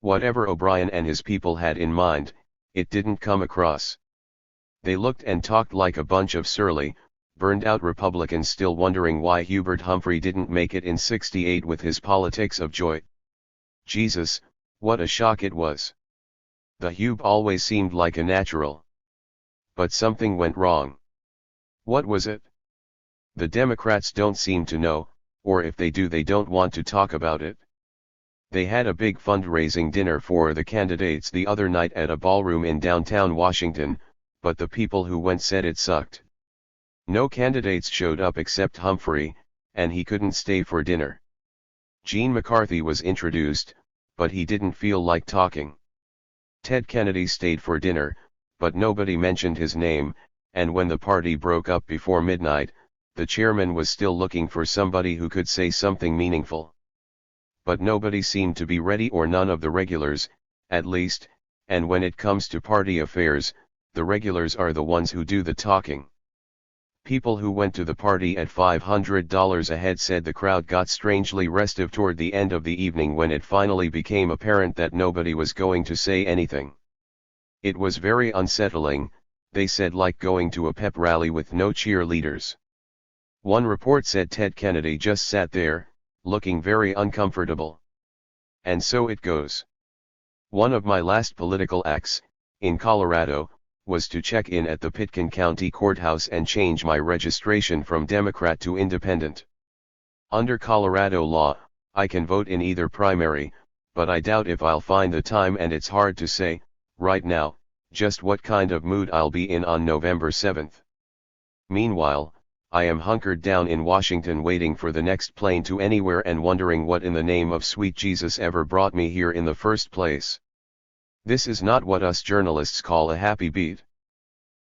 Whatever O'Brien and his people had in mind, it didn't come across. They looked and talked like a bunch of surly, burned-out Republicans still wondering why Hubert Humphrey didn't make it in '68 with his politics of joy. Jesus, what a shock it was. The Hube always seemed like a natural. But something went wrong. What was it? The Democrats don't seem to know, or if they do they don't want to talk about it. They had a big fundraising dinner for the candidates the other night at a ballroom in downtown Washington, but the people who went said it sucked. No candidates showed up except Humphrey, and he couldn't stay for dinner. Gene McCarthy was introduced, but he didn't feel like talking. Ted Kennedy stayed for dinner, but nobody mentioned his name, and when the party broke up before midnight, the chairman was still looking for somebody who could say something meaningful. But nobody seemed to be ready, or none of the regulars, at least, and when it comes to party affairs, the regulars are the ones who do the talking. People who went to the party at $500 a head said the crowd got strangely restive toward the end of the evening when it finally became apparent that nobody was going to say anything. It was very unsettling, they said, like going to a pep rally with no cheerleaders. One report said Ted Kennedy just sat there, looking very uncomfortable. And so it goes. One of my last political acts, in Colorado, was to check in at the Pitkin County Courthouse and change my registration from Democrat to Independent. Under Colorado law, I can vote in either primary, but I doubt if I'll find the time, and it's hard to say, right now, just what kind of mood I'll be in on November 7th. Meanwhile, I am hunkered down in Washington waiting for the next plane to anywhere and wondering what in the name of sweet Jesus ever brought me here in the first place. This is not what us journalists call a happy beat.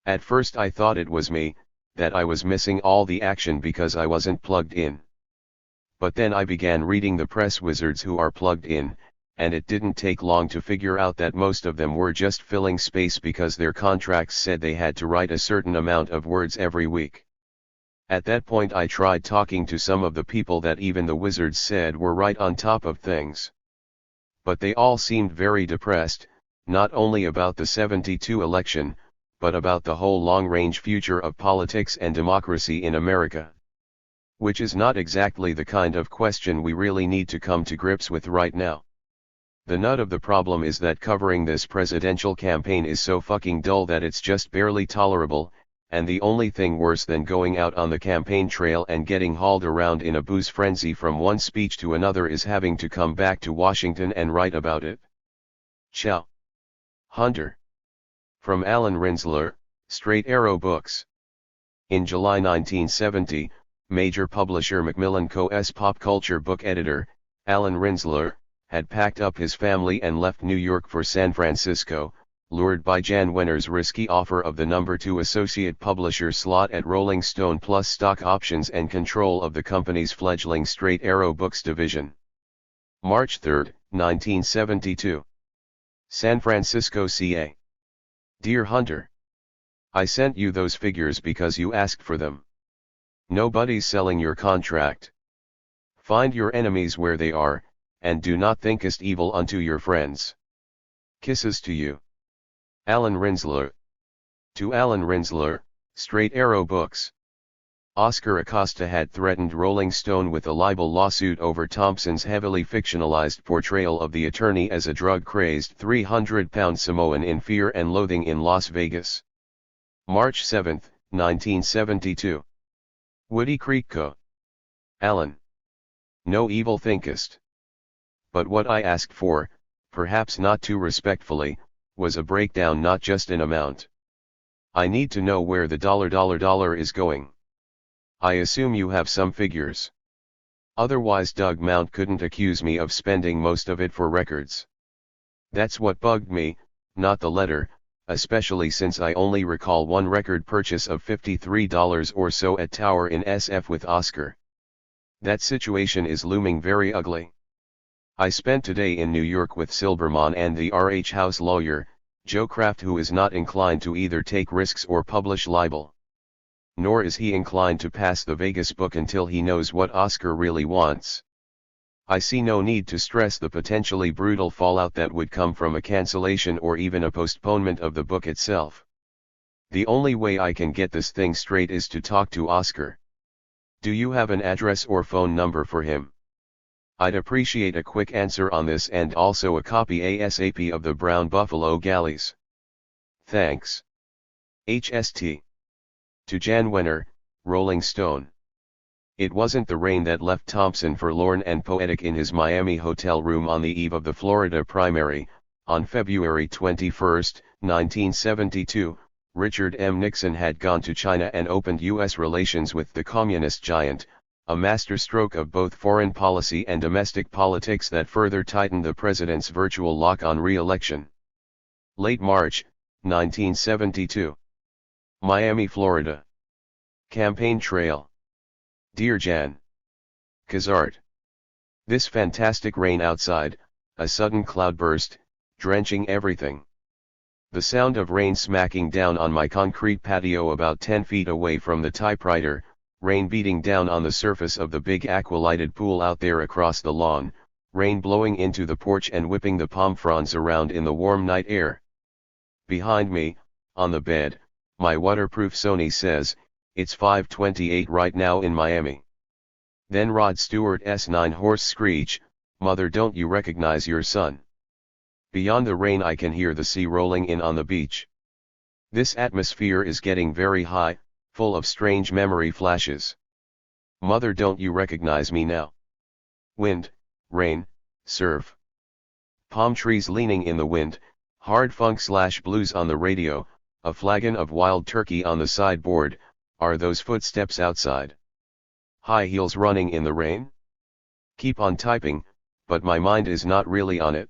At first I thought it was me, that I was missing all the action because I wasn't plugged in. But then I began reading the press wizards who are plugged in, and it didn't take long to figure out that most of them were just filling space because their contracts said they had to write a certain amount of words every week. At that point I tried talking to some of the people that even the wizards said were right on top of things. But they all seemed very depressed, not only about the '72 election, but about the whole long-range future of politics and democracy in America. Which is not exactly the kind of question we really need to come to grips with right now. The nut of the problem is that covering this presidential campaign is so fucking dull that it's just barely tolerable, and the only thing worse than going out on the campaign trail and getting hauled around in a booze frenzy from one speech to another is having to come back to Washington and write about it. Ciao. Hunter. From Alan Rinzler, Straight Arrow Books. In July 1970, major publisher Macmillan Co.'s pop culture book editor, Alan Rinzler, had packed up his family and left New York for San Francisco, lured by Jan Wenner's risky offer of the number 2 associate publisher slot at Rolling Stone plus stock options and control of the company's fledgling Straight Arrow Books division. March 3, 1972. San Francisco, CA. Dear Hunter, I sent you those figures because you asked for them. Nobody's selling your contract. Find your enemies where they are, and do not thinkest evil unto your friends. Kisses to you. Alan Rinzler. To Alan Rinzler, Straight Arrow Books. Oscar Acosta had threatened Rolling Stone with a libel lawsuit over Thompson's heavily fictionalized portrayal of the attorney as a drug-crazed 300-pound Samoan in Fear and Loathing in Las Vegas. March 7, 1972. Woody Creek Co. Alan. No evil thinkest. But what I asked for, perhaps not too respectfully, was a breakdown, not just an amount. I need to know where the dollar is going. I assume you have some figures. Otherwise Doug Mount couldn't accuse me of spending most of it for records. That's what bugged me, not the letter, especially since I only recall one record purchase of $53 or so at Tower in SF with Oscar. That situation is looming very ugly. I spent today in New York with Silberman and the RH House lawyer, Joe Kraft, who is not inclined to either take risks or publish libel. Nor is he inclined to pass the Vegas book until he knows what Oscar really wants. I see no need to stress the potentially brutal fallout that would come from a cancellation or even a postponement of the book itself. The only way I can get this thing straight is to talk to Oscar. Do you have an address or phone number for him? I'd appreciate a quick answer on this and also a copy ASAP of the Brown Buffalo Galleys. Thanks. HST. To Jan Wenner, Rolling Stone. It wasn't the rain that left Thompson forlorn and poetic in his Miami hotel room on the eve of the Florida primary. On February 21, 1972, Richard M. Nixon had gone to China and opened U.S. relations with the communist giant, a masterstroke of both foreign policy and domestic politics that further tightened the president's virtual lock on re-election. Late March, 1972. Miami, Florida. Campaign Trail. Dear Jan. Kazart. This fantastic rain outside, a sudden cloudburst, drenching everything. The sound of rain smacking down on my concrete patio about 10 feet away from the typewriter, rain beating down on the surface of the big aqua-lighted pool out there across the lawn, rain blowing into the porch and whipping the palm fronds around in the warm night air. Behind me, on the bed, my waterproof Sony says, it's 5:28 right now in Miami. Then Rod Stewart's 9-horse screech, Mother, don't you recognize your son? Beyond the rain I can hear the sea rolling in on the beach. This atmosphere is getting very high, full of strange memory flashes. Mother, don't you recognize me now? Wind, rain, surf. Palm trees leaning in the wind, hard funk/blues on the radio, a flagon of wild turkey on the sideboard. Are those footsteps outside? High heels running in the rain? Keep on typing, but my mind is not really on it.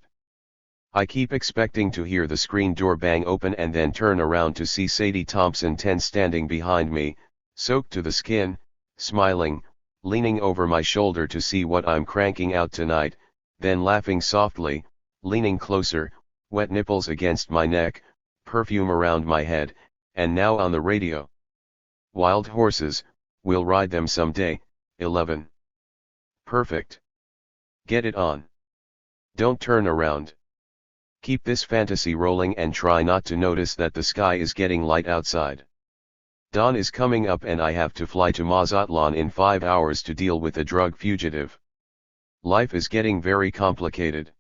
I keep expecting to hear the screen door bang open and then turn around to see Sadie Thompson 10 standing behind me, soaked to the skin, smiling, leaning over my shoulder to see what I'm cranking out tonight, then laughing softly, leaning closer, wet nipples against my neck, perfume around my head, and now on the radio. Wild horses, we'll ride them someday. 11. Perfect. Get it on. Don't turn around. Keep this fantasy rolling and try not to notice that the sky is getting light outside. Dawn is coming up and I have to fly to Mazatlan in 5 hours to deal with a drug fugitive. Life is getting very complicated.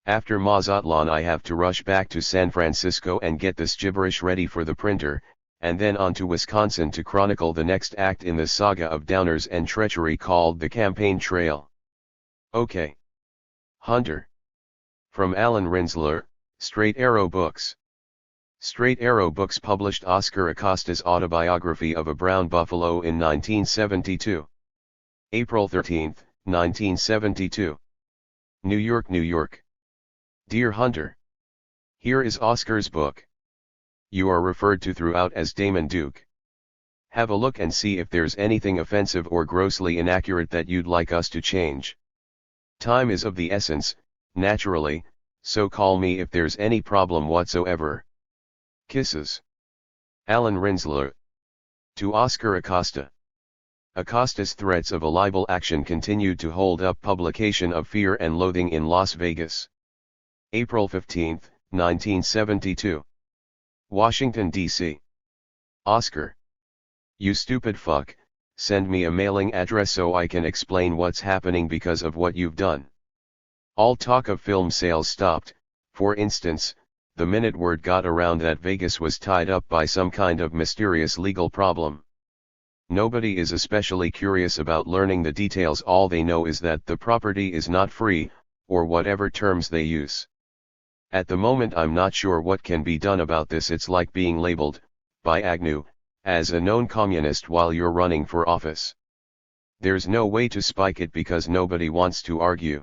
After Mazatlan I have to rush back to San Francisco and get this gibberish ready for the printer, and then on to Wisconsin to chronicle the next act in the saga of downers and treachery called the Campaign Trail. Okay. Hunter. From Alan Rinsler, Straight Arrow Books. Straight Arrow Books published Oscar Acosta's autobiography of a brown buffalo in 1972. April 13, 1972. New York, New York. Dear Hunter. Here is Oscar's book. You are referred to throughout as Damon Duke. Have a look and see if there's anything offensive or grossly inaccurate that you'd like us to change. Time is of the essence, naturally, so call me if there's any problem whatsoever. Kisses. Alan Rinsler. To Oscar Acosta. Acosta's threats of a libel action continued to hold up publication of Fear and Loathing in Las Vegas. April 15, 1972. Washington, D.C. Oscar. You stupid fuck, send me a mailing address so I can explain what's happening because of what you've done. All talk of film sales stopped, for instance, the minute word got around that Vegas was tied up by some kind of mysterious legal problem. Nobody is especially curious about learning the details, all they know is that the property is not free, or whatever terms they use. At the moment I'm not sure what can be done about this. It's like being labeled, by Agnew, as a known communist while you're running for office. There's no way to spike it because nobody wants to argue.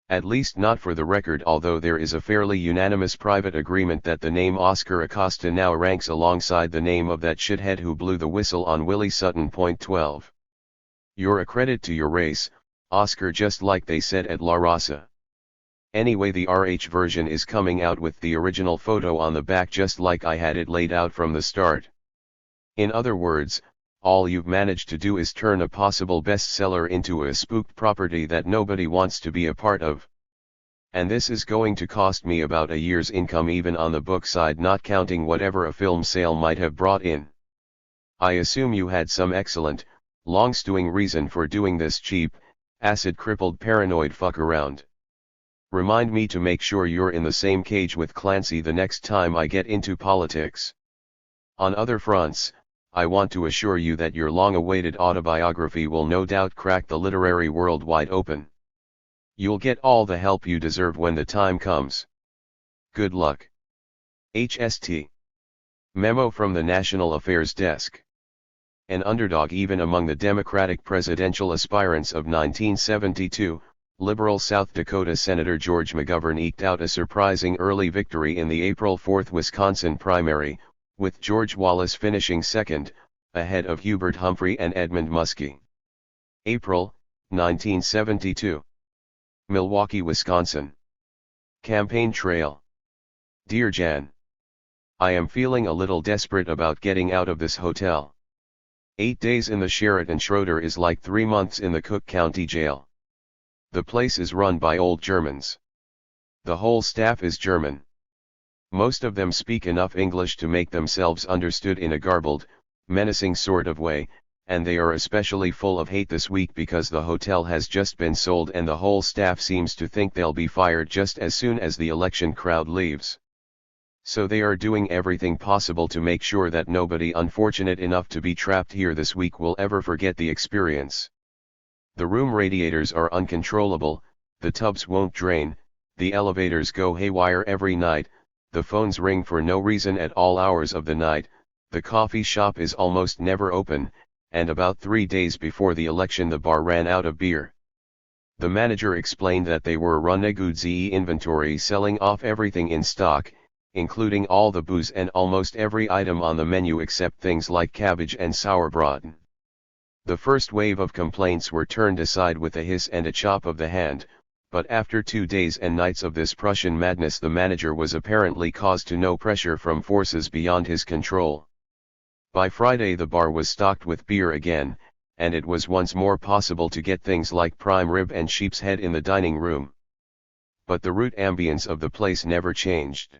At least not for the record, although there is a fairly unanimous private agreement that the name Oscar Acosta now ranks alongside the name of that shithead who blew the whistle on Willie Sutton. 12. You're a credit to your race, Oscar, just like they said at La Raza. Anyway, the RH version is coming out with the original photo on the back just like I had it laid out from the start. In other words, all you've managed to do is turn a possible bestseller into a spooked property that nobody wants to be a part of. And this is going to cost me about a year's income even on the book side, not counting whatever a film sale might have brought in. I assume you had some excellent, long-stewing reason for doing this cheap, acid-crippled paranoid fuck around. Remind me to make sure you're in the same cage with Clancy the next time I get into politics. On other fronts, I want to assure you that your long-awaited autobiography will no doubt crack the literary world wide open. You'll get all the help you deserve when the time comes. Good luck. HST. Memo from the National Affairs Desk. An underdog even among the Democratic presidential aspirants of 1972, liberal South Dakota Senator George McGovern eked out a surprising early victory in the April 4 Wisconsin primary, with George Wallace finishing second, ahead of Hubert Humphrey and Edmund Muskie. April, 1972. Milwaukee, Wisconsin. Campaign Trail. Dear Jan. I am feeling a little desperate about getting out of this hotel. 8 days in the Sheraton Schroeder is like 3 months in the Cook County Jail. The place is run by old Germans. The whole staff is German. Most of them speak enough English to make themselves understood in a garbled, menacing sort of way, and they are especially full of hate this week because the hotel has just been sold and the whole staff seems to think they'll be fired just as soon as the election crowd leaves. So they are doing everything possible to make sure that nobody unfortunate enough to be trapped here this week will ever forget the experience. The room radiators are uncontrollable, the tubs won't drain, the elevators go haywire every night, the phones ring for no reason at all hours of the night, the coffee shop is almost never open, and about 3 days before the election the bar ran out of beer. The manager explained that they were running good inventory, selling off everything in stock, including all the booze and almost every item on the menu except things like cabbage and sauerbraten. The first wave of complaints were turned aside with a hiss and a chop of the hand, but after 2 days and nights of this Prussian madness the manager was apparently caused to no pressure from forces beyond his control. By Friday the bar was stocked with beer again, and it was once more possible to get things like prime rib and sheep's head in the dining room. But the root ambience of the place never changed.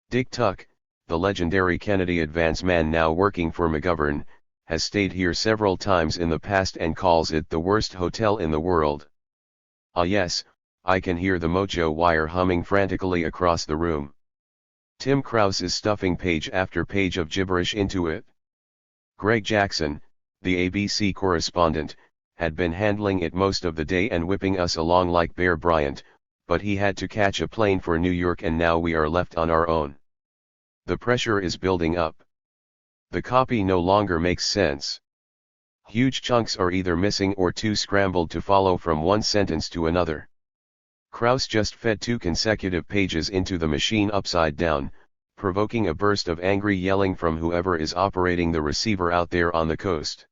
Dick Tuck, the legendary Kennedy advance man now working for McGovern, has stayed here several times in the past and calls it the worst hotel in the world. Ah yes, I can hear the mojo wire humming frantically across the room. Tim Krause is stuffing page after page of gibberish into it. Greg Jackson, the ABC correspondent, had been handling it most of the day and whipping us along like Bear Bryant, but he had to catch a plane for New York and now we are left on our own. The pressure is building up. The copy no longer makes sense. Huge chunks are either missing or too scrambled to follow from one sentence to another. Krause just fed 2 consecutive pages into the machine upside down, provoking a burst of angry yelling from whoever is operating the receiver out there on the coast.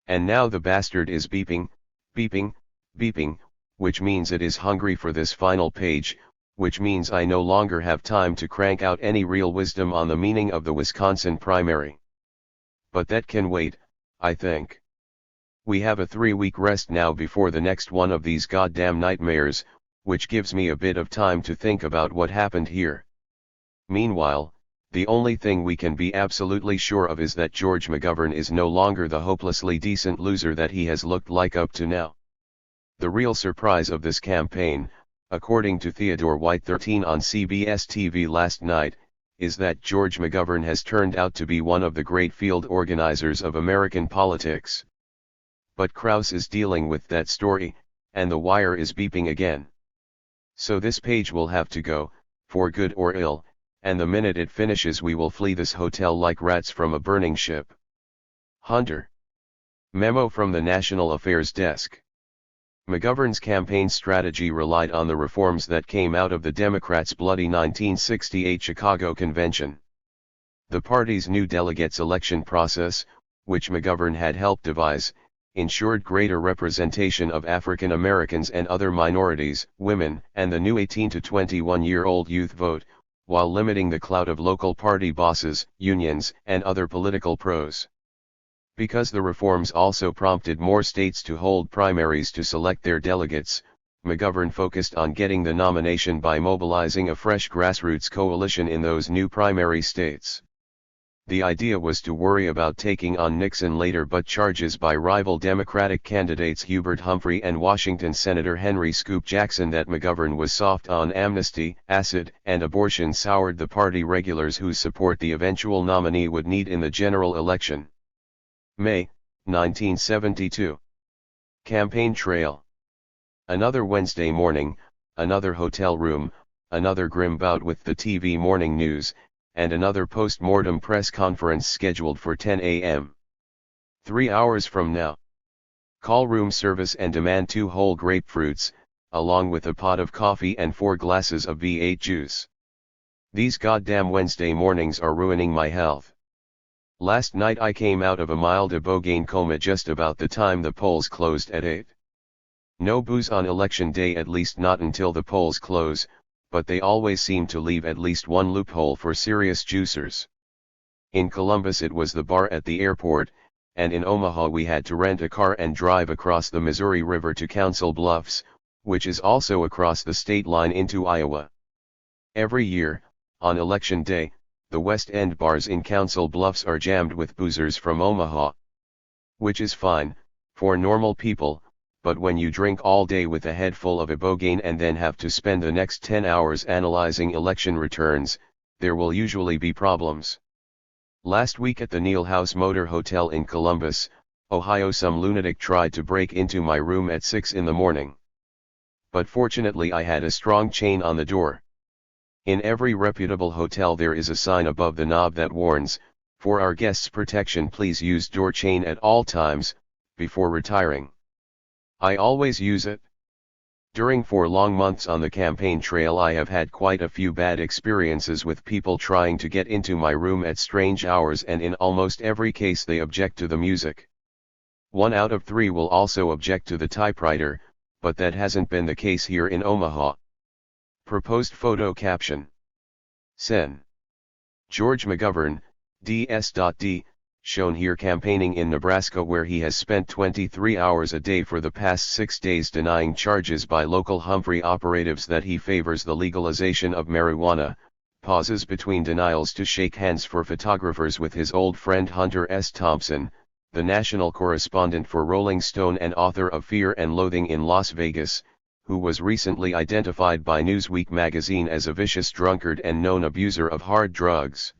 And now the bastard is beeping, beeping, beeping, which means it is hungry for this final page, which means I no longer have time to crank out any real wisdom on the meaning of the Wisconsin primary. But that can wait, I think. We have a 3-week rest now before the next one of these goddamn nightmares, which gives me a bit of time to think about what happened here. Meanwhile, the only thing we can be absolutely sure of is that George McGovern is no longer the hopelessly decent loser that he has looked like up to now. The real surprise of this campaign, according to Theodore White 13 on CBS TV last night, is that George McGovern has turned out to be one of the great field organizers of American politics. But Krause is dealing with that story, and the wire is beeping again. So this page will have to go, for good or ill, and the minute it finishes we will flee this hotel like rats from a burning ship. Hunter. Memo from the National Affairs Desk. McGovern's campaign strategy relied on the reforms that came out of the Democrats' bloody 1968 Chicago Convention. The party's new delegates election process, which McGovern had helped devise, ensured greater representation of African Americans and other minorities, women, and the new 18 to 21-year-old youth vote, while limiting the clout of local party bosses, unions, and other political pros. Because the reforms also prompted more states to hold primaries to select their delegates, McGovern focused on getting the nomination by mobilizing a fresh grassroots coalition in those new primary states. The idea was to worry about taking on Nixon later, but charges by rival Democratic candidates Hubert Humphrey and Washington Senator Henry Scoop Jackson that McGovern was soft on amnesty, acid, and abortion soured the party regulars whose support the eventual nominee would need in the general election. May, 1972. Campaign Trail. Another Wednesday morning, another hotel room, another grim bout with the TV morning news, and another post-mortem press conference scheduled for 10 a.m. 3 hours from now. Call room service and demand 2 whole grapefruits, along with a pot of coffee and 4 glasses of V8 juice. These goddamn Wednesday mornings are ruining my health. Last night I came out of a mild ibogaine coma just about the time the polls closed at 8. No booze on election day, at least not until the polls close, but they always seem to leave at least one loophole for serious juicers. In Columbus it was the bar at the airport, and in Omaha we had to rent a car and drive across the Missouri River to Council Bluffs, which is also across the state line into Iowa. Every year, on election day, the West End bars in Council Bluffs are jammed with boozers from Omaha. Which is fine, for normal people, but when you drink all day with a head full of ibogaine and then have to spend the next 10 hours analyzing election returns, there will usually be problems. Last week at the Neal House Motor Hotel in Columbus, Ohio, some lunatic tried to break into my room at 6 in the morning. But fortunately I had a strong chain on the door. In every reputable hotel there is a sign above the knob that warns, "For our guests' protection please use door chain at all times, before retiring." I always use it. During 4 long months on the campaign trail I have had quite a few bad experiences with people trying to get into my room at strange hours, and in almost every case they object to the music. 1 out of 3 will also object to the typewriter, but that hasn't been the case here in Omaha. Proposed photo caption. Sen. George McGovern, DS.D, shown here campaigning in Nebraska, where he has spent 23 hours a day for the past 6 days denying charges by local Humphrey operatives that he favors the legalization of marijuana, pauses between denials to shake hands for photographers with his old friend Hunter S. Thompson, the national correspondent for Rolling Stone and author of Fear and Loathing in Las Vegas, who was recently identified by Newsweek magazine as a vicious drunkard and known abuser of hard drugs.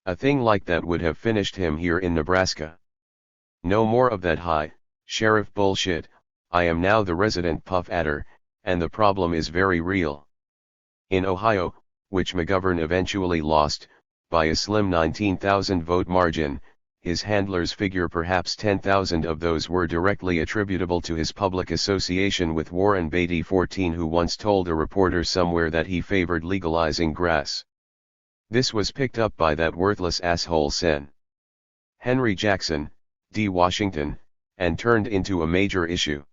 A thing like that would have finished him here in Nebraska. No more of that high sheriff bullshit. I am now the resident puff adder, and the problem is very real. In Ohio, which McGovern eventually lost, by a slim 19,000 vote margin, his handlers figure perhaps 10,000 of those were directly attributable to his public association with Warren Beatty 14, who once told a reporter somewhere that he favored legalizing grass. This was picked up by that worthless asshole Sen. Henry Jackson, D. Washington, and turned into a major issue.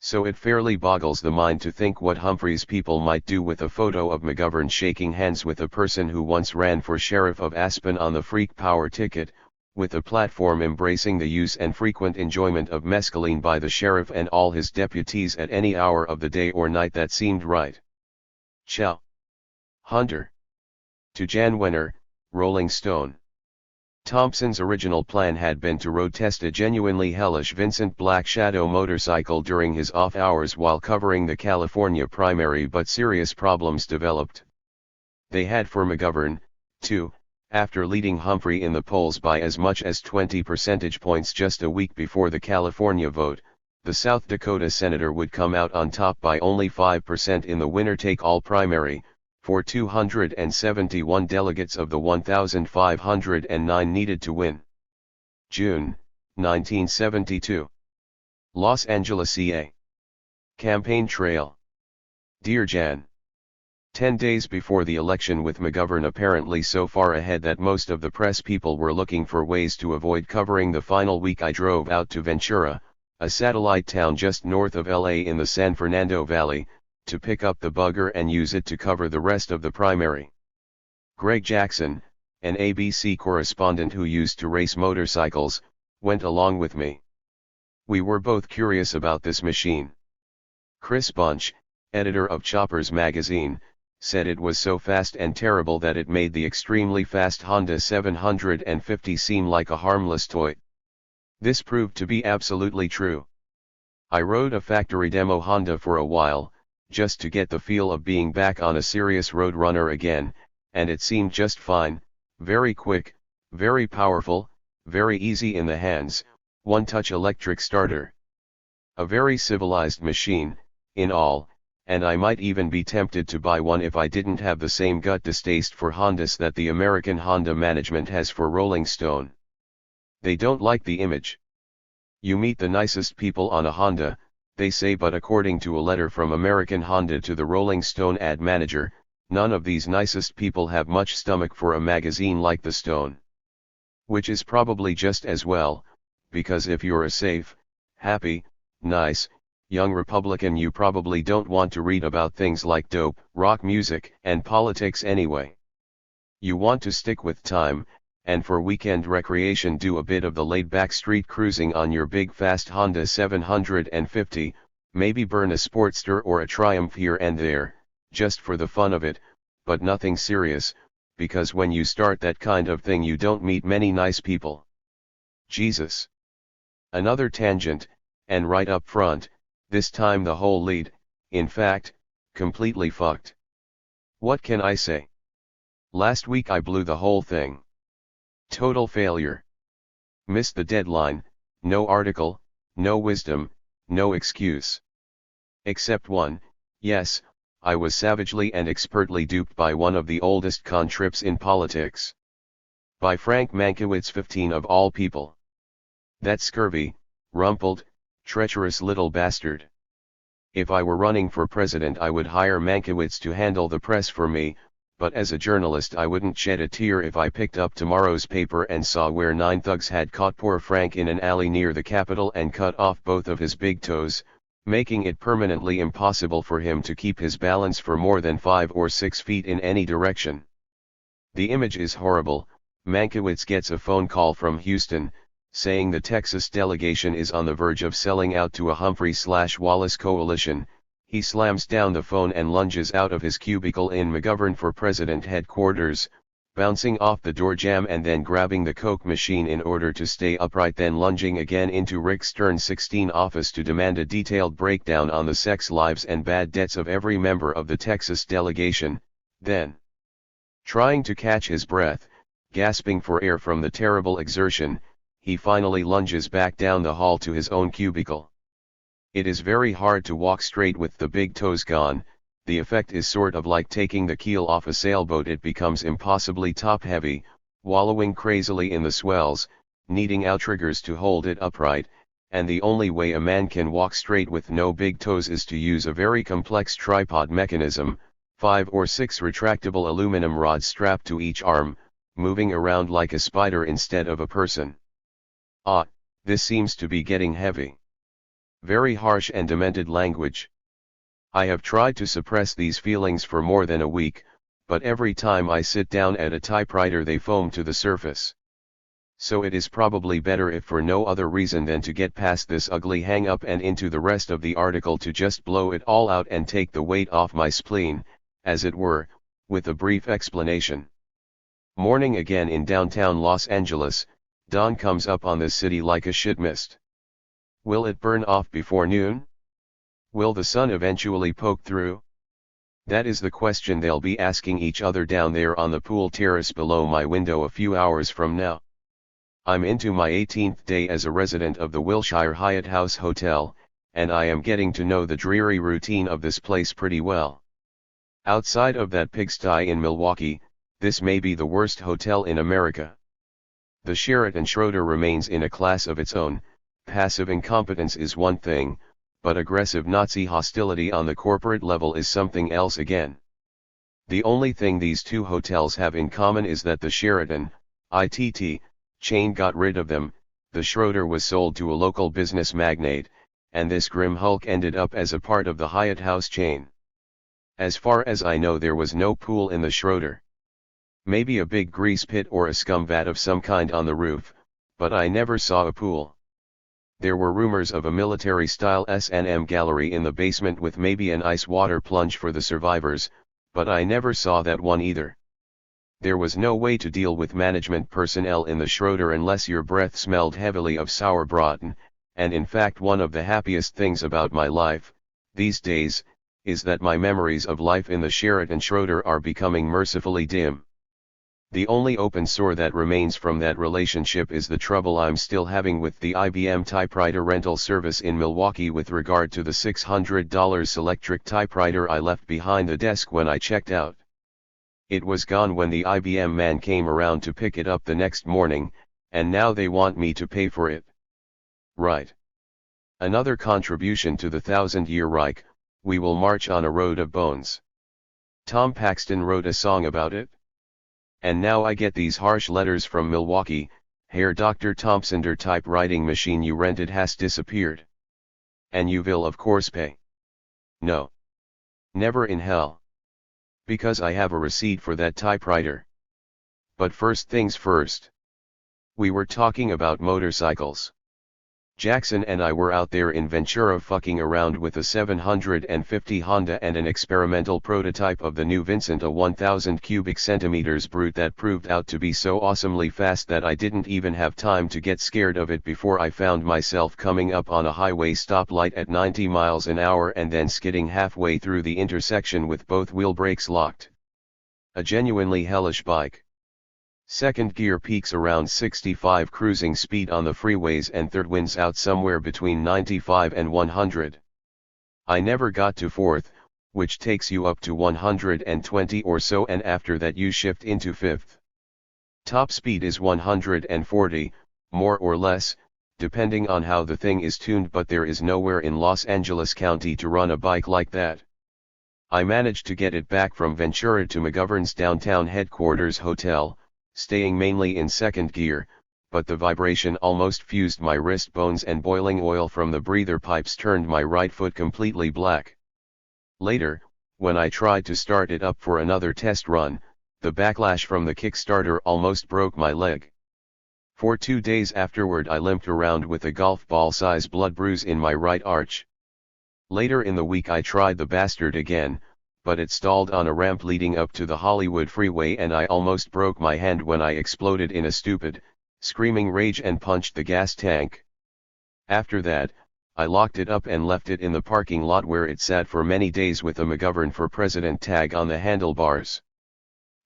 So it fairly boggles the mind to think what Humphrey's people might do with a photo of McGovern shaking hands with a person who once ran for sheriff of Aspen on the Freak Power ticket, with a platform embracing the use and frequent enjoyment of mescaline by the sheriff and all his deputies at any hour of the day or night that seemed right. Ciao. Hunter. To Jan Wenner, Rolling Stone. Thompson's original plan had been to road test a genuinely hellish Vincent Black Shadow motorcycle during his off hours while covering the California primary, but serious problems developed. They had for McGovern, too. After leading Humphrey in the polls by as much as 20 percentage points just a week before the California vote, the South Dakota senator would come out on top by only 5% in the winner-take-all primary, for 271 delegates of the 1,509 needed to win. June, 1972. Los Angeles, CA. Campaign Trail. Dear Jan. 10 days before the election, with McGovern apparently so far ahead that most of the press people were looking for ways to avoid covering the final week, I drove out to Ventura, a satellite town just north of LA in the San Fernando Valley, to pick up the bugger and use it to cover the rest of the primary. Greg Jackson, an ABC correspondent who used to race motorcycles, went along with me. We were both curious about this machine. Chris Bunch, editor of Chopper's magazine, said it was so fast and terrible that it made the extremely fast Honda 750 seem like a harmless toy. This proved to be absolutely true. I rode a factory demo Honda for a while, just to get the feel of being back on a serious road runner again, and it seemed just fine, very quick, very powerful, very easy in the hands, one-touch electric starter. A very civilized machine, in all, and I might even be tempted to buy one if I didn't have the same gut distaste for Hondas that the American Honda management has for Rolling Stone. They don't like the image. You meet the nicest people on a Honda, they say, but according to a letter from American Honda to the Rolling Stone ad manager, none of these nicest people have much stomach for a magazine like the Stone. Which is probably just as well, because if you're a safe, happy, nice, young Republican, you probably don't want to read about things like dope, rock music, and politics anyway. You want to stick with time, and for weekend recreation do a bit of the laid-back street cruising on your big fast Honda 750, maybe burn a Sportster or a Triumph here and there, just for the fun of it, but nothing serious, because when you start that kind of thing you don't meet many nice people. Jesus. Another tangent, and right up front, this time the whole lead, in fact, completely fucked. What can I say? Last week I blew the whole thing. Total failure. Missed the deadline, no article, no wisdom, no excuse. Except one, yes, I was savagely and expertly duped by one of the oldest con trips in politics. By Frank Mankiewicz, 15 of all people. That scurvy, rumpled, treacherous little bastard. If I were running for president I would hire Mankiewicz to handle the press for me, but as a journalist I wouldn't shed a tear if I picked up tomorrow's paper and saw where 9 thugs had caught poor Frank in an alley near the Capitol and cut off both of his big toes, making it permanently impossible for him to keep his balance for more than 5 or 6 feet in any direction. The image is horrible. Mankiewicz gets a phone call from Houston, saying the Texas delegation is on the verge of selling out to a Humphrey/Wallace coalition. He slams down the phone and lunges out of his cubicle in McGovern for President headquarters, bouncing off the door jamb and then grabbing the Coke machine in order to stay upright, then lunging again into Rick Stern's 16 office to demand a detailed breakdown on the sex lives and bad debts of every member of the Texas delegation, then, trying to catch his breath, gasping for air from the terrible exertion, he finally lunges back down the hall to his own cubicle. It is very hard to walk straight with the big toes gone. The effect is sort of like taking the keel off a sailboat. It becomes impossibly top-heavy, wallowing crazily in the swells, needing outriggers to hold it upright, and the only way a man can walk straight with no big toes is to use a very complex tripod mechanism, 5 or 6 retractable aluminum rods strapped to each arm, moving around like a spider instead of a person. Ah, this seems to be getting heavy. Very harsh and demented language. I have tried to suppress these feelings for more than a week, but every time I sit down at a typewriter they foam to the surface. So it is probably better, if for no other reason than to get past this ugly hang-up and into the rest of the article, to just blow it all out and take the weight off my spleen, as it were, with a brief explanation. Morning again in downtown Los Angeles. Dawn comes up on the city like a shit mist. Will it burn off before noon? Will the sun eventually poke through? That is the question they'll be asking each other down there on the pool terrace below my window a few hours from now. I'm into my 18th day as a resident of the Wilshire Hyatt House Hotel, and I am getting to know the dreary routine of this place pretty well. Outside of that pigsty in Milwaukee, this may be the worst hotel in America. The Sheraton Schroeder remains in a class of its own. Passive incompetence is one thing, but aggressive Nazi hostility on the corporate level is something else again. The only thing these two hotels have in common is that the Sheraton, ITT, chain got rid of them, the Schroeder was sold to a local business magnate, and this grim hulk ended up as a part of the Hyatt House chain. As far as I know, there was no pool in the Schroeder. Maybe a big grease pit or a scum vat of some kind on the roof, But I never saw a pool. There were rumors of a military-style S&M gallery in the basement with maybe an ice water plunge for the survivors, but I never saw that one either. There was no way to deal with management personnel in the Schroeder unless your breath smelled heavily of sauerbraten, and in fact one of the happiest things about my life, these days, is that my memories of life in the Sheraton Schroeder are becoming mercifully dim. The only open sore that remains from that relationship is the trouble I'm still having with the IBM typewriter rental service in Milwaukee with regard to the $600 Selectric typewriter I left behind the desk when I checked out. It was gone when the IBM man came around to pick it up the next morning, and now they want me to pay for it. Right. Another contribution to the 1,000-Year Reich, we will march on a road of bones. Tom Paxton wrote a song about it. And now I get these harsh letters from Milwaukee, Herr Dr. Thompson, der typewriting machine you rented has disappeared. And you will of course pay. No. Never in hell. Because I have a receipt for that typewriter. But first things first. We were talking about motorcycles. Jackson and I were out there in Ventura fucking around with a 750 Honda and an experimental prototype of the new Vincent, a 1000 cubic centimeters brute that proved out to be so awesomely fast that I didn't even have time to get scared of it before I found myself coming up on a highway stoplight at 90 miles an hour and then skidding halfway through the intersection with both wheel brakes locked. A genuinely hellish bike. Second gear peaks around 65 cruising speed on the freeways and third wins out somewhere between 95 and 100. I never got to fourth, which takes you up to 120 or so, and after that you shift into fifth. Top speed is 140, more or less, depending on how the thing is tuned, but there is nowhere in Los Angeles County to run a bike like that. I managed to get it back from Ventura to McGovern's downtown headquarters hotel, staying mainly in second gear, but the vibration almost fused my wrist bones and boiling oil from the breather pipes turned my right foot completely black. Later, when I tried to start it up for another test run, the backlash from the Kickstarter almost broke my leg. For 2 days afterward I limped around with a golf ball-size blood bruise in my right arch. Later in the week I tried the bastard again, but it stalled on a ramp leading up to the Hollywood freeway and I almost broke my hand when I exploded in a stupid, screaming rage and punched the gas tank. After that, I locked it up and left it in the parking lot where it sat for many days with a McGovern for President tag on the handlebars.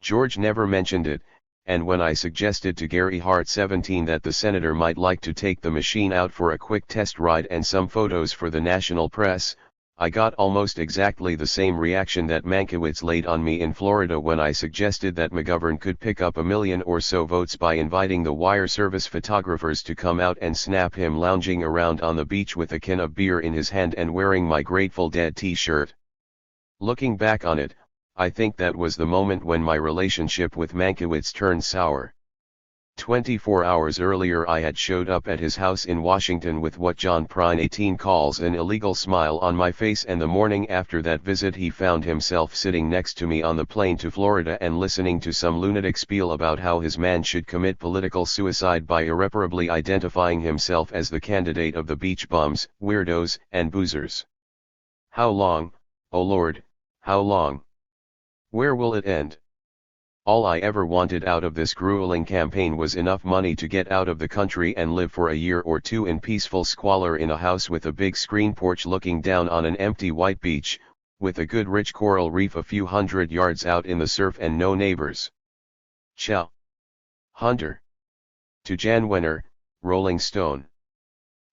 George never mentioned it, and when I suggested to Gary Hart 17 that the senator might like to take the machine out for a quick test ride and some photos for the national press, I got almost exactly the same reaction that Mankiewicz laid on me in Florida when I suggested that McGovern could pick up 1 million or so votes by inviting the wire service photographers to come out and snap him lounging around on the beach with a can of beer in his hand and wearing my Grateful Dead t-shirt. Looking back on it, I think that was the moment when my relationship with Mankiewicz turned sour. 24 hours earlier I had showed up at his house in Washington with what John Prine 18 calls an illegal smile on my face, and the morning after that visit he found himself sitting next to me on the plane to Florida and listening to some lunatic spiel about how his man should commit political suicide by irreparably identifying himself as the candidate of the beach bums, weirdos, and boozers. How long, oh Lord, how long? Where will it end? All I ever wanted out of this grueling campaign was enough money to get out of the country and live for a year or two in peaceful squalor in a house with a big screen porch looking down on an empty white beach, with a good rich coral reef a few hundred yards out in the surf and no neighbors. Ciao. Hunter. To Jan Wenner, Rolling Stone.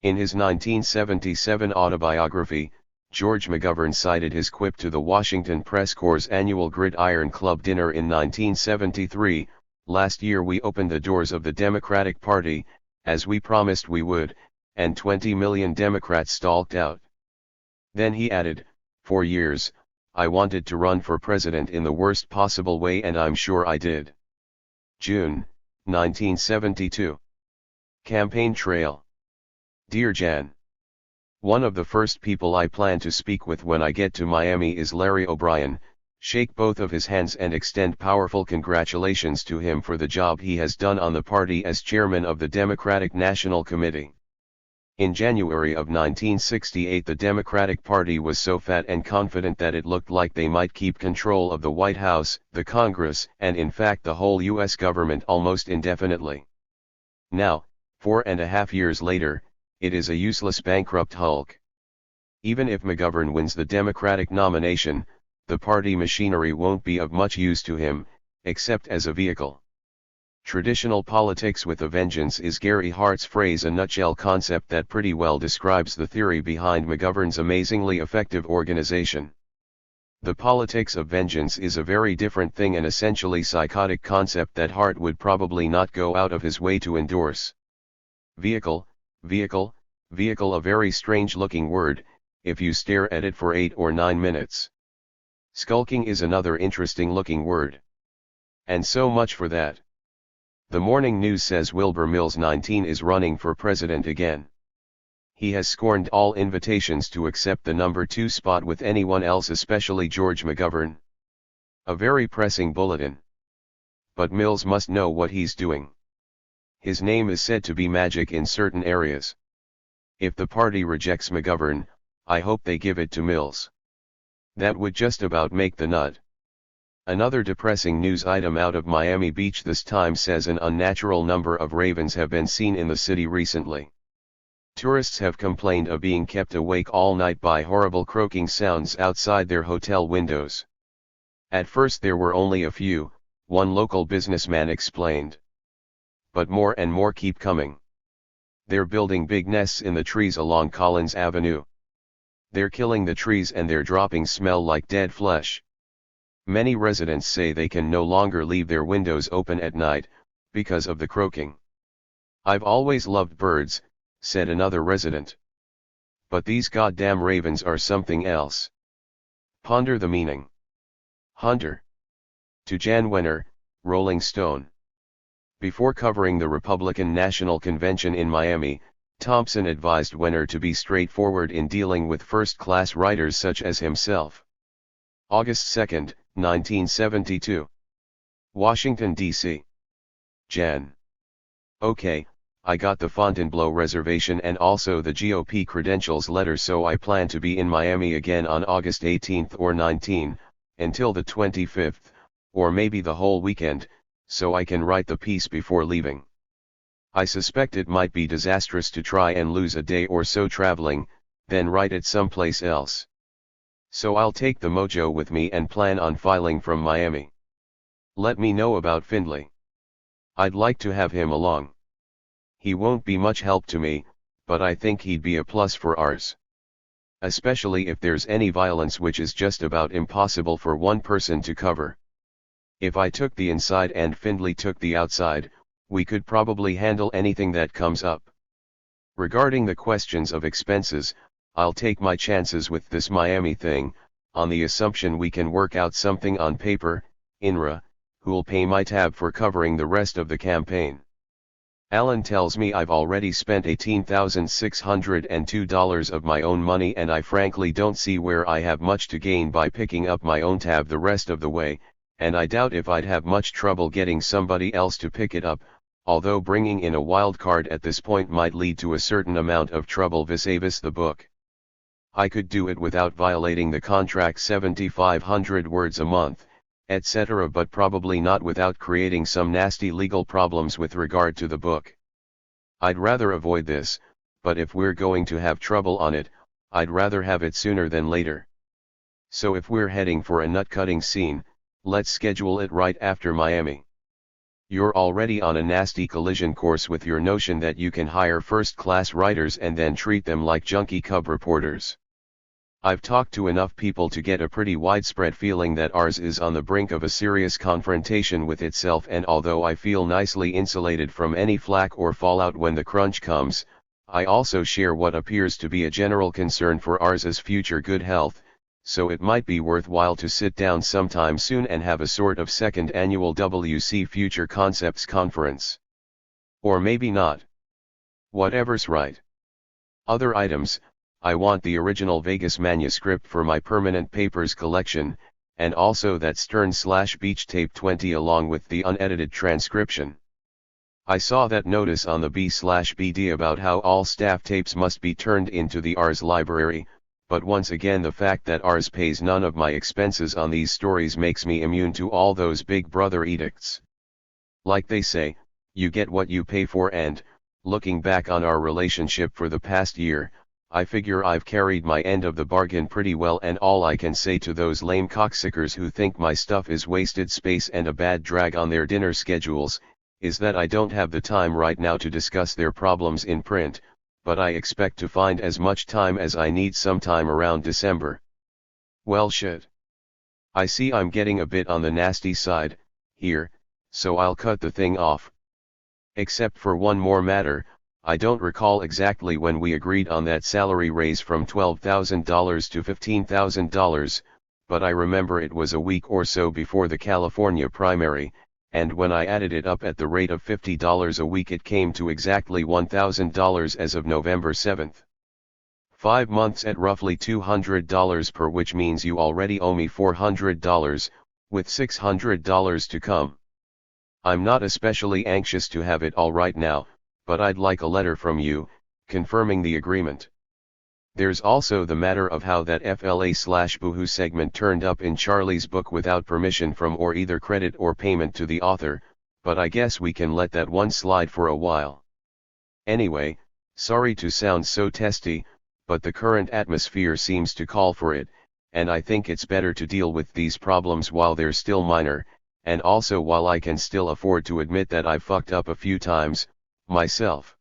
In his 1977 autobiography, George McGovern cited his quip to the Washington Press Corps' annual Gridiron Club dinner in 1973, "Last year we opened the doors of the Democratic Party, as we promised we would, and 20 million Democrats stalked out." Then he added, "For years, I wanted to run for president in the worst possible way and I'm sure I did." June, 1972. Campaign Trail. Dear Jan. One of the first people I plan to speak with when I get to Miami is Larry O'Brien, shake both of his hands and extend powerful congratulations to him for the job he has done on the party as chairman of the Democratic National Committee. In January of 1968, the Democratic Party was so fat and confident that it looked like they might keep control of the White House, the Congress, and in fact the whole U.S. government almost indefinitely. Now, 4.5 years later, it is a useless bankrupt hulk. Even if McGovern wins the Democratic nomination, the party machinery won't be of much use to him, except as a vehicle. Traditional politics with a vengeance is Gary Hart's phrase, a nutshell concept that pretty well describes the theory behind McGovern's amazingly effective organization. The politics of vengeance is a very different thing, an essentially psychotic concept that Hart would probably not go out of his way to endorse. Vehicle, vehicle, vehicle, a very strange looking word, if you stare at it for 8 or 9 minutes. Skulking is another interesting looking word. And so much for that. The Morning News says Wilbur Mills, 19, is running for president again. He has scorned all invitations to accept the number 2 spot with anyone else, especially George McGovern. A very pressing bulletin. But Mills must know what he's doing. His name is said to be magic in certain areas. If the party rejects McGovern, I hope they give it to Mills. That would just about make the nut. Another depressing news item out of Miami Beach this time says an unnatural number of ravens have been seen in the city recently. Tourists have complained of being kept awake all night by horrible croaking sounds outside their hotel windows. At first there were only a few, one local businessman explained. But more and more keep coming. They're building big nests in the trees along Collins Avenue. They're killing the trees and their droppings smell like dead flesh. Many residents say they can no longer leave their windows open at night, because of the croaking. I've always loved birds, said another resident. But these goddamn ravens are something else. Ponder the meaning. Hunter. To Jan Wenner, Rolling Stone. Before covering the Republican National Convention in Miami, Thompson advised Wenner to be straightforward in dealing with first-class writers such as himself. August 2, 1972. Washington, D.C. Jan. Okay, I got the Fontainebleau reservation and also the GOP credentials letter, so I plan to be in Miami again on August 18 or 19, until the 25th, or maybe the whole weekend, so I can write the piece before leaving. I suspect it might be disastrous to try and lose a day or so traveling, then write it someplace else. So I'll take the mojo with me and plan on filing from Miami. Let me know about Findlay. I'd like to have him along. He won't be much help to me, but I think he'd be a plus for ours. Especially if there's any violence, which is just about impossible for one person to cover. If I took the inside and Findlay took the outside, we could probably handle anything that comes up. Regarding the questions of expenses, I'll take my chances with this Miami thing, on the assumption we can work out something on paper. INRA, who'll pay my tab for covering the rest of the campaign. Alan tells me I've already spent $18,602 of my own money, and I frankly don't see where I have much to gain by picking up my own tab the rest of the way, and I doubt if I'd have much trouble getting somebody else to pick it up, although bringing in a wild card at this point might lead to a certain amount of trouble vis-a-vis the book. I could do it without violating the contract, 7,500 words a month, etc., but probably not without creating some nasty legal problems with regard to the book. I'd rather avoid this, but if we're going to have trouble on it, I'd rather have it sooner than later. So if we're heading for a nut-cutting scene, let's schedule it right after Miami. You're already on a nasty collision course with your notion that you can hire first-class writers and then treat them like junkie cub reporters. I've talked to enough people to get a pretty widespread feeling that ours is on the brink of a serious confrontation with itself, and although I feel nicely insulated from any flack or fallout when the crunch comes, I also share what appears to be a general concern for ours' future good health, so it might be worthwhile to sit down sometime soon and have a sort of second annual WC Future Concepts Conference. Or maybe not. Whatever's right. Other items: I want the original Vegas manuscript for my permanent papers collection, and also that Stern/Beach tape 20 along with the unedited transcription. I saw that notice on the B/BD about how all staff tapes must be turned into the Ars library, but once again the fact that Ars pays none of my expenses on these stories makes me immune to all those Big Brother edicts. Like they say, you get what you pay for, and, looking back on our relationship for the past year, I figure I've carried my end of the bargain pretty well, and all I can say to those lame cocksuckers who think my stuff is wasted space and a bad drag on their dinner schedules, is that I don't have the time right now to discuss their problems in print, but I expect to find as much time as I need sometime around December. Well shit. I see I'm getting a bit on the nasty side, here, so I'll cut the thing off. Except for one more matter, I don't recall exactly when we agreed on that salary raise from $12,000 to $15,000, but I remember it was a week or so before the California primary, and when I added it up at the rate of $50 a week it came to exactly $1,000 as of November 7th. 5 months at roughly $200 per, which means you already owe me $400, with $600 to come. I'm not especially anxious to have it all right now, but I'd like a letter from you, confirming the agreement. There's also the matter of how that FLA/Boohoo segment turned up in Charlie's book without permission from or either credit or payment to the author, but I guess we can let that one slide for a while. Anyway, sorry to sound so testy, but the current atmosphere seems to call for it, and I think it's better to deal with these problems while they're still minor, and also while I can still afford to admit that I've fucked up a few times, myself.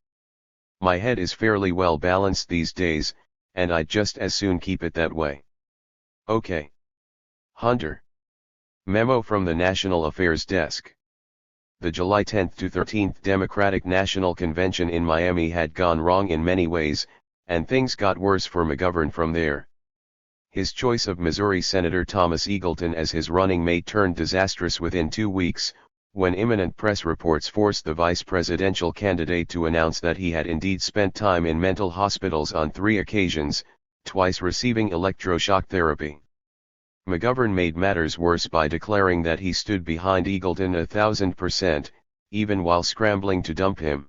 My head is fairly well balanced these days, and I'd just as soon keep it that way. Okay. Hunter. Memo from the National Affairs Desk. The July 10th to 13th Democratic National Convention in Miami had gone wrong in many ways, and things got worse for McGovern from there. His choice of Missouri Senator Thomas Eagleton as his running mate turned disastrous within 2 weeks, when imminent press reports forced the vice presidential candidate to announce that he had indeed spent time in mental hospitals on 3 occasions, twice receiving electroshock therapy. McGovern made matters worse by declaring that he stood behind Eagleton 1,000%, even while scrambling to dump him.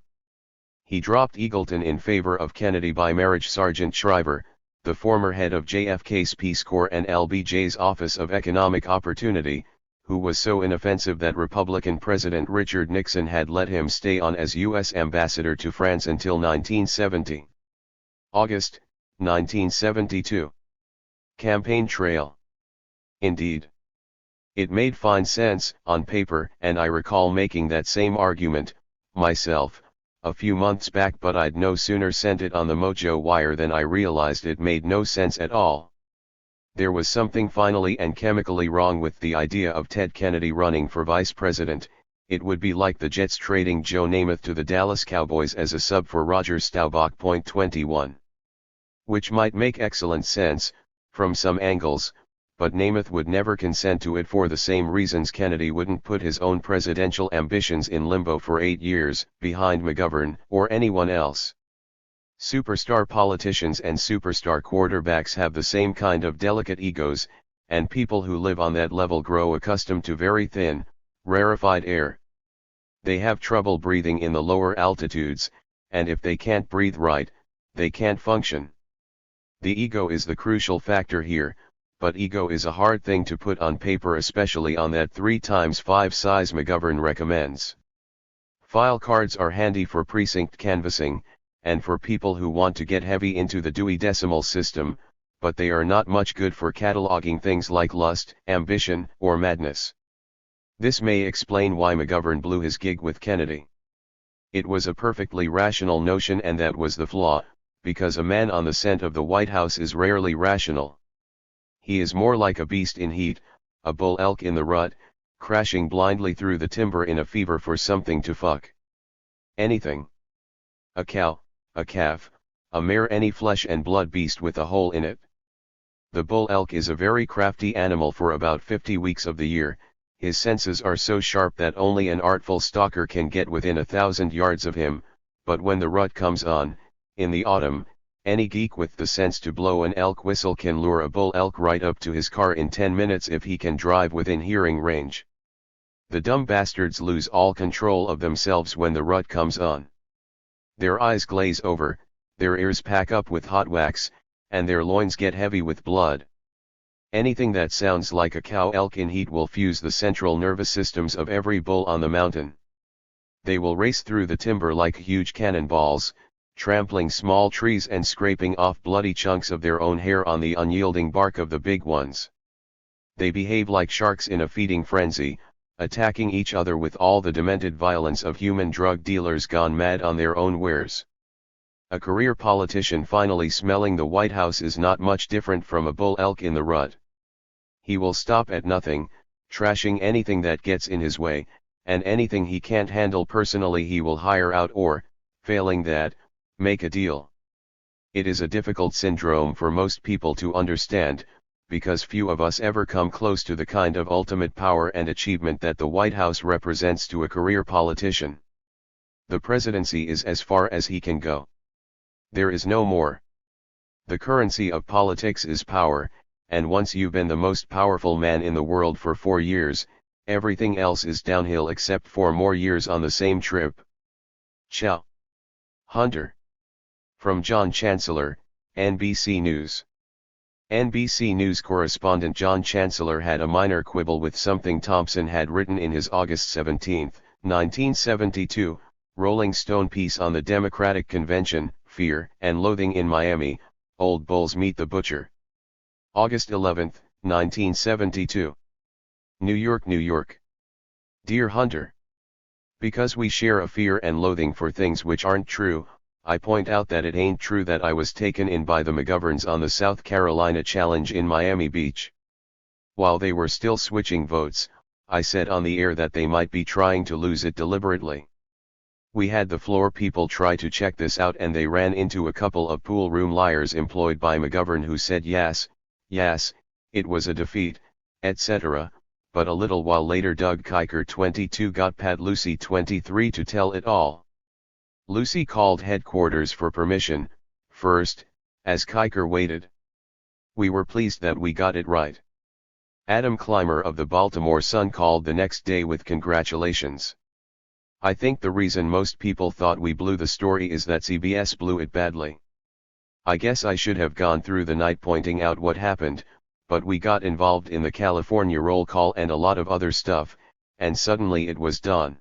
He dropped Eagleton in favor of Kennedy by marriage Sergeant Shriver, the former head of JFK's Peace Corps and LBJ's Office of Economic Opportunity, who was so inoffensive that Republican President Richard Nixon had let him stay on as U.S. ambassador to France until 1970. August, 1972. Campaign trail. Indeed. It made fine sense, on paper, and I recall making that same argument, myself, a few months back, but I'd no sooner sent it on the Mojo wire than I realized it made no sense at all. There was something finally and chemically wrong with the idea of Ted Kennedy running for vice president. It would be like the Jets trading Joe Namath to the Dallas Cowboys as a sub for Roger Staubach. 21. Which might make excellent sense, from some angles, but Namath would never consent to it for the same reasons Kennedy wouldn't put his own presidential ambitions in limbo for 8 years, behind McGovern, or anyone else. Superstar politicians and superstar quarterbacks have the same kind of delicate egos, and people who live on that level grow accustomed to very thin, rarefied air. They have trouble breathing in the lower altitudes, and if they can't breathe right, they can't function. The ego is the crucial factor here, but ego is a hard thing to put on paper, especially on that 3x5 size McGovern recommends. File cards are handy for precinct canvassing, and for people who want to get heavy into the Dewey Decimal System, but they are not much good for cataloging things like lust, ambition, or madness. This may explain why McGovern blew his gig with Kennedy. It was a perfectly rational notion, and that was the flaw, because a man on the scent of the White House is rarely rational. He is more like a beast in heat, a bull elk in the rut, crashing blindly through the timber in a fever for something to fuck. Anything. A cow, a calf, a mare, any flesh and blood beast with a hole in it. The bull elk is a very crafty animal for about 50 weeks of the year. His senses are so sharp that only an artful stalker can get within 1,000 yards of him, but when the rut comes on, in the autumn, Any geek with the sense to blow an elk whistle can lure a bull elk right up to his car in 10 minutes if he can drive within hearing range. The dumb bastards lose all control of themselves when the rut comes on. Their eyes glaze over, their ears pack up with hot wax, and their loins get heavy with blood. Anything that sounds like a cow elk in heat will fuse the central nervous systems of every bull on the mountain. They will race through the timber like huge cannonballs, trampling small trees and scraping off bloody chunks of their own hair on the unyielding bark of the big ones. They behave like sharks in a feeding frenzy, attacking each other with all the demented violence of human drug dealers gone mad on their own wares. A career politician finally smelling the White House is not much different from a bull elk in the rut. He will stop at nothing, trashing anything that gets in his way, and anything he can't handle personally he will hire out or, failing that, make a deal. It is a difficult syndrome for most people to understand, because few of us ever come close to the kind of ultimate power and achievement that the White House represents to a career politician. The presidency is as far as he can go. There is no more. The currency of politics is power, and once you've been the most powerful man in the world for 4 years, everything else is downhill except 4 more years on the same trip. Ciao. Hunter. From John Chancellor, NBC News. NBC News correspondent John Chancellor had a minor quibble with something Thompson had written in his August 17, 1972, Rolling Stone piece on the Democratic Convention, Fear and Loathing in Miami, Old Bulls Meet the Butcher. August 11, 1972. New York, New York. Dear Hunter. Because we share a fear and loathing for things which aren't true, I point out that it ain't true that I was taken in by the McGoverns on the South Carolina Challenge in Miami Beach. While they were still switching votes, I said on the air that they might be trying to lose it deliberately. We had the floor people try to check this out and they ran into a couple of pool room liars employed by McGovern who said yes, it was a defeat, etc., but a little while later Doug Kiker 22 got Pat Lucy 23 to tell it all. Lucy called headquarters for permission, first, as Kiker waited. We were pleased that we got it right. Adam Clymer of the Baltimore Sun called the next day with congratulations. I think the reason most people thought we blew the story is that CBS blew it badly. I guess I should have gone through the night pointing out what happened, but we got involved in the California roll call and a lot of other stuff, and suddenly it was done.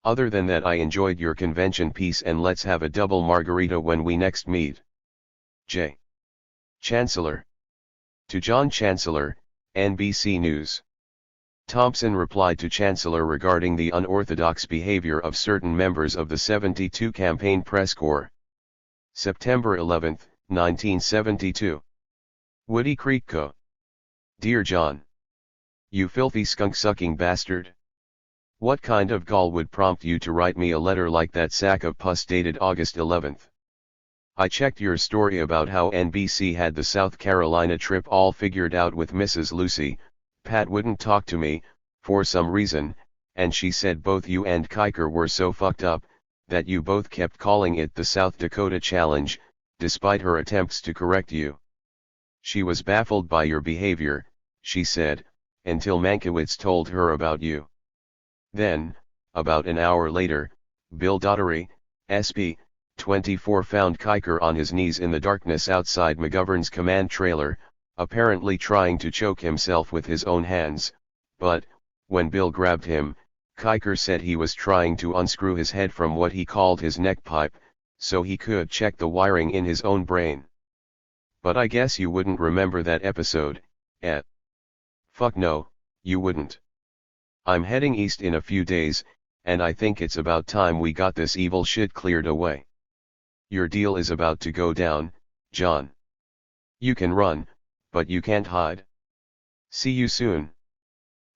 Other than that, I enjoyed your convention piece and let's have a double margarita when we next meet. J. Chancellor. To John Chancellor, NBC News. Thompson replied to Chancellor regarding the unorthodox behavior of certain members of the 72 Campaign Press Corps. September 11, 1972. Woody Creek Co. Dear John. You filthy skunk-sucking bastard. What kind of gall would prompt you to write me a letter like that sack of pus dated August 11? I checked your story about how NBC had the South Carolina trip all figured out with Mrs. Lucy. Pat wouldn't talk to me, for some reason, and she said both you and Kiker were so fucked up, that you both kept calling it the South Dakota Challenge, despite her attempts to correct you. She was baffled by your behavior, she said, until Mankiewicz told her about you. Then, about an hour later, Bill Daugherty, SP, 24 found Kiker on his knees in the darkness outside McGovern's command trailer, apparently trying to choke himself with his own hands, but, when Bill grabbed him, Kiker said he was trying to unscrew his head from what he called his neck pipe, so he could check the wiring in his own brain. But I guess you wouldn't remember that episode, eh? Fuck no, you wouldn't. I'm heading east in a few days, and I think it's about time we got this evil shit cleared away. Your deal is about to go down, John. You can run, but you can't hide. See you soon.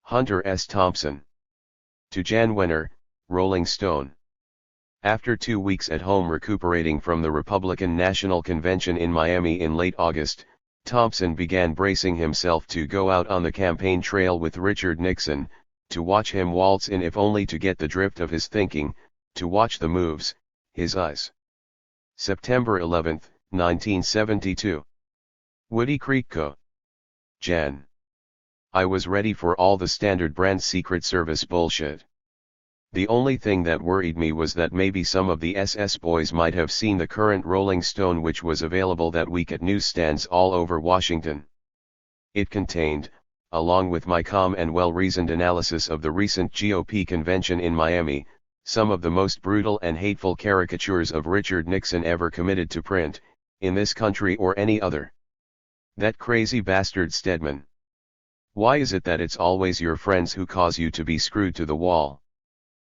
Hunter S. Thompson. To Jan Wenner, Rolling Stone. After 2 weeks at home recuperating from the Republican National Convention in Miami in late August, Thompson began bracing himself to go out on the campaign trail with Richard Nixon, to watch him waltz in if only to get the drift of his thinking, to watch the moves, his eyes. September 11, 1972. Woody Creek Co. Jan. I was ready for all the standard brand Secret Service bullshit. The only thing that worried me was that maybe some of the SS boys might have seen the current Rolling Stone, which was available that week at newsstands all over Washington. It contained, along with my calm and well-reasoned analysis of the recent GOP convention in Miami, some of the most brutal and hateful caricatures of Richard Nixon ever committed to print, in this country or any other. That crazy bastard Stedman. Why is it that it's always your friends who cause you to be screwed to the wall?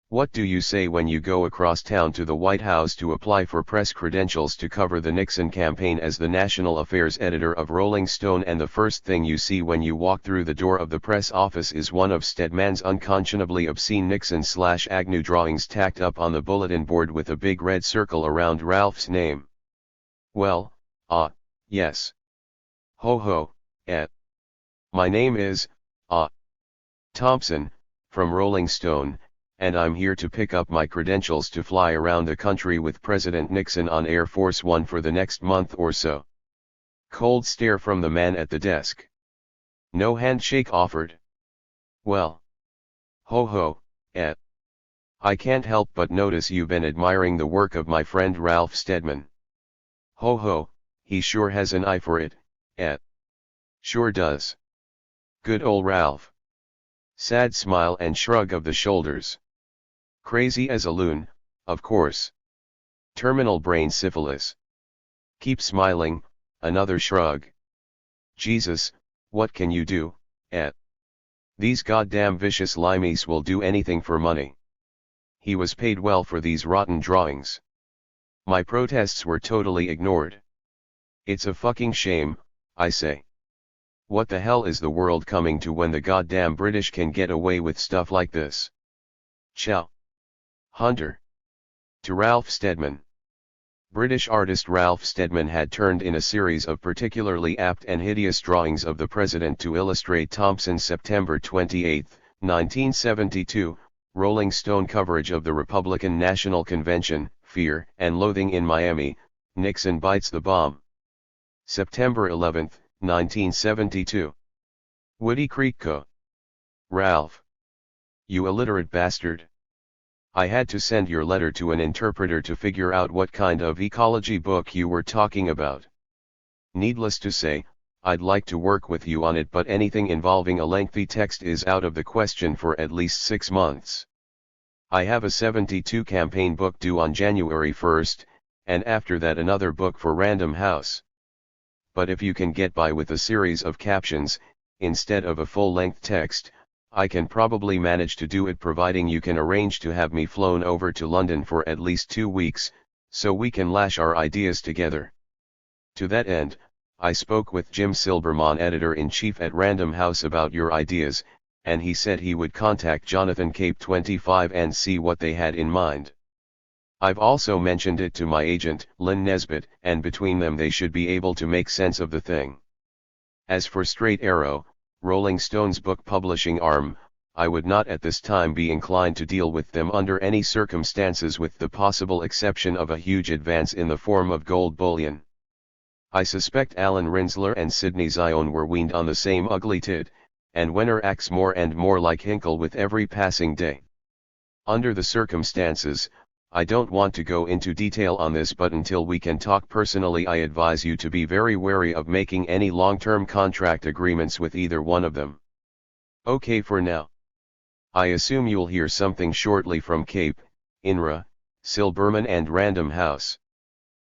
What do you say when you go across town to the White House to apply for press credentials to cover the Nixon campaign as the national affairs editor of Rolling Stone, and the first thing you see when you walk through the door of the press office is one of Stedman's unconscionably obscene Nixon/Agnew drawings tacked up on the bulletin board with a big red circle around Ralph's name? Well, yes. Ho ho, My name is, Thompson, from Rolling Stone, and I'm here to pick up my credentials to fly around the country with President Nixon on Air Force One for the next month or so. Cold stare from the man at the desk. No handshake offered. Well. Ho ho, I can't help but notice you've been admiring the work of my friend Ralph Stedman. Ho ho, he sure has an eye for it, Sure does. Good ol' Ralph. Sad smile and shrug of the shoulders. Crazy as a loon, of course. Terminal brain syphilis. Keep smiling, another shrug. Jesus, what can you do, These goddamn vicious limeys will do anything for money. He was paid well for these rotten drawings. My protests were totally ignored. It's a fucking shame, I say. What the hell is the world coming to when the goddamn British can get away with stuff like this? Ciao. Hunter. To Ralph Stedman. British artist Ralph Stedman had turned in a series of particularly apt and hideous drawings of the president to illustrate Thompson's September 28, 1972, Rolling Stone coverage of the Republican National Convention, Fear and Loathing in Miami, Nixon Bites the Bomb. September 11, 1972. Woody Creek Co. Ralph. You illiterate bastard. I had to send your letter to an interpreter to figure out what kind of ecology book you were talking about. Needless to say, I'd like to work with you on it, but anything involving a lengthy text is out of the question for at least 6 months. I have a 72 campaign book due on January 1st, and after that another book for Random House. But if you can get by with a series of captions, instead of a full-length text, I can probably manage to do it, providing you can arrange to have me flown over to London for at least 2 weeks, so we can lash our ideas together. To that end, I spoke with Jim Silberman, editor-in-chief at Random House, about your ideas, and he said he would contact Jonathan Cape 25 and see what they had in mind. I've also mentioned it to my agent, Lynn Nesbitt, and between them they should be able to make sense of the thing. As for Straight Arrow, Rolling Stone's book publishing arm, I would not at this time be inclined to deal with them under any circumstances, with the possible exception of a huge advance in the form of gold bullion. I suspect Alan Rinsler and Sidney Zion were weaned on the same ugly tit, and Wenner acts more and more like Hinkle with every passing day. Under the circumstances, I don't want to go into detail on this, but until we can talk personally, I advise you to be very wary of making any long-term contract agreements with either one of them. Okay for now. I assume you'll hear something shortly from Cape, INRA, Silberman and Random House.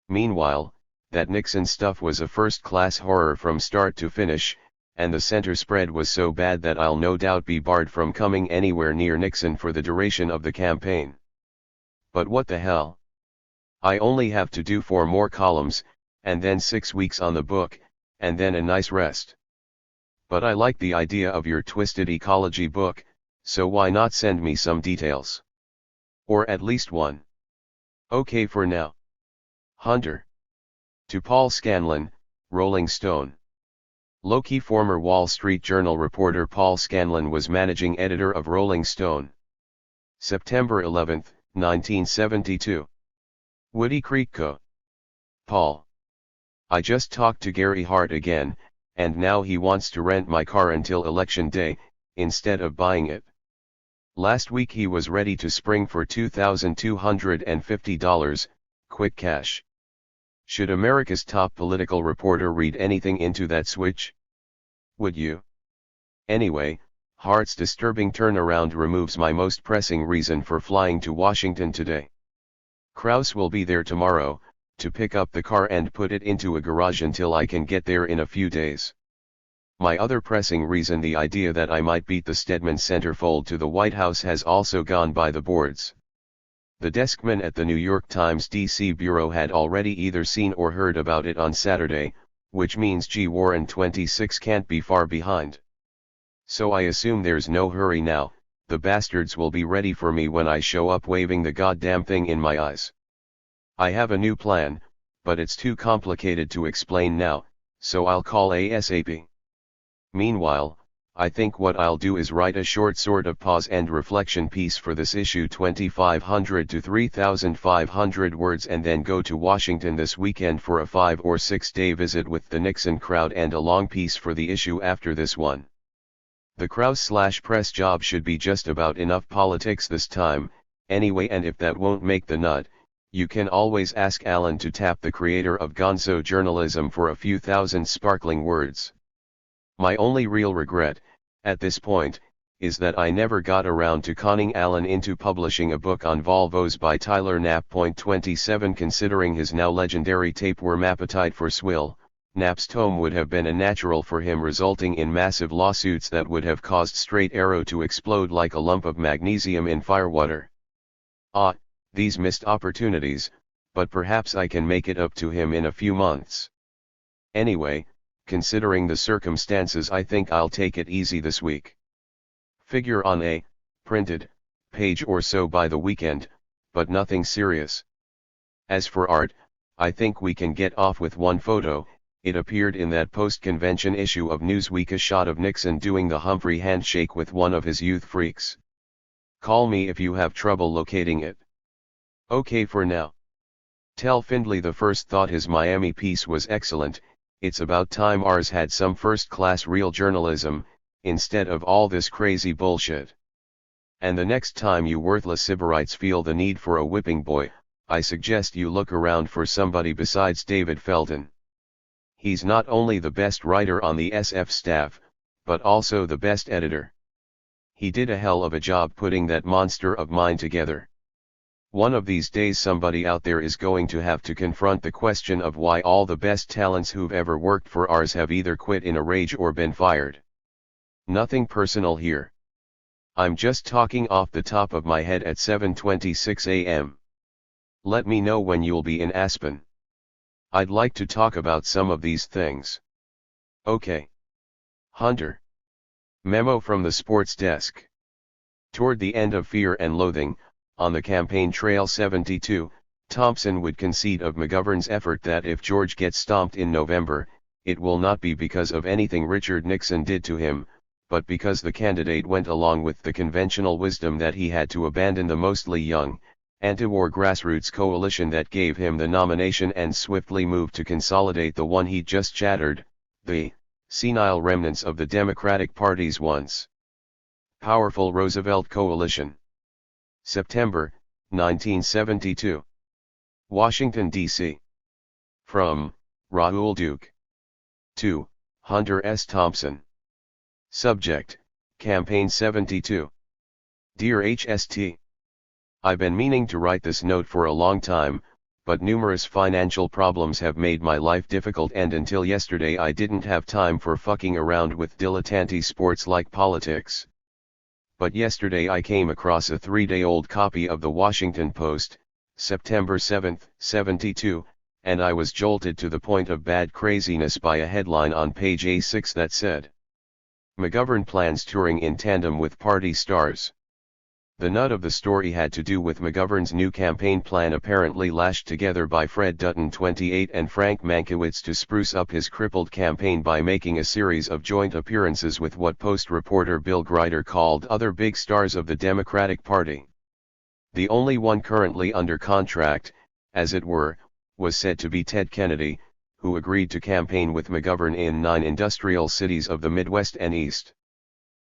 Meanwhile, that Nixon stuff was a first-class horror from start to finish, and the center spread was so bad that I'll no doubt be barred from coming anywhere near Nixon for the duration of the campaign. But what the hell? I only have to do 4 more columns, and then 6 weeks on the book, and then a nice rest. But I like the idea of your twisted ecology book, so why not send me some details? Or at least one. Okay for now. Hunter. To Paul Scanlon, Rolling Stone. Low-key former Wall Street Journal reporter Paul Scanlon was managing editor of Rolling Stone. September 11, 1972. Woody Creek Co. Paul. I just talked to Gary Hart again, and now he wants to rent my car until election day, instead of buying it. Last week he was ready to spring for $2,250, quick cash. Should America's top political reporter read anything into that switch? Would you? Anyway, Hart's disturbing turnaround removes my most pressing reason for flying to Washington today. Kraus will be there tomorrow, to pick up the car and put it into a garage until I can get there in a few days. My other pressing reason, the idea that I might beat the Stedman centerfold to the White House, has also gone by the boards. The deskman at the New York Times DC bureau had already either seen or heard about it on Saturday, which means G. Warren 26 can't be far behind. So I assume there's no hurry now. The bastards will be ready for me when I show up waving the goddamn thing in my eyes. I have a new plan, but it's too complicated to explain now, so I'll call ASAP. Meanwhile, I think what I'll do is write a short sort of pause and reflection piece for this issue, 2,500 to 3,500 words, and then go to Washington this weekend for a 5 or 6 day visit with the Nixon crowd, and a long piece for the issue after this one. The Kraus/press job should be just about enough politics this time, anyway, and if that won't make the nut, you can always ask Alan to tap the creator of gonzo journalism for a few thousand sparkling words. My only real regret, at this point, is that I never got around to conning Alan into publishing a book on Volvos by Tyler Knapp. 27 Considering his now legendary tapeworm appetite for swill, Knapp's tome would have been a natural for him, resulting in massive lawsuits that would have caused Straight Arrow to explode like a lump of magnesium in firewater. Ah, these missed opportunities, but perhaps I can make it up to him in a few months. Anyway, considering the circumstances, I think I'll take it easy this week. Figure on a printed page or so by the weekend, but nothing serious. As for art, I think we can get off with one photo. It appeared in that post-convention issue of Newsweek, a shot of Nixon doing the Humphrey handshake with one of his youth freaks. Call me if you have trouble locating it. Okay for now. Tell Findley the first thought his Miami piece was excellent. It's about time ours had some first-class real journalism, instead of all this crazy bullshit. And the next time you worthless Sybarites feel the need for a whipping boy, I suggest you look around for somebody besides David Felton. He's not only the best writer on the SF staff, but also the best editor. He did a hell of a job putting that monster of mine together. One of these days somebody out there is going to have to confront the question of why all the best talents who've ever worked for ours have either quit in a rage or been fired. Nothing personal here. I'm just talking off the top of my head at 7:26 a.m. Let me know when you'll be in Aspen. I'd like to talk about some of these things. Okay. Hunter. Memo from the sports desk. Toward the end of Fear and Loathing, on the campaign trail 72, Thompson would concede of McGovern's effort that if George gets stomped in November, it will not be because of anything Richard Nixon did to him, but because the candidate went along with the conventional wisdom that he had to abandon the mostly young, anti-war grassroots coalition that gave him the nomination and swiftly move to consolidate the one he just shattered, the senile remnants of the Democratic Party's once powerful Roosevelt coalition. September, 1972. Washington, D.C. From Raoul Duke. To Hunter S. Thompson. Subject, Campaign 72. Dear HST. I've been meaning to write this note for a long time, but numerous financial problems have made my life difficult, and until yesterday I didn't have time for fucking around with dilettante sports like politics. But yesterday I came across a 3-day-old copy of the Washington Post, September 7, 72, and I was jolted to the point of bad craziness by a headline on page A6 that said, McGovern plans touring in tandem with party stars. The nut of the story had to do with McGovern's new campaign plan, apparently lashed together by Fred Dutton 28 and Frank Mankiewicz to spruce up his crippled campaign by making a series of joint appearances with what Post reporter Bill Grider called other big stars of the Democratic Party. The only one currently under contract, as it were, was said to be Ted Kennedy, who agreed to campaign with McGovern in 9 industrial cities of the Midwest and East.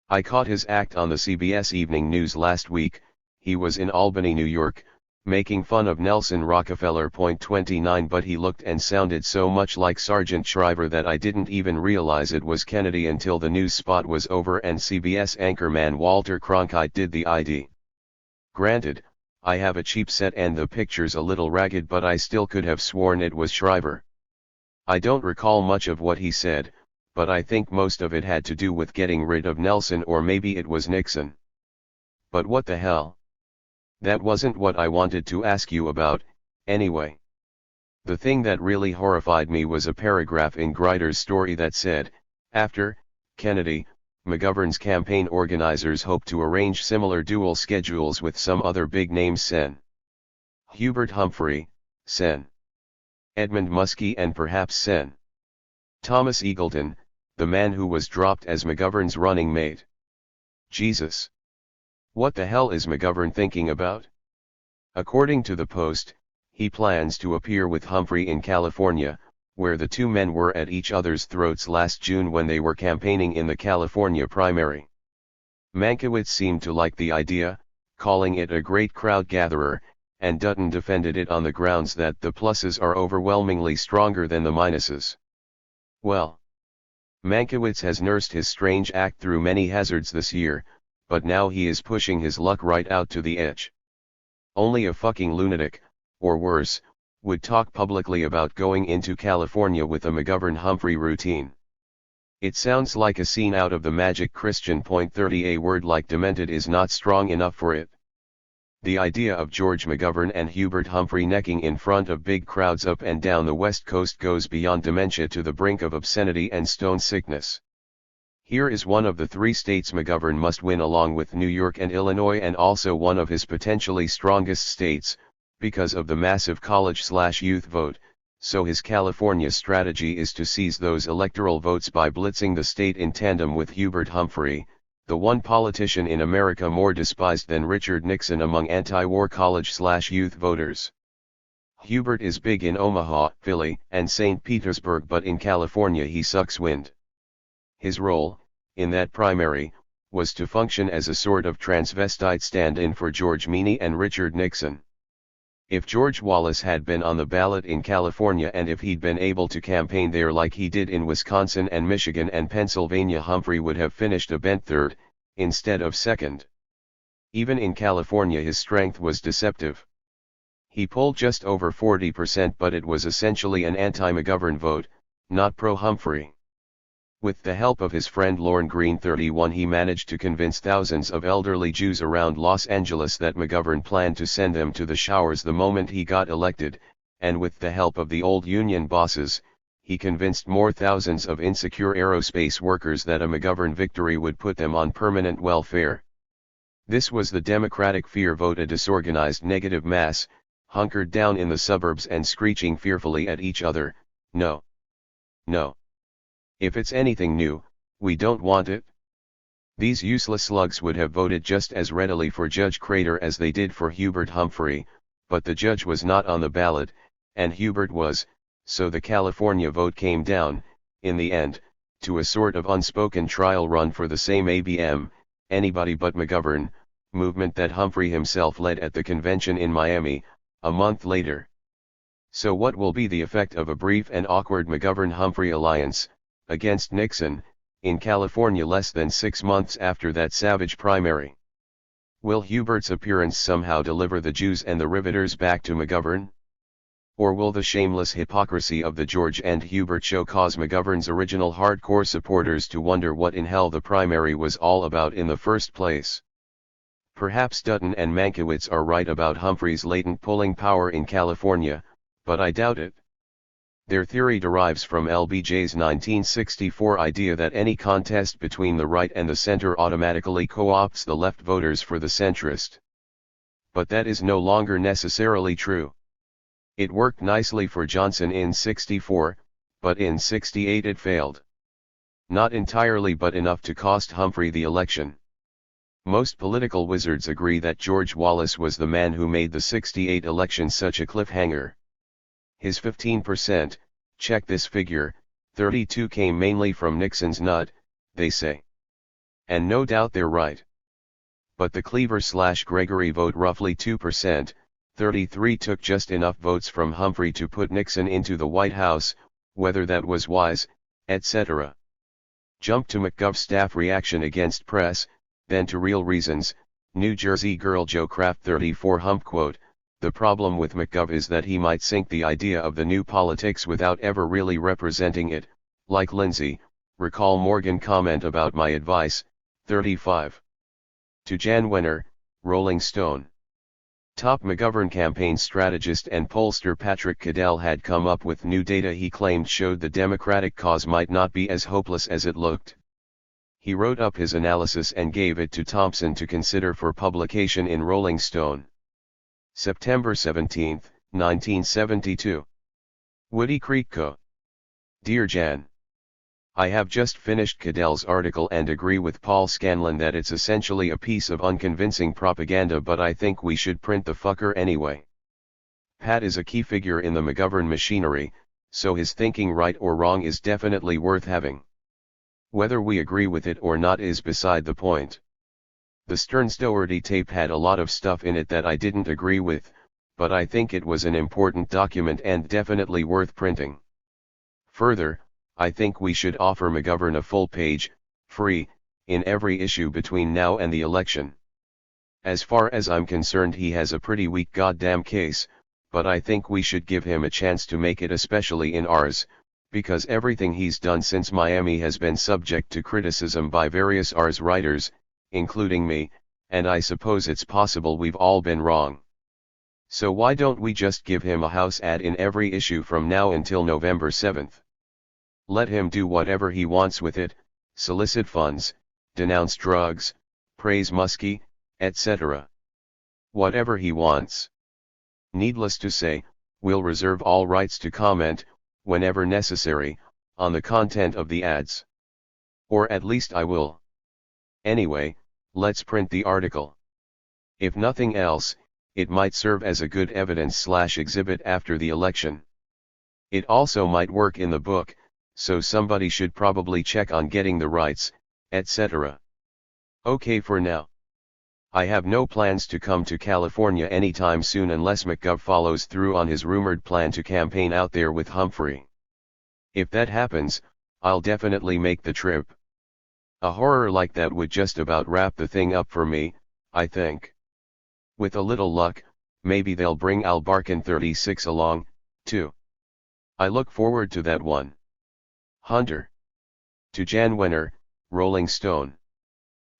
I caught his act on the CBS Evening News last week. He was in Albany, New York, making fun of Nelson Rockefeller. 29 But he looked and sounded so much like Sergeant Shriver that I didn't even realize it was Kennedy until the news spot was over and CBS anchorman Walter Cronkite did the ID. Granted, I have a cheap set and the picture's a little ragged, but I still could have sworn it was Shriver. I don't recall much of what he said, but I think most of it had to do with getting rid of Nelson, or maybe it was Nixon. But what the hell? That wasn't what I wanted to ask you about, anyway. The thing that really horrified me was a paragraph in Grider's story that said, after Kennedy, McGovern's campaign organizers hope to arrange similar dual schedules with some other big names: Sen. Hubert Humphrey, Sen. Edmund Muskie, and perhaps Sen. Thomas Eagleton, the man who was dropped as McGovern's running mate. Jesus! What the hell is McGovern thinking about? According to the Post, he plans to appear with Humphrey in California, where the two men were at each other's throats last June when they were campaigning in the California primary. Mankiewicz seemed to like the idea, calling it a great crowd gatherer, and Dutton defended it on the grounds that the pluses are overwhelmingly stronger than the minuses. Well, Mankiewicz has nursed his strange act through many hazards this year, but now he is pushing his luck right out to the edge. Only a fucking lunatic, or worse, would talk publicly about going into California with a McGovern-Humphrey routine. It sounds like a scene out of the Magic Christian. 30 A word like demented is not strong enough for it. The idea of George McGovern and Hubert Humphrey necking in front of big crowds up and down the West Coast goes beyond dementia to the brink of obscenity and stone sickness. Here is one of the 3 states McGovern must win, along with New York and Illinois, and also one of his potentially strongest states, because of the massive college/youth vote, so his California strategy is to seize those electoral votes by blitzing the state in tandem with Hubert Humphrey, the one politician in America more despised than Richard Nixon among anti-war college/youth voters. Hubert is big in Omaha, Philly, and St. Petersburg, but in California he sucks wind. His role, in that primary, was to function as a sort of transvestite stand-in for George Meany and Richard Nixon. If George Wallace had been on the ballot in California, and if he'd been able to campaign there like he did in Wisconsin and Michigan and Pennsylvania, Humphrey would have finished a bent third, instead of second. Even in California his strength was deceptive. He polled just over 40%, but it was essentially an anti-McGovern vote, not pro-Humphrey. With the help of his friend Lorne Green 31, he managed to convince thousands of elderly Jews around Los Angeles that McGovern planned to send them to the showers the moment he got elected, and with the help of the old union bosses, he convinced more thousands of insecure aerospace workers that a McGovern victory would put them on permanent welfare. This was the Democratic fear vote, a disorganized negative mass, hunkered down in the suburbs and screeching fearfully at each other, "No. No. If it's anything new, we don't want it." These useless slugs would have voted just as readily for Judge Crater as they did for Hubert Humphrey, but the judge was not on the ballot, and Hubert was, so the California vote came down, in the end, to a sort of unspoken trial run for the same ABM, anybody but McGovern, movement that Humphrey himself led at the convention in Miami, a month later. So what will be the effect of a brief and awkward McGovern-Humphrey alliance, against Nixon, in California less than 6 months after that savage primary? Will Hubert's appearance somehow deliver the Jews and the riveters back to McGovern? Or will the shameless hypocrisy of the George and Hubert show cause McGovern's original hardcore supporters to wonder what in hell the primary was all about in the first place? Perhaps Dutton and Mankiewicz are right about Humphrey's latent pulling power in California, but I doubt it. Their theory derives from LBJ's 1964 idea that any contest between the right and the center automatically co-opts the left voters for the centrist. But that is no longer necessarily true. It worked nicely for Johnson in '64, but in '68 it failed. Not entirely, but enough to cost Humphrey the election. Most political wizards agree that George Wallace was the man who made the '68 election such a cliffhanger. His 15%, Check this figure, 32 came mainly from Nixon's nut, they say. And no doubt they're right. But the Cleaver/Gregory vote roughly 2%, 33 took just enough votes from Humphrey to put Nixon into the White House, whether that was wise, etc. Jump to McGov's staff reaction against press, then to real reasons. New Jersey girl Joe Kraft 34 Hump quote, "The problem with McGov is that he might sink the idea of the new politics without ever really representing it, like Lindsay, recall Morgan comment about my advice." 35. To Jan Wenner, Rolling Stone. Top McGovern campaign strategist and pollster Patrick Cadell had come up with new data he claimed showed the Democratic cause might not be as hopeless as it looked. He wrote up his analysis and gave it to Thompson to consider for publication in Rolling Stone. September 17, 1972. Woody Creek Co. Dear Jan. I have just finished Cadell's article and agree with Paul Scanlon that it's essentially a piece of unconvincing propaganda, but I think we should print the fucker anyway. Pat is a key figure in the McGovern machinery, so his thinking, right or wrong, is definitely worth having. Whether we agree with it or not is beside the point. The Stearns-Doherty tape had a lot of stuff in it that I didn't agree with, but I think it was an important document and definitely worth printing. Further, I think we should offer McGovern a full page, free, in every issue between now and the election. As far as I'm concerned, he has a pretty weak goddamn case, but I think we should give him a chance to make it, especially in ours, because everything he's done since Miami has been subject to criticism by various ours writers, including me, and I suppose it's possible we've all been wrong. So why don't we just give him a house ad in every issue from now until November 7th? Let him do whatever he wants with it, solicit funds, denounce drugs, praise Muskie, etc. Whatever he wants. Needless to say, we'll reserve all rights to comment, whenever necessary, on the content of the ads. Or at least I will. Anyway, let's print the article. If nothing else, it might serve as a good evidence/exhibit after the election. It also might work in the book, so somebody should probably check on getting the rights, etc. Okay for now. I have no plans to come to California anytime soon unless McGov follows through on his rumored plan to campaign out there with Humphrey. If that happens, I'll definitely make the trip. A horror like that would just about wrap the thing up for me, I think. With a little luck, maybe they'll bring Al Barkin 36 along, too. I look forward to that one. Hunter. To Jan Wenner, Rolling Stone.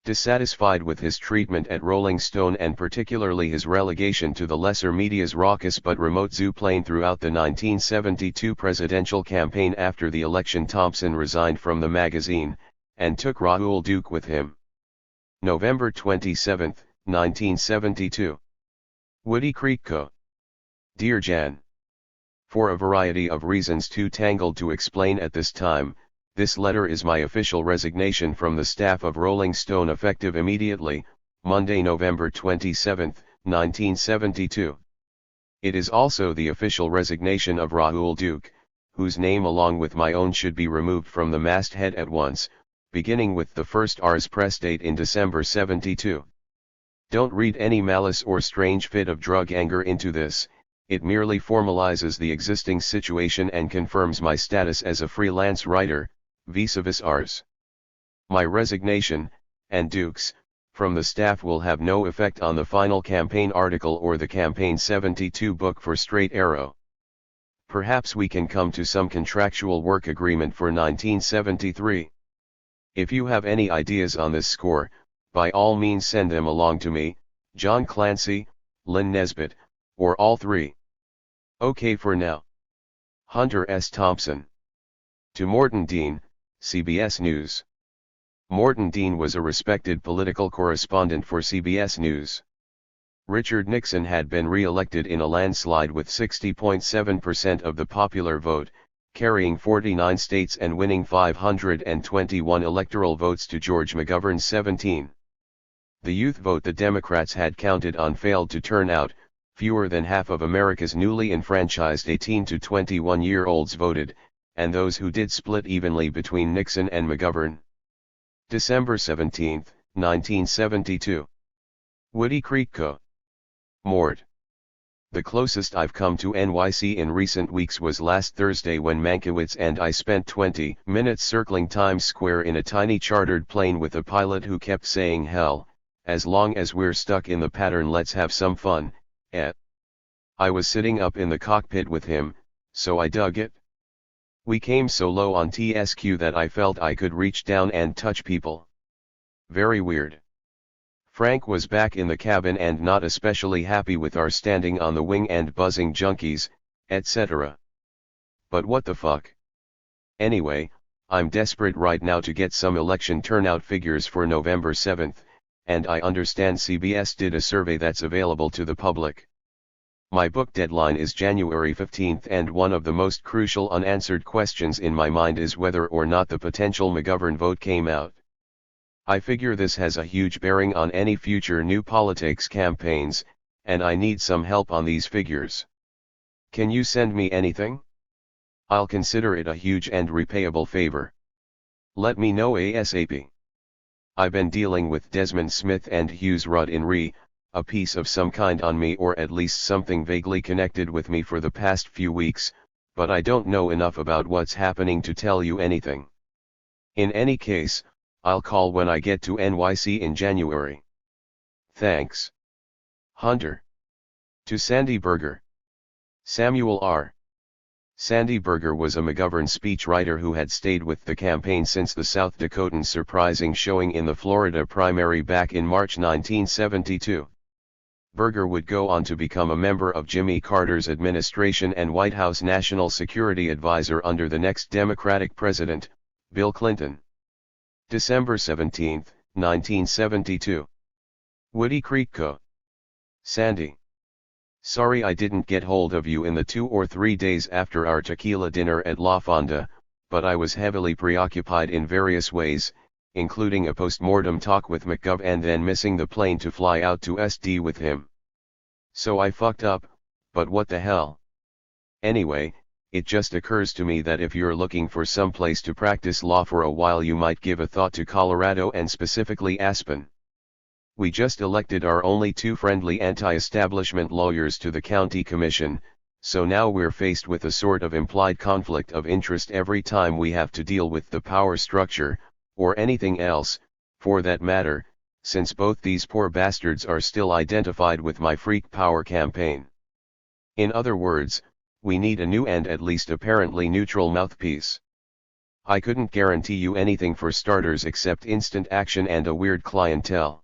Dissatisfied with his treatment at Rolling Stone and particularly his relegation to the lesser media's raucous but remote zooplane throughout the 1972 presidential campaign after the election, Thompson resigned from the magazine, and took Raoul Duke with him. November 27, 1972. Woody Creek Co. Dear Jan. For a variety of reasons too tangled to explain at this time, this letter is my official resignation from the staff of Rolling Stone effective immediately, Monday, November 27, 1972. It is also the official resignation of Raoul Duke, whose name along with my own should be removed from the masthead at once, beginning with the first Rs press date in December 72. Don't read any malice or strange fit of drug anger into this. It merely formalizes the existing situation and confirms my status as a freelance writer, vis-a-vis Rs. My resignation, and Duke's, from the staff will have no effect on the final campaign article or the Campaign 72 book for Straight Arrow. Perhaps we can come to some contractual work agreement for 1973. If you have any ideas on this score, by all means send them along to me, John Clancy, Lynn Nesbitt, or all three. Okay for now. Hunter S. Thompson. To Morton Dean, CBS News. Morton Dean was a respected political correspondent for CBS News. Richard Nixon had been re-elected in a landslide with 60.7% of the popular vote, carrying 49 states and winning 521 electoral votes to George McGovern's 17. The youth vote the Democrats had counted on failed to turn out. Fewer than half of America's newly enfranchised 18 to 21-year-olds voted, and those who did split evenly between Nixon and McGovern. December 17, 1972. Woody Creek Co. Mort. The closest I've come to NYC in recent weeks was last Thursday when Mankiewicz and I spent 20 minutes circling Times Square in a tiny chartered plane with a pilot who kept saying, "Hell, as long as we're stuck in the pattern, let's have some fun, eh?" I was sitting up in the cockpit with him, so I dug it. We came so low on TSQ that I felt I could reach down and touch people. Very weird. Frank was back in the cabin and not especially happy with our standing on the wing and buzzing junkies, etc. But what the fuck? Anyway, I'm desperate right now to get some election turnout figures for November 7th, and I understand CBS did a survey that's available to the public. My book deadline is January 15th, and one of the most crucial unanswered questions in my mind is whether or not the potential McGovern vote came out. I figure this has a huge bearing on any future new politics campaigns, and I need some help on these figures. Can you send me anything? I'll consider it a huge and repayable favor. Let me know ASAP. I've been dealing with Desmond Smith and Hughes Rudd in a piece of some kind on me, or at least something vaguely connected with me, for the past few weeks, but I don't know enough about what's happening to tell you anything. In any case, I'll call when I get to NYC in January. Thanks. Hunter. To Sandy Berger. Samuel R. Sandy Berger was a McGovern speechwriter who had stayed with the campaign since the South Dakotan's surprising showing in the Florida primary back in March 1972. Berger would go on to become a member of Jimmy Carter's administration and White House National Security Advisor under the next Democratic president, Bill Clinton. December 17, 1972. Woody Creek Co. Sandy. Sorry I didn't get hold of you in the 2 or 3 days after our tequila dinner at La Fonda, but I was heavily preoccupied in various ways, including a post-mortem talk with McGov and then missing the plane to fly out to SD with him. So I fucked up, but what the hell? Anyway, it just occurs to me that if you're looking for some place to practice law for a while, you might give a thought to Colorado and specifically Aspen. We just elected our only 2 friendly anti-establishment lawyers to the county commission, so now we're faced with a sort of implied conflict of interest every time we have to deal with the power structure, or anything else, for that matter, since both these poor bastards are still identified with my freak power campaign. In other words, we need a new and at least apparently neutral mouthpiece. I couldn't guarantee you anything for starters except instant action and a weird clientele.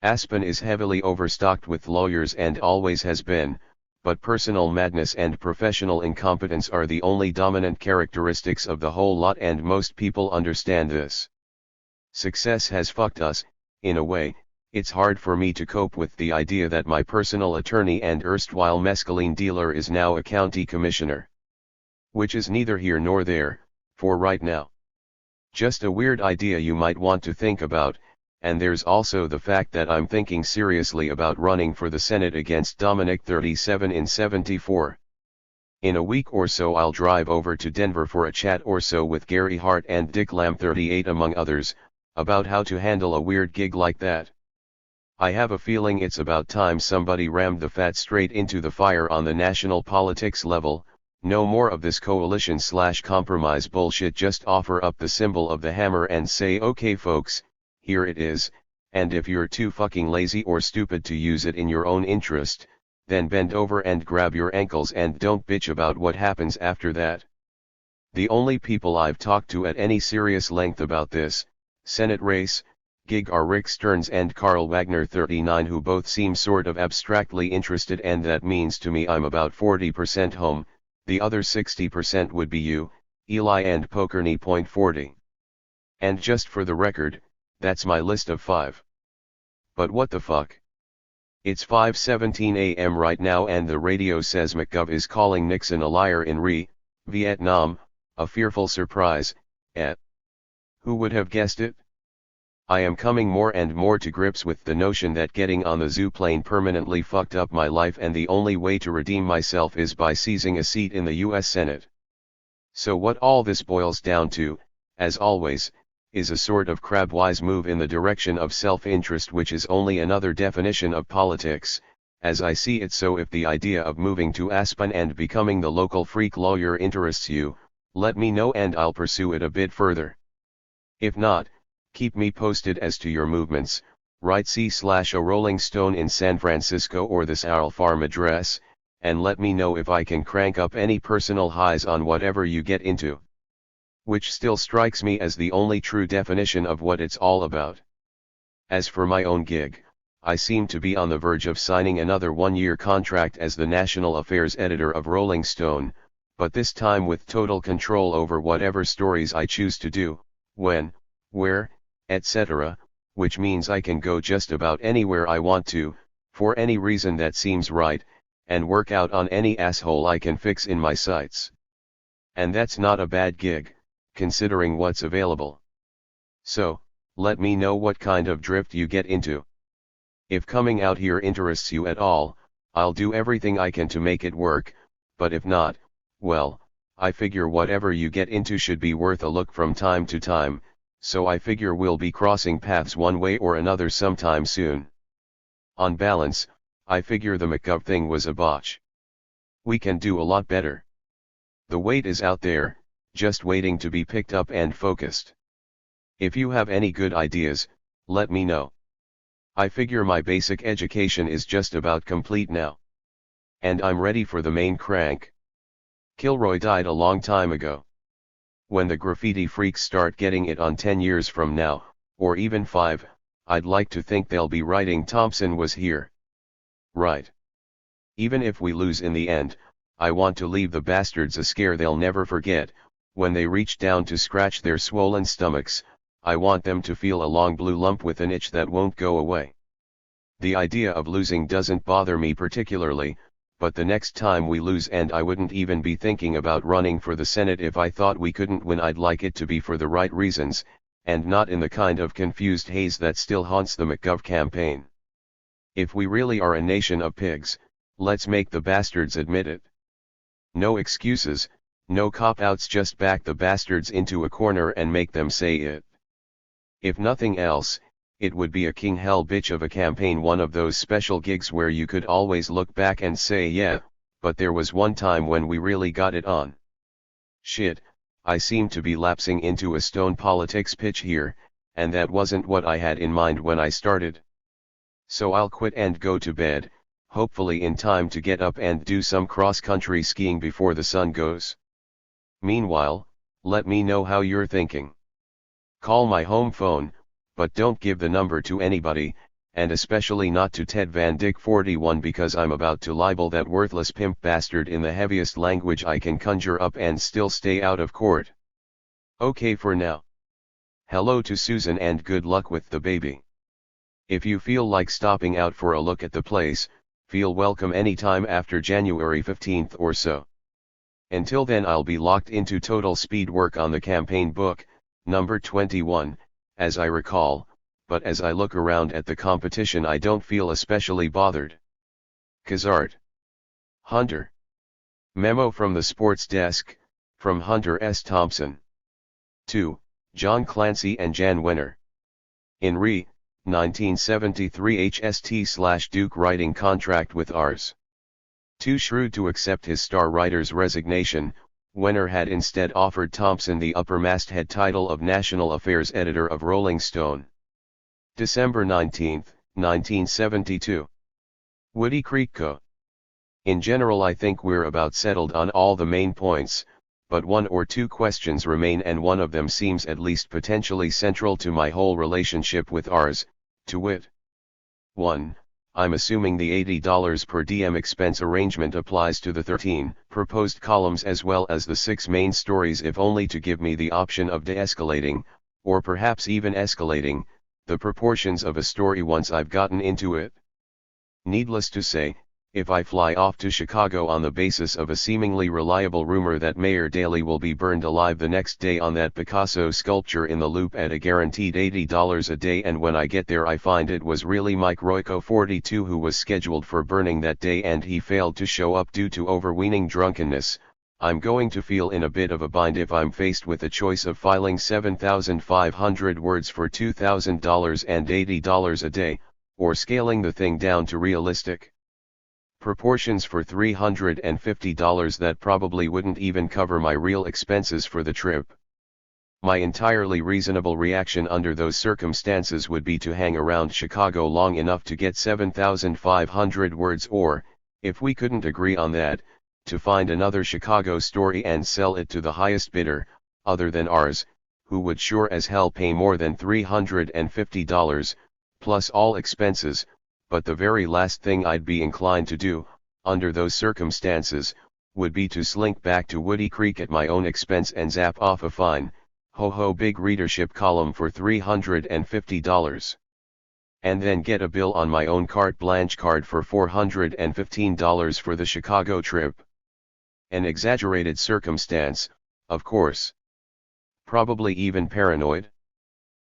Aspen is heavily overstocked with lawyers and always has been, but personal madness and professional incompetence are the only dominant characteristics of the whole lot, and most people understand this. Success has fucked us, in a way. It's hard for me to cope with the idea that my personal attorney and erstwhile mescaline dealer is now a county commissioner. Which is neither here nor there, for right now. Just a weird idea you might want to think about, and there's also the fact that I'm thinking seriously about running for the Senate against Dominic 37 in 74. In a week or so I'll drive over to Denver for a chat or so with Gary Hart and Dick Lamb 38 among others, about how to handle a weird gig like that. I have a feeling it's about time somebody rammed the fat straight into the fire on the national politics level. No more of this coalition/compromise bullshit. Just offer up the symbol of the hammer and say, okay folks, here it is, and if you're too fucking lazy or stupid to use it in your own interest, then bend over and grab your ankles and don't bitch about what happens after that. The only people I've talked to at any serious length about this Senate race gig are Rick Stearns and Carl Wagner 39, who both seem sort of abstractly interested, and that means to me I'm about 40% home. The other 60% would be you, Eli and Pokerney.40. And just for the record, that's my list of 5. But what the fuck? It's 5:17 a.m. right now and the radio says McGov is calling Nixon a liar in Vietnam, a fearful surprise, Who would have guessed it? I am coming more and more to grips with the notion that getting on the zoo plane permanently fucked up my life, and the only way to redeem myself is by seizing a seat in the U.S. Senate. So what all this boils down to, as always, is a sort of crabwise move in the direction of self-interest, which is only another definition of politics, as I see it. So if the idea of moving to Aspen and becoming the local freak lawyer interests you, let me know and I'll pursue it a bit further. If not, keep me posted as to your movements. Write C/a Rolling Stone in San Francisco or this Owl Farm address, and let me know if I can crank up any personal highs on whatever you get into. Which still strikes me as the only true definition of what it's all about. As for my own gig, I seem to be on the verge of signing another one-year contract as the national affairs editor of Rolling Stone, but this time with total control over whatever stories I choose to do, when, where, etc., which means I can go just about anywhere I want to, for any reason that seems right, and work out on any asshole I can fix in my sights. And that's not a bad gig, considering what's available. So, let me know what kind of drift you get into. If coming out here interests you at all, I'll do everything I can to make it work, but if not, well, I figure whatever you get into should be worth a look from time to time, so I figure we'll be crossing paths one way or another sometime soon. On balance, I figure the McGov thing was a botch. We can do a lot better. The weight is out there, just waiting to be picked up and focused. If you have any good ideas, let me know. I figure my basic education is just about complete now. And I'm ready for the main crank. Kilroy died a long time ago. When the graffiti freaks start getting it on 10 years from now, or even 5, I'd like to think they'll be writing Thompson was here. Right. Even if we lose in the end, I want to leave the bastards a scare they'll never forget. When they reach down to scratch their swollen stomachs, I want them to feel a long blue lump with an itch that won't go away. The idea of losing doesn't bother me particularly, but the next time we lose, and I wouldn't even be thinking about running for the Senate if I thought we couldn't win. I'd like it to be for the right reasons, and not in the kind of confused haze that still haunts the McGov campaign. If we really are a nation of pigs, let's make the bastards admit it. No excuses, no cop-outs, just back the bastards into a corner and make them say it. If nothing else, it would be a king hell bitch of a campaign, one of those special gigs where you could always look back and say, yeah, but there was one time when we really got it on. Shit, I seem to be lapsing into a stone politics pitch here, and that wasn't what I had in mind when I started. So I'll quit and go to bed, hopefully in time to get up and do some cross-country skiing before the sun goes. Meanwhile, let me know how you're thinking. Call my home phone, but don't give the number to anybody, and especially not to Ted Van Dyck 41, because I'm about to libel that worthless pimp bastard in the heaviest language I can conjure up and still stay out of court. Okay for now. Hello to Susan and good luck with the baby. If you feel like stopping out for a look at the place, feel welcome anytime after January 15th or so. Until then, I'll be locked into total speed work on the campaign book, number 21, as I recall, but as I look around at the competition I don't feel especially bothered. Kazart. Hunter. Memo from the sports desk, from Hunter S. Thompson. 2. John Clancy and Jan Wenner. In Re. 1973 HST/Duke writing contract with Ars. Too shrewd to accept his star writer's resignation, Wenner had instead offered Thompson the upper masthead title of National Affairs Editor of Rolling Stone. December 19, 1972. Woody Creek Co. In general, I think we're about settled on all the main points, but one or two questions remain, and one of them seems at least potentially central to my whole relationship with Ars, to wit. 1. I'm assuming the $80 per DM expense arrangement applies to the 13 proposed columns as well as the 6 main stories, if only to give me the option of de-escalating, or perhaps even escalating, the proportions of a story once I've gotten into it. Needless to say, if I fly off to Chicago on the basis of a seemingly reliable rumor that Mayor Daley will be burned alive the next day on that Picasso sculpture in the Loop at a guaranteed $80 a day, and when I get there I find it was really Mike Royko 42 who was scheduled for burning that day and he failed to show up due to overweening drunkenness, I'm going to feel in a bit of a bind if I'm faced with a choice of filing 7,500 words for $2,000 and $80 a day, or scaling the thing down to realistic proportions for $350 that probably wouldn't even cover my real expenses for the trip. My entirely reasonable reaction under those circumstances would be to hang around Chicago long enough to get 7,500 words, or, if we couldn't agree on that, to find another Chicago story and sell it to the highest bidder, other than ours, who would sure as hell pay more than $350, plus all expenses. But the very last thing I'd be inclined to do, under those circumstances, would be to slink back to Woody Creek at my own expense and zap off a fine, ho-ho big readership column for $350. And then get a bill on my own carte blanche card for $415 for the Chicago trip. An exaggerated circumstance, of course. Probably even paranoid.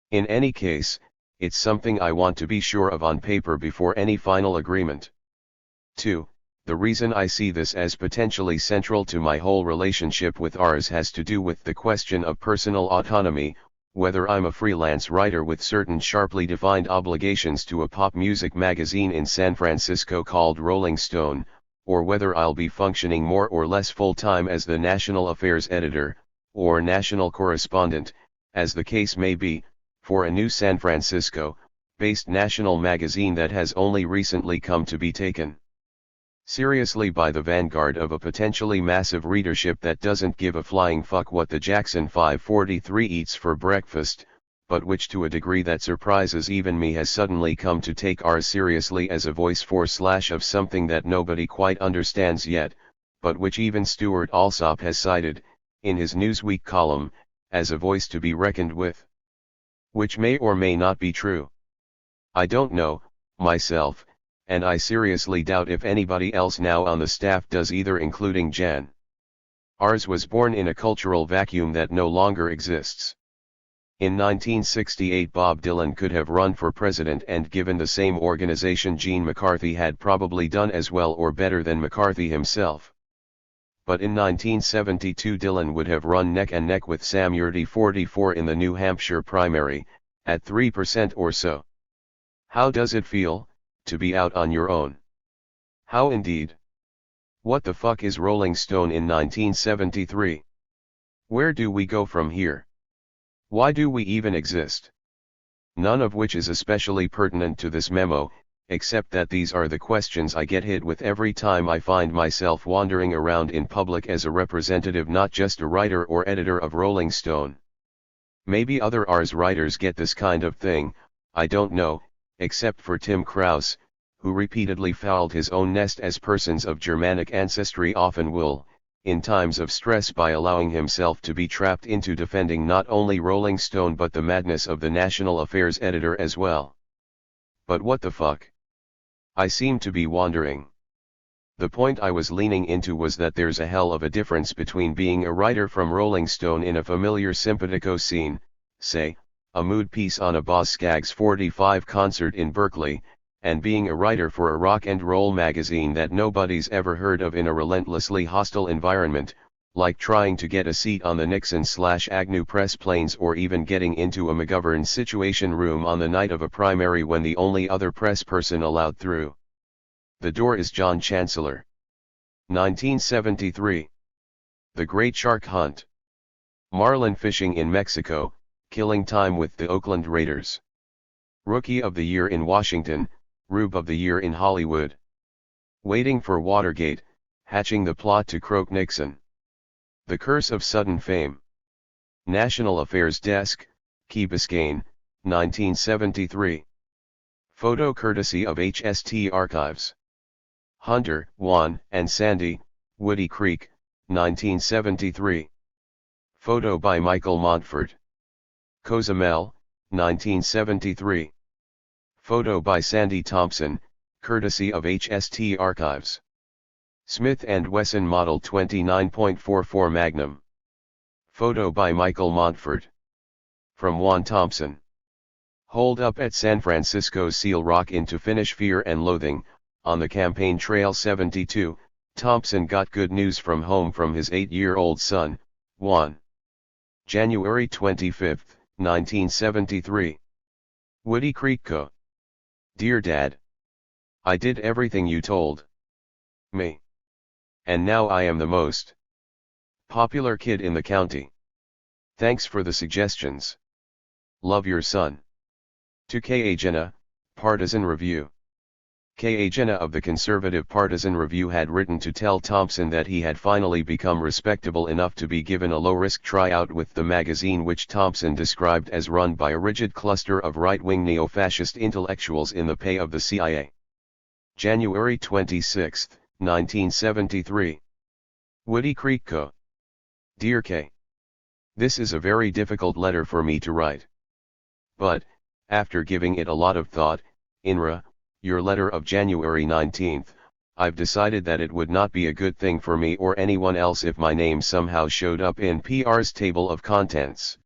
In any case, it's something I want to be sure of on paper before any final agreement. 2. The reason I see this as potentially central to my whole relationship with ours has to do with the question of personal autonomy, whether I'm a freelance writer with certain sharply defined obligations to a pop music magazine in San Francisco called Rolling Stone, or whether I'll be functioning more or less full-time as the national affairs editor, or national correspondent, as the case may be, for a new San Francisco-based national magazine that has only recently come to be taken seriously by the vanguard of a potentially massive readership that doesn't give a flying fuck what the Jackson 543 eats for breakfast, but which to a degree that surprises even me has suddenly come to take ours seriously as a voice for / of something that nobody quite understands yet, but which even Stuart Alsop has cited, in his Newsweek column, as a voice to be reckoned with. Which may or may not be true. I don't know, myself, and I seriously doubt if anybody else now on the staff does either, including Jan. Ours was born in a cultural vacuum that no longer exists. In 1968 Bob Dylan could have run for president and given the same organization Gene McCarthy had probably done as well or better than McCarthy himself. But in 1972 Dylan would have run neck and neck with Sam Yurty 44 in the New Hampshire primary, at 3% or so. How does it feel, to be out on your own? How indeed? What the fuck is Rolling Stone in 1973? Where do we go from here? Why do we even exist? None of which is especially pertinent to this memo, except that these are the questions I get hit with every time I find myself wandering around in public as a representative, not just a writer or editor of Rolling Stone. Maybe other Ars writers get this kind of thing, I don't know, except for Tim Krause, who repeatedly fouled his own nest as persons of Germanic ancestry often will, in times of stress, by allowing himself to be trapped into defending not only Rolling Stone but the madness of the national affairs editor as well. But what the fuck? I seem to be wandering. The point I was leaning into was that there's a hell of a difference between being a writer from Rolling Stone in a familiar simpatico scene, say, a mood piece on a Boz Scaggs 45 concert in Berkeley, and being a writer for a rock and roll magazine that nobody's ever heard of in a relentlessly hostile environment, like trying to get a seat on the Nixon/Agnew press planes or even getting into a McGovern Situation Room on the night of a primary when the only other press person allowed through the door is John Chancellor. 1973. The Great Shark Hunt. Marlin fishing in Mexico, killing time with the Oakland Raiders. Rookie of the Year in Washington, Rube of the Year in Hollywood. Waiting for Watergate, hatching the plot to croak Nixon. The Curse of Sudden Fame. National Affairs Desk, Key Biscayne, 1973. Photo courtesy of HST Archives. Hunter, Juan, and Sandy, Woody Creek, 1973. Photo by Michael Montfort. Cozumel, 1973. Photo by Sandy Thompson, courtesy of HST Archives. Smith & Wesson Model 29.44 Magnum. Photo by Michael Montfort. From Juan Thompson. Holed up at San Francisco's Seal Rock into Finish Fear and Loathing, on the campaign trail 72, Thompson got good news from home from his 8-year-old son, Juan. January 25, 1973. Woody Creek Co. Dear Dad. I did everything you told me. And now I am the most popular kid in the county. Thanks for the suggestions. Love your son. To K.A. Jenna, Partisan Review. K.A. Jenna of the conservative Partisan Review had written to tell Thompson that he had finally become respectable enough to be given a low-risk tryout with the magazine, which Thompson described as run by a rigid cluster of right-wing neo-fascist intellectuals in the pay of the CIA. January 26, 1973. Woody Creek Co. Dear K. This is a very difficult letter for me to write. But, after giving it a lot of thought, INRA, your letter of January 19, I've decided that it would not be a good thing for me or anyone else if my name somehow showed up in PR's table of contents.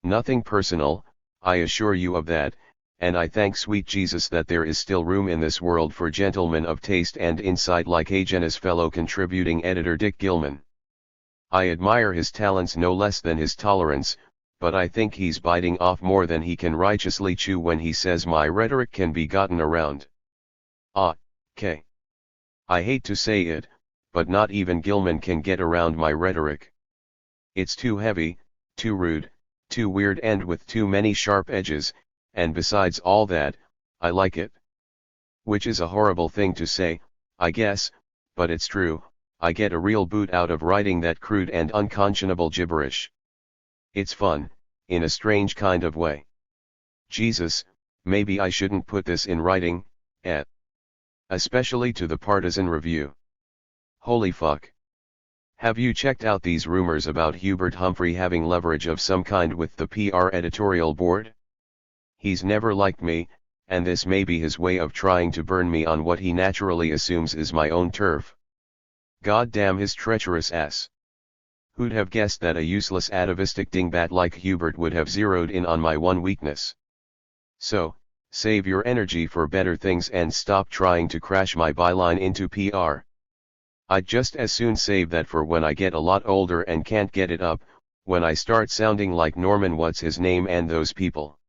Nothing personal, I assure you of that, and I thank sweet Jesus that there is still room in this world for gentlemen of taste and insight like Jenna's fellow contributing editor Dick Gilman. I admire his talents no less than his tolerance, but I think he's biting off more than he can righteously chew when he says my rhetoric can be gotten around. K. I hate to say it, but not even Gilman can get around my rhetoric. It's too heavy, too rude, too weird, and with too many sharp edges, and besides all that, I like it. Which is a horrible thing to say, I guess, but it's true. I get a real boot out of writing that crude and unconscionable gibberish. It's fun, in a strange kind of way. Jesus, maybe I shouldn't put this in writing, especially to the Partisan Review. Holy fuck. Have you checked out these rumors about Hubert Humphrey having leverage of some kind with the PR editorial board? He's never liked me, and this may be his way of trying to burn me on what he naturally assumes is my own turf. God damn his treacherous ass. Who'd have guessed that a useless atavistic dingbat like Hubert would have zeroed in on my one weakness? So, save your energy for better things and stop trying to crash my byline into PR. I'd just as soon save that for when I get a lot older and can't get it up, when I start sounding like Norman What's-His-Name and those people.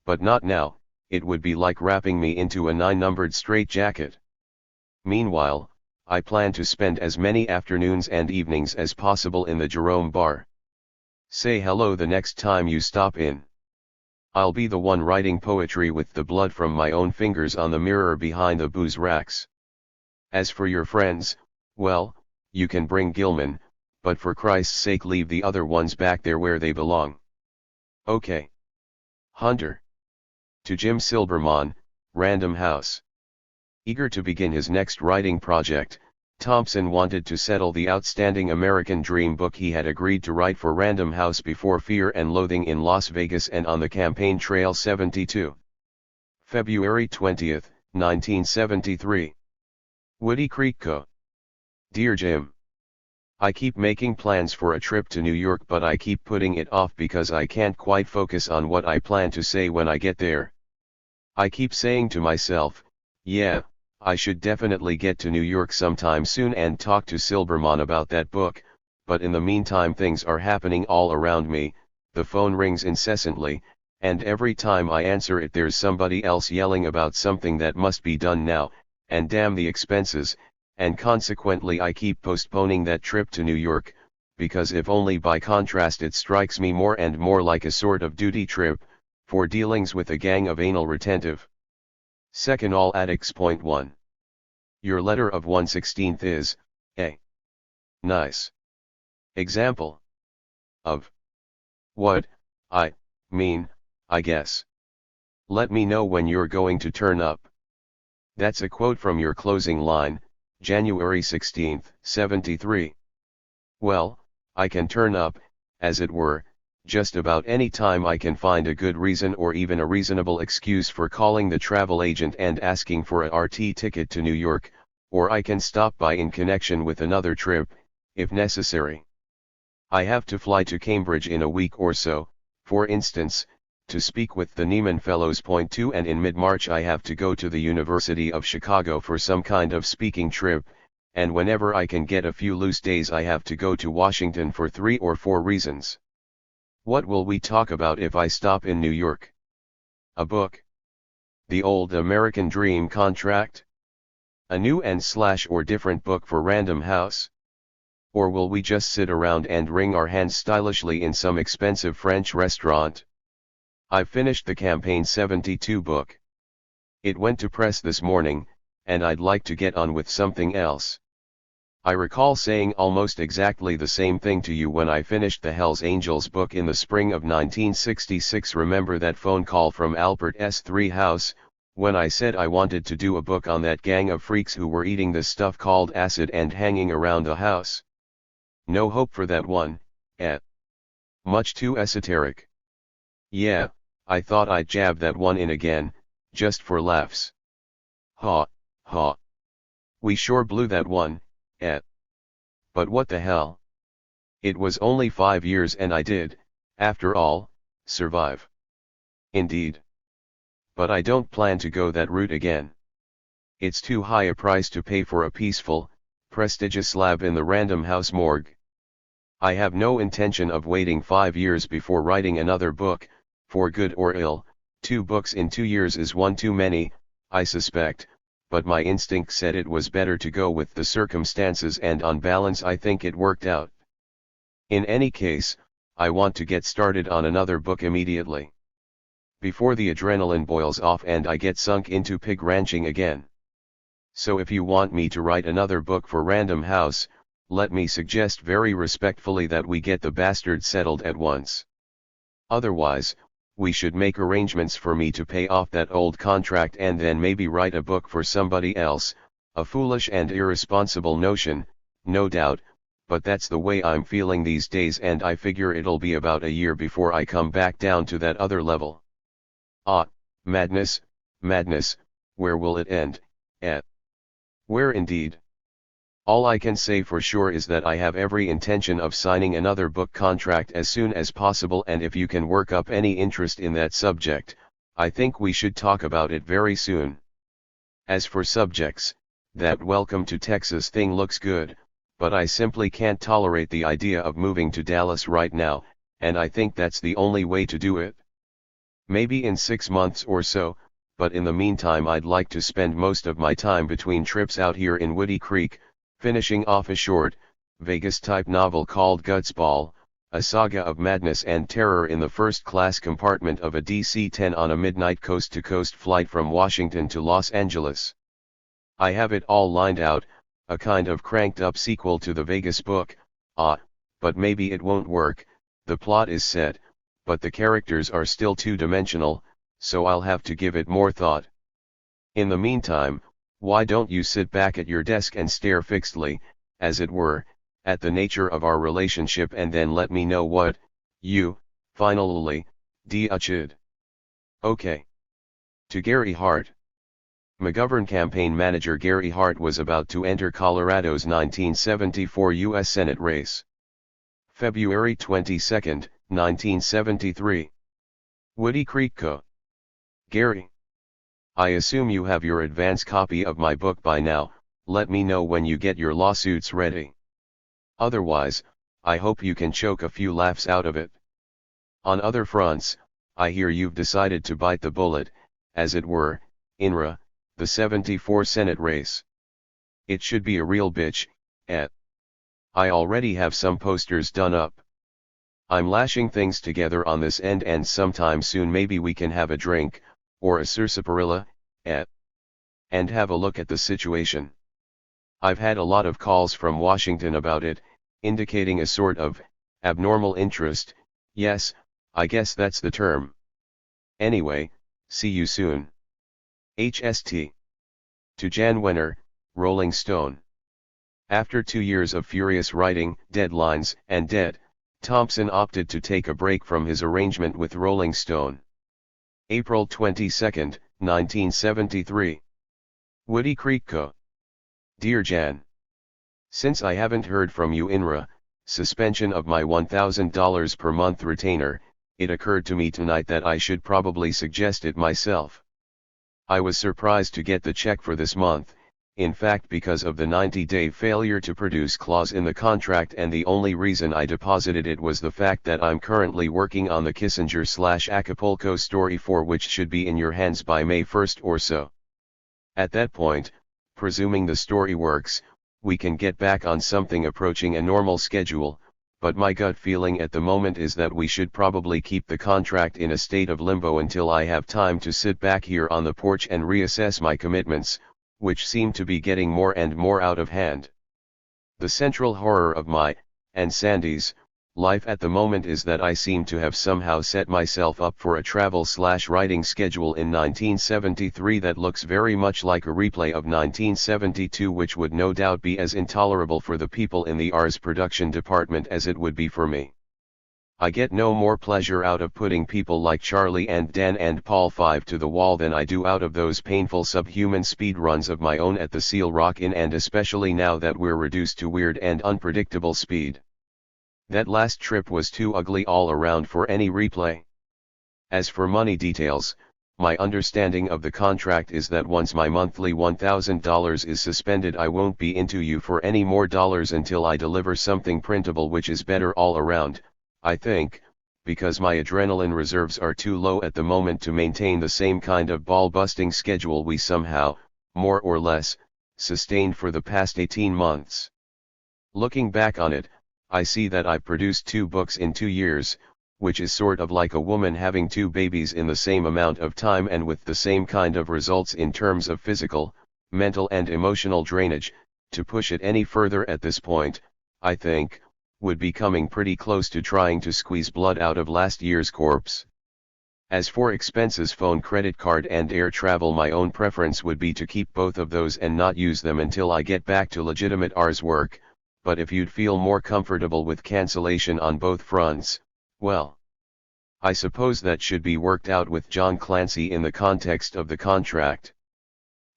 But not now, it would be like wrapping me into a 9-numbered straitjacket. Meanwhile, I plan to spend as many afternoons and evenings as possible in the Jerome Bar. Say hello the next time you stop in. I'll be the one writing poetry with the blood from my own fingers on the mirror behind the booze racks. As for your friends, well, you can bring Gilman, but for Christ's sake leave the other ones back there where they belong. Okay. Hunter. To Jim Silberman, Random House. Eager to begin his next writing project, Thompson wanted to settle the outstanding American Dream book he had agreed to write for Random House before Fear and Loathing in Las Vegas and on the Campaign Trail 72. February 20, 1973. Woody Creek Co. Dear Jim. I keep making plans for a trip to New York, but I keep putting it off because I can't quite focus on what I plan to say when I get there. I keep saying to myself, yeah, I should definitely get to New York sometime soon and talk to Silberman about that book, but in the meantime things are happening all around me, the phone rings incessantly, and every time I answer it there's somebody else yelling about something that must be done now, and damn the expenses, and consequently I keep postponing that trip to New York, because if only by contrast it strikes me more and more like a sort of duty trip, for dealings with a gang of anal retentive. Second all addicts. Point 1. Your letter of 1/16 is a nice example of what I mean, I guess. Let me know when you're going to turn up. That's a quote from your closing line, January 16, 73. Well, I can turn up, as it were, just about any time I can find a good reason or even a reasonable excuse for calling the travel agent and asking for a RT ticket to New York, or I can stop by in connection with another trip, if necessary. I have to fly to Cambridge in a week or so, for instance, to speak with the Nieman Fellows. Point 2. And in mid-March I have to go to the University of Chicago for some kind of speaking trip, and whenever I can get a few loose days I have to go to Washington for 3 or 4 reasons. What will we talk about if I stop in New York? A book? The old American dream contract? A new and/or different book for Random House? Or will we just sit around and wring our hands stylishly in some expensive French restaurant? I've finished the Campaign 72 book. It went to press this morning, and I'd like to get on with something else. I recall saying almost exactly the same thing to you when I finished the Hells Angels book in the spring of 1966. Remember that phone call from Albert's 3 House, when I said I wanted to do a book on that gang of freaks who were eating this stuff called acid and hanging around the house? No hope for that one, eh? Much too esoteric. Yeah, I thought I'd jab that one in again, just for laughs. Ha, ha. We sure blew that one, eh? But what the hell? It was only 5 years and I did, after all, survive. Indeed. But I don't plan to go that route again. It's too high a price to pay for a peaceful, prestigious slab in the Random House morgue. I have no intention of waiting 5 years before writing another book, for good or ill. 2 books in 2 years is one too many, I suspect, but my instinct said it was better to go with the circumstances, and on balance I think it worked out. In any case, I want to get started on another book immediately, before the adrenaline boils off and I get sunk into pig ranching again. So if you want me to write another book for Random House, let me suggest very respectfully that we get the bastard settled at once. Otherwise, we should make arrangements for me to pay off that old contract and then maybe write a book for somebody else. A foolish and irresponsible notion, no doubt, but that's the way I'm feeling these days, and I figure it'll be about a year before I come back down to that other level. Ah, madness, madness, where will it end, eh? Where indeed? All I can say for sure is that I have every intention of signing another book contract as soon as possible, and if you can work up any interest in that subject, I think we should talk about it very soon. As for subjects, that Welcome to Texas thing looks good, but I simply can't tolerate the idea of moving to Dallas right now, and I think that's the only way to do it. Maybe in 6 months or so, but in the meantime I'd like to spend most of my time between trips out here in Woody Creek, finishing off a short, Vegas-type novel called Gutsball, a saga of madness and terror in the first-class compartment of a DC-10 on a midnight coast-to-coast flight from Washington to Los Angeles. I have it all lined out, a kind of cranked-up sequel to the Vegas book, but maybe it won't work. The plot is set, but the characters are still two-dimensional, so I'll have to give it more thought. In the meantime, why don't you sit back at your desk and stare fixedly, as it were, at the nature of our relationship, and then let me know what you, finally, decide. Okay. To Gary Hart. McGovern campaign manager Gary Hart was about to enter Colorado's 1974 U.S. Senate race. February 22, 1973. Woody Creek Co. Gary. I assume you have your advance copy of my book by now. Let me know when you get your lawsuits ready. Otherwise, I hope you can choke a few laughs out of it. On other fronts, I hear you've decided to bite the bullet, as it were, in the 74 Senate race. It should be a real bitch, eh? I already have some posters done up. I'm lashing things together on this end, and sometime soon maybe we can have a drink, or a sarsaparilla, eh? And have a look at the situation. I've had a lot of calls from Washington about it, indicating a sort of abnormal interest. Yes, I guess that's the term. Anyway, see you soon. HST. To Jan Wenner, Rolling Stone. After 2 years of furious writing, deadlines, and debt, Thompson opted to take a break from his arrangement with Rolling Stone. April 22, 1973. Woody Creek Co. Dear Jan. Since I haven't heard from you in suspension of my $1,000 per month retainer, it occurred to me tonight that I should probably suggest it myself. I was surprised to get the check for this month, in fact because of the 90-day failure to produce clause in the contract, and the only reason I deposited it was the fact that I'm currently working on the Kissinger/Acapulco story, for which should be in your hands by May 1st or so. At that point, presuming the story works, we can get back on something approaching a normal schedule, but my gut feeling at the moment is that we should probably keep the contract in a state of limbo until I have time to sit back here on the porch and reassess my commitments, which seem to be getting more and more out of hand. The central horror of my, and Sandy's, life at the moment is that I seem to have somehow set myself up for a travel/writing schedule in 1973 that looks very much like a replay of 1972, which would no doubt be as intolerable for the people in the Ars production department as it would be for me. I get no more pleasure out of putting people like Charlie and Dan and Paul 5 to the wall than I do out of those painful subhuman speed runs of my own at the Seal Rock Inn, and especially now that we're reduced to weird and unpredictable speed. That last trip was too ugly all around for any replay. As for money details, my understanding of the contract is that once my monthly $1,000 is suspended, I won't be into you for any more dollars until I deliver something printable which is better all around, I think, because my adrenaline reserves are too low at the moment to maintain the same kind of ball-busting schedule we somehow, more or less, sustained for the past 18 months. Looking back on it, I see that I produced 2 books in 2 years, which is sort of like a woman having 2 babies in the same amount of time and with the same kind of results in terms of physical, mental and emotional drainage. To push it any further at this point, I think, would be coming pretty close to trying to squeeze blood out of last year's corpse. As for expenses, phone, credit card and air travel, my own preference would be to keep both of those and not use them until I get back to legitimate Ars work, but if you'd feel more comfortable with cancellation on both fronts, well, I suppose that should be worked out with John Clancy in the context of the contract.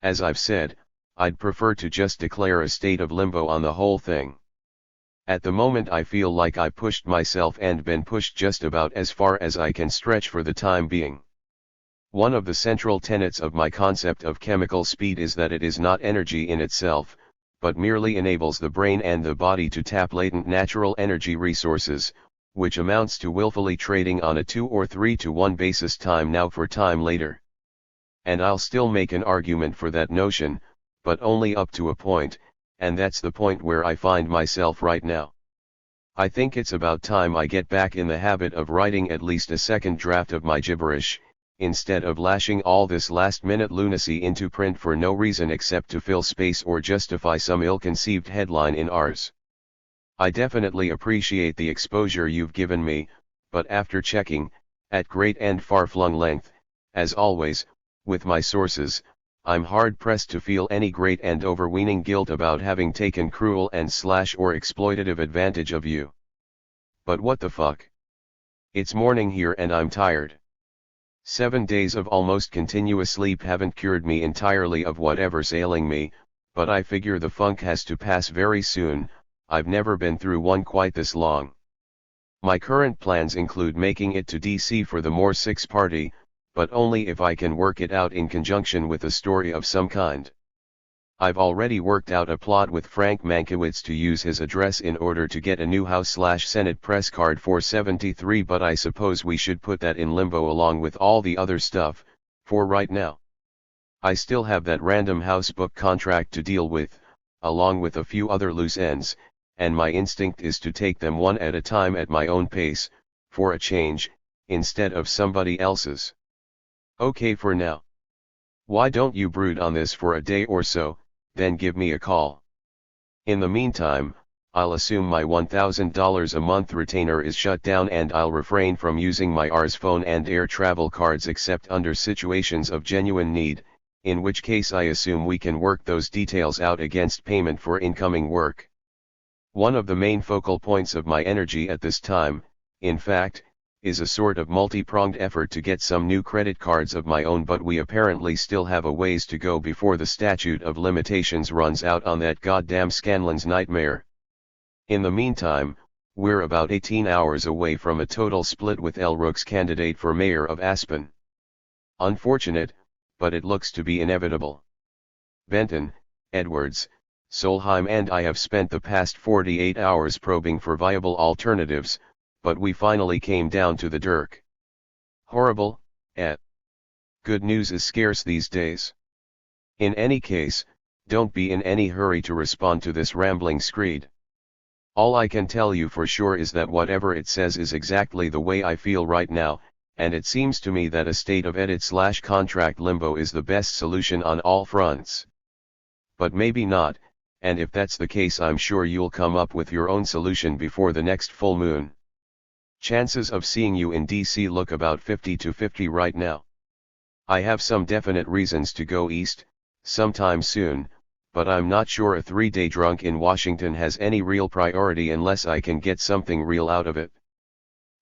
As I've said, I'd prefer to just declare a state of limbo on the whole thing. At the moment I feel like I pushed myself and been pushed just about as far as I can stretch for the time being. One of the central tenets of my concept of chemical speed is that it is not energy in itself, but merely enables the brain and the body to tap latent natural energy resources, which amounts to willfully trading on a 2 or 3 to 1 basis, time now for time later. And I'll still make an argument for that notion, but only up to a point, and that's the point where I find myself right now. I think it's about time I get back in the habit of writing at least a second draft of my gibberish, instead of lashing all this last-minute lunacy into print for no reason except to fill space or justify some ill-conceived headline in Ars. I definitely appreciate the exposure you've given me, but after checking, at great and far-flung length, as always, with my sources, I'm hard-pressed to feel any great and overweening guilt about having taken cruel and or exploitative advantage of you. But what the fuck? It's morning here and I'm tired. 7 days of almost continuous sleep haven't cured me entirely of whatever's ailing me, but I figure the funk has to pass very soon. I've never been through one quite this long. My current plans include making it to DC for the More 6 party, but only if I can work it out in conjunction with a story of some kind. I've already worked out a plot with Frank Mankiewicz to use his address in order to get a new House/Senate press card for 73, but I suppose we should put that in limbo along with all the other stuff, for right now. I still have that Random House book contract to deal with, along with a few other loose ends, and my instinct is to take them one at a time at my own pace, for a change, instead of somebody else's. Okay for now. Why don't you brood on this for a day or so, then give me a call. In the meantime, I'll assume my $1,000 a month retainer is shut down and I'll refrain from using my Ars phone and air travel cards except under situations of genuine need, in which case I assume we can work those details out against payment for incoming work. One of the main focal points of my energy at this time, in fact, is a sort of multi-pronged effort to get some new credit cards of my own, but we apparently still have a ways to go before the statute of limitations runs out on that goddamn Scanlon's nightmare. In the meantime, we're about 18 hours away from a total split with El Rook's candidate for mayor of Aspen. Unfortunate, but it looks to be inevitable. Benton, Edwards, Solheim and I have spent the past 48 hours probing for viable alternatives, but we finally came down to the Dirk. Horrible, eh? Good news is scarce these days. In any case, don't be in any hurry to respond to this rambling screed. All I can tell you for sure is that whatever it says is exactly the way I feel right now, and it seems to me that a state of edit/contract limbo is the best solution on all fronts. But maybe not, and if that's the case I'm sure you'll come up with your own solution before the next full moon. Chances of seeing you in DC look about 50-50 right now. I have some definite reasons to go east, sometime soon, but I'm not sure a 3-day drunk in Washington has any real priority unless I can get something real out of it.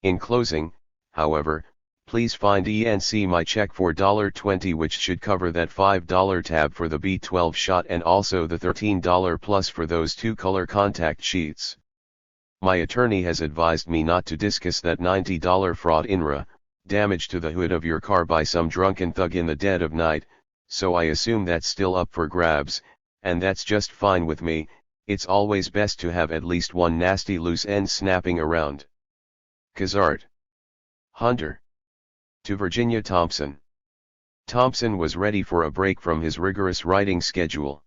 In closing, however, please find ENC my check for $20, which should cover that $5 tab for the B12 shot and also the $13 plus for those 2 color contact sheets. My attorney has advised me not to discuss that $90 fraud INRA, damage to the hood of your car by some drunken thug in the dead of night, so I assume that's still up for grabs, and that's just fine with me. It's always best to have at least one nasty loose end snapping around. Kazart. Hunter. To Virginia Thompson. Thompson was ready for a break from his rigorous writing schedule.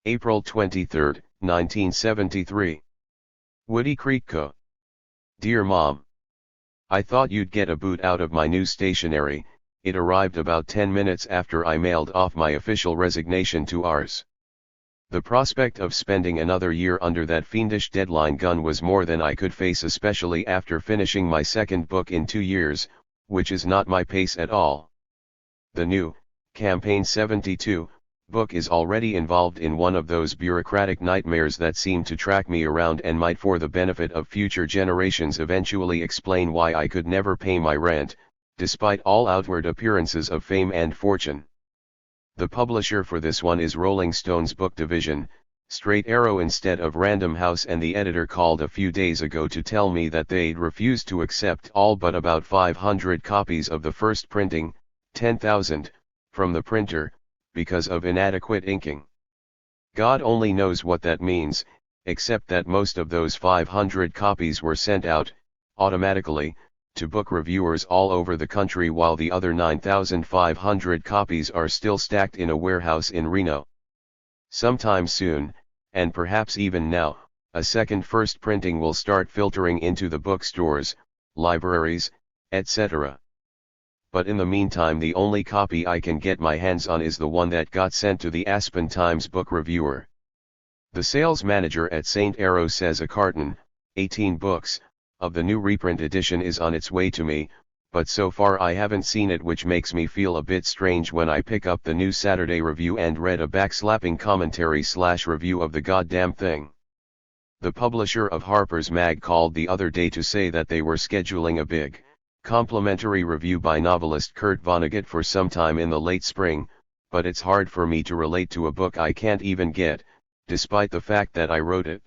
April 23, 1973. Woody Creek Co. Dear Mom. I thought you'd get a boot out of my new stationery. It arrived about 10 minutes after I mailed off my official resignation to ours. The prospect of spending another year under that fiendish deadline gun was more than I could face, especially after finishing my second book in 2 years, which is not my pace at all. The new, Campaign 72, book is already involved in one of those bureaucratic nightmares that seem to track me around and might, for the benefit of future generations, eventually explain why I could never pay my rent, despite all outward appearances of fame and fortune. The publisher for this one is Rolling Stone's book division, Straight Arrow instead of Random House, and the editor called a few days ago to tell me that they'd refused to accept all but about 500 copies of the first printing, 10,000, from the printer, because of inadequate inking. God only knows what that means, except that most of those 500 copies were sent out, automatically, to book reviewers all over the country, while the other 9,500 copies are still stacked in a warehouse in Reno. Sometime soon, and perhaps even now, a second first printing will start filtering into the bookstores, libraries, etc. But in the meantime, the only copy I can get my hands on is the one that got sent to the Aspen Times book reviewer. The sales manager at St. Arrow says a carton, 18 books, of the new reprint edition is on its way to me, but so far I haven't seen it, which makes me feel a bit strange when I pick up the new Saturday Review and read a backslapping commentary/review of the goddamn thing. The publisher of Harper's Mag called the other day to say that they were scheduling a big, complimentary review by novelist Kurt Vonnegut for sometime in the late spring, but it's hard for me to relate to a book I can't even get, despite the fact that I wrote it.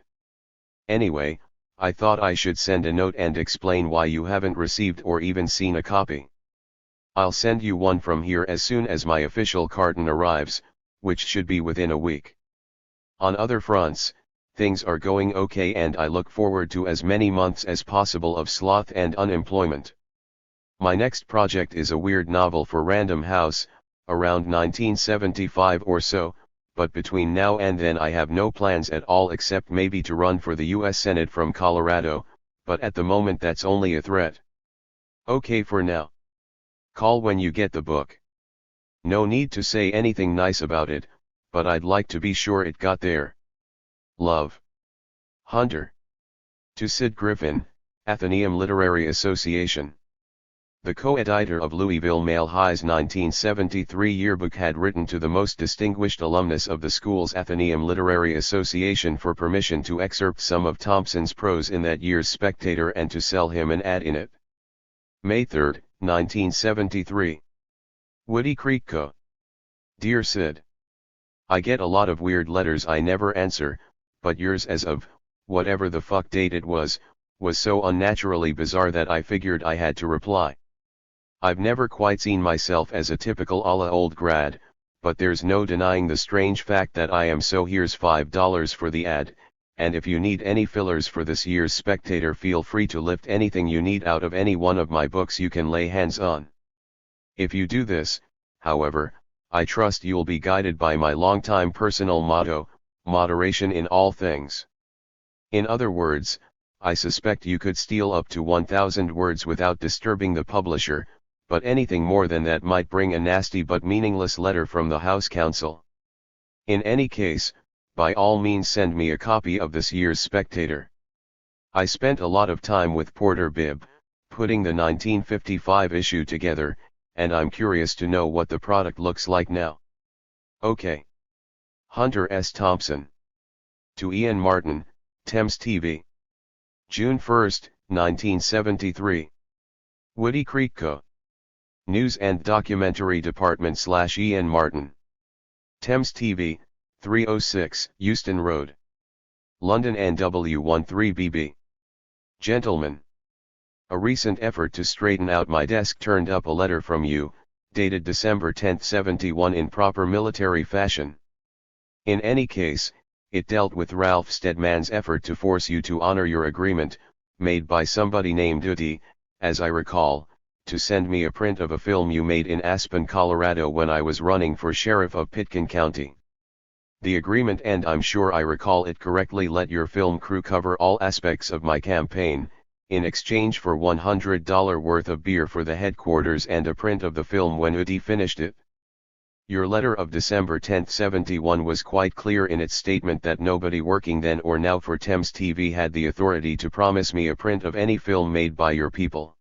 Anyway, I thought I should send a note and explain why you haven't received or even seen a copy. I'll send you one from here as soon as my official carton arrives, which should be within a week. On other fronts, things are going okay, and I look forward to as many months as possible of sloth and unemployment. My next project is a weird novel for Random House, around 1975 or so, but between now and then I have no plans at all except maybe to run for the US Senate from Colorado, but at the moment that's only a threat. Okay for now. Call when you get the book. No need to say anything nice about it, but I'd like to be sure it got there. Love. Hunter. To Sid Griffin, Athenaeum Literary Association. The co-editor of Louisville Male High's 1973 yearbook had written to the most distinguished alumnus of the school's Athenaeum Literary Association for permission to excerpt some of Thompson's prose in that year's Spectator and to sell him an ad in it. May 3, 1973. Woody Creek Co. Dear Sid. I get a lot of weird letters I never answer, but yours, as of whatever the fuck date it was so unnaturally bizarre that I figured I had to reply. I've never quite seen myself as a typical a la old grad, but there's no denying the strange fact that I am, so here's $5 for the ad, and if you need any fillers for this year's Spectator, feel free to lift anything you need out of any one of my books you can lay hands on. If you do this, however, I trust you'll be guided by my longtime personal motto, moderation in all things. In other words, I suspect you could steal up to 1,000 words without disturbing the publisher, but anything more than that might bring a nasty but meaningless letter from the House Counsel. In any case, by all means send me a copy of this year's Spectator. I spent a lot of time with Porter Bibb, putting the 1955 issue together, and I'm curious to know what the product looks like now. Okay. Hunter S. Thompson. To Ian Martin, Thames TV. June 1, 1973. Woody Creek Co. News and Documentary Department / Ian Martin. Thames TV, 306 Euston Road. London NW13BB. Gentlemen. A recent effort to straighten out my desk turned up a letter from you, dated December 10, 71 in proper military fashion. In any case, it dealt with Ralph Steadman's effort to force you to honor your agreement, made by somebody named Uti, as I recall, to send me a print of a film you made in Aspen, Colorado when I was running for sheriff of Pitkin County. The agreement, and I'm sure I recall it correctly, let your film crew cover all aspects of my campaign, in exchange for $100 worth of beer for the headquarters and a print of the film when Uti finished it. Your letter of December 10, 71 was quite clear in its statement that nobody working then or now for Thames TV had the authority to promise me a print of any film made by your people.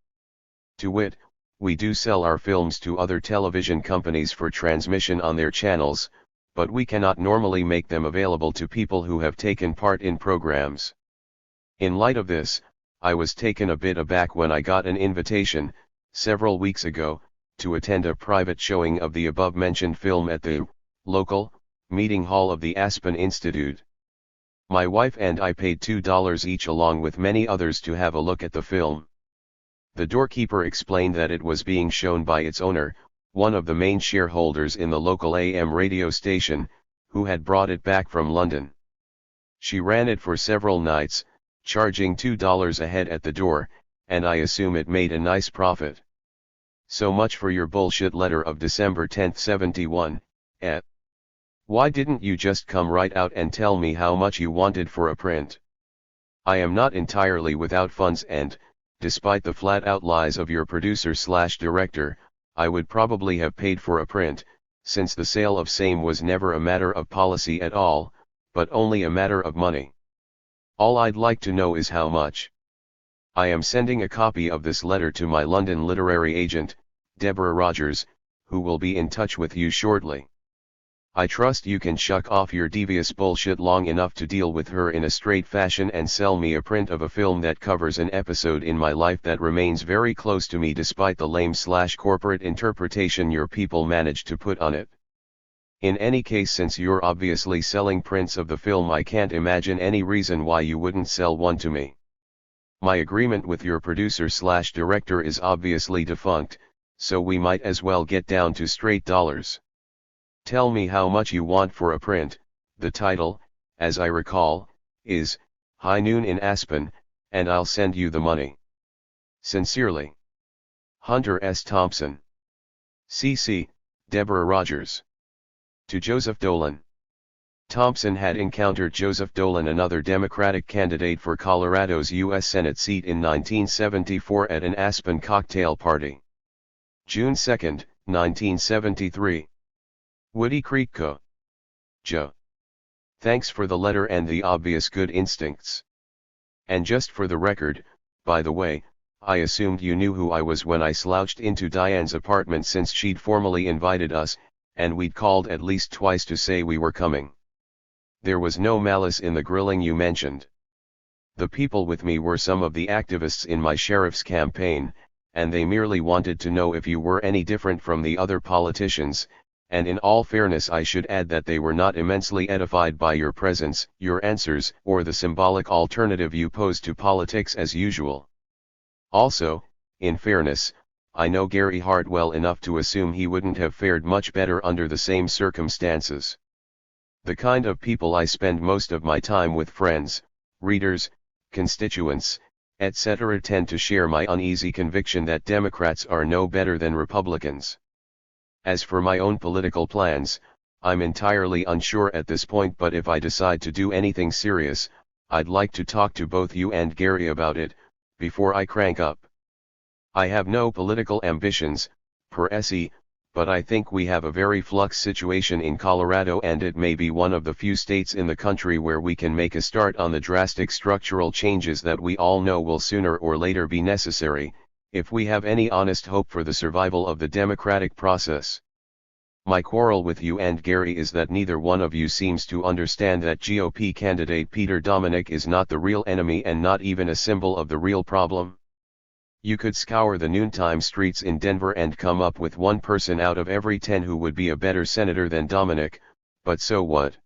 To wit, we do sell our films to other television companies for transmission on their channels, but we cannot normally make them available to people who have taken part in programs. In light of this, I was taken a bit aback when I got an invitation, several weeks ago, to attend a private showing of the above-mentioned film at the local meeting hall of the Aspen Institute. My wife and I paid $2 each along with many others to have a look at the film. The doorkeeper explained that it was being shown by its owner, one of the main shareholders in the local AM radio station, who had brought it back from London. She ran it for several nights, charging $2 a head at the door, and I assume it made a nice profit. So much for your bullshit letter of December 10, 71, eh? Why didn't you just come right out and tell me how much you wanted for a print? I am not entirely without funds and, despite the flat-out lies of your producer/director, I would probably have paid for a print, since the sale of same was never a matter of policy at all, but only a matter of money. All I'd like to know is how much. I am sending a copy of this letter to my London literary agent, Deborah Rogers, who will be in touch with you shortly. I trust you can shuck off your devious bullshit long enough to deal with her in a straight fashion and sell me a print of a film that covers an episode in my life that remains very close to me despite the lame/corporate interpretation your people managed to put on it. In any case, since you're obviously selling prints of the film, I can't imagine any reason why you wouldn't sell one to me. My agreement with your producer/director is obviously defunct, so we might as well get down to straight dollars. Tell me how much you want for a print. The title, as I recall, is High Noon in Aspen, and I'll send you the money. Sincerely, Hunter S. Thompson. CC, Deborah Rogers. To Joseph Dolan. Thompson had encountered Joseph Dolan, another Democratic candidate for Colorado's U.S. Senate seat in 1974, at an Aspen cocktail party. June 2, 1973. Woody Creek Co. Joe. Thanks for the letter and the obvious good instincts. And just for the record, by the way, I assumed you knew who I was when I slouched into Diane's apartment, since she'd formally invited us, and we'd called at least twice to say we were coming. There was no malice in the grilling you mentioned. The people with me were some of the activists in my sheriff's campaign, and they merely wanted to know if you were any different from the other politicians, and in all fairness I should add that they were not immensely edified by your presence, your answers, or the symbolic alternative you posed to politics as usual. Also, in fairness, I know Gary Hart well enough to assume he wouldn't have fared much better under the same circumstances. The kind of people I spend most of my time with, friends, readers, constituents, etc., tend to share my uneasy conviction that Democrats are no better than Republicans. As for my own political plans, I'm entirely unsure at this point, but if I decide to do anything serious, I'd like to talk to both you and Gary about it, before I crank up. I have no political ambitions, per se, but I think we have a very flux situation in Colorado, and it may be one of the few states in the country where we can make a start on the drastic structural changes that we all know will sooner or later be necessary, if we have any honest hope for the survival of the democratic process. My quarrel with you and Gary is that neither one of you seems to understand that GOP candidate Peter Dominic is not the real enemy and not even a symbol of the real problem. You could scour the noontime streets in Denver and come up with one person out of every 10 who would be a better senator than Dominic, but so what?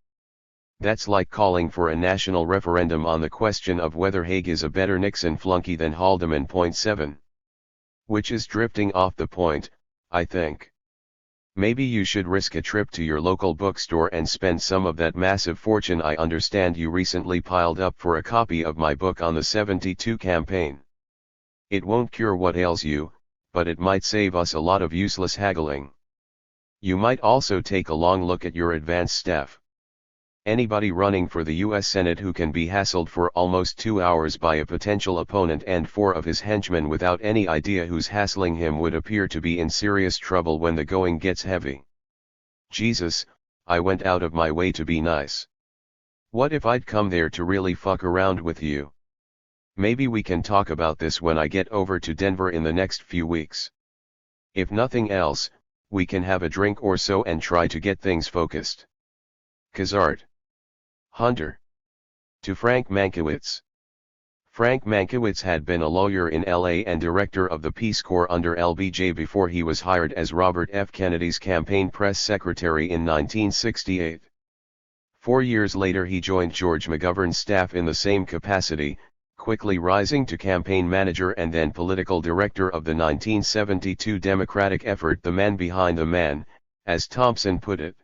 That's like calling for a national referendum on the question of whether Haig is a better Nixon flunky than Haldeman. 7. Which is drifting off the point, I think. Maybe you should risk a trip to your local bookstore and spend some of that massive fortune I understand you recently piled up for a copy of my book on the 72 campaign. It won't cure what ails you, but it might save us a lot of useless haggling. You might also take a long look at your advance staff. Anybody running for the U.S. Senate who can be hassled for almost 2 hours by a potential opponent and 4 of his henchmen without any idea who's hassling him would appear to be in serious trouble when the going gets heavy. Jesus, I went out of my way to be nice. What if I'd come there to really fuck around with you? Maybe we can talk about this when I get over to Denver in the next few weeks. If nothing else, we can have a drink or so and try to get things focused. Kazart. Hunter. To Frank Mankiewicz. Frank Mankiewicz had been a lawyer in LA and director of the Peace Corps under LBJ before he was hired as Robert F. Kennedy's campaign press secretary in 1968. 4 years later he joined George McGovern's staff in the same capacity, quickly rising to campaign manager and then political director of the 1972 Democratic effort, the man behind the man, as Thompson put it.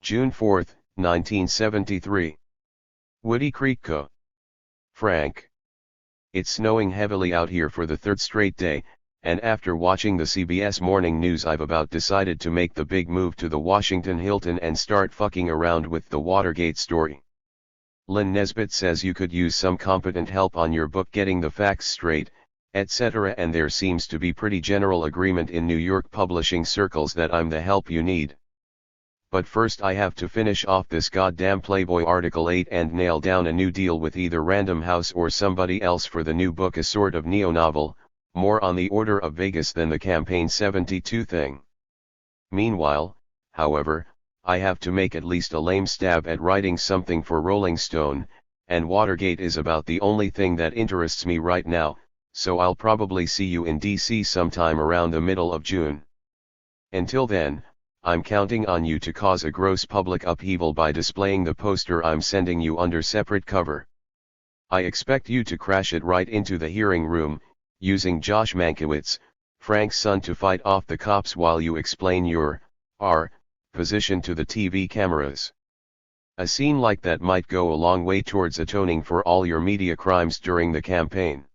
June 4, 1973. Woody Creek Co. Frank. It's snowing heavily out here for the third straight day, and after watching the CBS Morning News I've about decided to make the big move to the Washington Hilton and start fucking around with the Watergate story. Lynn Nesbitt says you could use some competent help on your book getting the facts straight, etc., and there seems to be pretty general agreement in New York publishing circles that I'm the help you need. But first I have to finish off this goddamn Playboy Article 8 and nail down a new deal with either Random House or somebody else for the new book, a sort of neo-novel, more on the order of Vegas than the Campaign 72 thing. Meanwhile, however, I have to make at least a lame stab at writing something for Rolling Stone, and Watergate is about the only thing that interests me right now, so I'll probably see you in DC sometime around the middle of June. Until then, I'm counting on you to cause a gross public upheaval by displaying the poster I'm sending you under separate cover. I expect you to crash it right into the hearing room, using Josh Mankiewicz, Frank's son, to fight off the cops while you explain your position to the TV cameras. A scene like that might go a long way towards atoning for all your media crimes during the campaign.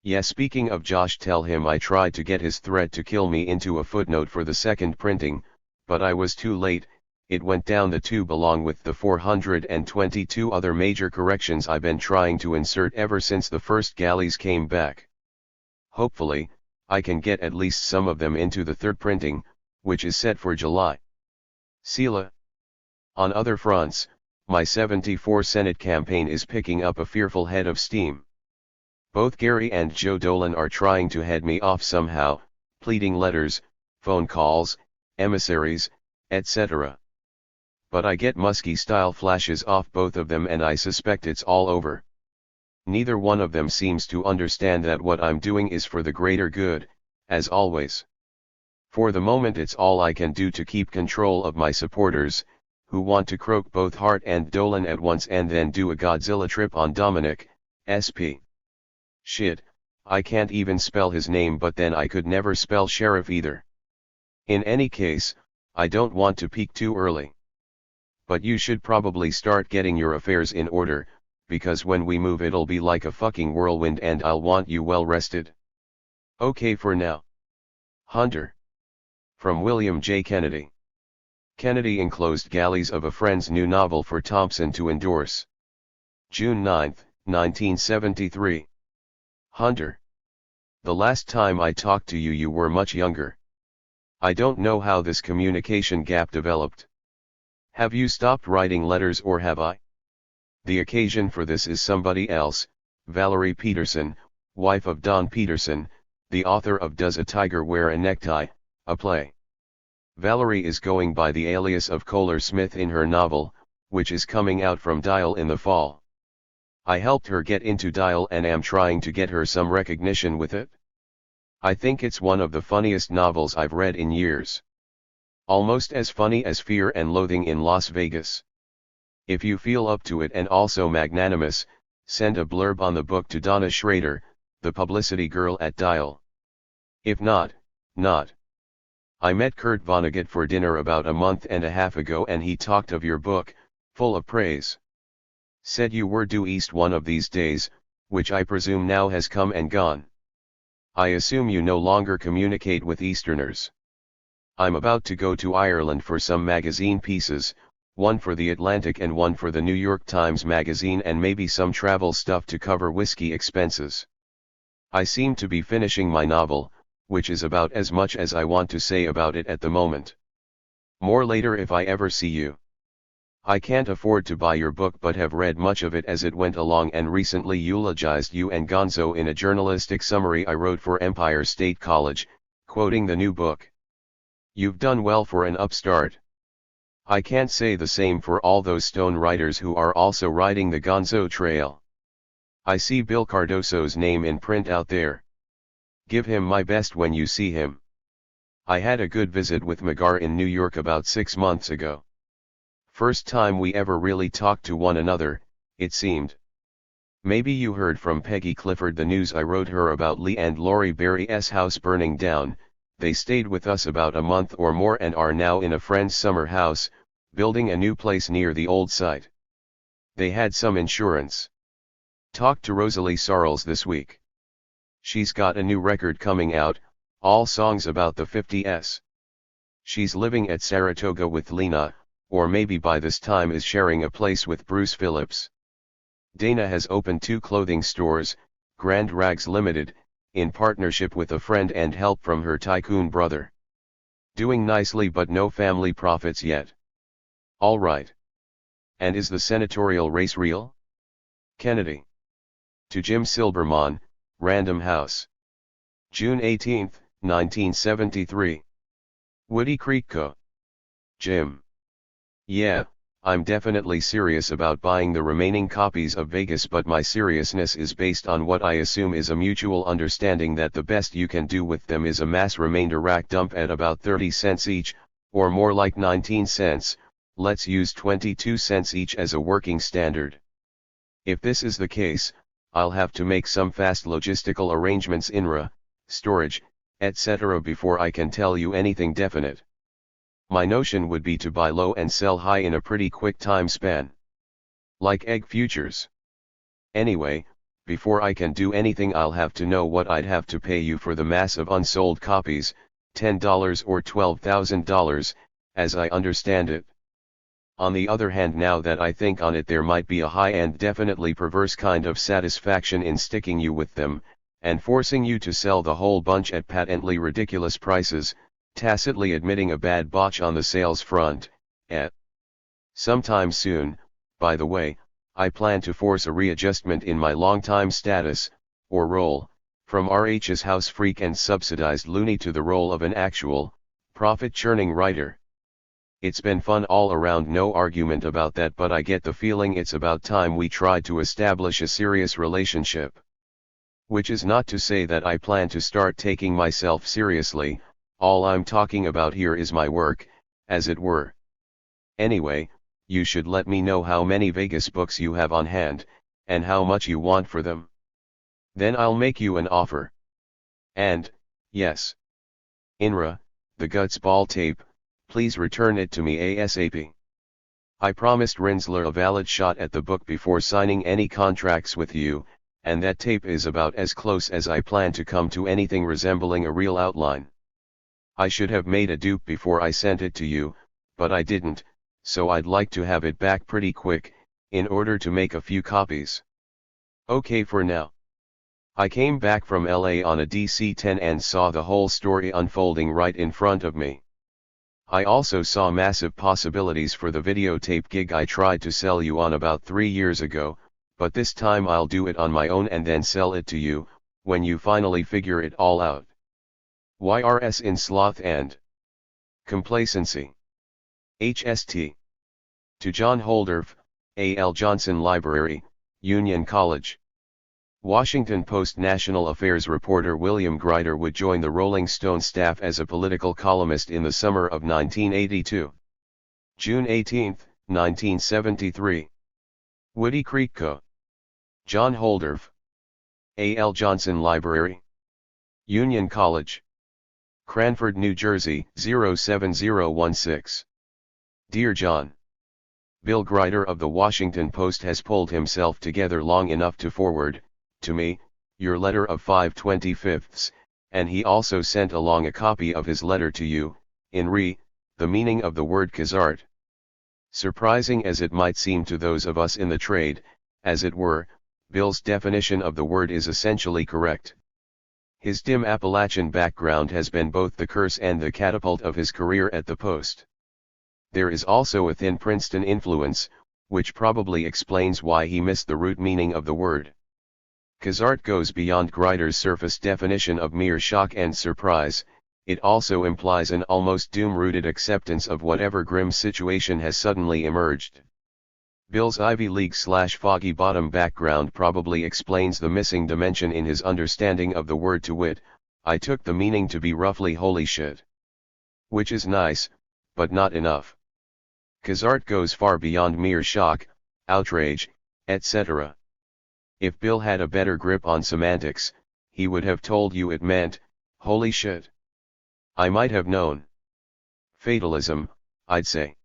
Yeah, speaking of Josh, tell him I tried to get his threat to kill me into a footnote for the second printing, but I was too late. It went down the tube along with the 422 other major corrections I've been trying to insert ever since the first galleys came back. Hopefully, I can get at least some of them into the third printing, which is set for July. Sela. On other fronts, my 74 Senate campaign is picking up a fearful head of steam. Both Gary and Joe Dolan are trying to head me off somehow, pleading letters, phone calls, emissaries, etc. But I get Muskie-style flashes off both of them and I suspect it's all over. Neither one of them seems to understand that what I'm doing is for the greater good, as always. For the moment it's all I can do to keep control of my supporters, who want to croak both Hart and Dolan at once and then do a Godzilla trip on Dominic, SP. Shit, I can't even spell his name, but then I could never spell sheriff either. In any case, I don't want to peak too early. But you should probably start getting your affairs in order, because when we move it'll be like a fucking whirlwind and I'll want you well rested. Okay for now. Hunter. From William J. Kennedy. Kennedy enclosed galleys of a friend's new novel for Thompson to endorse. June 9, 1973. Hunter. The last time I talked to you, you were much younger. I don't know how this communication gap developed. Have you stopped writing letters or have I? The occasion for this is somebody else, Valerie Peterson, wife of Don Peterson, the author of Does a Tiger Wear a Necktie, a play. Valerie is going by the alias of Kohler Smith in her novel, which is coming out from Dial in the fall. I helped her get into Dial and am trying to get her some recognition with it. I think it's one of the funniest novels I've read in years. Almost as funny as Fear and Loathing in Las Vegas. If you feel up to it and also magnanimous, send a blurb on the book to Donna Schrader, the publicity girl at Dial. If not, not. I met Kurt Vonnegut for dinner about a month and a half ago and he talked of your book, full of praise. Said you were due east one of these days, which I presume now has come and gone. I assume you no longer communicate with Easterners. I'm about to go to Ireland for some magazine pieces, one for The Atlantic and one for the New York Times Magazine, and maybe some travel stuff to cover whiskey expenses. I seem to be finishing my novel, which is about as much as I want to say about it at the moment. More later if I ever see you. I can't afford to buy your book but have read much of it as it went along and recently eulogized you and Gonzo in a journalistic summary I wrote for Empire State College, quoting the new book. You've done well for an upstart. I can't say the same for all those stone writers who are also riding the Gonzo trail. I see Bill Cardoso's name in print out there. Give him my best when you see him. I had a good visit with Magar in New York about 6 months ago. First time we ever really talked to one another, it seemed. Maybe you heard from Peggy Clifford the news I wrote her about Lee and Laurie Berry's house burning down. They stayed with us about a month or more and are now in a friend's summer house, building a new place near the old site. They had some insurance. Talked to Rosalie Sarles this week. She's got a new record coming out, all songs about the 50s. She's living at Saratoga with Lena, or maybe by this time is sharing a place with Bruce Phillips. Dana has opened 2 clothing stores, Grand Rags Limited, in partnership with a friend and help from her tycoon brother. Doing nicely but no family profits yet. All right. And is the senatorial race real? Kennedy. To Jim Silberman, Random House. June 18, 1973. Woody Creek Co. Jim. Yeah, I'm definitely serious about buying the remaining copies of Vegas, but my seriousness is based on what I assume is a mutual understanding that the best you can do with them is a mass remainder rack dump at about 30 cents each, or more like 19 cents, let's use 22 cents each as a working standard. If this is the case, I'll have to make some fast logistical arrangements, INRA, storage, etc. before I can tell you anything definite. My notion would be to buy low and sell high in a pretty quick time span. Like egg futures. Anyway, before I can do anything I'll have to know what I'd have to pay you for the mass of unsold copies, $10 or $12,000, as I understand it. On the other hand, now that I think on it, there might be a high and definitely perverse kind of satisfaction in sticking you with them, and forcing you to sell the whole bunch at patently ridiculous prices, tacitly admitting a bad botch on the sales front. Sometime soon, by the way, I plan to force a readjustment in my long-time status, or role, from RH's house freak and subsidized loony to the role of an actual, profit-churning writer. It's been fun all around, no argument about that, but I get the feeling it's about time we tried to establish a serious relationship. Which is not to say that I plan to start taking myself seriously. All I'm talking about here is my work, as it were. Anyway, you should let me know how many Vegas books you have on hand, and how much you want for them. Then I'll make you an offer. And, yes. Inra, the guts ball tape, please return it to me ASAP. I promised Rinsler a valid shot at the book before signing any contracts with you, and that tape is about as close as I plan to come to anything resembling a real outline. I should have made a dupe before I sent it to you, but I didn't, so I'd like to have it back pretty quick, in order to make a few copies. Okay for now. I came back from LA on a DC-10 and saw the whole story unfolding right in front of me. I also saw massive possibilities for the videotape gig I tried to sell you on about 3 years ago, but this time I'll do it on my own and then sell it to you, when you finally figure it all out. YRS in sloth and complacency. HST. To John Holdorf, A.L. Johnson Library, Union College. Washington Post national affairs reporter William Grider would join the Rolling Stone staff as a political columnist in the summer of 1982. June 18, 1973. Woody Creek Co. John Holdorf. A.L. Johnson Library. Union College. Cranford, New Jersey, 07016. Dear John. Bill Grider of the Washington Post has pulled himself together long enough to forward, to me, your letter of 5/25, and he also sent along a copy of his letter to you, in the meaning of the word khazard. Surprising as it might seem to those of us in the trade, as it were, Bill's definition of the word is essentially correct. His dim Appalachian background has been both the curse and the catapult of his career at the Post. There is also a thin Princeton influence, which probably explains why he missed the root meaning of the word. Khazard goes beyond Grider's surface definition of mere shock and surprise, it also implies an almost doom-rooted acceptance of whatever grim situation has suddenly emerged. Bill's Ivy League/foggy bottom background probably explains the missing dimension in his understanding of the word, to wit, I took the meaning to be roughly holy shit. Which is nice, but not enough. Khazard goes far beyond mere shock, outrage, etc. If Bill had a better grip on semantics, he would have told you it meant, holy shit. I might have known. Fatalism, I'd say.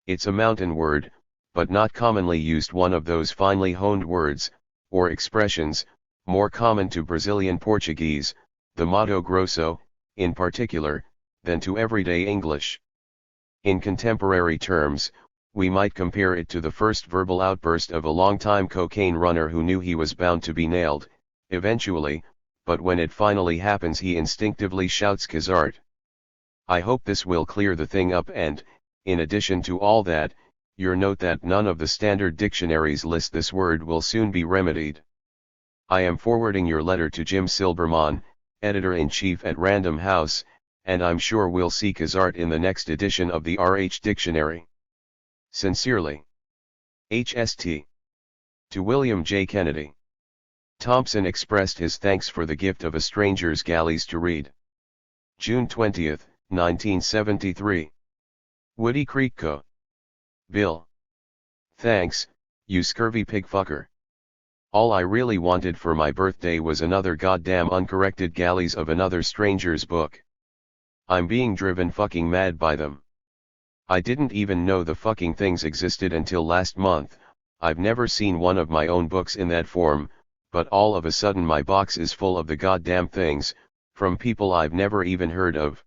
It's a mountain word, but not commonly used, one of those finely honed words, or expressions, more common to Brazilian Portuguese, the Mato Grosso, in particular, than to everyday English. In contemporary terms, we might compare it to the first verbal outburst of a longtime cocaine runner who knew he was bound to be nailed, eventually, but when it finally happens he instinctively shouts khazard. I hope this will clear the thing up and, in addition to all that, your note that none of the standard dictionaries list this word will soon be remedied. I am forwarding your letter to Jim Silberman, editor-in-chief at Random House, and I'm sure we'll see khazard in the next edition of the RH Dictionary. Sincerely. HST. To William J. Kennedy. Thompson expressed his thanks for the gift of A Stranger's Galleys to read. June 20, 1973. Woody Creek Co. Bill. Thanks, you scurvy pig fucker. All I really wanted for my birthday was another goddamn uncorrected galleys of another stranger's book. I'm being driven fucking mad by them. I didn't even know the fucking things existed until last month. I've never seen one of my own books in that form, but all of a sudden my box is full of the goddamn things, from people I've never even heard of.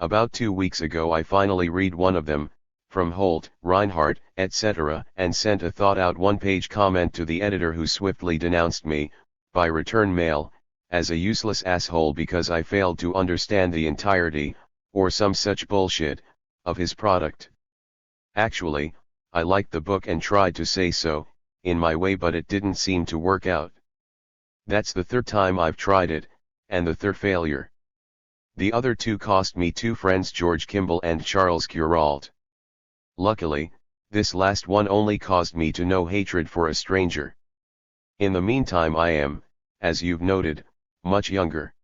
About 2 weeks ago I finally read one of them, from Holt, Reinhardt, etc., and sent a thought-out one-page comment to the editor, who swiftly denounced me, by return mail, as a useless asshole because I failed to understand the entirety, or some such bullshit, of his product. Actually, I liked the book and tried to say so, in my way, but it didn't seem to work out. That's the third time I've tried it, and the third failure. The other two cost me 2 friends, George Kimball and Charles Curalt. Luckily, this last one only caused me to know hatred for a stranger. In the meantime I am, as you've noted, much younger.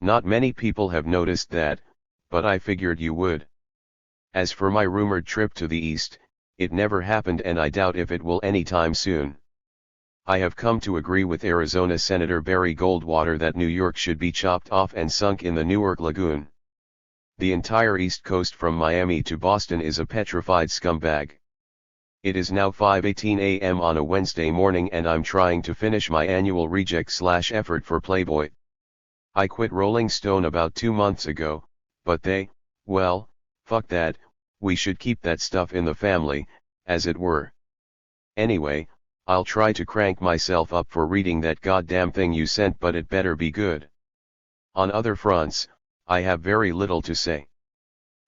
Not many people have noticed that, but I figured you would. As for my rumored trip to the East, it never happened and I doubt if it will anytime soon. I have come to agree with Arizona Senator Barry Goldwater that New York should be chopped off and sunk in the Newark Lagoon. The entire East Coast from Miami to Boston is a petrified scumbag. It is now 5:18 a.m. on a Wednesday morning and I'm trying to finish my annual reject/effort for Playboy. I quit Rolling Stone about 2 months ago, but well, fuck that, we should keep that stuff in the family, as it were. Anyway, I'll try to crank myself up for reading that goddamn thing you sent, but it better be good. On other fronts, I have very little to say.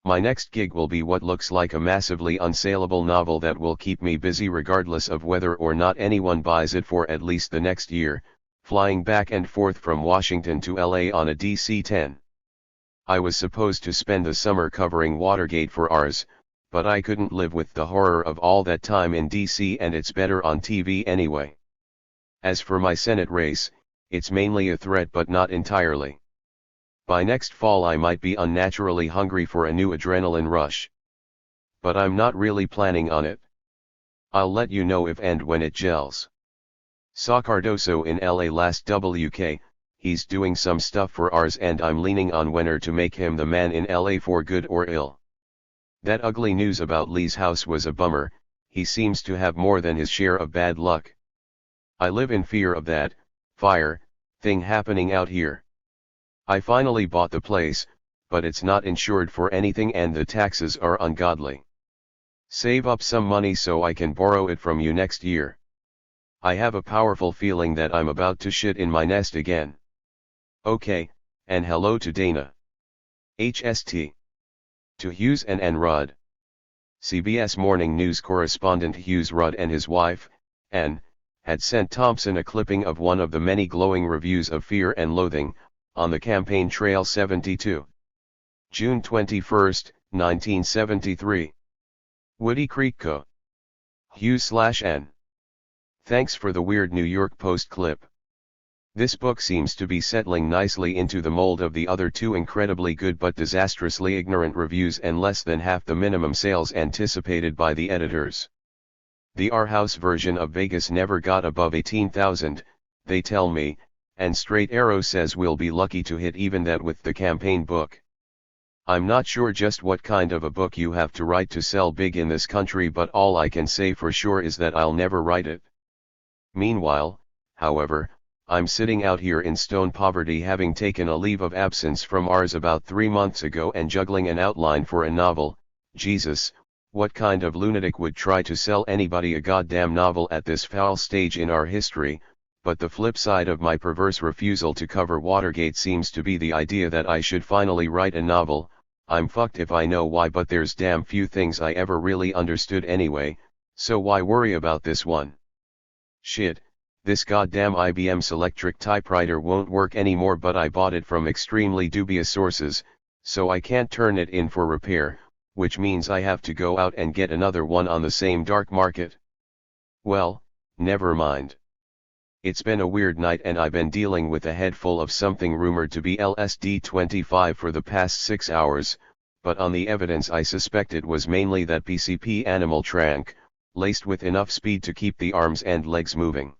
My next gig will be what looks like a massively unsaleable novel that will keep me busy regardless of whether or not anyone buys it for at least the next year, flying back and forth from Washington to LA on a DC-10. I was supposed to spend the summer covering Watergate for ours, but I couldn't live with the horror of all that time in DC and it's better on TV anyway. As for my Senate race, it's mainly a threat but not entirely. By next fall I might be unnaturally hungry for a new adrenaline rush. But I'm not really planning on it. I'll let you know if and when it gels. Saw Cardoso in LA last WK, he's doing some stuff for ours and I'm leaning on Wenner to make him the man in LA for good or ill. That ugly news about Lee's house was a bummer, he seems to have more than his share of bad luck. I live in fear of that fire thing happening out here. I finally bought the place, but it's not insured for anything and the taxes are ungodly. Save up some money so I can borrow it from you next year. I have a powerful feeling that I'm about to shit in my nest again. Okay, and hello to Dana. HST. To Hughes and Rudd. CBS Morning News correspondent Hughes Rudd and his wife, Ann, had sent Thompson a clipping of one of the many glowing reviews of Fear and Loathing, on the campaign trail 72. June 21, 1973. Woody Creek Co. Hughes/N. Thanks for the weird New York Post clip. This book seems to be settling nicely into the mold of the other two incredibly good but disastrously ignorant reviews and less than half the minimum sales anticipated by the editors. The Our House version of Vegas never got above 18,000, they tell me, and Straight Arrow says we'll be lucky to hit even that with the campaign book. I'm not sure just what kind of a book you have to write to sell big in this country, but all I can say for sure is that I'll never write it. Meanwhile, however, I'm sitting out here in stone poverty, having taken a leave of absence from ours about 3 months ago and juggling an outline for a novel. Jesus, what kind of lunatic would try to sell anybody a goddamn novel at this foul stage in our history? But the flip side of my perverse refusal to cover Watergate seems to be the idea that I should finally write a novel. I'm fucked if I know why, but there's damn few things I ever really understood anyway, so why worry about this one? Shit, this goddamn IBM Selectric typewriter won't work anymore, but I bought it from extremely dubious sources, so I can't turn it in for repair, which means I have to go out and get another one on the same dark market. Well, never mind. It's been a weird night and I've been dealing with a head full of something rumored to be LSD-25 for the past 6 hours, but on the evidence I suspect it was mainly that PCP animal tranq, laced with enough speed to keep the arms and legs moving.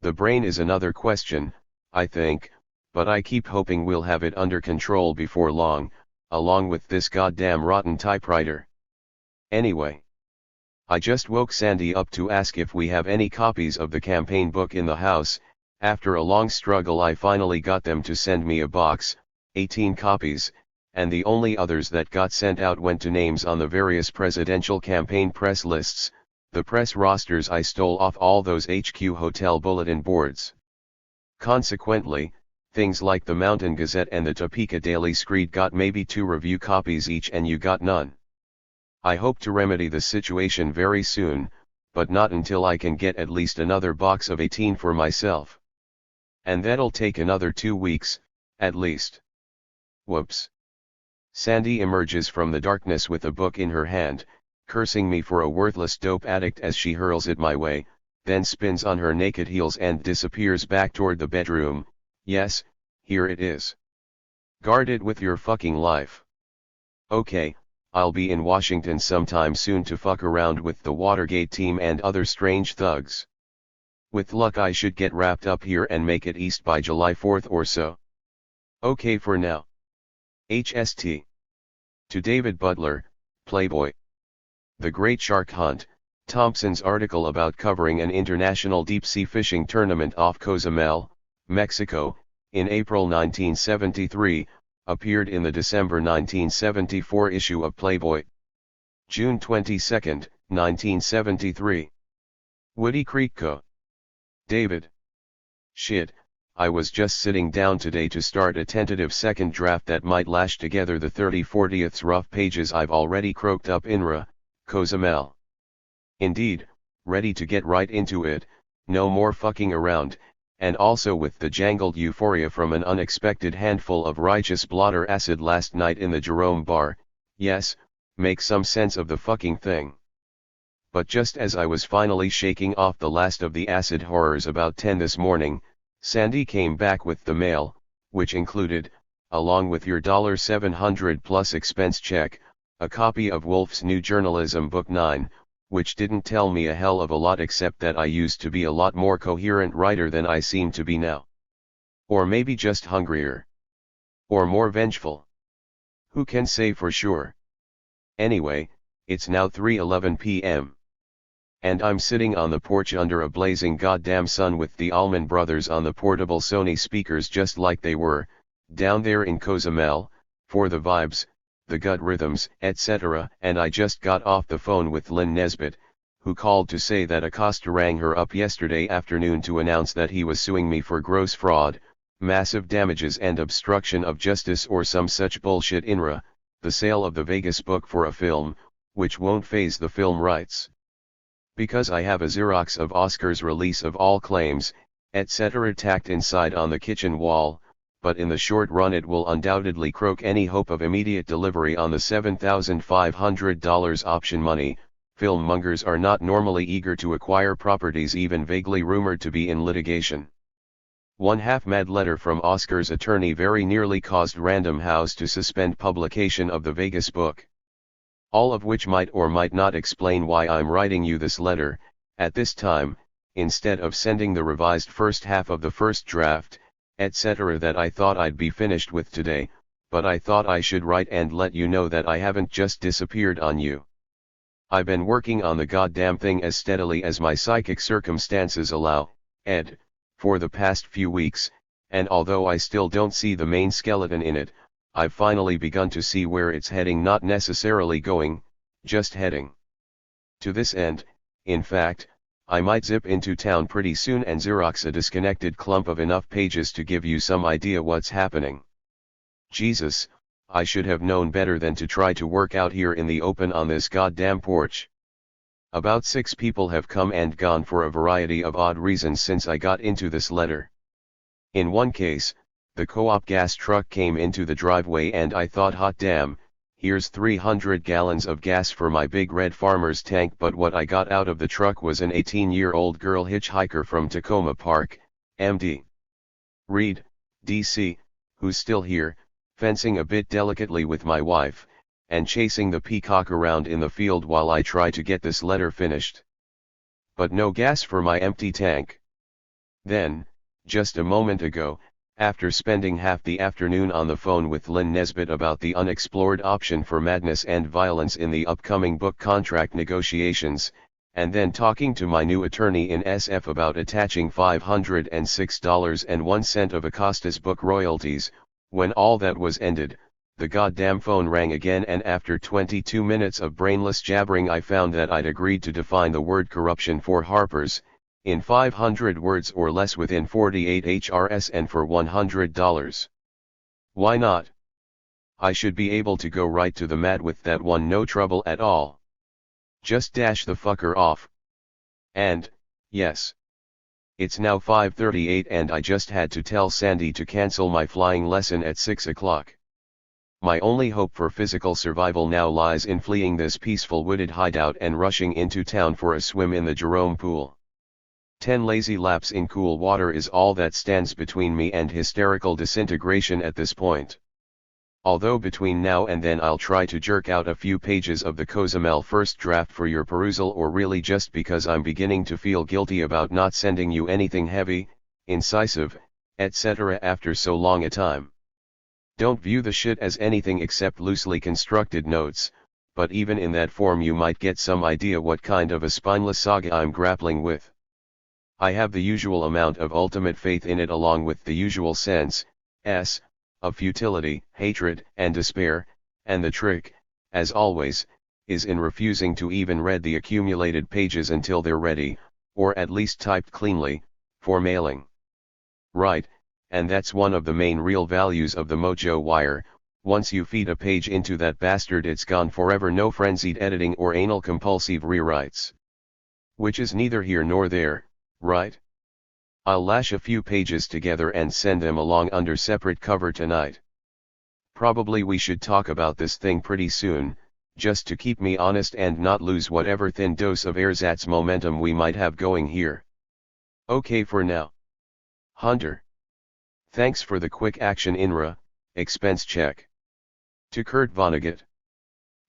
The brain is another question, I think, but I keep hoping we'll have it under control before long, along with this goddamn rotten typewriter. Anyway. I just woke Sandy up to ask if we have any copies of the campaign book in the house. After a long struggle I finally got them to send me a box, 18 copies, and the only others that got sent out went to names on the various presidential campaign press lists, the press rosters I stole off all those HQ hotel bulletin boards. Consequently, things like the Mountain Gazette and the Topeka Daily Screed got maybe 2 review copies each and you got none. I hope to remedy the situation very soon, but not until I can get at least another box of 18 for myself. And that'll take another 2 weeks, at least. Whoops. Sandy emerges from the darkness with a book in her hand, cursing me for a worthless dope addict as she hurls it my way, then spins on her naked heels and disappears back toward the bedroom. Yes, here it is. Guard it with your fucking life. Okay. I'll be in Washington sometime soon to fuck around with the Watergate team and other strange thugs. With luck I should get wrapped up here and make it east by July 4th or so. Okay for now. HST. To David Butler, Playboy. The Great Shark Hunt, Thompson's article about covering an international deep-sea fishing tournament off Cozumel, Mexico, in April 1973, appeared in the December 1974 issue of Playboy. June 22, 1973. Woody Creek Co. David. Shit, I was just sitting down today to start a tentative second draft that might lash together the 30/40ths rough pages I've already croaked up in Cozumel. Indeed, ready to get right into it, no more fucking around, and also with the jangled euphoria from an unexpected handful of righteous blotter acid last night in the Jerome bar, yes, make some sense of the fucking thing. But just as I was finally shaking off the last of the acid horrors about 10 this morning, Sandy came back with the mail, which included, along with your $700 plus expense check, a copy of Wolf's new journalism book 9, which didn't tell me a hell of a lot except that I used to be a lot more coherent writer than I seem to be now. Or maybe just hungrier. Or more vengeful. Who can say for sure? Anyway, it's now 3:11 p.m. And I'm sitting on the porch under a blazing goddamn sun with the Allman Brothers on the portable Sony speakers just like they were, down there in Cozumel, for the vibes, the gut rhythms, etc. And I just got off the phone with Lynn Nesbitt, who called to say that Acosta rang her up yesterday afternoon to announce that he was suing me for gross fraud, massive damages and obstruction of justice or some such bullshit in the sale of the Vegas book for a film, which won't phase the film rights. Because I have a Xerox of Oscar's release of all claims, etc. tacked inside on the kitchen wall, but in the short run it will undoubtedly croak any hope of immediate delivery on the $7,500 option money. Filmmongers are not normally eager to acquire properties even vaguely rumored to be in litigation. One half-mad letter from Oscar's attorney very nearly caused Random House to suspend publication of the Vegas book. All of which might or might not explain why I'm writing you this letter, at this time, instead of sending the revised first half of the first draft, etc. that I thought I'd be finished with today, but I thought I should write and let you know that I haven't just disappeared on you. I've been working on the goddamn thing as steadily as my psychic circumstances allow, Ed, for the past few weeks, and although I still don't see the main skeleton in it, I've finally begun to see where it's heading, not necessarily going, just heading. To this end, in fact, I might zip into town pretty soon and Xerox a disconnected clump of enough pages to give you some idea what's happening. Jesus, I should have known better than to try to work out here in the open on this goddamn porch. About 6 people have come and gone for a variety of odd reasons since I got into this letter. In one case, the co-op gas truck came into the driveway and I thought, hot damn, here's 300 gallons of gas for my big red farmer's tank, but what I got out of the truck was an 18-year-old girl hitchhiker from Tacoma Park, MD. Reed, DC, who's still here, fencing a bit delicately with my wife, and chasing the peacock around in the field while I try to get this letter finished. But no gas for my empty tank. Then, just a moment ago, after spending half the afternoon on the phone with Lynn Nesbitt about the unexplored option for madness and violence in the upcoming book contract negotiations, and then talking to my new attorney in SF about attaching $506.01 of Acosta's book royalties, when all that was ended, the goddamn phone rang again, and after 22 minutes of brainless jabbering I found that I'd agreed to define the word corruption for Harper's, in 500 words or less within 48 HRS and for $100. Why not? I should be able to go right to the mat with that one, no trouble at all. Just dash the fucker off. And, yes. It's now 5:38 and I just had to tell Sandy to cancel my flying lesson at 6 o'clock. My only hope for physical survival now lies in fleeing this peaceful wooded hideout and rushing into town for a swim in the Jerome pool. 10 lazy laps in cool water is all that stands between me and hysterical disintegration at this point. Although between now and then I'll try to jerk out a few pages of the Cozumel first draft for your perusal, or really just because I'm beginning to feel guilty about not sending you anything heavy, incisive, etc. after so long a time. Don't view the shit as anything except loosely constructed notes, but even in that form you might get some idea what kind of a spineless saga I'm grappling with. I have the usual amount of ultimate faith in it, along with the usual sense, of futility, hatred, and despair, and the trick, as always, is in refusing to even read the accumulated pages until they're ready, or at least typed cleanly, for mailing. Right, and that's one of the main real values of the Mojo Wire. Once you feed a page into that bastard, it's gone forever, no frenzied editing or anal compulsive rewrites. Which is neither here nor there, right? I'll lash a few pages together and send them along under separate cover tonight. Probably we should talk about this thing pretty soon, just to keep me honest and not lose whatever thin dose of ersatz momentum we might have going here. Okay for now. Hunter. Thanks for the quick action INRA, expense check. To Kurt Vonnegut.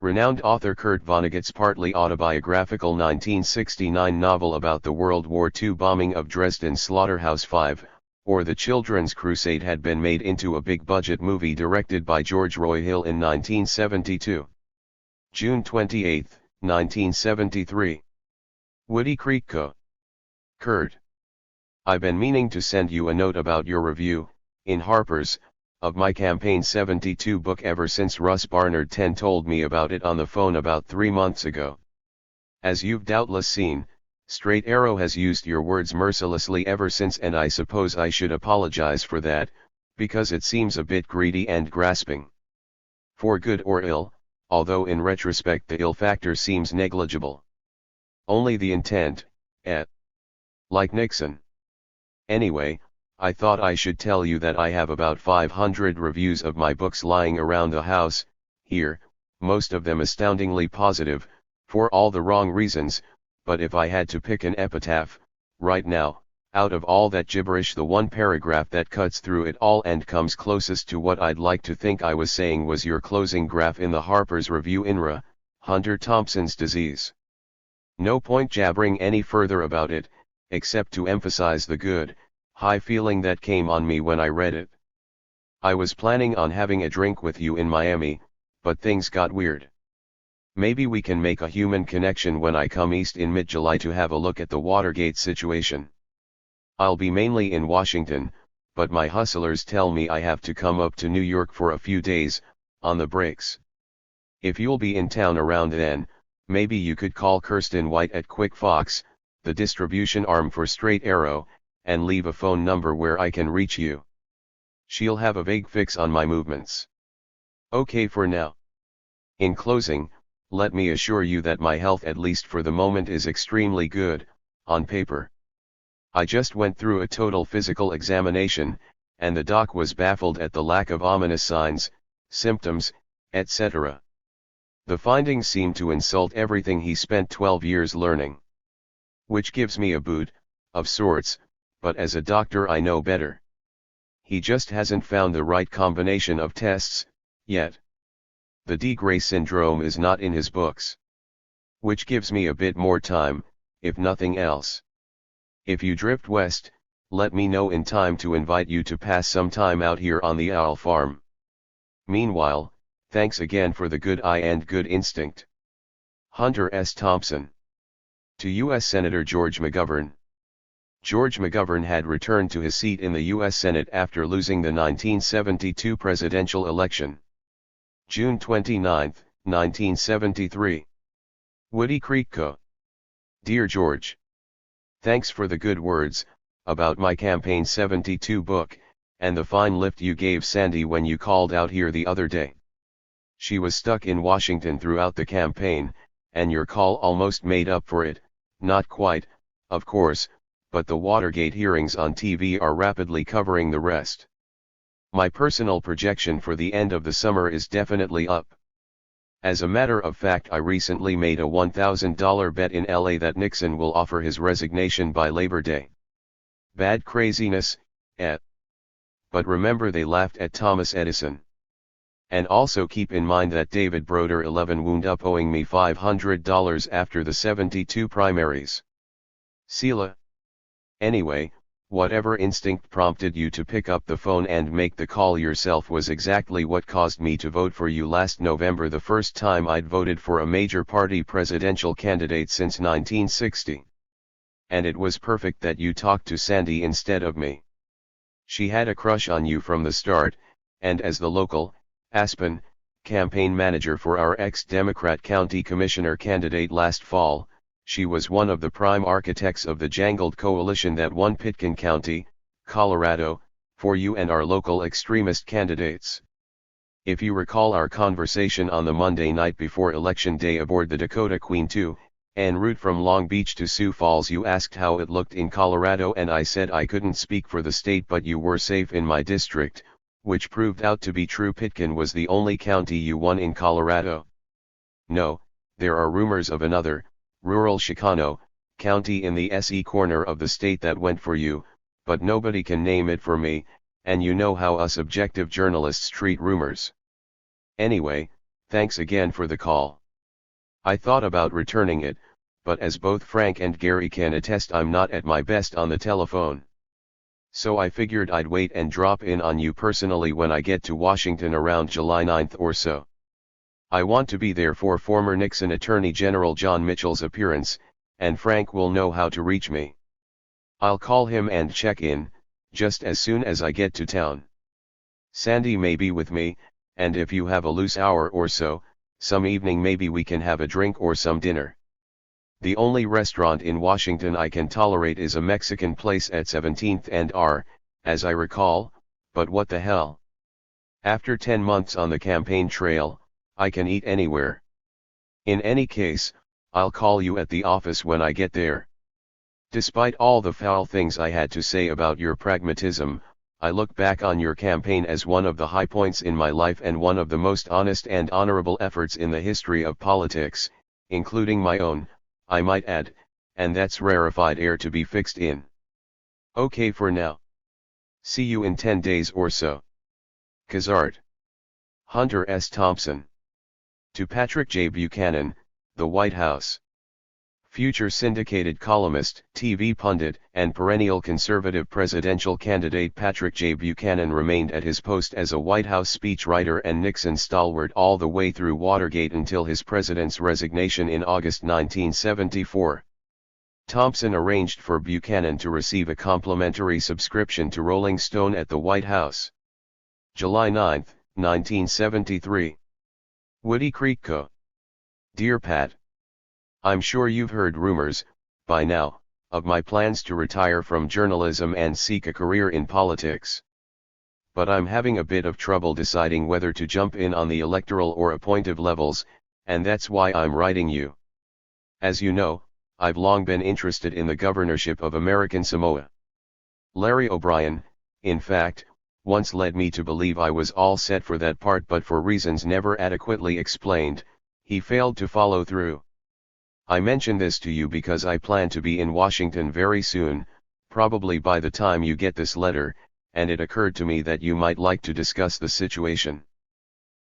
Renowned author Kurt Vonnegut's partly autobiographical 1969 novel about the World War II bombing of Dresden Slaughterhouse 5, or The Children's Crusade, had been made into a big-budget movie directed by George Roy Hill in 1972. June 28, 1973. Woody Creek Co. Kurt. I've been meaning to send you a note about your review, in Harper's, of my Campaign 72 book ever since Russ Barnard 10 told me about it on the phone about 3 months ago. As you've doubtless seen, Straight Arrow has used your words mercilessly ever since, and I suppose I should apologize for that, because it seems a bit greedy and grasping. For good or ill, although in retrospect the ill factor seems negligible. Only the intent, like Nixon. Anyway, I thought I should tell you that I have about 500 reviews of my books lying around the house, here, most of them astoundingly positive, for all the wrong reasons, but if I had to pick an epitaph, right now, out of all that gibberish, the one paragraph that cuts through it all and comes closest to what I'd like to think I was saying was your closing graph in the Harper's Review INRA, Hunter Thompson's disease. No point jabbering any further about it, except to emphasize the good, high feeling that came on me when I read it. I was planning on having a drink with you in Miami, but things got weird. Maybe we can make a human connection when I come east in mid-July to have a look at the Watergate situation. I'll be mainly in Washington, but my hustlers tell me I have to come up to New York for a few days, on the breaks. If you'll be in town around then, maybe you could call Kirsten White at Quick Fox, the distribution arm for Straight Arrow, and leave a phone number where I can reach you. She'll have a vague fix on my movements. Okay for now. In closing, let me assure you that my health, at least for the moment, is extremely good, on paper. I just went through a total physical examination, and the doc was baffled at the lack of ominous signs, symptoms, etc. The findings seem to insult everything he spent 12 years learning. Which gives me a boot, of sorts, but as a doctor I know better. He just hasn't found the right combination of tests, yet. The D. Gray syndrome is not in his books. Which gives me a bit more time, if nothing else. If you drift west, let me know in time to invite you to pass some time out here on the Owl Farm. Meanwhile, thanks again for the good eye and good instinct. Hunter S. Thompson. To U.S. Senator George McGovern. George McGovern had returned to his seat in the U.S. Senate after losing the 1972 presidential election. June 29, 1973. Woody Creek Co. Dear George. Thanks for the good words, about my Campaign 72 book, and the fine lift you gave Sandy when you called out here the other day. She was stuck in Washington throughout the campaign, and your call almost made up for it, not quite, of course, but the Watergate hearings on TV are rapidly covering the rest. My personal projection for the end of the summer is definitely up. As a matter of fact, I recently made a $1,000 bet in LA that Nixon will offer his resignation by Labor Day. Bad craziness, But remember, they laughed at Thomas Edison. And also keep in mind that David Broder 11 wound up owing me $500 after the 72 primaries. Sela. Anyway, whatever instinct prompted you to pick up the phone and make the call yourself was exactly what caused me to vote for you last November, the first time I'd voted for a major party presidential candidate since 1960. And it was perfect that you talked to Sandy instead of me. She had a crush on you from the start, and as the local, Aspen, campaign manager for our ex-Democrat county commissioner candidate last fall, she was one of the prime architects of the jangled coalition that won Pitkin County, Colorado, for you and our local extremist candidates. If you recall our conversation on the Monday night before Election Day aboard the Dakota Queen II, en route from Long Beach to Sioux Falls, you asked how it looked in Colorado and I said I couldn't speak for the state but you were safe in my district, which proved out to be true. Pitkin was the only county you won in Colorado. No, there are rumors of another, rural Chicano, county in the SE corner of the state that went for you, but nobody can name it for me, and you know how us objective journalists treat rumors. Anyway, thanks again for the call. I thought about returning it, but as both Frank and Gary can attest, I'm not at my best on the telephone. So I figured I'd wait and drop in on you personally when I get to Washington around July 9th or so. I want to be there for former Nixon Attorney General John Mitchell's appearance, and Frank will know how to reach me. I'll call him and check in, just as soon as I get to town. Sandy may be with me, and if you have a loose hour or so, some evening maybe we can have a drink or some dinner. The only restaurant in Washington I can tolerate is a Mexican place at 17th and R, as I recall, but what the hell? After 10 months on the campaign trail, I can eat anywhere. In any case, I'll call you at the office when I get there. Despite all the foul things I had to say about your pragmatism, I look back on your campaign as one of the high points in my life and one of the most honest and honorable efforts in the history of politics, including my own, I might add, and that's rarefied air to be fixed in. Okay for now. See you in 10 days or so. Kazart. Hunter S. Thompson. To Patrick J. Buchanan, The White House. Future syndicated columnist, TV pundit, and perennial conservative presidential candidate Patrick J. Buchanan remained at his post as a White House speechwriter and Nixon stalwart all the way through Watergate until his president's resignation in August 1974. Thompson arranged for Buchanan to receive a complimentary subscription to Rolling Stone at the White House. July 9, 1973. Woody Creek Co. Dear Pat, I'm sure you've heard rumors, by now, of my plans to retire from journalism and seek a career in politics. But I'm having a bit of trouble deciding whether to jump in on the electoral or appointive levels, and that's why I'm writing you. As you know, I've long been interested in the governorship of American Samoa. Larry O'Brien, in fact, once led me to believe I was all set for that part, but for reasons never adequately explained, he failed to follow through. I mention this to you because I plan to be in Washington very soon, probably by the time you get this letter, and it occurred to me that you might like to discuss the situation.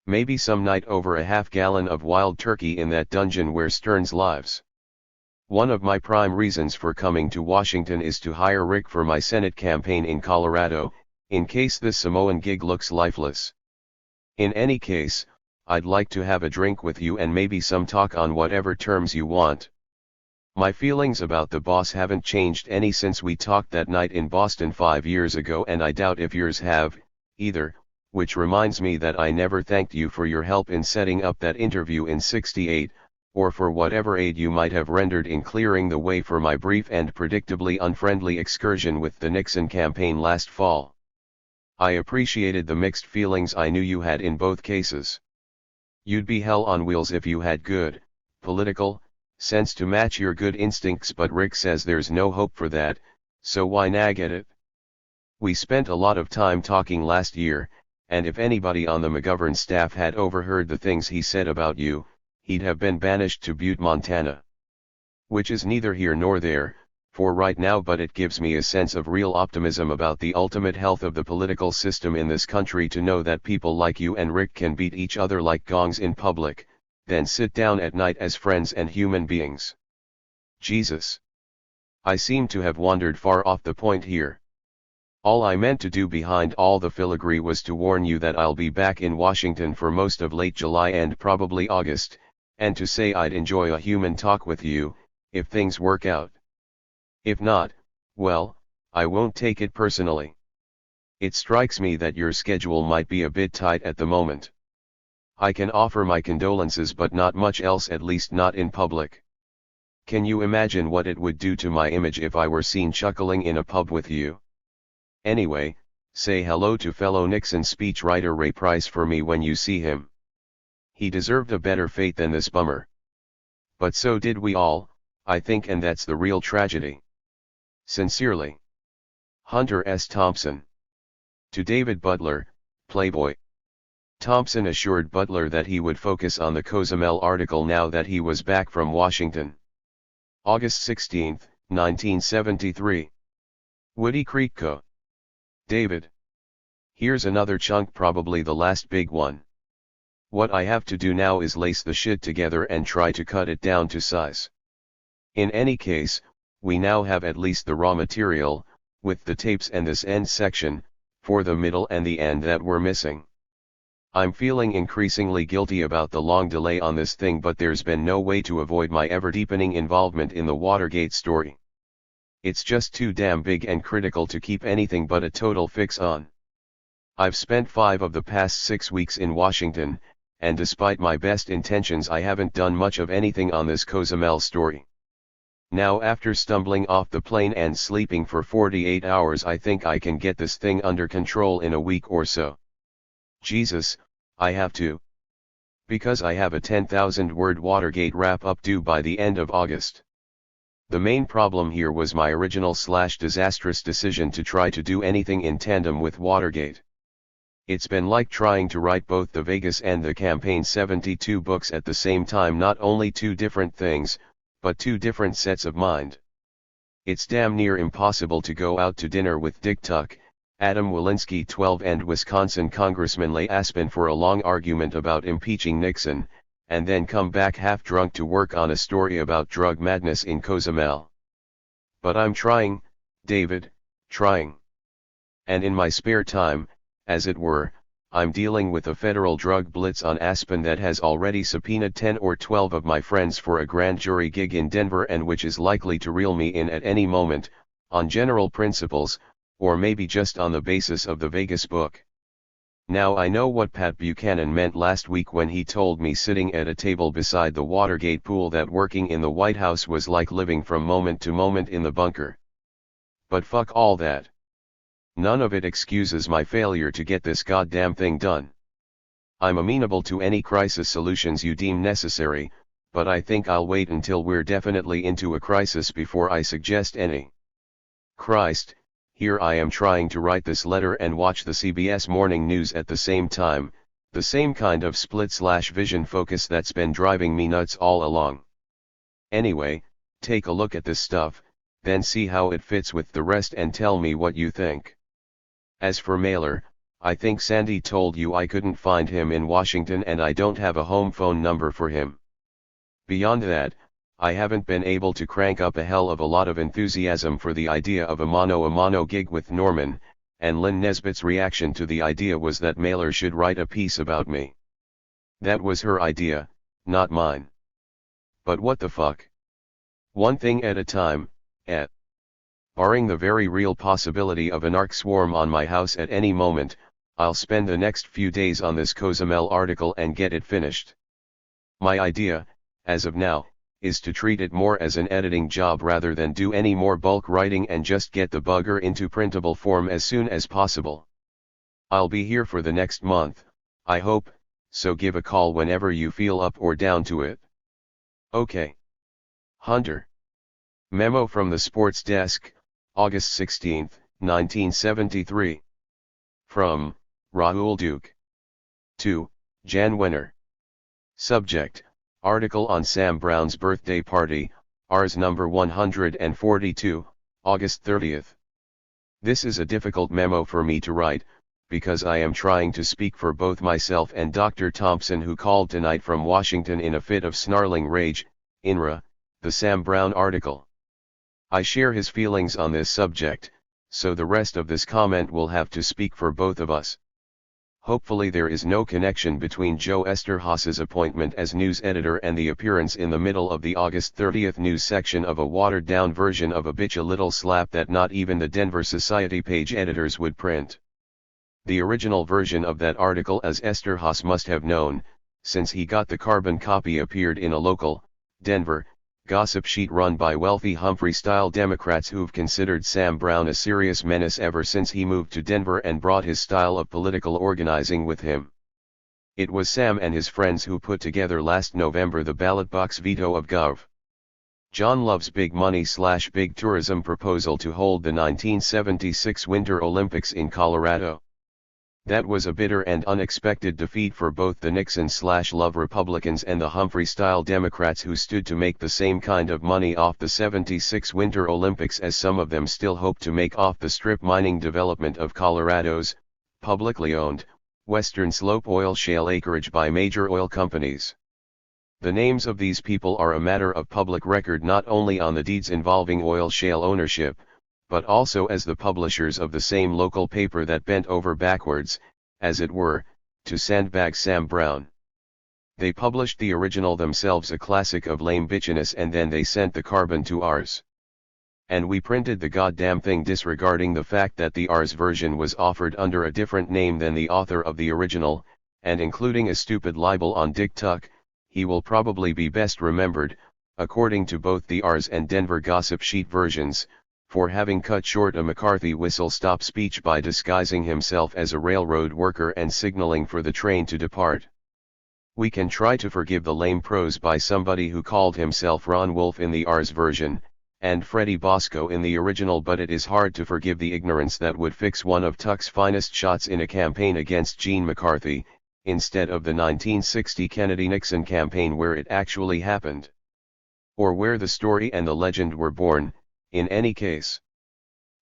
Maybe some night over a half-gallon of wild turkey in that dungeon where Stearns lives. One of my prime reasons for coming to Washington is to hire Rick for my Senate campaign in Colorado, in case this Samoan gig looks lifeless. In any case, I'd like to have a drink with you and maybe some talk on whatever terms you want. My feelings about the boss haven't changed any since we talked that night in Boston 5 years ago, and I doubt if yours have, either, which reminds me that I never thanked you for your help in setting up that interview in '68, or for whatever aid you might have rendered in clearing the way for my brief and predictably unfriendly excursion with the Nixon campaign last fall. I appreciated the mixed feelings I knew you had in both cases. You'd be hell on wheels if you had good, political, sense to match your good instincts, but Rick says there's no hope for that, so why nag at it? We spent a lot of time talking last year, and if anybody on the McGovern staff had overheard the things he said about you, he'd have been banished to Butte, Montana. Which is neither here nor there, for right now, but it gives me a sense of real optimism about the ultimate health of the political system in this country to know that people like you and Rick can beat each other like gongs in public, then sit down at night as friends and human beings. Jesus. I seem to have wandered far off the point here. All I meant to do behind all the filigree was to warn you that I'll be back in Washington for most of late July and probably August, and to say I'd enjoy a human talk with you, if things work out. If not, well, I won't take it personally. It strikes me that your schedule might be a bit tight at the moment. I can offer my condolences, but not much else, at least not in public. Can you imagine what it would do to my image if I were seen chuckling in a pub with you? Anyway, say hello to fellow Nixon speechwriter Ray Price for me when you see him. He deserved a better fate than this bummer. But so did we all, I think, and that's the real tragedy. Sincerely, Hunter S. Thompson. To David Butler, Playboy. Thompson assured Butler that he would focus on the Cozumel article now that he was back from Washington. August 16, 1973. Woody Creek Co. David. Here's another chunk, probably the last big one. What I have to do now is lace the shit together and try to cut it down to size. In any case, we now have at least the raw material, with the tapes and this end section, for the middle and the end that were missing. I'm feeling increasingly guilty about the long delay on this thing, but there's been no way to avoid my ever-deepening involvement in the Watergate story. It's just too damn big and critical to keep anything but a total fix on. I've spent 5 of the past 6 weeks in Washington, and despite my best intentions I haven't done much of anything on this Cozumel story. Now, after stumbling off the plane and sleeping for 48 hours, I think I can get this thing under control in a week or so. Jesus, I have to. Because I have a 10,000-word Watergate wrap-up due by the end of August. The main problem here was my original/disastrous decision to try to do anything in tandem with Watergate. It's been like trying to write both the Vegas and the Campaign 72 books at the same time, not only 2 different things, but 2 different sets of mind. It's damn near impossible to go out to dinner with Dick Tuck, Adam Walensky 12 and Wisconsin Congressman Leigh Aspin for a long argument about impeaching Nixon, and then come back half drunk to work on a story about drug madness in Cozumel. But I'm trying, David, trying. And in my spare time, as it were, I'm dealing with a federal drug blitz on Aspen that has already subpoenaed 10 or 12 of my friends for a grand jury gig in Denver, and which is likely to reel me in at any moment, on general principles, or maybe just on the basis of the Vegas book. Now I know what Pat Buchanan meant last week when he told me sitting at a table beside the Watergate pool that working in the White House was like living from moment to moment in the bunker. But fuck all that. None of it excuses my failure to get this goddamn thing done. I'm amenable to any crisis solutions you deem necessary, but I think I'll wait until we're definitely into a crisis before I suggest any. Christ, here I am trying to write this letter and watch the CBS Morning News at the same time, the same kind of split/vision focus that's been driving me nuts all along. Anyway, take a look at this stuff, then see how it fits with the rest and tell me what you think. As for Mailer, I think Sandy told you I couldn't find him in Washington and I don't have a home phone number for him. Beyond that, I haven't been able to crank up a hell of a lot of enthusiasm for the idea of a mano-a-mano gig with Norman, and Lynn Nesbitt's reaction to the idea was that Mailer should write a piece about me. That was her idea, not mine. But what the fuck? One thing at a time, Barring the very real possibility of an arc swarm on my house at any moment, I'll spend the next few days on this Cozumel article and get it finished. My idea, as of now, is to treat it more as an editing job rather than do any more bulk writing and just get the bugger into printable form as soon as possible. I'll be here for the next month, I hope, so give a call whenever you feel up or down to it. Okay. Hunter. Memo from the Sports Desk, August 16, 1973. From, Raoul Duke. To, Jan Wenner. Subject, article on Sam Brown's birthday party, Rs number 142, August 30th. This is a difficult memo for me to write, because I am trying to speak for both myself and Dr. Thompson, who called tonight from Washington in a fit of snarling rage, INRA, the Sam Brown article. I share his feelings on this subject, so the rest of this comment will have to speak for both of us. Hopefully there is no connection between Joe Esterhaus's appointment as news editor and the appearance in the middle of the August 30th news section of a watered-down version of a bitch a little slap that not even the Denver Society page editors would print. The original version of that article, as Esterhaus must have known, since he got the carbon copy, appeared in a local, Denver, gossip sheet run by wealthy Humphrey-style Democrats who've considered Sam Brown a serious menace ever since he moved to Denver and brought his style of political organizing with him. It was Sam and his friends who put together last November the ballot box veto of Gov. John Love's big money/big tourism proposal to hold the 1976 Winter Olympics in Colorado. That was a bitter and unexpected defeat for both the Nixon/Love Republicans and the Humphrey-style Democrats, who stood to make the same kind of money off the 76 Winter Olympics as some of them still hope to make off the strip mining development of Colorado's, publicly owned, Western Slope oil shale acreage by major oil companies. The names of these people are a matter of public record not only on the deeds involving oil shale ownership, but also as the publishers of the same local paper that bent over backwards, as it were, to sandbag Sam Brown. They published the original themselves, a classic of lame bitchiness, and then they sent the carbon to ours. And we printed the goddamn thing, disregarding the fact that the ours version was offered under a different name than the author of the original, and including a stupid libel on Dick Tuck. He will probably be best remembered, according to both the ours and Denver gossip sheet versions, for having cut short a McCarthy whistle-stop speech by disguising himself as a railroad worker and signaling for the train to depart. We can try to forgive the lame prose by somebody who called himself Ron Wolf in the ours version, and Freddie Bosco in the original, but it is hard to forgive the ignorance that would fix one of Tuck's finest shots in a campaign against Gene McCarthy, instead of the 1960 Kennedy-Nixon campaign where it actually happened. Or where the story and the legend were born. In any case,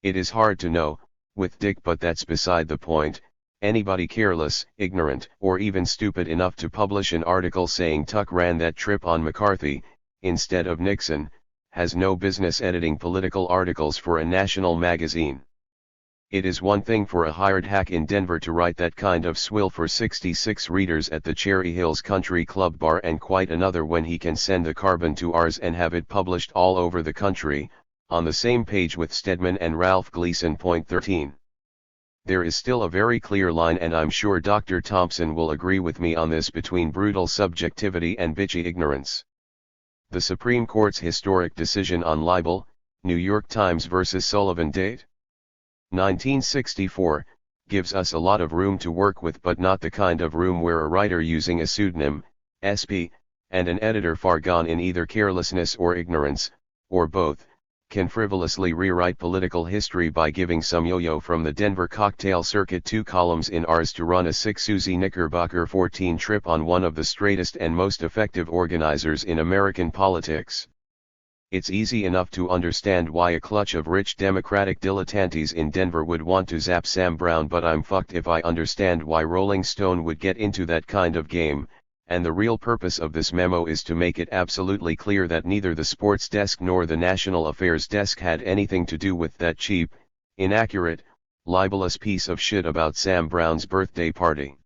it is hard to know, with Dick, but that's beside the point. Anybody careless, ignorant, or even stupid enough to publish an article saying Tuck ran that trip on McCarthy, instead of Nixon, has no business editing political articles for a national magazine. It is one thing for a hired hack in Denver to write that kind of swill for 66 readers at the Cherry Hills Country Club bar, and quite another when he can send the carbon to ours and have it published all over the country, on the same page with Stedman and Ralph Gleason. Point 13. There is still a very clear line, and I'm sure Dr. Thompson will agree with me on this, between brutal subjectivity and bitchy ignorance. The Supreme Court's historic decision on libel, New York Times vs. Sullivan, date 1964, gives us a lot of room to work with, but not the kind of room where a writer using a pseudonym, SP, and an editor far gone in either carelessness or ignorance, or both, can frivolously rewrite political history by giving some yo-yo from the Denver cocktail circuit 2 columns in ours to run a 6 Susie Knickerbocker 14 trip on one of the straightest and most effective organizers in American politics. It's easy enough to understand why a clutch of rich Democratic dilettantes in Denver would want to zap Sam Brown, but I'm fucked if I understand why Rolling Stone would get into that kind of game. And the real purpose of this memo is to make it absolutely clear that neither the sports desk nor the national affairs desk had anything to do with that cheap, inaccurate, libelous piece of shit about Sam Brown's birthday party.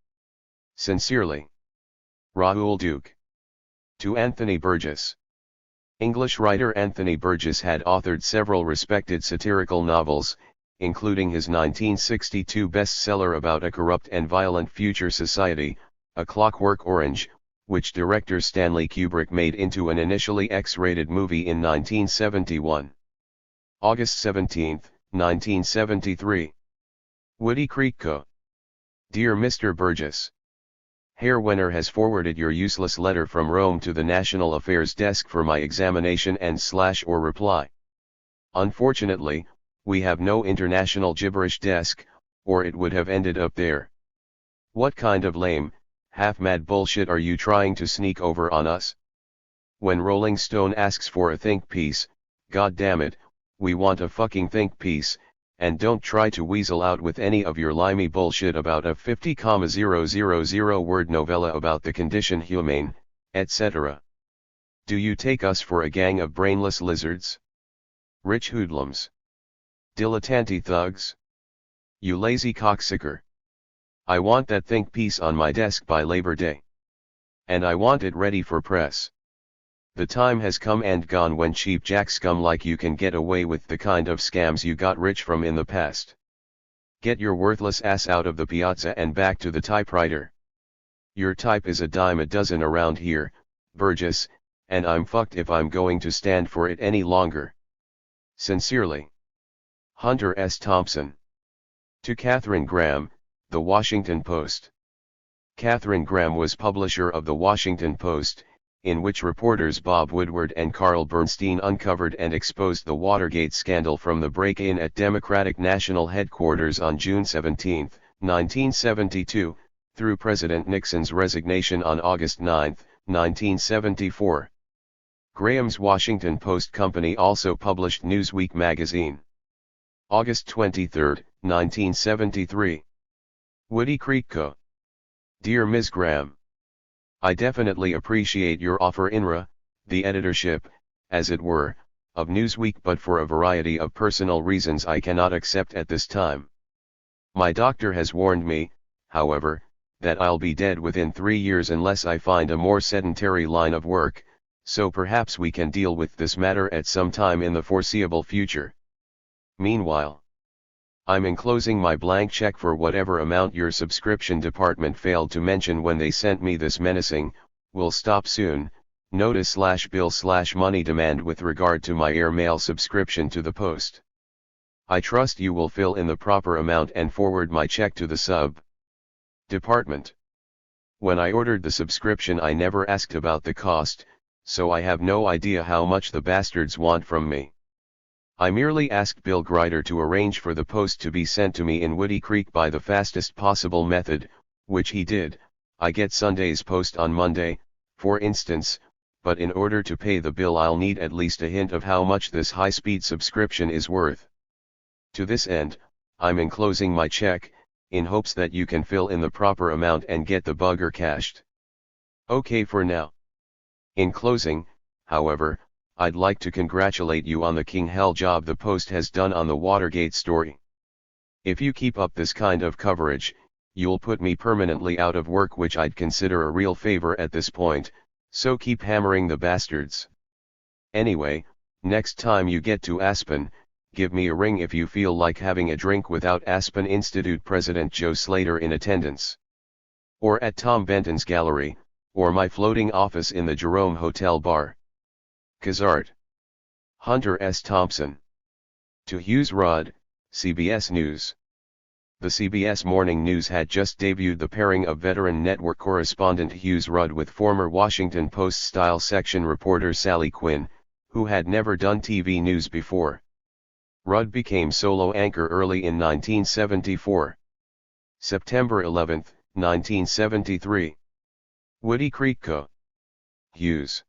Sincerely, Raoul Duke. To Anthony Burgess. English writer Anthony Burgess had authored several respected satirical novels, including his 1962 bestseller about a corrupt and violent future society, A Clockwork Orange, which director Stanley Kubrick made into an initially X-rated movie in 1971. August 17, 1973. Woody Creek Co. Dear Mr. Burgess, Herr Wenner has forwarded your useless letter from Rome to the National Affairs Desk for my examination and or reply. Unfortunately, we have no international gibberish desk, or it would have ended up there. What kind of lame, half-mad bullshit are you trying to sneak over on us? When Rolling Stone asks for a think piece, god damn it, we want a fucking think piece, and don't try to weasel out with any of your limey bullshit about a 50,000 word novella about the condition humane, etc. Do you take us for a gang of brainless lizards? Rich hoodlums? Dilettante thugs? You lazy cocksucker. I want that think piece on my desk by Labor Day. And I want it ready for press. The time has come and gone when cheap jack scum like you can get away with the kind of scams you got rich from in the past. Get your worthless ass out of the piazza and back to the typewriter. Your type is a dime a dozen around here, Burgess, and I'm fucked if I'm going to stand for it any longer. Sincerely. Hunter S. Thompson. To Katharine Graham, The Washington Post. Katharine Graham was publisher of The Washington Post, in which reporters Bob Woodward and Carl Bernstein uncovered and exposed the Watergate scandal from the break-in at Democratic National Headquarters on June 17, 1972, through President Nixon's resignation on August 9, 1974. Graham's Washington Post company also published Newsweek magazine. August 23, 1973. Woody Creek Co. Dear Ms. Graham, I definitely appreciate your offer the editorship, as it were, of Newsweek, but for a variety of personal reasons I cannot accept at this time. My doctor has warned me, however, that I'll be dead within 3 years unless I find a more sedentary line of work, so perhaps we can deal with this matter at some time in the foreseeable future. Meanwhile, I'm enclosing my blank check for whatever amount your subscription department failed to mention when they sent me this menacing, will stop soon, notice/bill/money demand with regard to my airmail subscription to the Post. I trust you will fill in the proper amount and forward my check to the sub department. When I ordered the subscription I never asked about the cost, so I have no idea how much the bastards want from me. I merely asked Bill Grider to arrange for the Post to be sent to me in Woody Creek by the fastest possible method, which he did. I get Sunday's Post on Monday, for instance, but in order to pay the bill I'll need at least a hint of how much this high-speed subscription is worth. To this end, I'm enclosing my check, in hopes that you can fill in the proper amount and get the bugger cashed. Okay for now. In closing, however, I'd like to congratulate you on the king hell job the Post has done on the Watergate story. If you keep up this kind of coverage, you'll put me permanently out of work, which I'd consider a real favor at this point, so keep hammering the bastards. Anyway, next time you get to Aspen, give me a ring if you feel like having a drink without Aspen Institute President Joe Slater in attendance. Or at Tom Benton's gallery, or my floating office in the Jerome Hotel bar. Kazart. Hunter S. Thompson. To Hughes Rudd, CBS News. The CBS Morning News had just debuted the pairing of veteran network correspondent Hughes Rudd with former Washington Post-style section reporter Sally Quinn, who had never done TV news before. Rudd became solo anchor early in 1974. September 11, 1973. Woody Creek Co. Hughes.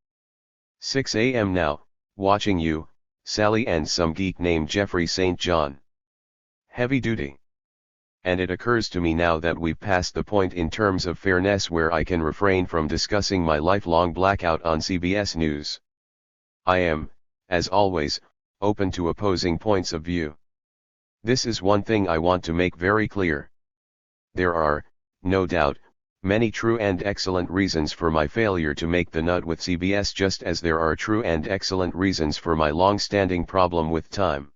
6 a.m. now, watching you, Sally and some geek named Jeffrey St. John. Heavy duty. And it occurs to me now that we've passed the point in terms of fairness where I can refrain from discussing my lifelong blackout on CBS News. I am, as always, open to opposing points of view. This is one thing I want to make very clear. There are, no doubt, many true and excellent reasons for my failure to make the nut with CBS, just as there are true and excellent reasons for my long-standing problem with time.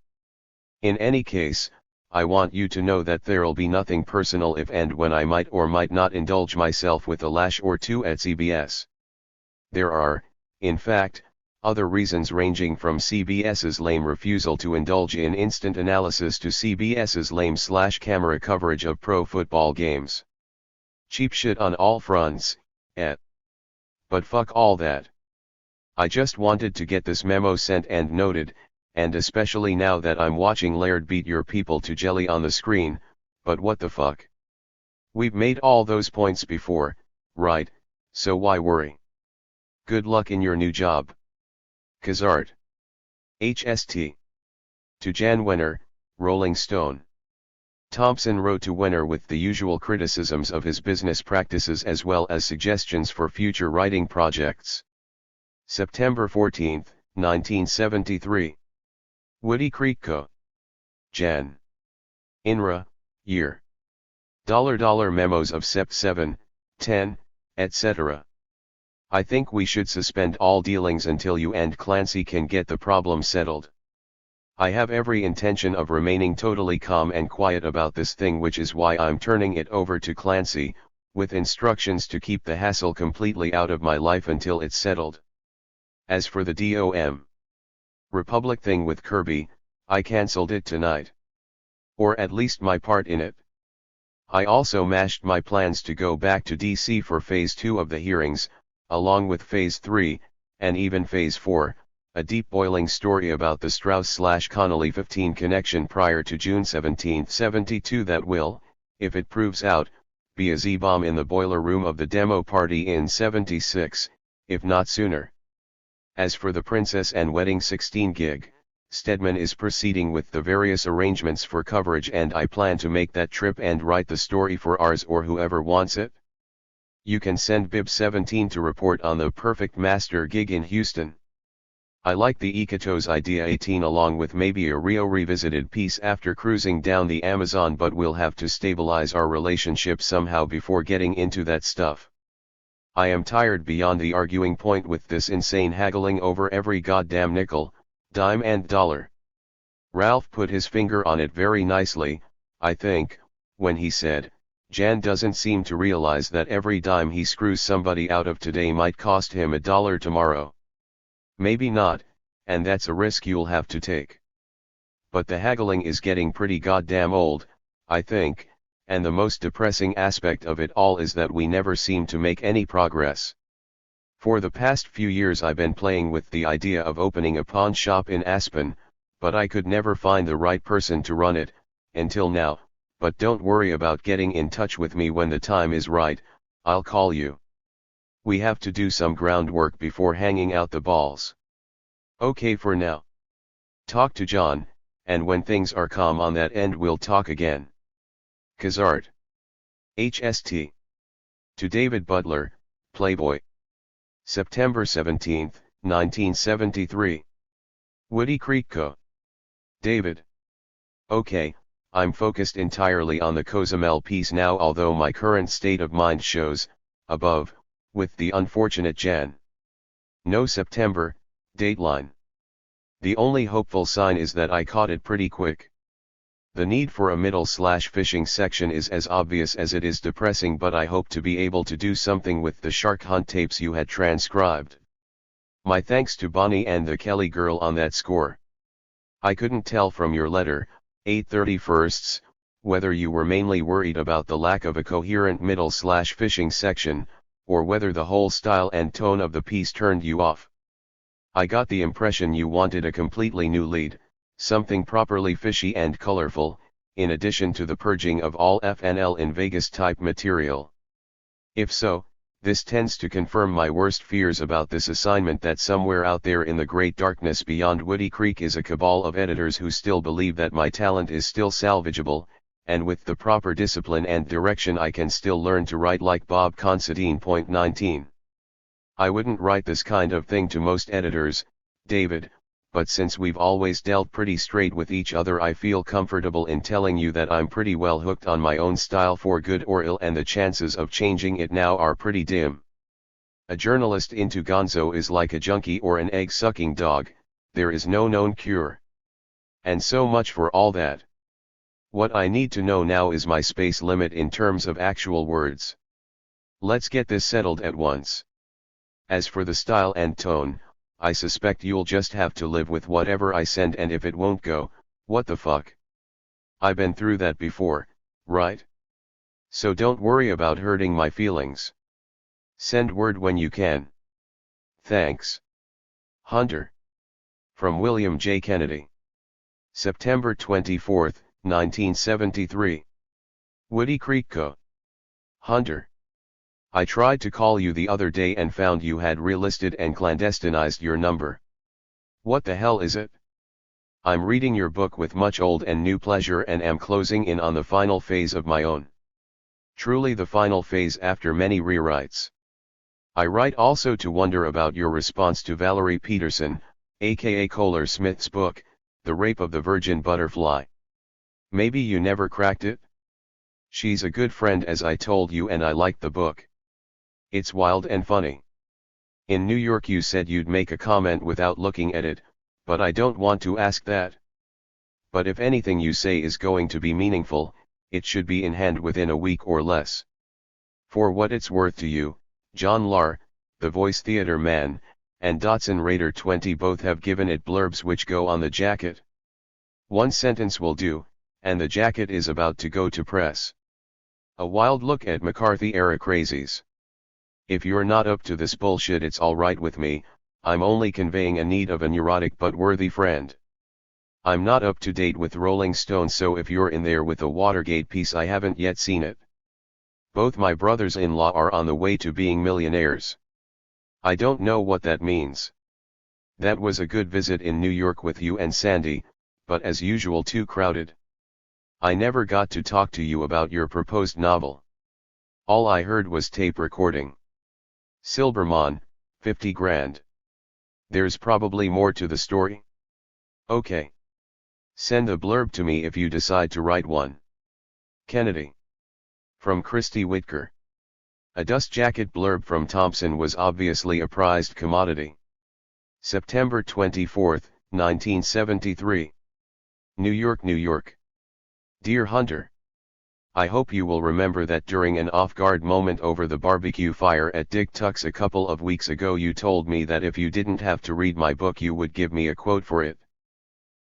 In any case, I want you to know that there'll be nothing personal if and when I might or might not indulge myself with a lash or two at CBS. There are, in fact, other reasons ranging from CBS's lame refusal to indulge in instant analysis to CBS's lame/camera coverage of pro football games. Cheap shit on all fronts, But fuck all that. I just wanted to get this memo sent and noted, and especially now that I'm watching Laird beat your people to jelly on the screen, but what the fuck? We've made all those points before, right, so why worry? Good luck in your new job. Kazart. HST. To Jan Wenner, Rolling Stone. Thompson wrote to Wenner with the usual criticisms of his business practices as well as suggestions for future writing projects. September 14, 1973. Woody Creek Co. Jan. INRA, year. $$ memos of Sept 7, 10, etc. I think we should suspend all dealings until you and Clancy can get the problem settled. I have every intention of remaining totally calm and quiet about this thing, which is why I'm turning it over to Clancy, with instructions to keep the hassle completely out of my life until it's settled. As for the DOM Republic thing with Kirby, I cancelled it tonight. Or at least my part in it. I also mashed my plans to go back to DC for Phase 2 of the hearings, along with Phase 3, and even Phase 4, a deep boiling story about the Strauss/Connolly 15 connection prior to June 17, 72 that will, if it proves out, be a Z-bomb in the boiler room of the demo party in 76, if not sooner. As for the Princess and Wedding 16 gig, Stedman is proceeding with the various arrangements for coverage, and I plan to make that trip and write the story for ours or whoever wants it. You can send Bib 17 to report on the Perfect Master gig in Houston. I like the Ikatos idea 18 along with maybe a Rio revisited piece after cruising down the Amazon, but we'll have to stabilize our relationship somehow before getting into that stuff. I am tired beyond the arguing point with this insane haggling over every goddamn nickel, dime and dollar. Ralph put his finger on it very nicely, I think, when he said, Jan doesn't seem to realize that every dime he screws somebody out of today might cost him $1 tomorrow. Maybe not, and that's a risk you'll have to take. But the haggling is getting pretty goddamn old, I think, and the most depressing aspect of it all is that we never seem to make any progress. For the past few years I've been playing with the idea of opening a pawn shop in Aspen, but I could never find the right person to run it, until now, but don't worry about getting in touch with me when the time is right, I'll call you. We have to do some groundwork before hanging out the balls. Okay for now. Talk to John, and when things are calm on that end we'll talk again. Kazart. HST. To David Butler, Playboy. September 17, 1973. Woody Creek Co. David. Okay, I'm focused entirely on the Cozumel piece now, although my current state of mind shows, above, with the unfortunate Jan. No September, dateline. The only hopeful sign is that I caught it pretty quick. The need for a middle/fishing section is as obvious as it is depressing, but I hope to be able to do something with the shark hunt tapes you had transcribed. My thanks to Bonnie and the Kelly girl on that score. I couldn't tell from your letter, 8/31, whether you were mainly worried about the lack of a coherent middle/fishing section, or whether the whole style and tone of the piece turned you off. I got the impression you wanted a completely new lead, something properly fishy and colorful, in addition to the purging of all FNL in Vegas type material. If so, this tends to confirm my worst fears about this assignment, that somewhere out there in the great darkness beyond Woody Creek is a cabal of editors who still believe that my talent is still salvageable, and with the proper discipline and direction I can still learn to write like Bob Considine. 19. I wouldn't write this kind of thing to most editors, David, but since we've always dealt pretty straight with each other, I feel comfortable in telling you that I'm pretty well hooked on my own style for good or ill, and the chances of changing it now are pretty dim. A journalist into gonzo is like a junkie or an egg-sucking dog, there is no known cure. And so much for all that. What I need to know now is my space limit in terms of actual words. Let's get this settled at once. As for the style and tone, I suspect you'll just have to live with whatever I send, and if it won't go, what the fuck? I've been through that before, right? So don't worry about hurting my feelings. Send word when you can. Thanks. Hunter. From William J. Kennedy. September 24, 1973. Woody Creek Co. Hunter. I tried to call you the other day and found you had relisted and clandestinized your number. What the hell is it? I'm reading your book with much old and new pleasure and am closing in on the final phase of my own. Truly the final phase after many rewrites. I write also to wonder about your response to Valerie Peterson, aka Kohler Smith's book, The Rape of the Virgin Butterfly. Maybe you never cracked it? She's a good friend as I told you and I liked the book. It's wild and funny. In New York you said you'd make a comment without looking at it, but I don't want to ask that. But if anything you say is going to be meaningful, it should be in hand within a week or less. For what it's worth to you, John Lahr, the voice theater man, and Dotson Raider 20 both have given it blurbs which go on the jacket. One sentence will do, and the jacket is about to go to press. A wild look at McCarthy-era crazies. If you're not up to this bullshit it's alright with me, I'm only conveying a need of a neurotic but worthy friend. I'm not up to date with Rolling Stone, so if you're in there with the Watergate piece I haven't yet seen it. Both my brothers-in-law are on the way to being millionaires. I don't know what that means. That was a good visit in New York with you and Sandy, but as usual too crowded. I never got to talk to you about your proposed novel. All I heard was tape recording. Silberman, 50 grand. There's probably more to the story. Okay. Send a blurb to me if you decide to write one. Kennedy. From Christy Whitker. A dust jacket blurb from Thompson was obviously a prized commodity. September 24, 1973. New York, New York. Dear Hunter. I hope you will remember that during an off-guard moment over the barbecue fire at Dick Tuck's a couple of weeks ago you told me that if you didn't have to read my book you would give me a quote for it.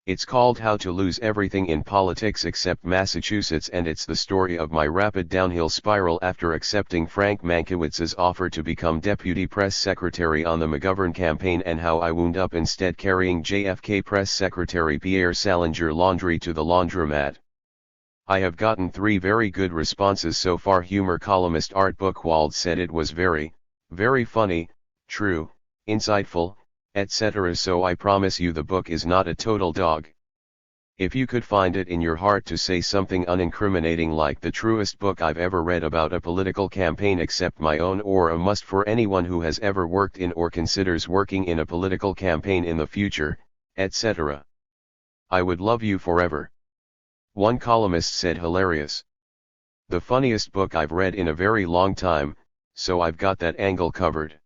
It's called How to Lose Everything in Politics Except Massachusetts, and it's the story of my rapid downhill spiral after accepting Frank Mankiewicz's offer to become deputy press secretary on the McGovern campaign, and how I wound up instead carrying JFK press secretary Pierre Salinger laundry to the laundromat. I have gotten 3 very good responses so far. Humor columnist Art Buchwald said it was very, very funny, true, insightful, etc. So I promise you the book is not a total dog. If you could find it in your heart to say something unincriminating like the truest book I've ever read about a political campaign except my own, or a must for anyone who has ever worked in or considers working in a political campaign in the future, etc. I would love you forever. One columnist said hilarious. The funniest book I've read in a very long time, so I've got that angle covered.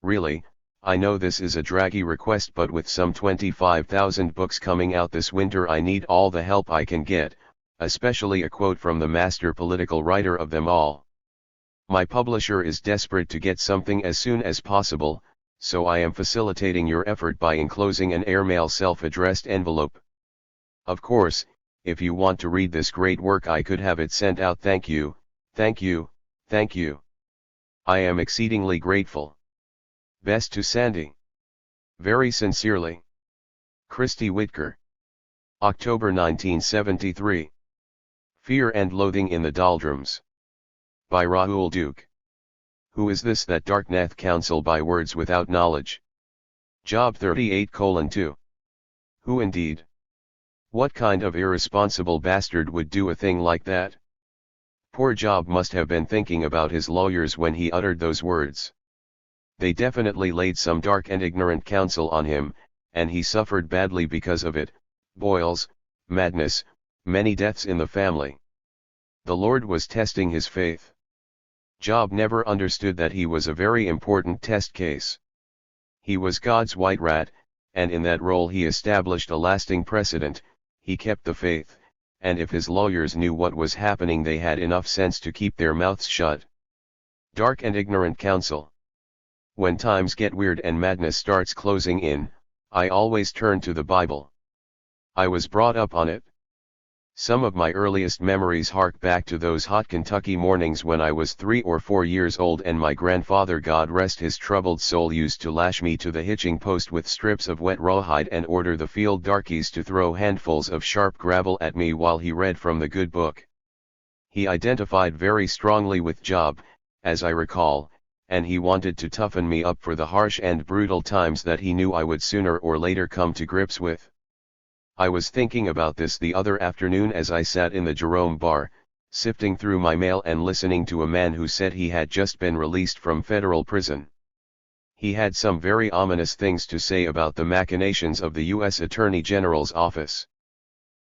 Really, I know this is a draggy request, but with some 25,000 books coming out this winter I need all the help I can get, especially a quote from the master political writer of them all. My publisher is desperate to get something as soon as possible, so I am facilitating your effort by enclosing an airmail self-addressed envelope. Of course, if you want to read this great work I could have it sent out. Thank you, thank you, thank you. I am exceedingly grateful. Best to Sandy. Very sincerely. Christy Whitker. October 1973. Fear and Loathing in the Doldrums. By Rahul Duke. Who is this that darkneth counsel by words without knowledge? Job 38:2. Who indeed? What kind of irresponsible bastard would do a thing like that? Poor Job must have been thinking about his lawyers when he uttered those words. They definitely laid some dark and ignorant counsel on him, and he suffered badly because of it, boils, madness, many deaths in the family. The Lord was testing his faith. Job never understood that he was a very important test case. He was God's white rat, and in that role he established a lasting precedent. He kept the faith, and if his lawyers knew what was happening they had enough sense to keep their mouths shut. Dark and ignorant counsel. When times get weird and madness starts closing in, I always turn to the Bible. I was brought up on it. Some of my earliest memories hark back to those hot Kentucky mornings when I was 3 or 4 years old and my grandfather, God rest his troubled soul, used to lash me to the hitching post with strips of wet rawhide and order the field darkies to throw handfuls of sharp gravel at me while he read from the good book. He identified very strongly with Job, as I recall, and he wanted to toughen me up for the harsh and brutal times that he knew I would sooner or later come to grips with. I was thinking about this the other afternoon as I sat in the Jerome bar, sifting through my mail and listening to a man who said he had just been released from federal prison. He had some very ominous things to say about the machinations of the U.S. Attorney General's office.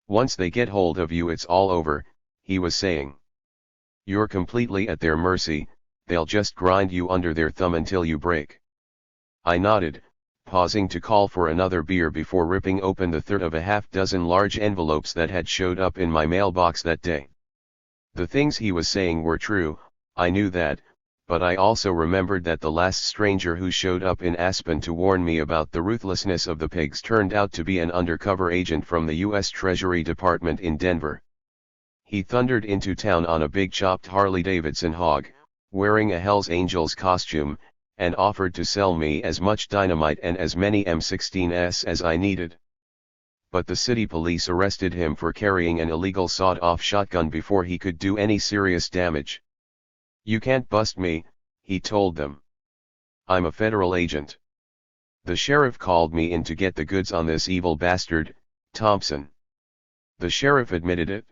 Once they get hold of you, it's all over, he was saying. You're completely at their mercy, they'll just grind you under their thumb until you break. I nodded, pausing to call for another beer before ripping open the third of a half-dozen large envelopes that had showed up in my mailbox that day. The things he was saying were true, I knew that, but I also remembered that the last stranger who showed up in Aspen to warn me about the ruthlessness of the pigs turned out to be an undercover agent from the U.S. Treasury Department in Denver. He thundered into town on a big chopped Harley-Davidson hog, wearing a Hells Angels costume, and offered to sell me as much dynamite and as many M16s as I needed. But the city police arrested him for carrying an illegal sawed-off shotgun before he could do any serious damage. You can't bust me, he told them. I'm a federal agent. The sheriff called me in to get the goods on this evil bastard, Thompson. The sheriff admitted it.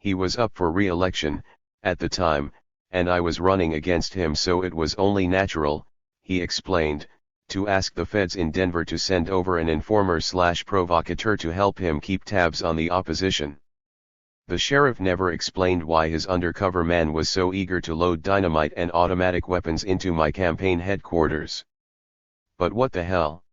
He was up for re-election, at the time, and I was running against him, so it was only natural, he explained, to ask the feds in Denver to send over an informer/provocateur to help him keep tabs on the opposition. The sheriff never explained why his undercover man was so eager to load dynamite and automatic weapons into my campaign headquarters. But what the hell?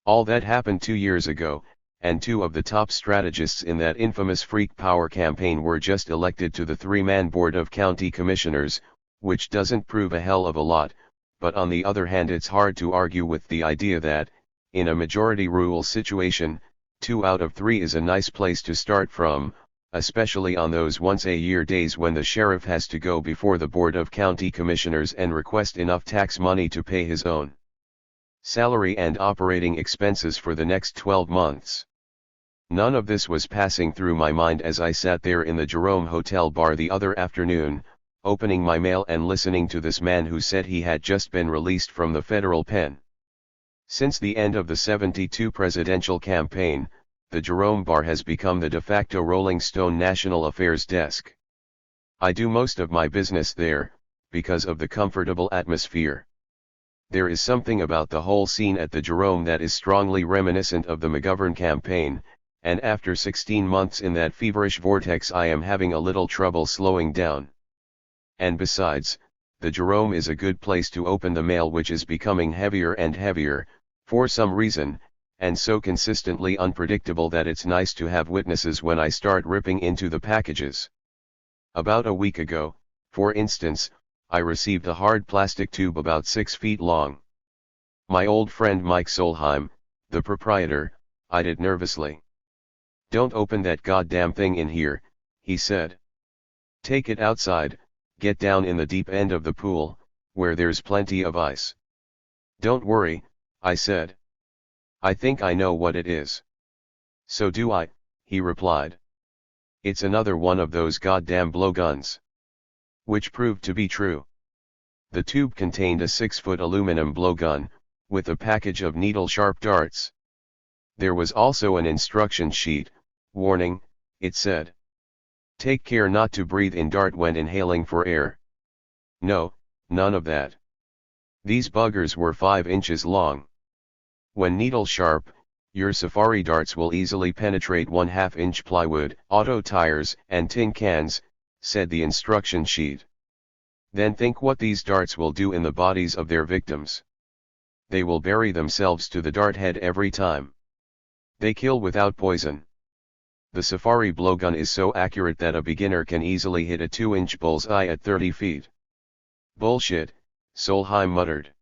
All that happened 2 years ago, and two of the top strategists in that infamous freak power campaign were just elected to the 3-man board of county commissioners, which doesn't prove a hell of a lot, but on the other hand it's hard to argue with the idea that, in a majority rule situation, 2 out of 3 is a nice place to start from, especially on those once-a-year days when the sheriff has to go before the board of county commissioners and request enough tax money to pay his own salary and operating expenses for the next 12 months. None of this was passing through my mind as I sat there in the Jerome Hotel bar the other afternoon, opening my mail and listening to this man who said he had just been released from the federal pen. Since the end of the '72 presidential campaign, the Jerome bar has become the de facto Rolling Stone national affairs desk. I do most of my business there, because of the comfortable atmosphere. There is something about the whole scene at the Jerome that is strongly reminiscent of the McGovern campaign, and after 16 months in that feverish vortex I am having a little trouble slowing down. And besides, the Jerome is a good place to open the mail, which is becoming heavier and heavier, for some reason, and so consistently unpredictable that it's nice to have witnesses when I start ripping into the packages. About a week ago, for instance, I received a hard plastic tube about 6 feet long. My old friend Mike Solheim, the proprietor, eyed it nervously. "Don't open that goddamn thing in here," he said. "Take it outside, get down in the deep end of the pool, where there's plenty of ice." "Don't worry," I said. "I think I know what it is." "So do I," he replied. "It's another one of those goddamn blowguns." Which proved to be true. The tube contained a 6-foot aluminum blowgun, with a package of needle-sharp darts. There was also an instruction sheet. "Warning," it said. "Take care not to breathe in dart when inhaling for air." No, none of that. These buggers were 5 inches long. When needle sharp, your safari darts will easily penetrate 1/2-inch plywood, auto tires, and tin cans, said the instruction sheet. Then think what these darts will do in the bodies of their victims. They will bury themselves to the dart head every time. They kill without poison. The safari blowgun is so accurate that a beginner can easily hit a 2-inch bullseye at 30 feet. "Bullshit," Solheim muttered.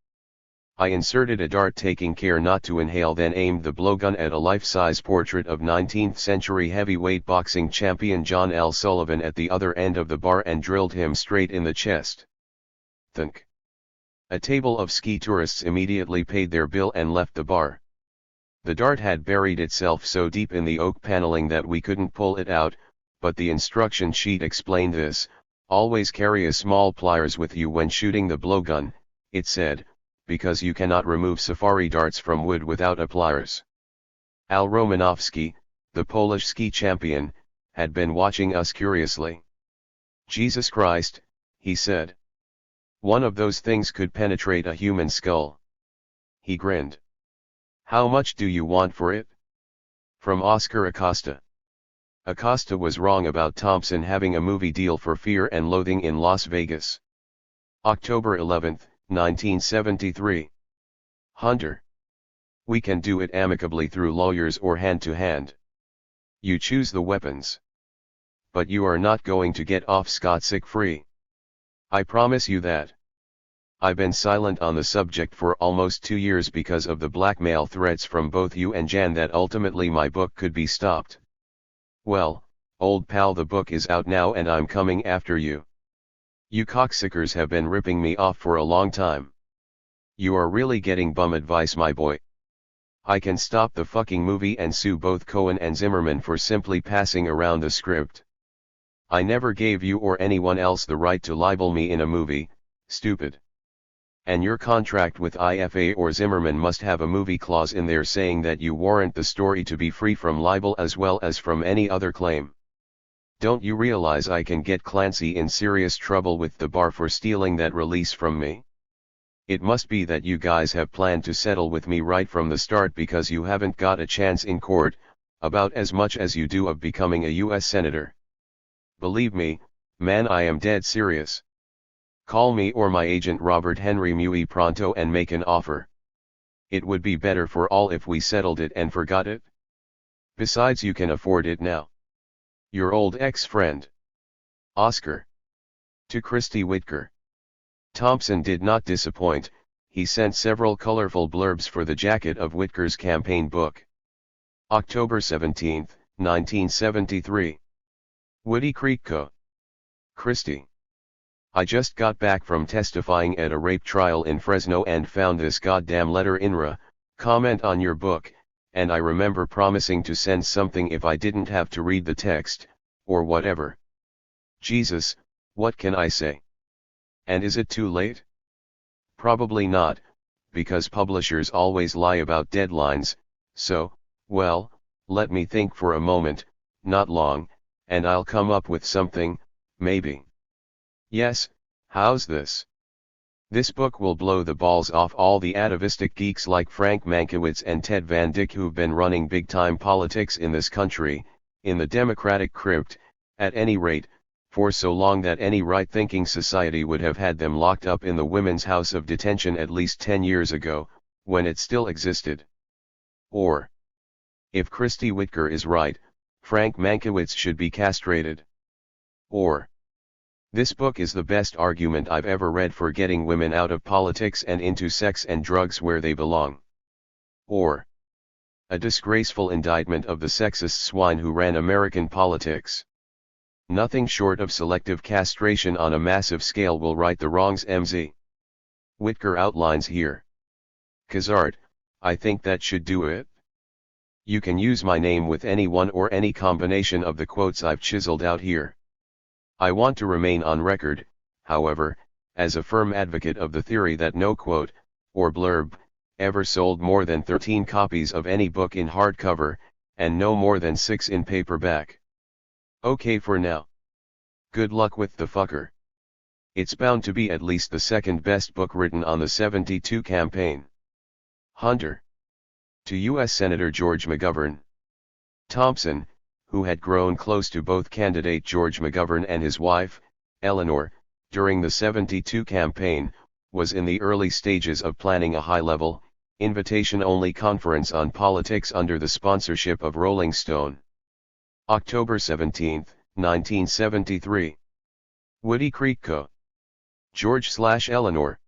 I inserted a dart, taking care not to inhale, then aimed the blowgun at a life-size portrait of 19th-century heavyweight boxing champion John L. Sullivan at the other end of the bar and drilled him straight in the chest. Thunk. A table of ski tourists immediately paid their bill and left the bar. The dart had buried itself so deep in the oak paneling that we couldn't pull it out, but the instruction sheet explained this. Always carry a small pliers with you when shooting the blowgun, it said, because you cannot remove safari darts from wood without a pliers. Al Romanowski, the Polish ski champion, had been watching us curiously. Jesus Christ, he said. One of those things could penetrate a human skull. He grinned. How much do you want for it? From Oscar Acosta. Acosta was wrong about Thompson having a movie deal for Fear and Loathing in Las Vegas. October 11, 1973. Hunter. We can do it amicably through lawyers or hand to hand. You choose the weapons. But you are not going to get off scot-free. I promise you that. I've been silent on the subject for almost 2 years because of the blackmail threats from both you and Jan that ultimately my book could be stopped. Well, old pal, the book is out now and I'm coming after you. You cocksuckers have been ripping me off for a long time. You are really getting bum advice, my boy. I can stop the fucking movie and sue both Cohen and Zimmerman for simply passing around the script. I never gave you or anyone else the right to libel me in a movie, stupid. And your contract with IFA or Zimmerman must have a movie clause in there saying that you warrant the story to be free from libel as well as from any other claim. Don't you realize I can get Clancy in serious trouble with the bar for stealing that release from me? It must be that you guys have planned to settle with me right from the start because you haven't got a chance in court, about as much as you do of becoming a US Senator. Believe me, man, I am dead serious. Call me or my agent Robert Henry muy pronto and make an offer. It would be better for all if we settled it and forgot it. Besides, you can afford it now. Your old ex-friend. Oscar. To Christy Whitker. Thompson did not disappoint, he sent several colorful blurbs for the jacket of Whitker's campaign book. October 17, 1973. Woody Creek Co. Christy. I just got back from testifying at a rape trial in Fresno and found this goddamn letter INRA, comment on your book, and I remember promising to send something if I didn't have to read the text, or whatever. Jesus, what can I say? And is it too late? Probably not, because publishers always lie about deadlines, so, well, let me think for a moment, not long, and I'll come up with something, maybe. Yes, how's this? This book will blow the balls off all the atavistic geeks like Frank Mankiewicz and Ted Van Dyck who've been running big-time politics in this country, in the Democratic crypt, at any rate, for so long that any right-thinking society would have had them locked up in the Women's House of Detention at least 10 years ago, when it still existed. Or, if Christy Whitker is right, Frank Mankiewicz should be castrated. Or, this book is the best argument I've ever read for getting women out of politics and into sex and drugs where they belong. Or, a disgraceful indictment of the sexist swine who ran American politics. Nothing short of selective castration on a massive scale will right the wrongs MZ. Whitker outlines here. Kazart, I think that should do it. You can use my name with any one or any combination of the quotes I've chiseled out here. I want to remain on record, however, as a firm advocate of the theory that no quote, or blurb, ever sold more than 13 copies of any book in hardcover, and no more than 6 in paperback. Okay for now. Good luck with the fucker. It's bound to be at least the second best book written on the 72 campaign. Hunter. To U.S. Senator George McGovern. Thompson, who had grown close to both candidate George McGovern and his wife, Eleanor, during the 72 campaign, was in the early stages of planning a high-level, invitation-only conference on politics under the sponsorship of Rolling Stone. October 17, 1973. Woody Creek Co. George/Eleanor.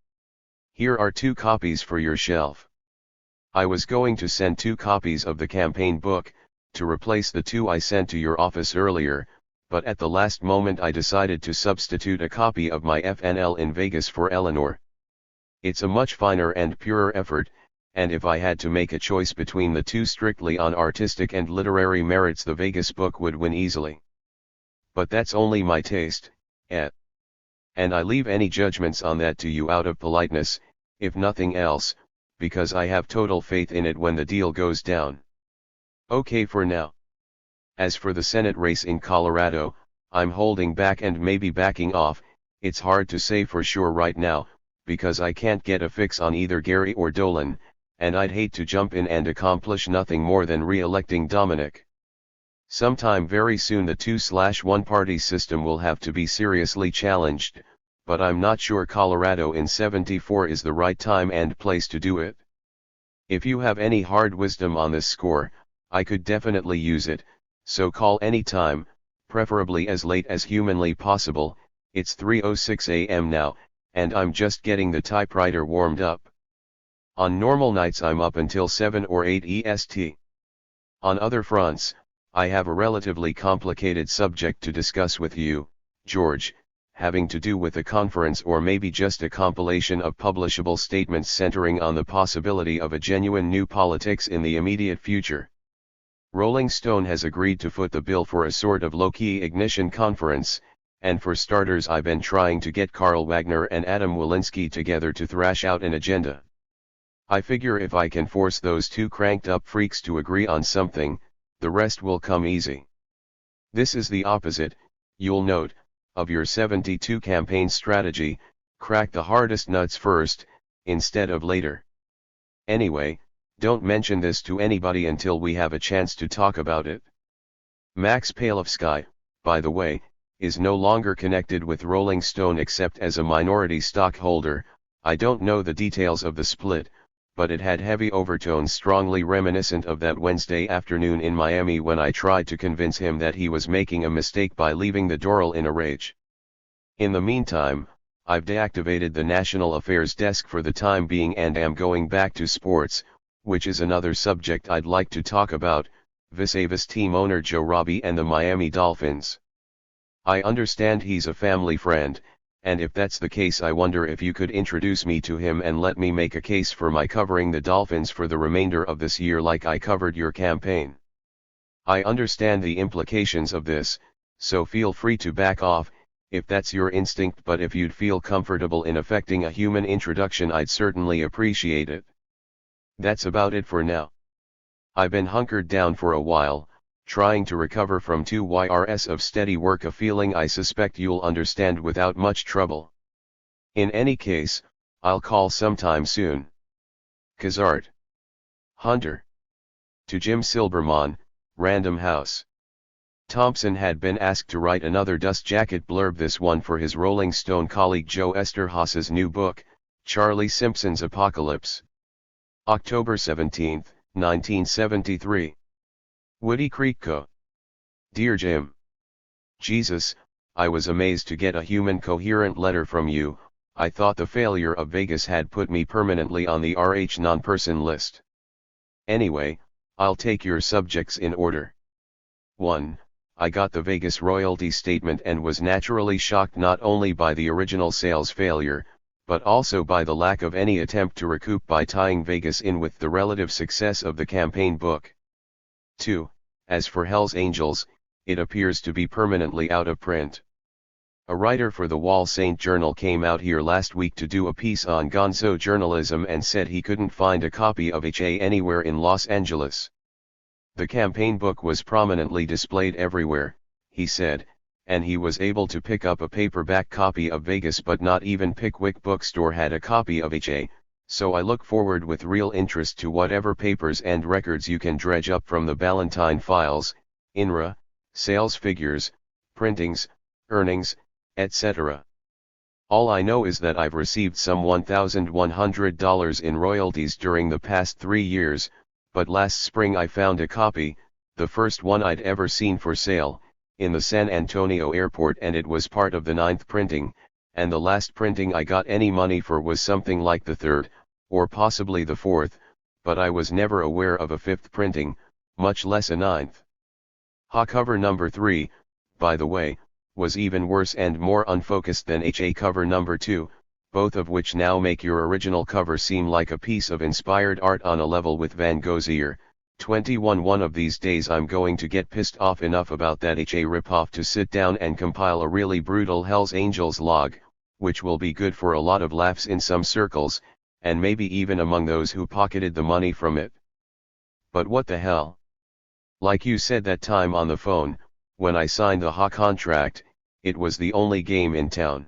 Here are 2 copies for your shelf. I was going to send 2 copies of the campaign book, to replace the 2 I sent to your office earlier, but at the last moment I decided to substitute a copy of my FNL in Vegas for Eleanor. It's a much finer and purer effort, and if I had to make a choice between the 2 strictly on artistic and literary merits, the Vegas book would win easily. But that's only my taste, eh? And I leave any judgments on that to you out of politeness, if nothing else, because I have total faith in it when the deal goes down. Okay for now. As for the Senate race in Colorado, I'm holding back and maybe backing off. It's hard to say for sure right now, because I can't get a fix on either Gary or Dolan, and I'd hate to jump in and accomplish nothing more than re-electing Dominic. Sometime very soon the 2/1 party system will have to be seriously challenged, but I'm not sure Colorado in '74 is the right time and place to do it. If you have any hard wisdom on this score, I could definitely use it, so call any time, preferably as late as humanly possible. It's 3:06 a.m. now, and I'm just getting the typewriter warmed up. On normal nights I'm up until 7 or 8 EST. On other fronts, I have a relatively complicated subject to discuss with you, George, having to do with a conference or maybe just a compilation of publishable statements centering on the possibility of a genuine new politics in the immediate future. Rolling Stone has agreed to foot the bill for a sort of low-key ignition conference, and for starters I've been trying to get Carl Wagner and Adam Walensky together to thrash out an agenda. I figure if I can force those two cranked-up freaks to agree on something, the rest will come easy. This is the opposite, you'll note, of your '72 campaign strategy, crack the hardest nuts first, instead of later. Anyway, don't mention this to anybody until we have a chance to talk about it. Max Palevsky, by the way, is no longer connected with Rolling Stone except as a minority stockholder. I don't know the details of the split, but it had heavy overtones strongly reminiscent of that Wednesday afternoon in Miami when I tried to convince him that he was making a mistake by leaving the Doral in a rage. In the meantime, I've deactivated the National Affairs desk for the time being and am going back to sports, which is another subject I'd like to talk about, vis-a-vis team owner Joe Robbie and the Miami Dolphins. I understand he's a family friend, and if that's the case I wonder if you could introduce me to him and let me make a case for my covering the Dolphins for the remainder of this year like I covered your campaign. I understand the implications of this, so feel free to back off, if that's your instinct, but if you'd feel comfortable in effecting a human introduction I'd certainly appreciate it. That's about it for now. I've been hunkered down for a while, trying to recover from 2 years of steady work, a feeling I suspect you'll understand without much trouble. In any case, I'll call sometime soon. Kazart. Hunter. To Jim Silberman, Random House. Thompson had been asked to write another dust jacket blurb, this one for his Rolling Stone colleague Joe Esterhaus's new book, Charlie Simpson's Apocalypse. October 17, 1973. Woody Creek Co. Dear Jim. Jesus, I was amazed to get a human coherent letter from you. I thought the failure of Vegas had put me permanently on the RH non-person list. Anyway, I'll take your subjects in order. 1. I got the Vegas royalty statement and was naturally shocked not only by the original sales failure, but also by the lack of any attempt to recoup by tying Vegas in with the relative success of the campaign book. 2. As for Hell's Angels, it appears to be permanently out of print. A writer for the Wall St. Journal came out here last week to do a piece on gonzo journalism and said he couldn't find a copy of HA anywhere in Los Angeles. The campaign book was prominently displayed everywhere, he said, and he was able to pick up a paperback copy of Vegas, but not even Pickwick Bookstore had a copy of HA. So I look forward with real interest to whatever papers and records you can dredge up from the Ballantine files, INRA, sales figures, printings, earnings, etc. All I know is that I've received some $1,100 in royalties during the past 3 years, but last spring I found a copy, the first one I'd ever seen for sale, in the San Antonio airport, and it was part of the 9th printing, and the last printing I got any money for was something like the 3rd, or possibly the 4th, but I was never aware of a 5th printing, much less a 9th. Cover number 3, by the way, was even worse and more unfocused than HA cover number 2, both of which now make your original cover seem like a piece of inspired art on a level with Van Gogh's ear. 21. One of these days I'm going to get pissed off enough about that HA ripoff to sit down and compile a really brutal Hell's Angels log, which will be good for a lot of laughs in some circles, and maybe even among those who pocketed the money from it. But what the hell? Like you said that time on the phone, when I signed the contract, it was the only game in town.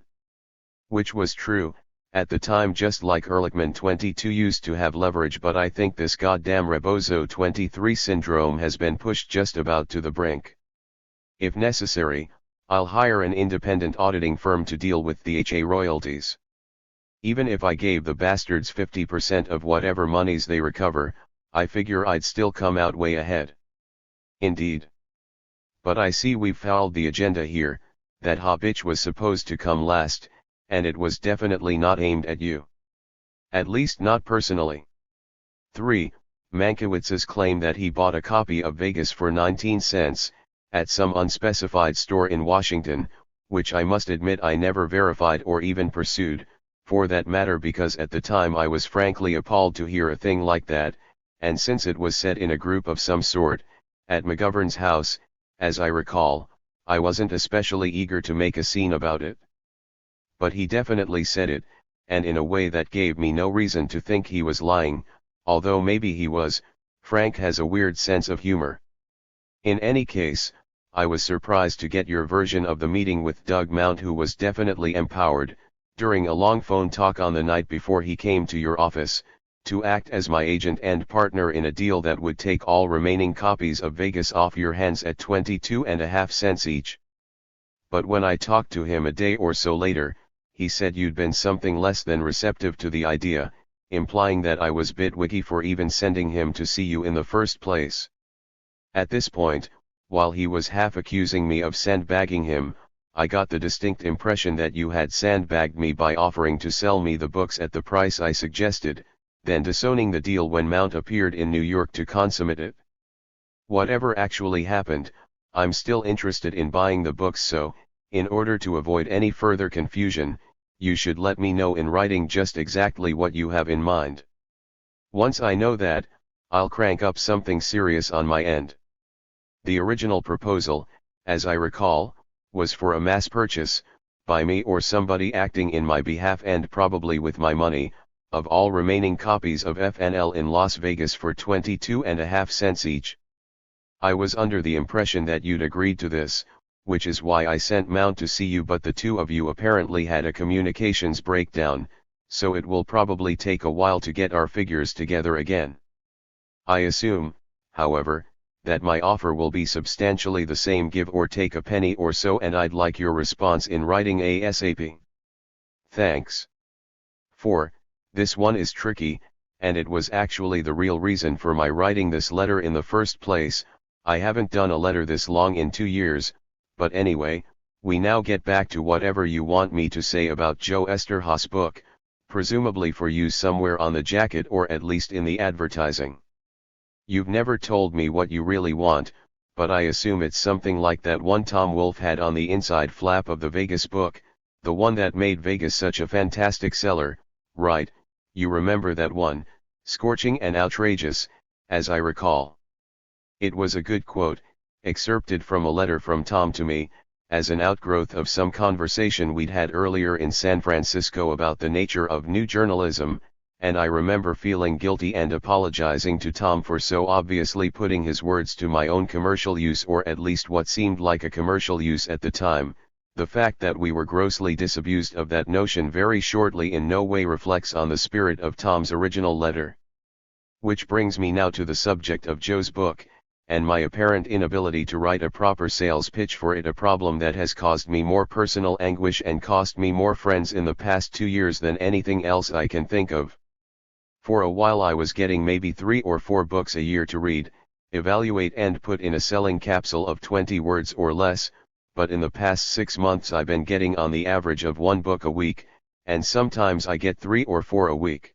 Which was true, at the time, just like Ehrlichman 22 used to have leverage, but I think this goddamn Rebozo 23 syndrome has been pushed just about to the brink. If necessary, I'll hire an independent auditing firm to deal with the HA royalties. Even if I gave the bastards 50% of whatever monies they recover, I figure I'd still come out way ahead. Indeed. But I see we've fouled the agenda here. That bitch was supposed to come last, and it was definitely not aimed at you. At least not personally. 3. Mankiewicz's claim that he bought a copy of Vegas for 19 cents, at some unspecified store in Washington, which I must admit I never verified or even pursued, for that matter, because at the time I was frankly appalled to hear a thing like that, and since it was said in a group of some sort, at McGovern's house, as I recall, I wasn't especially eager to make a scene about it. But he definitely said it, and in a way that gave me no reason to think he was lying, although maybe he was. Frank has a weird sense of humor. In any case, I was surprised to get your version of the meeting with Doug Mount, who was definitely empowered, during a long phone talk on the night before he came to your office, to act as my agent and partner in a deal that would take all remaining copies of Vegas off your hands at 22.5 cents each. But when I talked to him a day or so later, he said you'd been something less than receptive to the idea, implying that I was bitwicky for even sending him to see you in the first place. At this point, while he was half accusing me of sandbagging him, I got the distinct impression that you had sandbagged me by offering to sell me the books at the price I suggested, then disowning the deal when Mount appeared in New York to consummate it. Whatever actually happened, I'm still interested in buying the books, so, in order to avoid any further confusion, you should let me know in writing just exactly what you have in mind. Once I know that, I'll crank up something serious on my end. The original proposal, as I recall, was for a mass purchase, by me or somebody acting in my behalf and probably with my money, of all remaining copies of FNL in Las Vegas for 22.5 cents each. I was under the impression that you'd agreed to this, which is why I sent Mount to see you, but the two of you apparently had a communications breakdown, so it will probably take a while to get our figures together again. I assume, however, that my offer will be substantially the same, give or take a penny or so, and I'd like your response in writing ASAP. Thanks. 4. This one is tricky, and it was actually the real reason for my writing this letter in the first place. I haven't done a letter this long in 2 years, but anyway, we now get back to whatever you want me to say about Joe Esterhaus' book, presumably for use somewhere on the jacket or at least in the advertising. You've never told me what you really want, but I assume it's something like that one Tom Wolfe had on the inside flap of the Vegas book, the one that made Vegas such a fantastic seller, right? You remember that one, scorching and outrageous, as I recall. It was a good quote, excerpted from a letter from Tom to me, as an outgrowth of some conversation we'd had earlier in San Francisco about the nature of new journalism, and I remember feeling guilty and apologizing to Tom for so obviously putting his words to my own commercial use, or at least what seemed like a commercial use at the time. The fact that we were grossly disabused of that notion very shortly in no way reflects on the spirit of Tom's original letter. Which brings me now to the subject of Joe's book, and my apparent inability to write a proper sales pitch for it, a problem that has caused me more personal anguish and cost me more friends in the past 2 years than anything else I can think of. For a while I was getting maybe 3 or 4 books a year to read, evaluate and put in a selling capsule of 20 words or less, but in the past 6 months I've been getting on the average of 1 book a week, and sometimes I get 3 or 4 a week.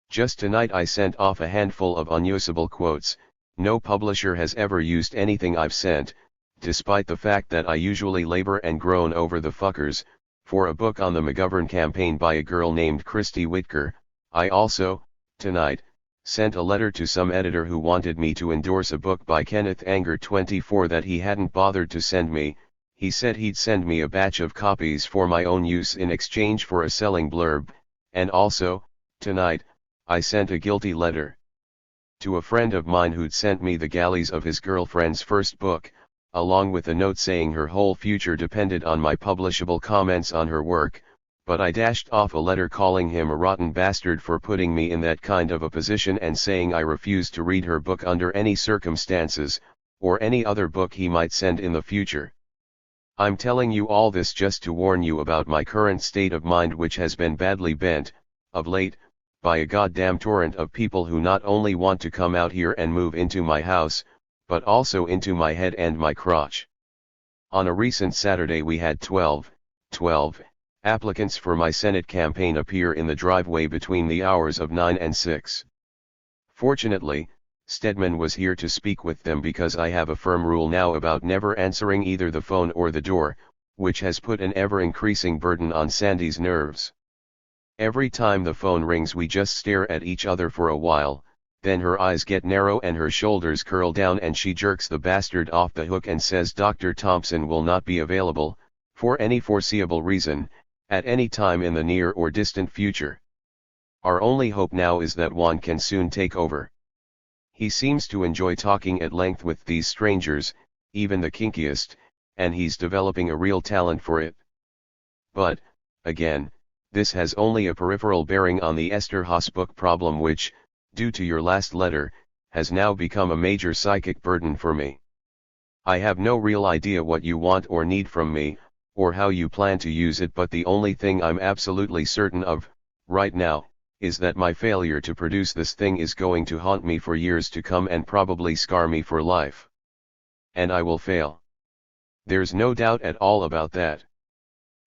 Just tonight I sent off a handful of unusable quotes. No publisher has ever used anything I've sent, despite the fact that I usually labor and groan over the fuckers. For a book on the McGovern campaign by a girl named Christy Whitker, I also, tonight, sent a letter to some editor who wanted me to endorse a book by Kenneth Anger 24 that he hadn't bothered to send me, He said he'd send me a batch of copies for my own use in exchange for a selling blurb, and also, tonight, I sent a guilty letter to a friend of mine who'd sent me the galleys of his girlfriend's first book, along with a note saying her whole future depended on my publishable comments on her work, but I dashed off a letter calling him a rotten bastard for putting me in that kind of a position and saying I refused to read her book under any circumstances, or any other book he might send in the future. I'm telling you all this just to warn you about my current state of mind, which has been badly bent, of late, by a goddamn torrent of people who not only want to come out here and move into my house, but also into my head and my crotch. On a recent Saturday we had 12 applicants for my Senate campaign appear in the driveway between the hours of 9 and 6. Fortunately, Stedman was here to speak with them because I have a firm rule now about never answering either the phone or the door, which has put an ever-increasing burden on Sandy's nerves. Every time the phone rings we just stare at each other for a while, then her eyes get narrow and her shoulders curl down and she jerks the bastard off the hook and says Dr. Thompson will not be available, for any foreseeable reason, at any time in the near or distant future. Our only hope now is that Juan can soon take over. He seems to enjoy talking at length with these strangers, even the kinkiest, and he's developing a real talent for it. But, again, this has only a peripheral bearing on the Esther Haas book problem, which, due to your last letter, has now become a major psychic burden for me. I have no real idea what you want or need from me, or how you plan to use it, but the only thing I'm absolutely certain of, right now, is that my failure to produce this thing is going to haunt me for years to come and probably scar me for life. And I will fail. There's no doubt at all about that.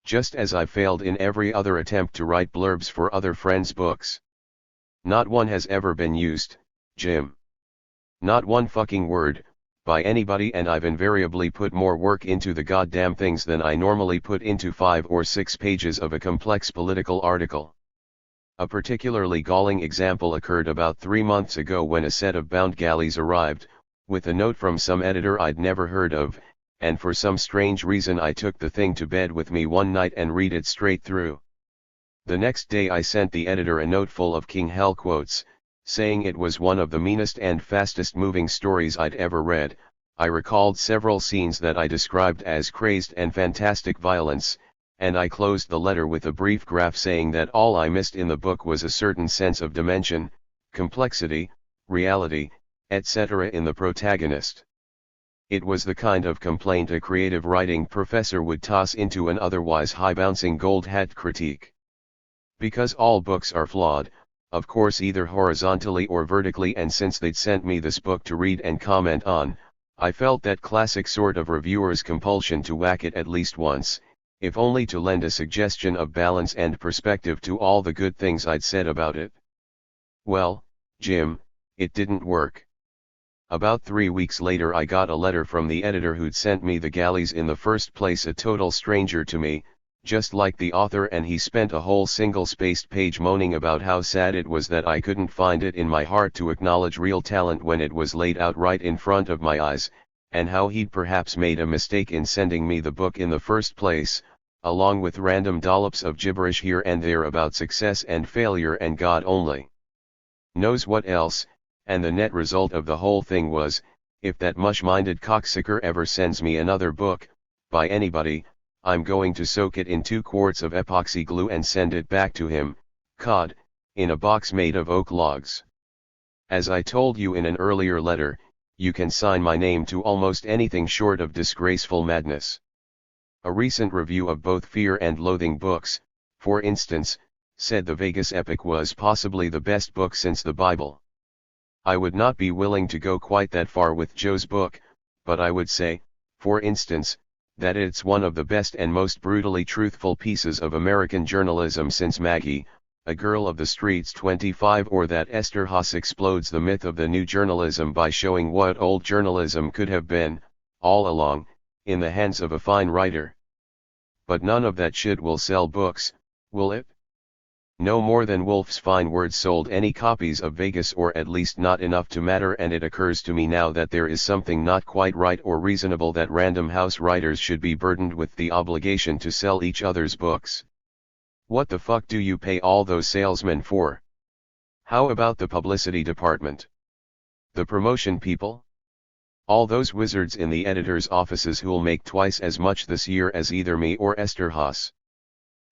Just as I failed in every other attempt to write blurbs for other friends' books. Not one has ever been used, Jim. Not one fucking word, by anybody, and I've invariably put more work into the goddamn things than I normally put into 5 or 6 pages of a complex political article. A particularly galling example occurred about 3 months ago when a set of bound galleys arrived, with a note from some editor I'd never heard of, and for some strange reason I took the thing to bed with me one night and read it straight through. The next day I sent the editor a note full of King Hell quotes, saying it was one of the meanest and fastest moving stories I'd ever read. I recalled several scenes that I described as crazed and fantastic violence, and I closed the letter with a brief graph saying that all I missed in the book was a certain sense of dimension, complexity, reality, etc. in the protagonist. It was the kind of complaint a creative writing professor would toss into an otherwise high-bouncing gold hat critique. Because all books are flawed, of course, either horizontally or vertically, and since they'd sent me this book to read and comment on, I felt that classic sort of reviewer's compulsion to whack it at least once, if only to lend a suggestion of balance and perspective to all the good things I'd said about it. Well, Jim, it didn't work. About 3 weeks later I got a letter from the editor who'd sent me the galleys in the first place, a total stranger to me, just like the author, and he spent a whole single-spaced page moaning about how sad it was that I couldn't find it in my heart to acknowledge real talent when it was laid out right in front of my eyes, and how he'd perhaps made a mistake in sending me the book in the first place, along with random dollops of gibberish here and there about success and failure and God only knows what else, and the net result of the whole thing was, if that mush-minded cocksucker ever sends me another book, by anybody, I'm going to soak it in 2 quarts of epoxy glue and send it back to him, cod, in a box made of oak logs. As I told you in an earlier letter, you can sign my name to almost anything short of disgraceful madness. A recent review of both Fear and Loathing books, for instance, said the Vegas epic was possibly the best book since the Bible. I would not be willing to go quite that far with Joe's book, but I would say, for instance, that it's one of the best and most brutally truthful pieces of American journalism since Maggie, A Girl of the Streets 25, or that Esther Haas explodes the myth of the new journalism by showing what old journalism could have been, all along, in the hands of a fine writer. But none of that shit will sell books, will it? No more than Wolf's fine words sold any copies of Vegas, or at least not enough to matter, and it occurs to me now that there is something not quite right or reasonable that Random House writers should be burdened with the obligation to sell each other's books. What the fuck do you pay all those salesmen for? How about the publicity department? The promotion people? All those wizards in the editor's offices who'll make twice as much this year as either me or Esther Haas.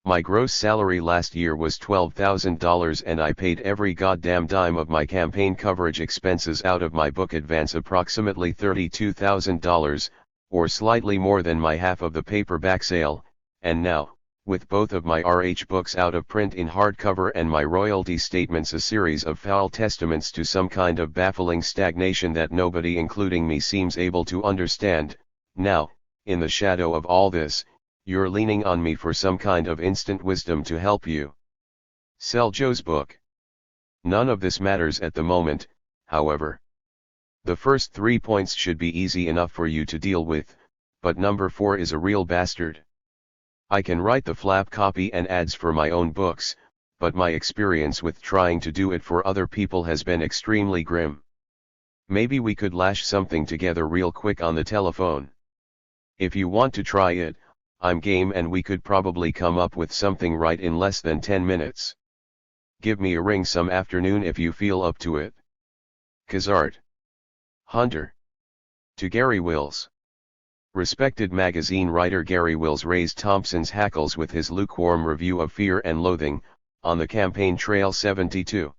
My gross salary last year was $12,000 and I paid every goddamn dime of my campaign coverage expenses out of my book advance, approximately $32,000, or slightly more than my half of the paperback sale, and now, with both of my RH books out of print in hardcover and my royalty statements a series of foul testaments to some kind of baffling stagnation that nobody including me seems able to understand, now, in the shadow of all this, you're leaning on me for some kind of instant wisdom to help you sell Joe's book. None of this matters at the moment, however. The first 3 points should be easy enough for you to deal with, but number 4 is a real bastard. I can write the flap copy and ads for my own books, but my experience with trying to do it for other people has been extremely grim. Maybe we could lash something together real quick on the telephone. If you want to try it, I'm game, and we could probably come up with something right in less than 10 minutes. Give me a ring some afternoon if you feel up to it. Kazart. Hunter. To Gary Wills. Respected magazine writer Gary Wills raised Thompson's hackles with his lukewarm review of Fear and Loathing, on the campaign trail 72.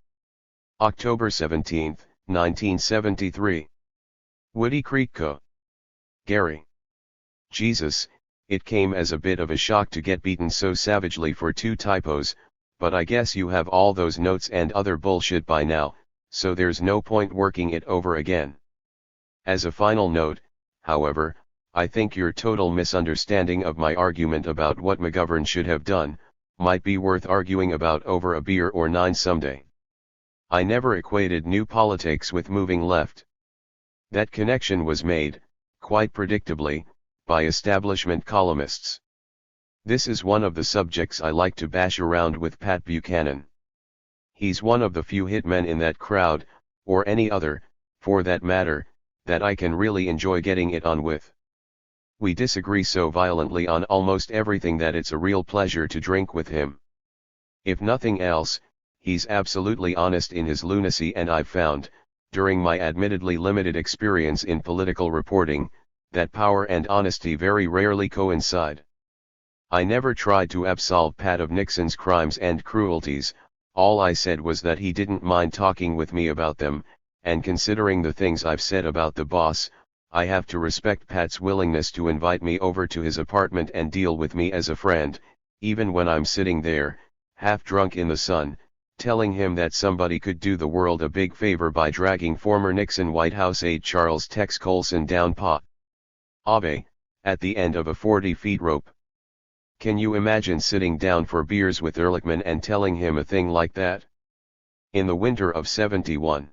October 17, 1973. Woody Creek Co. Gary. Jesus, it came as a bit of a shock to get beaten so savagely for 2 typos, but I guess you have all those notes and other bullshit by now, so there's no point working it over again. As a final note, however, I think your total misunderstanding of my argument about what McGovern should have done, might be worth arguing about over a beer or 9 someday. I never equated new politics with moving left. That connection was made, quite predictably, by establishment columnists. This is one of the subjects I like to bash around with Pat Buchanan. He's one of the few hitmen in that crowd, or any other, for that matter, that I can really enjoy getting it on with. We disagree so violently on almost everything that it's a real pleasure to drink with him. If nothing else, he's absolutely honest in his lunacy, and I've found, during my admittedly limited experience in political reporting, that power and honesty very rarely coincide. I never tried to absolve Pat of Nixon's crimes and cruelties, all I said was that he didn't mind talking with me about them, and considering the things I've said about the boss, I have to respect Pat's willingness to invite me over to his apartment and deal with me as a friend, even when I'm sitting there, half drunk in the sun, telling him that somebody could do the world a big favor by dragging former Nixon White House aide Charles Tex Colson down Ave, at the end of a 40-foot rope. Can you imagine sitting down for beers with Ehrlichman and telling him a thing like that? In the winter of '71.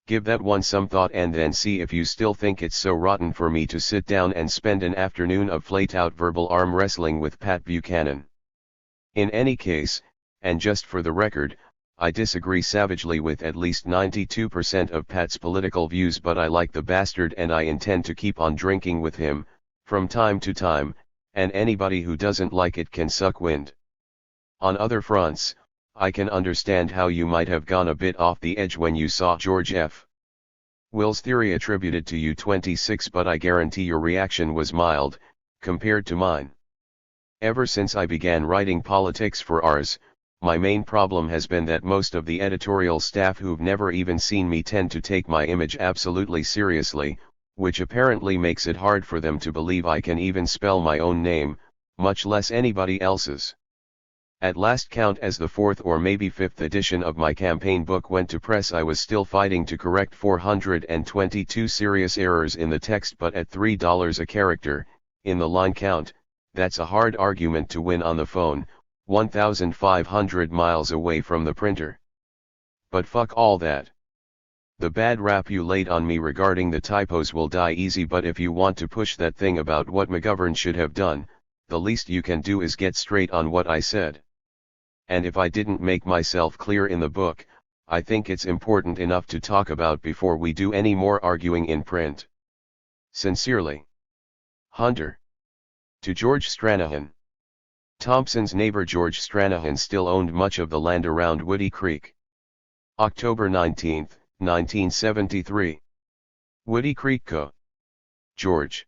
Give that one some thought and then see if you still think it's so rotten for me to sit down and spend an afternoon of flat-out verbal arm wrestling with Pat Buchanan. In any case, and just for the record, I disagree savagely with at least 92% of Pat's political views, but I like the bastard and I intend to keep on drinking with him, from time to time, and anybody who doesn't like it can suck wind. On other fronts, I can understand how you might have gone a bit off the edge when you saw George F. Will's theory attributed to U-26, but I guarantee your reaction was mild, compared to mine. Ever since I began writing politics for ours, my main problem has been that most of the editorial staff who've never even seen me tend to take my image absolutely seriously, which apparently makes it hard for them to believe I can even spell my own name, much less anybody else's. At last count, as the 4th or maybe 5th edition of my campaign book went to press, I was still fighting to correct 422 serious errors in the text, but at $3 a character, in the line count, that's a hard argument to win on the phone, 1,500 miles away from the printer. But fuck all that. The bad rap you laid on me regarding the typos will die easy, but if you want to push that thing about what McGovern should have done, the least you can do is get straight on what I said. and if I didn't make myself clear in the book, I think it's important enough to talk about before we do any more arguing in print. Sincerely, Hunter. To George Stranahan. Thompson's neighbor George Stranahan still owned much of the land around Woody Creek. October 19, 1973. Woody Creek Co. George.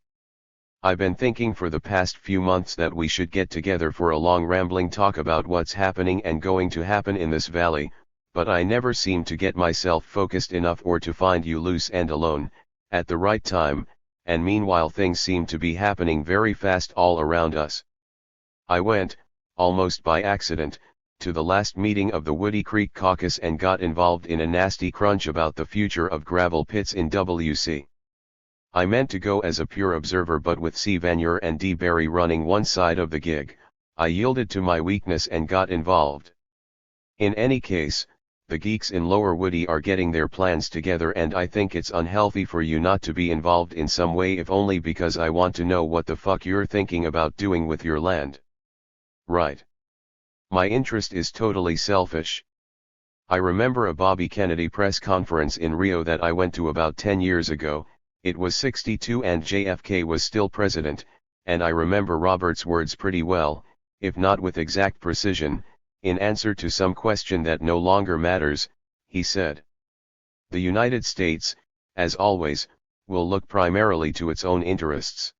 I've been thinking for the past few months that we should get together for a long rambling talk about what's happening and going to happen in this valley, but I never seem to get myself focused enough or to find you loose and alone, at the right time, and meanwhile things seem to be happening very fast all around us. I went, almost by accident, to the last meeting of the Woody Creek Caucus and got involved in a nasty crunch about the future of gravel pits in WC. I meant to go as a pure observer, but with C. Vanier and D. Barry running one side of the gig, I yielded to my weakness and got involved. In any case, the geeks in Lower Woody are getting their plans together, and I think it's unhealthy for you not to be involved in some way, if only because I want to know what the fuck you're thinking about doing with your land. Right. My interest is totally selfish. I remember a Bobby Kennedy press conference in Rio that I went to about 10 years ago. It was 62 and JFK was still president, and I remember Robert's words pretty well, if not with exact precision. In answer to some question that no longer matters, he said, "The United States, as always, will look primarily to its own interests."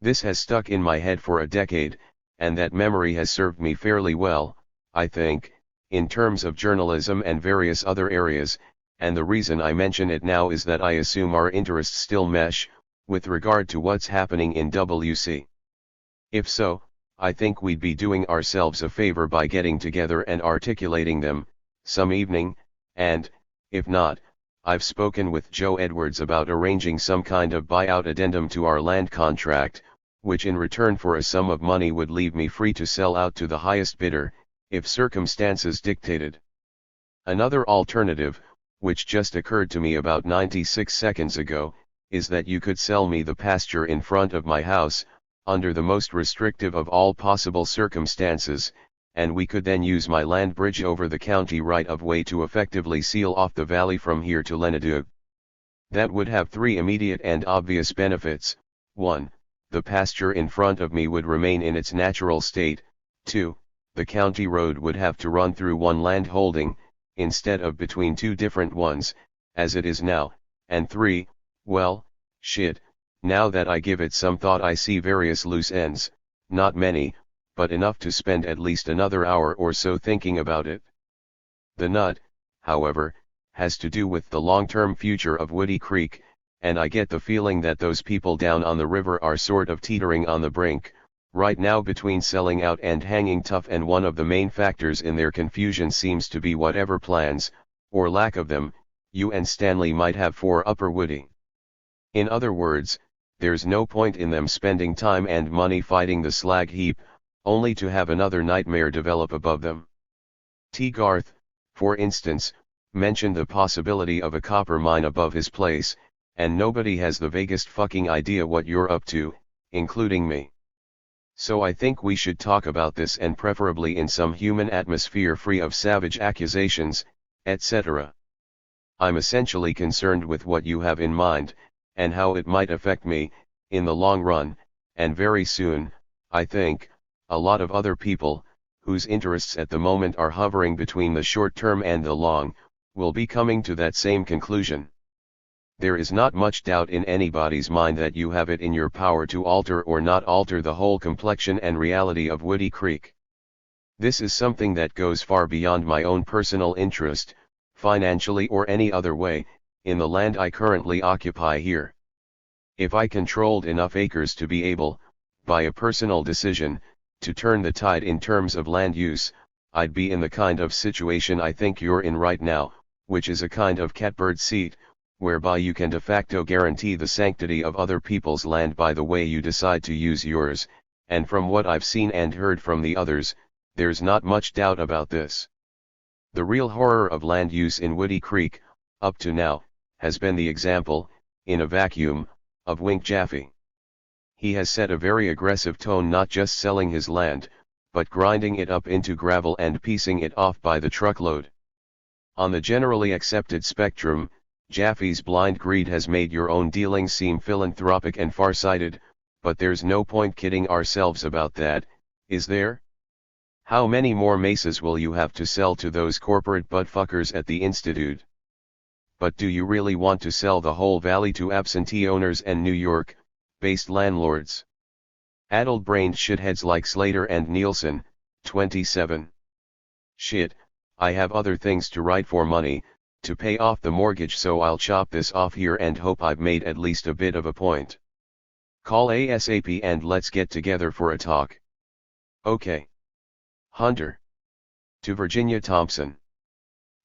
This has stuck in my head for a decade, and that memory has served me fairly well, I think, in terms of journalism and various other areas, and the reason I mention it now is that I assume our interests still mesh, with regard to what's happening in WC. If so, I think we'd be doing ourselves a favor by getting together and articulating them, some evening, and, if not, I've spoken with Joe Edwards about arranging some kind of buyout addendum to our land contract, which in return for a sum of money would leave me free to sell out to the highest bidder, if circumstances dictated. Another alternative, which just occurred to me about 96 seconds ago, is that you could sell me the pasture in front of my house, under the most restrictive of all possible circumstances, and we could then use my land bridge over the county right-of-way to effectively seal off the valley from here to Lenadug. That would have three immediate and obvious benefits. 1. The pasture in front of me would remain in its natural state. 2. The county road would have to run through one land holding, instead of between two different ones, as it is now. And 3, well, shit, now that I give it some thought I see various loose ends, not many, but enough to spend at least another hour or so thinking about it. The nut, however, has to do with the long-term future of Woody Creek, and I get the feeling that those people down on the river are sort of teetering on the brink, right now, between selling out and hanging tough, and one of the main factors in their confusion seems to be whatever plans, or lack of them, you and Stanley might have for Upper Woody. In other words, there's no point in them spending time and money fighting the slag heap, only to have another nightmare develop above them. T. Garth, for instance, mentioned the possibility of a copper mine above his place, and nobody has the vaguest fucking idea what you're up to, including me. So I think we should talk about this, and preferably in some human atmosphere free of savage accusations, etc. I'm essentially concerned with what you have in mind, and how it might affect me, in the long run, and very soon. I think, a lot of other people, whose interests at the moment are hovering between the short term and the long, will be coming to that same conclusion. There is not much doubt in anybody's mind that you have it in your power to alter or not alter the whole complexion and reality of Woody Creek. This is something that goes far beyond my own personal interest, financially or any other way, in the land I currently occupy here. If I controlled enough acres to be able, by a personal decision, to turn the tide in terms of land use, I'd be in the kind of situation I think you're in right now, which is a kind of catbird seat, whereby you can de facto guarantee the sanctity of other people's land by the way you decide to use yours, and from what I've seen and heard from the others, there's not much doubt about this. The real horror of land use in Woody Creek, up to now, has been the example, in a vacuum, of Wink Jaffe. He has set a very aggressive tone, not just selling his land, but grinding it up into gravel and piecing it off by the truckload. On the generally accepted spectrum, Jaffe's blind greed has made your own dealings seem philanthropic and far-sighted, but there's no point kidding ourselves about that, is there? How many more maces will you have to sell to those corporate buttfuckers at the Institute? But do you really want to sell the whole valley to absentee owners and New York-based landlords? Addled-brained shitheads like Slater and Nielsen, 27. Shit, I have other things to write for money, to pay off the mortgage, so I'll chop this off here and hope I've made at least a bit of a point. Call ASAP and let's get together for a talk. Okay. Hunter. To Virginia Thompson.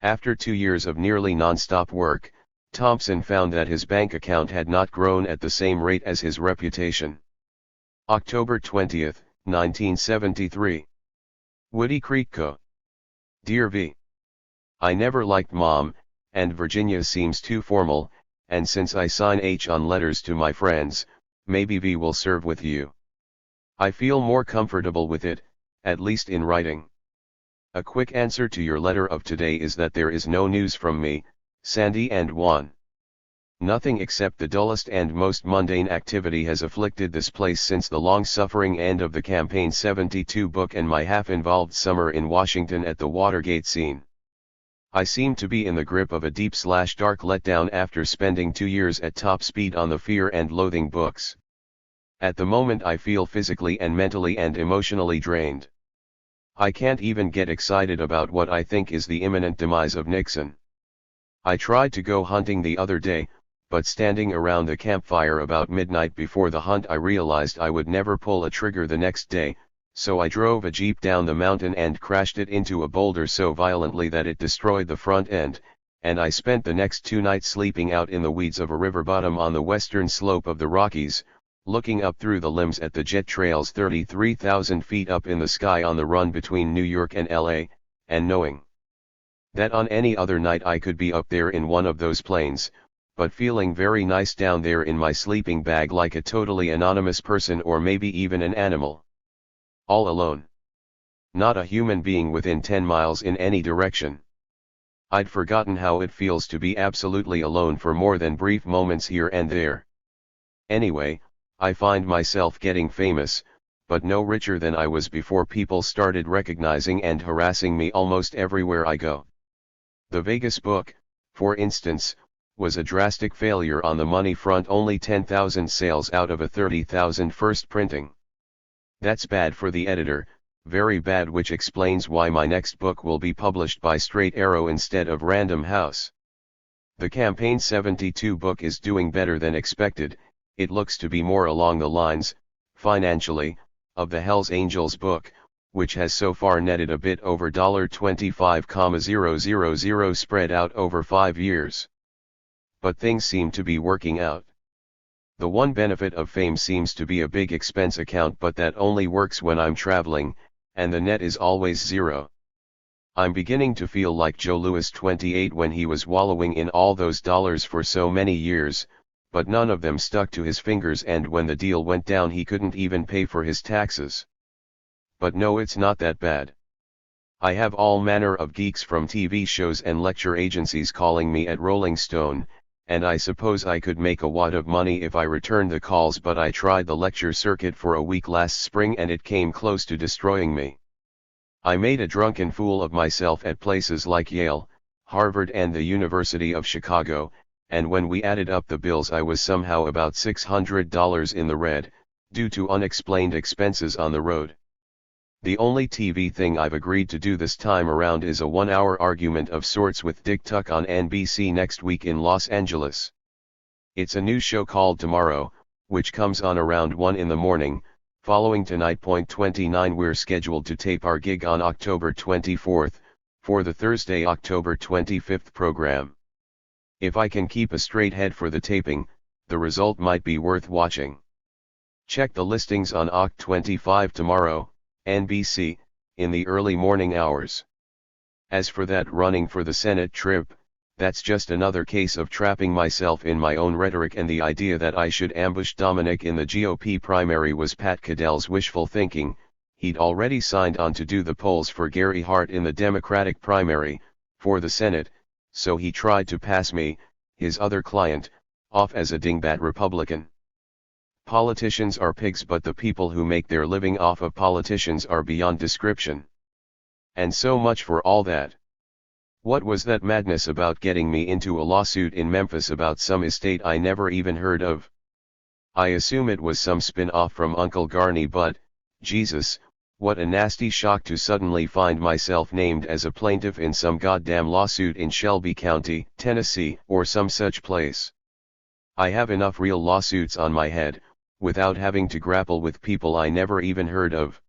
After 2 years of nearly non-stop work, Thompson found that his bank account had not grown at the same rate as his reputation. October 20, 1973. Woody Creek Co. Dear V. I never liked Mom, and Virginia seems too formal, and since I sign H on letters to my friends, maybe V will serve with you. I feel more comfortable with it, at least in writing. A quick answer to your letter of today is that there is no news from me, Sandy and Juan. Nothing except the dullest and most mundane activity has afflicted this place since the long-suffering end of the Campaign 72 book and my half-involved summer in Washington at the Watergate scene. I seem to be in the grip of a deep/dark letdown after spending 2 years at top speed on the Fear and Loathing books. At the moment I feel physically and mentally and emotionally drained. I can't even get excited about what I think is the imminent demise of Nixon. I tried to go hunting the other day, but standing around the campfire about midnight before the hunt I realized I would never pull a trigger the next day, so I drove a Jeep down the mountain and crashed it into a boulder so violently that it destroyed the front end, and I spent the next 2 nights sleeping out in the weeds of a river bottom on the western slope of the Rockies, looking up through the limbs at the jet trails 33,000 feet up in the sky on the run between New York and LA, and knowing that on any other night I could be up there in one of those planes, but feeling very nice down there in my sleeping bag like a totally anonymous person or maybe even an animal. All alone. Not a human being within 10 miles in any direction. I'd forgotten how it feels to be absolutely alone for more than brief moments here and there. Anyway, I find myself getting famous, but no richer than I was before people started recognizing and harassing me almost everywhere I go. The Vegas book, for instance, was a drastic failure on the money front, only 10,000 sales out of a 30,000 first printing. That's bad for the editor, very bad, which explains why my next book will be published by Straight Arrow instead of Random House. The Campaign 72 book is doing better than expected. It looks to be more along the lines, financially, of the Hells Angels book, which has so far netted a bit over $25,000 spread out over 5 years. But things seem to be working out. The one benefit of fame seems to be a big expense account, but that only works when I'm traveling, and the net is always zero. I'm beginning to feel like Joe Louis 28 when he was wallowing in all those dollars for so many years, but none of them stuck to his fingers, and when the deal went down he couldn't even pay for his taxes. But no, it's not that bad. I have all manner of geeks from TV shows and lecture agencies calling me at Rolling Stone, and I suppose I could make a wad of money if I returned the calls, but I tried the lecture circuit for a week last spring and it came close to destroying me. I made a drunken fool of myself at places like Yale, Harvard and the University of Chicago, and when we added up the bills I was somehow about $600 in the red, due to unexplained expenses on the road. The only TV thing I've agreed to do this time around is a 1-hour argument of sorts with Dick Tuck on NBC next week in Los Angeles. It's a new show called Tomorrow, which comes on around 1 in the morning, following tonight. 29 We're scheduled to tape our gig on October 24th, for the Thursday, October 25th program. If I can keep a straight head for the taping, the result might be worth watching. Check the listings on Oct 25 tomorrow, NBC, in the early morning hours. As for that running for the Senate trip, that's just another case of trapping myself in my own rhetoric, and the idea that I should ambush Dominic in the GOP primary was Pat Caddell's wishful thinking, he'd already signed on to do the polls for Gary Hart in the Democratic primary, for the Senate, so he tried to pass me, his other client, off as a dingbat Republican. Politicians are pigs, but the people who make their living off of politicians are beyond description. And so much for all that. What was that madness about getting me into a lawsuit in Memphis about some estate I never even heard of? I assume it was some spin-off from Uncle Garney, but, Jesus, what a nasty shock to suddenly find myself named as a plaintiff in some goddamn lawsuit in Shelby County, Tennessee, or some such place. I have enough real lawsuits on my head, without having to grapple with people I never even heard of.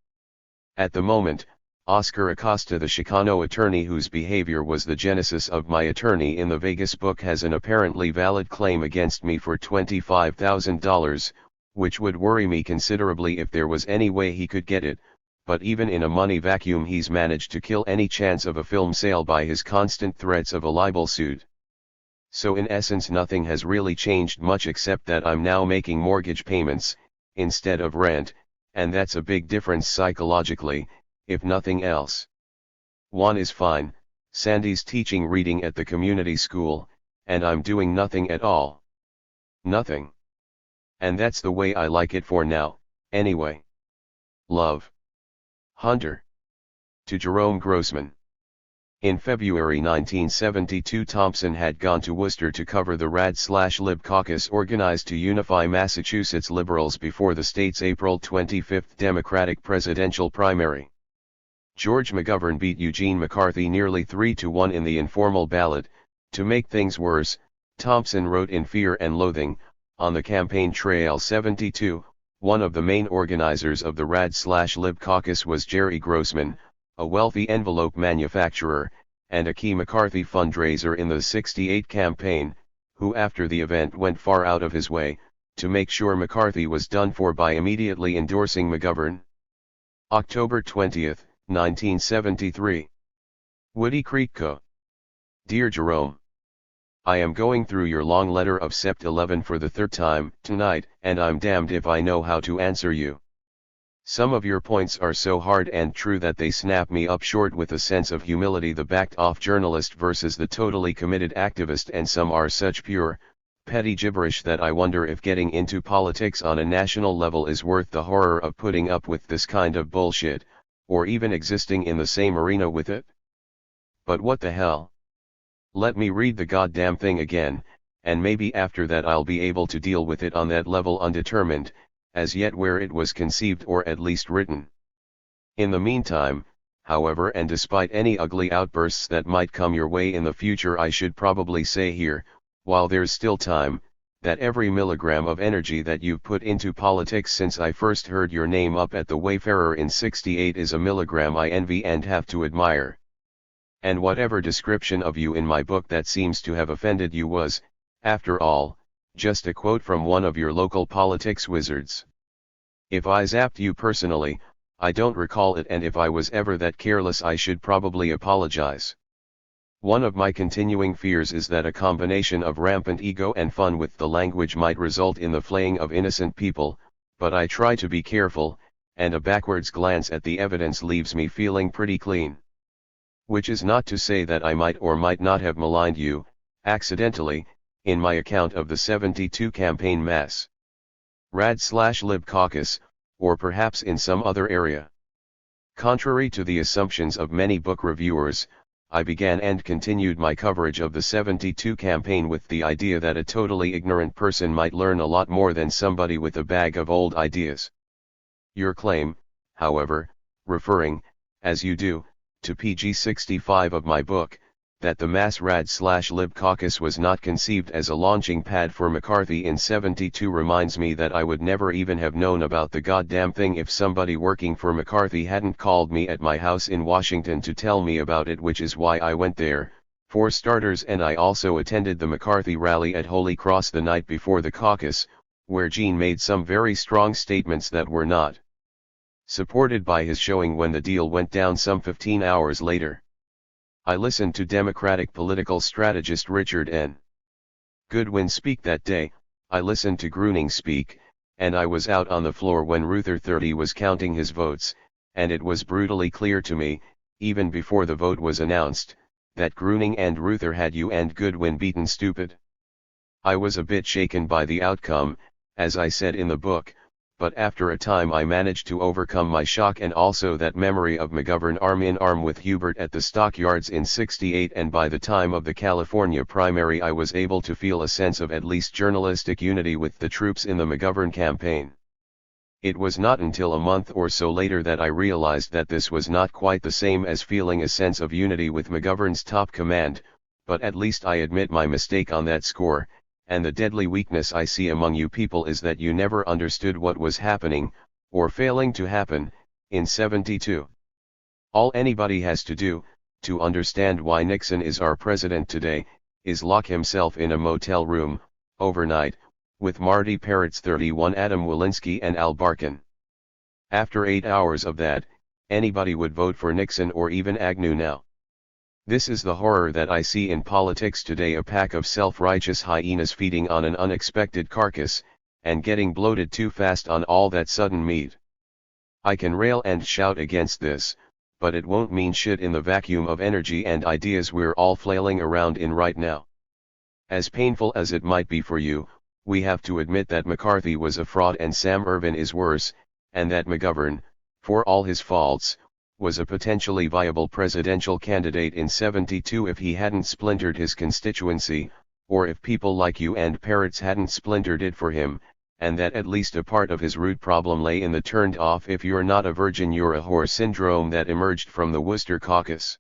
At the moment, Oscar Acosta, the Chicano attorney whose behavior was the genesis of my attorney in the Vegas book, has an apparently valid claim against me for $25,000, which would worry me considerably if there was any way he could get it, but even in a money vacuum he's managed to kill any chance of a film sale by his constant threats of a libel suit. So in essence nothing has really changed much except that I'm now making mortgage payments, instead of rent, and that's a big difference psychologically, if nothing else. Juan is fine, Sandy's teaching reading at the community school, and I'm doing nothing at all. Nothing. And that's the way I like it for now, anyway. Love. Hunter. To Jerome Grossman. In February 1972, Thompson had gone to Worcester to cover the Rad/Lib caucus organized to unify Massachusetts liberals before the state's April 25 Democratic presidential primary. George McGovern beat Eugene McCarthy nearly 3-1 in the informal ballot. To make things worse, Thompson wrote in Fear and Loathing, on the campaign trail 72, one of the main organizers of the Rad/Lib caucus was Jerry Grossman, a wealthy envelope manufacturer, and a key McCarthy fundraiser in the 68 campaign, who after the event went far out of his way, to make sure McCarthy was done for by immediately endorsing McGovern. October 20, 1973. Woody Creek Co. Dear Jerome, I am going through your long letter of Sept 11 for the third time tonight, and I'm damned if I know how to answer you. Some of your points are so hard and true that they snap me up short with a sense of humility, the backed-off journalist versus the totally committed activist, and some are such pure, petty gibberish that I wonder if getting into politics on a national level is worth the horror of putting up with this kind of bullshit, or even existing in the same arena with it. But what the hell? Let me read the goddamn thing again, and maybe after that I'll be able to deal with it on that level, undetermined, as yet, where it was conceived or at least written. In the meantime, however, and despite any ugly outbursts that might come your way in the future, I should probably say here, while there's still time, that every milligram of energy that you've put into politics since I first heard your name up at the Wayfarer in '68 is a milligram I envy and have to admire. And whatever description of you in my book that seems to have offended you was, after all, just a quote from one of your local politics wizards. If I zapped you personally, I don't recall it, and if I was ever that careless I should probably apologize. One of my continuing fears is that a combination of rampant ego and fun with the language might result in the flaying of innocent people, but I try to be careful, and a backwards glance at the evidence leaves me feeling pretty clean. Which is not to say that I might or might not have maligned you, accidentally, in my account of the 72 campaign mess. Rad/Lib caucus, or perhaps in some other area. Contrary to the assumptions of many book reviewers, I began and continued my coverage of the 72 campaign with the idea that a totally ignorant person might learn a lot more than somebody with a bag of old ideas. Your claim, however, referring, as you do, to page 65 of my book, that the mass Rad/Lib caucus was not conceived as a launching pad for McCarthy in '72 reminds me that I would never even have known about the goddamn thing if somebody working for McCarthy hadn't called me at my house in Washington to tell me about it, which is why I went there, for starters, and I also attended the McCarthy rally at Holy Cross the night before the caucus, where Gene made some very strong statements that were not supported by his showing when the deal went down some 15 hours later. I listened to Democratic political strategist Richard N. Goodwin speak that day, I listened to Gruning speak, and I was out on the floor when Ruther 30 was counting his votes, and it was brutally clear to me, even before the vote was announced, that Gruning and Ruther had you and Goodwin beaten stupid. I was a bit shaken by the outcome, as I said in the book, but after a time I managed to overcome my shock and also that memory of McGovern arm in arm with Hubert at the stockyards in '68, and by the time of the California primary I was able to feel a sense of at least journalistic unity with the troops in the McGovern campaign. It was not until a month or so later that I realized that this was not quite the same as feeling a sense of unity with McGovern's top command, but at least I admit my mistake on that score, and the deadly weakness I see among you people is that you never understood what was happening, or failing to happen, in '72. All anybody has to do, to understand why Nixon is our president today, is lock himself in a motel room, overnight, with Marty Parrott's 31 Adam Walensky and Al Barkin. After 8 hours of that, anybody would vote for Nixon or even Agnew now. This is the horror that I see in politics today, a pack of self-righteous hyenas feeding on an unexpected carcass, and getting bloated too fast on all that sudden meat. I can rail and shout against this, but it won't mean shit in the vacuum of energy and ideas we're all flailing around in right now. As painful as it might be for you, we have to admit that McCarthy was a fraud and Sam Ervin is worse, and that McGovern, for all his faults, was a potentially viable presidential candidate in '72 if he hadn't splintered his constituency, or if people like you and Parrots hadn't splintered it for him, and that at least a part of his root problem lay in the turned off if you're not a virgin you're a whore syndrome that emerged from the Worcester caucus.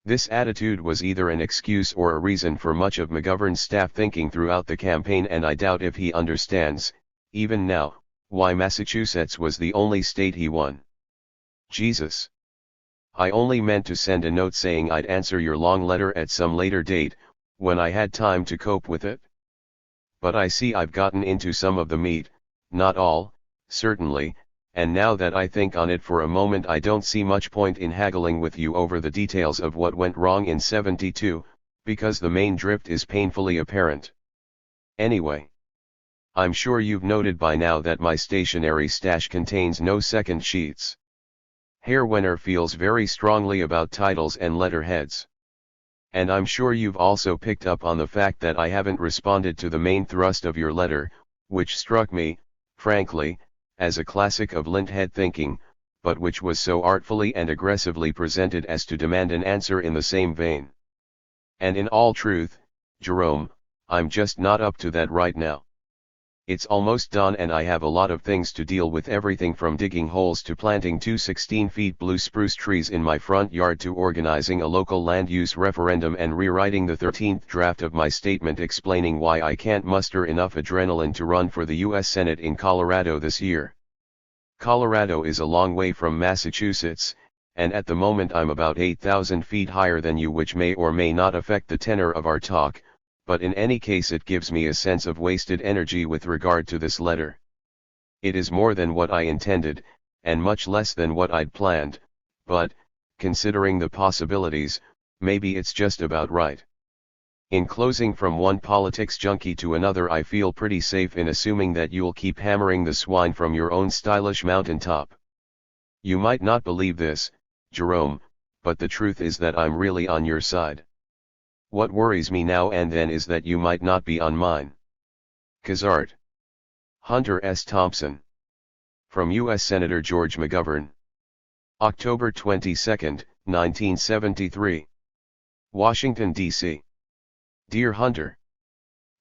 This attitude was either an excuse or a reason for much of McGovern's staff thinking throughout the campaign, and I doubt if he understands, even now, why Massachusetts was the only state he won. Jesus. I only meant to send a note saying I'd answer your long letter at some later date, when I had time to cope with it. But I see I've gotten into some of the meat, not all, certainly, and now that I think on it for a moment I don't see much point in haggling with you over the details of what went wrong in '72, because the main drift is painfully apparent. Anyway, I'm sure you've noted by now that my stationery stash contains no second sheets. Herr Wenner feels very strongly about titles and letterheads. And I'm sure you've also picked up on the fact that I haven't responded to the main thrust of your letter, which struck me, frankly, as a classic of linthead thinking, but which was so artfully and aggressively presented as to demand an answer in the same vein. And in all truth, Jerome, I'm just not up to that right now. It's almost done and I have a lot of things to deal with, everything from digging holes to planting 2 16-feet blue spruce trees in my front yard to organizing a local land use referendum and rewriting the 13th draft of my statement explaining why I can't muster enough adrenaline to run for the U.S. Senate in Colorado this year. Colorado is a long way from Massachusetts, and at the moment I'm about 8,000 feet higher than you, which may or may not affect the tenor of our talk, but in any case it gives me a sense of wasted energy with regard to this letter. It is more than what I intended, and much less than what I'd planned, but, considering the possibilities, maybe it's just about right. In closing, from one politics junkie to another, I feel pretty safe in assuming that you'll keep hammering the swine from your own stylish mountaintop. You might not believe this, Jerome, but the truth is that I'm really on your side. What worries me now and then is that you might not be on mine. Kazart. Hunter S. Thompson. From U.S. Senator George McGovern. October 22, 1973. Washington, D.C. Dear Hunter.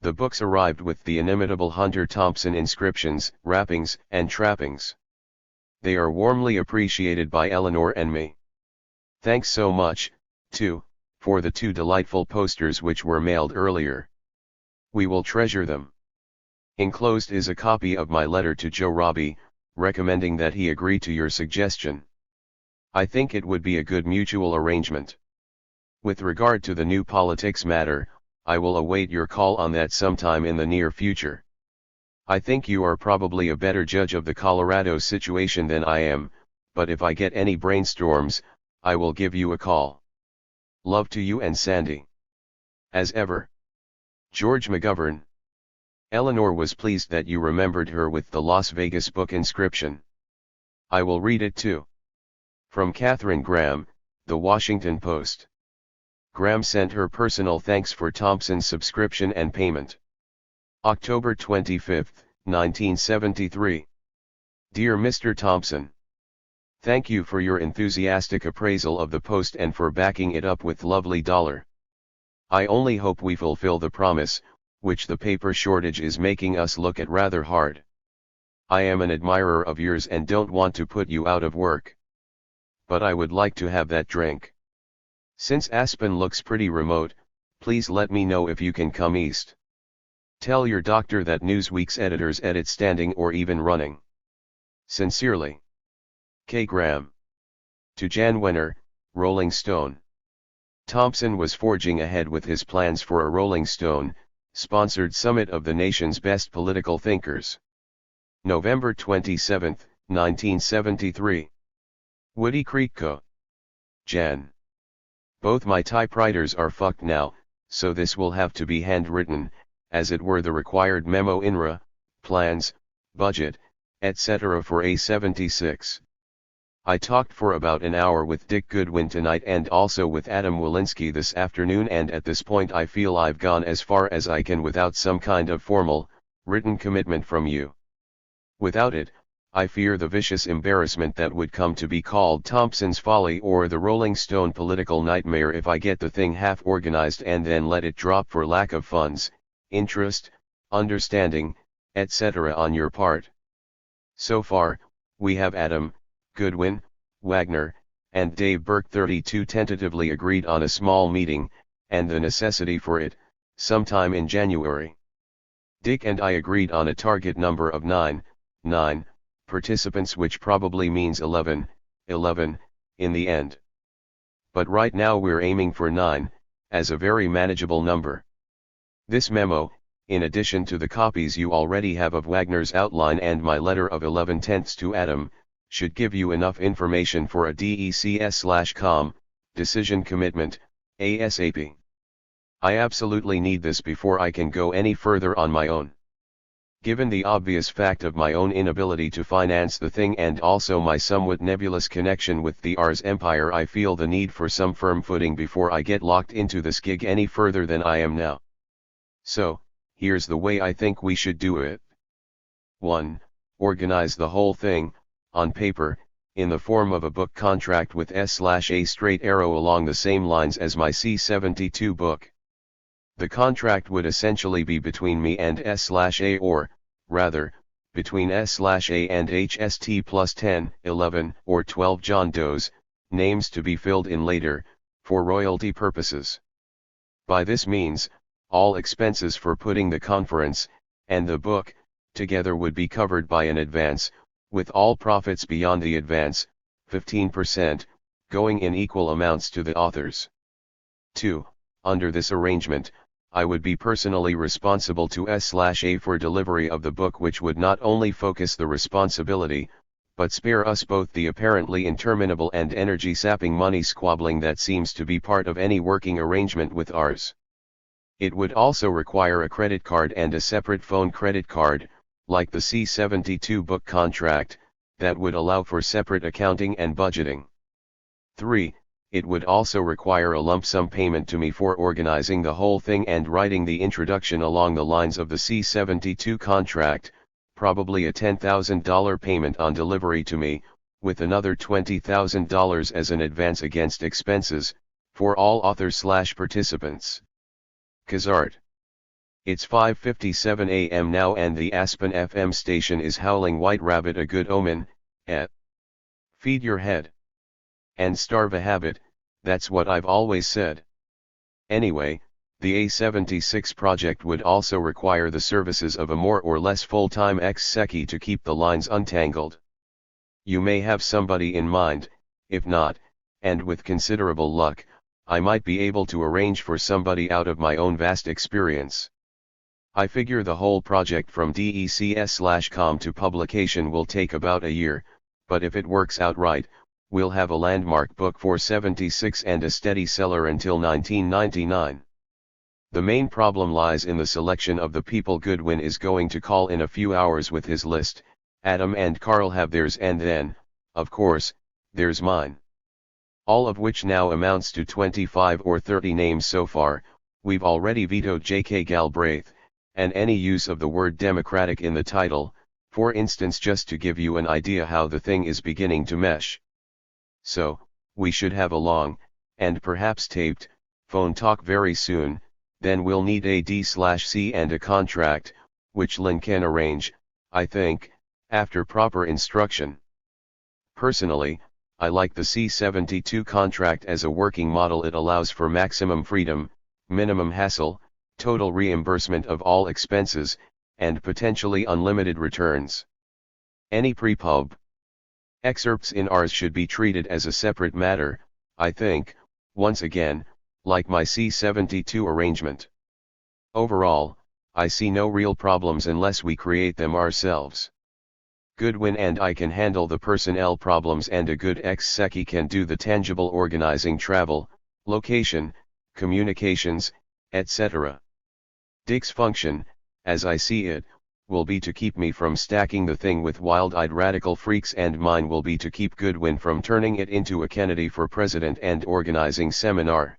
The books arrived with the inimitable Hunter Thompson inscriptions, wrappings, and trappings. They are warmly appreciated by Eleanor and me. Thanks so much, too, for the 2 delightful posters which were mailed earlier. We will treasure them. Enclosed is a copy of my letter to Joe Robbie, recommending that he agree to your suggestion. I think it would be a good mutual arrangement. With regard to the new politics matter, I will await your call on that sometime in the near future. I think you are probably a better judge of the Colorado situation than I am, but if I get any brainstorms, I will give you a call. Love to you and Sandy. As ever. George McGovern. Eleanor was pleased that you remembered her with the Las Vegas book inscription. I will read it too. From Katharine Graham, The Washington Post. Graham sent her personal thanks for Thompson's subscription and payment. October 25, 1973. Dear Mr. Thompson, thank you for your enthusiastic appraisal of the Post and for backing it up with lovely $. I only hope we fulfill the promise, which the paper shortage is making us look at rather hard. I am an admirer of yours and don't want to put you out of work. But I would like to have that drink. Since Aspen looks pretty remote, please let me know if you can come east. Tell your doctor that Newsweek's editors edit standing or even running. Sincerely, K. Graham. To Jan Wenner, Rolling Stone. Thompson was forging ahead with his plans for a Rolling Stone sponsored summit of the nation's best political thinkers. November 27, 1973. Woody Creek Co. Jan. Both my typewriters are fucked now, so this will have to be handwritten, as it were the required memo INRA, plans, budget, etc. for A76. I talked for about an hour with Dick Goodwin tonight and also with Adam Walensky this afternoon, and at this point I feel I've gone as far as I can without some kind of formal, written commitment from you. Without it, I fear the vicious embarrassment that would come to be called Thompson's Folly or the Rolling Stone political nightmare if I get the thing half organized and then let it drop for lack of funds, interest, understanding, etc. on your part. So far, we have Adam, Goodwin, Wagner, and Dave Burke 32 tentatively agreed on a small meeting, and the necessity for it, sometime in January. Dick and I agreed on a target number of 9 participants, which probably means 11 in the end. But right now we're aiming for 9, as a very manageable number. This memo, in addition to the copies you already have of Wagner's outline and my letter of 11/10 to Adam, should give you enough information for a DECS/com decision commitment, ASAP. I absolutely need this before I can go any further on my own. Given the obvious fact of my own inability to finance the thing and also my somewhat nebulous connection with the Ars Empire, I feel the need for some firm footing before I get locked into this gig any further than I am now. So, here's the way I think we should do it. 1. Organize the whole thing, on paper, in the form of a book contract with S/A straight arrow along the same lines as my C-72 book. The contract would essentially be between me and S/A, or, rather, between S/A and HST plus 10, 11, or 12 John Does, names to be filled in later, for royalty purposes. By this means, all expenses for putting the conference, and the book, together would be covered by an advance, with all profits beyond the advance, 15%, going in equal amounts to the authors. 2. Under this arrangement, I would be personally responsible to S/A for delivery of the book, which would not only focus the responsibility, but spare us both the apparently interminable and energy-sapping money squabbling that seems to be part of any working arrangement with ours. It would also require a credit card and a separate phone credit card, like the C-72 book contract, that would allow for separate accounting and budgeting. 3. It would also require a lump sum payment to me for organizing the whole thing and writing the introduction along the lines of the C-72 contract, probably a $10,000 payment on delivery to me, with another $20,000 as an advance against expenses, for all authors/participants. Kazart. It's 5:57 a.m. now and the Aspen FM station is howling White Rabbit, a good omen, feed your head. And starve a habit, that's what I've always said. Anyway, the A76 project would also require the services of a more or less full-time ex-secchi to keep the lines untangled. You may have somebody in mind, if not, and with considerable luck, I might be able to arrange for somebody out of my own vast experience. I figure the whole project from DECS/com to publication will take about a year, but if it works out right, we'll have a landmark book for 76 and a steady seller until 1999. The main problem lies in the selection of the people Goodwin is going to call in a few hours with his list. Adam and Carl have theirs, and then, of course, there's mine. all of which now amounts to 25 or 30 names so far. We've already vetoed J.K. Galbraith, and any use of the word Democratic in the title, for instance, just to give you an idea how the thing is beginning to mesh. So, we should have a long, and perhaps taped, phone talk very soon. Then we'll need a D/C and a contract, which Lynn can arrange, I think, after proper instruction. Personally, I like the C-72 contract as a working model. It allows for maximum freedom, minimum hassle, total reimbursement of all expenses, and potentially unlimited returns. Any pre-pub excerpts in ours should be treated as a separate matter, I think, once again, like my C-72 arrangement. Overall, I see no real problems unless we create them ourselves. Goodwin and I can handle the personnel problems, and a good ex-secchi can do the tangible organizing, travel, location, communications, etc. Dick's function, as I see it, will be to keep me from stacking the thing with wild-eyed radical freaks, and mine will be to keep Goodwin from turning it into a Kennedy for president and organizing seminar.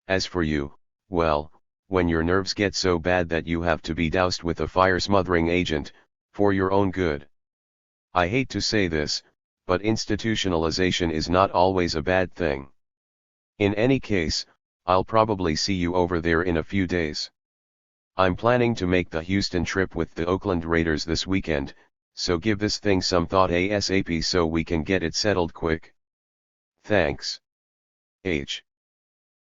As for you, well, when your nerves get so bad that you have to be doused with a fire-smothering agent, for your own good. I hate to say this, but institutionalization is not always a bad thing. In any case, I'll probably see you over there in a few days. I'm planning to make the Houston trip with the Oakland Raiders this weekend, so give this thing some thought ASAP so we can get it settled quick. Thanks. H.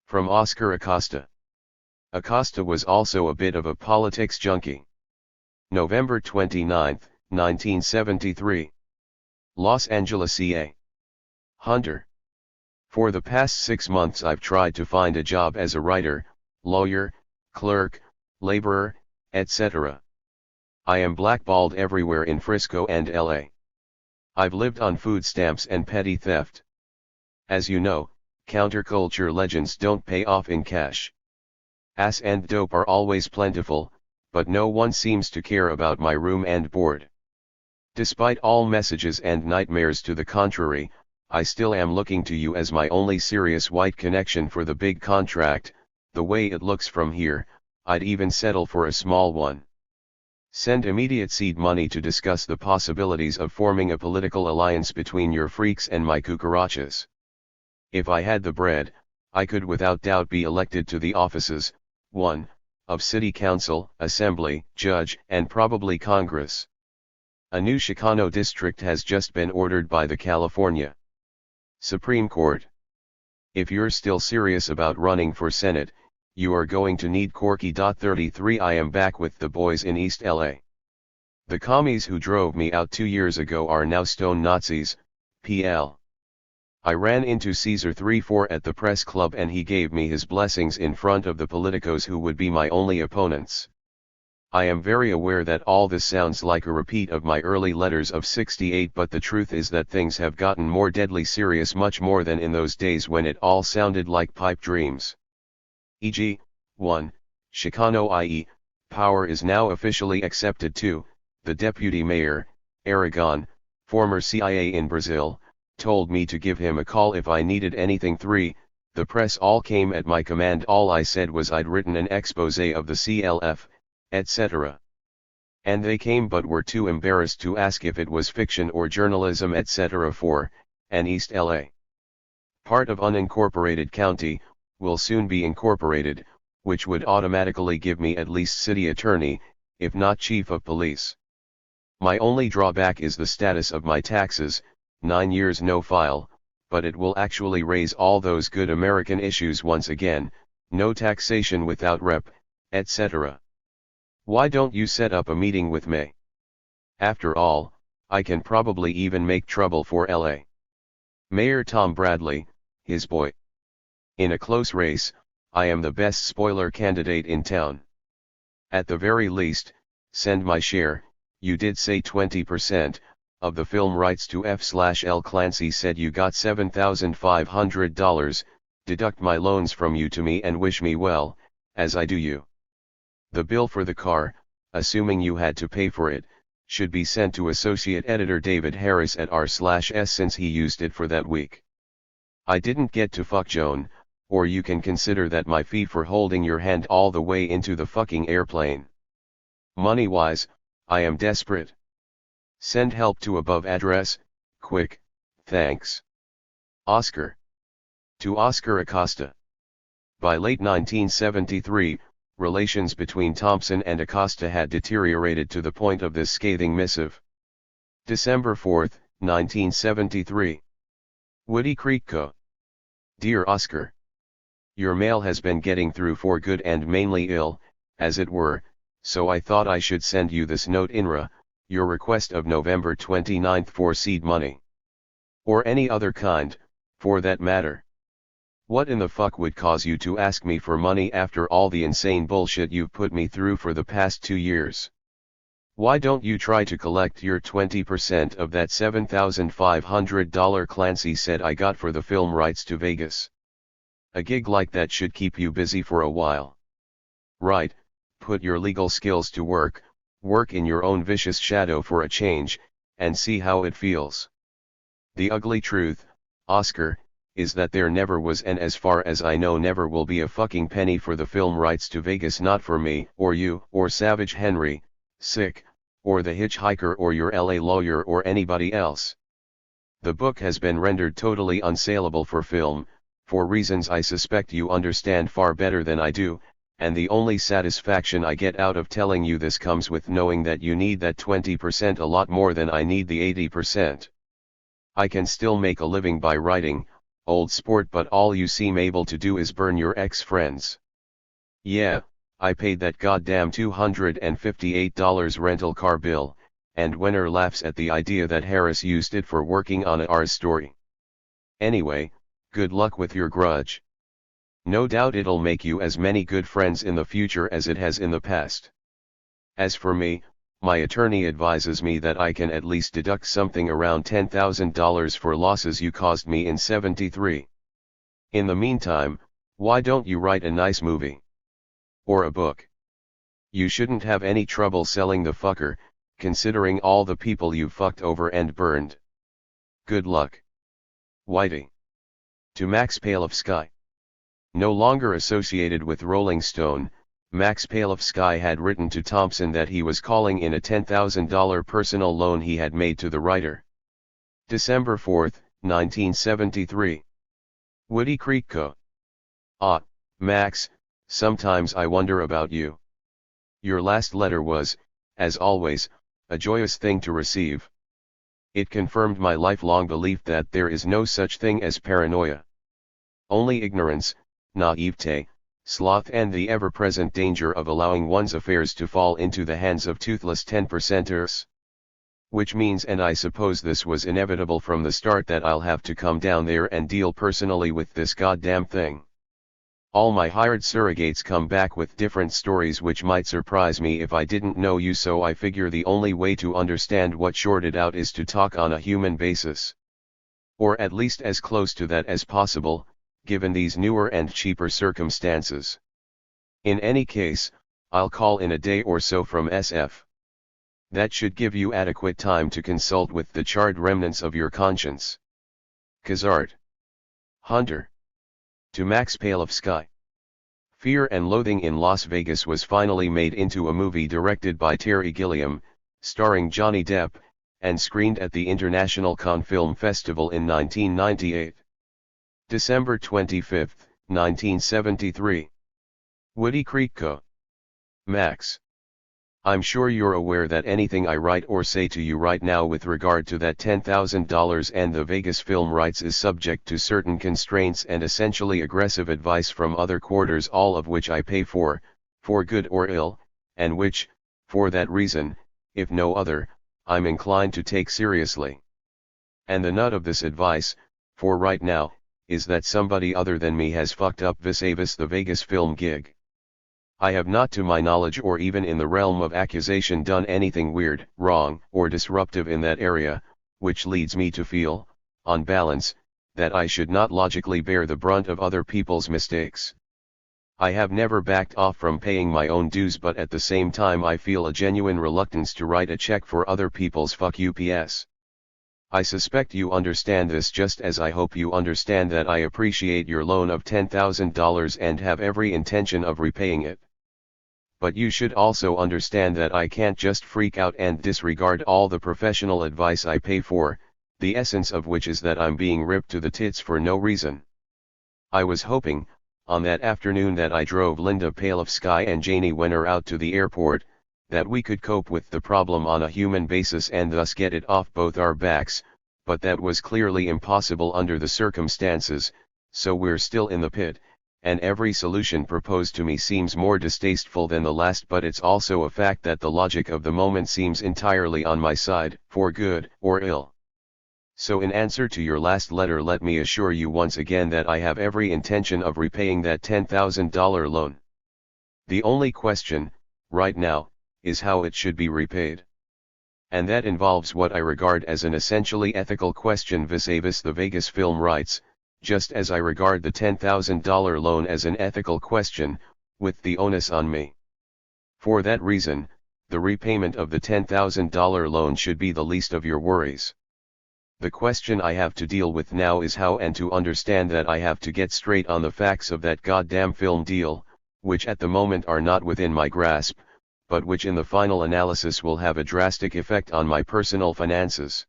From Oscar Acosta. Acosta was also a bit of a politics junkie. November 29, 1973. Los Angeles, CA. Hunter. For the past 6 months I've tried to find a job as a writer, lawyer, clerk, laborer, etc. I am blackballed everywhere in Frisco and LA. I've lived on food stamps and petty theft. As you know, counterculture legends don't pay off in cash. Ass and dope are always plentiful, but no one seems to care about my room and board. Despite all messages and nightmares to the contrary, I still am looking to you as my only serious white connection for the big contract. The way it looks from here, I'd even settle for a small one. Send immediate seed money to discuss the possibilities of forming a political alliance between your freaks and my cucarachas. If I had the bread, I could without doubt be elected to the offices, 1. of City Council, Assembly, Judge, and probably Congress. A new Chicano district has just been ordered by the California Supreme Court. If you're still serious about running for Senate, you are going to need Corky. 33 I am back with the boys in East LA. The commies who drove me out 2 years ago are now stone Nazis, PL. I ran into Caesar 34 at the press club and he gave me his blessings in front of the politicos who would be my only opponents. I am very aware that all this sounds like a repeat of my early letters of '68, but the truth is that things have gotten more deadly serious, much more than in those days when it all sounded like pipe dreams. E.g., 1. Chicano, i.e., power is now officially accepted. 2. The deputy mayor, Aragon, former CIA in Brazil, told me to give him a call if I needed anything. 3. The press all came at my command. All I said was I'd written an exposé of the CLF, etc. And they came but were too embarrassed to ask if it was fiction or journalism, etc. 4. And East LA, part of unincorporated county, will soon be incorporated, which would automatically give me at least city attorney, if not chief of police. My only drawback is the status of my taxes, 9 years no file, but it will actually raise all those good American issues once again, no taxation without rep, etc. Why don't you set up a meeting with me? After all, I can probably even make trouble for LA Mayor Tom Bradley, his boy. In a close race, I am the best spoiler candidate in town. At the very least, send my share. You did say 20%, of the film rights to F/L. Clancy said you got $7,500, deduct my loans from you to me and wish me well, as I do you. The bill for the car, assuming you had to pay for it, should be sent to Associate Editor David Harris at r/s since he used it for that week. I didn't get to fuck Joan, or you can consider that my fee for holding your hand all the way into the fucking airplane. Money-wise, I am desperate. Send help to above address, quick, thanks. Oscar. To Oscar Acosta. By late 1973, relations between Thompson and Acosta had deteriorated to the point of this scathing missive. December 4, 1973. Woody Creek Co. Dear Oscar. Your mail has been getting through for good and mainly ill, as it were, so I thought I should send you this note INRA, your request of November 29 for seed money. Or any other kind, for that matter. What in the fuck would cause you to ask me for money after all the insane bullshit you've put me through for the past 2 years? Why don't you try to collect your 20% of that $7,500 Clancy said I got for the film rights to Vegas? A gig like that should keep you busy for a while. Right, put your legal skills to work, work in your own vicious shadow for a change, and see how it feels. The ugly truth, Oscar, is that there never was and as far as I know never will be a fucking penny for the film rights to Vegas, not for me, or you, or Savage Henry, Sick, or the hitchhiker or your LA lawyer or anybody else. The book has been rendered totally unsaleable for film, for reasons I suspect you understand far better than I do, and the only satisfaction I get out of telling you this comes with knowing that you need that 20% a lot more than I need the 80%. I can still make a living by writing, old sport, but all you seem able to do is burn your ex-friends. Yeah, I paid that goddamn $258 rental car bill, and Wenner laughs at the idea that Harris used it for working on a Rs story. Anyway, good luck with your grudge. No doubt it'll make you as many good friends in the future as it has in the past. As for me, my attorney advises me that I can at least deduct something around $10,000 for losses you caused me in '73. In the meantime, why don't you write a nice movie? Or a book? You shouldn't have any trouble selling the fucker, considering all the people you've fucked over and burned. Good luck. Whitey. To Max Palevsky. No longer associated with Rolling Stone, Max Palevsky had written to Thompson that he was calling in a $10,000 personal loan he had made to the writer. December 4, 1973. Woody Creek Co. Ah, Max, sometimes I wonder about you. Your last letter was, as always, a joyous thing to receive. It confirmed my lifelong belief that there is no such thing as paranoia. Only ignorance, naivete, sloth, and the ever-present danger of allowing one's affairs to fall into the hands of toothless 10%ers. Which means, and I suppose this was inevitable from the start, that I'll have to come down there and deal personally with this goddamn thing. All my hired surrogates come back with different stories which might surprise me if I didn't know you, so I figure the only way to understand what shorted out is to talk on a human basis. Or at least as close to that as possible, given these newer and cheaper circumstances. In any case, I'll call in a day or so from SF. That should give you adequate time to consult with the charred remnants of your conscience. Kazart. Hunter. To Max Palevsky. Fear and Loathing in Las Vegas was finally made into a movie directed by Terry Gilliam, starring Johnny Depp, and screened at the International Cannes Film Festival in 1998. December 25, 1973. Woody Creek Co. Max. I'm sure you're aware that anything I write or say to you right now with regard to that $10,000 and the Vegas film rights is subject to certain constraints and essentially aggressive advice from other quarters, all of which I pay for good or ill, and which, for that reason, if no other, I'm inclined to take seriously. And the nut of this advice, for right now, is that somebody other than me has fucked up vis-a-vis the Vegas film gig. I have not, to my knowledge or even in the realm of accusation, done anything weird, wrong, or disruptive in that area, which leads me to feel, on balance, that I should not logically bear the brunt of other people's mistakes. I have never backed off from paying my own dues, but at the same time I feel a genuine reluctance to write a check for other people's fuck ups. I suspect you understand this just as I hope you understand that I appreciate your loan of $10,000 and have every intention of repaying it. But you should also understand that I can't just freak out and disregard all the professional advice I pay for, the essence of which is that I'm being ripped to the tits for no reason. I was hoping, on that afternoon that I drove Linda Palevsky and Janie Wenner out to the airport, that we could cope with the problem on a human basis and thus get it off both our backs, but that was clearly impossible under the circumstances, so we're still in the pit, and every solution proposed to me seems more distasteful than the last, but it's also a fact that the logic of the moment seems entirely on my side, for good or ill. So in answer to your last letter, let me assure you once again that I have every intention of repaying that $10,000 loan. The only question, right now, is how it should be repaid. And that involves what I regard as an essentially ethical question vis-a-vis the Vegas film rights, just as I regard the $10,000 loan as an ethical question, with the onus on me. For that reason, the repayment of the $10,000 loan should be the least of your worries. The question I have to deal with now is how, and to understand that I have to get straight on the facts of that goddamn film deal, which at the moment are not within my grasp, but which in the final analysis will have a drastic effect on my personal finances.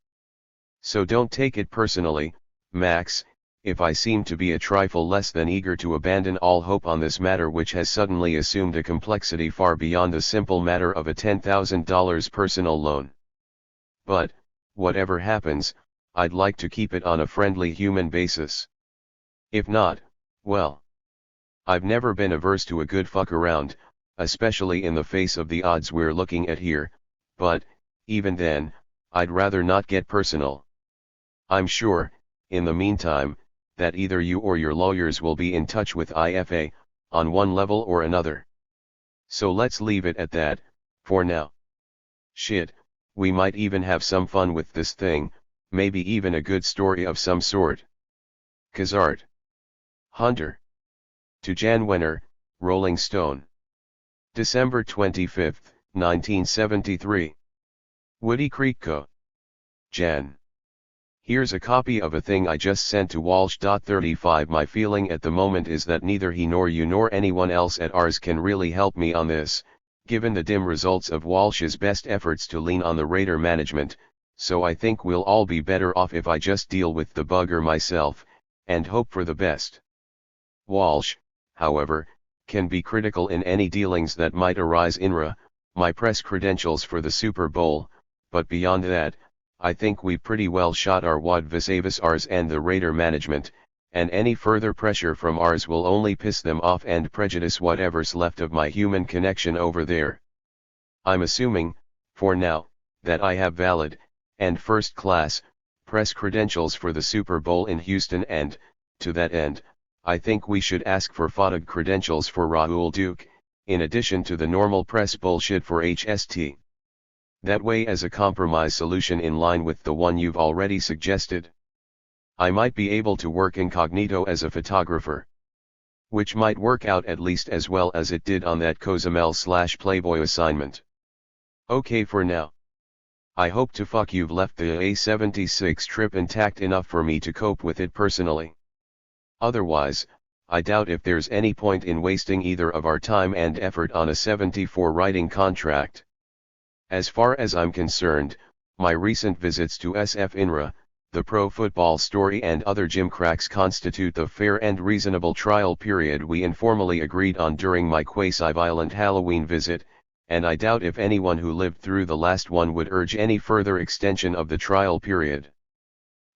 So don't take it personally, Max, if I seem to be a trifle less than eager to abandon all hope on this matter, which has suddenly assumed a complexity far beyond the simple matter of a $10,000 personal loan. But, whatever happens, I'd like to keep it on a friendly human basis. If not, well, I've never been averse to a good fuck around, especially in the face of the odds we're looking at here, but, even then, I'd rather not get personal. I'm sure, in the meantime, that either you or your lawyers will be in touch with IFA, on one level or another. So let's leave it at that, for now. Shit, we might even have some fun with this thing, maybe even a good story of some sort. Kazart. Hunter. To Jan Wenner, Rolling Stone. December 25, 1973. Woody Creek Co. Jan. Here's a copy of a thing I just sent to Walsh.35. My feeling at the moment is that neither he nor you nor anyone else at ours can really help me on this, given the dim results of Walsh's best efforts to lean on the Raider management, so I think we'll all be better off if I just deal with the bugger myself, and hope for the best. Walsh, however, can be critical in any dealings that might arise INRA, my press credentials for the Super Bowl, but beyond that, I think we pretty well shot our wad vis-a-vis ours and the Raider management, and any further pressure from ours will only piss them off and prejudice whatever's left of my human connection over there. I'm assuming, for now, that I have valid, and first-class, press credentials for the Super Bowl in Houston, and, to that end, I think we should ask for FOTG credentials for Raoul Duke, in addition to the normal press bullshit for HST. That way, as a compromise solution in line with the one you've already suggested, I might be able to work incognito as a photographer. Which might work out at least as well as it did on that Cozumel/Playboy assignment. Okay for now. I hope to fuck you've left the A76 trip intact enough for me to cope with it personally. Otherwise, I doubt if there's any point in wasting either of our time and effort on a 74 writing contract. As far as I'm concerned, my recent visits to SF INRA, the Pro Football Story and other gimcracks constitute the fair and reasonable trial period we informally agreed on during my quasi-violent Halloween visit, and I doubt if anyone who lived through the last one would urge any further extension of the trial period.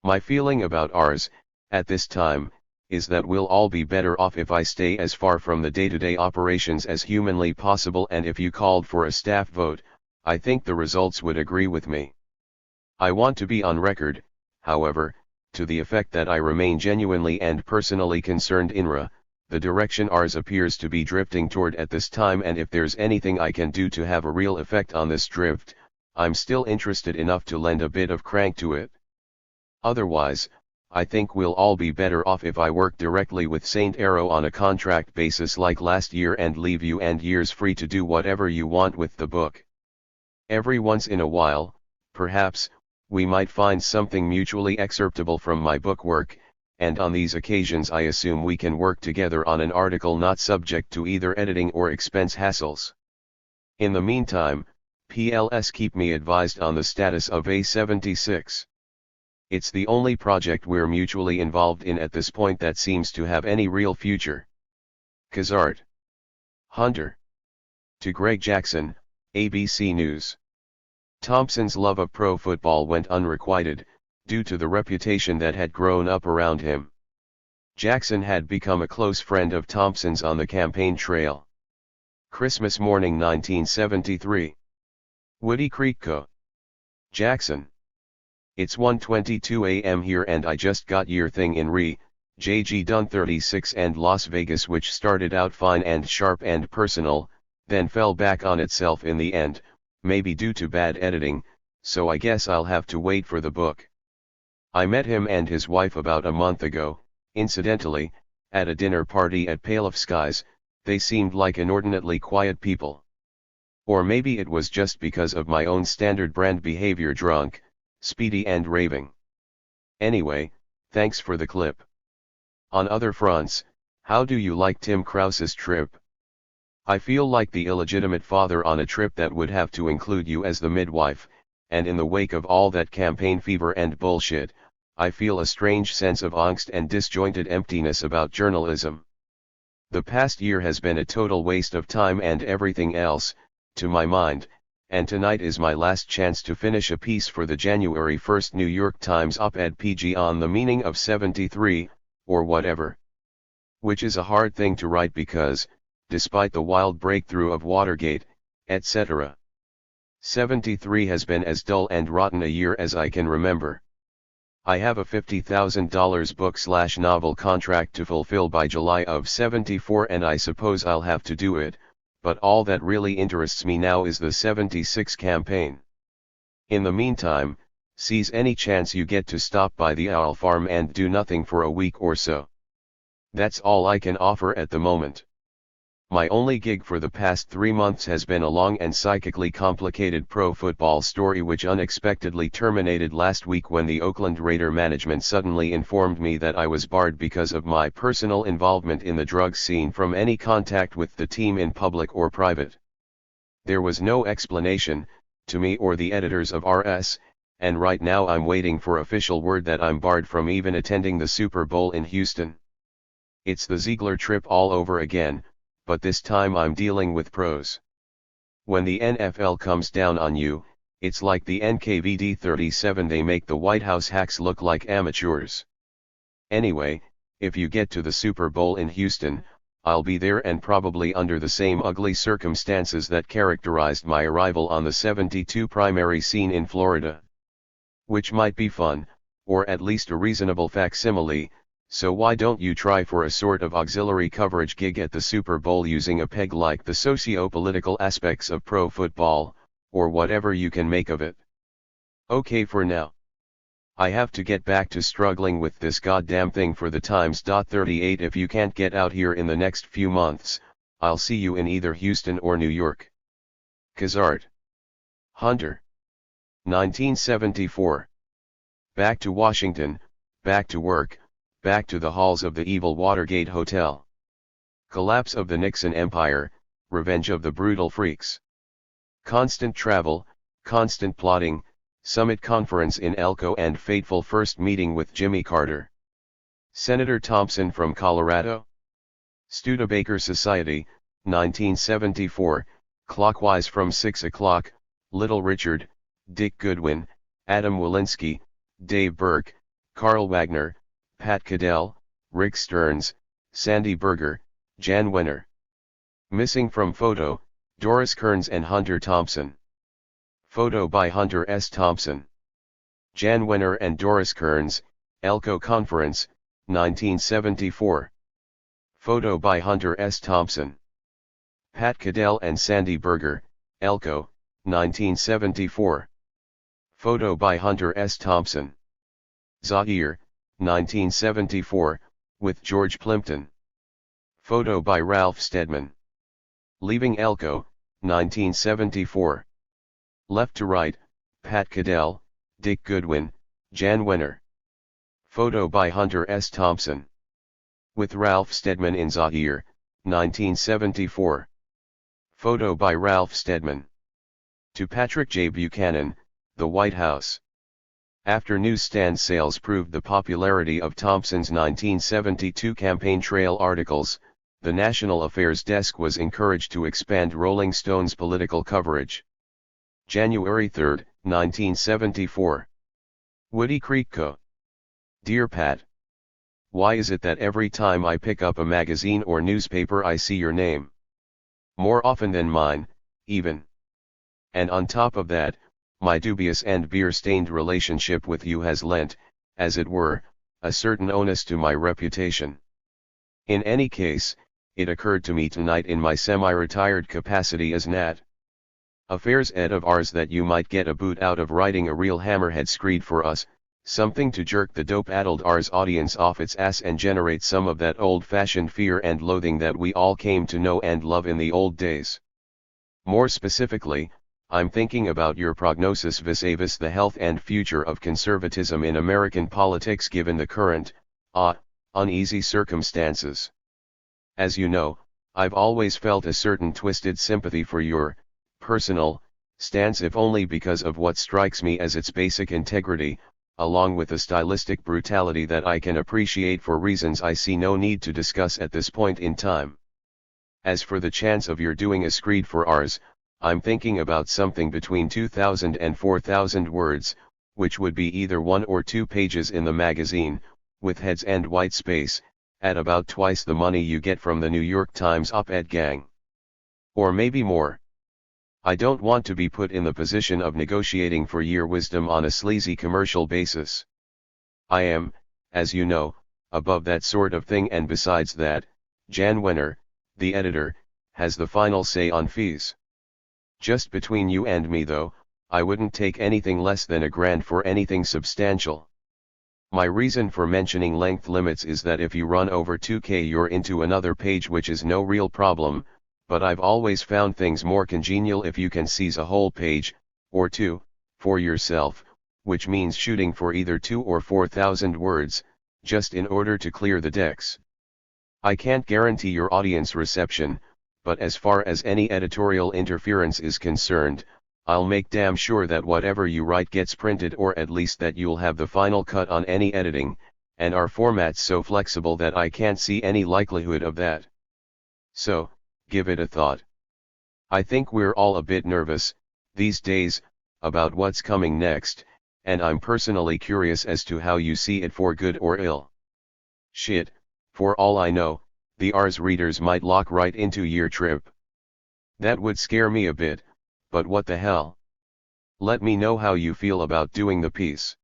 My feeling about ours, at this time, is that we'll all be better off if I stay as far from the day-to-day operations as humanly possible, and if you called for a staff vote, I think the results would agree with me. I want to be on record, however, to the effect that I remain genuinely and personally concerned INRA, the direction ours appears to be drifting toward at this time, and if there's anything I can do to have a real effect on this drift, I'm still interested enough to lend a bit of crank to it. Otherwise, I think we'll all be better off if I work directly with Saint Arrow on a contract basis like last year and leave you and years free to do whatever you want with the book. Every once in a while, perhaps, we might find something mutually excerptable from my book work, and on these occasions I assume we can work together on an article not subject to either editing or expense hassles. In the meantime, PLS keep me advised on the status of A76. It's the only project we're mutually involved in at this point that seems to have any real future. Kazart. Hunter. To Greg Jackson, ABC News. Thompson's love of pro football went unrequited, due to the reputation that had grown up around him. Jackson had become a close friend of Thompson's on the campaign trail. Christmas morning 1973. Woody Creek Co. Jackson. It's 1:22 a.m. here and I just got your thing in JG done 36 and Las Vegas, which started out fine and sharp and personal, then fell back on itself in the end, maybe due to bad editing, so I guess I'll have to wait for the book. I met him and his wife about a month ago, incidentally, at a dinner party at Pale of Skies. They seemed like inordinately quiet people. Or maybe it was just because of my own standard brand behavior, drunk, speedy and raving. Anyway, thanks for the clip. On other fronts, how do you like Tim Krause's trip? I feel like the illegitimate father on a trip that would have to include you as the midwife, and in the wake of all that campaign fever and bullshit, I feel a strange sense of angst and disjointed emptiness about journalism. The past year has been a total waste of time and everything else, to my mind, and tonight is my last chance to finish a piece for the January 1st New York Times op-ed PG on the meaning of 73, or whatever. Which is a hard thing to write because, despite the wild breakthrough of Watergate, etc., 73 has been as dull and rotten a year as I can remember. I have a $50,000 book/novel contract to fulfill by July of 74 and I suppose I'll have to do it, but all that really interests me now is the 76 campaign. In the meantime, seize any chance you get to stop by the Owl Farm and do nothing for a week or so. That's all I can offer at the moment. My only gig for the past 3 months has been a long and psychically complicated pro football story which unexpectedly terminated last week when the Oakland Raider management suddenly informed me that I was barred because of my personal involvement in the drug scene from any contact with the team in public or private. There was no explanation, to me or the editors of RS, and right now I'm waiting for official word that I'm barred from even attending the Super Bowl in Houston. It's the Ziegler trip all over again, but this time I'm dealing with pros. When the NFL comes down on you, it's like the NKVD 37, they make the White House hacks look like amateurs. Anyway, if you get to the Super Bowl in Houston, I'll be there and probably under the same ugly circumstances that characterized my arrival on the 72 primary scene in Florida. Which might be fun, or at least a reasonable facsimile. So why don't you try for a sort of auxiliary coverage gig at the Super Bowl using a peg like the socio-political aspects of pro football, or whatever you can make of it. Okay, for now. I have to get back to struggling with this goddamn thing for the Times. 38 If you can't get out here in the next few months, I'll see you in either Houston or New York. Kazart. Hunter. 1974. Back to Washington, back to work. Back to the halls of the evil Watergate Hotel. Collapse of the Nixon Empire, revenge of the brutal freaks. Constant travel, constant plotting, summit conference in Elko and fateful first meeting with Jimmy Carter. Senator Thompson from Colorado. Studebaker Society, 1974, clockwise from 6 o'clock, Little Richard, Dick Goodwin, Adam Walensky, Dave Burke, Carl Wagner, Pat Cadell, Rick Stearns, Sandy Berger, Jan Wenner. Missing from photo, Doris Kearns and Hunter Thompson. Photo by Hunter S. Thompson. Jan Wenner and Doris Kearns, Elko Conference, 1974. Photo by Hunter S. Thompson. Pat Cadell and Sandy Berger, Elko, 1974. Photo by Hunter S. Thompson. Zaire, 1974, with George Plimpton. Photo by Ralph Steadman. Leaving Elko, 1974. Left to right, Pat Cadell, Dick Goodwin, Jan Wenner. Photo by Hunter S. Thompson. With Ralph Steadman in Zaire, 1974. Photo by Ralph Steadman. To Patrick J. Buchanan, The White House. After newsstand sales proved the popularity of Thompson's 1972 campaign trail articles, the National Affairs Desk was encouraged to expand Rolling Stone's political coverage. January 3, 1974. Woody Creek Co. Dear Pat. Why is it that every time I pick up a magazine or newspaper I see your name? More often than mine, even. And on top of that, my dubious and beer-stained relationship with you has lent, as it were, a certain onus to my reputation. In any case, it occurred to me tonight in my semi-retired capacity as Nat. Affairs ed of ours that you might get a boot out of writing a real hammerhead screed for us, something to jerk the dope-addled ours audience off its ass and generate some of that old-fashioned fear and loathing that we all came to know and love in the old days. More specifically, I'm thinking about your prognosis vis-a-vis the health and future of conservatism in American politics given the current, uneasy circumstances. As you know, I've always felt a certain twisted sympathy for your personal stance, if only because of what strikes me as its basic integrity, along with a stylistic brutality that I can appreciate for reasons I see no need to discuss at this point in time. As for the chance of your doing a screed for ours, I'm thinking about something between 2,000 and 4,000 words, which would be either 1 or 2 pages in the magazine, with heads and white space, at about twice the money you get from the New York Times op-ed gang. Or maybe more. I don't want to be put in the position of negotiating for your wisdom on a sleazy commercial basis. I am, as you know, above that sort of thing, and besides that, Jan Wenner, the editor, has the final say on fees. Just between you and me though, I wouldn't take anything less than $1,000 for anything substantial. My reason for mentioning length limits is that if you run over 2K you're into another page, which is no real problem, but I've always found things more congenial if you can seize a whole page, or 2, for yourself, which means shooting for either 2 or 4,000 words, just in order to clear the decks. I can't guarantee your audience reception, but as far as any editorial interference is concerned, I'll make damn sure that whatever you write gets printed, or at least that you'll have the final cut on any editing, and our format's so flexible that I can't see any likelihood of that. So, give it a thought. I think we're all a bit nervous, these days, about what's coming next, and I'm personally curious as to how you see it, for good or ill. Shit, for all I know, the Rs readers might lock right into your trip. That would scare me a bit, but what the hell? Let me know how you feel about doing the piece.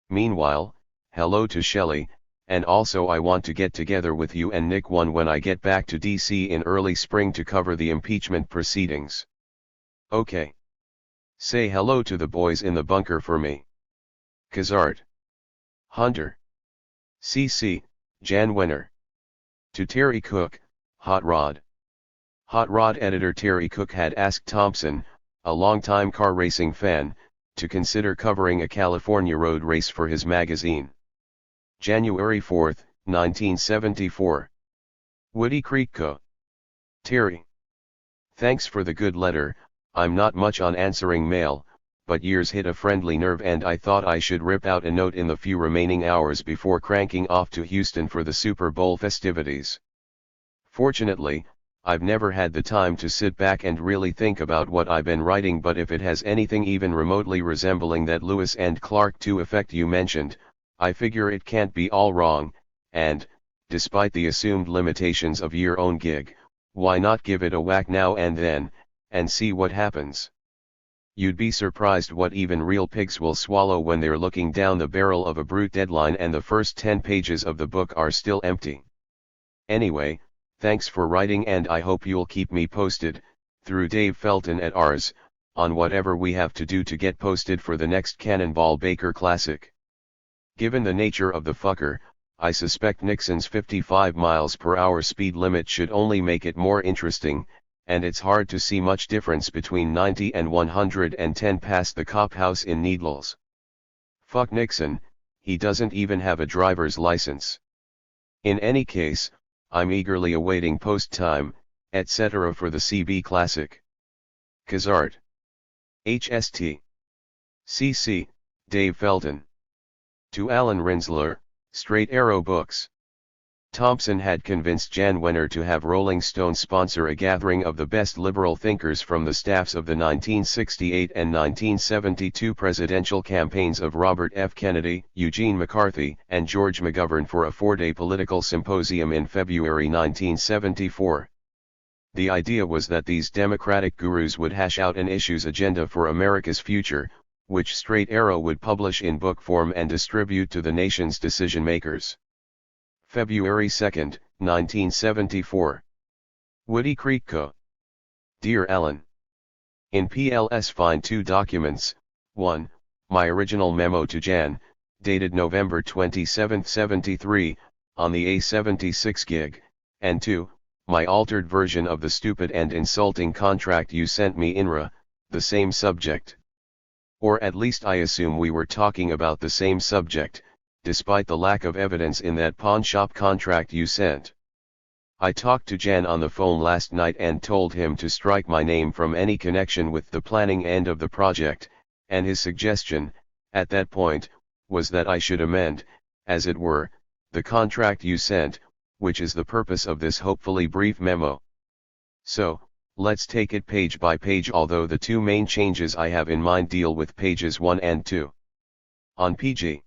Meanwhile, hello to Shelley, and also I want to get together with you and Nick when I get back to DC in early spring to cover the impeachment proceedings. Okay. Say hello to the boys in the bunker for me. Kazart. Hunter. CC, Jan Wenner. To Terry Cook, Hot Rod. Hot Rod editor Terry Cook had asked Thompson, a longtime car racing fan, to consider covering a California road race for his magazine. January 4, 1974. Woody Creek Co. Terry. Thanks for the good letter. I'm not much on answering mail, but years hit a friendly nerve and I thought I should rip out a note in the few remaining hours before cranking off to Houston for the Super Bowl festivities. Fortunately, I've never had the time to sit back and really think about what I've been writing, but if it has anything even remotely resembling that Lewis and Clark 2 effect you mentioned, I figure it can't be all wrong, and, despite the assumed limitations of your own gig, why not give it a whack now and then, and see what happens? You'd be surprised what even real pigs will swallow when they're looking down the barrel of a brute deadline and the first 10 pages of the book are still empty. Anyway, thanks for writing, and I hope you'll keep me posted, through Dave Felton at Rs, on whatever we have to do to get posted for the next Cannonball Baker Classic. Given the nature of the fucker, I suspect Nixon's 55 miles per hour speed limit should only make it more interesting, and it's hard to see much difference between 90 and 110 past the cop house in Needles. Fuck Nixon, he doesn't even have a driver's license. In any case, I'm eagerly awaiting post time, etc. for the CB Classic. Kazart. HST. CC, Dave Felton. To Alan Rinsler, Straight Arrow Books. Thompson had convinced Jan Wenner to have Rolling Stone sponsor a gathering of the best liberal thinkers from the staffs of the 1968 and 1972 presidential campaigns of Robert F. Kennedy, Eugene McCarthy, and George McGovern for a 4-day political symposium in February 1974. The idea was that these Democratic gurus would hash out an issues agenda for America's future, which Straight Arrow would publish in book form and distribute to the nation's decision-makers. February 2, 1974. Woody Creek Co. Dear Alan. In PLS find two documents, 1, my original memo to Jan, dated November 27, 73, on the A76 gig, and 2, my altered version of the stupid and insulting contract you sent me INRA, the same subject. Or at least I assume we were talking about the same subject, despite the lack of evidence in that pawn shop contract you sent. I talked to Jan on the phone last night and told him to strike my name from any connection with the planning end of the project, and his suggestion, at that point, was that I should amend, as it were, the contract you sent, which is the purpose of this hopefully brief memo. So, let's take it page by page, although the two main changes I have in mind deal with pages 1 and 2. On PG.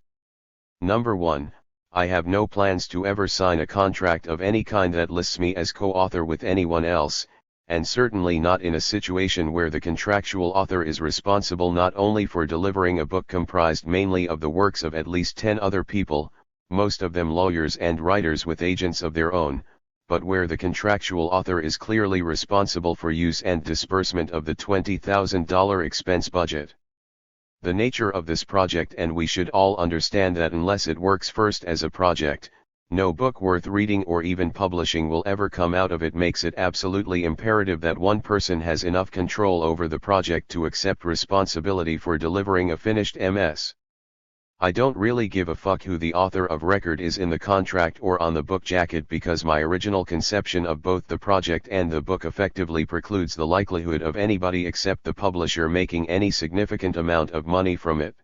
Number 1, I have no plans to ever sign a contract of any kind that lists me as co-author with anyone else, and certainly not in a situation where the contractual author is responsible not only for delivering a book comprised mainly of the works of at least 10 other people, most of them lawyers and writers with agents of their own, but where the contractual author is clearly responsible for use and disbursement of the $20,000 expense budget. The nature of this project, and we should all understand that unless it works first as a project, no book worth reading or even publishing will ever come out of it, makes it absolutely imperative that one person has enough control over the project to accept responsibility for delivering a finished MS. I don't really give a fuck who the author of record is in the contract or on the book jacket, because my original conception of both the project and the book effectively precludes the likelihood of anybody except the publisher making any significant amount of money from it.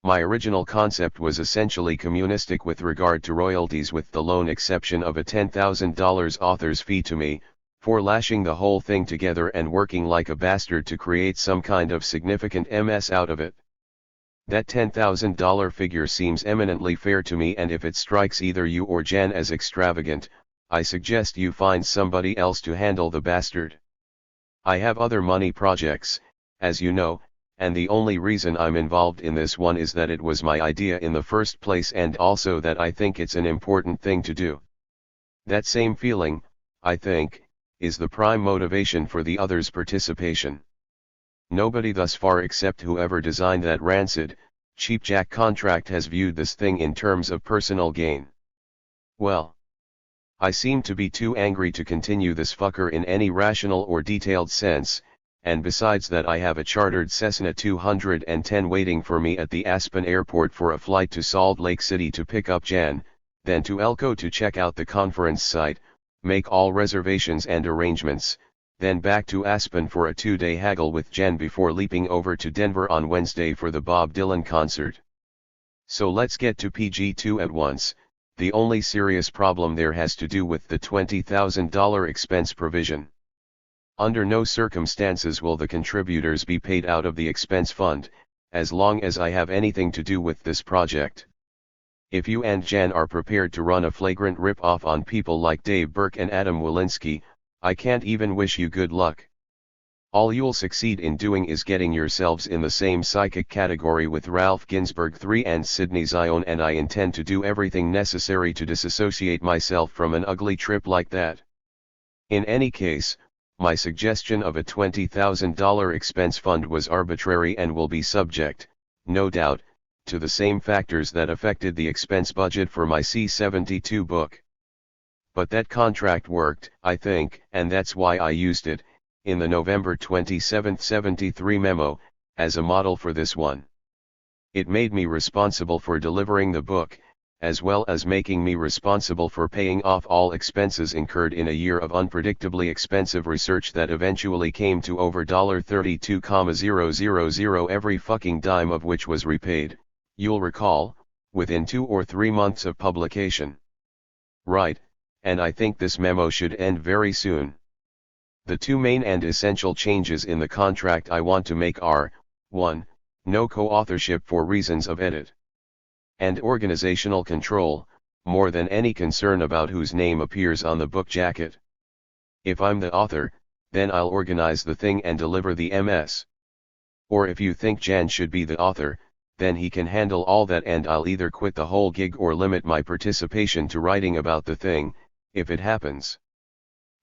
My original concept was essentially communistic with regard to royalties, with the lone exception of a $10,000 author's fee to me, for lashing the whole thing together and working like a bastard to create some kind of significant MS out of it. That $10,000 figure seems eminently fair to me, and if it strikes either you or Jan as extravagant, I suggest you find somebody else to handle the bastard. I have other money projects, as you know, and the only reason I'm involved in this one is that it was my idea in the first place, and also that I think it's an important thing to do. That same feeling, I think, is the prime motivation for the others' participation. Nobody thus far except whoever designed that rancid, cheapjack contract has viewed this thing in terms of personal gain. Well, I seem to be too angry to continue this fucker in any rational or detailed sense, and besides that I have a chartered Cessna 210 waiting for me at the Aspen airport for a flight to Salt Lake City to pick up Jan, then to Elko to check out the conference site, make all reservations and arrangements, then back to Aspen for a 2-day haggle with Jan before leaping over to Denver on Wednesday for the Bob Dylan concert. So let's get to PG2 at once. The only serious problem there has to do with the $20,000 expense provision. Under no circumstances will the contributors be paid out of the expense fund, as long as I have anything to do with this project. If you and Jan are prepared to run a flagrant rip-off on people like Dave Burke and Adam Walensky, I can't even wish you good luck. All you'll succeed in doing is getting yourselves in the same psychic category with Ralph Ginsberg III and Sidney Zion, and I intend to do everything necessary to disassociate myself from an ugly trip like that. In any case, my suggestion of a $20,000 expense fund was arbitrary and will be subject, no doubt, to the same factors that affected the expense budget for my C-72 book. But that contract worked, I think, and that's why I used it, in the November 27, 73 memo, as a model for this one. It made me responsible for delivering the book, as well as making me responsible for paying off all expenses incurred in a year of unpredictably expensive research that eventually came to over $32,000 every fucking dime of which was repaid, you'll recall, within 2 or 3 months of publication. Right, and I think this memo should end very soon. The 2 main and essential changes in the contract I want to make are, 1. No co-authorship for reasons of edit and organizational control, more than any concern about whose name appears on the book jacket. If I'm the author, then I'll organize the thing and deliver the MS. Or if you think Jan should be the author, then he can handle all that and I'll either quit the whole gig or limit my participation to writing about the thing, if it happens.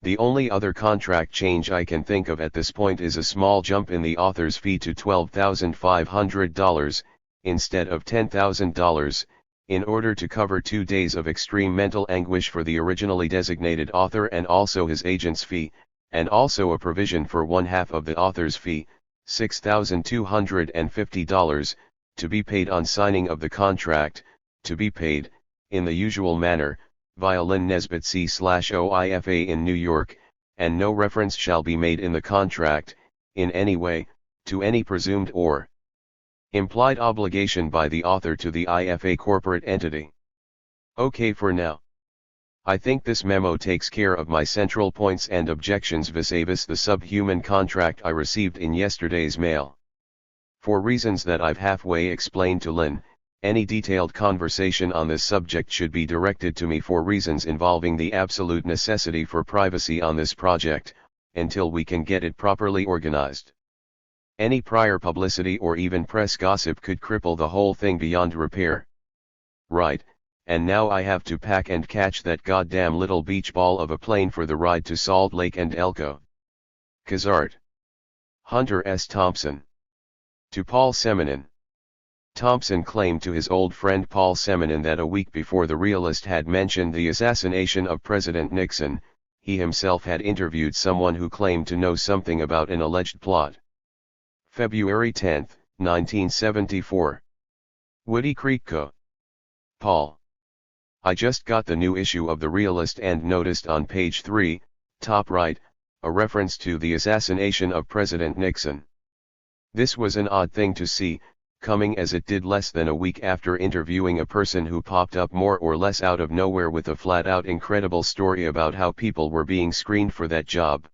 The only other contract change I can think of at this point is a small jump in the author's fee to $12,500, instead of $10,000, in order to cover 2 days of extreme mental anguish for the originally designated author and also his agent's fee, and also a provision for 1/2 of the author's fee, $6,250, to be paid on signing of the contract, to be paid, in the usual manner, via Lynn Nesbitt C/OIFA in New York, and no reference shall be made in the contract, in any way, to any presumed or implied obligation by the author to the IFA corporate entity. Okay for now. I think this memo takes care of my central points and objections vis-a-vis the subhuman contract I received in yesterday's mail. For reasons that I've halfway explained to Lynn, any detailed conversation on this subject should be directed to me for reasons involving the absolute necessity for privacy on this project, until we can get it properly organized. Any prior publicity or even press gossip could cripple the whole thing beyond repair. Right, and now I have to pack and catch that goddamn little beach ball of a plane for the ride to Salt Lake and Elko. Kazart. Hunter S. Thompson. To Paul Simonon. Thompson claimed to his old friend Paul Simonon that a week before the realist had mentioned the assassination of President Nixon, he himself had interviewed someone who claimed to know something about an alleged plot. February 10, 1974. Woody Creek Co. Paul. I just got the new issue of The Realist and noticed on page 3, top right, a reference to the assassination of President Nixon. This was an odd thing to see, coming as it did less than a week after interviewing a person who popped up more or less out of nowhere with a flat-out incredible story about how people were being screened for that job.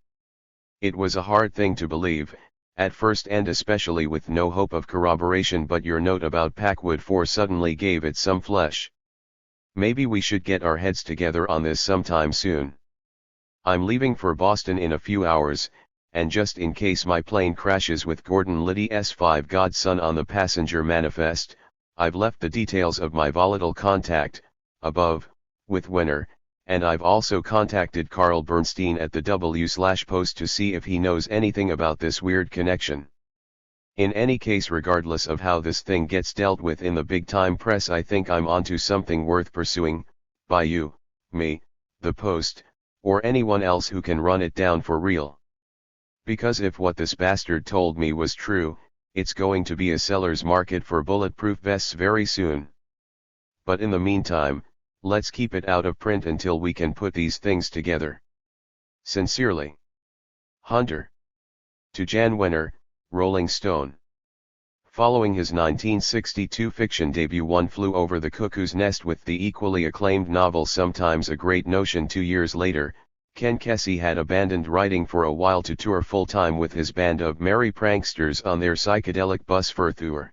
It was a hard thing to believe, at first, and especially with no hope of corroboration, but your note about Packwood 4 suddenly gave it some flesh. Maybe we should get our heads together on this sometime soon. I'm leaving for Boston in a few hours, and just in case my plane crashes with Gordon Liddy S5 Godson on the passenger manifest, I've left the details of my volatile contact, above, with Winner, and I've also contacted Carl Bernstein at the W/Post to see if he knows anything about this weird connection. In any case, regardless of how this thing gets dealt with in the big-time press, I think I'm onto something worth pursuing, by you, me, the Post, or anyone else who can run it down for real. Because if what this bastard told me was true, it's going to be a seller's market for bulletproof vests very soon. But in the meantime, let's keep it out of print until we can put these things together. Sincerely. Hunter. To Jan Wenner, Rolling Stone. Following his 1962 fiction debut One Flew Over the Cuckoo's Nest with the equally acclaimed novel Sometimes a Great Notion 2 years later, Ken Kesey had abandoned writing for a while to tour full-time with his band of merry pranksters on their psychedelic bus fur tour.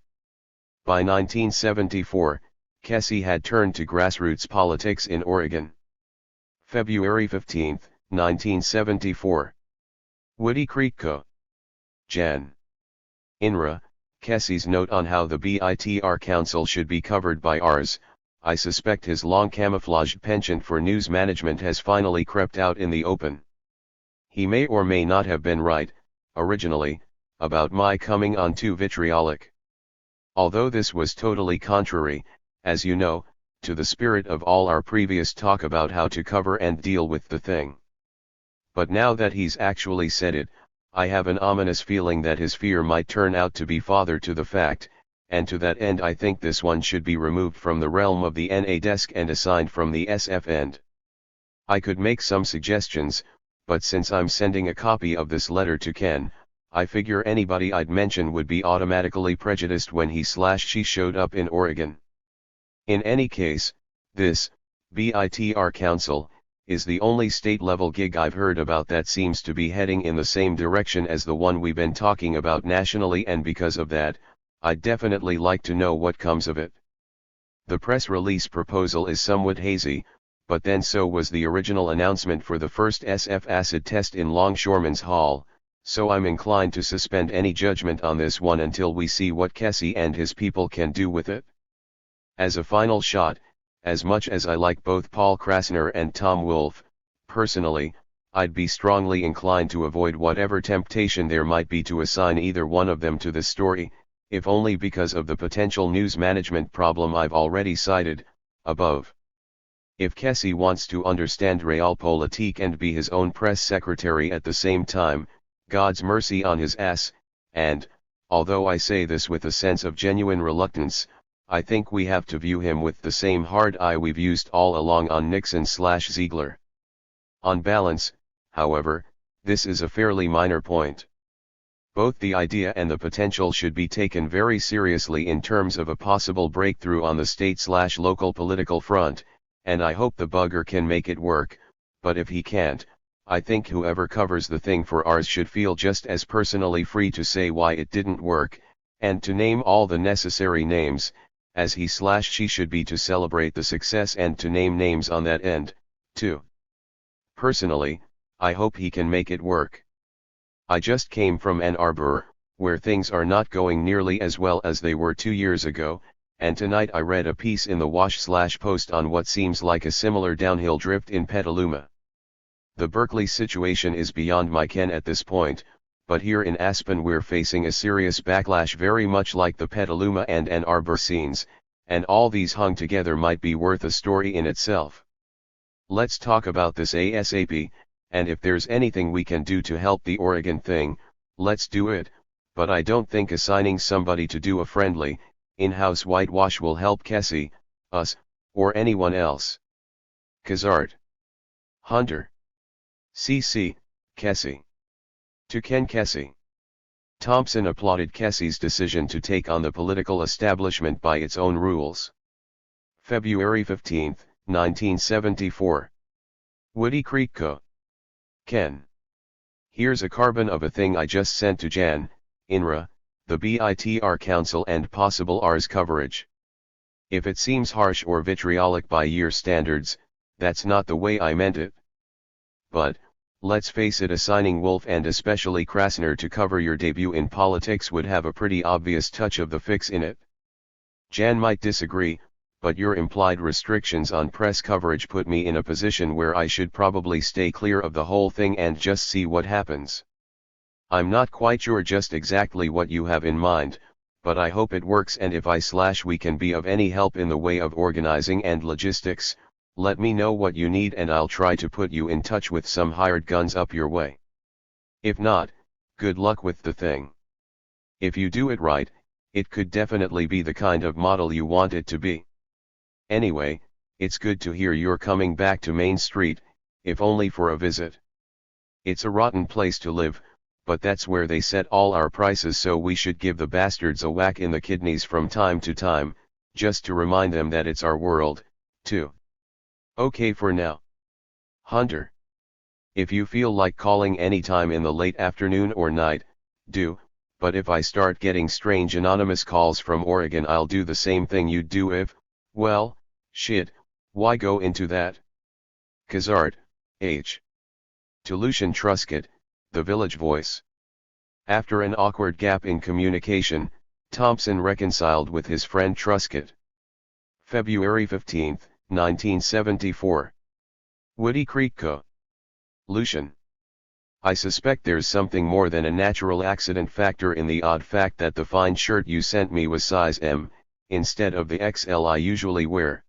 By 1974, Kesey had turned to grassroots politics in Oregon. February 15, 1974. Woody Creek Co. Jan. INRA, Kesey's note on how the BITR Council should be covered by ours. I suspect his long camouflaged penchant for news management has finally crept out in the open. He may or may not have been right, originally, about my coming on too vitriolic. Although this was totally contrary, as you know, to the spirit of all our previous talk about how to cover and deal with the thing. But now that he's actually said it, I have an ominous feeling that his fear might turn out to be father to the fact, and to that end I think this one should be removed from the realm of the NA desk and assigned from the SF end. I could make some suggestions, but since I'm sending a copy of this letter to Ken, I figure anybody I'd mention would be automatically prejudiced when he/she showed up in Oregon. In any case, this BITR Council is the only state-level gig I've heard about that seems to be heading in the same direction as the one we've been talking about nationally, and because of that, I'd definitely like to know what comes of it. The press release proposal is somewhat hazy, but then so was the original announcement for the first SF acid test in Longshoremen's Hall, so I'm inclined to suspend any judgment on this one until we see what Kesey and his people can do with it. As a final shot, as much as I like both Paul Krasner and Tom Wolfe, personally, I'd be strongly inclined to avoid whatever temptation there might be to assign either one of them to the story, if only because of the potential news management problem I've already cited above. If Kesey wants to understand realpolitik and be his own press secretary at the same time, God's mercy on his ass, and, although I say this with a sense of genuine reluctance, I think we have to view him with the same hard eye we've used all along on Nixon/Ziegler. On balance, however, this is a fairly minor point. Both the idea and the potential should be taken very seriously in terms of a possible breakthrough on the state/local political front, and I hope the bugger can make it work, but if he can't, I think whoever covers the thing for ours should feel just as personally free to say why it didn't work, and to name all the necessary names, as he/she should be to celebrate the success and to name names on that end, too. Personally, I hope he can make it work. I just came from Ann Arbor, where things are not going nearly as well as they were 2 years ago, and tonight I read a piece in the Wash/Post on what seems like a similar downhill drift in Petaluma. The Berkeley situation is beyond my ken at this point, but here in Aspen we're facing a serious backlash very much like the Petaluma and Ann Arbor scenes, and all these hung together might be worth a story in itself. Let's talk about this ASAP, and if there's anything we can do to help the Oregon thing, let's do it, but I don't think assigning somebody to do a friendly, in-house whitewash will help Kesey, us, or anyone else. Kazart. Hunter. C.C., Kesey. To Ken Kesey. Thompson applauded Kesey's decision to take on the political establishment by its own rules. February 15, 1974. Woody Creek Co. Ken. Here's a carbon of a thing I just sent to Jan, INRA, the BITR Council and possible Rs coverage. If it seems harsh or vitriolic by your standards, that's not the way I meant it. But, let's face it, assigning Wolfe and especially Krasner to cover your debut in politics would have a pretty obvious touch of the fix in it. Jan might disagree, but your implied restrictions on press coverage put me in a position where I should probably stay clear of the whole thing and just see what happens. I'm not quite sure just exactly what you have in mind, but I hope it works, and if we can be of any help in the way of organizing and logistics, let me know what you need and I'll try to put you in touch with some hired guns up your way. If not, good luck with the thing. If you do it right, it could definitely be the kind of model you want it to be. Anyway, it's good to hear you're coming back to Main Street, if only for a visit. It's a rotten place to live, but that's where they set all our prices, so we should give the bastards a whack in the kidneys from time to time, just to remind them that it's our world, too. Okay for now. Hunter. If you feel like calling anytime in the late afternoon or night, do, but if I start getting strange anonymous calls from Oregon I'll do the same thing you'd do if, well, shit, why go into that? Kazart, H. To Lucian Truscott, The Village Voice. After an awkward gap in communication, Thompson reconciled with his friend Truscott. February 15, 1974. Woody Creek Co. Lucian. I suspect there's something more than a natural accident factor in the odd fact that the fine shirt you sent me was size M, instead of the XL I usually wear.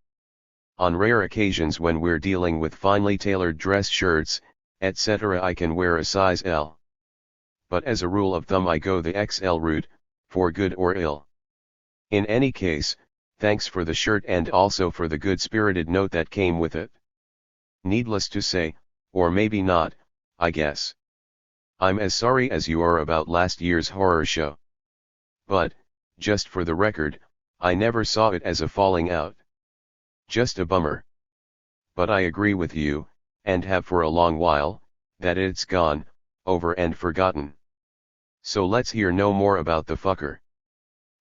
On rare occasions when we're dealing with finely tailored dress shirts, etc., I can wear a size L. But as a rule of thumb I go the XL route, for good or ill. In any case, thanks for the shirt and also for the good-spirited note that came with it. Needless to say, or maybe not, I guess. I'm as sorry as you are about last year's horror show. But, just for the record, I never saw it as a falling out. Just a bummer. But I agree with you, and have for a long while, that it's gone, over and forgotten. So let's hear no more about the fucker.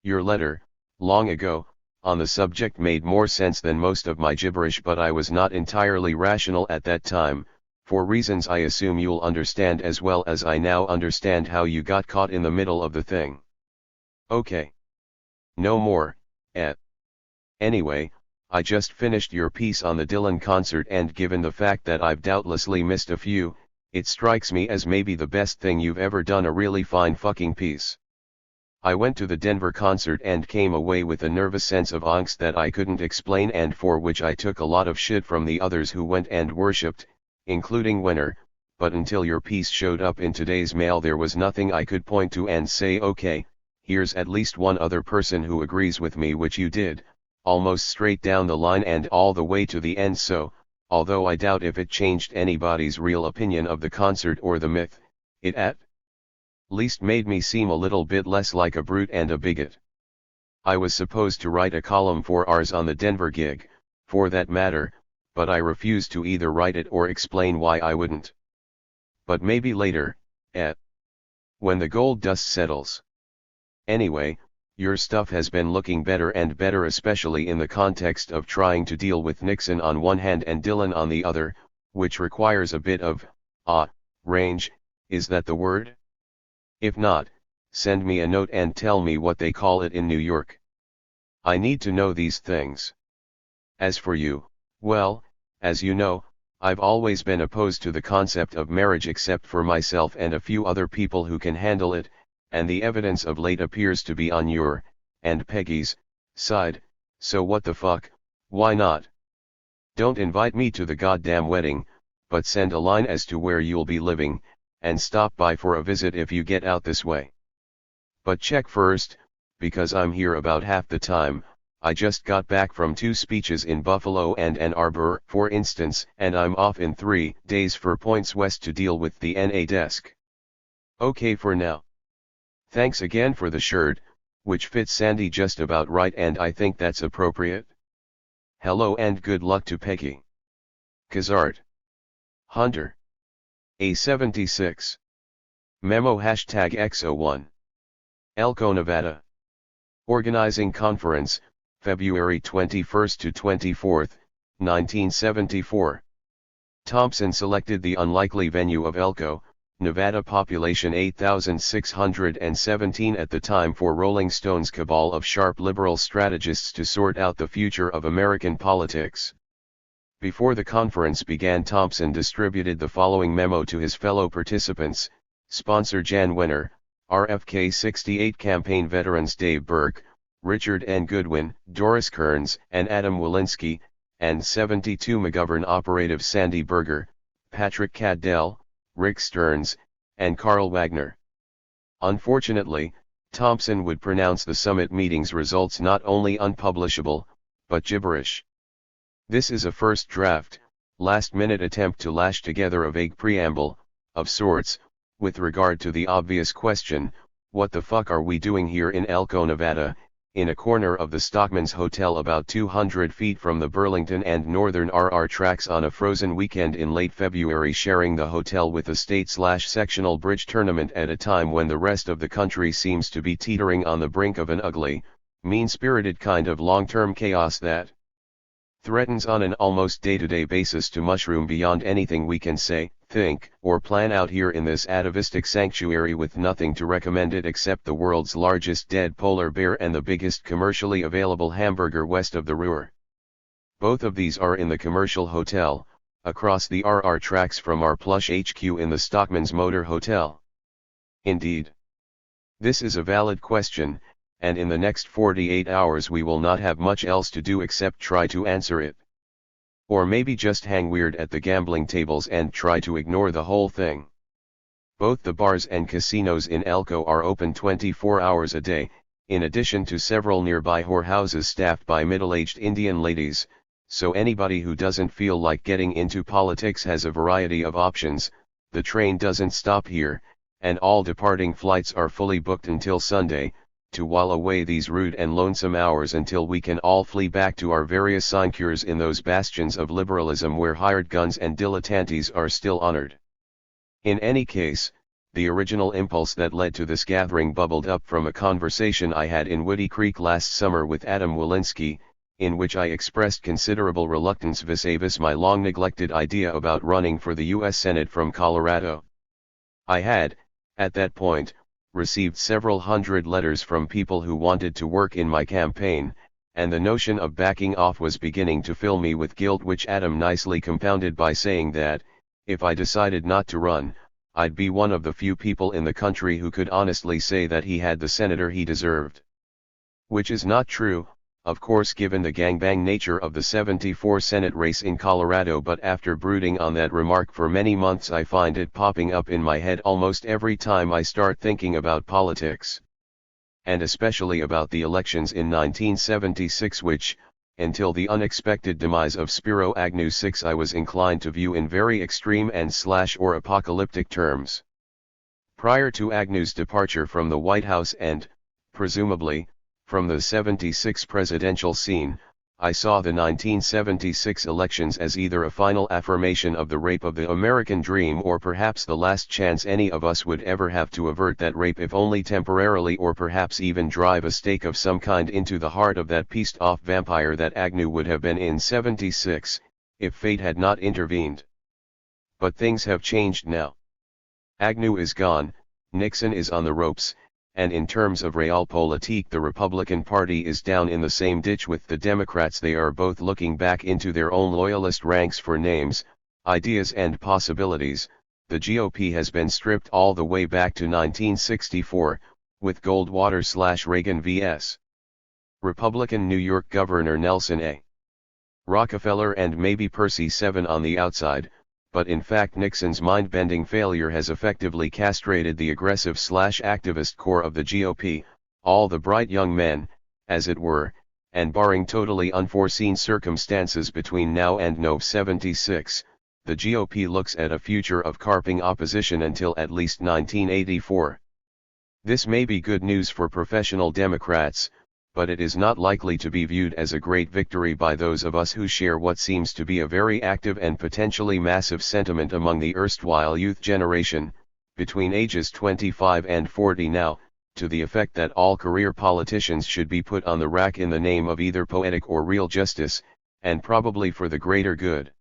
Your letter, long ago, on the subject made more sense than most of my gibberish, but I was not entirely rational at that time, for reasons I assume you'll understand as well as I now understand how you got caught in the middle of the thing. Okay. No more, Anyway, I just finished your piece on the Dylan concert, and given the fact that I've doubtlessly missed a few, it strikes me as maybe the best thing you've ever done, a really fine fucking piece. I went to the Denver concert and came away with a nervous sense of angst that I couldn't explain, and for which I took a lot of shit from the others who went and worshipped, including Wenner, but until your piece showed up in today's mail there was nothing I could point to and say, okay, here's at least one other person who agrees with me, which you did, almost straight down the line and all the way to the end. So, although I doubt if it changed anybody's real opinion of the concert or the myth, it at least made me seem a little bit less like a brute and a bigot. I was supposed to write a column for ours on the Denver gig, for that matter, but I refused to either write it or explain why I wouldn't. But maybe later, when the gold dust settles. Anyway, your stuff has been looking better and better, especially in the context of trying to deal with Nixon on one hand and Dylan on the other, which requires a bit of, range, is that the word? If not, send me a note and tell me what they call it in New York. I need to know these things. As for you, well, as you know, I've always been opposed to the concept of marriage except for myself and a few other people who can handle it, and the evidence of late appears to be on your, and Peggy's, side, so what the fuck, why not? Don't invite me to the goddamn wedding, but send a line as to where you'll be living, and stop by for a visit if you get out this way. But check first, because I'm here about half the time. I just got back from 2 speeches in Buffalo and Ann Arbor, for instance, and I'm off in 3 days for Points West to deal with the NA desk. Okay for now. Thanks again for the shirt, which fits Sandy just about right, and I think that's appropriate. Hello and good luck to Peggy. Kazart. Hunter. A76. Memo #X01. Elko, Nevada. Organizing Conference, February 21 to 24, 1974. Thompson selected the unlikely venue of Elko, Nevada, population 8,617 at the time, for Rolling Stone's cabal of sharp liberal strategists to sort out the future of American politics. Before the conference began, Thompson distributed the following memo to his fellow participants: sponsor Jan Wenner, RFK 68 campaign veterans Dave Burke, Richard N. Goodwin, Doris Kearns, and Adam Walensky, and 72 McGovern operatives Sandy Berger, Patrick Cadell, Rick Stearns, and Carl Wagner. Unfortunately, Thompson would pronounce the summit meeting's results not only unpublishable, but gibberish. This is a first draft, last-minute attempt to lash together a vague preamble, of sorts, with regard to the obvious question, what the fuck are we doing here in Elko, Nevada, in a corner of the Stockman's Hotel about 200 feet from the Burlington and Northern RR tracks on a frozen weekend in late February, sharing the hotel with a state/sectional bridge tournament at a time when the rest of the country seems to be teetering on the brink of an ugly, mean-spirited kind of long-term chaos that threatens on an almost day-to-day basis to mushroom beyond anything we can say, think, or plan out here in this atavistic sanctuary, with nothing to recommend it except the world's largest dead polar bear and the biggest commercially available hamburger west of the Ruhr. Both of these are in the commercial hotel, across the RR tracks from our plush HQ in the Stockman's Motor Hotel. Indeed. This is a valid question, and in the next 48 hours we will not have much else to do except try to answer it. Or maybe just hang weird at the gambling tables and try to ignore the whole thing. Both the bars and casinos in Elko are open 24 hours a day, in addition to several nearby whorehouses staffed by middle-aged Indian ladies, so anybody who doesn't feel like getting into politics has a variety of options. The train doesn't stop here, and all departing flights are fully booked until Sunday, to while away these rude and lonesome hours until we can all flee back to our various sinecures in those bastions of liberalism where hired guns and dilettantes are still honored. In any case, the original impulse that led to this gathering bubbled up from a conversation I had in Woody Creek last summer with Adam Walensky, in which I expressed considerable reluctance vis-a-vis my long-neglected idea about running for the U.S. Senate from Colorado. I had, at that point, received several hundred letters from people who wanted to work in my campaign, and the notion of backing off was beginning to fill me with guilt, which Adam nicely compounded by saying that, if I decided not to run, I'd be one of the few people in the country who could honestly say that he had the senator he deserved. Which is not true, of course, given the gangbang nature of the 74 Senate race in Colorado, but after brooding on that remark for many months, I find it popping up in my head almost every time I start thinking about politics. And especially about the elections in 1976, which, until the unexpected demise of Spiro Agnew VI, I was inclined to view in very extreme and or apocalyptic terms. Prior to Agnew's departure from the White House and, presumably, from the 76 presidential scene, I saw the 1976 elections as either a final affirmation of the rape of the American dream, or perhaps the last chance any of us would ever have to avert that rape, if only temporarily, or perhaps even drive a stake of some kind into the heart of that pieced-off vampire that Agnew would have been in 76, if fate had not intervened. But things have changed now. Agnew is gone, Nixon is on the ropes, and in terms of realpolitik, the Republican Party is down in the same ditch with the Democrats. They are both looking back into their own loyalist ranks for names, ideas and possibilities. The GOP has been stripped all the way back to 1964, with Goldwater/Reagan vs. Republican New York Governor Nelson A. Rockefeller and maybe Percy Seven on the outside, but in fact Nixon's mind-bending failure has effectively castrated the aggressive/activist core of the GOP, all the bright young men, as it were, and barring totally unforeseen circumstances between now and Nov 76, the GOP looks at a future of carping opposition until at least 1984. This may be good news for professional Democrats, but it is not likely to be viewed as a great victory by those of us who share what seems to be a very active and potentially massive sentiment among the erstwhile youth generation, between ages 25 and 40 now, to the effect that all career politicians should be put on the rack in the name of either poetic or real justice, and probably for the greater good.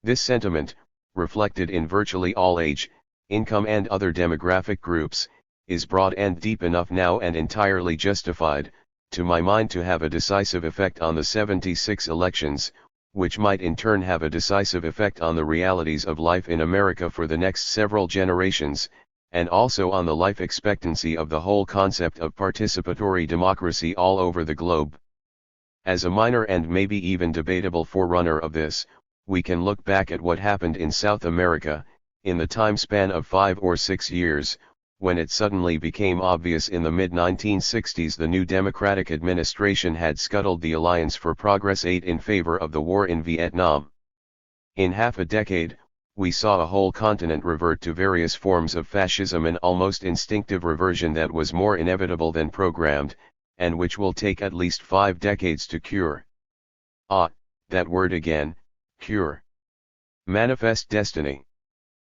This sentiment, reflected in virtually all age, income and other demographic groups, is broad and deep enough now and entirely justified, to my mind, to have a decisive effect on the 76 elections, which might in turn have a decisive effect on the realities of life in America for the next several generations, and also on the life expectancy of the whole concept of participatory democracy all over the globe. As a minor and maybe even debatable forerunner of this, we can look back at what happened in South America, in the time span of 5 or 6 years, when it suddenly became obvious in the mid-1960s the new Democratic administration had scuttled the Alliance for Progress 8 in favor of the war in Vietnam. In half a decade, we saw a whole continent revert to various forms of fascism, an almost instinctive reversion that was more inevitable than programmed, and which will take at least 5 decades to cure. Ah, that word again, cure. Manifest destiny.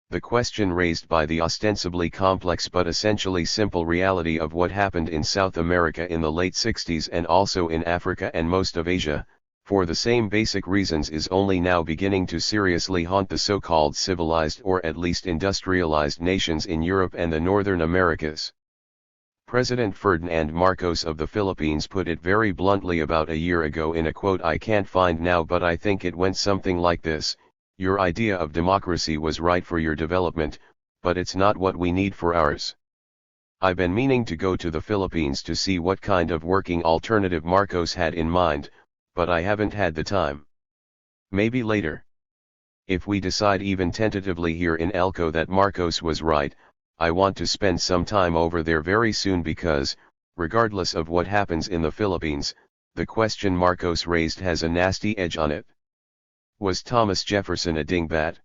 The question raised by the ostensibly complex but essentially simple reality of what happened in South America in the late 60s and also in Africa and most of Asia, for the same basic reasons, is only now beginning to seriously haunt the so-called civilized or at least industrialized nations in Europe and the Northern Americas. President Ferdinand Marcos of the Philippines put it very bluntly about a year ago in a quote I can't find now, but I think it went something like this: "Your idea of democracy was right for your development, but it's not what we need for ours." I've been meaning to go to the Philippines to see what kind of working alternative Marcos had in mind, but I haven't had the time. Maybe later. If we decide even tentatively here in Elko that Marcos was right, I want to spend some time over there very soon because, Regardless of what happens in the Philippines, the question Marcos raised has a nasty edge on it. Was Thomas Jefferson a dingbat?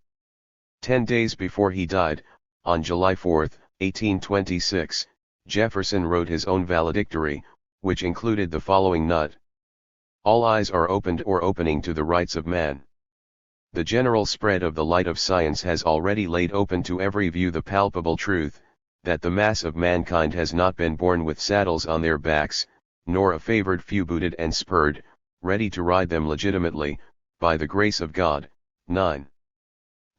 10 days before he died, on July 4, 1826, Jefferson wrote his own valedictory, which included the following nut. All eyes are opened or opening to the rights of man. The general spread of the light of science has already laid open to every view the palpable truth, that the mass of mankind has not been born with saddles on their backs, nor a favored few booted and spurred, ready to ride them legitimately, by the grace of God. 9.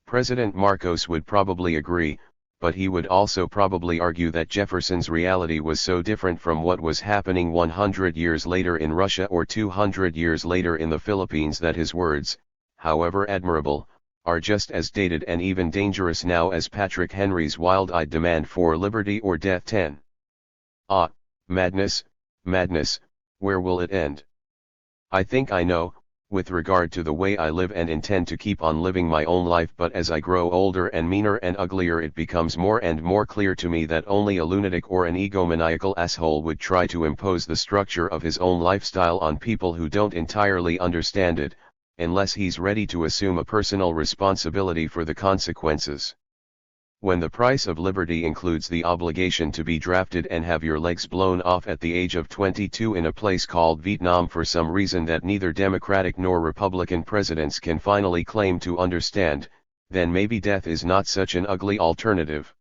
President Marcos would probably agree, but he would also probably argue that Jefferson's reality was so different from what was happening 100 years later in Russia or 200 years later in the Philippines that his words, however admirable, are just as dated and even dangerous now as Patrick Henry's wild-eyed demand for liberty or death. 10. Ah, madness, madness, where will it end? I think I know, with regard to the way I live and intend to keep on living my own life, but as I grow older and meaner and uglier it becomes more and more clear to me that only a lunatic or an egomaniacal asshole would try to impose the structure of his own lifestyle on people who don't entirely understand it, unless he's ready to assume a personal responsibility for the consequences. When the price of liberty includes the obligation to be drafted and have your legs blown off at the age of 22 in a place called Vietnam for some reason that neither Democratic nor Republican presidents can finally claim to understand, then maybe death is not such an ugly alternative.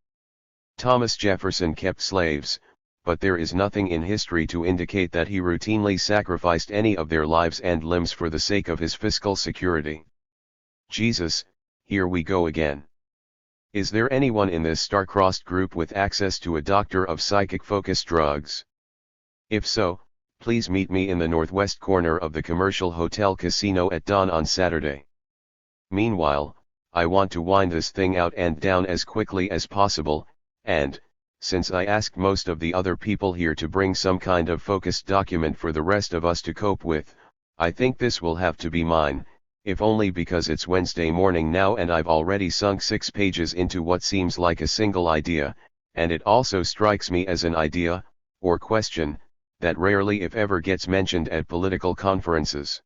Thomas Jefferson kept slaves, but there is nothing in history to indicate that he routinely sacrificed any of their lives and limbs for the sake of his fiscal security. Jesus, here we go again. Is there anyone in this star-crossed group with access to a doctor of psychic focus drugs? If so, please meet me in the northwest corner of the Commercial Hotel Casino at dawn on Saturday. Meanwhile, I want to wind this thing out and down as quickly as possible, and, since I asked most of the other people here to bring some kind of focused document for the rest of us to cope with, I think this will have to be mine, if only because it's Wednesday morning now and I've already sunk 6 pages into what seems like a single idea, and it also strikes me as an idea, or question, that rarely if ever gets mentioned at political conferences.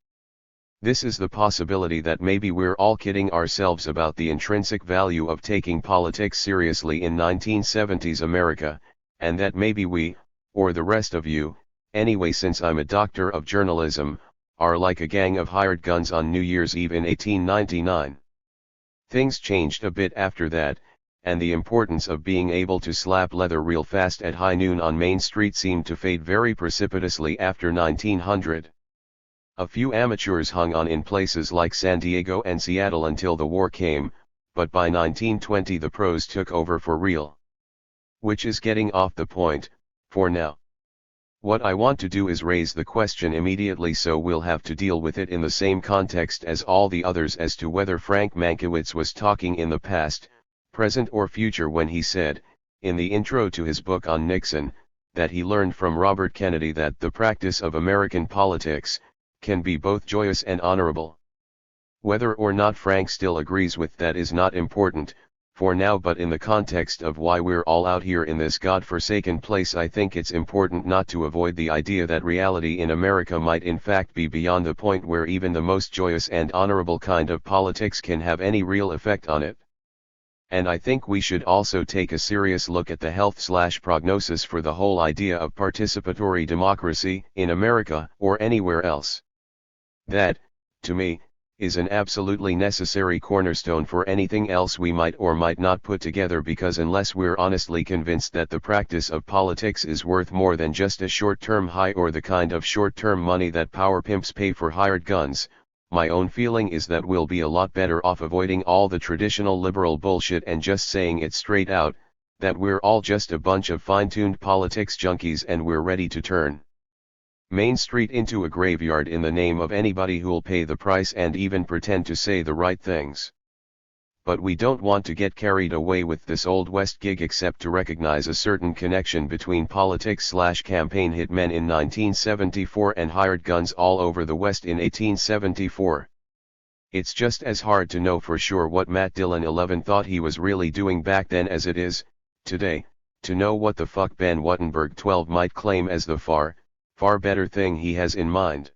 This is the possibility that maybe we're all kidding ourselves about the intrinsic value of taking politics seriously in 1970s America, and that maybe we, or the rest of you, anyway since I'm a doctor of journalism, are like a gang of hired guns on New Year's Eve in 1899. Things changed a bit after that, and the importance of being able to slap leather real fast at high noon on Main Street seemed to fade very precipitously after 1900. A few amateurs hung on in places like San Diego and Seattle until the war came, but by 1920 the pros took over for real. Which is getting off the point, for now. What I want to do is raise the question immediately, so we'll have to deal with it in the same context as all the others, as to whether Frank Mankiewicz was talking in the past, present or future when he said, in the intro to his book on Nixon, that he learned from Robert Kennedy that the practice of American politics can be both joyous and honorable. Whether or not Frank still agrees with that is not important for now, but in the context of why we're all out here in this God-forsaken place, I think it's important not to avoid the idea that reality in America might in fact be beyond the point where even the most joyous and honorable kind of politics can have any real effect on it. And I think we should also take a serious look at the health/prognosis for the whole idea of participatory democracy in America or anywhere else. That, to me, is an absolutely necessary cornerstone for anything else we might or might not put together, because unless we're honestly convinced that the practice of politics is worth more than just a short-term high or the kind of short-term money that power pimps pay for hired guns, my own feeling is that we'll be a lot better off avoiding all the traditional liberal bullshit and just saying it straight out, that we're all just a bunch of fine-tuned politics junkies and we're ready to turn Main Street into a graveyard in the name of anybody who'll pay the price and even pretend to say the right things. But we don't want to get carried away with this Old West gig, except to recognize a certain connection between politics/campaign hitmen in 1974 and hired guns all over the West in 1874. It's just as hard to know for sure what Matt Dillon 11 thought he was really doing back then as it is, today, to know what the fuck Ben Wuttenberg 12 might claim as the far better thing he has in mind.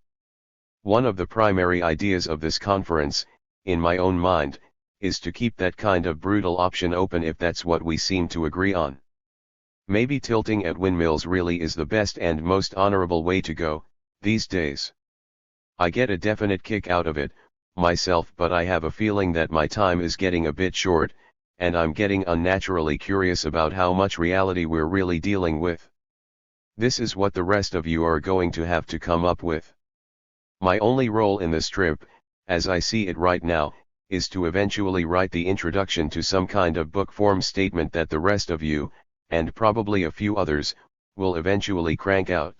One of the primary ideas of this conference, in my own mind, is to keep that kind of brutal option open if that's what we seem to agree on. Maybe tilting at windmills really is the best and most honorable way to go, these days. I get a definite kick out of it, myself, but I have a feeling that my time is getting a bit short, and I'm getting unnaturally curious about how much reality we're really dealing with. This is what the rest of you are going to have to come up with. My only role in the strip, as I see it right now, is to eventually write the introduction to some kind of book form statement that the rest of you, and probably a few others, will eventually crank out.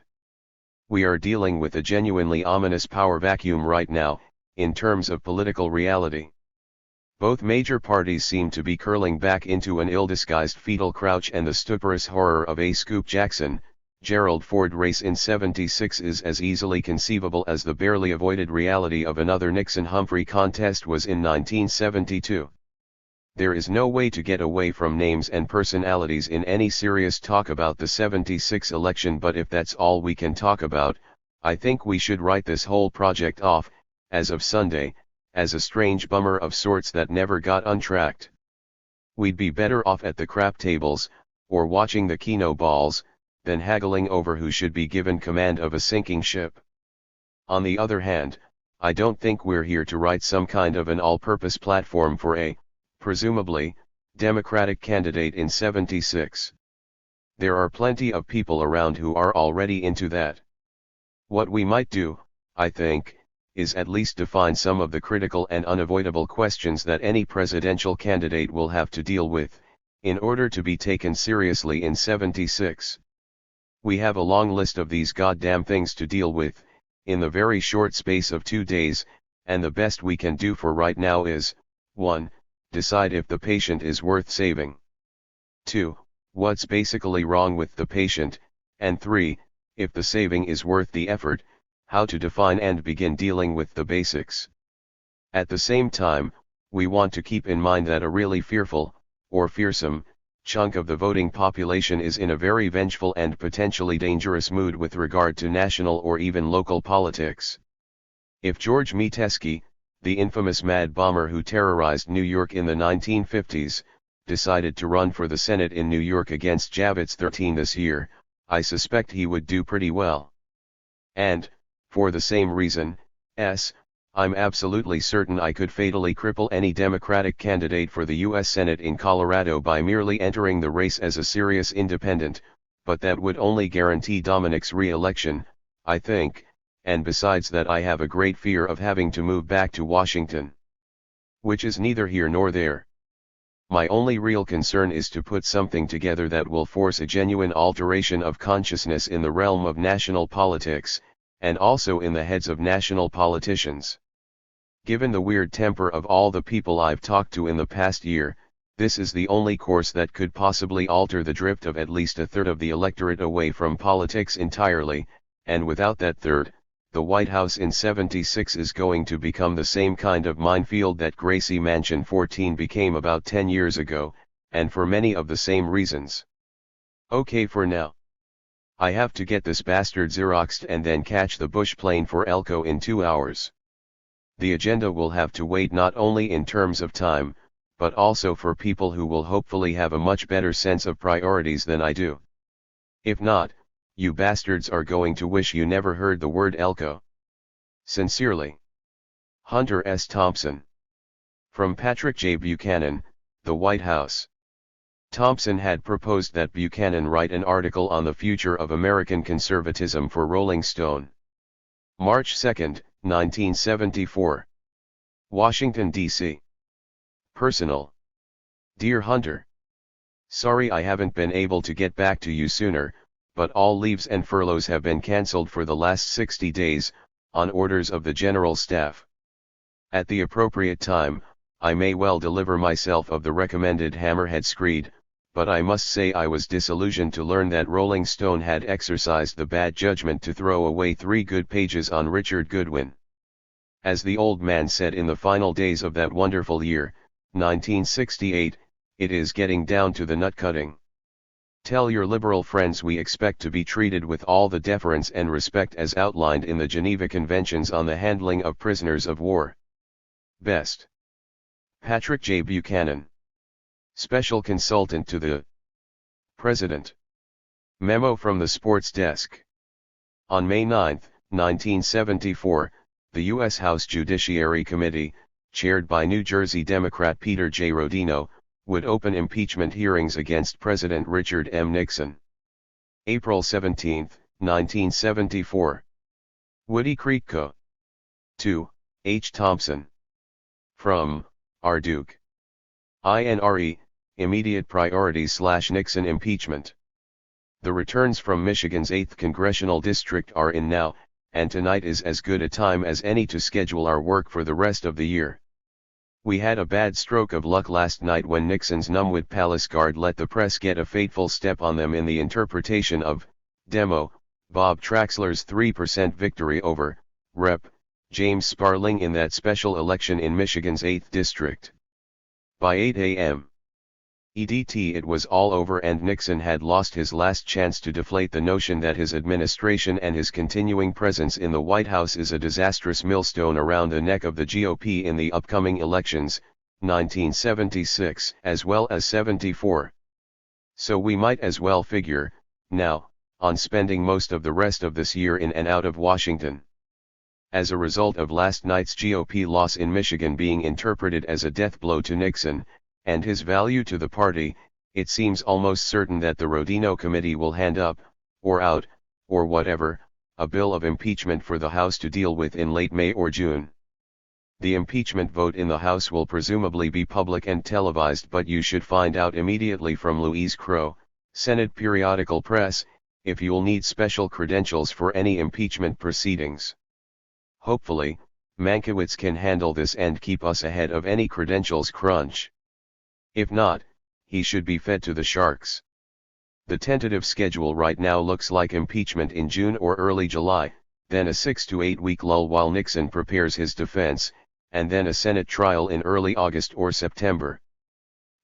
We are dealing with a genuinely ominous power vacuum right now, in terms of political reality. Both major parties seem to be curling back into an ill-disguised fetal crouch, and the stuporous horror of a Scoop Jackson, Gerald Ford race in '76 is as easily conceivable as the barely avoided reality of another Nixon-Humphrey contest was in 1972. There is no way to get away from names and personalities in any serious talk about the '76 election, but if that's all we can talk about, I think we should write this whole project off, as of Sunday, as a strange bummer of sorts that never got untracked. We'd be better off at the crap tables, or watching the Keno balls, than haggling over who should be given command of a sinking ship. On the other hand, I don't think we're here to write some kind of an all-purpose platform for a, presumably, Democratic candidate in '76. There are plenty of people around who are already into that. What we might do, I think, is at least define some of the critical and unavoidable questions that any presidential candidate will have to deal with, in order to be taken seriously in '76. We have a long list of these goddamn things to deal with, in the very short space of 2 days, and the best we can do for right now is, 1. Decide if the patient is worth saving. 2. What's basically wrong with the patient, and 3. If the saving is worth the effort, how to define and begin dealing with the basics. At the same time, we want to keep in mind that a really fearful, or fearsome, chunk of the voting population is in a very vengeful and potentially dangerous mood with regard to national or even local politics. If George Metesky, the infamous mad bomber who terrorized New York in the 1950s, decided to run for the Senate in New York against Javits 13 this year, I suspect he would do pretty well. And, for the same reason, I'm absolutely certain I could fatally cripple any Democratic candidate for the U.S. Senate in Colorado by merely entering the race as a serious independent, but that would only guarantee Dominic's re-election, I think, and besides that I have a great fear of having to move back to Washington. Which is neither here nor there. My only real concern is to put something together that will force a genuine alteration of consciousness in the realm of national politics, and also in the heads of national politicians. Given the weird temper of all the people I've talked to in the past year, this is the only course that could possibly alter the drift of at least a third of the electorate away from politics entirely, and without that third, the White House in '76 is going to become the same kind of minefield that Gracie Mansion 14 became about 10 years ago, and for many of the same reasons. Okay, for now. I have to get this bastard Xeroxed and then catch the Bush plane for Elko in 2 hours. The agenda will have to wait not only in terms of time, but also for people who will hopefully have a much better sense of priorities than I do. If not, you bastards are going to wish you never heard the word Elko. Sincerely. Hunter S. Thompson. From Patrick J. Buchanan, The White House. Thompson had proposed that Buchanan write an article on the future of American conservatism for Rolling Stone. March 2, 1974. Washington, D.C. Personal. Dear Hunter. Sorry I haven't been able to get back to you sooner, but all leaves and furloughs have been cancelled for the last 60 days, on orders of the General Staff. At the appropriate time, I may well deliver myself of the recommended Hammerhead screed, but I must say I was disillusioned to learn that Rolling Stone had exercised the bad judgment to throw away 3 good pages on Richard Goodwin. As the old man said in the final days of that wonderful year, 1968, it is getting down to the nut cutting. Tell your liberal friends we expect to be treated with all the deference and respect as outlined in the Geneva Conventions on the Handling of Prisoners of War. Best. Patrick J. Buchanan, Special Consultant to the President. Memo from the Sports Desk. On May 9, 1974, the U.S. House Judiciary Committee, chaired by New Jersey Democrat Peter J. Rodino, would open impeachment hearings against President Richard M. Nixon. April 17, 1974. Woody Creek Co. 2, H. Thompson. From, R. Duke. INRE, Immediate Priorities / Nixon Impeachment. The returns from Michigan's 8th Congressional District are in now, and tonight is as good a time as any to schedule our work for the rest of the year. We had a bad stroke of luck last night when Nixon's Numwood Palace Guard let the press get a fateful step on them in the interpretation of Demo, Bob Traxler's 3% victory over Rep. James Sparling in that special election in Michigan's 8th District. By 8 a.m. EDT it was all over and Nixon had lost his last chance to deflate the notion that his administration and his continuing presence in the White House is a disastrous millstone around the neck of the GOP in the upcoming elections, 1976 as well as 74. So we might as well figure, now, on spending most of the rest of this year in and out of Washington. As a result of last night's GOP loss in Michigan being interpreted as a death blow to Nixon, and his value to the party, it seems almost certain that the Rodino Committee will hand up, or out, or whatever, a bill of impeachment for the House to deal with in late May or June. The impeachment vote in the House will presumably be public and televised, but you should find out immediately from Louise Crowe, Senate Periodical Press, if you'll need special credentials for any impeachment proceedings. Hopefully, Mankiewicz can handle this and keep us ahead of any credentials crunch. If not, he should be fed to the sharks. The tentative schedule right now looks like impeachment in June or early July, then a 6 to 8 week lull while Nixon prepares his defense, and then a Senate trial in early August or September.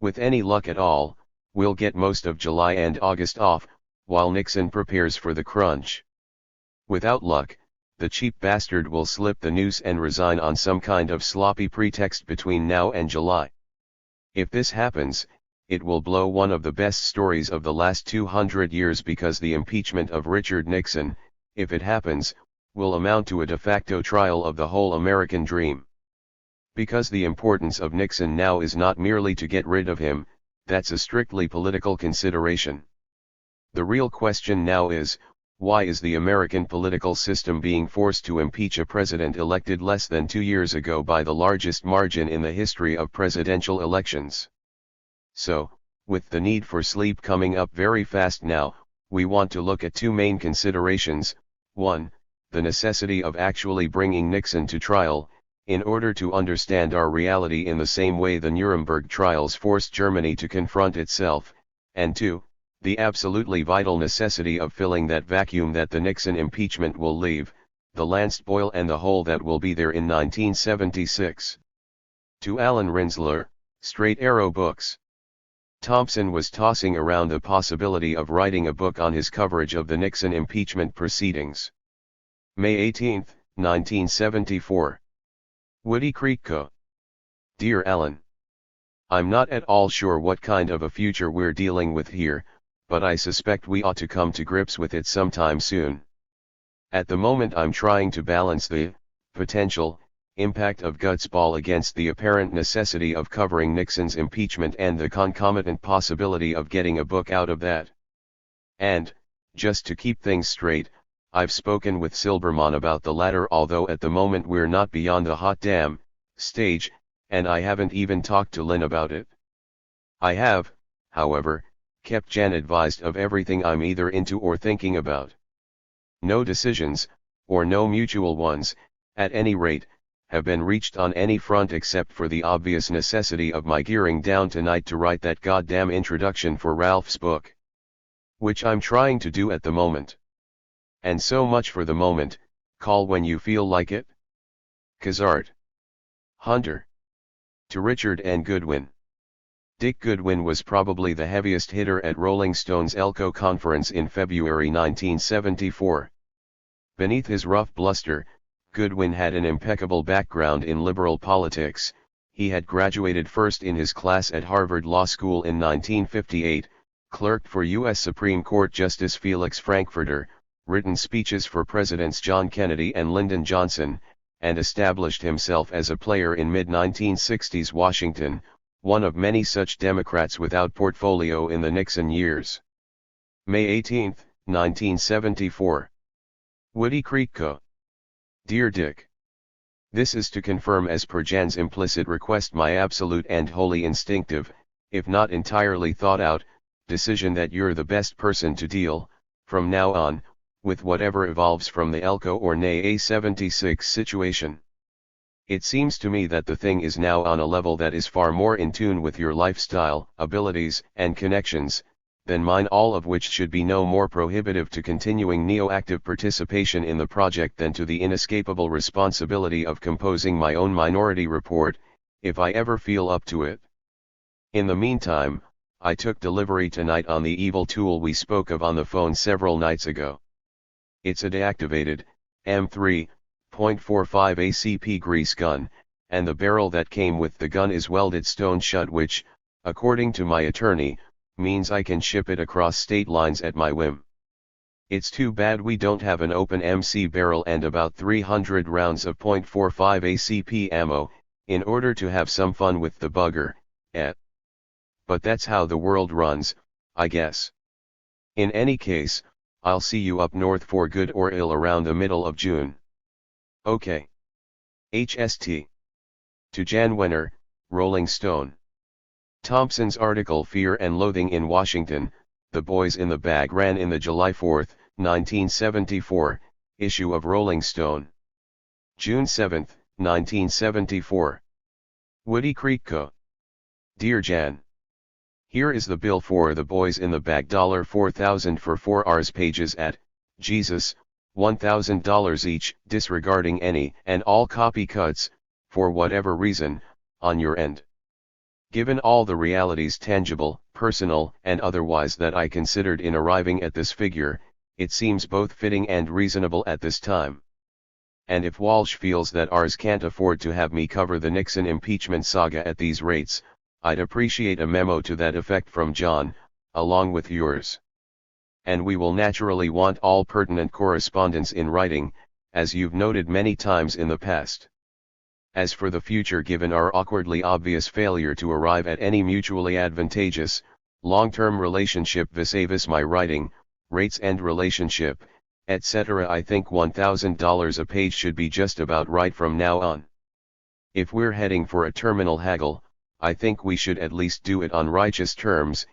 With any luck at all, we'll get most of July and August off, while Nixon prepares for the crunch. Without luck, the cheap bastard will slip the noose and resign on some kind of sloppy pretext between now and July. If this happens, it will blow one of the best stories of the last 200 years because the impeachment of Richard Nixon, if it happens, will amount to a de facto trial of the whole American dream. Because the importance of Nixon now is not merely to get rid of him, that's a strictly political consideration. The real question now is, why is the American political system being forced to impeach a president elected less than 2 years ago by the largest margin in the history of presidential elections? So, with the need for sleep coming up very fast now, we want to look at two main considerations. 1. The necessity of actually bringing Nixon to trial, in order to understand our reality in the same way the Nuremberg trials forced Germany to confront itself, and 2. The absolutely vital necessity of filling that vacuum that the Nixon impeachment will leave, the lanced boil and the hole that will be there in 1976. To Alan Rinsler, Straight Arrow Books. Thompson was tossing around the possibility of writing a book on his coverage of the Nixon impeachment proceedings. May 18, 1974. Woody Creek Co. Dear Alan, I'm not at all sure what kind of a future we're dealing with here, but I suspect we ought to come to grips with it sometime soon. At the moment I'm trying to balance the potential impact of Gutsball against the apparent necessity of covering Nixon's impeachment and the concomitant possibility of getting a book out of that. And, just to keep things straight, I've spoken with Silberman about the latter, although at the moment we're not beyond the hot damn stage, and I haven't even talked to Lynn about it. I have, however, kept Jan advised of everything I'm either into or thinking about. No decisions, or no mutual ones, at any rate, have been reached on any front except for the obvious necessity of my gearing down tonight to write that goddamn introduction for Ralph's book. Which I'm trying to do at the moment. And so much for the moment. Call when you feel like it. Kazart. Hunter. To Richard N. Goodwin. Dick Goodwin was probably the heaviest hitter at Rolling Stone's Elko conference in February 1974. Beneath his rough bluster, Goodwin had an impeccable background in liberal politics. He had graduated first in his class at Harvard Law School in 1958, clerked for U.S. Supreme Court Justice Felix Frankfurter, written speeches for Presidents John Kennedy and Lyndon Johnson, and established himself as a player in mid-1960s Washington, one of many such Democrats without portfolio in the Nixon years. May 18, 1974. Woody Creek Co. Dear Dick. This is to confirm as per Jan's implicit request my absolute and wholly instinctive, if not entirely thought out, decision that you're the best person to deal, from now on, with whatever evolves from the Elko or nay A76 situation. It seems to me that the thing is now on a level that is far more in tune with your lifestyle, abilities, and connections, than mine, all of which should be no more prohibitive to continuing neo-active participation in the project than to the inescapable responsibility of composing my own minority report, if I ever feel up to it. In the meantime, I took delivery tonight on the evil tool we spoke of on the phone several nights ago. It's a deactivated, M3.45 ACP grease gun, and the barrel that came with the gun is welded stone shut, which, according to my attorney, means I can ship it across state lines at my whim. It's too bad we don't have an open MC barrel and about 300 rounds of .45 ACP ammo, in order to have some fun with the bugger, But that's how the world runs, I guess. In any case, I'll see you up north for good or ill around the middle of June. Okay. HST. To Jan Wenner, Rolling Stone. Thompson's article Fear and Loathing in Washington, The Boys in the Bag ran in the July 4, 1974, issue of Rolling Stone. June 7, 1974. Woody Creek Co. Dear Jan. Here is the bill for The Boys in the Bag, $4,000 for 4 Rs pages at, Jesus, $1,000 each, disregarding any and all copy cuts, for whatever reason, on your end. Given all the realities, tangible, personal, and otherwise, that I considered in arriving at this figure, it seems both fitting and reasonable at this time. And if Walsh feels that Rs can't afford to have me cover the Nixon impeachment saga at these rates, I'd appreciate a memo to that effect from John, along with yours. And we will naturally want all pertinent correspondence in writing, as you've noted many times in the past. As for the future, given our awkwardly obvious failure to arrive at any mutually advantageous, long-term relationship vis-a-vis my writing, rates and relationship, etc., I think $1,000 a page should be just about right from now on. If we're heading for a terminal haggle, I think we should at least do it on righteous terms,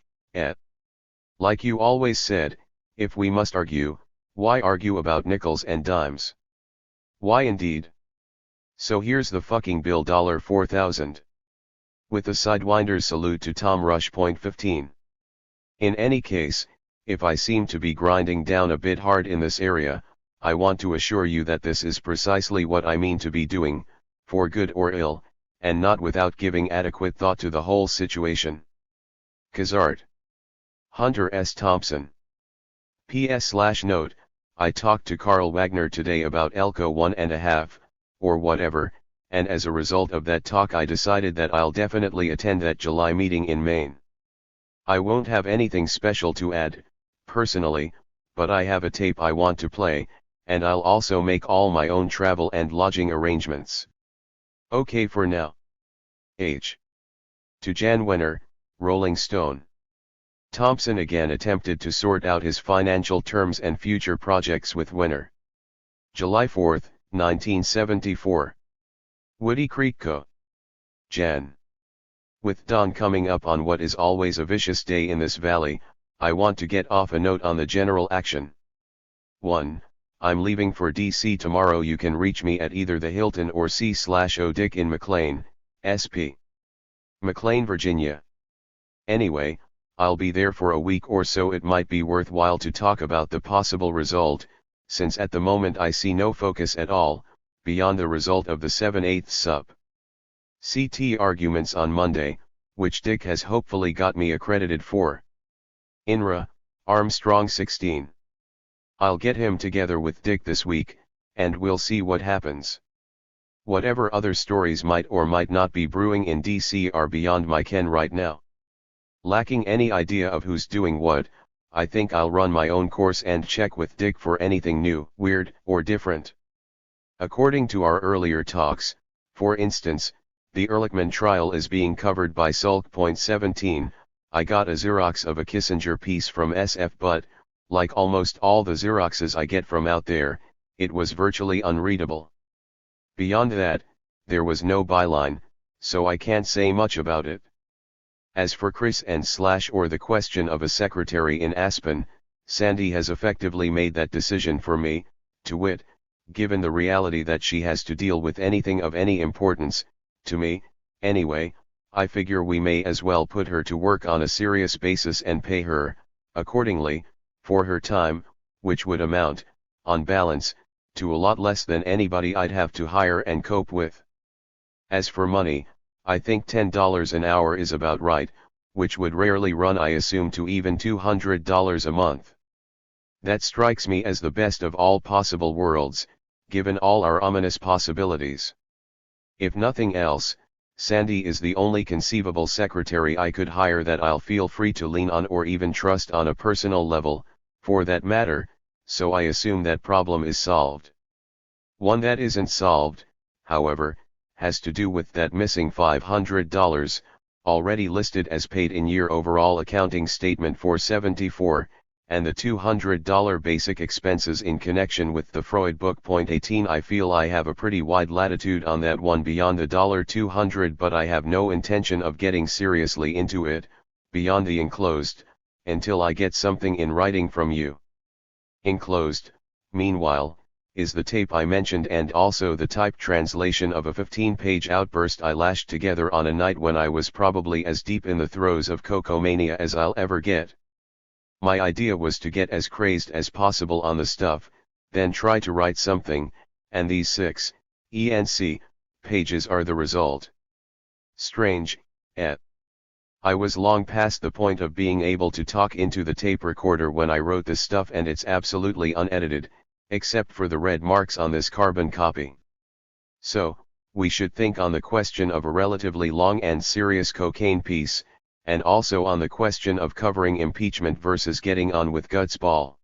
Like you always said, if we must argue, why argue about nickels and dimes? Why indeed? So here's the fucking bill, $4,000. With a Sidewinder's salute to Tom Rush. 15. In any case, if I seem to be grinding down a bit hard in this area, I want to assure you that this is precisely what I mean to be doing, for good or ill, and not without giving adequate thought to the whole situation. Kazart. Hunter S. Thompson. PS/note, I talked to Carl Wagner today about Elko 1.5, or whatever, and as a result of that talk I decided that I'll definitely attend that July meeting in Maine. I won't have anything special to add, personally, but I have a tape I want to play, and I'll also make all my own travel and lodging arrangements. Okay for now. H. To Jan Wenner, Rolling Stone. Thompson again attempted to sort out his financial terms and future projects with Wenner. July 4, 1974. Woody Creek Co. Jan. With dawn coming up on what is always a vicious day in this valley, I want to get off a note on the general action. 1. I'm leaving for DC tomorrow. You can reach me at either the Hilton or C/O Dick in McLean, SP. McLean, Virginia. Anyway, I'll be there for a week or so. It might be worthwhile to talk about the possible result, since at the moment I see no focus at all, beyond the result of the 7/8 sup. CT arguments on Monday, which Dick has hopefully got me accredited for. INRA, Armstrong 16. I'll get him together with Dick this week, and we'll see what happens. Whatever other stories might or might not be brewing in DC are beyond my ken right now. Lacking any idea of who's doing what, I think I'll run my own course and check with Dick for anything new, weird, or different. According to our earlier talks, for instance, the Ehrlichman trial is being covered by Sulk.17. I got a Xerox of a Kissinger piece from SF, but, like almost all the Xeroxes I get from out there, it was virtually unreadable. Beyond that, there was no byline, so I can't say much about it. As for Chris and Slash or the question of a secretary in Aspen, Sandy has effectively made that decision for me, to wit, given the reality that she has to deal with anything of any importance, to me, anyway, I figure we may as well put her to work on a serious basis and pay her, accordingly, for her time, which would amount, on balance, to a lot less than anybody I'd have to hire and cope with. As for money, I think $10 an hour is about right, which would rarely run, I assume, to even $200 a month. That strikes me as the best of all possible worlds, given all our ominous possibilities. If nothing else, Sandy is the only conceivable secretary I could hire that I'll feel free to lean on or even trust on a personal level, for that matter, so I assume that problem is solved. One that isn't solved, however, has to do with that missing $500, already listed as paid in year overall accounting statement for 74, and the $200 basic expenses in connection with the Freud book. 18. I feel I have a pretty wide latitude on that one beyond the $200, but I have no intention of getting seriously into it, beyond the enclosed, until I get something in writing from you. Enclosed, meanwhile, is the tape I mentioned and also the typed translation of a 15-page outburst I lashed together on a night when I was probably as deep in the throes of cocomania as I'll ever get. My idea was to get as crazed as possible on the stuff, then try to write something, and these 6 pages are the result. Strange, eh? I was long past the point of being able to talk into the tape recorder when I wrote this stuff, and it's absolutely unedited, except for the red marks on this carbon copy. So, we should think on the question of a relatively long and serious cocaine piece, and also on the question of covering impeachment versus getting on with Gutsball.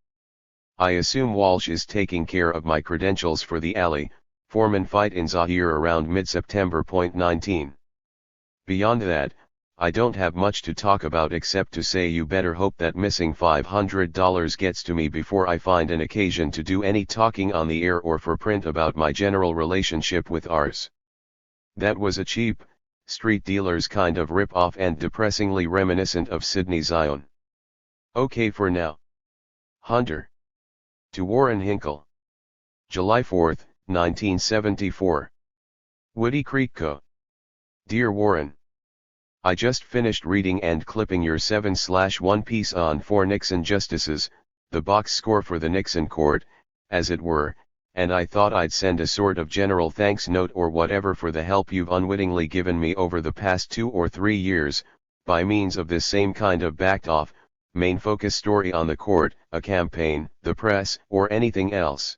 I assume Walsh is taking care of my credentials for the alley Foreman fight in Zaire around mid-September. 19. Beyond that, I don't have much to talk about except to say you better hope that missing $500 gets to me before I find an occasion to do any talking on the air or for print about my general relationship with Ars. That was a cheap, street dealer's kind of rip-off and depressingly reminiscent of Sidney Zion. Okay for now. Hunter. To Warren Hinkle. July 4, 1974. Woody Creek Co. Dear Warren. I just finished reading and clipping your 7/1 piece on 4 Nixon justices, the box score for the Nixon court, as it were, and I thought I'd send a sort of general thanks note or whatever for the help you've unwittingly given me over the past 2 or 3 years, by means of this same kind of backed-off, main focus story on the court, a campaign, the press, or anything else.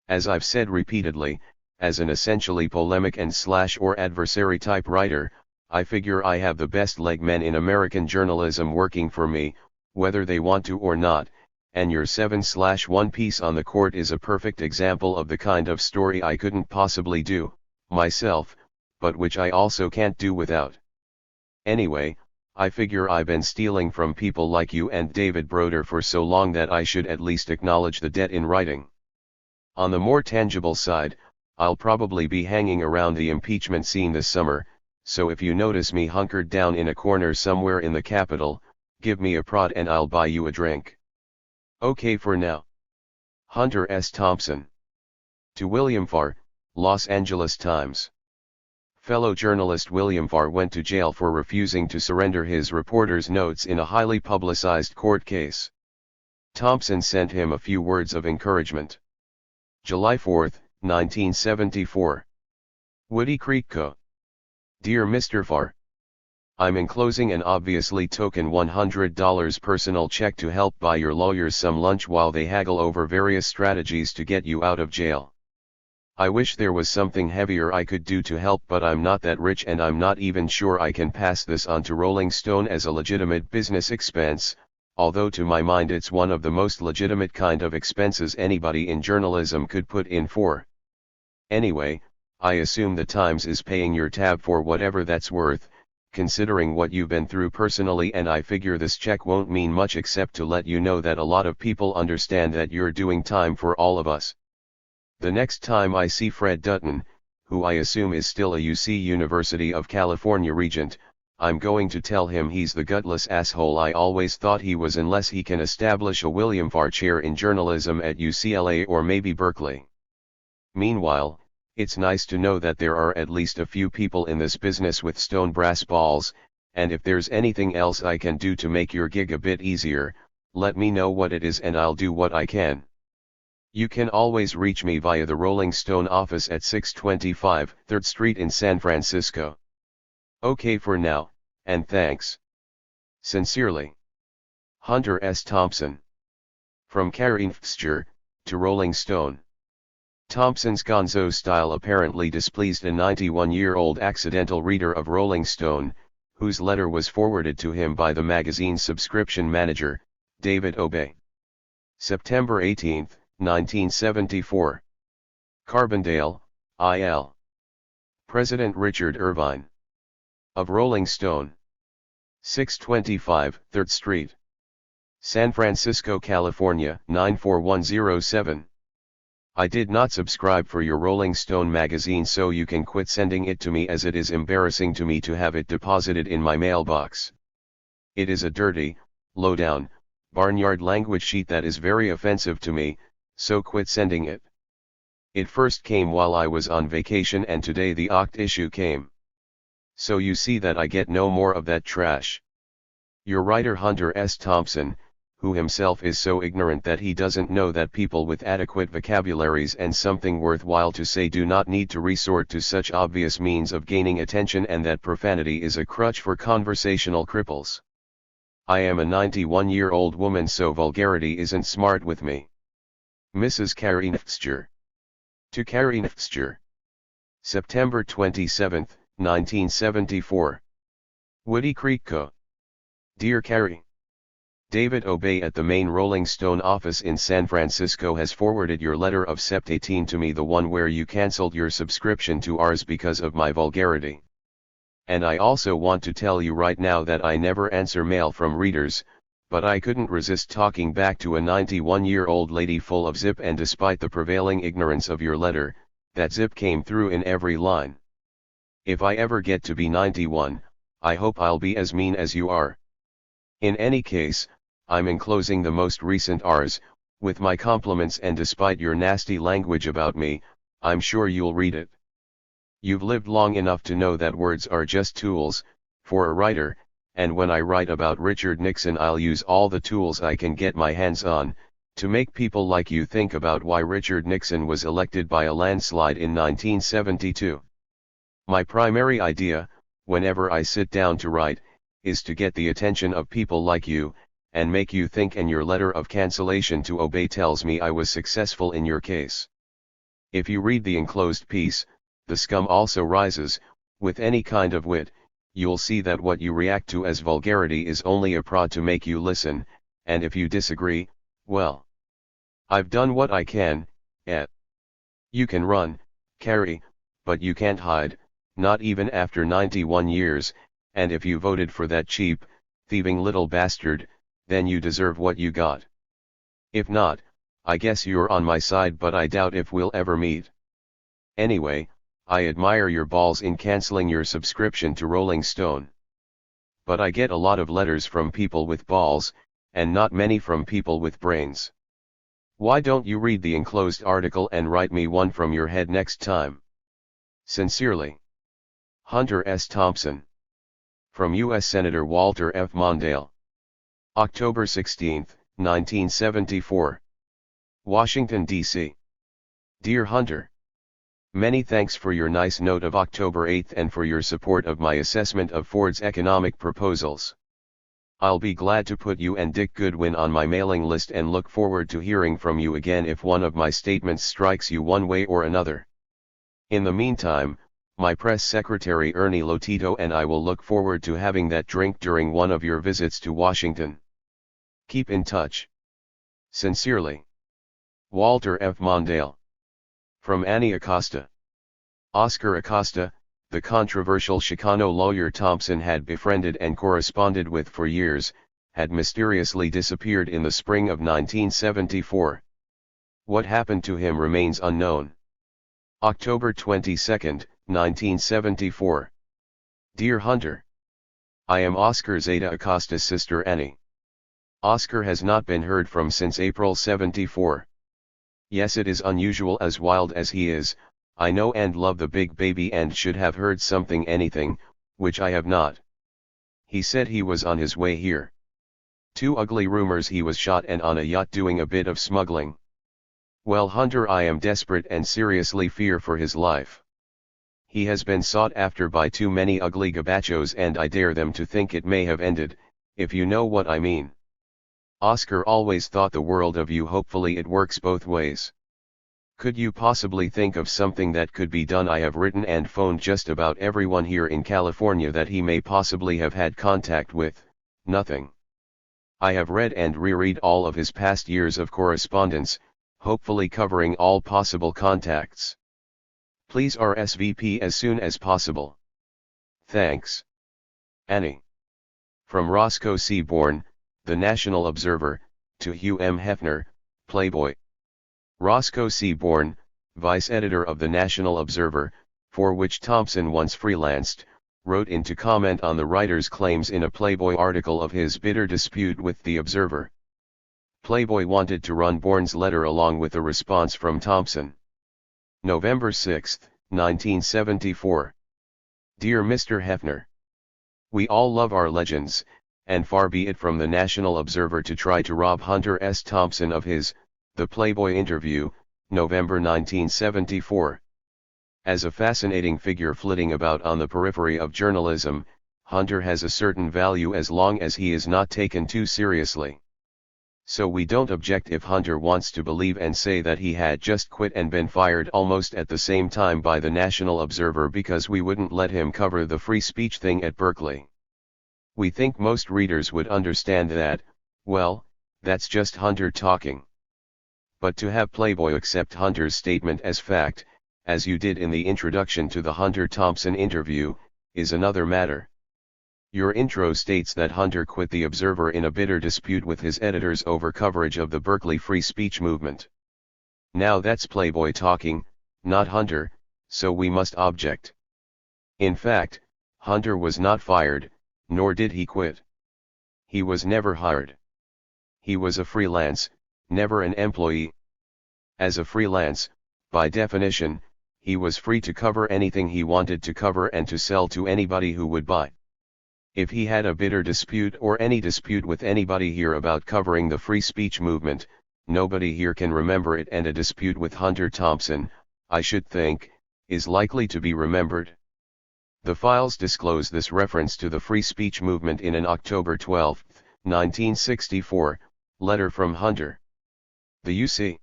As I've said repeatedly, as an essentially polemic and or adversary type writer, I figure I have the best leg men in American journalism working for me, whether they want to or not, and your 7/1 piece on the court is a perfect example of the kind of story I couldn't possibly do, myself, but which I also can't do without. Anyway, I figure I've been stealing from people like you and David Broder for so long that I should at least acknowledge the debt in writing. On the more tangible side, I'll probably be hanging around the impeachment scene this summer, so if you notice me hunkered down in a corner somewhere in the Capitol, give me a prod and I'll buy you a drink. Okay for now. Hunter S. Thompson. To William Farr, Los Angeles Times. Fellow journalist William Farr went to jail for refusing to surrender his reporter's notes in a highly publicized court case. Thompson sent him a few words of encouragement. July 4, 1974. Woody Creek Co. Dear Mr. Farr. I'm enclosing an obviously token $100 personal check to help buy your lawyers some lunch while they haggle over various strategies to get you out of jail. I wish there was something heavier I could do to help, but I'm not that rich and I'm not even sure I can pass this on to Rolling Stone as a legitimate business expense, although to my mind it's one of the most legitimate kind of expenses anybody in journalism could put in for. Anyway, I assume the Times is paying your tab for whatever that's worth, considering what you've been through personally, and I figure this check won't mean much except to let you know that a lot of people understand that you're doing time for all of us. The next time I see Fred Dutton, who I assume is still a UC University of California regent, I'm going to tell him he's the gutless asshole I always thought he was, unless he can establish a William Farr chair in journalism at UCLA or maybe Berkeley. Meanwhile, it's nice to know that there are at least a few people in this business with stone brass balls, and if there's anything else I can do to make your gig a bit easier, let me know what it is and I'll do what I can. You can always reach me via the Rolling Stone office at 625 3rd Street in San Francisco. Okay for now, and thanks. Sincerely, Hunter S. Thompson. From Carrie Pfster, to Rolling Stone. Thompson's gonzo style apparently displeased a 91-year-old accidental reader of Rolling Stone, whose letter was forwarded to him by the magazine's subscription manager, David Obey. September 18, 1974. Carbondale, IL. President Richard Irvine. Of Rolling Stone. 625 3rd Street. San Francisco, California, 94107. I did not subscribe for your Rolling Stone magazine, so you can quit sending it to me, as it is embarrassing to me to have it deposited in my mailbox. It is a dirty, low-down, barnyard language sheet that is very offensive to me, so quit sending it. It first came while I was on vacation, and today the Oct issue came. So you see that I get no more of that trash. Your writer Hunter S. Thompson, who himself is so ignorant that he doesn't know that people with adequate vocabularies and something worthwhile to say do not need to resort to such obvious means of gaining attention, and that profanity is a crutch for conversational cripples. I am a 91-year-old woman, so vulgarity isn't smart with me. Mrs. Carrie Pfster. To Carrie Pfster. September 27, 1974. Woody Creek Co. Dear Carrie. David Obey at the main Rolling Stone office in San Francisco has forwarded your letter of Sept 18 to me, the one where you cancelled your subscription to ours because of my vulgarity. And I also want to tell you right now that I never answer mail from readers, but I couldn't resist talking back to a 91-year-old lady full of zip, and despite the prevailing ignorance of your letter, that zip came through in every line. If I ever get to be 91, I hope I'll be as mean as you are. In any case, I'm enclosing the most recent Rs, with my compliments, and despite your nasty language about me, I'm sure you'll read it. You've lived long enough to know that words are just tools, for a writer, and when I write about Richard Nixon I'll use all the tools I can get my hands on, to make people like you think about why Richard Nixon was elected by a landslide in 1972. My primary idea, whenever I sit down to write, is to get the attention of people like you, and make you think, and your letter of cancellation to Obey tells me I was successful in your case. If you read the enclosed piece, the scum also rises, with any kind of wit. You'll see that what you react to as vulgarity is only a prod to make you listen, and if you disagree, well, I've done what I can. You can run, Carrie, but you can't hide, not even after 91 years, and if you voted for that cheap, thieving little bastard, then you deserve what you got. If not, I guess you're on my side, but I doubt if we'll ever meet. Anyway, I admire your balls in canceling your subscription to Rolling Stone. But I get a lot of letters from people with balls, and not many from people with brains. Why don't you read the enclosed article and write me one from your head next time? Sincerely, Hunter S. Thompson. From U.S. Senator Walter F. Mondale. October 16, 1974. Washington, D.C. Dear Hunter. Many thanks for your nice note of October 8th and for your support of my assessment of Ford's economic proposals. I'll be glad to put you and Dick Goodwin on my mailing list and look forward to hearing from you again if one of my statements strikes you one way or another. In the meantime, my press secretary Ernie Lotito and I will look forward to having that drink during one of your visits to Washington. Keep in touch. Sincerely, Walter F. Mondale. From Annie Acosta. Oscar Acosta, the controversial Chicano lawyer Thompson had befriended and corresponded with for years, had mysteriously disappeared in the spring of 1974. What happened to him remains unknown. October 22, 1974. Dear Hunter. I am Oscar Zeta Acosta's sister Annie. Oscar has not been heard from since April 74. Yes, it is unusual, as wild as he is, I know and love the big baby, and should have heard anything, which I have not. He said he was on his way here. Two ugly rumors: he was shot and on a yacht doing a bit of smuggling. Well, Hunter, I am desperate and seriously fear for his life. He has been sought after by too many ugly gabachos, and I dare them to think it may have ended, if you know what I mean. Oscar always thought the world of you. Hopefully it works both ways. Could you possibly think of something that could be done? I have written and phoned just about everyone here in California that he may possibly have had contact with. Nothing. I have read and reread all of his past years of correspondence, hopefully covering all possible contacts. Please RSVP as soon as possible. Thanks. Annie. From Roscoe Seaborn, The National Observer, to Hugh M. Hefner, Playboy. Roscoe Seaborn, vice editor of The National Observer, for which Thompson once freelanced, wrote in to comment on the writer's claims in a Playboy article of his bitter dispute with The Observer. Playboy wanted to run Bourne's letter along with a response from Thompson. November 6, 1974. Dear Mr. Hefner. We all love our legends, and far be it from the National Observer to try to rob Hunter S. Thompson of his, The Playboy interview, November 1974. As a fascinating figure flitting about on the periphery of journalism, Hunter has a certain value as long as he is not taken too seriously. So we don't object if Hunter wants to believe and say that he had just quit and been fired almost at the same time by the National Observer because we wouldn't let him cover the free speech thing at Berkeley. We think most readers would understand that, well, that's just Hunter talking. But to have Playboy accept Hunter's statement as fact, as you did in the introduction to the Hunter Thompson interview, is another matter. Your intro states that Hunter quit The Observer in a bitter dispute with his editors over coverage of the Berkeley free speech movement. Now that's Playboy talking, not Hunter, so we must object. In fact, Hunter was not fired, nor did he quit. He was never hired. He was a freelance, never an employee. As a freelance, by definition, he was free to cover anything he wanted to cover and to sell to anybody who would buy. If he had a bitter dispute or any dispute with anybody here about covering the free speech movement, nobody here can remember it, and a dispute with Hunter Thompson, I should think, is likely to be remembered. The files disclose this reference to the free speech movement in an October 12, 1964, letter from Hunter. The UC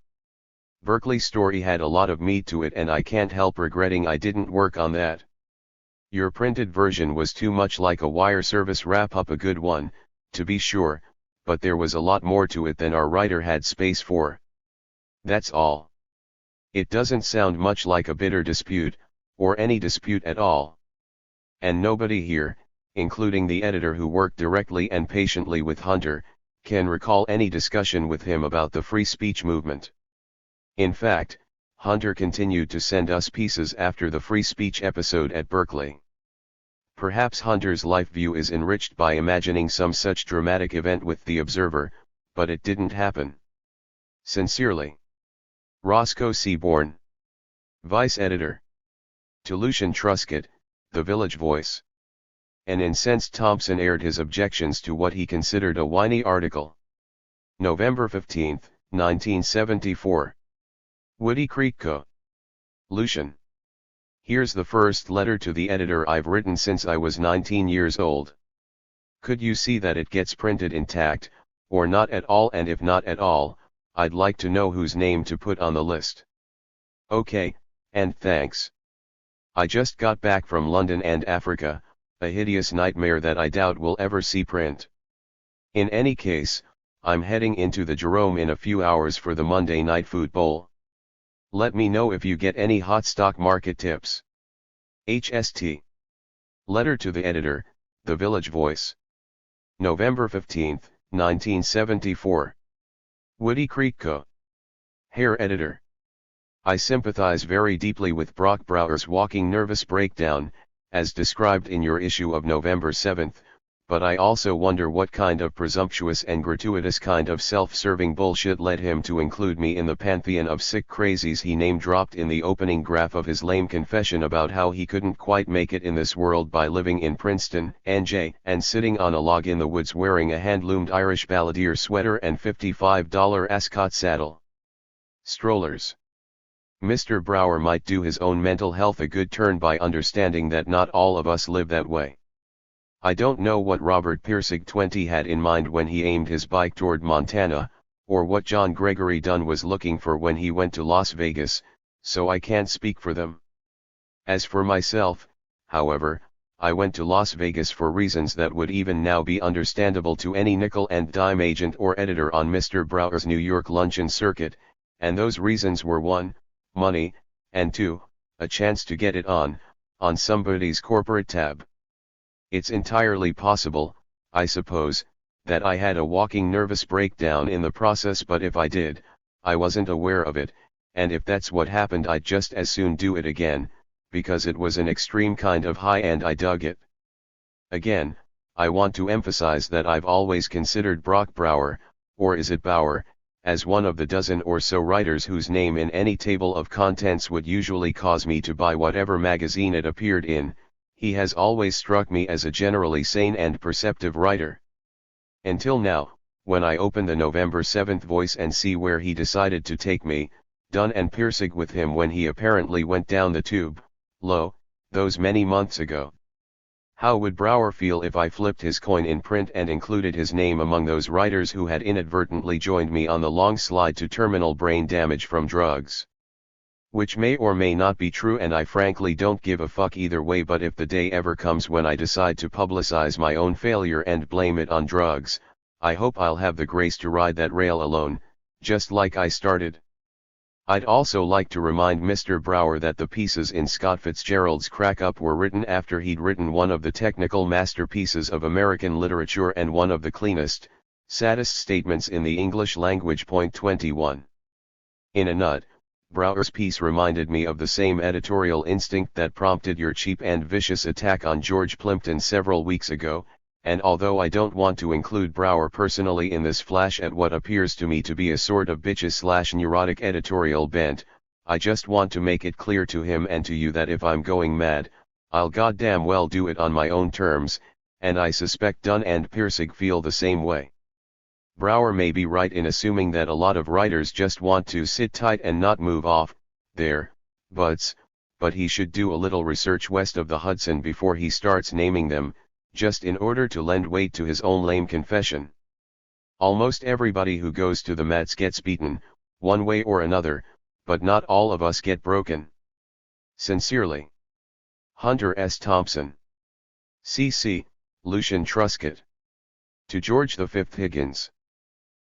Berkeley story had a lot of meat to it, and I can't help regretting I didn't work on that. Your printed version was too much like a wire service wrap-up, a good one, to be sure, but there was a lot more to it than our writer had space for. That's all. It doesn't sound much like a bitter dispute, or any dispute at all. And nobody here, including the editor who worked directly and patiently with Hunter, can recall any discussion with him about the free speech movement. In fact, Hunter continued to send us pieces after the free speech episode at Berkeley. Perhaps Hunter's life view is enriched by imagining some such dramatic event with The Observer, but it didn't happen. Sincerely, Roscoe Seaborn, Vice Editor. To Lucian Truscott, The Village Voice. An incensed Thompson aired his objections to what he considered a whiny article. November 15, 1974. Woody Creek Co. Lucian. Here's the first letter to the editor I've written since I was 19 years old. Could you see that it gets printed intact, or not at all, and if not at all, I'd like to know whose name to put on the list. Okay, and thanks. I just got back from London and Africa, a hideous nightmare that I doubt we'll ever see print. In any case, I'm heading into the Jerome in a few hours for the Monday night food bowl. Let me know if you get any hot stock market tips. HST. Letter to the editor, The Village Voice. November 15, 1974. Woody Creek Co. Hair Editor. I sympathize very deeply with Brock Brower's walking nervous breakdown, as described in your issue of November 7, but I also wonder what kind of presumptuous and gratuitous kind of self-serving bullshit led him to include me in the pantheon of sick crazies he name-dropped in the opening graph of his lame confession about how he couldn't quite make it in this world by living in Princeton, NJ, and sitting on a log in the woods wearing a hand-loomed Irish balladeer sweater and $55 Ascot saddle. Strollers. Mr. Brower might do his own mental health a good turn by understanding that not all of us live that way. I don't know what Robert Pirsig 20 had in mind when he aimed his bike toward Montana, or what John Gregory Dunn was looking for when he went to Las Vegas, so I can't speak for them. As for myself, however, I went to Las Vegas for reasons that would even now be understandable to any nickel-and-dime agent or editor on Mr. Brower's New York luncheon circuit, and those reasons were 1, money, and 2, a chance to get it on somebody's corporate tab. It's entirely possible, I suppose, that I had a walking nervous breakdown in the process, but if I did, I wasn't aware of it, and if that's what happened, I'd just as soon do it again, because it was an extreme kind of high and I dug it. Again, I want to emphasize that I've always considered Brock Brower, or is it Bauer, as one of the dozen or so writers whose name in any table of contents would usually cause me to buy whatever magazine it appeared in. He has always struck me as a generally sane and perceptive writer. Until now, when I open the November 7 Voice and see where he decided to take me, Dunn and Pirsig with him when he apparently went down the tube, those many months ago. How would Brower feel if I flipped his coin in print and included his name among those writers who had inadvertently joined me on the long slide to terminal brain damage from drugs? Which may or may not be true, and I frankly don't give a fuck either way, but if the day ever comes when I decide to publicize my own failure and blame it on drugs, I hope I'll have the grace to ride that rail alone, just like I started. I'd also like to remind Mr. Brower that the pieces in Scott Fitzgerald's Crack Up were written after he'd written one of the technical masterpieces of American literature and one of the cleanest, saddest statements in the English language. Point 21. In a nut, Brower's piece reminded me of the same editorial instinct that prompted your cheap and vicious attack on George Plimpton several weeks ago, and although I don't want to include Brower personally in this flash at what appears to me to be a sort of bitches/neurotic editorial bent, I just want to make it clear to him and to you that if I'm going mad, I'll goddamn well do it on my own terms, and I suspect Dunn and Pirsig feel the same way. Brower may be right in assuming that a lot of writers just want to sit tight and not move off their butts, but he should do a little research west of the Hudson before he starts naming them, just in order to lend weight to his own lame confession. Almost everybody who goes to the mats gets beaten, one way or another, but not all of us get broken. Sincerely. Hunter S. Thompson. C.C., Lucian Truscott. To George V. Higgins.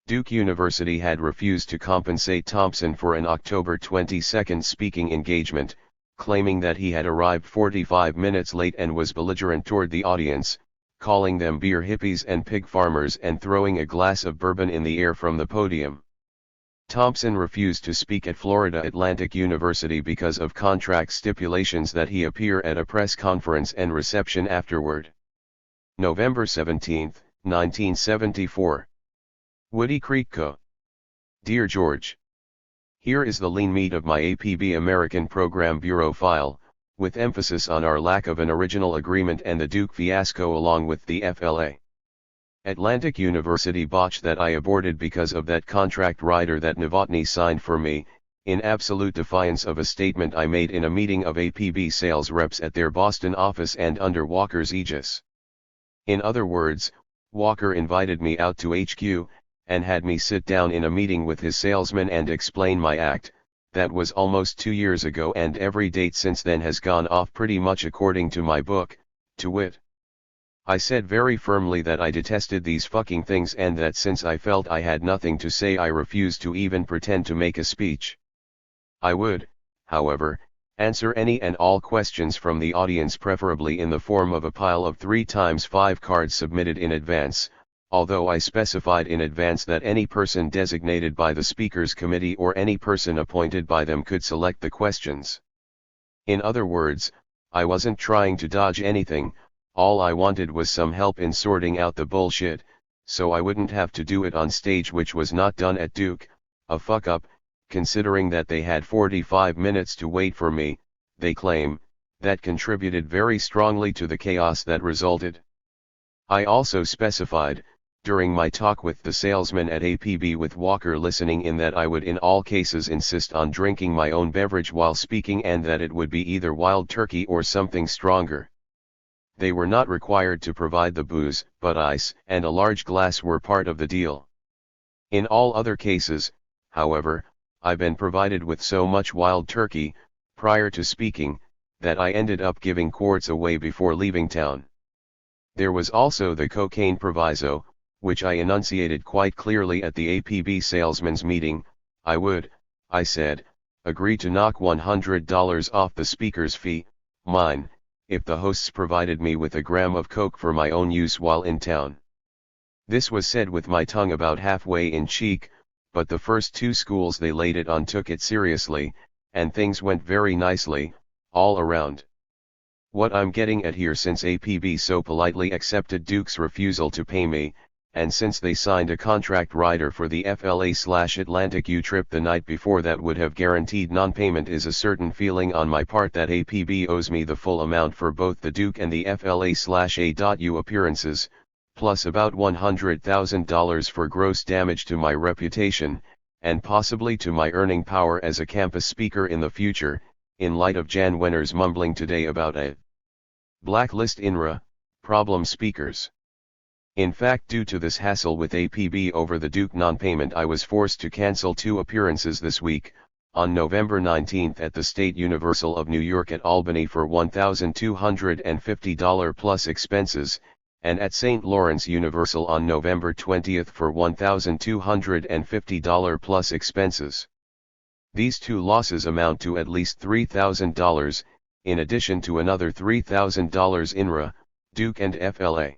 Duke University had refused to compensate Thompson for an October 22 speaking engagement, claiming that he had arrived 45 minutes late and was belligerent toward the audience, calling them beer hippies and pig farmers and throwing a glass of bourbon in the air from the podium. Thompson refused to speak at Florida Atlantic University because of contract stipulations that he appear at a press conference and reception afterward. November 17, 1974. Woody Creek Co. Dear George. Here is the lean meat of my APB American Program Bureau file, with emphasis on our lack of an original agreement and the Duke fiasco along with the FLA. Atlantic University botch that I aborted because of that contract rider that Novotny signed for me, in absolute defiance of a statement I made in a meeting of APB sales reps at their Boston office and under Walker's aegis. In other words, Walker invited me out to HQ, and had me sit down in a meeting with his salesman and explain my act. That was almost 2 years ago, and every date since then has gone off pretty much according to my book, to wit. I said very firmly that I detested these fucking things, and that since I felt I had nothing to say I refused to even pretend to make a speech. I would, however, answer any and all questions from the audience, preferably in the form of a pile of 3x5 cards submitted in advance, although I specified in advance that any person designated by the Speakers Committee or any person appointed by them could select the questions. In other words, I wasn't trying to dodge anything, all I wanted was some help in sorting out the bullshit, so I wouldn't have to do it on stage, which was not done at Duke, a fuck up, considering that they had 45 minutes to wait for me, they claim, that contributed very strongly to the chaos that resulted. I also specified, during my talk with the salesman at APB with Walker listening in, that I would in all cases insist on drinking my own beverage while speaking, and that it would be either wild turkey or something stronger. They were not required to provide the booze, but ice and a large glass were part of the deal. In all other cases, however, I've been provided with so much wild turkey, prior to speaking, that I ended up giving quarts away before leaving town. There was also the cocaine proviso, which I enunciated quite clearly at the APB salesman's meeting. I would, I said, agree to knock $100 off the speaker's fee, mine, if the hosts provided me with a gram of coke for my own use while in town. This was said with my tongue about halfway in cheek, but the first 2 schools they laid it on took it seriously, and things went very nicely, all around. What I'm getting at here, since APB so politely accepted Duke's refusal to pay me, and since they signed a contract rider for the FLA/Atlantic U trip the night before that would have guaranteed non-payment, is a certain feeling on my part that APB owes me the full amount for both the Duke and the FLA/A.U appearances, plus about $100,000 for gross damage to my reputation, and possibly to my earning power as a campus speaker in the future, in light of Jan Wenner's mumbling today about a blacklist INRA, problem speakers. In fact, due to this hassle with APB over the Duke non-payment, I was forced to cancel 2 appearances this week, on November 19th at the State Universal of New York at Albany for $1,250 plus expenses, and at St. Lawrence Universal on November 20th for $1,250 plus expenses. These 2 losses amount to at least $3,000, in addition to another $3,000 INRA, Duke and FLA.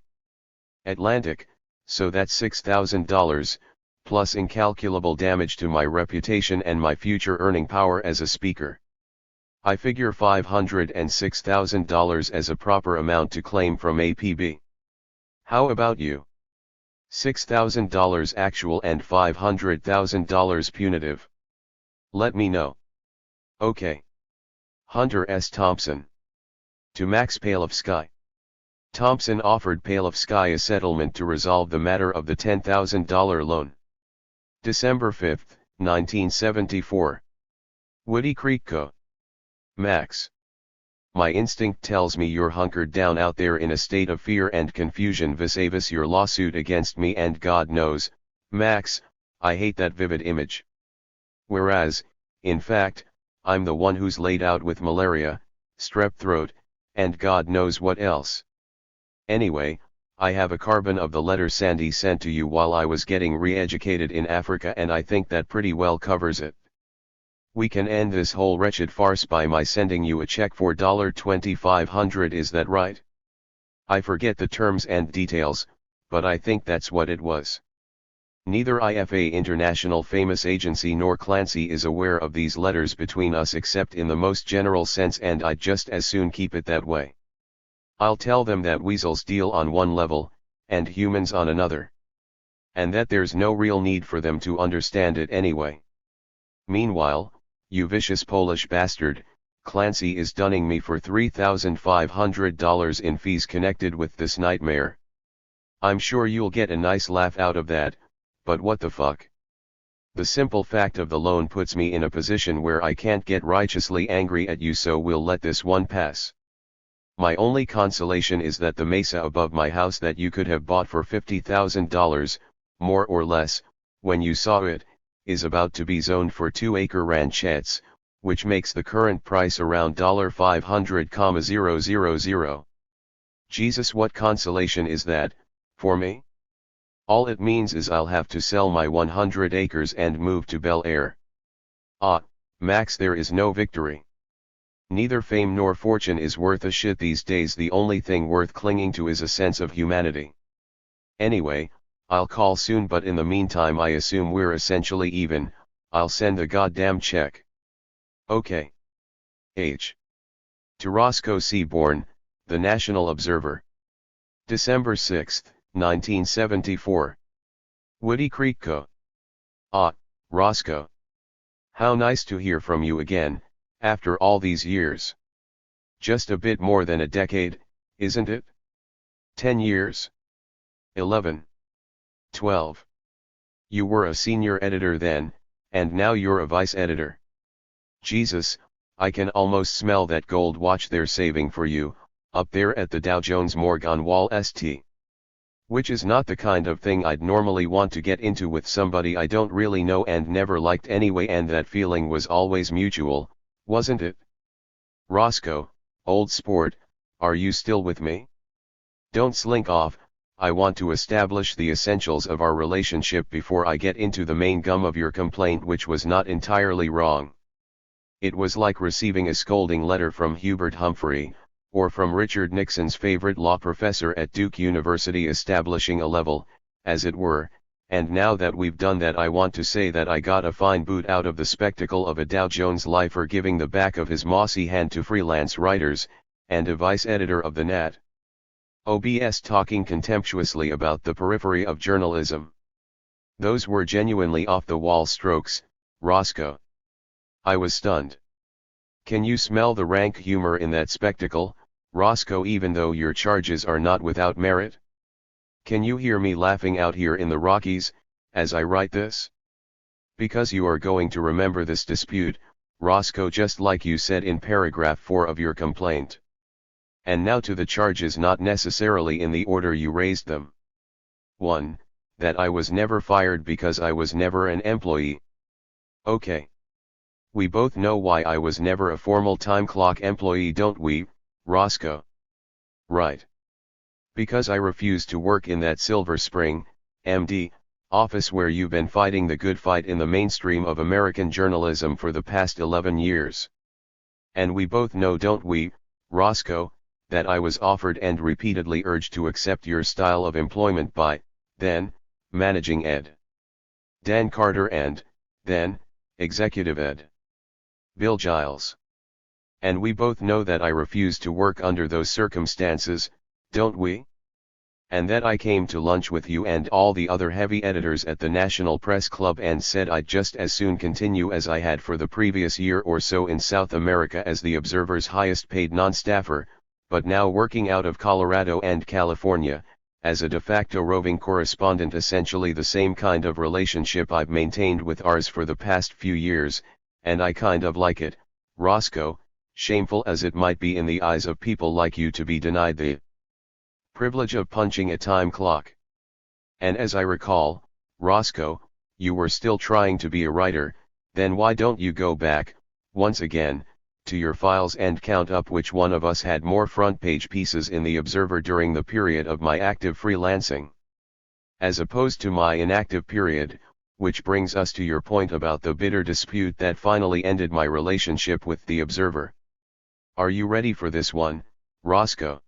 Atlantic, so that's $6,000, plus incalculable damage to my reputation and my future earning power as a speaker. I figure $506,000 as a proper amount to claim from APB. How about you? $6,000 actual and $500,000 punitive. Let me know. Okay. Hunter S. Thompson. To Max Palevsky. Thompson offered Palevsky a settlement to resolve the matter of the $10,000 loan. December 5, 1974. Woody Creek Co. Max. My instinct tells me you're hunkered down out there in a state of fear and confusion vis-a-vis your lawsuit against me, and God knows, Max, I hate that vivid image. Whereas, in fact, I'm the one who's laid out with malaria, strep throat, and God knows what else. Anyway, I have a carbon of the letter Sandy sent to you while I was getting re-educated in Africa, and I think that pretty well covers it. We can end this whole wretched farce by my sending you a check for $2,500, is that right? I forget the terms and details, but I think that's what it was. Neither IFA International famous agency nor Clancy is aware of these letters between us except in the most general sense, and I'd just as soon keep it that way. I'll tell them that weasels deal on one level, and humans on another. And that there's no real need for them to understand it anyway. Meanwhile, you vicious Polish bastard, Clancy is dunning me for $3,500 in fees connected with this nightmare. I'm sure you'll get a nice laugh out of that, but what the fuck? The simple fact of the loan puts me in a position where I can't get righteously angry at you, so we'll let this one pass. My only consolation is that the mesa above my house that you could have bought for $50,000, more or less, when you saw it, is about to be zoned for 2-acre ranchettes, which makes the current price around $500,000. Jesus, what consolation is that, for me? All it means is I'll have to sell my 100 acres and move to Bel Air. Ah, Max, there is no victory. Neither fame nor fortune is worth a shit these days. The only thing worth clinging to is a sense of humanity. Anyway, I'll call soon, but in the meantime I assume we're essentially even. I'll send a goddamn check. Okay. H. To Roscoe Seaborn, The National Observer. December 6, 1974. Woody Creek Co. Ah, Roscoe. How nice to hear from you again, after all these years. Just a bit more than a decade, isn't it? 10 years? 11. 12. You were a senior editor then, and now you're a vice editor. Jesus, I can almost smell that gold watch they're saving for you, up there at the Dow Jones Morgan Wall St. Which is not the kind of thing I'd normally want to get into with somebody I don't really know and never liked anyway, and that feeling was always mutual, wasn't it? Roscoe, old sport, are you still with me? Don't slink off. I want to establish the essentials of our relationship before I get into the main gum of your complaint, which was not entirely wrong. It was like receiving a scolding letter from Hubert Humphrey, or from Richard Nixon's favorite law professor at Duke University, establishing a level, as it were, and now that we've done that, I want to say that I got a fine boot out of the spectacle of a Dow Jones lifer giving the back of his mossy hand to freelance writers, and a vice editor of the Nat. OBS talking contemptuously about the periphery of journalism. Those were genuinely off-the-wall strokes, Roscoe. I was stunned. Can you smell the rank humor in that spectacle, Roscoe, even though your charges are not without merit? Can you hear me laughing out here in the Rockies, as I write this? Because you are going to remember this dispute, Roscoe, just like you said in paragraph 4 of your complaint. And now to the charges, not necessarily in the order you raised them. 1. That I was never fired because I was never an employee. Okay. We both know why I was never a formal time clock employee, don't we, Roscoe? Right. Because I refused to work in that Silver Spring, MD, office where you've been fighting the good fight in the mainstream of American journalism for the past 11 years. And we both know, don't we, Roscoe, that I was offered and repeatedly urged to accept your style of employment by, then, Managing Ed. Dan Carter and, then, Executive Ed. Bill Giles. And we both know that I refused to work under those circumstances, don't we? And that I came to lunch with you and all the other heavy editors at the National Press Club and said I'd just as soon continue as I had for the previous year or so in South America as the Observer's highest paid non-staffer, but now working out of Colorado and California, as a de facto roving correspondent, essentially the same kind of relationship I've maintained with ours for the past few years, and I kind of like it, Roscoe, shameful as it might be in the eyes of people like you to be denied the privilege of punching a time clock. And as I recall, Roscoe, you were still trying to be a writer. Then why don't you go back, once again, to your files and count up which one of us had more front page pieces in the Observer during the period of my active freelancing, as opposed to my inactive period, which brings us to your point about the bitter dispute that finally ended my relationship with the Observer. Are you ready for this one, Roscoe?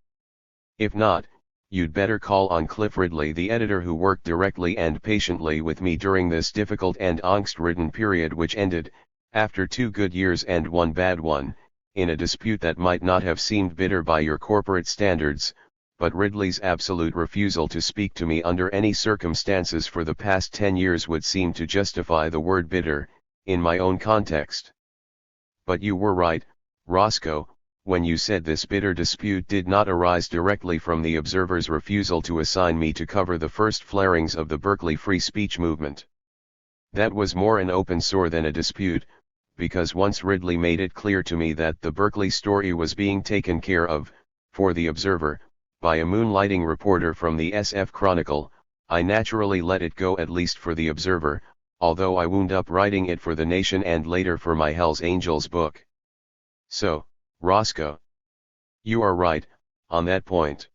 If not, you'd better call on Cliff Ridley, the editor who worked directly and patiently with me during this difficult and angst-ridden period, which ended, after 2 good years and 1 bad one, in a dispute that might not have seemed bitter by your corporate standards, but Ridley's absolute refusal to speak to me under any circumstances for the past 10 years would seem to justify the word bitter, in my own context. But you were right, Roscoe, when you said this bitter dispute did not arise directly from the Observer's refusal to assign me to cover the first flarings of the Berkeley free speech movement. That was more an open sore than a dispute, because once Ridley made it clear to me that the Berkeley story was being taken care of, for the Observer, by a moonlighting reporter from the SF Chronicle, I naturally let it go at least for the Observer, although I wound up writing it for the Nation and later for my Hells Angels book. So, Roscoe, you are right, on that point.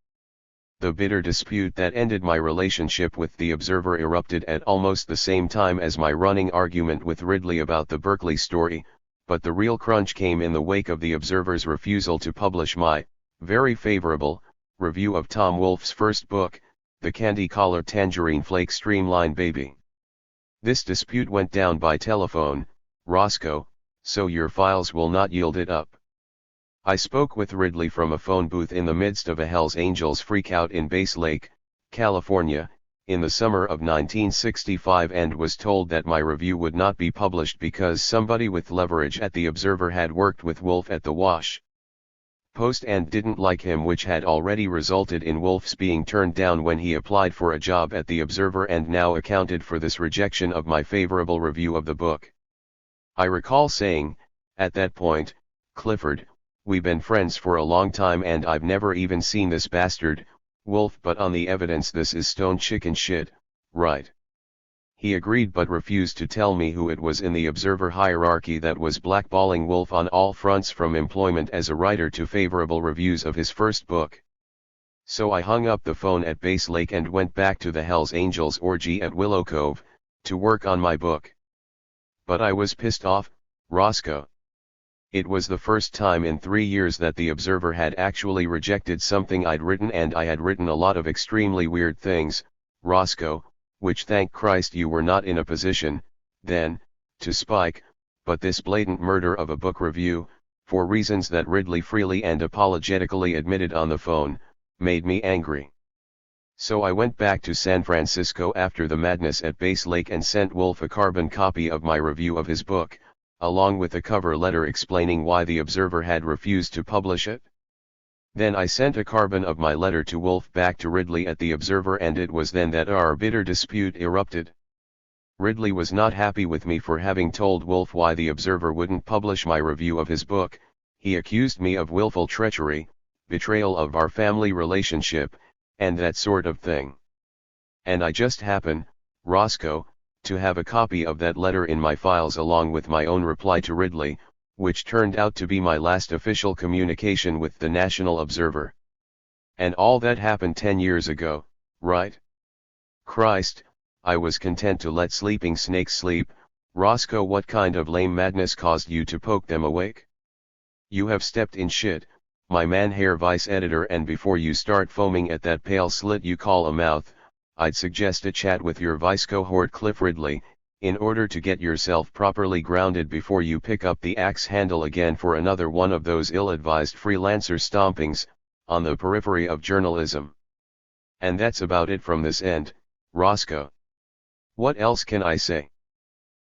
The bitter dispute that ended my relationship with the Observer erupted at almost the same time as my running argument with Ridley about the Berkeley story, but the real crunch came in the wake of the Observer's refusal to publish my, very favorable, review of Tom Wolfe's first book, The Candy-Collared Tangerine Flake Streamline Baby. This dispute went down by telephone, Roscoe, so your files will not yield it up. I spoke with Ridley from a phone booth in the midst of a Hells Angels freakout in Base Lake, California, in the summer of 1965 and was told that my review would not be published because somebody with leverage at the Observer had worked with Wolfe at the Wash Post and didn't like him, which had already resulted in Wolfe's being turned down when he applied for a job at the Observer and now accounted for this rejection of my favorable review of the book. I recall saying, at that point, Clifford, we've been friends for a long time and I've never even seen this bastard, Wolfe, but on the evidence this is stone chicken shit, right? He agreed but refused to tell me who it was in the Observer hierarchy that was blackballing Wolfe on all fronts, from employment as a writer to favorable reviews of his first book. So I hung up the phone at Base Lake and went back to the Hells Angels orgy at Willow Cove, to work on my book. But I was pissed off, Roscoe. It was the first time in 3 years that the Observer had actually rejected something I'd written, and I had written a lot of extremely weird things, Roscoe, which thank Christ you were not in a position, then, to spike, but this blatant murder of a book review, for reasons that Ridley freely and apologetically admitted on the phone, made me angry. So I went back to San Francisco after the madness at Base Lake and sent Wolfe a carbon copy of my review of his book, along with a cover letter explaining why the Observer had refused to publish it. Then I sent a carbon of my letter to Wolfe back to Ridley at the Observer, and it was then that our bitter dispute erupted. Ridley was not happy with me for having told Wolfe why the Observer wouldn't publish my review of his book. He accused me of willful treachery, betrayal of our family relationship, and that sort of thing. And I just happen, Roscoe, to have a copy of that letter in my files along with my own reply to Ridley, which turned out to be my last official communication with the National Observer. And all that happened 10 years ago, right? Christ, I was content to let sleeping snakes sleep. Roscoe, what kind of lame madness caused you to poke them awake? You have stepped in shit, my man Hair Vice Editor, and before you start foaming at that pale slit you call a mouth, I'd suggest a chat with your vice cohort Cliff Ridley, in order to get yourself properly grounded before you pick up the axe handle again for another one of those ill-advised freelancer stompings, on the periphery of journalism. And that's about it from this end, Roscoe. What else can I say?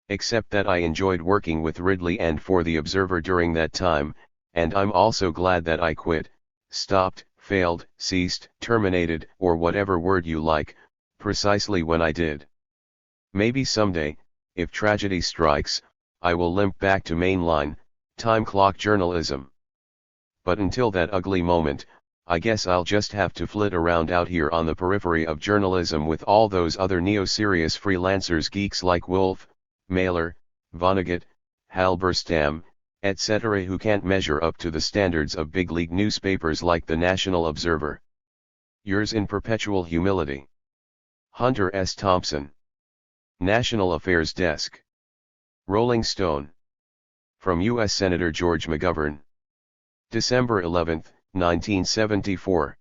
Except that I enjoyed working with Ridley and for the Observer during that time, and I'm also glad that I quit, stopped, failed, ceased, terminated, or whatever word you like, precisely when I did. Maybe someday, if tragedy strikes, I will limp back to mainline, time clock journalism. But until that ugly moment, I guess I'll just have to flit around out here on the periphery of journalism with all those other neo-serious freelancers, geeks like Wolfe, Mailer, Vonnegut, Halberstam, etc., who can't measure up to the standards of big league newspapers like the National Observer. Yours in perpetual humility, Hunter S. Thompson. National Affairs Desk. Rolling Stone. From U.S. Senator George McGovern. December 11, 1974.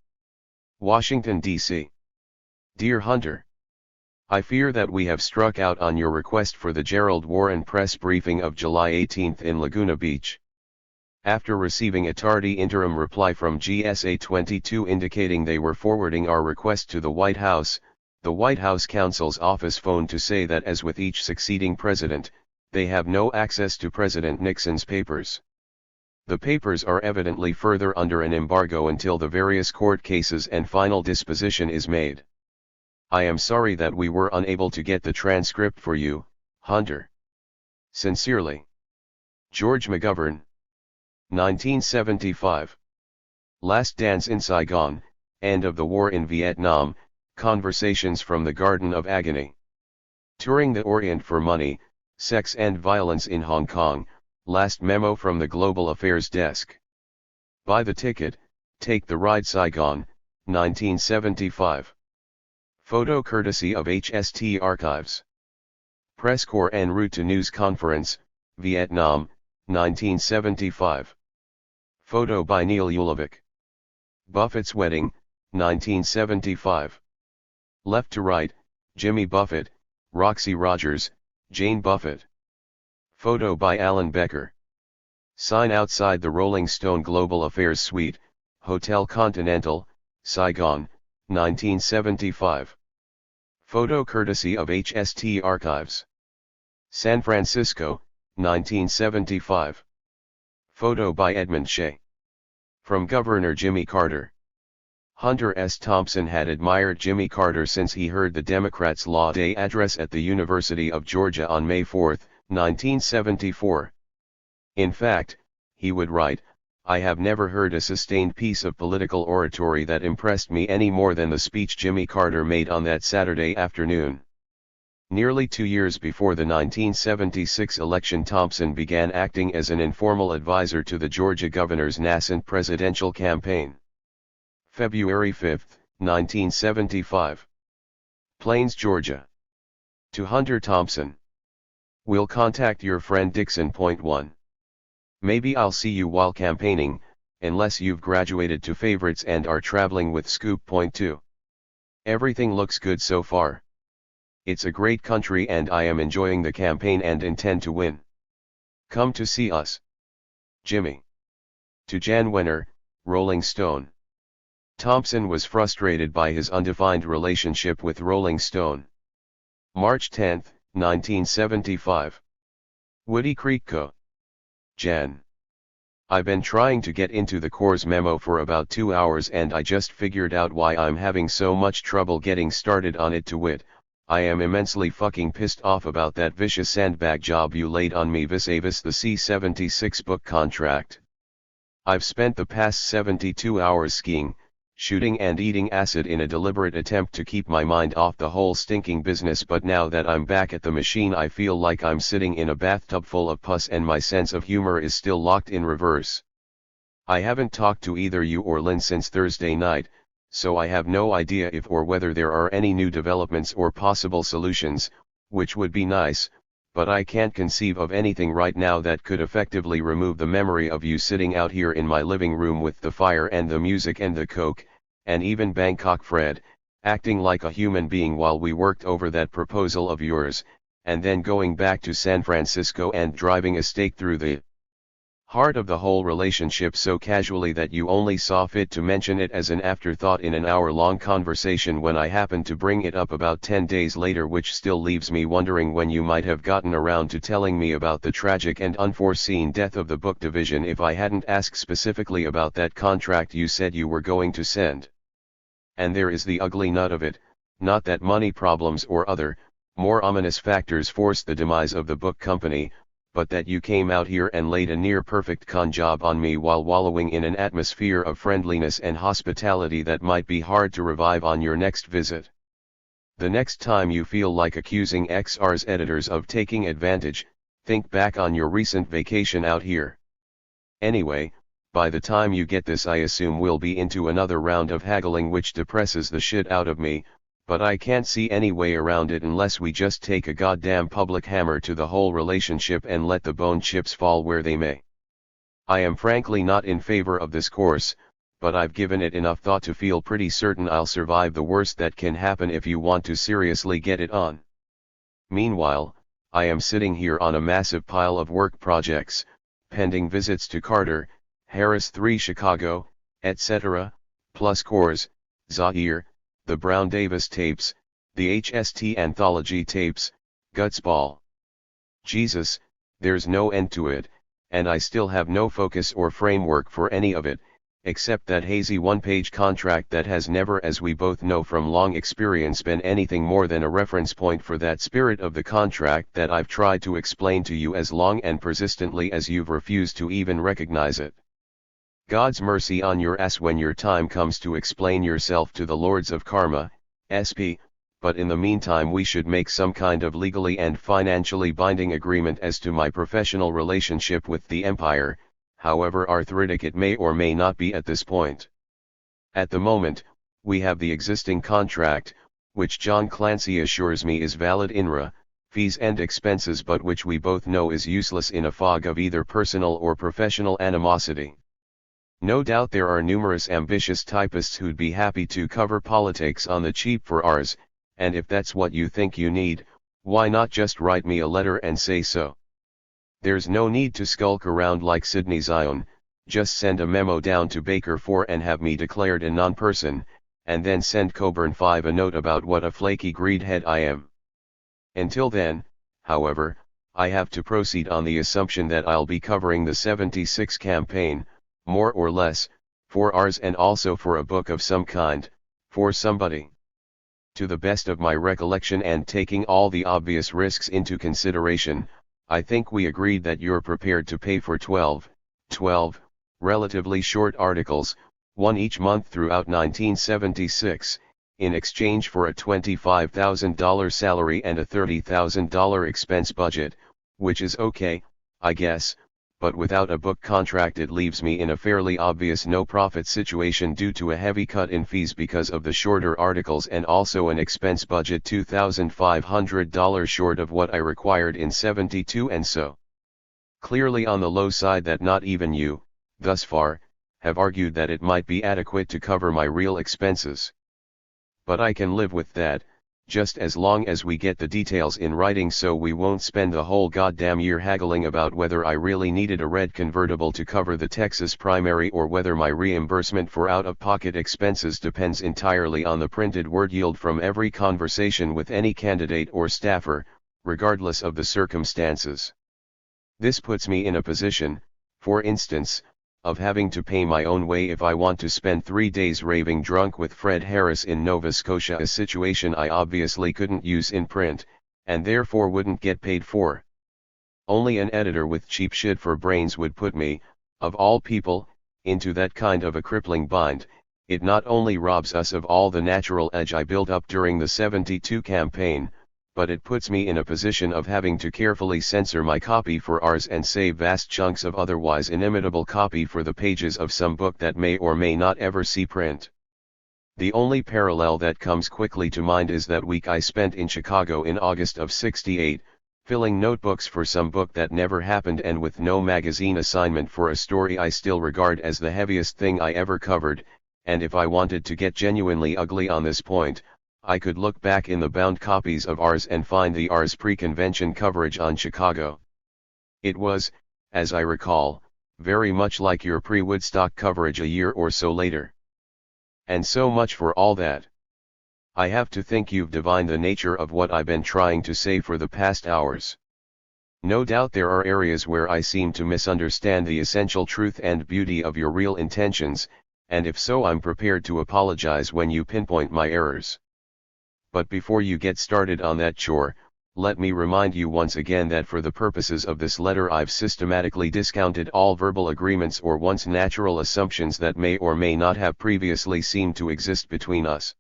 Washington, D.C. Dear Hunter, I fear that we have struck out on your request for the Gerald Warren press briefing of July 18 in Laguna Beach. After receiving a tardy interim reply from GSA 22 indicating they were forwarding our request to the White House, the White House counsel's office phoned to say that, as with each succeeding president, they have no access to President Nixon's papers. The papers are evidently further under an embargo until the various court cases and final disposition is made. I am sorry that we were unable to get the transcript for you, Hunter. Sincerely. George McGovern. 1975. Last Dance in Saigon, End of the War in Vietnam, Conversations from the Garden of Agony. Touring the Orient for Money, Sex and Violence in Hong Kong, Last Memo from the Global Affairs Desk. Buy the Ticket, Take the Ride Saigon, 1975. Photo courtesy of HST Archives. Press Corps en route to News Conference, Vietnam, 1975. Photo by Neil Ulovic. Buffett's Wedding, 1975. Left to Right, Jimmy Buffett, Roxy Rogers, Jane Buffett. Photo by Alan Becker. Sign outside the Rolling Stone Global Affairs Suite, Hotel Continental, Saigon, 1975. Photo courtesy of HST Archives. San Francisco, 1975. Photo by Edmund Shea. From Governor Jimmy Carter. Hunter S. Thompson had admired Jimmy Carter since he heard the Democrats' Law Day address at the University of Georgia on May 4, 1974. In fact, he would write, "I have never heard a sustained piece of political oratory that impressed me any more than the speech Jimmy Carter made on that Saturday afternoon." Nearly 2 years before the 1976 election, Thompson began acting as an informal advisor to the Georgia governor's nascent presidential campaign. February 5, 1975. Plains, Georgia. To Hunter Thompson. We'll contact your friend Dixon. Point 1. Maybe I'll see you while campaigning, unless you've graduated to favorites and are traveling with Scoop. Point 2. Everything looks good so far. It's a great country and I am enjoying the campaign and intend to win. Come to see us. Jimmy. To Jan Wenner, Rolling Stone. Thompson was frustrated by his undefined relationship with Rolling Stone. March 10, 1975. Woody Creek Co. Jan. I've been trying to get into the Corps' memo for about 2 hours and I just figured out why I'm having so much trouble getting started on it, to wit, I am immensely fucking pissed off about that vicious sandbag job you laid on me vis-a-vis the C-76 book contract. I've spent the past 72 hours skiing, shooting and eating acid in a deliberate attempt to keep my mind off the whole stinking business, but now that I'm back at the machine I feel like I'm sitting in a bathtub full of pus and my sense of humor is still locked in reverse. I haven't talked to either you or Lynn since Thursday night, so I have no idea if or whether there are any new developments or possible solutions, which would be nice, but I can't conceive of anything right now that could effectively remove the memory of you sitting out here in my living room with the fire and the music and the coke, and even Bangkok Fred, acting like a human being while we worked over that proposal of yours, and then going back to San Francisco and driving a stake through the heart of the whole relationship so casually that you only saw fit to mention it as an afterthought in an hour-long conversation when I happened to bring it up about 10 days later, which still leaves me wondering when you might have gotten around to telling me about the tragic and unforeseen death of the book division if I hadn't asked specifically about that contract you said you were going to send. And there is the ugly nut of it, not that money problems or other, more ominous factors forced the demise of the book company, but that you came out here and laid a near-perfect con job on me while wallowing in an atmosphere of friendliness and hospitality that might be hard to revive on your next visit. The next time you feel like accusing XR's editors of taking advantage, think back on your recent vacation out here. Anyway, by the time you get this I assume we'll be into another round of haggling, which depresses the shit out of me, but I can't see any way around it unless we just take a goddamn public hammer to the whole relationship and let the bone chips fall where they may. I am frankly not in favor of this course, but I've given it enough thought to feel pretty certain I'll survive the worst that can happen if you want to seriously get it on. Meanwhile, I am sitting here on a massive pile of work projects, pending visits to Carter, Harris 3 Chicago, etc., plus Coors, Zaire, the Brown Davis tapes, the HST anthology tapes, Gutsball. Jesus, there's no end to it, and I still have no focus or framework for any of it, except that hazy one-page contract that has never, as we both know from long experience, been anything more than a reference point for that spirit of the contract that I've tried to explain to you as long and persistently as you've refused to even recognize it. God's mercy on your ass when your time comes to explain yourself to the Lords of Karma, SP, but in the meantime we should make some kind of legally and financially binding agreement as to my professional relationship with the Empire, however arthritic it may or may not be at this point. At the moment, we have the existing contract, which John Clancy assures me is valid INRA, fees and expenses, but which we both know is useless in a fog of either personal or professional animosity. No doubt there are numerous ambitious typists who'd be happy to cover politics on the cheap for ours, and if that's what you think you need, why not just write me a letter and say so? There's no need to skulk around like Sidney Zion, just send a memo down to Baker 4 and have me declared a non-person, and then send Coburn 5 a note about what a flaky greedhead I am. Until then, however, I have to proceed on the assumption that I'll be covering the 76 campaign, more or less, for ours and also for a book of some kind, for somebody. To the best of my recollection and taking all the obvious risks into consideration, I think we agreed that you're prepared to pay for 12 relatively short articles, one each month throughout 1976, in exchange for a $25,000 salary and a $30,000 expense budget, which is okay, I guess, but without a book contract it leaves me in a fairly obvious no-profit situation due to a heavy cut in fees because of the shorter articles and also an expense budget $2,500 short of what I required in 72, and so clearly on the low side that not even you, thus far, have argued that it might be adequate to cover my real expenses. But I can live with that, just as long as we get the details in writing so we won't spend the whole goddamn year haggling about whether I really needed a red convertible to cover the Texas primary or whether my reimbursement for out-of-pocket expenses depends entirely on the printed word yield from every conversation with any candidate or staffer, regardless of the circumstances. This puts me in a position, for instance, of having to pay my own way if I want to spend 3 days raving drunk with Fred Harris in Nova Scotia, a situation I obviously couldn't use in print, and therefore wouldn't get paid for. Only an editor with cheap shit for brains would put me, of all people, into that kind of a crippling bind. It not only robs us of all the natural edge I built up during the 72 campaign, but it puts me in a position of having to carefully censor my copy for ours and save vast chunks of otherwise inimitable copy for the pages of some book that may or may not ever see print. The only parallel that comes quickly to mind is that week I spent in Chicago in August of '68, filling notebooks for some book that never happened and with no magazine assignment for a story I still regard as the heaviest thing I ever covered, and if I wanted to get genuinely ugly on this point, I could look back in the bound copies of ours and find the ours pre-convention coverage on Chicago. It was, as I recall, very much like your pre-Woodstock coverage a year or so later. And so much for all that. I have to think you've divined the nature of what I've been trying to say for the past hours. No doubt there are areas where I seem to misunderstand the essential truth and beauty of your real intentions, and if so I'm prepared to apologize when you pinpoint my errors. But before you get started on that chore, let me remind you once again that for the purposes of this letter I've systematically discounted all verbal agreements or once natural assumptions that may or may not have previously seemed to exist between us.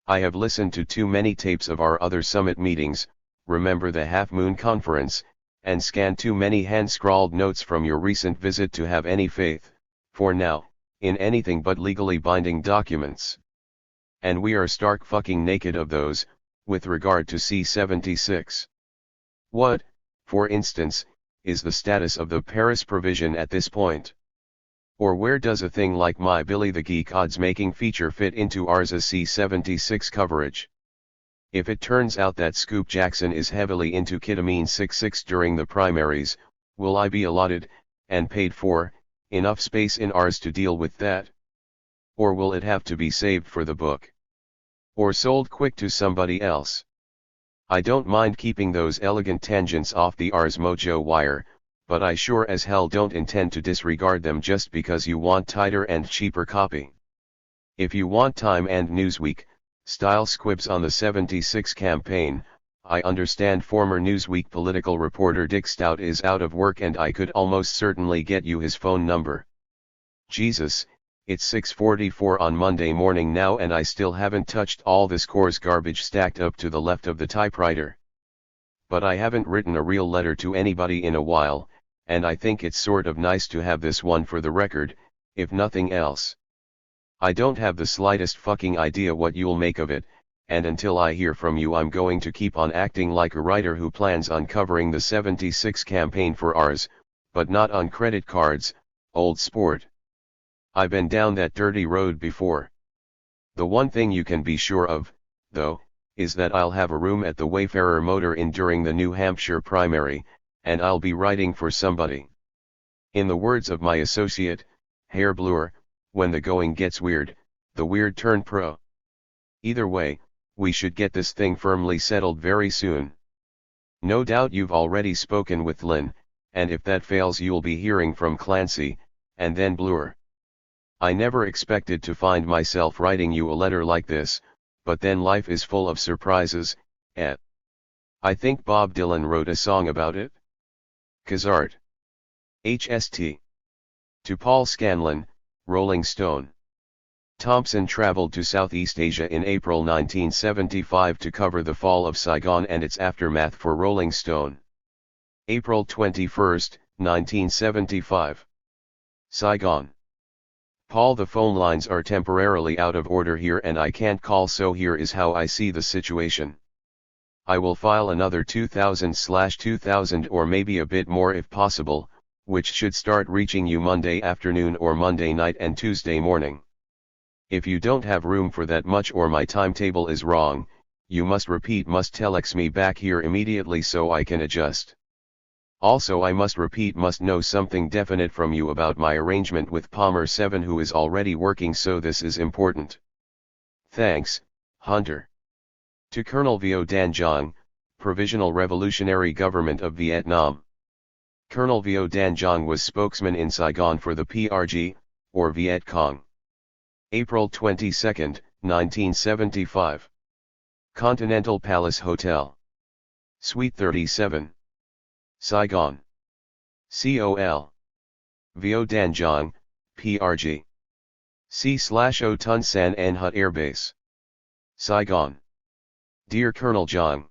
I have listened to too many tapes of our other summit meetings, remember the Half Moon Conference, and scanned too many hand-scrawled notes from your recent visit to have any faith, for now, in anything but legally binding documents. And we are stark fucking naked of those, with regard to C-76. What, for instance, is the status of the Paris provision at this point? Or where does a thing like my Billy the Geek odds-making feature fit into ours as C-76 coverage? If it turns out that Scoop Jackson is heavily into ketamine 6-6 during the primaries, will I be allotted, and paid for, enough space in ours to deal with that? Or will it have to be saved for the book? Or sold quick to somebody else? I don't mind keeping those elegant tangents off the Ars Mojo wire, but I sure as hell don't intend to disregard them just because you want tighter and cheaper copy. If you want Time and Newsweek style squibs on the 76 campaign, I understand former Newsweek political reporter Dick Stout is out of work and I could almost certainly get you his phone number. Jesus, it's 6:44 on Monday morning now and I still haven't touched all this Coors garbage stacked up to the left of the typewriter. But I haven't written a real letter to anybody in a while, and I think it's sort of nice to have this one for the record, if nothing else. I don't have the slightest fucking idea what you'll make of it, and until I hear from you I'm going to keep on acting like a writer who plans on covering the 76 campaign for ours, but not on credit cards, old sport. I've been down that dirty road before. The one thing you can be sure of, though, is that I'll have a room at the Wayfarer Motor Inn during the New Hampshire primary, and I'll be writing for somebody. In the words of my associate, Herr Bluer, when the going gets weird, the weird turn pro. Either way, we should get this thing firmly settled very soon. No doubt you've already spoken with Lynn, and if that fails you'll be hearing from Clancy, and then Bluer. I never expected to find myself writing you a letter like this, but then life is full of surprises, eh? I think Bob Dylan wrote a song about it. Kazart. HST. To Paul Scanlon, Rolling Stone. Thompson traveled to Southeast Asia in April 1975 to cover the fall of Saigon and its aftermath for Rolling Stone. April 21, 1975. Saigon. Paul, the phone lines are temporarily out of order here and I can't call, so here is how I see the situation. I will file another 2,000/2000 or maybe a bit more if possible, which should start reaching you Monday afternoon or Monday night and Tuesday morning. If you don't have room for that much or my timetable is wrong, you must telex me back here immediately so I can adjust. Also I must know something definite from you about my arrangement with Palmer 7 who is already working, so this is important. Thanks, Hunter. To Colonel Vo Dan Giang, Provisional Revolutionary Government of Vietnam. Colonel Vo Dan Giang was spokesman in Saigon for the PRG, or Viet Cong. April 22, 1975. Continental Palace Hotel. Suite 37. Saigon. COL. Vo Dan Giang, PRG. C/O Tun San An Hut Air Base. Saigon. Dear Colonel Giang,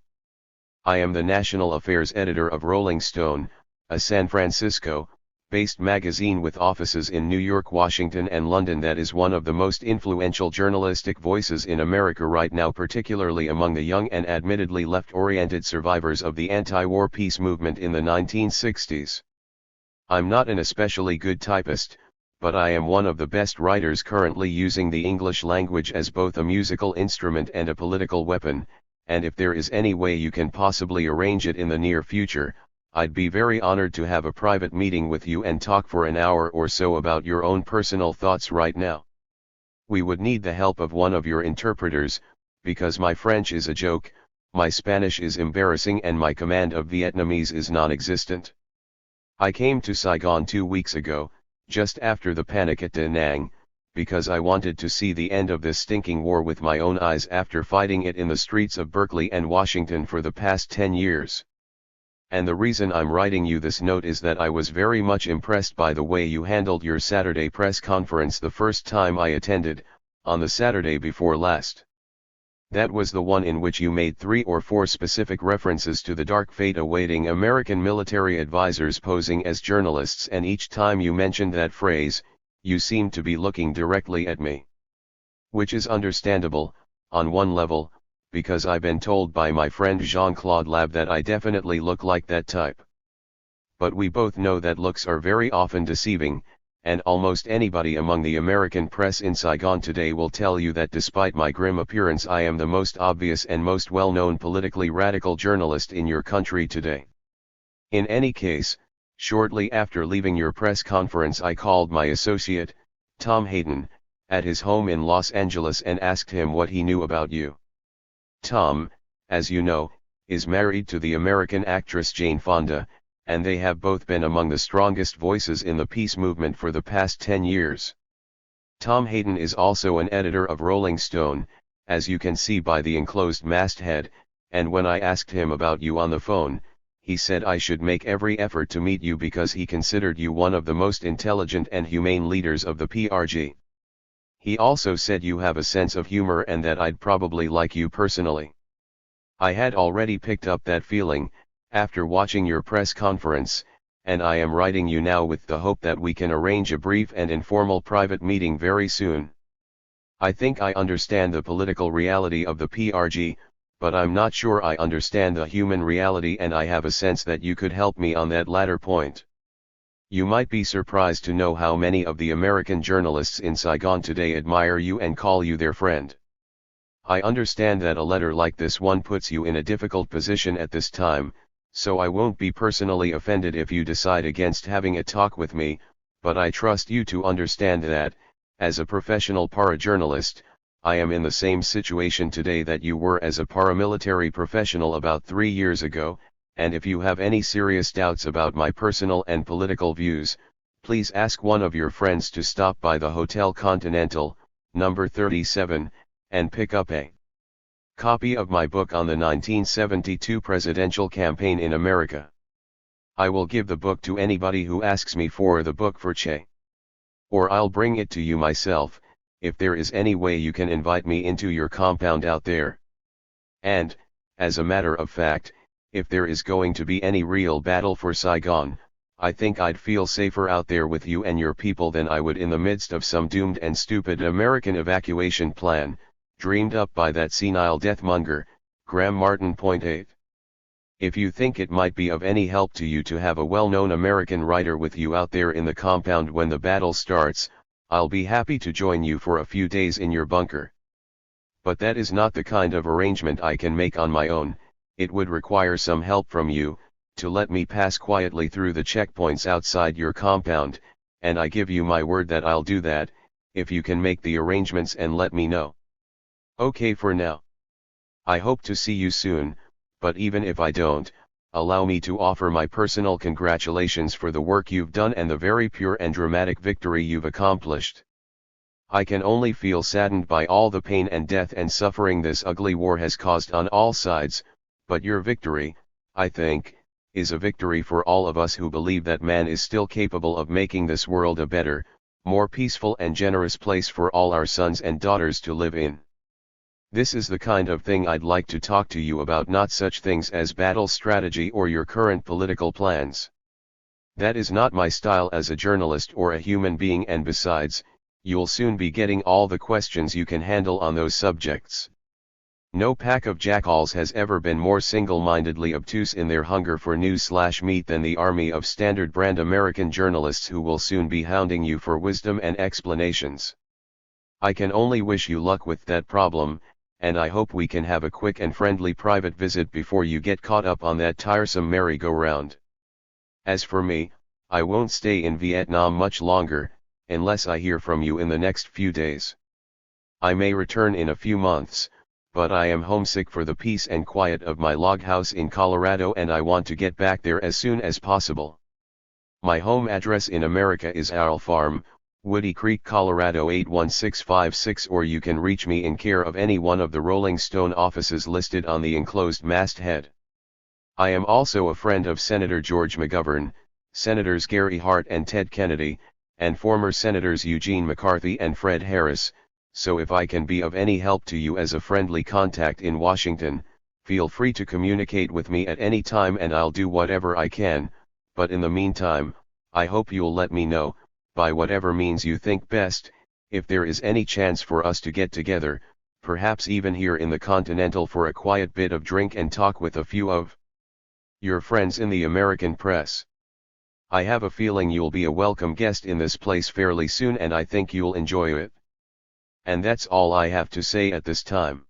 I am the National Affairs Editor of Rolling Stone, a San Francisco-based magazine with offices in New York, Washington and London that is one of the most influential journalistic voices in America right now, particularly among the young and admittedly left-oriented survivors of the anti-war peace movement in the 1960s. I'm not an especially good typist, but I am one of the best writers currently using the English language as both a musical instrument and a political weapon, and if there is any way you can possibly arrange it in the near future, I'd be very honored to have a private meeting with you and talk for an hour or so about your own personal thoughts right now. We would need the help of one of your interpreters, because my French is a joke, my Spanish is embarrassing and my command of Vietnamese is non-existent. I came to Saigon 2 weeks ago, just after the panic at Da Nang, because I wanted to see the end of this stinking war with my own eyes after fighting it in the streets of Berkeley and Washington for the past 10 years. And the reason I'm writing you this note is that I was very much impressed by the way you handled your Saturday press conference the first time I attended, on the Saturday before last. That was the one in which you made 3 or 4 specific references to the dark fate awaiting American military advisors posing as journalists, and each time you mentioned that phrase, you seemed to be looking directly at me. Which is understandable, on one level, because I've been told by my friend Jean-Claude Lab that I definitely look like that type. But we both know that looks are very often deceiving, and almost anybody among the American press in Saigon today will tell you that despite my grim appearance I am the most obvious and most well-known politically radical journalist in your country today. In any case, shortly after leaving your press conference I called my associate, Tom Hayden, at his home in Los Angeles and asked him what he knew about you. Tom, as you know, is married to the American actress Jane Fonda, and they have both been among the strongest voices in the peace movement for the past 10 years. Tom Hayden is also an editor of Rolling Stone, as you can see by the enclosed masthead, and when I asked him about you on the phone, he said I should make every effort to meet you because he considered you one of the most intelligent and humane leaders of the PRG. He also said you have a sense of humor and that I'd probably like you personally. I had already picked up that feeling, after watching your press conference, and I am writing you now with the hope that we can arrange a brief and informal private meeting very soon. I think I understand the political reality of the PRG, but I'm not sure I understand the human reality, and I have a sense that you could help me on that latter point. You might be surprised to know how many of the American journalists in Saigon today admire you and call you their friend. I understand that a letter like this one puts you in a difficult position at this time, so I won't be personally offended if you decide against having a talk with me, but I trust you to understand that, as a professional parajournalist, I am in the same situation today that you were as a paramilitary professional about 3 years ago, and if you have any serious doubts about my personal and political views, please ask one of your friends to stop by the Hotel Continental, number 37, and pick up a copy of my book on the 1972 presidential campaign in America. I will give the book to anybody who asks me for the book for Che. Or I'll bring it to you myself, if there is any way you can invite me into your compound out there. And, as a matter of fact, if there is going to be any real battle for Saigon, I think I'd feel safer out there with you and your people than I would in the midst of some doomed and stupid American evacuation plan, dreamed up by that senile deathmonger, Graham Martin. Point 8. If you think it might be of any help to you to have a well-known American writer with you out there in the compound when the battle starts, I'll be happy to join you for a few days in your bunker. But that is not the kind of arrangement I can make on my own. It would require some help from you, to let me pass quietly through the checkpoints outside your compound, and I give you my word that I'll do that, if you can make the arrangements and let me know. Okay for now. I hope to see you soon, but even if I don't, allow me to offer my personal congratulations for the work you've done and the very pure and dramatic victory you've accomplished. I can only feel saddened by all the pain and death and suffering this ugly war has caused on all sides, but your victory, I think, is a victory for all of us who believe that man is still capable of making this world a better, more peaceful and generous place for all our sons and daughters to live in. This is the kind of thing I'd like to talk to you about, not such things as battle strategy or your current political plans. That is not my style as a journalist or a human being, and besides, you'll soon be getting all the questions you can handle on those subjects. No pack of jackals has ever been more single-mindedly obtuse in their hunger for news/meat than the army of standard-brand American journalists who will soon be hounding you for wisdom and explanations. I can only wish you luck with that problem, and I hope we can have a quick and friendly private visit before you get caught up on that tiresome merry-go-round. As for me, I won't stay in Vietnam much longer, unless I hear from you in the next few days. I may return in a few months, but I am homesick for the peace and quiet of my log house in Colorado, and I want to get back there as soon as possible. My home address in America is Owl Farm, Woody Creek, Colorado 81656, or you can reach me in care of any one of the Rolling Stone offices listed on the enclosed masthead. I am also a friend of Senator George McGovern, Senators Gary Hart and Ted Kennedy, and former Senators Eugene McCarthy and Fred Harris, so if I can be of any help to you as a friendly contact in Washington, feel free to communicate with me at any time and I'll do whatever I can, but in the meantime, I hope you'll let me know, by whatever means you think best, if there is any chance for us to get together, perhaps even here in the Continental for a quiet bit of drink and talk with a few of your friends in the American press. I have a feeling you'll be a welcome guest in this place fairly soon, and I think you'll enjoy it. And that's all I have to say at this time.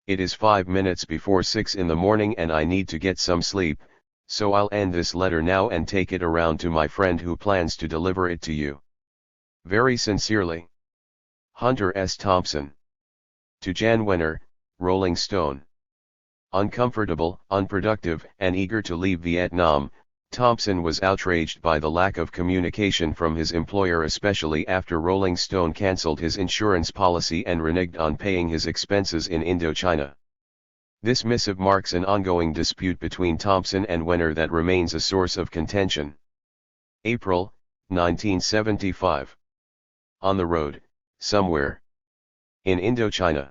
It is 5 minutes before 6 in the morning and I need to get some sleep, so I'll end this letter now and take it around to my friend who plans to deliver it to you. Very sincerely, Hunter S. Thompson. To Jan Wenner, Rolling Stone. Uncomfortable, unproductive, and eager to leave Vietnam, Thompson was outraged by the lack of communication from his employer, especially after Rolling Stone cancelled his insurance policy and reneged on paying his expenses in Indochina. This missive marks an ongoing dispute between Thompson and Wenner that remains a source of contention. April, 1975. On the road, somewhere. In Indochina.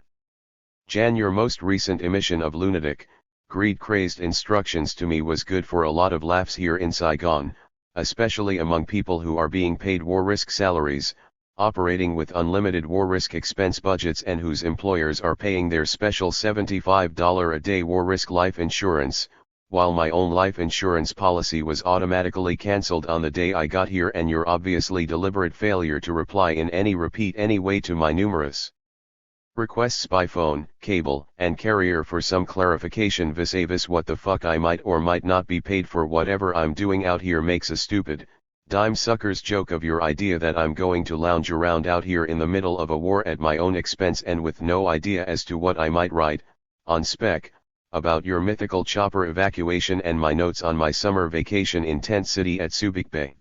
Jan, your most recent emission of lunatic, greed-crazed instructions to me was good for a lot of laughs here in Saigon, especially among people who are being paid war risk salaries, operating with unlimited war risk expense budgets, and whose employers are paying their special $75 a day war risk life insurance, while my own life insurance policy was automatically cancelled on the day I got here, and your obviously deliberate failure to reply in any repeat any way to my numerous requests by phone, cable, and carrier for some clarification vis-a-vis what the fuck I might or might not be paid for whatever I'm doing out here makes a stupid, dime sucker's joke of your idea that I'm going to lounge around out here in the middle of a war at my own expense and with no idea as to what I might write, on spec, about your mythical chopper evacuation and my notes on my summer vacation in Tent City at Subic Bay.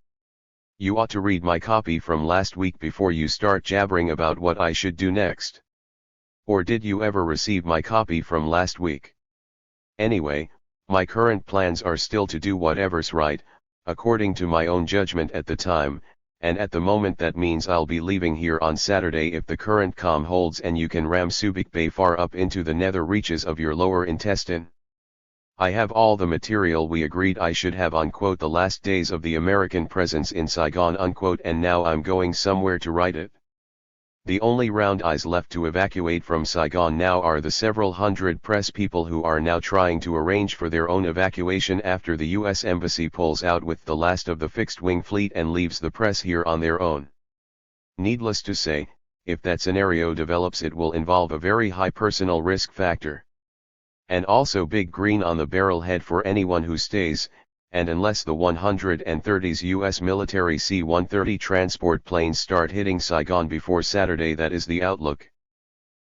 You ought to read my copy from last week before you start jabbering about what I should do next. Or did you ever receive my copy from last week? Anyway, my current plans are still to do whatever's right, according to my own judgment at the time, and at the moment that means I'll be leaving here on Saturday if the current calm holds and you can ram Subic Bay far up into the nether reaches of your lower intestine. I have all the material we agreed I should have on quote the last days of the American presence in Saigon unquote, and now I'm going somewhere to write it. The only round eyes left to evacuate from Saigon now are the several hundred press people who are now trying to arrange for their own evacuation after the U.S. Embassy pulls out with the last of the fixed-wing fleet and leaves the press here on their own. Needless to say, if that scenario develops, it will involve a very high personal risk factor. And also big green on the barrel head for anyone who stays, and unless the 130s U.S. military C-130 transport planes start hitting Saigon before Saturday, that is the outlook.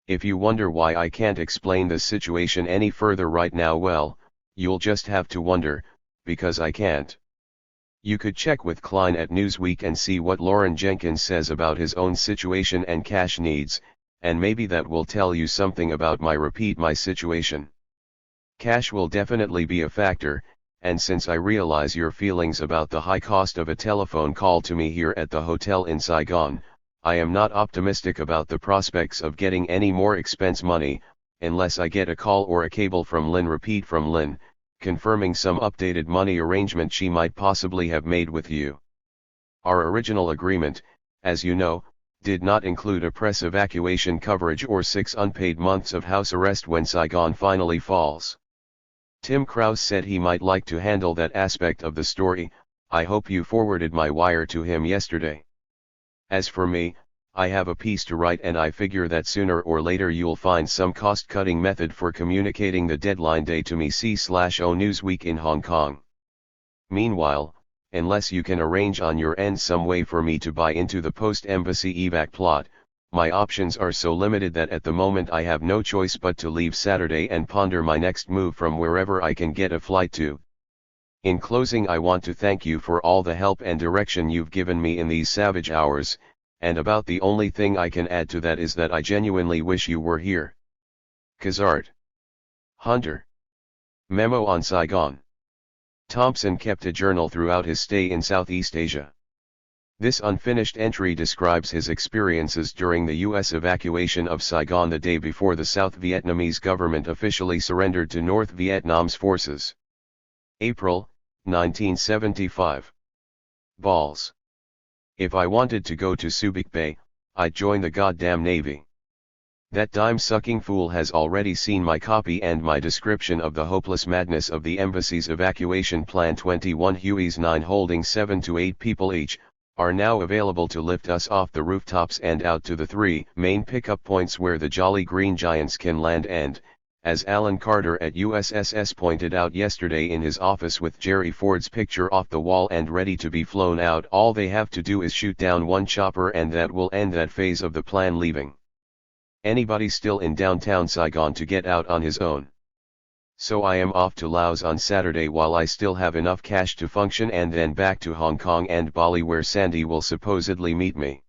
If you wonder why I can't explain this situation any further right now, well, you'll just have to wonder, because I can't. You could check with Klein at Newsweek and see what Lauren Jenkins says about his own situation and cash needs, and maybe that will tell you something about my situation. Cash will definitely be a factor, and since I realize your feelings about the high cost of a telephone call to me here at the hotel in Saigon, I am not optimistic about the prospects of getting any more expense money, unless I get a call or a cable from Lynn, repeat from Lynn, confirming some updated money arrangement she might possibly have made with you. Our original agreement, as you know, did not include a press evacuation coverage or 6 unpaid months of house arrest when Saigon finally falls. Tim Krause said he might like to handle that aspect of the story. I hope you forwarded my wire to him yesterday. As for me, I have a piece to write, and I figure that sooner or later you'll find some cost-cutting method for communicating the deadline day to me. C/O Newsweek in Hong Kong. Meanwhile, unless you can arrange on your end some way for me to buy into the post-embassy evac plot, my options are so limited that at the moment I have no choice but to leave Saturday and ponder my next move from wherever I can get a flight to. In closing, I want to thank you for all the help and direction you've given me in these savage hours, and about the only thing I can add to that is that I genuinely wish you were here. Kazart. Hunter. Memo on Saigon. Thompson kept a journal throughout his stay in Southeast Asia. This unfinished entry describes his experiences during the U.S. evacuation of Saigon the day before the South Vietnamese government officially surrendered to North Vietnam's forces. April, 1975. Balls. If I wanted to go to Subic Bay, I'd join the goddamn Navy. That dime-sucking fool has already seen my copy and my description of the hopeless madness of the embassy's evacuation plan. 21 Hueys 9 holding 7 to 8 people each, are now available to lift us off the rooftops and out to the 3 main pickup points where the Jolly Green Giants can land, and, as Alan Carter at USSS pointed out yesterday in his office with Jerry Ford's picture off the wall and ready to be flown out, all they have to do is shoot down one chopper and that will end that phase of the plan, leaving anybody still in downtown Saigon to get out on his own. So I am off to Laos on Saturday while I still have enough cash to function, and then back to Hong Kong and Bali where Sandy will supposedly meet me.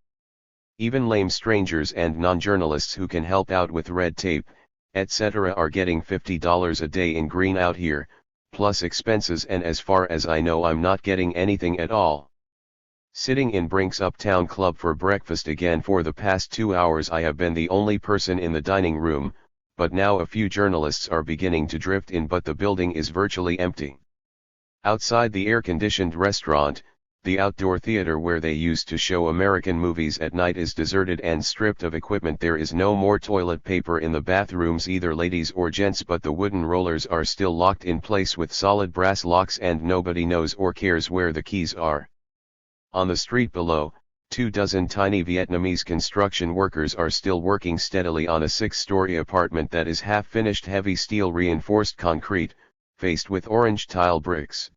Even lame strangers and non-journalists who can help out with red tape, etc. are getting $50 a day in green out here, plus expenses, and as far as I know I'm not getting anything at all. Sitting in Brink's Uptown Club for breakfast again. For the past 2 hours I have been the only person in the dining room, but now a few journalists are beginning to drift in, but the building is virtually empty. Outside the air-conditioned restaurant, the outdoor theater where they used to show American movies at night is deserted and stripped of equipment. There is no more toilet paper in the bathrooms, either ladies or gents, but the wooden rollers are still locked in place with solid brass locks, and nobody knows or cares where the keys are. On the street below, 24 tiny Vietnamese construction workers are still working steadily on a 6-story apartment that is half-finished, heavy steel reinforced concrete, faced with orange tile bricks.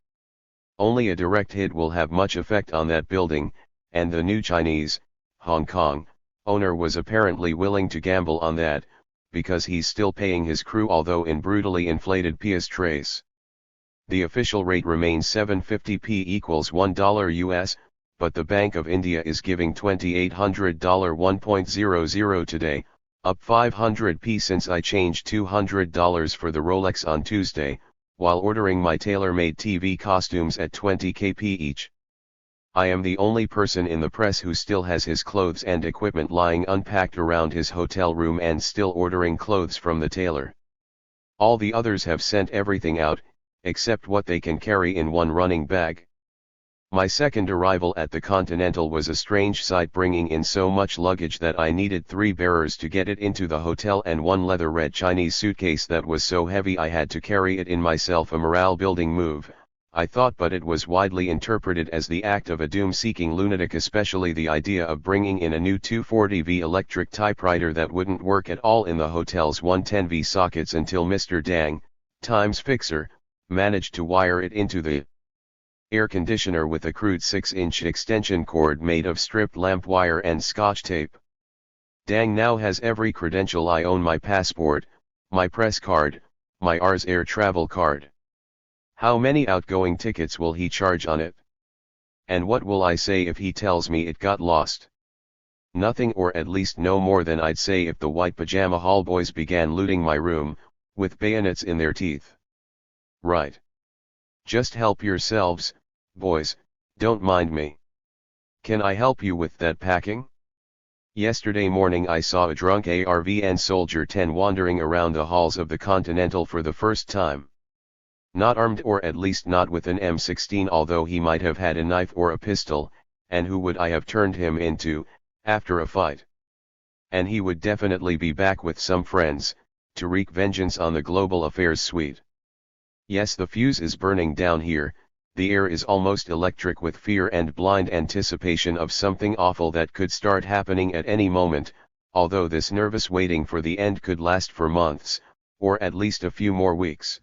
Only a direct hit will have much effect on that building, and the new Chinese, Hong Kong, owner was apparently willing to gamble on that, because he's still paying his crew, although in brutally inflated PS trays. The official rate remains 750p equals $1 US, but the Bank of India is giving $2,800 1.00 today, up 500p since I changed $200 for the Rolex on Tuesday, while ordering my tailor-made TV costumes at 20kp each. I am the only person in the press who still has his clothes and equipment lying unpacked around his hotel room and still ordering clothes from the tailor. All the others have sent everything out, except what they can carry in one running bag. My second arrival at the Continental was a strange sight, bringing in so much luggage that I needed 3 bearers to get it into the hotel, and one leather red Chinese suitcase that was so heavy I had to carry it in myself. A morale-building move, I thought, but it was widely interpreted as the act of a doom-seeking lunatic, especially the idea of bringing in a new 240V electric typewriter that wouldn't work at all in the hotel's 110V sockets until Mr. Dang, Times Fixer, managed to wire it into the air conditioner with a crude 6-inch extension cord made of stripped lamp wire and scotch tape. Dang now has every credential I own: my passport, my press card, my Ars Air travel card. How many outgoing tickets will he charge on it? And what will I say if he tells me it got lost? Nothing, or at least no more than I'd say if the white pajama hall boys began looting my room, with bayonets in their teeth. Right. Just help yourselves, boys, don't mind me. Can I help you with that packing? Yesterday morning I saw a drunk ARVN Soldier 10 wandering around the halls of the Continental for the first time. Not armed, or at least not with an M16, although he might have had a knife or a pistol, and who would I have turned him into, after a fight? And he would definitely be back with some friends, to wreak vengeance on the Global Affairs suite. Yes, the fuse is burning down here. The air is almost electric with fear and blind anticipation of something awful that could start happening at any moment, although this nervous waiting for the end could last for months, or at least a few more weeks.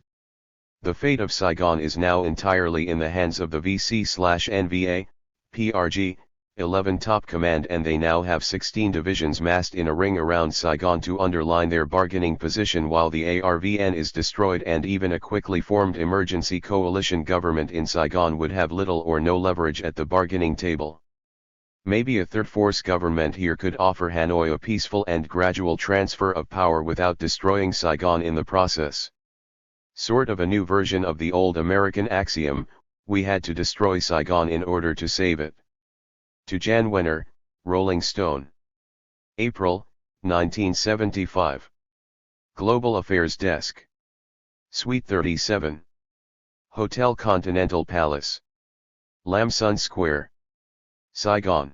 The fate of Saigon is now entirely in the hands of the VC/NVA, PRG, 11 Top Command, and they now have 16 divisions massed in a ring around Saigon to underline their bargaining position while the ARVN is destroyed, and even a quickly formed emergency coalition government in Saigon would have little or no leverage at the bargaining table. Maybe a third force government here could offer Hanoi a peaceful and gradual transfer of power without destroying Saigon in the process. Sort of a new version of the old American axiom, we had to destroy Saigon in order to save it. To Jan Wenner, Rolling Stone. April, 1975. Global Affairs Desk. Suite 37. Hotel Continental Palace. Lam Son Square. Saigon.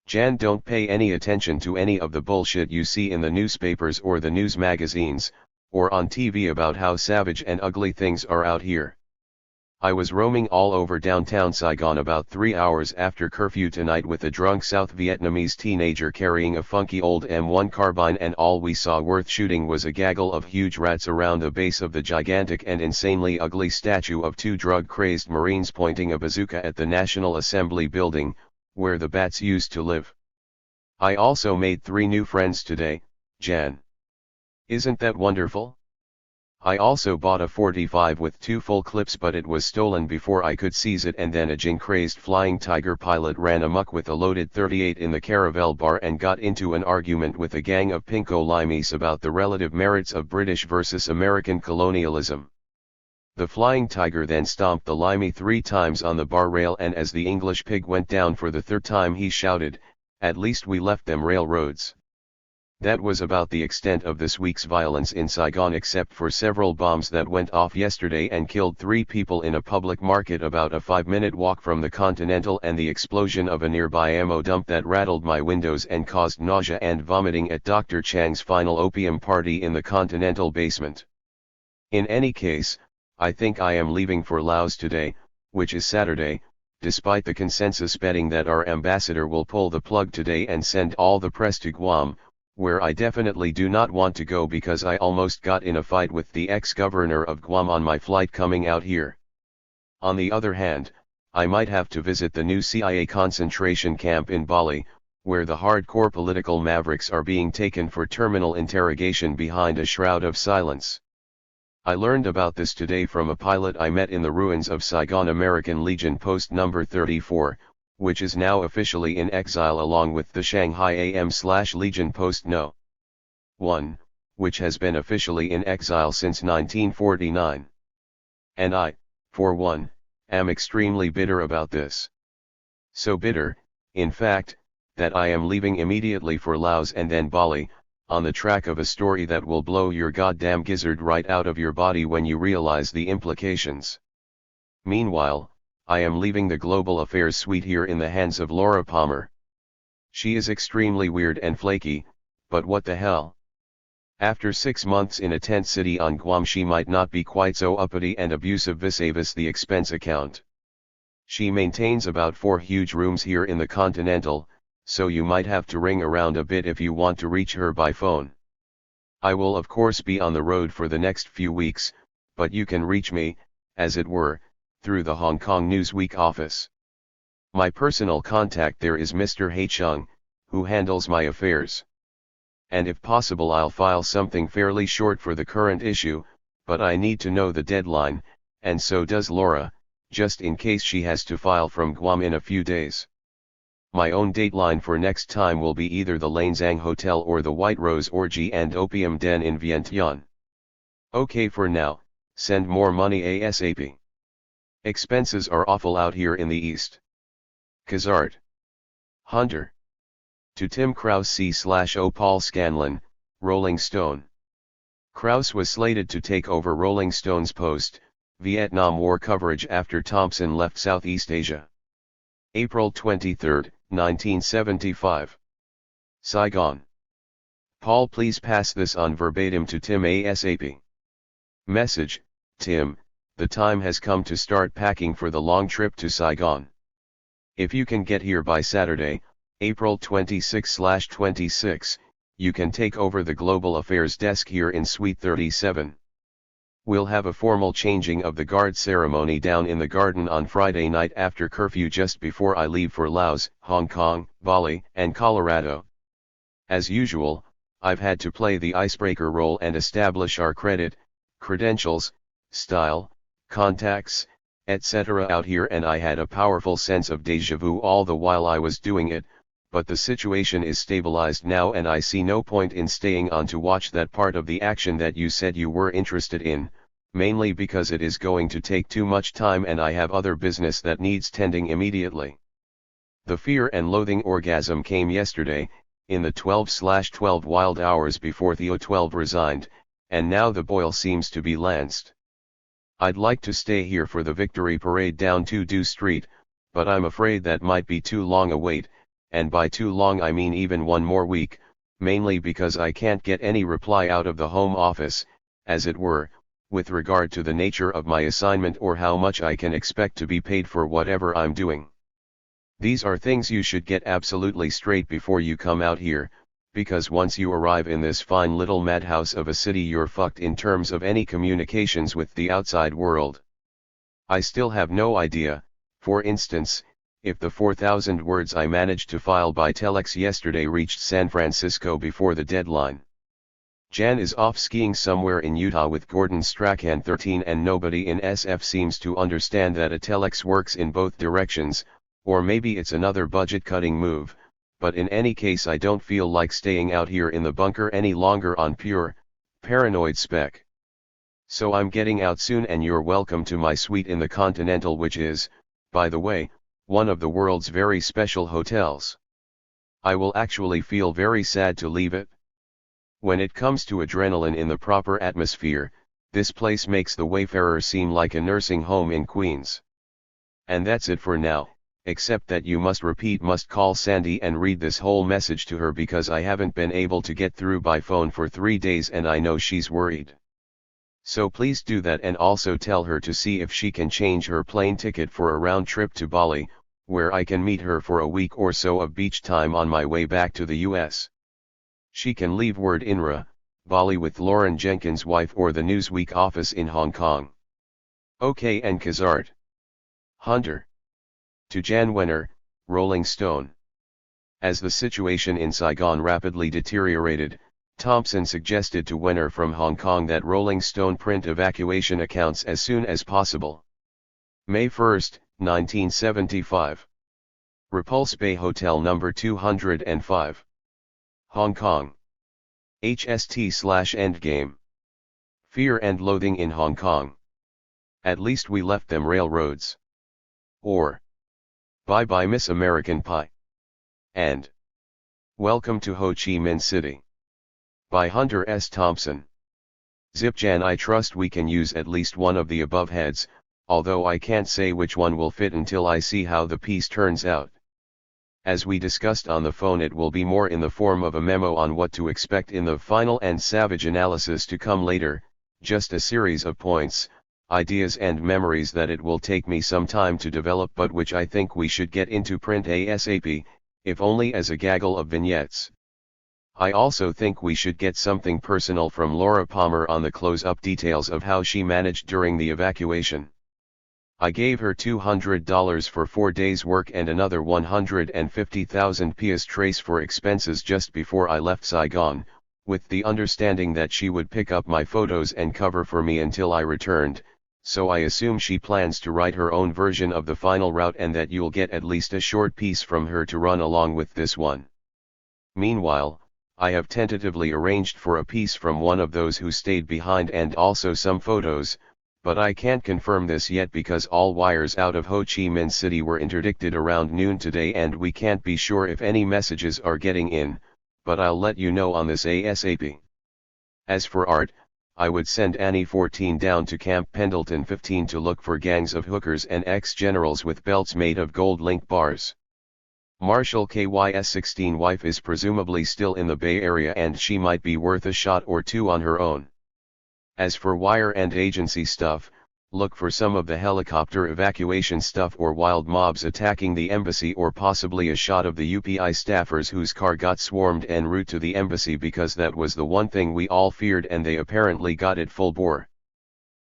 Jan, don't pay any attention to any of the bullshit you see in the newspapers or the news magazines, or on TV about how savage and ugly things are out here. I was roaming all over downtown Saigon about 3 hours after curfew tonight with a drunk South Vietnamese teenager carrying a funky old M1 carbine, and all we saw worth shooting was a gaggle of huge rats around the base of the gigantic and insanely ugly statue of 2 drug-crazed Marines pointing a bazooka at the National Assembly building, where the bats used to live. I also made 3 new friends today, Jan. Isn't that wonderful? I also bought a 45 with 2 full clips, but it was stolen before I could seize it, and then a jing-crazed Flying Tiger pilot ran amok with a loaded 38 in the Caravel bar and got into an argument with a gang of pinko limeys about the relative merits of British versus American colonialism. The Flying Tiger then stomped the limey 3 times on the bar rail, and as the English pig went down for the 3rd time he shouted, "At least we left them railroads." That was about the extent of this week's violence in Saigon, except for several bombs that went off yesterday and killed 3 people in a public market about a 5-minute walk from the Continental, and the explosion of a nearby ammo dump that rattled my windows and caused nausea and vomiting at Dr. Chang's final opium party in the Continental basement. In any case, I think I am leaving for Laos today, which is Saturday, despite the consensus betting that our ambassador will pull the plug today and send all the press to Guam, where I definitely do not want to go because I almost got in a fight with the ex-governor of Guam on my flight coming out here. On the other hand, I might have to visit the new CIA concentration camp in Bali, where the hardcore political mavericks are being taken for terminal interrogation behind a shroud of silence. I learned about this today from a pilot I met in the ruins of Saigon American Legion Post number 34, which is now officially in exile along with the Shanghai AM/Legion Post No. 1, which has been officially in exile since 1949. And I, for one, am extremely bitter about this. So bitter, in fact, that I am leaving immediately for Laos and then Bali, on the track of a story that will blow your goddamn gizzard right out of your body when you realize the implications. Meanwhile, I am leaving the Global Affairs suite here in the hands of Laura Palmer. She is extremely weird and flaky, but what the hell? After 6 months in a tent city on Guam, she might not be quite so uppity and abusive vis-a-vis the expense account. She maintains about 4 huge rooms here in the Continental, so you might have to ring around a bit if you want to reach her by phone. I will of course be on the road for the next few weeks, but you can reach me, as it were, through the Hong Kong Newsweek office. My personal contact there is Mr. He Chung, who handles my affairs. And if possible I'll file something fairly short for the current issue, but I need to know the deadline, and so does Laura, just in case she has to file from Guam in a few days. My own dateline for next time will be either the Lanzang Hotel or the White Rose Orgy and Opium Den in Vientiane. Okay, for now, send more money ASAP. Expenses are awful out here in the East. Kazart. Hunter. To Tim Krause C/O Paul Scanlon, Rolling Stone. Krause was slated to take over Rolling Stone's post-Vietnam War coverage after Thompson left Southeast Asia. April 23, 1975. Saigon. Paul, please pass this on verbatim to Tim ASAP. Message, Tim, the time has come to start packing for the long trip to Saigon. If you can get here by Saturday, April 26/26, you can take over the Global Affairs desk here in Suite 37. We'll have a formal changing of the guard ceremony down in the garden on Friday night after curfew just before I leave for Laos, Hong Kong, Bali, and Colorado. As usual, I've had to play the icebreaker role and establish our credentials, style, contacts, etc. out here, and I had a powerful sense of déjà vu all the while I was doing it, but the situation is stabilized now and I see no point in staying on to watch that part of the action that you said you were interested in, mainly because it is going to take too much time and I have other business that needs tending immediately. The Fear and Loathing orgasm came yesterday, in the 12/12 wild hours before Theo 12 resigned, and now the boil seems to be lanced. I'd like to stay here for the victory parade down to Dew Street, but I'm afraid that might be too long a wait, and by too long I mean even 1 more week, mainly because I can't get any reply out of the Home Office, as it were, with regard to the nature of my assignment or how much I can expect to be paid for whatever I'm doing. These are things you should get absolutely straight before you come out here, because once you arrive in this fine little madhouse of a city you're fucked in terms of any communications with the outside world. I still have no idea, for instance, if the 4,000 words I managed to file by telex yesterday reached San Francisco before the deadline. Jan is off skiing somewhere in Utah with Gordon Strachan 13 and nobody in SF seems to understand that a telex works in both directions, or maybe it's another budget-cutting move, but in any case I don't feel like staying out here in the bunker any longer on pure, paranoid spec. So I'm getting out soon and you're welcome to my suite in the Continental, which is, by the way, one of the world's very special hotels. I will actually feel very sad to leave it. When it comes to adrenaline in the proper atmosphere, this place makes the Wayfarer seem like a nursing home in Queens. And that's it for now, except that you must call Sandy and read this whole message to her because I haven't been able to get through by phone for 3 days and I know she's worried. So please do that and also tell her to see if she can change her plane ticket for a round trip to Bali, where I can meet her for a week or so of beach time on my way back to the US. She can leave word INRA, Bali with Lauren Jenkins' wife or the Newsweek office in Hong Kong. OK and Kazart. Hunter. To Jan Wenner, Rolling Stone. As the situation in Saigon rapidly deteriorated, Thompson suggested to Wenner from Hong Kong that Rolling Stone print evacuation accounts as soon as possible. May 1, 1975. Repulse Bay Hotel number 205. Hong Kong. HST/Endgame. Fear and Loathing in Hong Kong. At least we left them railroads. Or Bye Bye Miss American Pie. And Welcome to Ho Chi Minh City. By Hunter S. Thompson. Zipjan, I trust we can use at least one of the above heads, although I can't say which one will fit until I see how the piece turns out. As we discussed on the phone, it will be more in the form of a memo on what to expect in the final and savage analysis to come later, just a series of points, ideas and memories that it will take me some time to develop but which I think we should get into print ASAP, if only as a gaggle of vignettes. I also think we should get something personal from Laura Palmer on the close-up details of how she managed during the evacuation. I gave her $200 for 4 days' work and another 150,000 piastres for expenses just before I left Saigon, with the understanding that she would pick up my photos and cover for me until I returned, so I assume she plans to write her own version of the final route and that you'll get at least a short piece from her to run along with this one. Meanwhile, I have tentatively arranged for a piece from one of those who stayed behind and also some photos, but I can't confirm this yet because all wires out of Ho Chi Minh City were interdicted around noon today and we can't be sure if any messages are getting in, but I'll let you know on this ASAP. As for art, I would send Annie 14 down to Camp Pendleton 15 to look for gangs of hookers and ex-generals with belts made of gold link bars. Marshall KYS 16 wife is presumably still in the Bay Area and she might be worth a shot or two on her own. As for wire and agency stuff, look for some of the helicopter evacuation stuff or wild mobs attacking the embassy or possibly a shot of the UPI staffers whose car got swarmed en route to the embassy because that was the one thing we all feared and they apparently got it full bore.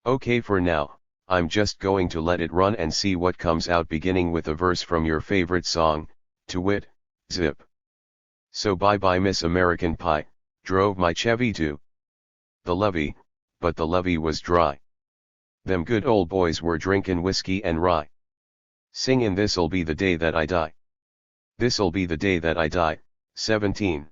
Okay, for now, I'm just going to let it run and see what comes out, beginning with a verse from your favorite song, to wit, Zip. So bye bye Miss American Pie, drove my Chevy to the levee, but the levee was dry. Them good old boys were drinkin' whiskey and rye. Singin' this'll be the day that I die. This'll be the day that I die, 17.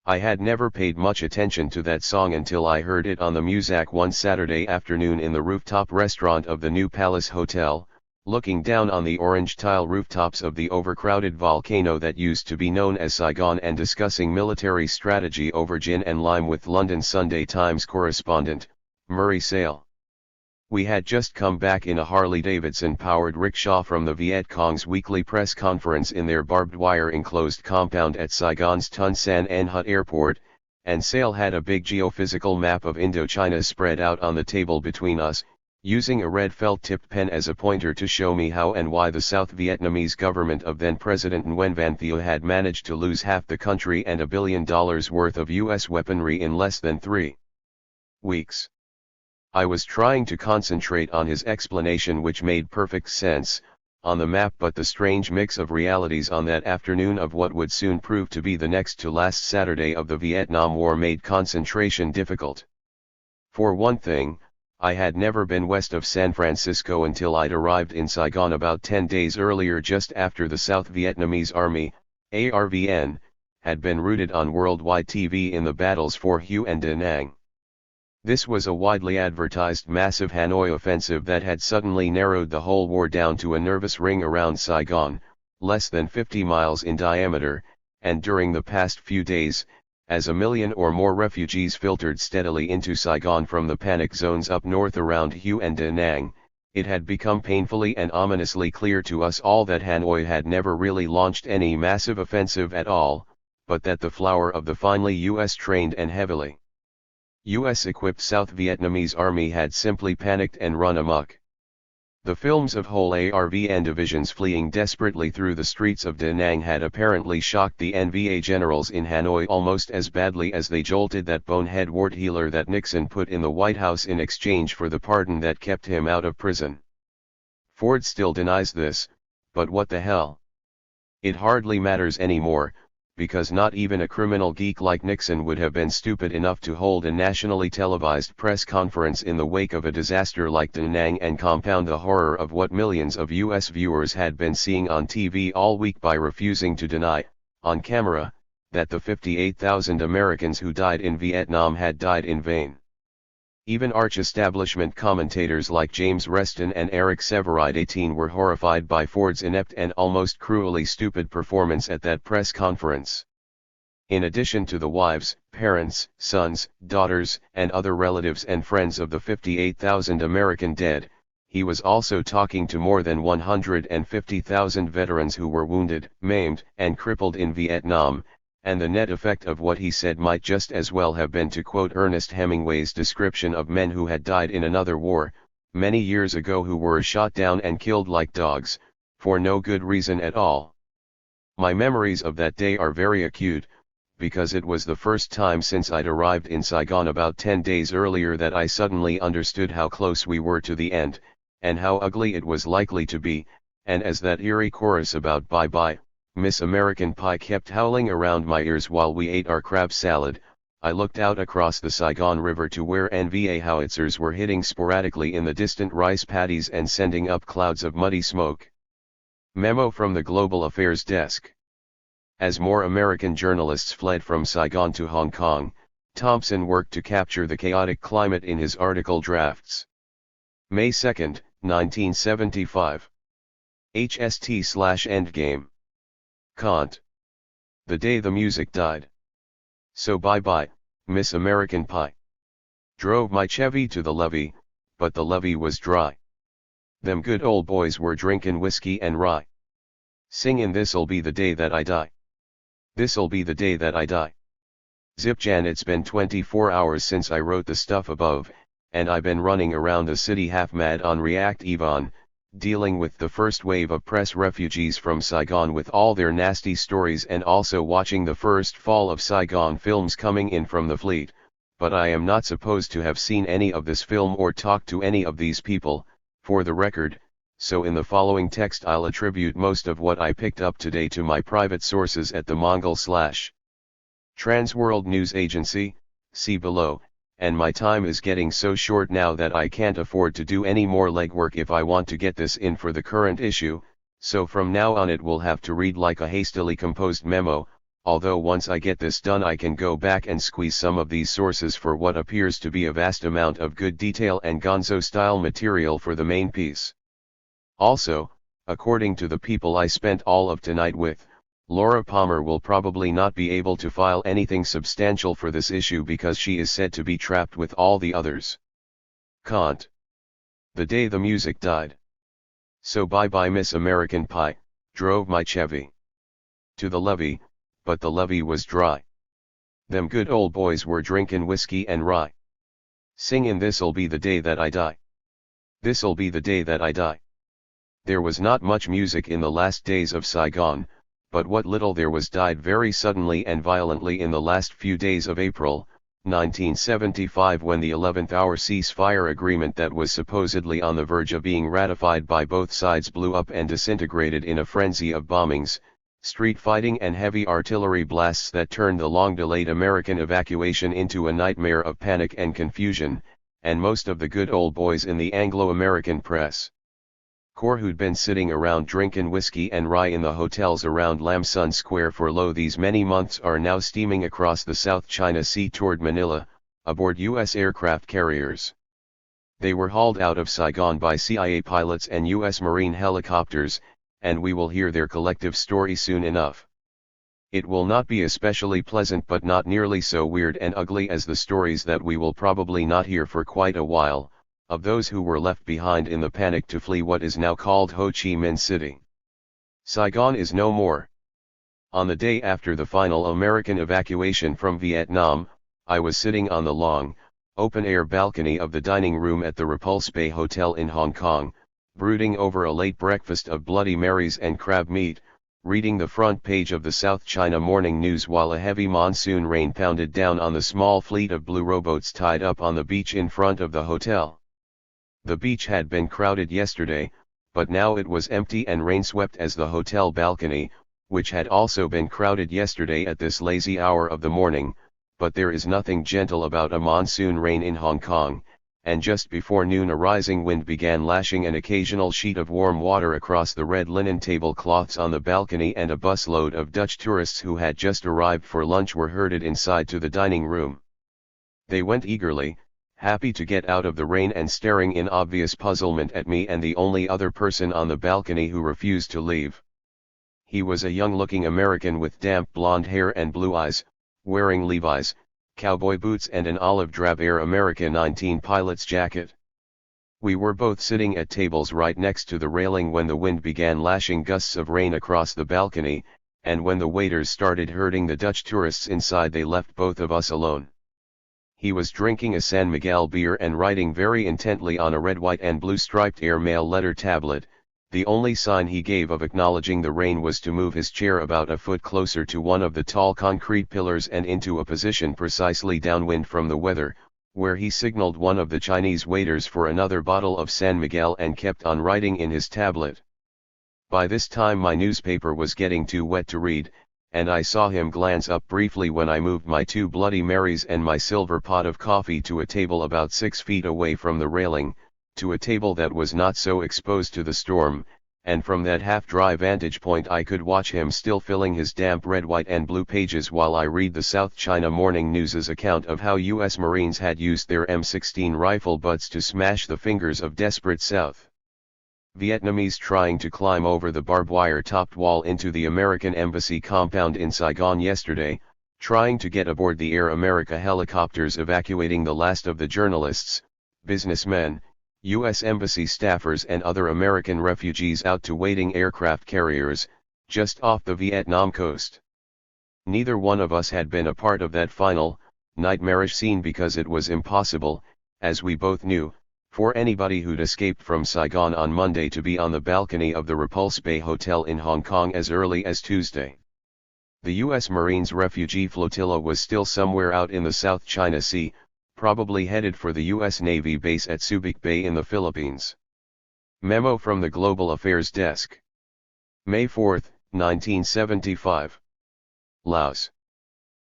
I had never paid much attention to that song until I heard it on the Muzak one Saturday afternoon in the rooftop restaurant of the New Palace Hotel, looking down on the orange tile rooftops of the overcrowded volcano that used to be known as Saigon and discussing military strategy over gin and lime with London Sunday Times correspondent, Murray Sale. We had just come back in a Harley-Davidson powered rickshaw from the Viet Cong's weekly press conference in their barbed wire enclosed compound at Saigon's Ton San An Hut Airport, and Sale had a big geophysical map of Indochina spread out on the table between us, using a red felt-tipped pen as a pointer to show me how and why the South Vietnamese government of then-President Nguyen Van Thieu had managed to lose half the country and $1 billion worth of U.S. weaponry in less than 3 weeks. I was trying to concentrate on his explanation, which made perfect sense, on the map, but the strange mix of realities on that afternoon of what would soon prove to be the next to last Saturday of the Vietnam War made concentration difficult. For one thing, I had never been west of San Francisco until I'd arrived in Saigon about 10 days earlier, just after the South Vietnamese Army, ARVN, had been routed on worldwide TV in the battles for Hue and Da Nang. This was a widely advertised massive Hanoi offensive that had suddenly narrowed the whole war down to a nervous ring around Saigon, less than 50 miles in diameter, and during the past few days, as 1 million or more refugees filtered steadily into Saigon from the panic zones up north around Hue and Da Nang, it had become painfully and ominously clear to us all that Hanoi had never really launched any massive offensive at all, but that the flower of the finely US-trained and heavily US-equipped South Vietnamese army had simply panicked and run amok. The films of whole ARVN divisions fleeing desperately through the streets of Da Nang had apparently shocked the NVA generals in Hanoi almost as badly as they jolted that bonehead wart healer that Nixon put in the White House in exchange for the pardon that kept him out of prison. Ford still denies this, but what the hell? It hardly matters anymore, because not even a criminal geek like Nixon would have been stupid enough to hold a nationally televised press conference in the wake of a disaster like Da Nang and compound the horror of what millions of US viewers had been seeing on TV all week by refusing to deny, on camera, that the 58,000 Americans who died in Vietnam had died in vain. Even arch-establishment commentators like James Reston and Eric Sevareid were horrified by Ford's inept and almost cruelly stupid performance at that press conference. In addition to the wives, parents, sons, daughters, and other relatives and friends of the 58,000 American dead, he was also talking to more than 150,000 veterans who were wounded, maimed, and crippled in Vietnam, and the net effect of what he said might just as well have been to quote Ernest Hemingway's description of men who had died in another war, many years ago, who were shot down and killed like dogs, for no good reason at all. My memories of that day are very acute, because it was the first time since I'd arrived in Saigon about 10 days earlier that I suddenly understood how close we were to the end, and how ugly it was likely to be, and as that eerie chorus about "Bye-bye, Miss American Pie" kept howling around my ears while we ate our crab salad, I looked out across the Saigon River to where NVA howitzers were hitting sporadically in the distant rice paddies and sending up clouds of muddy smoke. Memo from the Global Affairs Desk. As more American journalists fled from Saigon to Hong Kong, Thompson worked to capture the chaotic climate in his article drafts. May 2, 1975. HST/Endgame. Kant. The day the music died. So bye-bye, Miss American Pie. Drove my Chevy to the levee, but the levee was dry. Them good old boys were drinking whiskey and rye. Singin' "This'll be the day that I die. This'll be the day that I die." Zipjan, it's been 24 hours since I wrote the stuff above, and I been running around the city half mad on React Yvonne, dealing with the first wave of press refugees from Saigon with all their nasty stories, and also watching the first fall of Saigon films coming in from the fleet, but I am not supposed to have seen any of this film or talked to any of these people, for the record, so in the following text I'll attribute most of what I picked up today to my private sources at the Mongol/Transworld News Agency, see below, and my time is getting so short now that I can't afford to do any more legwork if I want to get this in for the current issue, so from now on it will have to read like a hastily composed memo, although once I get this done I can go back and squeeze some of these sources for what appears to be a vast amount of good detail and gonzo-style material for the main piece. Also, according to the people I spent all of tonight with, Laura Palmer will probably not be able to file anything substantial for this issue because she is said to be trapped with all the others. Kant. The day the music died. So bye-bye Miss American Pie, drove my Chevy to the levee, but the levee was dry. Them good old boys were drinking whiskey and rye. Singin' "This'll be the day that I die. This'll be the day that I die." There was not much music in the last days of Saigon, but what little there was died very suddenly and violently in the last few days of April, 1975, when the 11th-hour ceasefire agreement that was supposedly on the verge of being ratified by both sides blew up and disintegrated in a frenzy of bombings, street fighting and heavy artillery blasts that turned the long-delayed American evacuation into a nightmare of panic and confusion, and most of the good old boys in the Anglo-American press corps who'd been sitting around drinking whiskey and rye in the hotels around Lam Son Square for these many months are now steaming across the South China Sea toward Manila, aboard U.S. aircraft carriers. They were hauled out of Saigon by CIA pilots and U.S. Marine helicopters, and we will hear their collective story soon enough. It will not be especially pleasant, but not nearly so weird and ugly as the stories that we will probably not hear for quite a while, of those who were left behind in the panic to flee what is now called Ho Chi Minh City. Saigon is no more. On the day after the final American evacuation from Vietnam, I was sitting on the long, open-air balcony of the dining room at the Repulse Bay Hotel in Hong Kong, brooding over a late breakfast of Bloody Marys and crab meat, reading the front page of the South China Morning News while a heavy monsoon rain pounded down on the small fleet of blue rowboats tied up on the beach in front of the hotel. The beach had been crowded yesterday, but now it was empty and rain-swept as the hotel balcony, which had also been crowded yesterday at this lazy hour of the morning, but there is nothing gentle about a monsoon rain in Hong Kong, and just before noon a rising wind began lashing an occasional sheet of warm water across the red linen tablecloths on the balcony, and a busload of Dutch tourists who had just arrived for lunch were herded inside to the dining room. They went eagerly, happy to get out of the rain and staring in obvious puzzlement at me and the only other person on the balcony who refused to leave. He was a young-looking American with damp blonde hair and blue eyes, wearing Levi's, cowboy boots and an olive drab Air America 19 pilot's jacket. We were both sitting at tables right next to the railing when the wind began lashing gusts of rain across the balcony, and when the waiters started herding the Dutch tourists inside they left both of us alone. He was drinking a San Miguel beer and writing very intently on a red, white and blue striped airmail letter tablet. The only sign he gave of acknowledging the rain was to move his chair about a foot closer to one of the tall concrete pillars and into a position precisely downwind from the weather, where he signaled one of the Chinese waiters for another bottle of San Miguel and kept on writing in his tablet. By this time my newspaper was getting too wet to read, and I saw him glance up briefly when I moved my 2 Bloody Marys and my silver pot of coffee to a table about 6 feet away from the railing, to a table that was not so exposed to the storm, and from that half-dry vantage point I could watch him still filling his damp red, white and blue pages while I read the South China Morning News's account of how U.S. Marines had used their M16 rifle butts to smash the fingers of desperate South Vietnamese trying to climb over the barbed wire-topped wall into the American Embassy compound in Saigon yesterday, trying to get aboard the Air America helicopters evacuating the last of the journalists, businessmen, U.S. Embassy staffers and other American refugees out to waiting aircraft carriers, just off the Vietnam coast. Neither one of us had been a part of that final, nightmarish scene because it was impossible, as we both knew, for anybody who'd escaped from Saigon on Monday to be on the balcony of the Repulse Bay Hotel in Hong Kong as early as Tuesday. The U.S. Marines refugee flotilla was still somewhere out in the South China Sea, probably headed for the U.S. Navy base at Subic Bay in the Philippines. Memo from the Global Affairs Desk. May 4, 1975. Laos.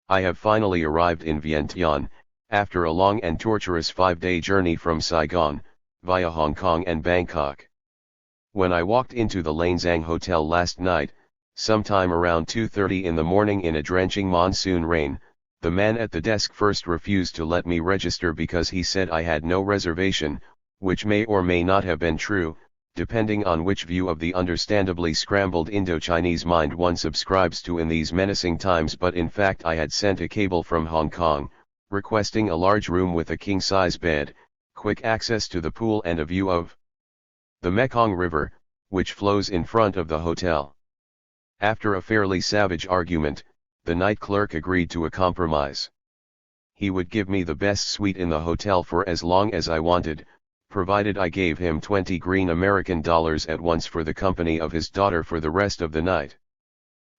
I have finally arrived in Vientiane, after a long and torturous 5-day journey from Saigon, via Hong Kong and Bangkok. When I walked into the Lanzang Hotel last night, sometime around 2:30 in the morning in a drenching monsoon rain, the man at the desk first refused to let me register because he said I had no reservation, which may or may not have been true, depending on which view of the understandably scrambled Indo-Chinese mind one subscribes to in these menacing times. But in fact I had sent a cable from Hong Kong, requesting a large room with a king-size bed, quick access to the pool and a view of the Mekong River, which flows in front of the hotel. After a fairly savage argument, the night clerk agreed to a compromise. He would give me the best suite in the hotel for as long as I wanted, provided I gave him 20 green American dollars at once for the company of his daughter for the rest of the night.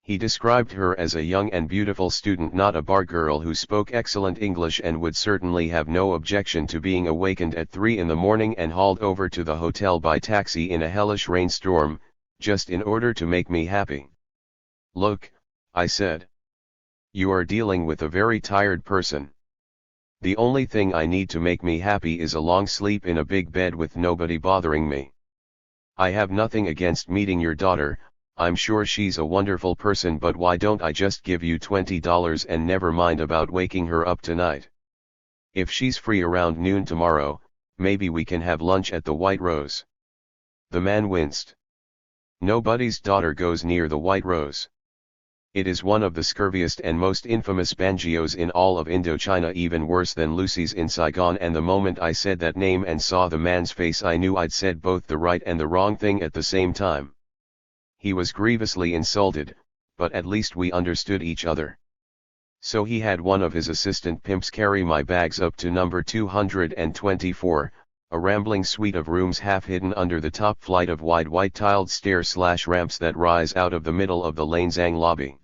He described her as a young and beautiful student, not a bar girl, who spoke excellent English and would certainly have no objection to being awakened at 3 in the morning and hauled over to the hotel by taxi in a hellish rainstorm, just in order to make me happy. "Look," I said. "You are dealing with a very tired person. The only thing I need to make me happy is a long sleep in a big bed with nobody bothering me. I have nothing against meeting your daughter, I'm sure she's a wonderful person, but why don't I just give you $20 and never mind about waking her up tonight? If she's free around noon tomorrow, maybe we can have lunch at the White Rose." The man winced. "Nobody's daughter goes near the White Rose. It is one of the scurviest and most infamous bangios in all of Indochina, even worse than Lucy's in Saigon." And the moment I said that name and saw the man's face, I knew I'd said both the right and the wrong thing at the same time. He was grievously insulted, but at least we understood each other. So he had one of his assistant pimps carry my bags up to number 224, a rambling suite of rooms half hidden under the top flight of wide white tiled stair/ramps that rise out of the middle of the Lanzang lobby.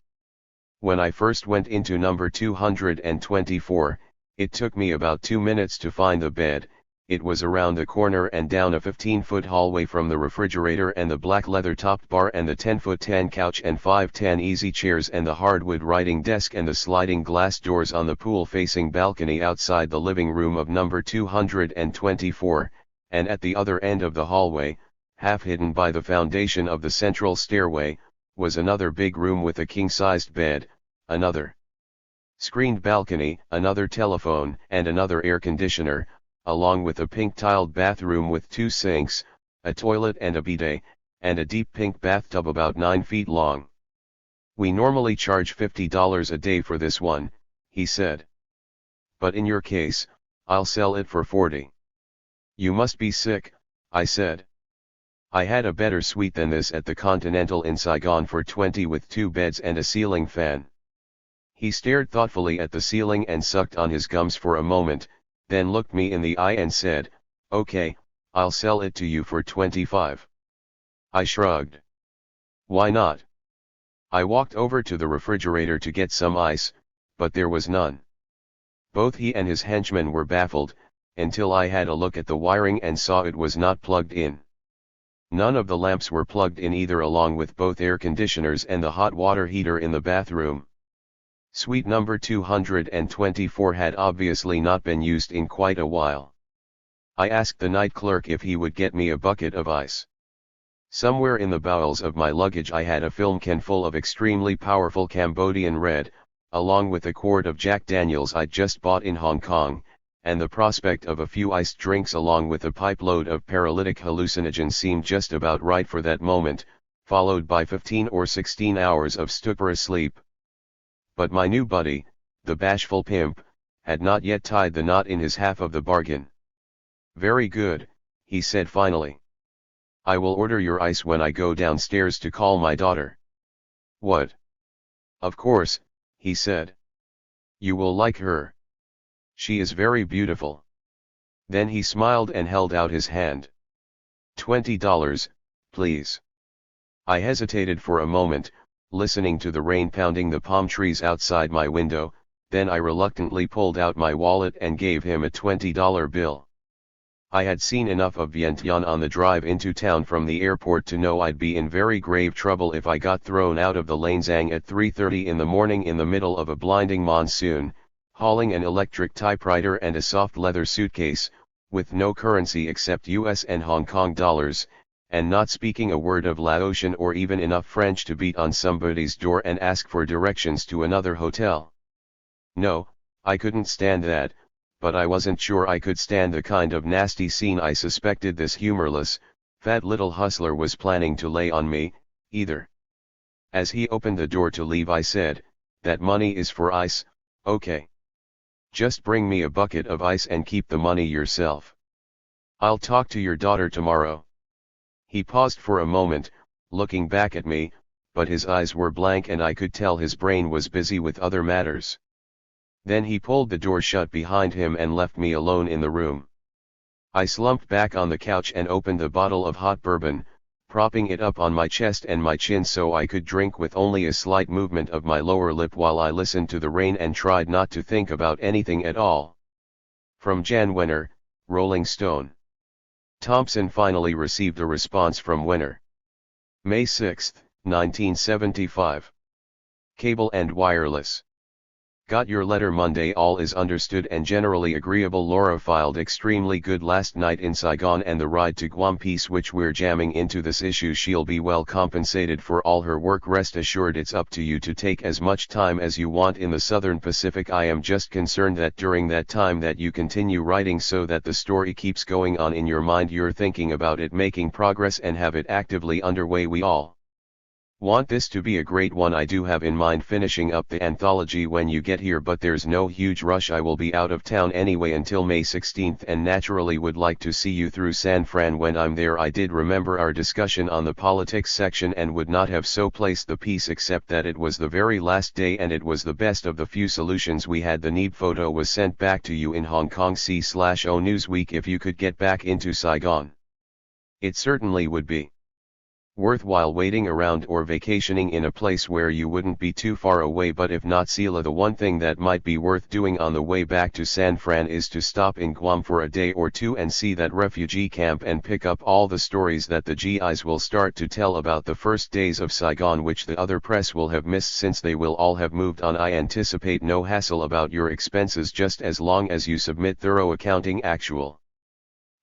When I first went into number 224, it took me about 2 minutes to find the bed. It was around the corner and down a 15-foot hallway from the refrigerator and the black leather-topped bar and the 10-foot tan couch and 5 easy chairs and the hardwood writing desk and the sliding glass doors on the pool-facing balcony outside the living room of number 224, and at the other end of the hallway, half hidden by the foundation of the central stairway, was another big room with a king-sized bed, another screened balcony, another telephone, and another air conditioner, along with a pink-tiled bathroom with 2 sinks, a toilet and a bidet, and a deep pink bathtub about 9 feet long. "We normally charge $50 a day for this one," he said. "But in your case, I'll sell it for $40. "You must be sick," I said. "I had a better suite than this at the Continental in Saigon for $20 with 2 beds and a ceiling fan." He stared thoughtfully at the ceiling and sucked on his gums for a moment, then looked me in the eye and said, "Okay, I'll sell it to you for $25. I shrugged. "Why not?" I walked over to the refrigerator to get some ice, but there was none. Both he and his henchmen were baffled, until I had a look at the wiring and saw it was not plugged in. None of the lamps were plugged in either, along with both air conditioners and the hot water heater in the bathroom. Suite number 224 had obviously not been used in quite a while. I asked the night clerk if he would get me a bucket of ice. Somewhere in the bowels of my luggage I had a film can full of extremely powerful Cambodian red, along with a quart of Jack Daniels I'd just bought in Hong Kong, and the prospect of a few iced drinks along with a pipe load of paralytic hallucinogens seemed just about right for that moment, followed by 15 or 16 hours of stupor sleep. But my new buddy, the bashful pimp, had not yet tied the knot in his half of the bargain. "Very good," he said finally. "I will order your ice when I go downstairs to call my daughter." "What?" "Of course," he said. "You will like her. She is very beautiful." Then he smiled and held out his hand. $20, please." I hesitated for a moment, listening to the rain pounding the palm trees outside my window, then I reluctantly pulled out my wallet and gave him a $20 bill. I had seen enough of Vientiane on the drive into town from the airport to know I'd be in very grave trouble if I got thrown out of the Lanzang at 3:30 in the morning in the middle of a blinding monsoon, hauling an electric typewriter and a soft leather suitcase, with no currency except US and Hong Kong dollars, and not speaking a word of Laotian or even enough French to beat on somebody's door and ask for directions to another hotel. No, I couldn't stand that, but I wasn't sure I could stand the kind of nasty scene I suspected this humorless, fat little hustler was planning to lay on me, either. As he opened the door to leave I said, "That money is for ice, okay? Just bring me a bucket of ice and keep the money yourself. I'll talk to your daughter tomorrow." He paused for a moment, looking back at me, but his eyes were blank and I could tell his brain was busy with other matters. Then he pulled the door shut behind him and left me alone in the room. I slumped back on the couch and opened a bottle of hot bourbon, propping it up on my chest and my chin so I could drink with only a slight movement of my lower lip while I listened to the rain and tried not to think about anything at all. From Jan Wenner, Rolling Stone. Thompson finally received a response from Wenner. May 6, 1975. Cable and wireless. Got your letter Monday. All is understood and generally agreeable. Laura filed extremely good last night in Saigon, and the ride to Guam piece which we're jamming into this issue, she'll be well compensated for all her work. Rest assured it's up to you to take as much time as you want in the Southern Pacific. I am just concerned that during that time that you continue writing so that the story keeps going on in your mind, you're thinking about it, making progress and have it actively underway. We all want this to be a great one. I do have in mind finishing up the anthology when you get here, but there's no huge rush. I will be out of town anyway until May 16th and naturally would like to see you through San Fran when I'm there. I did remember our discussion on the politics section and would not have so placed the piece except that it was the very last day and it was the best of the few solutions we had. The Neeb photo was sent back to you in Hong Kong C/O Newsweek. If you could get back into Saigon, it certainly would be worthwhile waiting around or vacationing in a place where you wouldn't be too far away. But if not, Sila, the one thing that might be worth doing on the way back to San Fran is to stop in Guam for a day or two and see that refugee camp and pick up all the stories that the GIs will start to tell about the first days of Saigon, which the other press will have missed since they will all have moved on. I anticipate no hassle about your expenses just as long as you submit thorough accounting. Actual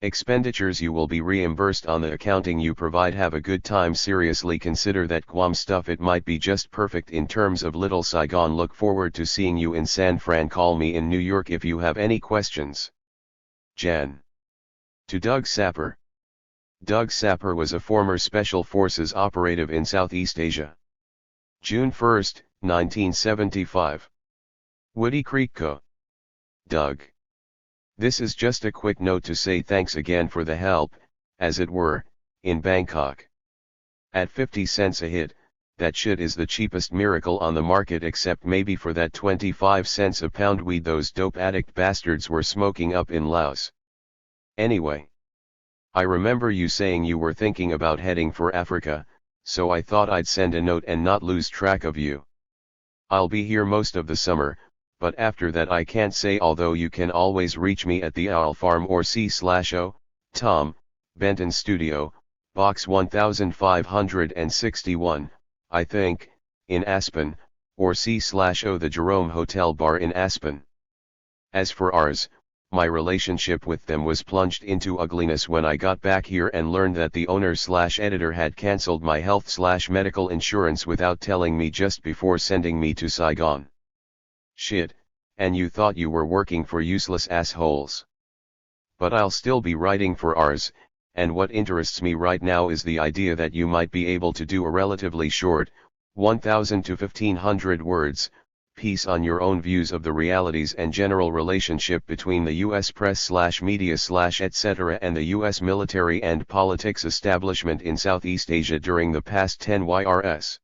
expenditures you will be reimbursed on the accounting you provide. Have a good time. Seriously consider that Guam stuff. It might be just perfect in terms of Little Saigon. Look forward to seeing you in San Fran. Call me in New York if you have any questions. Jan. To Doug Sapper. Doug Sapper was a former Special Forces operative in Southeast Asia. June 1, 1975. Woody Creek Co. Doug. This is just a quick note to say thanks again for the help, as it were, in Bangkok. At 50 cents a hit, that shit is the cheapest miracle on the market, except maybe for that 25 cents a pound weed those dope addict bastards were smoking up in Laos. Anyway, I remember you saying you were thinking about heading for Africa, so I thought I'd send a note and not lose track of you. I'll be here most of the summer, but after that I can't say, although you can always reach me at the Owl Farm or C/O, Tom, Benton Studio, Box 1561, I think, in Aspen, or C/O the Jerome Hotel Bar in Aspen. As for ours, my relationship with them was plunged into ugliness when I got back here and learned that the owner/editor had cancelled my health/medical insurance without telling me just before sending me to Saigon. Shit, and you thought you were working for useless assholes. But I'll still be writing for ours, and what interests me right now is the idea that you might be able to do a relatively short, 1,000 to 1,500 words, piece on your own views of the realities and general relationship between the US press/media/etc. and the US military and politics establishment in Southeast Asia during the past 10 years.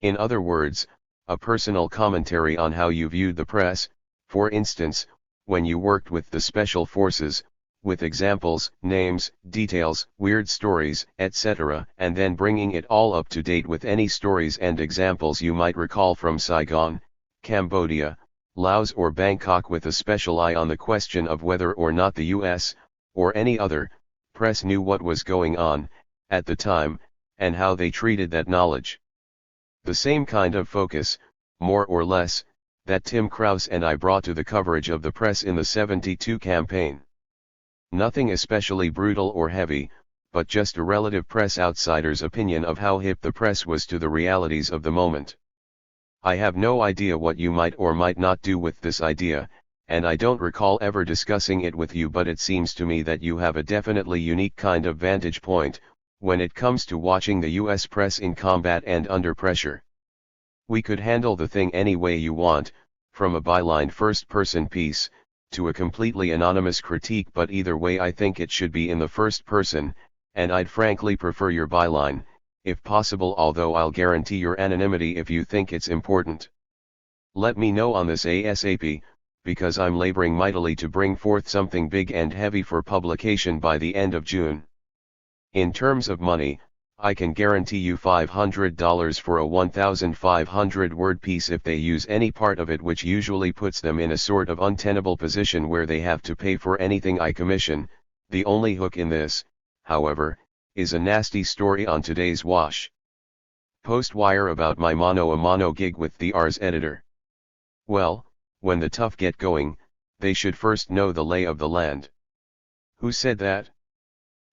In other words, a personal commentary on how you viewed the press, for instance, when you worked with the Special Forces, with examples, names, details, weird stories, etc., and then bringing it all up to date with any stories and examples you might recall from Saigon, Cambodia, Laos or Bangkok, with a special eye on the question of whether or not the US, or any other, press knew what was going on, at the time, and how they treated that knowledge. The same kind of focus, more or less, that Tim Krause and I brought to the coverage of the press in the 72 campaign. Nothing especially brutal or heavy, but just a relative press outsider's opinion of how hip the press was to the realities of the moment. I have no idea what you might or might not do with this idea, and I don't recall ever discussing it with you, but it seems to me that you have a definitely unique kind of vantage point, when it comes to watching the US press in combat and under pressure. We could handle the thing any way you want, from a byline first-person piece, to a completely anonymous critique, but either way I think it should be in the first person, and I'd frankly prefer your byline, if possible, although I'll guarantee your anonymity if you think it's important. Let me know on this ASAP, because I'm laboring mightily to bring forth something big and heavy for publication by the end of June. In terms of money, I can guarantee you $500 for a 1,500 word piece if they use any part of it, which usually puts them in a sort of untenable position where they have to pay for anything I commission. The only hook in this, however, is a nasty story on today's Wash Post Wire about my mano a mano gig with the Rs editor. Well, when the tough get going, they should first know the lay of the land. Who said that?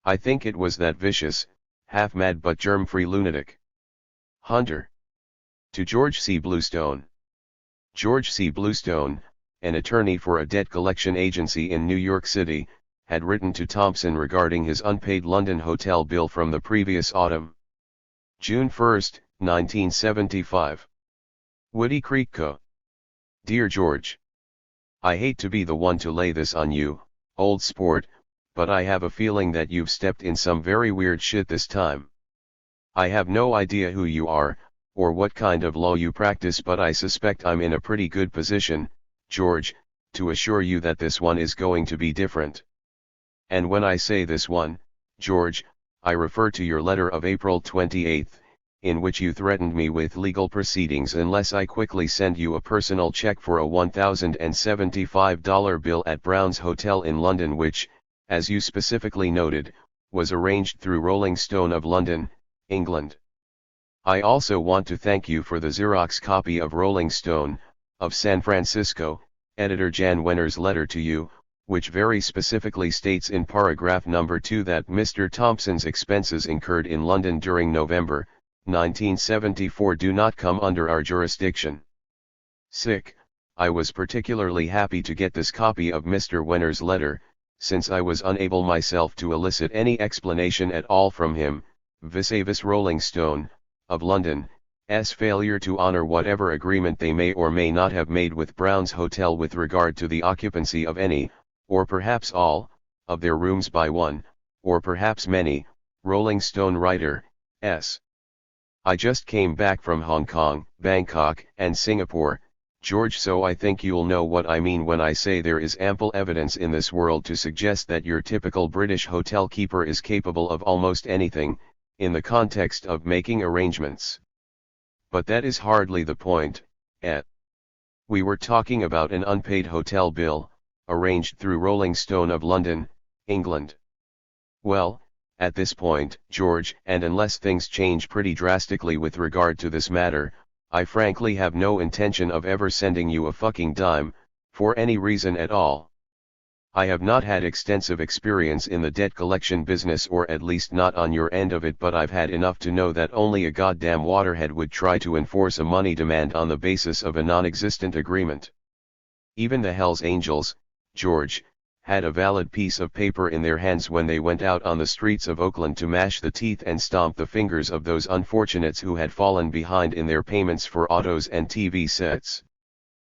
I think it was that vicious, half-mad but germ-free lunatic, Hunter. To George C. Bluestone. George C. Bluestone, an attorney for a debt collection agency in New York City, had written to Thompson regarding his unpaid London hotel bill from the previous autumn. June 1, 1975. Woody Creek Co. Dear George. I hate to be the one to lay this on you, old sport, but I have a feeling that you've stepped in some very weird shit this time. I have no idea who you are, or what kind of law you practice, but I suspect I'm in a pretty good position, George, to assure you that this one is going to be different. And when I say this one, George, I refer to your letter of April 28, in which you threatened me with legal proceedings unless I quickly send you a personal check for a $1,075 bill at Brown's Hotel in London, which, as you specifically noted, was arranged through Rolling Stone of London, England. I also want to thank you for the Xerox copy of Rolling Stone, of San Francisco, editor Jan Wenner's letter to you, which very specifically states in paragraph number 2 that Mr. Thompson's expenses incurred in London during November 1974 do not come under our jurisdiction. I was particularly happy to get this copy of Mr. Wenner's letter, since I was unable myself to elicit any explanation at all from him, vis-a-vis Rolling Stone, of London's failure to honor whatever agreement they may or may not have made with Brown's Hotel with regard to the occupancy of any, or perhaps all, of their rooms by one, or perhaps many, Rolling Stone writer, s. I just came back from Hong Kong, Bangkok, and Singapore, George, so I think you'll know what I mean when I say there is ample evidence in this world to suggest that your typical British hotel keeper is capable of almost anything, in the context of making arrangements. But that is hardly the point, We were talking about an unpaid hotel bill, arranged through Rolling Stone of London, England. Well, at this point, George, and unless things change pretty drastically with regard to this matter, I frankly have no intention of ever sending you a fucking dime, for any reason at all. I have not had extensive experience in the debt collection business, or at least not on your end of it, but I've had enough to know that only a goddamn waterhead would try to enforce a money demand on the basis of a non-existent agreement. Even the Hells Angels, George, had a valid piece of paper in their hands when they went out on the streets of Oakland to mash the teeth and stomp the fingers of those unfortunates who had fallen behind in their payments for autos and TV sets.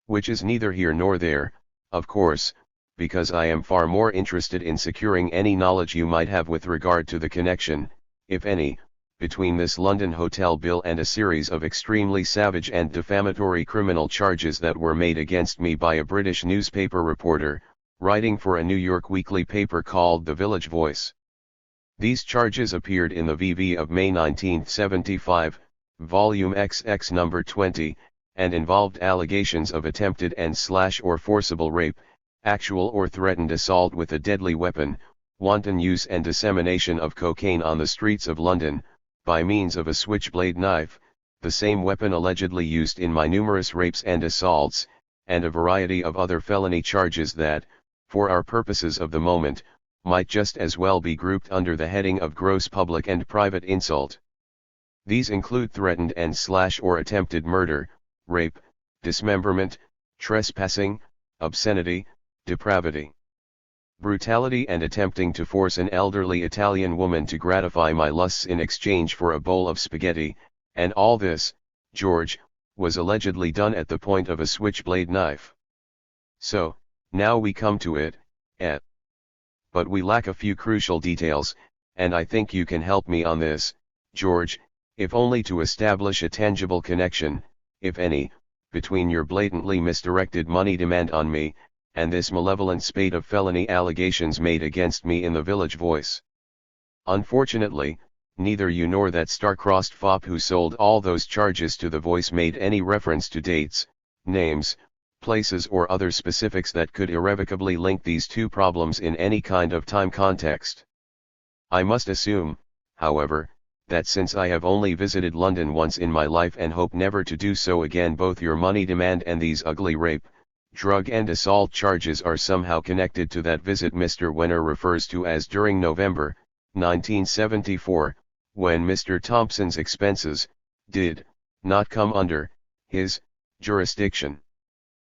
Which is neither here nor there, of course, because I am far more interested in securing any knowledge you might have with regard to the connection, if any, between this London hotel bill and a series of extremely savage and defamatory criminal charges that were made against me by a British newspaper reporter, writing for a New York weekly paper called The Village Voice. These charges appeared in the VV of May 1975, Volume XX number 20, and involved allegations of attempted and/or forcible rape, actual or threatened assault with a deadly weapon, wanton use and dissemination of cocaine on the streets of London, by means of a switchblade knife, the same weapon allegedly used in my numerous rapes and assaults, and a variety of other felony charges that, for our purposes of the moment, might just as well be grouped under the heading of gross public and private insult. These include threatened and/or attempted murder, rape, dismemberment, trespassing, obscenity, depravity, brutality, and attempting to force an elderly Italian woman to gratify my lusts in exchange for a bowl of spaghetti, and all this, George, was allegedly done at the point of a switchblade knife. So, now we come to it, but we lack a few crucial details, and I think you can help me on this, George, if only to establish a tangible connection, if any, between your blatantly misdirected money demand on me, and this malevolent spate of felony allegations made against me in the Village Voice. Unfortunately, neither you nor that star-crossed fop who sold all those charges to The Voice made any reference to dates, names, places or other specifics that could irrevocably link these two problems in any kind of time context. I must assume, however, that since I have only visited London once in my life and hope never to do so again, both your money demand and these ugly rape, drug and assault charges are somehow connected to that visit Mr. Wenner refers to as during November, 1974, when Mr. Thompson's expenses did not come under his jurisdiction.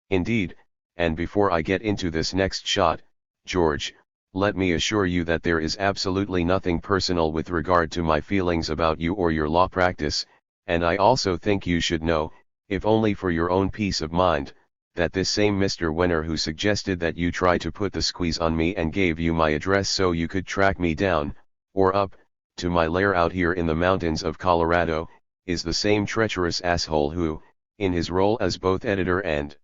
Indeed, and before I get into this next shot, George, let me assure you that there is absolutely nothing personal with regard to my feelings about you or your law practice, and I also think you should know, if only for your own peace of mind, that this same Mr. Wenner who suggested that you try to put the squeeze on me and gave you my address so you could track me down, or up, to my lair out here in the mountains of Colorado, is the same treacherous asshole who, in his role as both editor and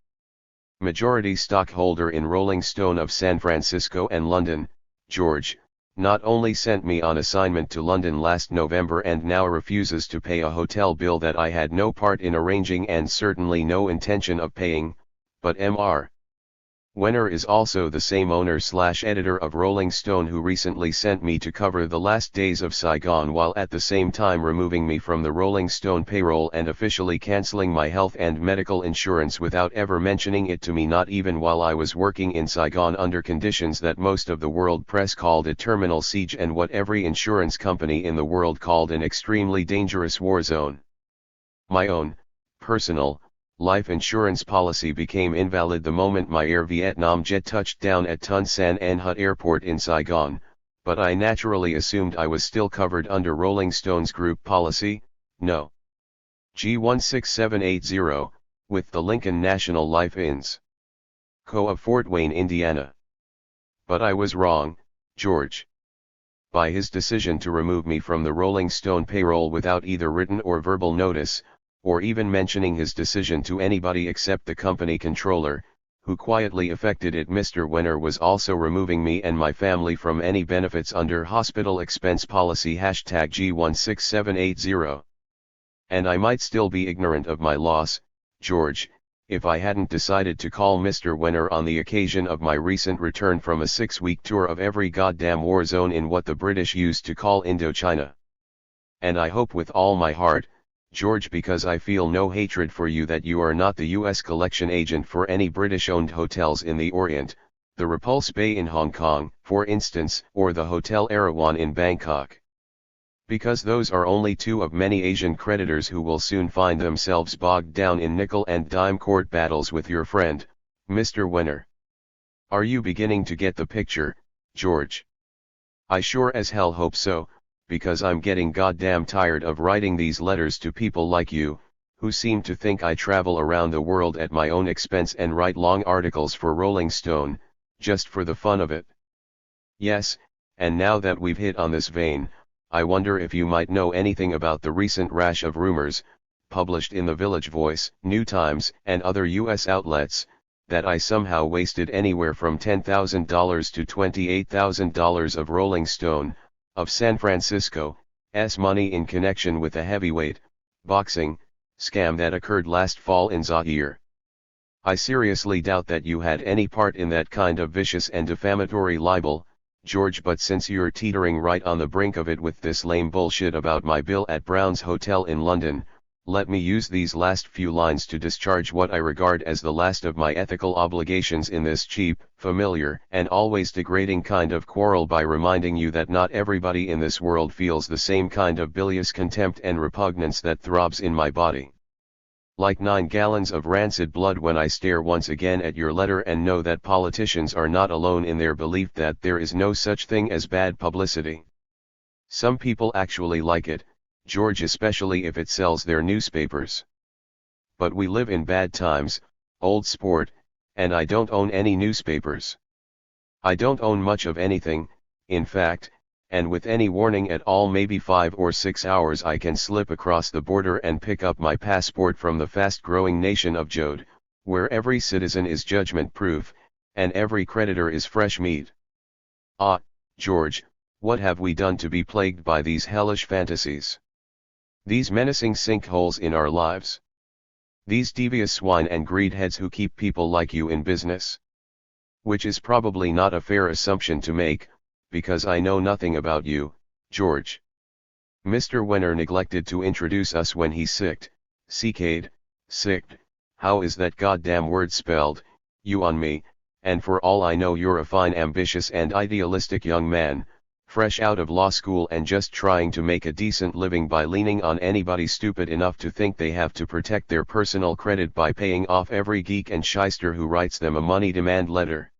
majority stockholder in Rolling Stone of San Francisco and London, George, not only sent me on assignment to London last November and now refuses to pay a hotel bill that I had no part in arranging and certainly no intention of paying, but Mr. Wenner is also the same owner/editor of Rolling Stone who recently sent me to cover the last days of Saigon while at the same time removing me from the Rolling Stone payroll and officially cancelling my health and medical insurance without ever mentioning it to me, not even while I was working in Saigon under conditions that most of the world press called a terminal siege and what every insurance company in the world called an extremely dangerous war zone. My own, personal, life insurance policy became invalid the moment my Air Vietnam jet touched down at Ton San An Hut Airport in Saigon, but I naturally assumed I was still covered under Rolling Stone's group policy, no. G16780, with the Lincoln National Life Ins. Co. of Fort Wayne, Indiana. But I was wrong, George. By his decision to remove me from the Rolling Stone payroll without either written or verbal notice, or even mentioning his decision to anybody except the company controller, who quietly effected it, Mr. Wenner was also removing me and my family from any benefits under hospital expense policy #G16780. And I might still be ignorant of my loss, George, if I hadn't decided to call Mr. Wenner on the occasion of my recent return from a 6-week tour of every goddamn war zone in what the British used to call Indochina. And I hope with all my heart, George, because I feel no hatred for you, that you are not the U.S. collection agent for any British-owned hotels in the Orient, the Repulse Bay in Hong Kong, for instance, or the Hotel Erawan in Bangkok. Because those are only two of many Asian creditors who will soon find themselves bogged down in nickel and dime court battles with your friend, Mr. Wenner. Are you beginning to get the picture, George? I sure as hell hope so, because I'm getting goddamn tired of writing these letters to people like you, who seem to think I travel around the world at my own expense and write long articles for Rolling Stone, just for the fun of it. Yes, and now that we've hit on this vein, I wonder if you might know anything about the recent rash of rumors, published in the Village Voice, New Times, and other U.S. outlets, that I somehow wasted anywhere from $10,000 to $28,000 of Rolling Stone, of San Francisco's money in connection with a heavyweight boxing scam that occurred last fall in Zaire. I seriously doubt that you had any part in that kind of vicious and defamatory libel, George, but since you're teetering right on the brink of it with this lame bullshit about my bill at Brown's Hotel in London, let me use these last few lines to discharge what I regard as the last of my ethical obligations in this cheap, familiar, and always degrading kind of quarrel by reminding you that not everybody in this world feels the same kind of bilious contempt and repugnance that throbs in my body. Like 9 gallons of rancid blood when I stare once again at your letter and know that politicians are not alone in their belief that there is no such thing as bad publicity. Some people actually like it, George, especially if it sells their newspapers. But we live in bad times, old sport, and I don't own any newspapers. I don't own much of anything, in fact, and with any warning at all, maybe 5 or 6 hours I can slip across the border and pick up my passport from the fast-growing nation of Jode, where every citizen is judgment-proof, and every creditor is fresh meat. Ah, George, What have we done to be plagued by these hellish fantasies? These menacing sinkholes in our lives? These devious swine and greedheads who keep people like you in business? Which is probably not a fair assumption to make, because I know nothing about you, George. Mr. Wenner neglected to introduce us when he sicked, sicked, how is that goddamn word spelled, you on me, and for all I know you're a fine ambitious and idealistic young man, fresh out of law school and just trying to make a decent living by leaning on anybody stupid enough to think they have to protect their personal credit by paying off every geek and shyster who writes them a money demand letter.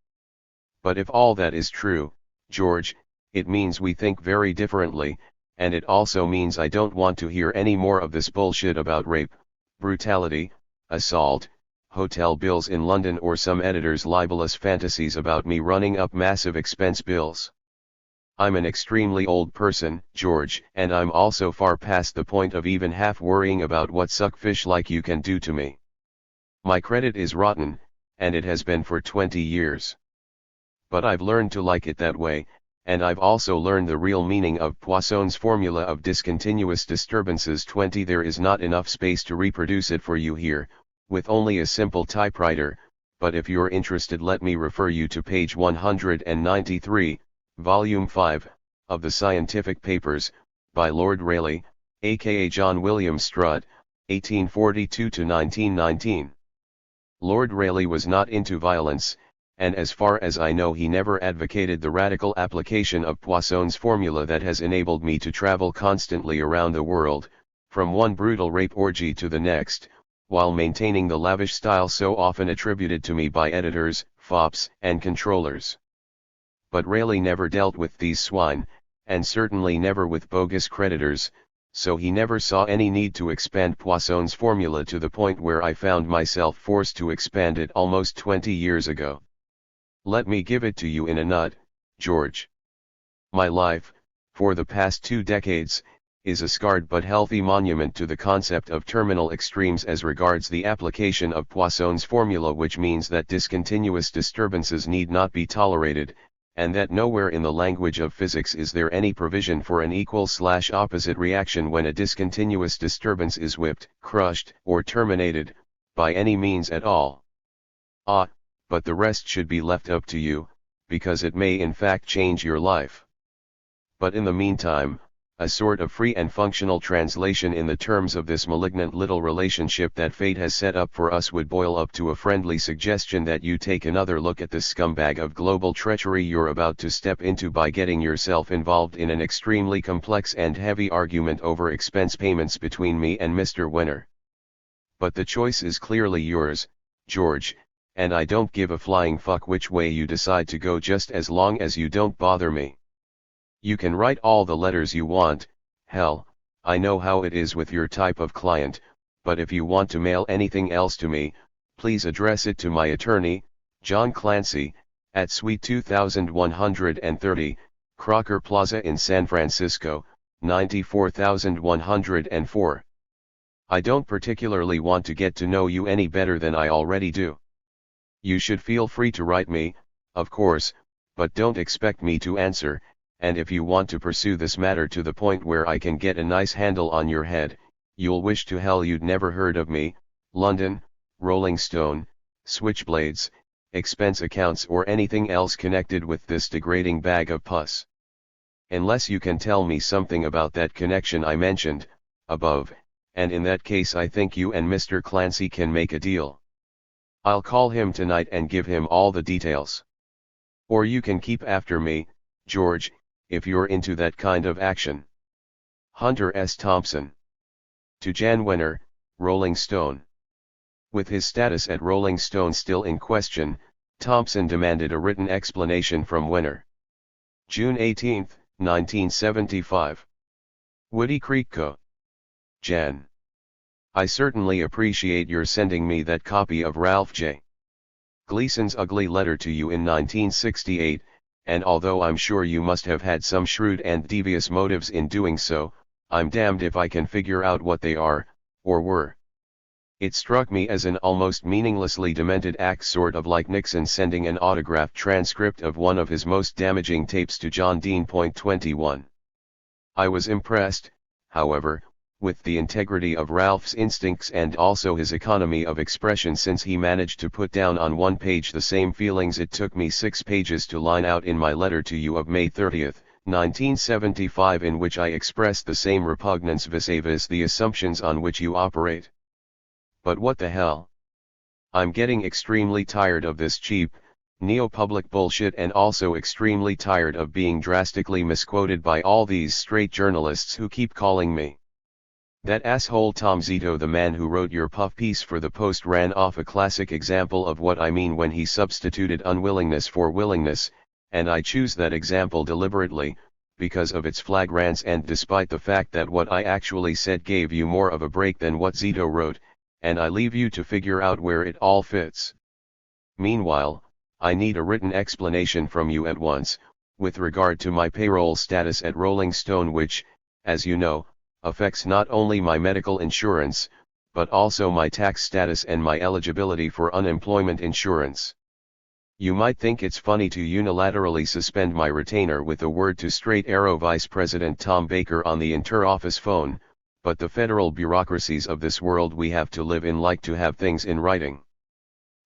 But if all that is true, George, it means we think very differently, and it also means I don't want to hear any more of this bullshit about rape, brutality, assault, hotel bills in London or some editor's libelous fantasies about me running up massive expense bills. I'm an extremely old person, George, and I'm also far past the point of even half worrying about what suckfish like you can do to me. My credit is rotten, and it has been for 20 years. But I've learned to like it that way, and I've also learned the real meaning of Poisson's formula of discontinuous disturbances 20. There is not enough space to reproduce it for you here, with only a simple typewriter, but if you're interested let me refer you to page 193, Volume 5, of the Scientific Papers, by Lord Rayleigh, aka John William Strutt, 1842–1919. Lord Rayleigh was not into violence, and as far as I know he never advocated the radical application of Poisson's formula that has enabled me to travel constantly around the world, from one brutal rape orgy to the next, while maintaining the lavish style so often attributed to me by editors, fops, and controllers. But Rayleigh never dealt with these swine, and certainly never with bogus creditors, so he never saw any need to expand Poisson's formula to the point where I found myself forced to expand it almost 20 years ago. Let me give it to you in a nut, George. My life, for the past 2 decades, is a scarred but healthy monument to the concept of terminal extremes as regards the application of Poisson's formula, which means that discontinuous disturbances need not be tolerated, and that nowhere in the language of physics is there any provision for an equal/opposite reaction when a discontinuous disturbance is whipped, crushed, or terminated, by any means at all. But the rest should be left up to you, because it may in fact change your life. But in the meantime, a sort of free and functional translation in the terms of this malignant little relationship that fate has set up for us would boil up to a friendly suggestion that you take another look at the scumbag of global treachery you're about to step into by getting yourself involved in an extremely complex and heavy argument over expense payments between me and Mr. Wenner. But the choice is clearly yours, George, and I don't give a flying fuck which way you decide to go just as long as you don't bother me. You can write all the letters you want, hell, I know how it is with your type of client, but if you want to mail anything else to me, please address it to my attorney, John Clancy, at Suite 2130, Crocker Plaza in San Francisco, 94104. I don't particularly want to get to know you any better than I already do. You should feel free to write me, of course, but don't expect me to answer. And if you want to pursue this matter to the point where I can get a nice handle on your head, you'll wish to hell you'd never heard of me, London, Rolling Stone, Switchblades, expense accounts or anything else connected with this degrading bag of pus. Unless you can tell me something about that connection I mentioned, above, and in that case I think you and Mr. Clancy can make a deal. I'll call him tonight and give him all the details. Or you can keep after me, George, if you're into that kind of action. Hunter S. Thompson. To Jan Wenner, Rolling Stone. With his status at Rolling Stone still in question, Thompson demanded a written explanation from Wenner. June 18, 1975. Woody Creek Co. Jan. I certainly appreciate your sending me that copy of Ralph J. Gleason's ugly letter to you in 1968, and although I'm sure you must have had some shrewd and devious motives in doing so, I'm damned if I can figure out what they are, or were. It struck me as an almost meaninglessly demented act, sort of like Nixon sending an autographed transcript of one of his most damaging tapes to John Dean. 21. I was impressed, however, with the integrity of Ralph's instincts and also his economy of expression, since he managed to put down on one page the same feelings it took me 6 pages to line out in my letter to you of May 30, 1975, in which I expressed the same repugnance vis-a-vis the assumptions on which you operate. But what the hell? I'm getting extremely tired of this cheap, neo-public bullshit, and also extremely tired of being drastically misquoted by all these straight journalists who keep calling me. That asshole Tom Zito, the man who wrote your puff piece for the Post, ran off a classic example of what I mean when he substituted unwillingness for willingness, and I choose that example deliberately, because of its flagrance and despite the fact that what I actually said gave you more of a break than what Zito wrote, and I leave you to figure out where it all fits. Meanwhile, I need a written explanation from you at once, with regard to my payroll status at Rolling Stone, which, as you know, affects not only my medical insurance, but also my tax status and my eligibility for unemployment insurance. You might think it's funny to unilaterally suspend my retainer with a word to Straight Arrow Vice President Tom Baker on the inter-office phone, but the federal bureaucracies of this world we have to live in like to have things in writing.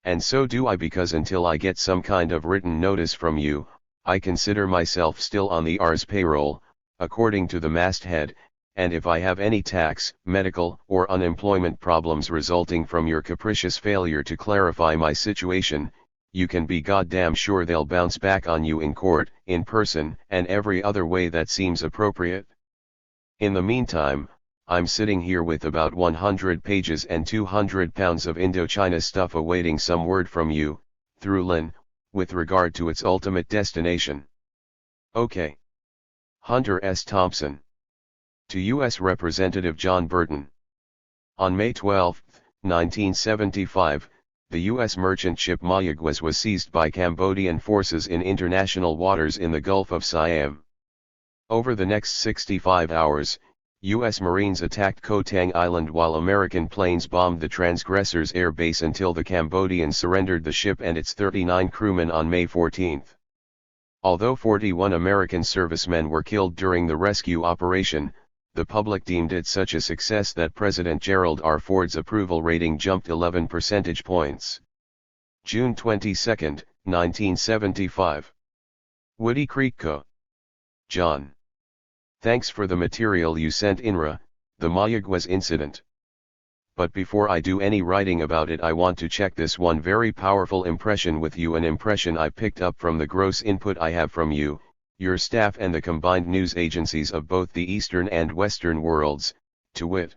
And so do I, because until I get some kind of written notice from you, I consider myself still on the Rs payroll, according to the masthead, and if I have any tax, medical, or unemployment problems resulting from your capricious failure to clarify my situation, you can be goddamn sure they'll bounce back on you in court, in person, and every other way that seems appropriate. In the meantime, I'm sitting here with about 100 pages and 200 pounds of Indochina stuff awaiting some word from you, through Lynn, with regard to its ultimate destination. OK. Hunter S. Thompson. To U.S. Representative John Burton. On May 12, 1975, the U.S. merchant ship Mayaguez was seized by Cambodian forces in international waters in the Gulf of Siam. Over the next 65 hours, U.S. Marines attacked Koh Tang Island while American planes bombed the transgressors' air base until the Cambodians surrendered the ship and its 39 crewmen on May 14. Although 41 American servicemen were killed during the rescue operation, the public deemed it such a success that President Gerald R. Ford's approval rating jumped 11 percentage points. June 22, 1975. Woody Creek Co. John. Thanks for the material you sent INRA, the Mayaguez incident. But before I do any writing about it, I want to check this one very powerful impression with you, an impression I picked up from the gross input I have from you, your staff and the combined news agencies of both the Eastern and Western worlds, to wit,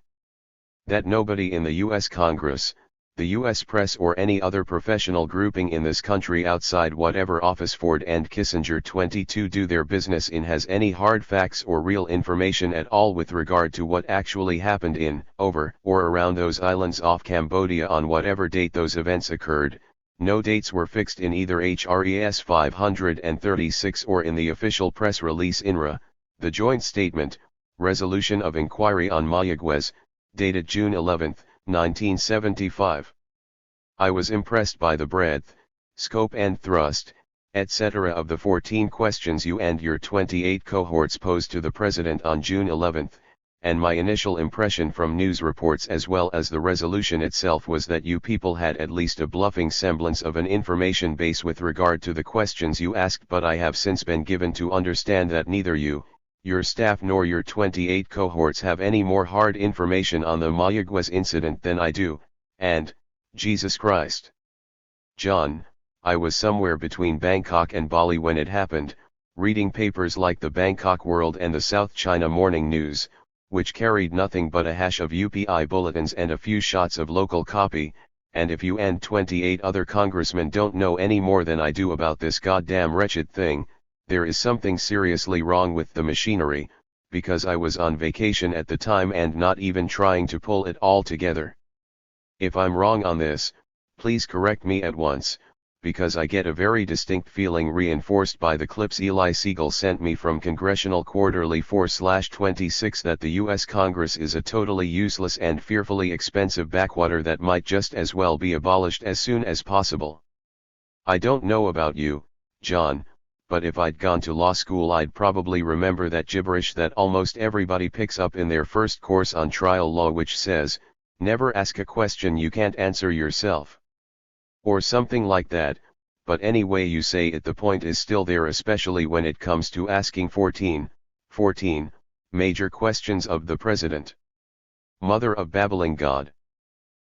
that nobody in the U.S. Congress, the U.S. press, or any other professional grouping in this country outside whatever office Ford and Kissinger 22 do their business in has any hard facts or real information at all with regard to what actually happened in, over, or around those islands off Cambodia on whatever date those events occurred. No dates were fixed in either HRES 536 or in the official press release INRA, the joint statement, Resolution of Inquiry on Mayaguez, dated June 11, 1975. I was impressed by the breadth, scope and thrust, etc. of the 14 questions you and your 28 cohorts posed to the President on June 11, and my initial impression from news reports as well as the resolution itself was that you people had at least a bluffing semblance of an information base with regard to the questions you asked, but I have since been given to understand that neither you, your staff, nor your 28 cohorts have any more hard information on the Mayaguez incident than I do, and, Jesus Christ. John, I was somewhere between Bangkok and Bali when it happened, reading papers like the Bangkok World and the South China Morning News, which carried nothing but a hash of UPI bulletins and a few shots of local copy, and if you and 28 other congressmen don't know any more than I do about this goddamn wretched thing, there is something seriously wrong with the machinery, because I was on vacation at the time and not even trying to pull it all together. If I'm wrong on this, please correct me at once, because I get a very distinct feeling reinforced by the clips Eli Siegel sent me from Congressional Quarterly 4/26 that the US Congress is a totally useless and fearfully expensive backwater that might just as well be abolished as soon as possible. I don't know about you, John, but if I'd gone to law school I'd probably remember that gibberish that almost everybody picks up in their first course on trial law, which says, never ask a question you can't answer yourself. Or something like that, but any way you say it the point is still there, especially when it comes to asking 14 major questions of the president. Mother of babbling God.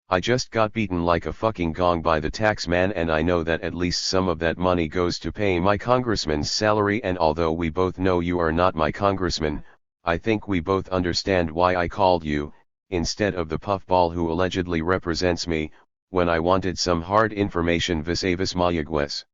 I just got beaten like a fucking gong by the tax man, and I know that at least some of that money goes to pay my congressman's salary, and although we both know you are not my congressman, I think we both understand why I called you, instead of the puffball who allegedly represents me, when I wanted some hard information vis-a-vis Mayaguez.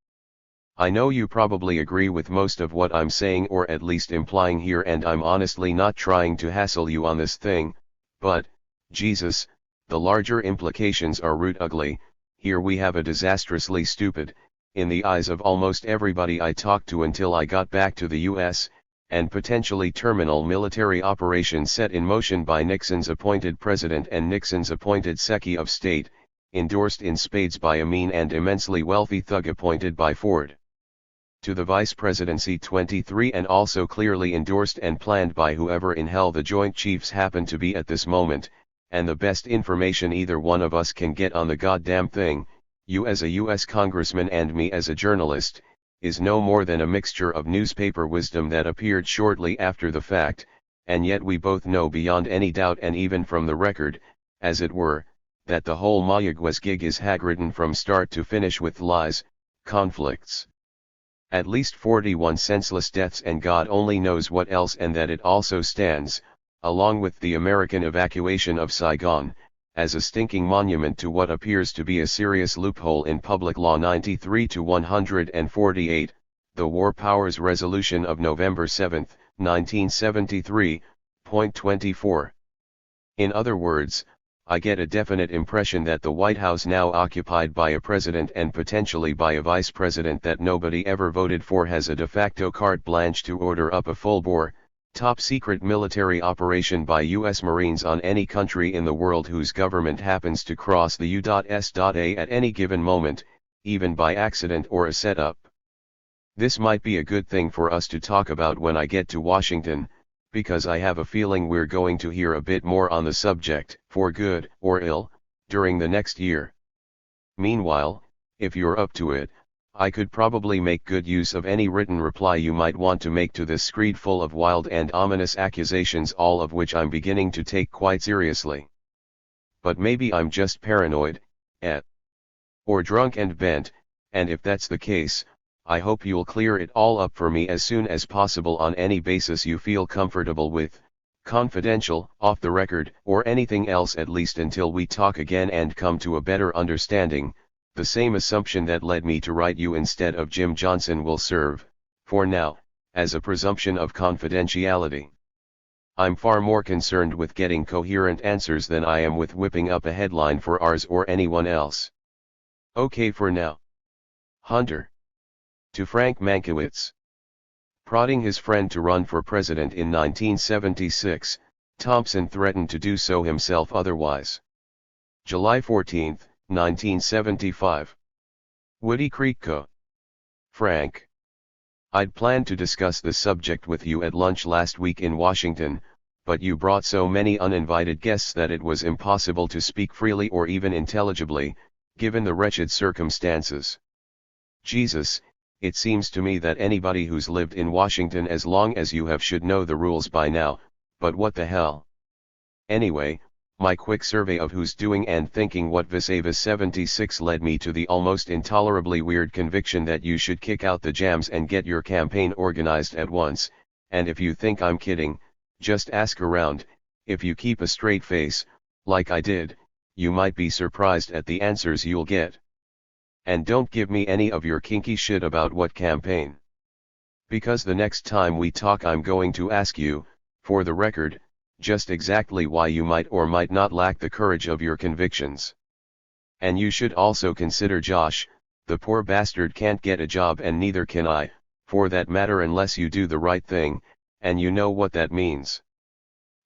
I know you probably agree with most of what I'm saying, or at least implying here, and I'm honestly not trying to hassle you on this thing, but, Jesus, the larger implications are root ugly. Here we have a disastrously stupid, in the eyes of almost everybody I talked to until I got back to the US, and potentially terminal military operation set in motion by Nixon's appointed president and Nixon's appointed Secretary of State, endorsed in spades by a mean and immensely wealthy thug appointed by Ford. To the vice presidency 23, and also clearly endorsed and planned by whoever in hell the Joint Chiefs happen to be at this moment, and the best information either one of us can get on the goddamn thing, you as a US congressman and me as a journalist, is no more than a mixture of newspaper wisdom that appeared shortly after the fact, and yet we both know beyond any doubt, and even from the record, as it were, that the whole Mayaguez gig is hag-ridden from start to finish with lies, conflicts, at least 41 senseless deaths and God only knows what else, and that it also stands, along with the American evacuation of Saigon, as a stinking monument to what appears to be a serious loophole in Public Law 93-148, the War Powers Resolution of November 7, 1973.24. In other words, I get a definite impression that the White House, now occupied by a president and potentially by a vice president that nobody ever voted for, has a de facto carte blanche to order up a full-bore, top-secret military operation by U.S. Marines on any country in the world whose government happens to cross the U.S.A at any given moment, even by accident or a setup. This might be a good thing for us to talk about when I get to Washington, because I have a feeling we're going to hear a bit more on the subject, for good or ill, during the next year. Meanwhile, if you're up to it, I could probably make good use of any written reply you might want to make to this screed full of wild and ominous accusations, all of which I'm beginning to take quite seriously. But maybe I'm just paranoid, or drunk and bent, and if that's the case, I hope you'll clear it all up for me as soon as possible on any basis you feel comfortable with, confidential, off the record, or anything else, at least until we talk again and come to a better understanding. The same assumption that led me to write you instead of Jim Johnson will serve, for now, as a presumption of confidentiality. I'm far more concerned with getting coherent answers than I am with whipping up a headline for ours or anyone else. Okay for now. Hunter. To Frank Mankiewicz. Prodding his friend to run for president in 1976, Thompson threatened to do so himself otherwise. July 14, 1975. Woody Creek Co. Frank. I'd planned to discuss this subject with you at lunch last week in Washington, but you brought so many uninvited guests that it was impossible to speak freely or even intelligibly, given the wretched circumstances. Jesus, it seems to me that anybody who's lived in Washington as long as you have should know the rules by now, but what the hell? Anyway, my quick survey of who's doing and thinking what vis-a-vis 76 led me to the almost intolerably weird conviction that you should kick out the jams and get your campaign organized at once, and if you think I'm kidding, just ask around. If you keep a straight face, like I did, you might be surprised at the answers you'll get. And don't give me any of your kinky shit about what campaign. Because the next time we talk I'm going to ask you, for the record, just exactly why you might or might not lack the courage of your convictions. And you should also consider Josh, The poor bastard can't get a job and neither can I, for that matter, unless you do the right thing, and you know what that means.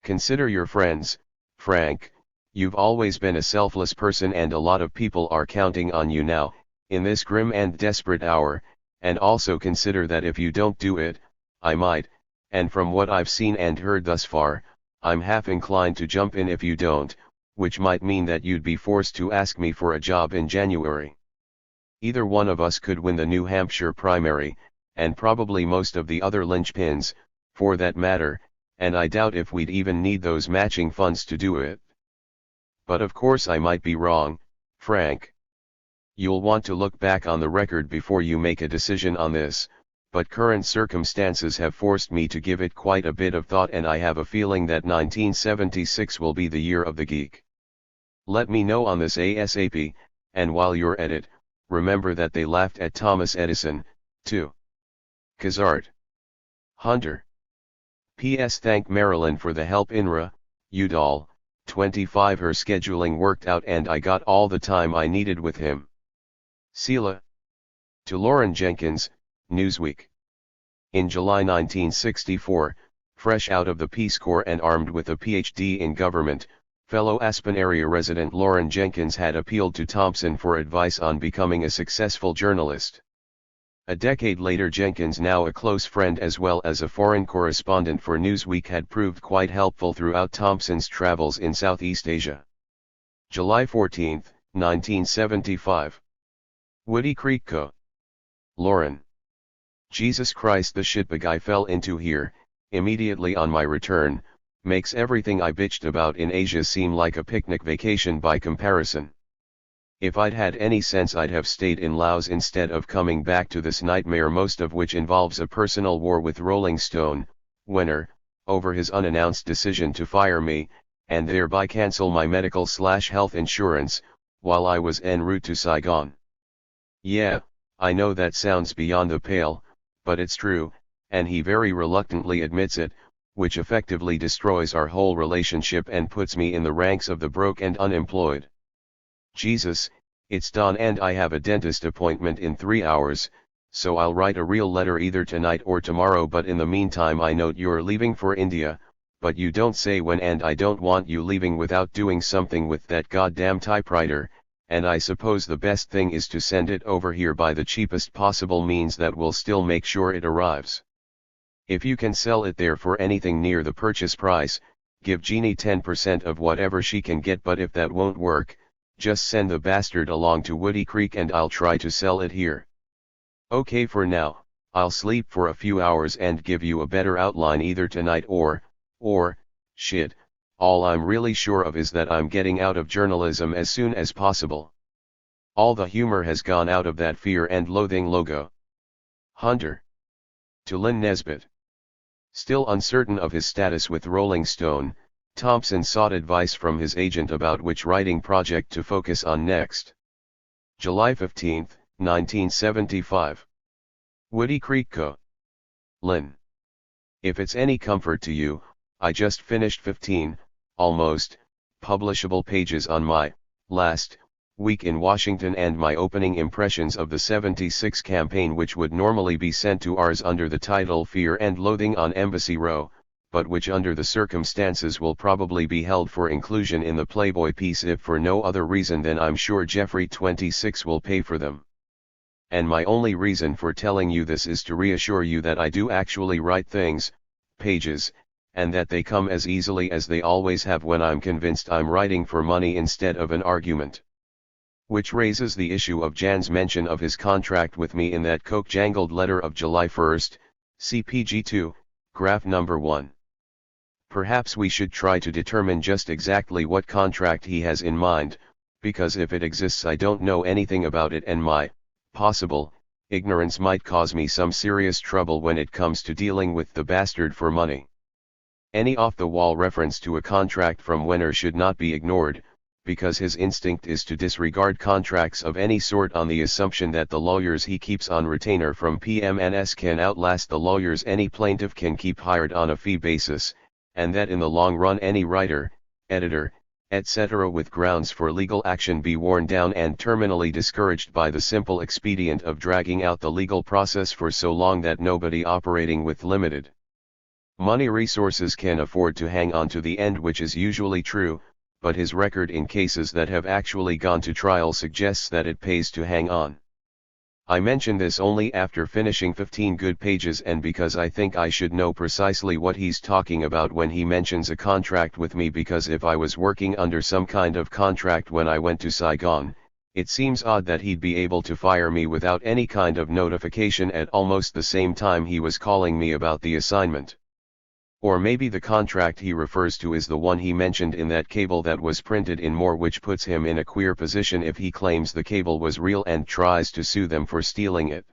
Consider your friends, Frank. You've always been a selfless person and a lot of people are counting on you now, in this grim and desperate hour, and also consider that if you don't do it, I might, and from what I've seen and heard thus far, I'm half inclined to jump in if you don't, which might mean that you'd be forced to ask me for a job in January. Either one of us could win the New Hampshire primary, and probably most of the other linchpins, for that matter, and I doubt if we'd even need those matching funds to do it. But of course I might be wrong, Frank. You'll want to look back on the record before you make a decision on this, but current circumstances have forced me to give it quite a bit of thought, and I have a feeling that 1976 will be the year of the geek. Let me know on this ASAP, and while you're at it, remember that they laughed at Thomas Edison, too. Kazart. Hunter. P.S. Thank Marilyn for the help. INRA, Udall, 25. Her scheduling worked out and I got all the time I needed with him. Sela. To Lauren Jenkins, Newsweek. In July 1964, fresh out of the Peace Corps and armed with a PhD in government, fellow Aspen area resident Lauren Jenkins had appealed to Thompson for advice on becoming a successful journalist. A decade later, Jenkins, now a close friend as well as a foreign correspondent for Newsweek, had proved quite helpful throughout Thompson's travels in Southeast Asia. July 14, 1975. Woody Creek Co. Lauren. Jesus Christ, the shitbag I fell into here, immediately on my return, makes everything I bitched about in Asia seem like a picnic vacation by comparison. If I'd had any sense, I'd have stayed in Laos instead of coming back to this nightmare, most of which involves a personal war with Rolling Stone, Wenner, over his unannounced decision to fire me, and thereby cancel my medical/health insurance, while I was en route to Saigon. Yeah, I know that sounds beyond the pale, but it's true, and he very reluctantly admits it, which effectively destroys our whole relationship and puts me in the ranks of the broke and unemployed. Jesus, it's dawn and I have a dentist appointment in 3 hours, so I'll write a real letter either tonight or tomorrow, but in the meantime I note you're leaving for India, but you don't say when, and I don't want you leaving without doing something with that goddamn typewriter, and I suppose the best thing is to send it over here by the cheapest possible means that will still make sure it arrives. If you can sell it there for anything near the purchase price, give Jeannie 10% of whatever she can get, but if that won't work, just send the bastard along to Woody Creek and I'll try to sell it here. Okay, for now, I'll sleep for a few hours and give you a better outline either tonight or, shit, all I'm really sure of is that I'm getting out of journalism as soon as possible. All the humor has gone out of that Fear and Loathing logo. Hunter. To Lynn Nesbitt. Still uncertain of his status with Rolling Stone, Thompson sought advice from his agent about which writing project to focus on next. July 15, 1975. Woody Creek Co. Lynn. If it's any comfort to you, I just finished 15, almost, publishable pages on my last week in Washington and my opening impressions of the 76 campaign, which would normally be sent to ours under the title Fear and Loathing on Embassy Row, but which under the circumstances will probably be held for inclusion in the Playboy piece if for no other reason than I'm sure Jeffrey 26 will pay for them. And my only reason for telling you this is to reassure you that I do actually write things, pages, and that they come as easily as they always have when I'm convinced I'm writing for money instead of an argument. Which raises the issue of Jan's mention of his contract with me in that coke-jangled letter of July 1, CPG 2, graph number 1. Perhaps we should try to determine just exactly what contract he has in mind, because if it exists I don't know anything about it, and my possible ignorance might cause me some serious trouble when it comes to dealing with the bastard for money. Any off-the-wall reference to a contract from Wenner should not be ignored, because his instinct is to disregard contracts of any sort on the assumption that the lawyers he keeps on retainer from PMNS can outlast the lawyers any plaintiff can keep hired on a fee basis, and that in the long run any writer, editor, etc. with grounds for legal action be worn down and terminally discouraged by the simple expedient of dragging out the legal process for so long that nobody operating with limited money resources can afford to hang on to the end, which is usually true, but his record in cases that have actually gone to trial suggests that it pays to hang on. I mention this only after finishing 15 good pages and because I think I should know precisely what he's talking about when he mentions a contract with me, because if I was working under some kind of contract when I went to Saigon, it seems odd that he'd be able to fire me without any kind of notification at almost the same time he was calling me about the assignment. Or maybe the contract he refers to is the one he mentioned in that cable that was printed in More, which puts him in a queer position if he claims the cable was real and tries to sue them for stealing it.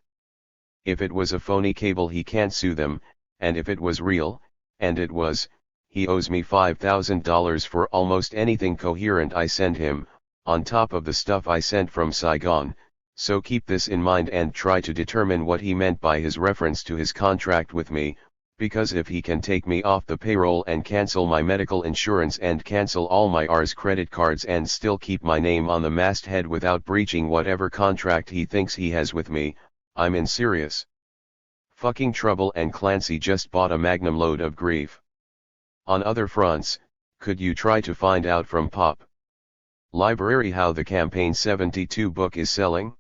If it was a phony cable he can't sue them, and if it was real, and it was, he owes me $5,000 for almost anything coherent I send him, on top of the stuff I sent from Saigon. So keep this in mind and try to determine what he meant by his reference to his contract with me, because if he can take me off the payroll and cancel my medical insurance and cancel all my Rs credit cards and still keep my name on the masthead without breaching whatever contract he thinks he has with me, I'm in serious fucking trouble. And Clancy just bought a magnum load of grief. On other fronts, could you try to find out from Pop Library how the Campaign 72 book is selling?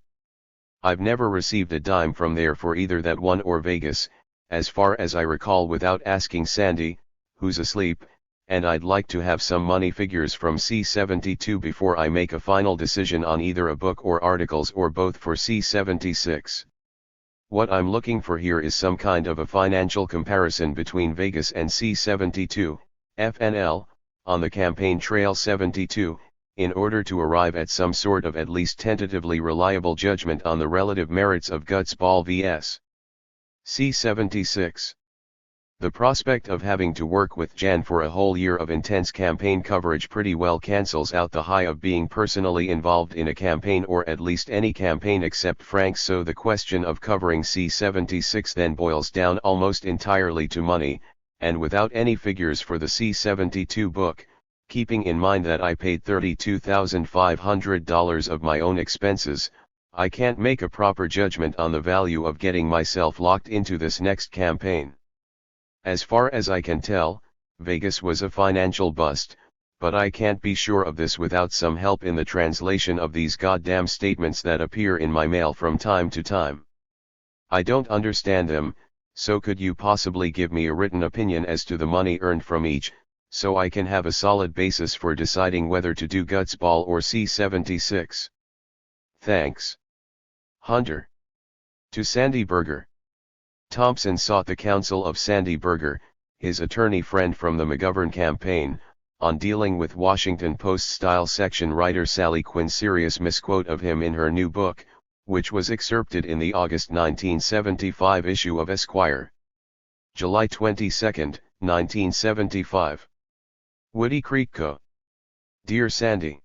I've never received a dime from there for either that one or Vegas, as far as I recall, without asking Sandy, who's asleep, and I'd like to have some money figures from C72 before I make a final decision on either a book or articles or both for C76. What I'm looking for here is some kind of a financial comparison between Vegas and C72, FNL, on the campaign trail 72, in order to arrive at some sort of at least tentatively reliable judgment on the relative merits of Gutsball vs. C76. The prospect of having to work with Jan for a whole year of intense campaign coverage pretty well cancels out the high of being personally involved in a campaign, or at least any campaign except Frank's, so the question of covering C76 then boils down almost entirely to money, and without any figures for the C72 book, keeping in mind that I paid $32,500 of my own expenses, I can't make a proper judgment on the value of getting myself locked into this next campaign. As far as I can tell, Vegas was a financial bust, but I can't be sure of this without some help in the translation of these goddamn statements that appear in my mail from time to time. I don't understand them, so could you possibly give me a written opinion as to the money earned from each, so I can have a solid basis for deciding whether to do Gutsball or C76? Thanks. Hunter. To Sandy Berger. Thompson sought the counsel of Sandy Berger, his attorney friend from the McGovern campaign, on dealing with Washington Post-style section writer Sally Quinn's serious misquote of him in her new book, which was excerpted in the August 1975 issue of Esquire. July 22, 1975. Woody Creek Co. Dear Sandy,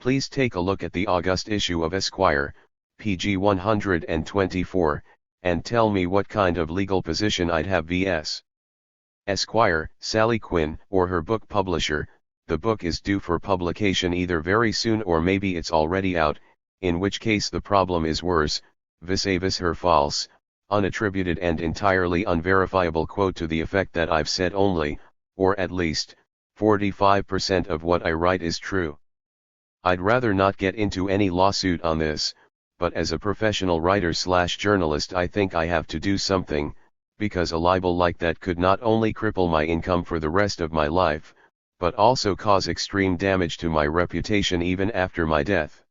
please take a look at the August issue of Esquire, PG 124, and tell me what kind of legal position I'd have vs. Esquire, Sally Quinn, or her book publisher. The book is due for publication either very soon or maybe it's already out, in which case the problem is worse, vis-a-vis her false, unattributed and entirely unverifiable quote to the effect that I've said only, or at least, 45% of what I write is true. I'd rather not get into any lawsuit on this, but as a professional writer/journalist I think I have to do something, because a libel like that could not only cripple my income for the rest of my life, but also cause extreme damage to my reputation even after my death.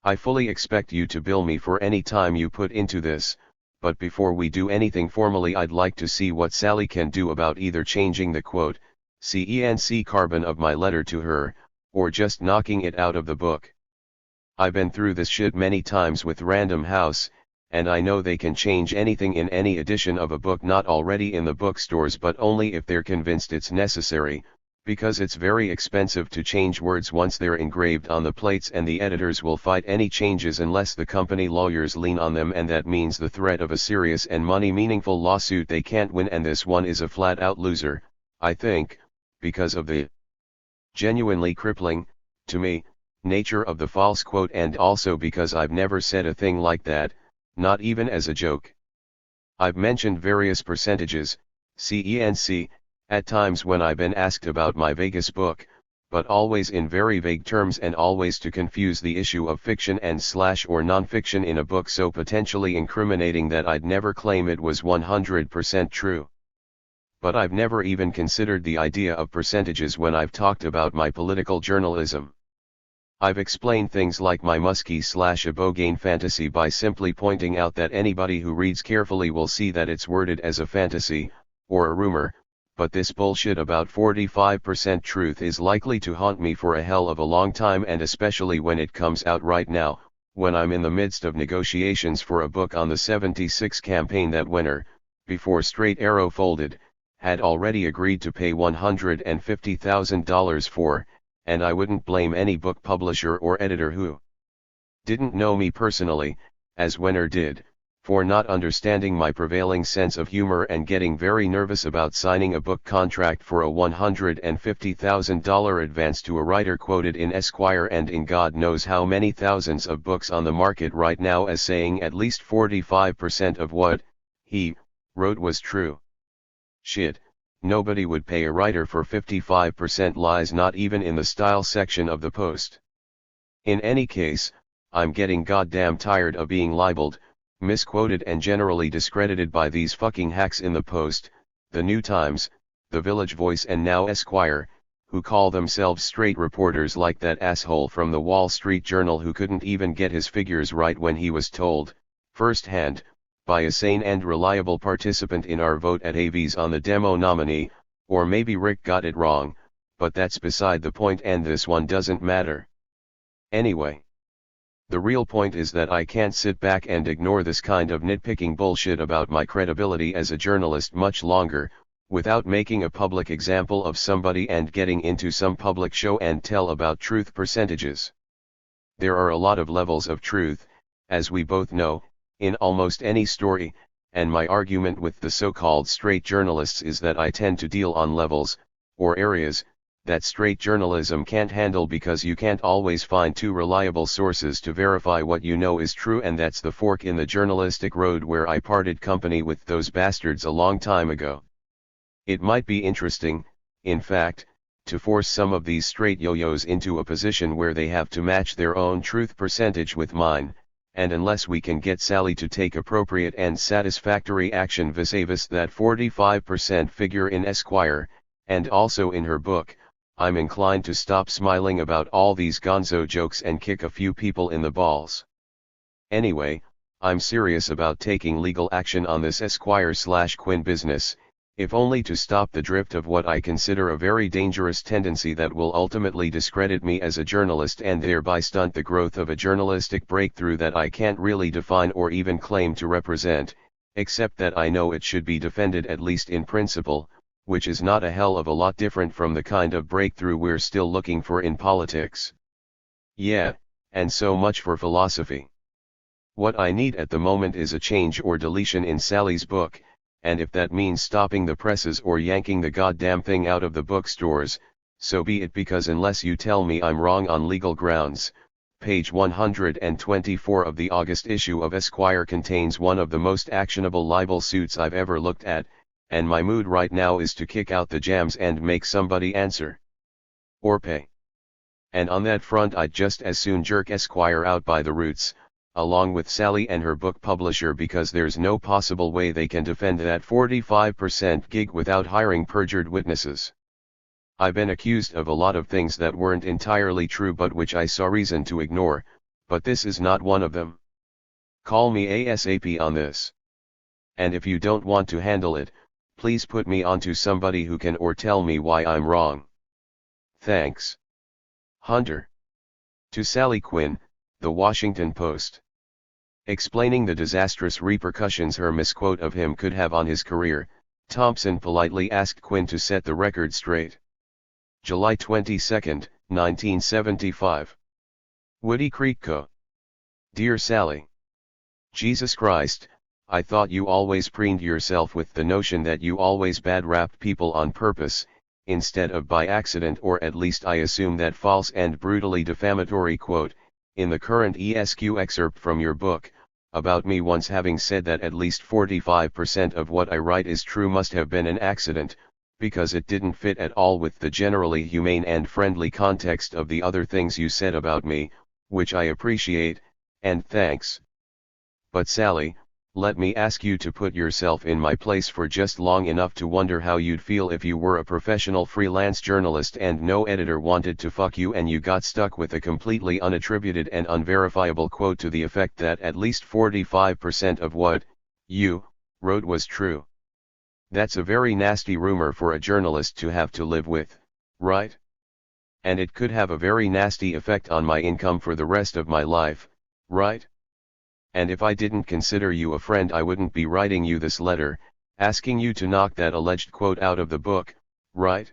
I fully expect you to bill me for any time you put into this, but before we do anything formally I'd like to see what Sally can do about either changing the quote, CENC carbon of my letter to her, or just knocking it out of the book. I've been through this shit many times with Random House, and I know they can change anything in any edition of a book not already in the bookstores, but only if they're convinced it's necessary, because it's very expensive to change words once they're engraved on the plates, and the editors will fight any changes unless the company lawyers lean on them, and that means the threat of a serious and money-meaningful lawsuit they can't win, and this one is a flat-out loser, I think, because of the Genuinely crippling, to me, nature of the false quote, and also because I've never said a thing like that, not even as a joke. I've mentioned various percentages, CENC, at times when I've been asked about my Vegas book, but always in very vague terms and always to confuse the issue of fiction and / or non-fiction in a book so potentially incriminating that I'd never claim it was 100% true. But I've never even considered the idea of percentages when I've talked about my political journalism. I've explained things like my muskie / a Bogain fantasy by simply pointing out that anybody who reads carefully will see that it's worded as a fantasy, or a rumor, but this bullshit about 45% truth is likely to haunt me for a hell of a long time, and especially when it comes out right now, when I'm in the midst of negotiations for a book on the 76 campaign that winner, before Straight Arrow folded, had already agreed to pay $150,000 for, and I wouldn't blame any book publisher or editor who didn't know me personally, as Wenner did, for not understanding my prevailing sense of humor and getting very nervous about signing a book contract for a $150,000 advance to a writer quoted in Esquire and in God knows how many thousands of books on the market right now as saying at least 45% of what he wrote was true. Shit, nobody would pay a writer for 55% lies, not even in the style section of the Post. In any case, I'm getting goddamn tired of being libeled, misquoted and generally discredited by these fucking hacks in the Post, the New Times, the Village Voice and now Esquire, who call themselves straight reporters like that asshole from the Wall Street Journal who couldn't even get his figures right when he was told, firsthand, by a sane and reliable participant in our vote at AVs on the demo nominee, or maybe Rick got it wrong, but that's beside the point and this one doesn't matter. Anyway. The real point is that I can't sit back and ignore this kind of nitpicking bullshit about my credibility as a journalist much longer, without making a public example of somebody and getting into some public show and tell about truth percentages. There are a lot of levels of truth, as we both know, in almost any story, and my argument with the so-called straight journalists is that I tend to deal on levels, or areas, that straight journalism can't handle because you can't always find two reliable sources to verify what you know is true, and that's the fork in the journalistic road where I parted company with those bastards a long time ago. It might be interesting, in fact, to force some of these straight yo-yos into a position where they have to match their own truth percentage with mine, and unless we can get Sally to take appropriate and satisfactory action vis-a-vis that 45% figure in Esquire, and also in her book, I'm inclined to stop smiling about all these gonzo jokes and kick a few people in the balls. Anyway, I'm serious about taking legal action on this Esquire/Quinn business, if only to stop the drift of what I consider a very dangerous tendency that will ultimately discredit me as a journalist and thereby stunt the growth of a journalistic breakthrough that I can't really define or even claim to represent, except that I know it should be defended at least in principle, which is not a hell of a lot different from the kind of breakthrough we're still looking for in politics. Yeah, and so much for philosophy. What I need at the moment is a change or deletion in Sally's book, and if that means stopping the presses or yanking the goddamn thing out of the bookstores, so be it, because unless you tell me I'm wrong on legal grounds, page 124 of the August issue of Esquire contains one of the most actionable libel suits I've ever looked at, and my mood right now is to kick out the jams and make somebody answer. Or pay. And on that front I'd just as soon jerk Esquire out by the roots, along with Sally and her book publisher, because there's no possible way they can defend that 45% gig without hiring perjured witnesses. I've been accused of a lot of things that weren't entirely true but which I saw reason to ignore, but this is not one of them. Call me ASAP on this. And if you don't want to handle it, please put me onto somebody who can, or tell me why I'm wrong. Thanks. Hunter. To Sally Quinn, The Washington Post. Explaining the disastrous repercussions her misquote of him could have on his career, Thompson politely asked Quinn to set the record straight. July 22, 1975. Woody Creek Co. Dear Sally. Jesus Christ, I thought you always preened yourself with the notion that you always bad-rapped people on purpose, instead of by accident, or at least I assume that false and brutally defamatory quote, in the current ESQ excerpt from your book, about me once having said that at least 45% of what I write is true must have been an accident, because it didn't fit at all with the generally humane and friendly context of the other things you said about me, which I appreciate, and thanks. But Sally, let me ask you to put yourself in my place for just long enough to wonder how you'd feel if you were a professional freelance journalist and no editor wanted to fuck you, and you got stuck with a completely unattributed and unverifiable quote to the effect that at least 45% of what you wrote was true. That's a very nasty rumor for a journalist to have to live with, right? And it could have a very nasty effect on my income for the rest of my life, right? And if I didn't consider you a friend, I wouldn't be writing you this letter, asking you to knock that alleged quote out of the book, right?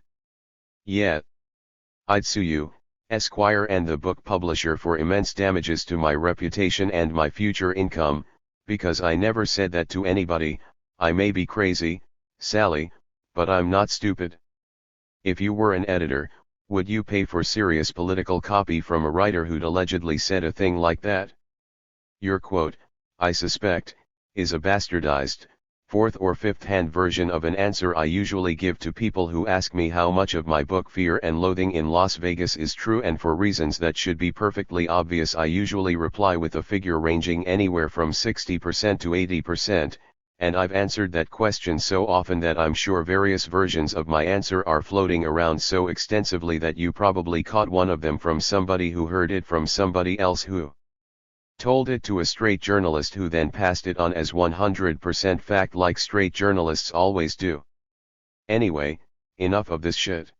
Yeah. I'd sue you, Esquire, and the book publisher for immense damages to my reputation and my future income, because I never said that to anybody. I may be crazy, Sally, but I'm not stupid. If you were an editor, would you pay for serious political copy from a writer who'd allegedly said a thing like that? Your quote, I suspect, is a bastardized, fourth or fifth-hand version of an answer I usually give to people who ask me how much of my book Fear and Loathing in Las Vegas is true, and for reasons that should be perfectly obvious I usually reply with a figure ranging anywhere from 60% to 80%, and I've answered that question so often that I'm sure various versions of my answer are floating around so extensively that you probably caught one of them from somebody who heard it from somebody else who told it to a straight journalist who then passed it on as 100% fact, like straight journalists always do. Anyway, enough of this shit.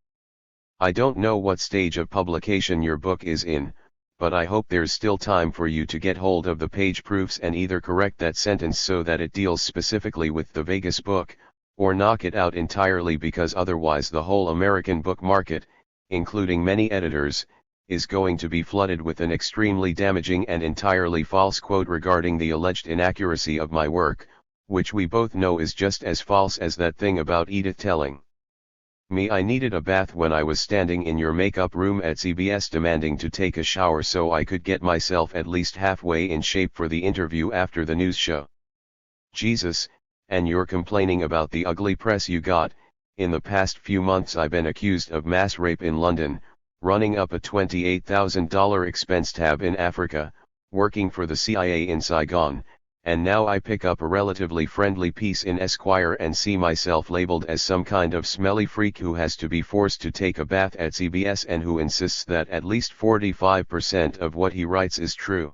I don't know what stage of publication your book is in, but I hope there's still time for you to get hold of the page proofs and either correct that sentence so that it deals specifically with the Vegas book, or knock it out entirely, because otherwise the whole American book market, including many editors, is going to be flooded with an extremely damaging and entirely false quote regarding the alleged inaccuracy of my work, which we both know is just as false as that thing about Edith telling me I needed a bath when I was standing in your makeup room at CBS demanding to take a shower so I could get myself at least halfway in shape for the interview after the news show. Jesus, and you're complaining about the ugly press you got. In the past few months I've been accused of mass rape in London, running up a $28,000 expense tab in Africa, working for the CIA in Saigon, and now I pick up a relatively friendly piece in Esquire and see myself labeled as some kind of smelly freak who has to be forced to take a bath at CBS and who insists that at least 45% of what he writes is true.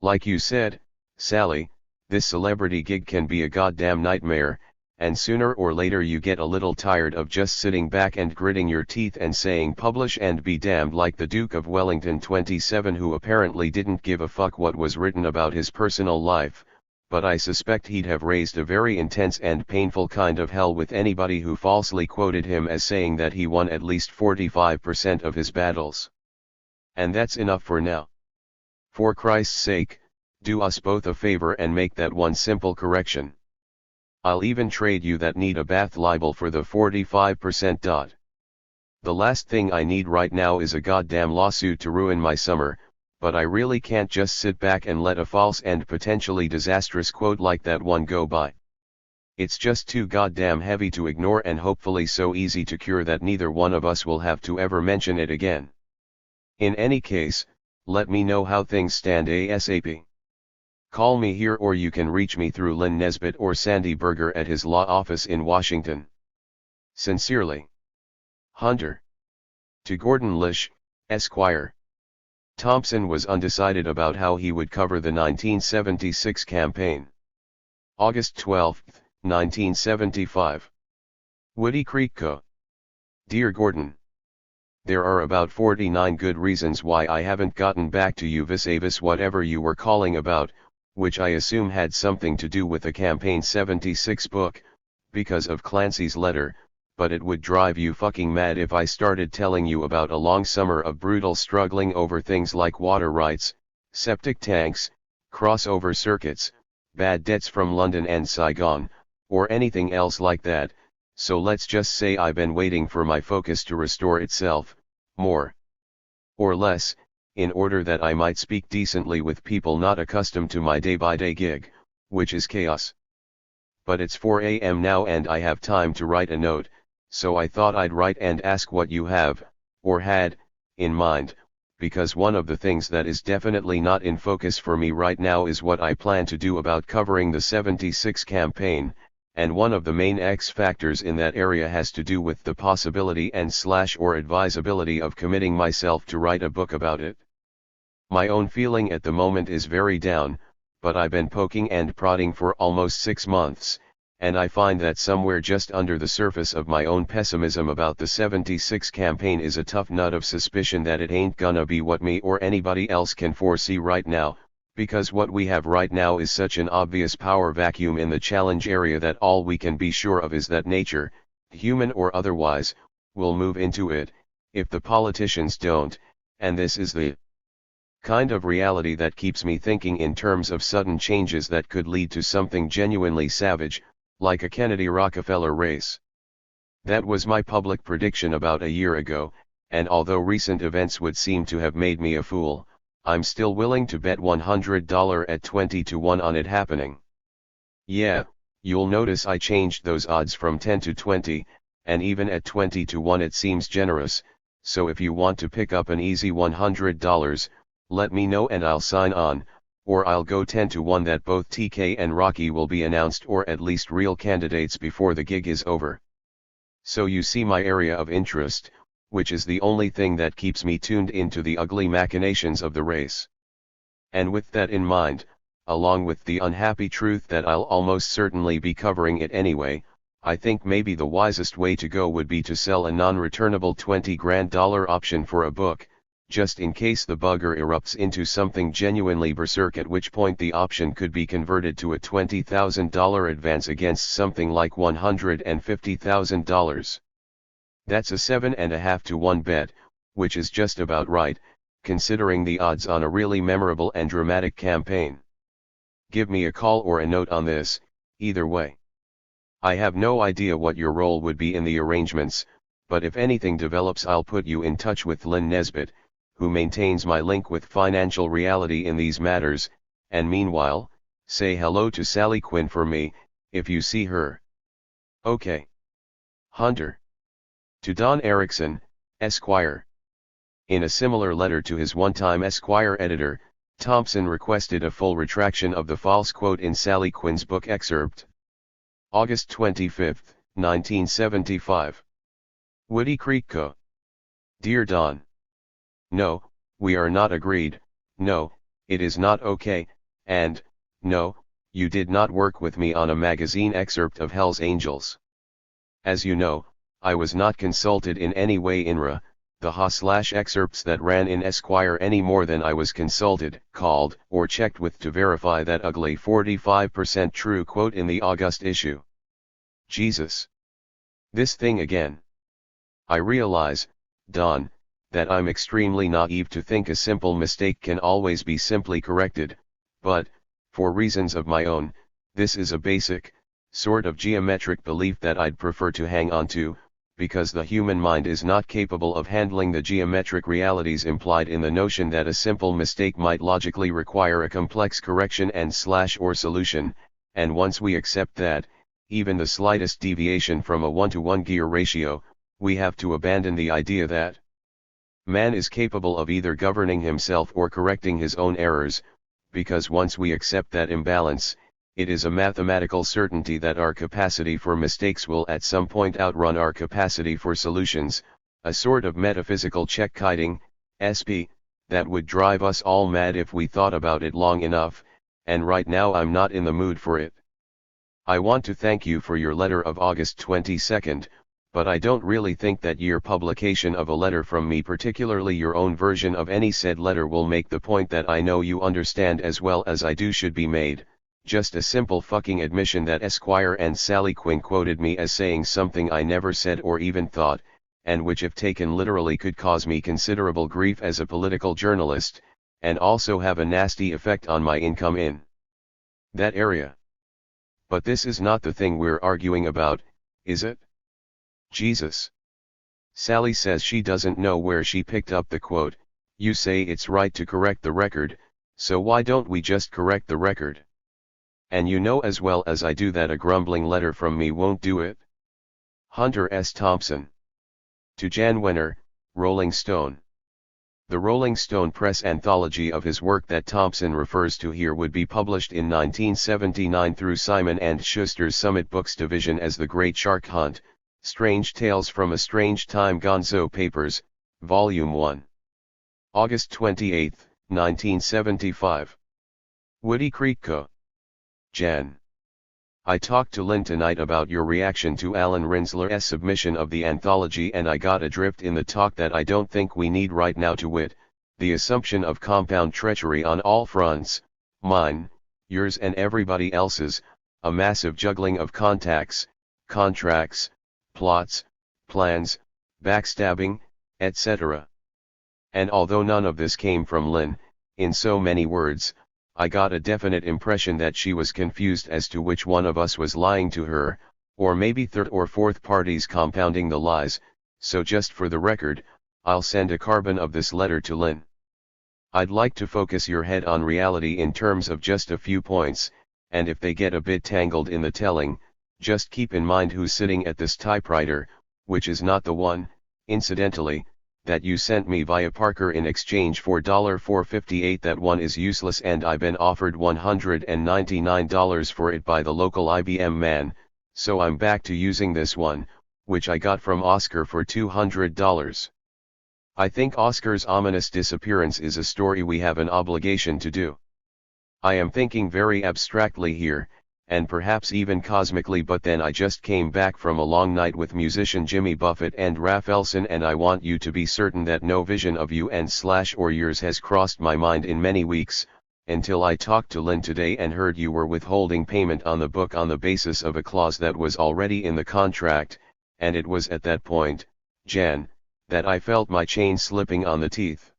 Like you said, Sally, this celebrity gig can be a goddamn nightmare, and sooner or later you get a little tired of just sitting back and gritting your teeth and saying publish and be damned, like the Duke of Wellington 27, who apparently didn't give a fuck what was written about his personal life, but I suspect he'd have raised a very intense and painful kind of hell with anybody who falsely quoted him as saying that he won at least 45% of his battles. And that's enough for now. For Christ's sake, do us both a favor and make that one simple correction. I'll even trade you that need a bath libel for the 45%. The last thing I need right now is a goddamn lawsuit to ruin my summer, but I really can't just sit back and let a false and potentially disastrous quote like that one go by. It's just too goddamn heavy to ignore, and hopefully so easy to cure that neither one of us will have to ever mention it again. In any case, let me know how things stand ASAP. Call me here, or you can reach me through Lynn Nesbitt or Sandy Berger at his law office in Washington. Sincerely, Hunter. To Gordon Lish, Esquire. Thompson was undecided about how he would cover the 1976 campaign. August 12, 1975. Woody Creek Co. Dear Gordon, there are about 49 good reasons why I haven't gotten back to you vis-a-vis whatever you were calling about, which I assume had something to do with the Campaign 76 book, because of Clancy's letter, but it would drive you fucking mad if I started telling you about a long summer of brutal struggling over things like water rights, septic tanks, crossover circuits, bad debts from London and Saigon, or anything else like that, So let's just say I've been waiting for my focus to restore itself, more or less, in order that I might speak decently with people not accustomed to my day-by-day gig, which is chaos. But it's 4 a.m. now and I have time to write a note, so I thought I'd write and ask what you have, or had, in mind, because one of the things that is definitely not in focus for me right now is what I plan to do about covering the 76 campaign, and one of the main X factors in that area has to do with the possibility and/or advisability of committing myself to write a book about it. My own feeling at the moment is very down, but I've been poking and prodding for almost 6 months, and I find that somewhere just under the surface of my own pessimism about the 76 campaign is a tough nut of suspicion that it ain't gonna be what me or anybody else can foresee right now, because what we have right now is such an obvious power vacuum in the challenge area that all we can be sure of is that nature, human or otherwise, will move into it, if the politicians don't, and this is the kind of reality that keeps me thinking in terms of sudden changes that could lead to something genuinely savage, like a Kennedy-Rockefeller race. That was my public prediction about a year ago, and although recent events would seem to have made me a fool, I'm still willing to bet $100 at 20 to 1 on it happening. Yeah, you'll notice I changed those odds from 10 to 20, and even at 20 to 1 it seems generous, so if you want to pick up an easy $100, let me know and I'll sign on, or I'll go 10 to 1 that both TK and Rocky will be announced or at least real candidates before the gig is over. So you see my area of interest, which is the only thing that keeps me tuned into the ugly machinations of the race. And with that in mind, along with the unhappy truth that I'll almost certainly be covering it anyway, I think maybe the wisest way to go would be to sell a non-returnable $20,000 option for a book, just in case the bugger erupts into something genuinely berserk, at which point the option could be converted to a $20,000 advance against something like $150,000. That's a 7.5 to 1 bet, which is just about right, considering the odds on a really memorable and dramatic campaign. Give me a call or a note on this, either way. I have no idea what your role would be in the arrangements, but if anything develops I'll put you in touch with Lynn Nesbitt, who maintains my link with Financial Reality in these matters, and meanwhile, say hello to Sally Quinn for me, if you see her. Okay. Hunter. To Don Erickson, Esquire. In a similar letter to his one-time Esquire editor, Thompson requested a full retraction of the false quote in Sally Quinn's book excerpt. August 25, 1975. Woody Creek Co. Dear Don. No, we are not agreed, no, it is not okay, and, no, you did not work with me on a magazine excerpt of Hell's Angels. As you know, I was not consulted in any way in the excerpts that ran in Esquire any more than I was consulted, called, or checked with to verify that ugly 45% true quote in the August issue. Jesus. This thing again. I realize, Don, that I'm extremely naive to think a simple mistake can always be simply corrected, but, for reasons of my own, this is a basic, sort of geometric belief that I'd prefer to hang on to, because the human mind is not capable of handling the geometric realities implied in the notion that a simple mistake might logically require a complex correction and/or solution, and once we accept that, even the slightest deviation from a 1-to-1 gear ratio, we have to abandon the idea that man is capable of either governing himself or correcting his own errors, because once we accept that imbalance, it is a mathematical certainty that our capacity for mistakes will at some point outrun our capacity for solutions, a sort of metaphysical check-kiting, SP, that would drive us all mad if we thought about it long enough, and right now I'm not in the mood for it. I want to thank you for your letter of August 22, but I don't really think that your publication of a letter from me, particularly your own version of any said letter, will make the point that I know you understand as well as I do should be made. Just a simple fucking admission that Esquire and Sally Quinn quoted me as saying something I never said or even thought, and which if taken literally could cause me considerable grief as a political journalist, and also have a nasty effect on my income in that area. But this is not the thing we're arguing about, is it? Jesus. Sally says she doesn't know where she picked up the quote. You say it's right to correct the record, so why don't we just correct the record? And you know as well as I do that a grumbling letter from me won't do it. Hunter S. Thompson. To Jan Wenner, Rolling Stone. The Rolling Stone press anthology of his work that Thompson refers to here would be published in 1979 through Simon & Schuster's Summit Books division as The Great Shark Hunt, Strange Tales from a Strange Time Gonzo Papers, Volume 1. August 28, 1975. Woody Creek Co. Jan. I talked to Lynn tonight about your reaction to Alan Rinsler's submission of the anthology, and I got adrift in the talk that I don't think we need right now, to wit, the assumption of compound treachery on all fronts, mine, yours and everybody else's, a massive juggling of contacts, contracts, plots, plans, backstabbing, etc. And although none of this came from Lynn, in so many words, I got a definite impression that she was confused as to which one of us was lying to her, or maybe third or fourth parties compounding the lies, so just for the record, I'll send a carbon of this letter to Lynn. I'd like to focus your head on reality in terms of just a few points, and if they get a bit tangled in the telling, just keep in mind who's sitting at this typewriter, which is not the one, incidentally, that you sent me via Parker in exchange for $4.58. That one is useless and I've been offered $199 for it by the local IBM man, so I'm back to using this one, which I got from Oscar for $200. I think Oscar's ominous disappearance is a story we have an obligation to do. I am thinking very abstractly here, and perhaps even cosmically, but then I just came back from a long night with musician Jimmy Buffett and Ralph Ellison, and I want you to be certain that no vision of you and / or yours has crossed my mind in many weeks, until I talked to Lynn today and heard you were withholding payment on the book on the basis of a clause that was already in the contract, and it was at that point, Jan, that I felt my chain slipping on the teeth.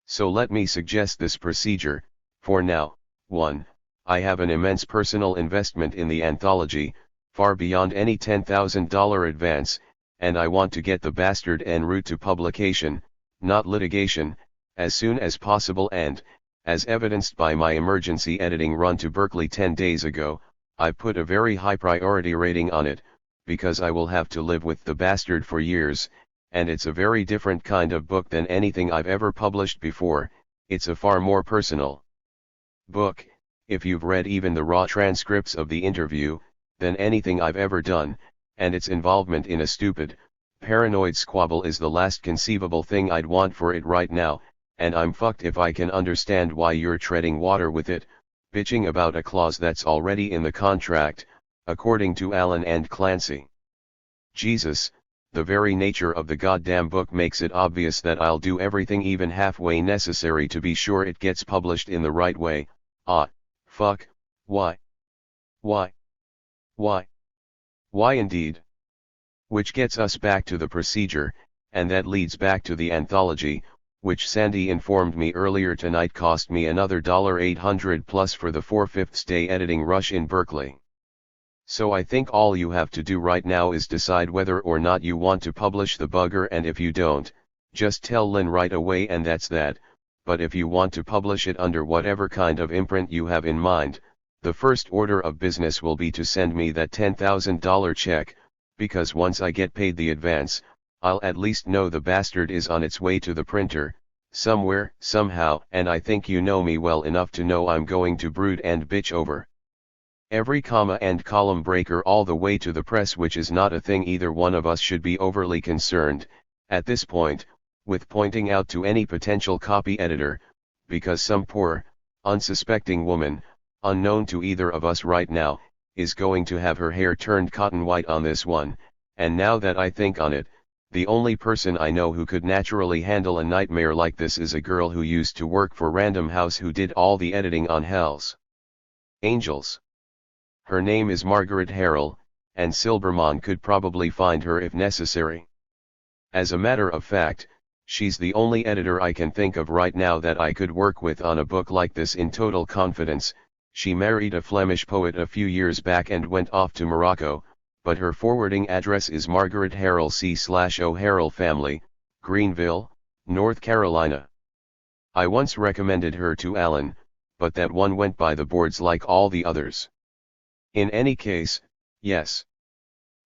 So let me suggest this procedure. For now, 1. I have an immense personal investment in the anthology, far beyond any $10,000 advance, and I want to get the bastard en route to publication, not litigation, as soon as possible, and, as evidenced by my emergency editing run to Berkeley 10 days ago, I've put a very high priority rating on it, because I will have to live with the bastard for years, and it's a very different kind of book than anything I've ever published before. It's a far more personal book, if you've read even the raw transcripts of the interview, than anything I've ever done, and its involvement in a stupid, paranoid squabble is the last conceivable thing I'd want for it right now, and I'm fucked if I can understand why you're treading water with it, bitching about a clause that's already in the contract, according to Allen and Clancy. Jesus, the very nature of the goddamn book makes it obvious that I'll do everything even halfway necessary to be sure it gets published in the right way. Fuck, why? Why? Why? Why indeed? Which gets us back to the procedure, and that leads back to the anthology, which Sandy informed me earlier tonight cost me another $800 plus for the 4/5 day editing rush in Berkeley. So I think all you have to do right now is decide whether or not you want to publish the bugger, and if you don't, just tell Lynn right away and that's that. But if you want to publish it under whatever kind of imprint you have in mind, the first order of business will be to send me that $10,000 check, because once I get paid the advance, I'll at least know the bastard is on its way to the printer, somewhere, somehow, and I think you know me well enough to know I'm going to brood and bitch over every comma and column breaker all the way to the press, which is not a thing either one of us should be overly concerned, at this point, with pointing out to any potential copy editor, because some poor, unsuspecting woman, unknown to either of us right now, is going to have her hair turned cotton white on this one. And now that I think on it, the only person I know who could naturally handle a nightmare like this is a girl who used to work for Random House who did all the editing on Hell's Angels. Her name is Margaret Harrell, and Silberman could probably find her if necessary. As a matter of fact, she's the only editor I can think of right now that I could work with on a book like this in total confidence. She married a Flemish poet a few years back and went off to Morocco, but her forwarding address is Margaret Harrell C/O Harrell Family, Greenville, North Carolina. I once recommended her to Alan, but that one went by the boards like all the others. In any case, yes.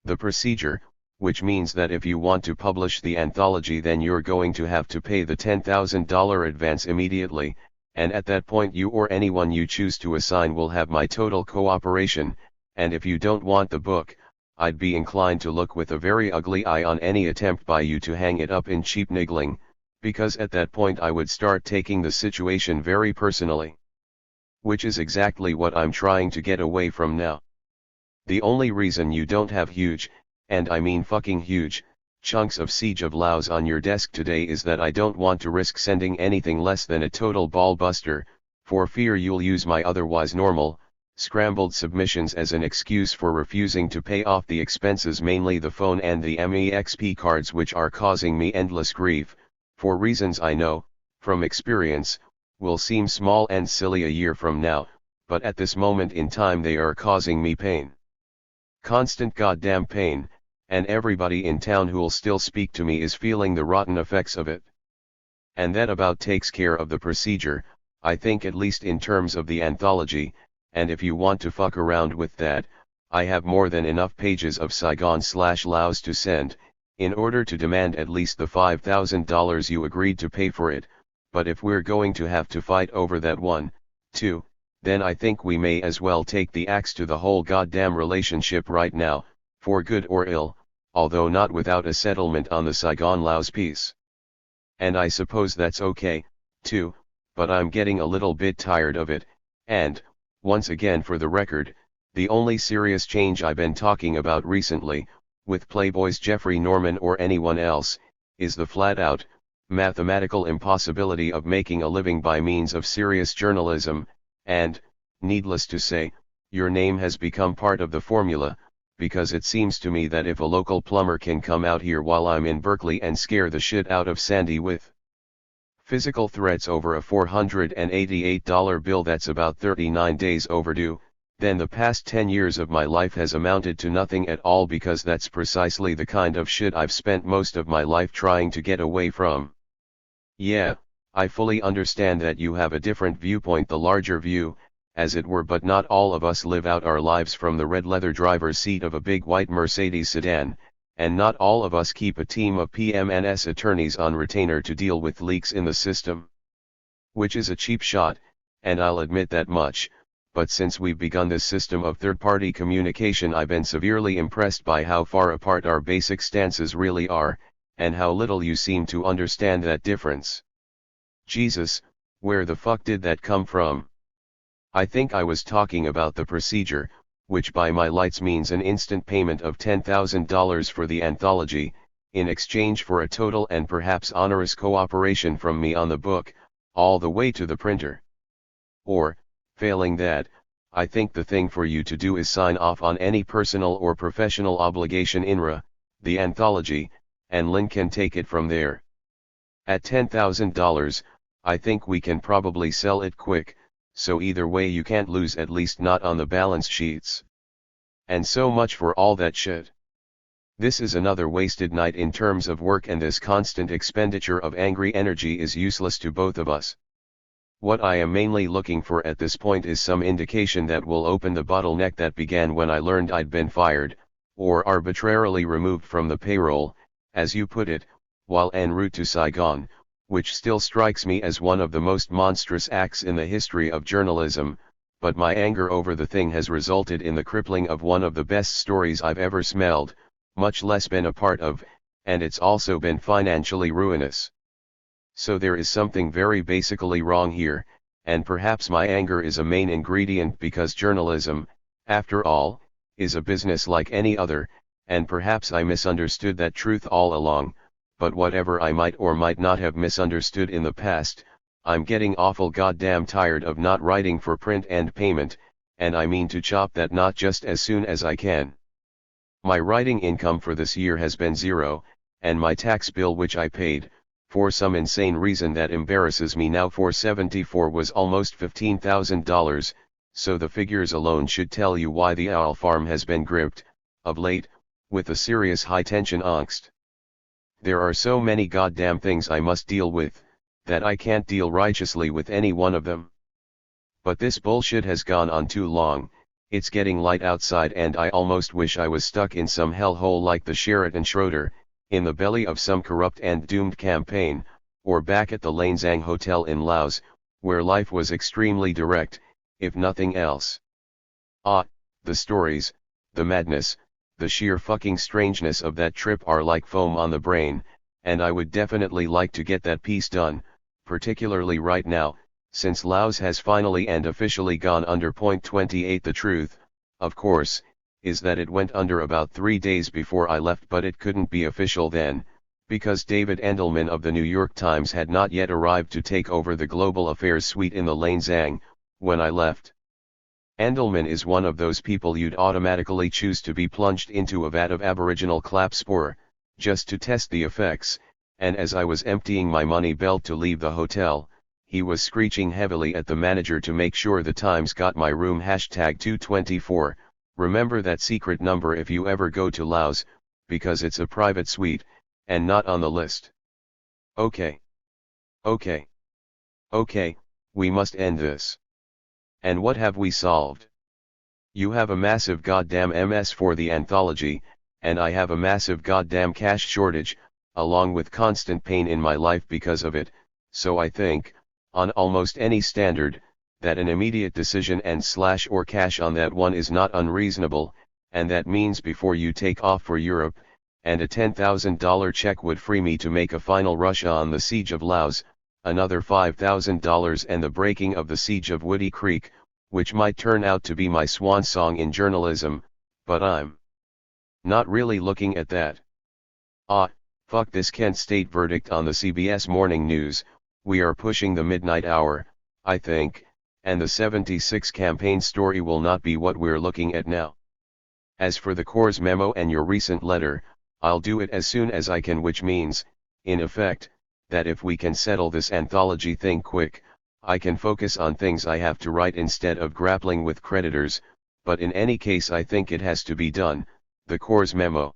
The procedure, which means that if you want to publish the anthology then you're going to have to pay the $10,000 advance immediately, and at that point you or anyone you choose to assign will have my total cooperation, and if you don't want the book, I'd be inclined to look with a very ugly eye on any attempt by you to hang it up in cheap niggling, because at that point I would start taking the situation very personally. Which is exactly what I'm trying to get away from now. The only reason you don't have huge, and I mean fucking huge, chunks of Siege of Laos on your desk today is that I don't want to risk sending anything less than a total ball buster, for fear you'll use my otherwise normal, scrambled submissions as an excuse for refusing to pay off the expenses, mainly the phone and the MEXP cards, which are causing me endless grief, for reasons I know, from experience, will seem small and silly a year from now, but at this moment in time they are causing me pain. Constant goddamn pain, and everybody in town who'll still speak to me is feeling the rotten effects of it. And that about takes care of the procedure, I think, at least in terms of the anthology, and if you want to fuck around with that, I have more than enough pages of Saigon/Laos to send, in order to demand at least the $5,000 you agreed to pay for it, but if we're going to have to fight over that one, too, then I think we may as well take the axe to the whole goddamn relationship right now, for good or ill, although not without a settlement on the Saigon-Laos piece. And I suppose that's okay, too, but I'm getting a little bit tired of it, and, once again for the record, the only serious change I've been talking about recently, with Playboy's Jeffrey Norman or anyone else, is the flat-out, mathematical impossibility of making a living by means of serious journalism, and, needless to say, your name has become part of the formula, because it seems to me that if a local plumber can come out here while I'm in Berkeley and scare the shit out of Sandy with physical threats over a $488 bill that's about 39 days overdue, then the past 10 years of my life has amounted to nothing at all, because that's precisely the kind of shit I've spent most of my life trying to get away from. Yeah, I fully understand that you have a different viewpoint, the larger view, as it were, but not all of us live out our lives from the red leather driver's seat of a big white Mercedes sedan, and not all of us keep a team of PMNS attorneys on retainer to deal with leaks in the system. Which is a cheap shot, and I'll admit that much, but since we've begun this system of third-party communication I've been severely impressed by how far apart our basic stances really are, and how little you seem to understand that difference. Jesus, where the fuck did that come from? I think I was talking about the procedure, which by my lights means an instant payment of $10,000 for the anthology, in exchange for a total and perhaps onerous cooperation from me on the book, all the way to the printer. Or, failing that, I think the thing for you to do is sign off on any personal or professional obligation INRA, the anthology, and Lynn can take it from there. At $10,000, I think we can probably sell it quick, so either way you can't lose, at least not on the balance sheets. And so much for all that shit. This is another wasted night in terms of work, and this constant expenditure of angry energy is useless to both of us. What I am mainly looking for at this point is some indication that will open the bottleneck that began when I learned I'd been fired, or arbitrarily removed from the payroll, as you put it, while en route to Saigon, which still strikes me as one of the most monstrous acts in the history of journalism, but my anger over the thing has resulted in the crippling of one of the best stories I've ever smelled, much less been a part of, and it's also been financially ruinous. So there is something very basically wrong here, and perhaps my anger is a main ingredient because journalism, after all, is a business like any other, and perhaps I misunderstood that truth all along. But whatever I might or might not have misunderstood in the past, I'm getting awful goddamn tired of not writing for print and payment, and I mean to chop that knot just as soon as I can. My writing income for this year has been zero, and my tax bill, which I paid, for some insane reason that embarrasses me now, for '74 was almost $15,000, so the figures alone should tell you why the owl farm has been gripped. of late, with a serious high-tension angst. There are so many goddamn things I must deal with, that I can't deal righteously with any one of them. But this bullshit has gone on too long. It's getting light outside and I almost wish I was stuck in some hellhole like the Sheraton Schroeder, in the belly of some corrupt and doomed campaign, or back at the Lanzang Hotel in Laos, where life was extremely direct, if nothing else. The stories, the madness, the sheer fucking strangeness of that trip are like foam on the brain, and I would definitely like to get that piece done, particularly right now, since Laos has finally and officially gone under. Point 28. The truth, of course, is that it went under about 3 days before I left, but it couldn't be official then, because David Endelman of the New York Times had not yet arrived to take over the Global Affairs suite in the Lanzang, when I left. Endelman is one of those people you'd automatically choose to be plunged into a vat of Aboriginal clap spore, just to test the effects, and as I was emptying my money belt to leave the hotel, he was screeching heavily at the manager to make sure the Times got my room. #224, remember that secret number if you ever go to Laos, because it's a private suite, and not on the list. Okay. Okay. Okay, we must end this. And what have we solved? You have a massive goddamn MS for the anthology, and I have a massive goddamn cash shortage, along with constant pain in my life because of it, so I think, on almost any standard, that an immediate decision and/or cash on that one is not unreasonable, and that means before you take off for Europe, and a $10,000 check would free me to make a final rush on the siege of Laos, another $5,000 and the breaking of the siege of Woody Creek, which might turn out to be my swan song in journalism, but I'm not really looking at that. Fuck this Kent State verdict on the CBS Morning News. We are pushing the midnight hour, I think, and the 76 campaign story will not be what we're looking at now. As for the Corps memo and your recent letter, I'll do it as soon as I can, which means, in effect, that if we can settle this anthology thing quick, I can focus on things I have to write instead of grappling with creditors, but in any case I think it has to be done, the Corps memo.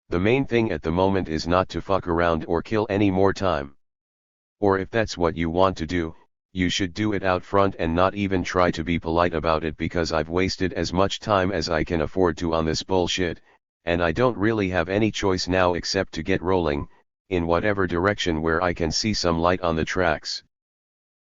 The main thing at the moment is not to fuck around or kill any more time. Or if that's what you want to do, you should do it out front and not even try to be polite about it, because I've wasted as much time as I can afford to on this bullshit, and I don't really have any choice now except to get rolling, in whatever direction where I can see some light on the tracks.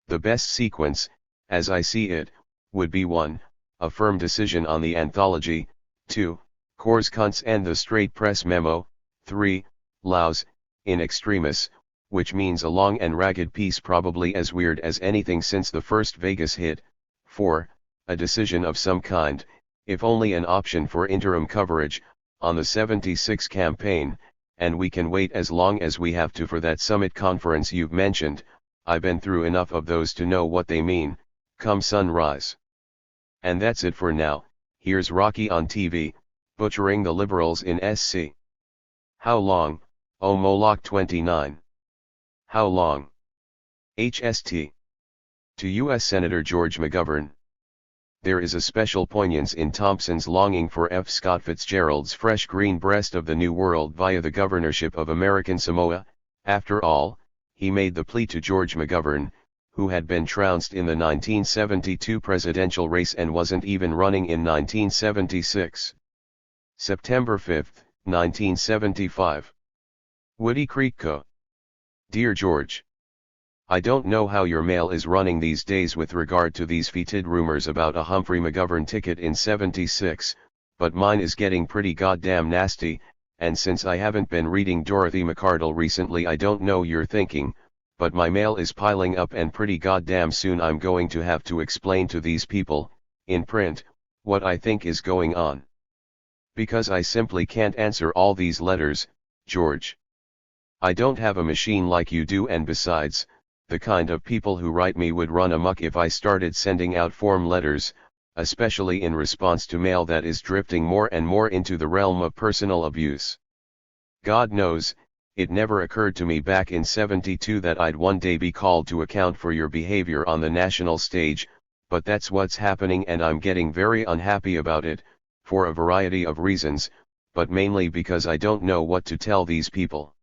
The best sequence, as I see it, would be 1, a firm decision on the anthology, 2, Corps cunts and the straight press memo, 3, Laos, in extremis, which means a long and ragged piece probably as weird as anything since the first Vegas hit, 4, a decision of some kind, if only an option for interim coverage, on the 76 campaign, and we can wait as long as we have to for that summit conference you've mentioned. I've been through enough of those to know what they mean, come sunrise. And that's it for now. Here's Rocky on TV, butchering the liberals in SC. How long, oh Moloch 29? How long? HST. To U.S. Senator George McGovern. There is a special poignance in Thompson's longing for F. Scott Fitzgerald's fresh green breast of the New World via the governorship of American Samoa. After all, he made the plea to George McGovern, who had been trounced in the 1972 presidential race and wasn't even running in 1976. September 5, 1975. Woody Creek Co. Dear George, I don't know how your mail is running these days with regard to these fetid rumors about a Humphrey McGovern ticket in 76, but mine is getting pretty goddamn nasty, and since I haven't been reading Dorothy McArdle recently, I don't know you're thinking, but my mail is piling up and pretty goddamn soon I'm going to have to explain to these people, in print, what I think is going on. Because I simply can't answer all these letters, George. I don't have a machine like you do, and besides, the kind of people who write me would run amok if I started sending out form letters, especially in response to mail that is drifting more and more into the realm of personal abuse. God knows, it never occurred to me back in 72 that I'd one day be called to account for your behavior on the national stage, but that's what's happening and I'm getting very unhappy about it, for a variety of reasons, but mainly because I don't know what to tell these people.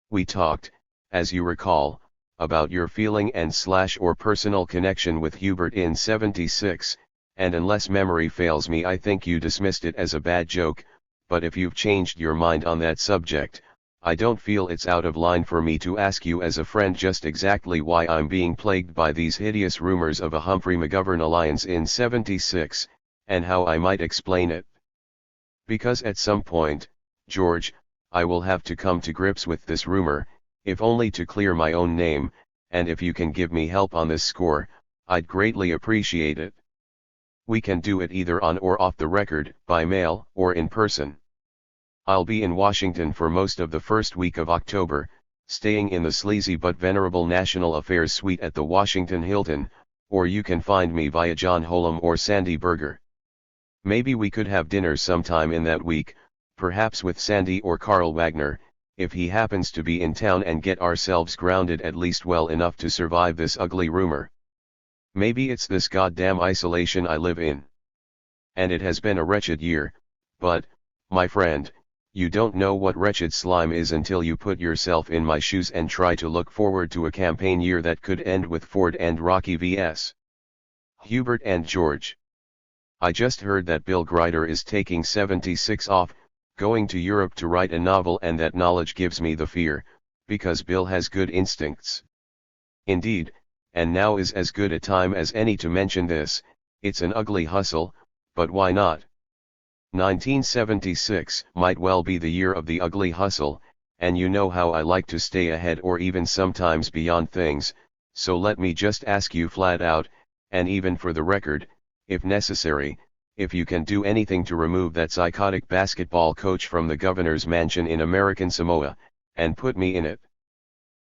We talked, as you recall, about your feeling and / or personal connection with Hubert in 76, and unless memory fails me I think you dismissed it as a bad joke, but if you've changed your mind on that subject, I don't feel it's out of line for me to ask you as a friend just exactly why I'm being plagued by these hideous rumors of a Humphrey McGovern alliance in 76, and how I might explain it. Because at some point, George, I will have to come to grips with this rumor, if only to clear my own name, and if you can give me help on this score, I'd greatly appreciate it. We can do it either on or off the record, by mail, or in person. I'll be in Washington for most of the first week of October, staying in the sleazy but venerable National Affairs Suite at the Washington Hilton, or you can find me via John Holm or Sandy Berger. Maybe we could have dinner sometime in that week, perhaps with Sandy or Carl Wagner, if he happens to be in town, and get ourselves grounded at least well enough to survive this ugly rumor. Maybe it's this goddamn isolation I live in. And it has been a wretched year, but, my friend, you don't know what wretched slime is until you put yourself in my shoes and try to look forward to a campaign year that could end with Ford and Rocky vs. Hubert and George. I just heard that Bill Grider is taking 76 off, going to Europe to write a novel, and that knowledge gives me the fear, because Bill has good instincts. Indeed, and now is as good a time as any to mention this. It's an ugly hustle, but why not? 1976 might well be the year of the ugly hustle, and you know how I like to stay ahead or even sometimes beyond things, so let me just ask you flat out, and even for the record, if necessary, if you can do anything to remove that psychotic basketball coach from the governor's mansion in American Samoa, and put me in it.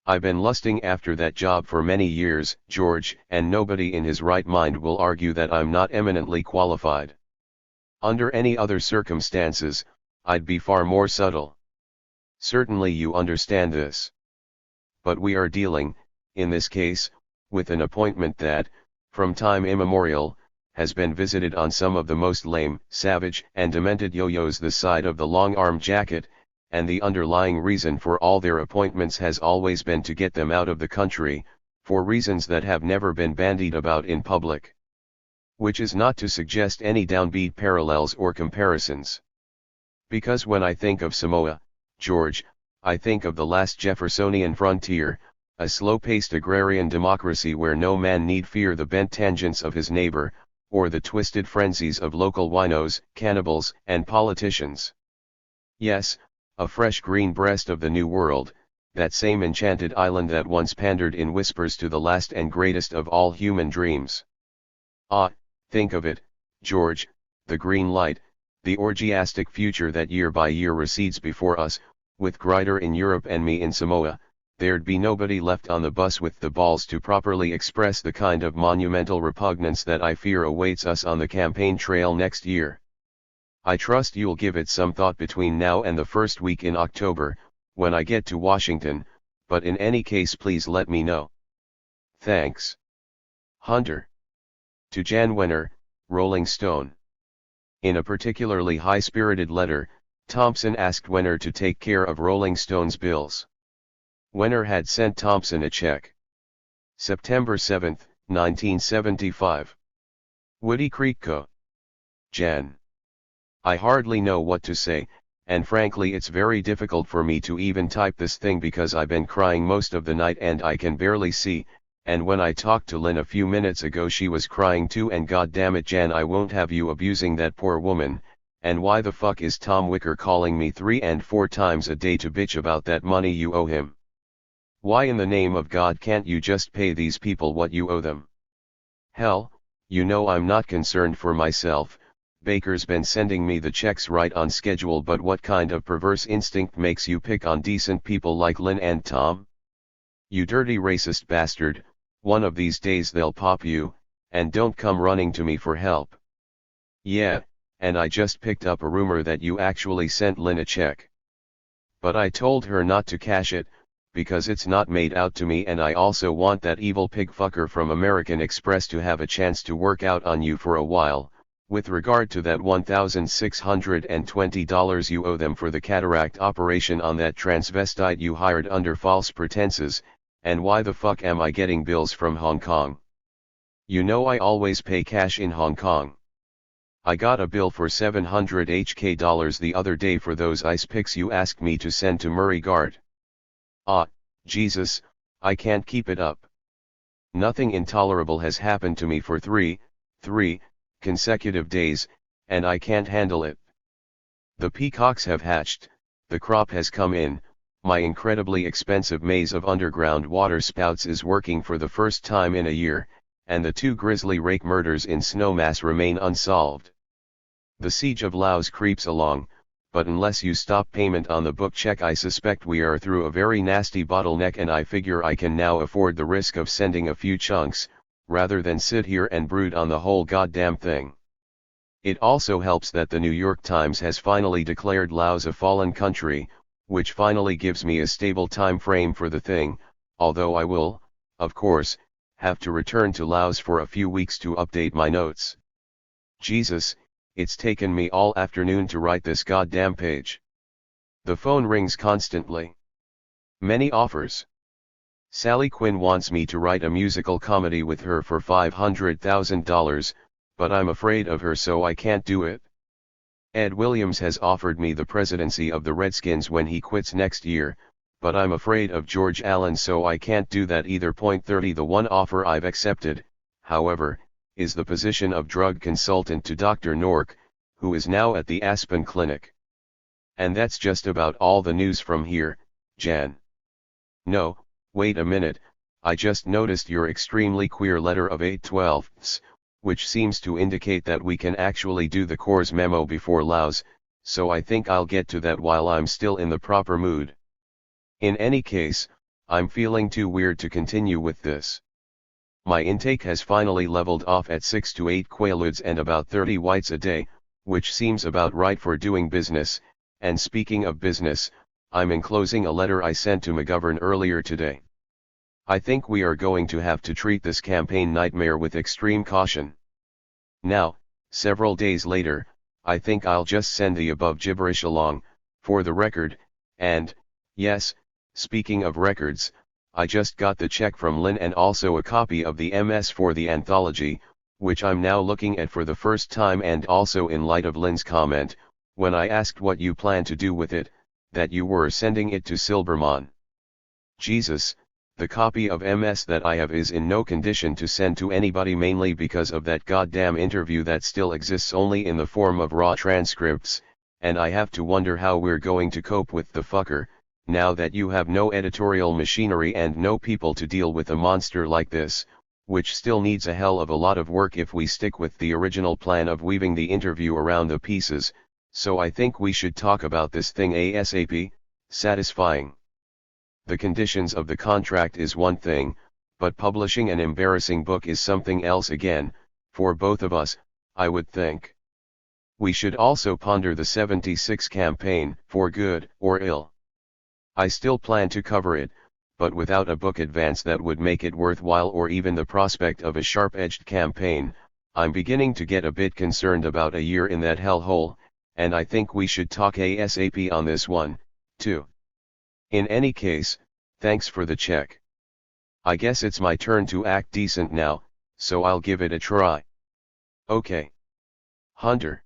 I've been lusting after that job for many years, George, and nobody in his right mind will argue that I'm not eminently qualified. Under any other circumstances, I'd be far more subtle. Certainly you understand this. But we are dealing, in this case, with an appointment that, from time immemorial, has been visited on some of the most lame, savage, and demented yo-yos this side of the long-arm jacket, and the underlying reason for all their appointments has always been to get them out of the country, for reasons that have never been bandied about in public. Which is not to suggest any downbeat parallels or comparisons. Because when I think of Samoa, George, I think of the last Jeffersonian frontier, a slow-paced agrarian democracy where no man need fear the bent tangents of his neighbor, or the twisted frenzies of local winos, cannibals, and politicians. Yes, a fresh green breast of the New World, that same enchanted island that once pandered in whispers to the last and greatest of all human dreams. Ah, think of it, George, the green light, the orgiastic future that year by year recedes before us, with Grider in Europe and me in Samoa. There'd be nobody left on the bus with the balls to properly express the kind of monumental repugnance that I fear awaits us on the campaign trail next year. I trust you'll give it some thought between now and the first week in October, when I get to Washington, but in any case please let me know. Thanks. Hunter. To Jan Wenner, Rolling Stone. In a particularly high-spirited letter, Thompson asked Wenner to take care of Rolling Stone's bills. Wenner had sent Thompson a check. September 7, 1975. Woody Creek Co. Jan. I hardly know what to say, and frankly it's very difficult for me to even type this thing because I've been crying most of the night and I can barely see, and when I talked to Lynn a few minutes ago she was crying too, and goddammit Jan, I won't have you abusing that poor woman. And why the fuck is Tom Wicker calling me 3 and 4 times a day to bitch about that money you owe him? Why in the name of God can't you just pay these people what you owe them? Hell, you know I'm not concerned for myself. Baker's been sending me the checks right on schedule, but what kind of perverse instinct makes you pick on decent people like Lynn and Tom? You dirty racist bastard, one of these days they'll pop you, and don't come running to me for help. Yeah, and I just picked up a rumor that you actually sent Lynn a check. But I told her not to cash it, because it's not made out to me, and I also want that evil pig fucker from American Express to have a chance to work out on you for a while, With regard to that $1,620 you owe them for the cataract operation on that transvestite you hired under false pretenses, and why the fuck am I getting bills from Hong Kong? You know I always pay cash in Hong Kong. I got a bill for 700 HK dollars the other day for those ice picks you asked me to send to Murray Guard. Ah, Jesus, I can't keep it up. Nothing intolerable has happened to me for three consecutive days, and I can't handle it. The peacocks have hatched, the crop has come in, my incredibly expensive maze of underground water spouts is working for the first time in a year, and the 2 grizzly rake murders in Snowmass remain unsolved. The siege of Laos creeps along, but unless you stop payment on the book check I suspect we are through a very nasty bottleneck, and I figure I can now afford the risk of sending a few chunks, rather than sit here and brood on the whole goddamn thing. It also helps that the New York Times has finally declared Laos a fallen country, which finally gives me a stable time frame for the thing, although I will, of course, have to return to Laos for a few weeks to update my notes. Jesus, it's taken me all afternoon to write this goddamn page. The phone rings constantly. Many offers. Sally Quinn wants me to write a musical comedy with her for $500,000, but I'm afraid of her so I can't do it. Ed Williams has offered me the presidency of the Redskins when he quits next year, but I'm afraid of George Allen so I can't do that either. 30 The one offer I've accepted, however, is the position of drug consultant to Dr. Nork, who is now at the Aspen Clinic. And that's just about all the news from here, Jan. No, wait a minute, I just noticed your extremely queer letter of 8/12, which seems to indicate that we can actually do the course memo before Laos, so I think I'll get to that while I'm still in the proper mood. In any case, I'm feeling too weird to continue with this. My intake has finally leveled off at 6 to 8 quaaludes and about 30 whites a day, which seems about right for doing business, and speaking of business, I'm enclosing a letter I sent to McGovern earlier today. I think we are going to have to treat this campaign nightmare with extreme caution. Now, several days later, I think I'll just send the above gibberish along, for the record, and, yes, speaking of records, I just got the check from Lynn and also a copy of the MS for the anthology, which I'm now looking at for the first time, and also in light of Lynn's comment, when I asked what you plan to do with it, that you were sending it to Silberman. Jesus, the copy of MS that I have is in no condition to send to anybody, mainly because of that goddamn interview that still exists only in the form of raw transcripts, and I have to wonder how we're going to cope with the fucker, now that you have no editorial machinery and no people to deal with a monster like this, which still needs a hell of a lot of work if we stick with the original plan of weaving the interview around the pieces, so I think we should talk about this thing ASAP, satisfying. The conditions of the contract is one thing, but publishing an embarrassing book is something else again, for both of us, I would think. We should also ponder the 76 campaign, for good or ill. I still plan to cover it, but without a book advance that would make it worthwhile or even the prospect of a sharp-edged campaign, I'm beginning to get a bit concerned about a year in that hellhole, and I think we should talk ASAP on this one, too. In any case, thanks for the check. I guess it's my turn to act decent now, so I'll give it a try. Okay. Hunter.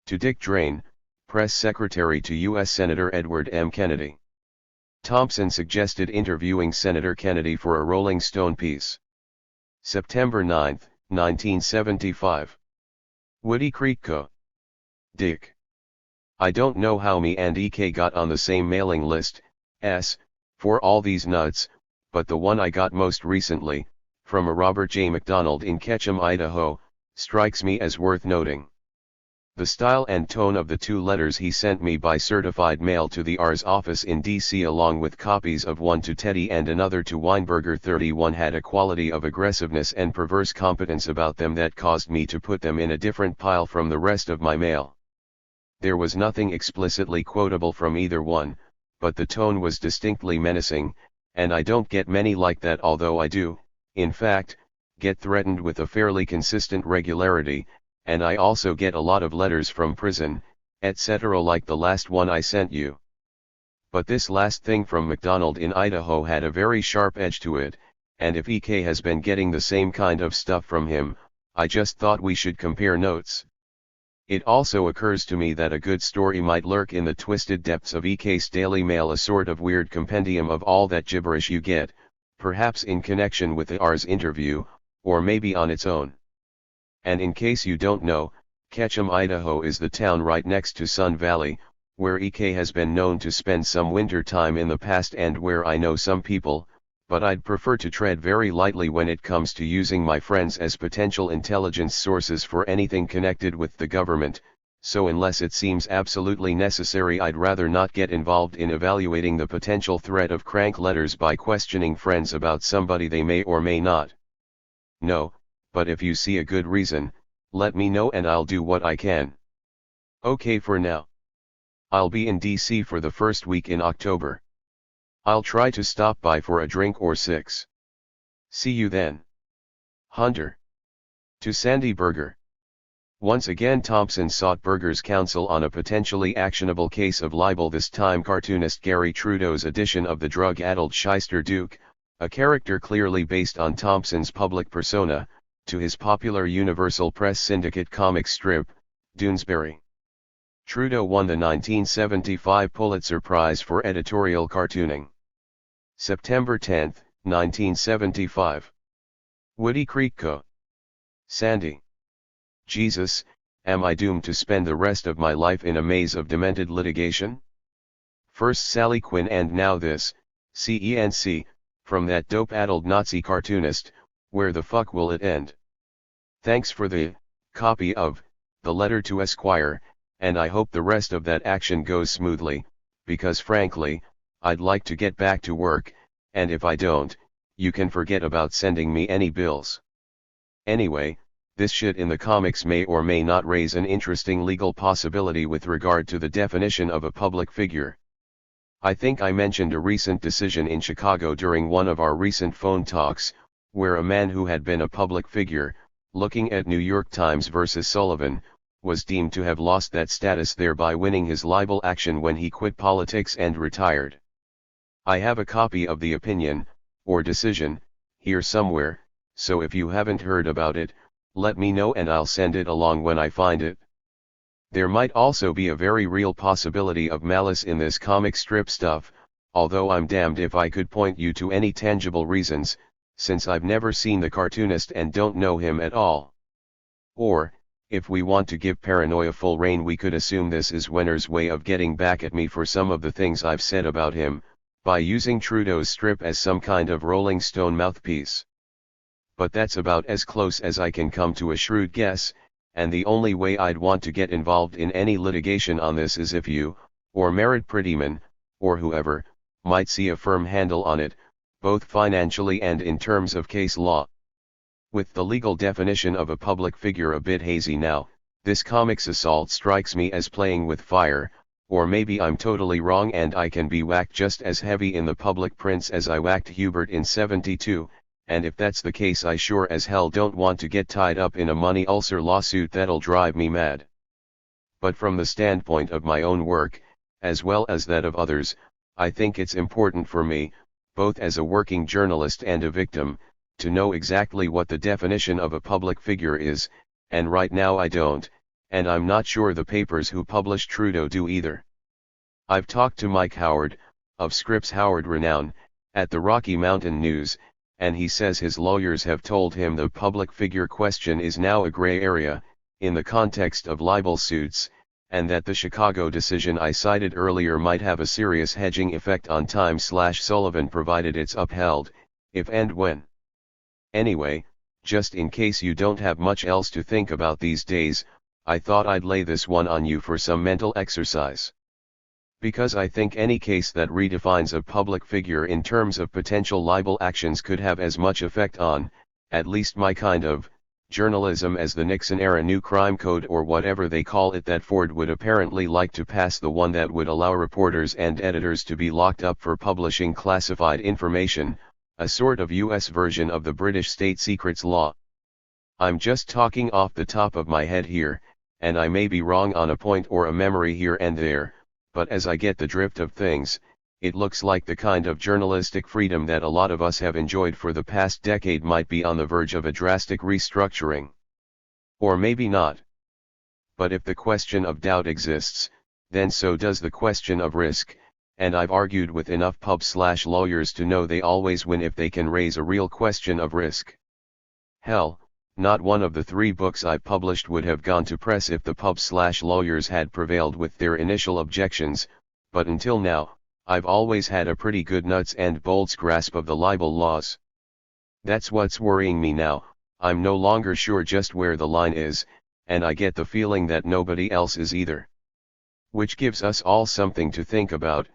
To Dick Drain, Press Secretary to U.S. Senator Edward M. Kennedy. Thompson suggested interviewing Senator Kennedy for a Rolling Stone piece. September 9, 1975. Woody Creek Co. Dick. I don't know how me and EK got on the same mailing list, for all these nuts, but the one I got most recently, from a Robert J. McDonald in Ketchum, Idaho, strikes me as worth noting. The style and tone of the 2 letters he sent me by certified mail to the R's office in D.C. along with copies of one to Teddy and another to Weinberger 31 had a quality of aggressiveness and perverse competence about them that caused me to put them in a different pile from the rest of my mail. There was nothing explicitly quotable from either one, but the tone was distinctly menacing, and I don't get many like that, although I do, in fact, get threatened with a fairly consistent regularity, and I also get a lot of letters from prison, etc. like the last one I sent you. But this last thing from McDonald in Idaho had a very sharp edge to it, and if EK has been getting the same kind of stuff from him, I just thought we should compare notes. It also occurs to me that a good story might lurk in the twisted depths of EK's Daily Mail, a sort of weird compendium of all that gibberish you get, perhaps in connection with the R's interview, or maybe on its own. And in case you don't know, Ketchum, Idaho is the town right next to Sun Valley, where EK has been known to spend some winter time in the past and where I know some people, but I'd prefer to tread very lightly when it comes to using my friends as potential intelligence sources for anything connected with the government, so unless it seems absolutely necessary I'd rather not get involved in evaluating the potential threat of crank letters by questioning friends about somebody they may or may not know, but if you see a good reason, let me know and I'll do what I can. Okay, for now. I'll be in DC for the first week in October. I'll try to stop by for a drink or 6. See you then. Hunter. To Sandy Berger. Once again Thompson sought Berger's counsel on a potentially actionable case of libel, this time cartoonist Gary Trudeau's edition of the drug-addled shyster Duke, a character clearly based on Thompson's public persona, to his popular Universal Press Syndicate comic strip, Doonesbury. Trudeau won the 1975 Pulitzer Prize for editorial cartooning. September 10, 1975. Woody Creek Co. Sandy. Jesus, am I doomed to spend the rest of my life in a maze of demented litigation? First Sally Quinn and now this, CENC, from that dope-addled Nazi cartoonist, where the fuck will it end? Thanks for the copy of the letter to Esquire, and I hope the rest of that action goes smoothly, because frankly, I'd like to get back to work, and if I don't, you can forget about sending me any bills. Anyway, this shit in the comics may or may not raise an interesting legal possibility with regard to the definition of a public figure. I think I mentioned a recent decision in Chicago during one of our recent phone talks, where a man who had been a public figure, looking at New York Times versus Sullivan, was deemed to have lost that status, thereby winning his libel action when he quit politics and retired. I have a copy of the opinion, or decision, here somewhere, so if you haven't heard about it, let me know and I'll send it along when I find it. There might also be a very real possibility of malice in this comic strip stuff, although I'm damned if I could point you to any tangible reasons, since I've never seen the cartoonist and don't know him at all. Or, if we want to give paranoia full rein, we could assume this is Wenner's way of getting back at me for some of the things I've said about him, by using Trudeau's strip as some kind of Rolling Stone mouthpiece. But that's about as close as I can come to a shrewd guess, and the only way I'd want to get involved in any litigation on this is if you, or Merritt Prettyman, or whoever, might see a firm handle on it, both financially and in terms of case law. With the legal definition of a public figure a bit hazy now, this comics assault strikes me as playing with fire, or maybe I'm totally wrong and I can be whacked just as heavy in the public prints as I whacked Hubert in '72, and if that's the case I sure as hell don't want to get tied up in a money ulcer lawsuit that'll drive me mad. But from the standpoint of my own work, as well as that of others, I think it's important for me, both as a working journalist and a victim, to know exactly what the definition of a public figure is, and right now I don't, and I'm not sure the papers who publish Trudeau do either. I've talked to Mike Howard, of Scripps Howard renown, at the Rocky Mountain News, and he says his lawyers have told him the public figure question is now a gray area, in the context of libel suits, and that the Chicago decision I cited earlier might have a serious hedging effect on Times/Sullivan provided it's upheld, if and when. Anyway, just in case you don't have much else to think about these days, I thought I'd lay this one on you for some mental exercise. Because I think any case that redefines a public figure in terms of potential libel actions could have as much effect on, at least my kind of, journalism as the Nixon-era new crime code or whatever they call it that Ford would apparently like to pass, the one that would allow reporters and editors to be locked up for publishing classified information, a sort of US version of the British state secrets law. I'm just talking off the top of my head here, and I may be wrong on a point or a memory here and there, but as I get the drift of things, it looks like the kind of journalistic freedom that a lot of us have enjoyed for the past decade might be on the verge of a drastic restructuring. Or maybe not. But if the question of doubt exists, then so does the question of risk, and I've argued with enough pub/lawyers to know they always win if they can raise a real question of risk. Hell, not one of the 3 books I published would have gone to press if the pub/lawyers had prevailed with their initial objections, but until now, I've always had a pretty good nuts and bolts grasp of the libel laws. That's what's worrying me now. I'm no longer sure just where the line is, and I get the feeling that nobody else is either. Which gives us all something to think about.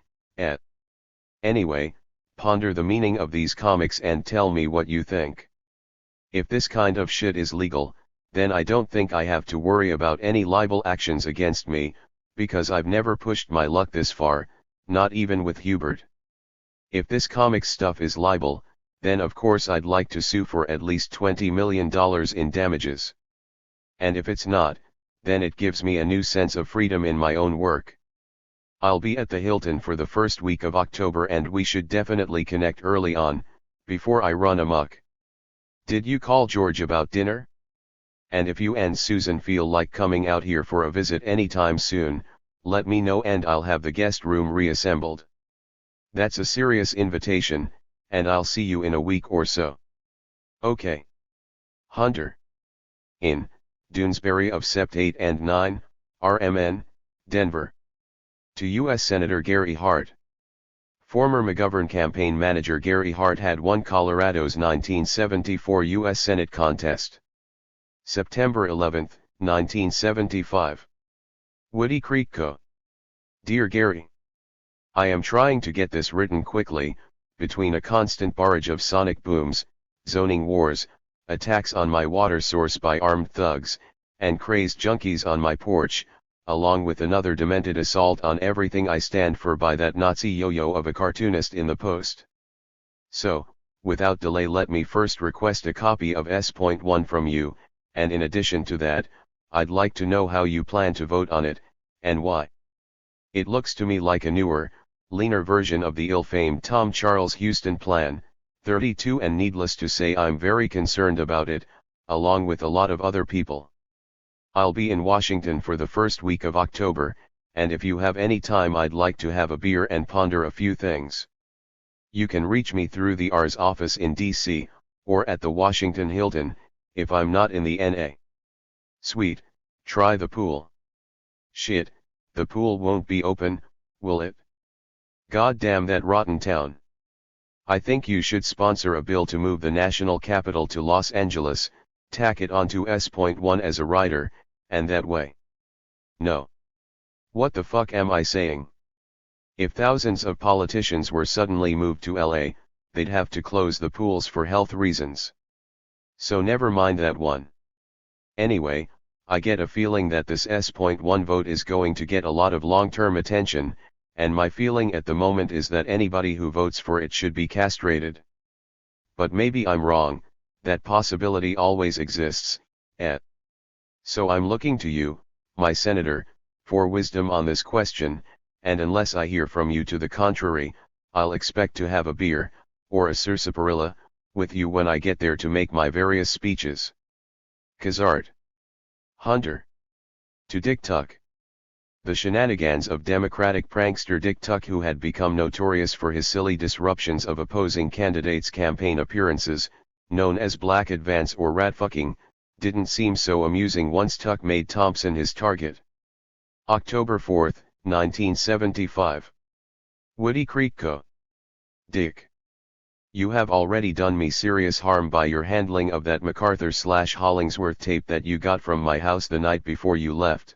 Anyway, ponder the meaning of these comics and tell me what you think. If this kind of shit is legal, then I don't think I have to worry about any libel actions against me, because I've never pushed my luck this far, not even with Hubert. If this comic stuff is libel, then of course I'd like to sue for at least $20 million in damages. And if it's not, then it gives me a new sense of freedom in my own work. I'll be at the Hilton for the first week of October and we should definitely connect early on, before I run amok. Did you call George about dinner? And if you and Susan feel like coming out here for a visit anytime soon, let me know and I'll have the guest room reassembled. That's a serious invitation, and I'll see you in a week or so. Okay. Hunter. In, Doonesbury of Sept 8 and 9, RMN, Denver. To U.S. Senator Gary Hart. Former McGovern campaign manager Gary Hart had won Colorado's 1974 U.S. Senate contest. September 11, 1975. Woody Creek Co. Dear Gary. I am trying to get this written quickly, between a constant barrage of sonic booms, zoning wars, attacks on my water source by armed thugs, and crazed junkies on my porch, along with another demented assault on everything I stand for by that Nazi yo-yo of a cartoonist in the Post. So, without delay let me first request a copy of S.1 from you, and in addition to that, I'd like to know how you plan to vote on it, and why. It looks to me like a newer, leaner version of the ill-famed Tom Charles Houston Plan, 32, and needless to say I'm very concerned about it, along with a lot of other people. I'll be in Washington for the first week of October, and if you have any time I'd like to have a beer and ponder a few things. You can reach me through the R's office in D.C., or at the Washington Hilton, if I'm not in the N.A. Sweet, try the pool. Shit, the pool won't be open, will it? God damn that rotten town. I think you should sponsor a bill to move the national capital to Los Angeles, tack it onto S.1 as a rider, and that way. No. What the fuck am I saying? If thousands of politicians were suddenly moved to LA, they'd have to close the pools for health reasons. So never mind that one. Anyway, I get a feeling that this S.1 vote is going to get a lot of long-term attention, and my feeling at the moment is that anybody who votes for it should be castrated. But maybe I'm wrong, that possibility always exists. So I'm looking to you, my senator, for wisdom on this question, and unless I hear from you to the contrary, I'll expect to have a beer, or a sarsaparilla, with you when I get there to make my various speeches. Kazart. Hunter. To Dick Tuck. The shenanigans of Democratic prankster Dick Tuck, who had become notorious for his silly disruptions of opposing candidates' campaign appearances, known as black advance or rat-fucking, didn't seem so amusing once Tuck made Thompson his target. October 4, 1975. Woody Creek Co. Dick. You have already done me serious harm by your handling of that MacArthur/Hollingsworth tape that you got from my house the night before you left.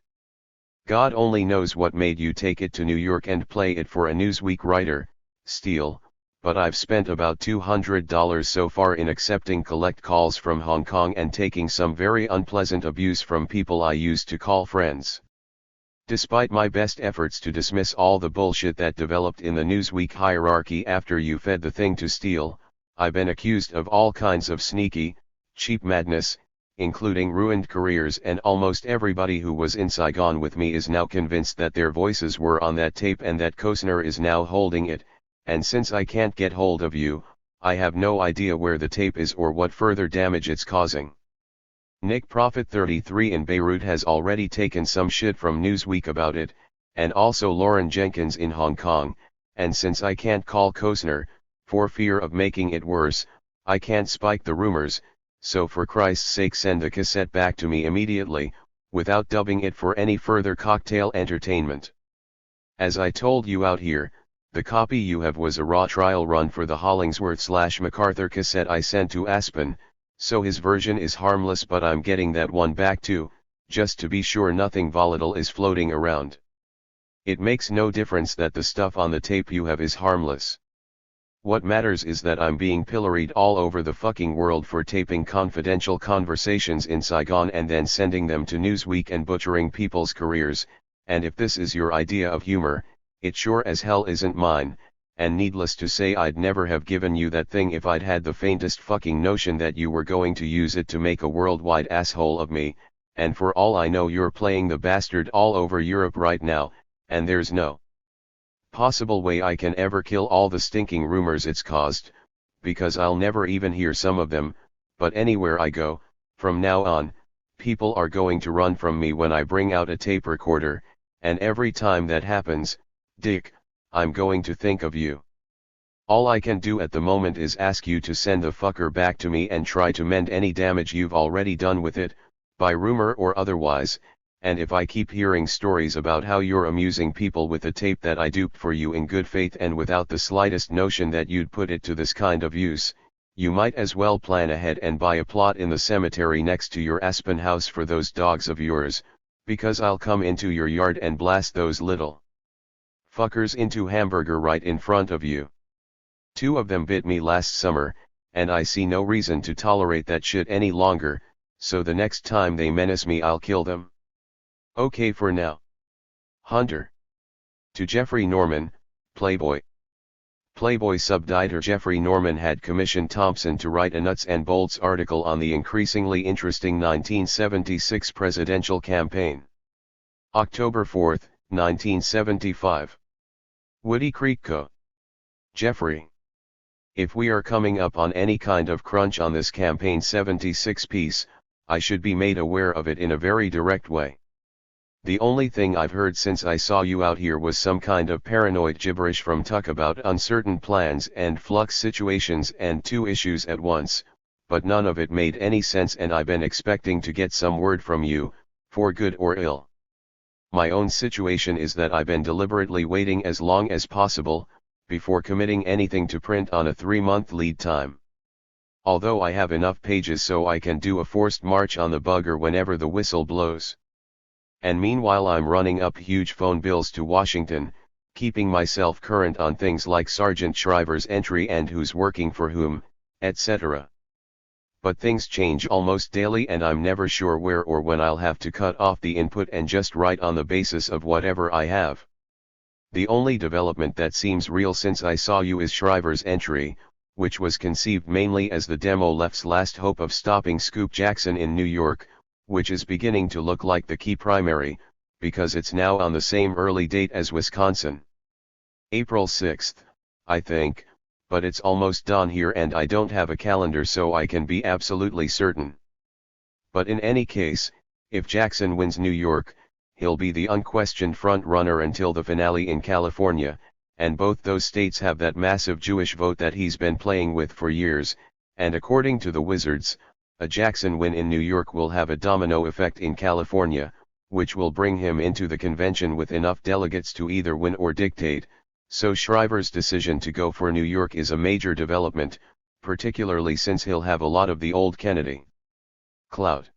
God only knows what made you take it to New York and play it for a Newsweek writer, Steele, but I've spent about $200 so far in accepting collect calls from Hong Kong and taking some very unpleasant abuse from people I used to call friends. Despite my best efforts to dismiss all the bullshit that developed in the Newsweek hierarchy after you fed the thing to Steele, I've been accused of all kinds of sneaky, cheap madness, including ruined careers, and almost everybody who was in Saigon with me is now convinced that their voices were on that tape and that Kostner is now holding it, and since I can't get hold of you, I have no idea where the tape is or what further damage it's causing. Nick Prophet 33 in Beirut has already taken some shit from Newsweek about it, and also Lauren Jenkins in Hong Kong, and since I can't call Kostner, for fear of making it worse, I can't spike the rumors, so for Christ's sake send the cassette back to me immediately, without dubbing it for any further cocktail entertainment. As I told you out here, the copy you have was a raw trial run for the Hollingsworth/MacArthur cassette I sent to Aspen, so his version is harmless, but I'm getting that one back too, just to be sure nothing volatile is floating around. It makes no difference that the stuff on the tape you have is harmless. What matters is that I'm being pilloried all over the fucking world for taping confidential conversations in Saigon and then sending them to Newsweek and butchering people's careers, and if this is your idea of humor, it sure as hell isn't mine, and needless to say I'd never have given you that thing if I'd had the faintest fucking notion that you were going to use it to make a worldwide asshole of me, and for all I know you're playing the bastard all over Europe right now, and there's no possible way I can ever kill all the stinking rumors it's caused, because I'll never even hear some of them, but anywhere I go, from now on, people are going to run from me when I bring out a tape recorder, and every time that happens, Dick, I'm going to think of you. All I can do at the moment is ask you to send the fucker back to me and try to mend any damage you've already done with it, by rumor or otherwise, and if I keep hearing stories about how you're amusing people with a tape that I duped for you in good faith and without the slightest notion that you'd put it to this kind of use, you might as well plan ahead and buy a plot in the cemetery next to your Aspen house for those dogs of yours, because I'll come into your yard and blast those little fuckers into hamburger right in front of you. 2 of them bit me last summer, and I see no reason to tolerate that shit any longer, so the next time they menace me I'll kill them. Okay for now. Hunter. To Jeffrey Norman, Playboy. Playboy subeditor Jeffrey Norman had commissioned Thompson to write a nuts and bolts article on the increasingly interesting 1976 presidential campaign. October 4, 1975. Woody Creek Co. Jeffrey. If we are coming up on any kind of crunch on this campaign 76 piece, I should be made aware of it in a very direct way. The only thing I've heard since I saw you out here was some kind of paranoid gibberish from Tuck about uncertain plans and flux situations and 2 issues at once, but none of it made any sense, and I've been expecting to get some word from you, for good or ill. My own situation is that I've been deliberately waiting as long as possible, before committing anything to print on a 3-month lead time. Although I have enough pages so I can do a forced march on the bugger whenever the whistle blows. And meanwhile I'm running up huge phone bills to Washington, keeping myself current on things like Sergeant Shriver's entry and who's working for whom, etc. But things change almost daily and I'm never sure where or when I'll have to cut off the input and just write on the basis of whatever I have. The only development that seems real since I saw you is Shriver's entry, which was conceived mainly as the demo left's last hope of stopping Scoop Jackson in New York, which is beginning to look like the key primary, because it's now on the same early date as Wisconsin. April 6th, I think, but it's almost dawn here and I don't have a calendar so I can be absolutely certain. But in any case, if Jackson wins New York, he'll be the unquestioned front runner until the finale in California, and both those states have that massive Jewish vote that he's been playing with for years, and according to the Wizards, a Jackson win in New York will have a domino effect in California, which will bring him into the convention with enough delegates to either win or dictate, so Shriver's decision to go for New York is a major development, particularly since he'll have a lot of the old Kennedy clout.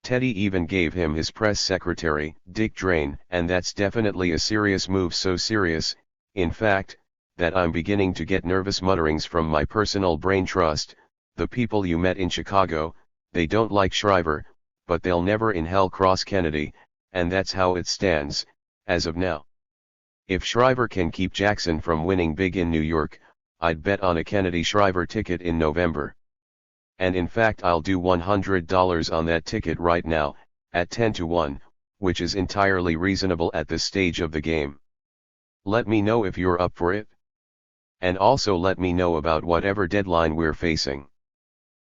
Teddy even gave him his press secretary, Dick Drain, and that's definitely a serious move, so serious, in fact, that I'm beginning to get nervous mutterings from my personal brain trust. The people you met in Chicago, they don't like Shriver, but they'll never in hell cross Kennedy, and that's how it stands, as of now. If Shriver can keep Jackson from winning big in New York, I'd bet on a Kennedy-Shriver ticket in November. And in fact I'll do $100 on that ticket right now, at 10 to 1, which is entirely reasonable at this stage of the game. Let me know if you're up for it. And also let me know about whatever deadline we're facing.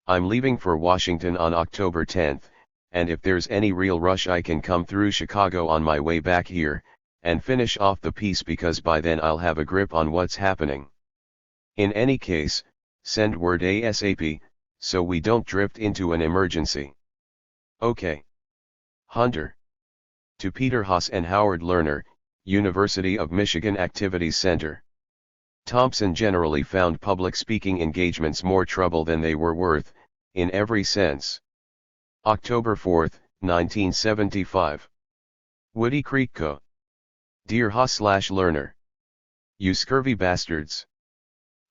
I'm leaving for Washington on October 10th, and if there's any real rush I can come through Chicago on my way back here, and finish off the piece because by then I'll have a grip on what's happening. In any case, send word ASAP, so we don't drift into an emergency. Okay. Hunter. To Peter Haas and Howard Lerner, University of Michigan Activities Center. Thompson generally found public speaking engagements more trouble than they were worth, in every sense. October 4, 1975. Woody Creek Co. Dear Haas/Lerner. You scurvy bastards.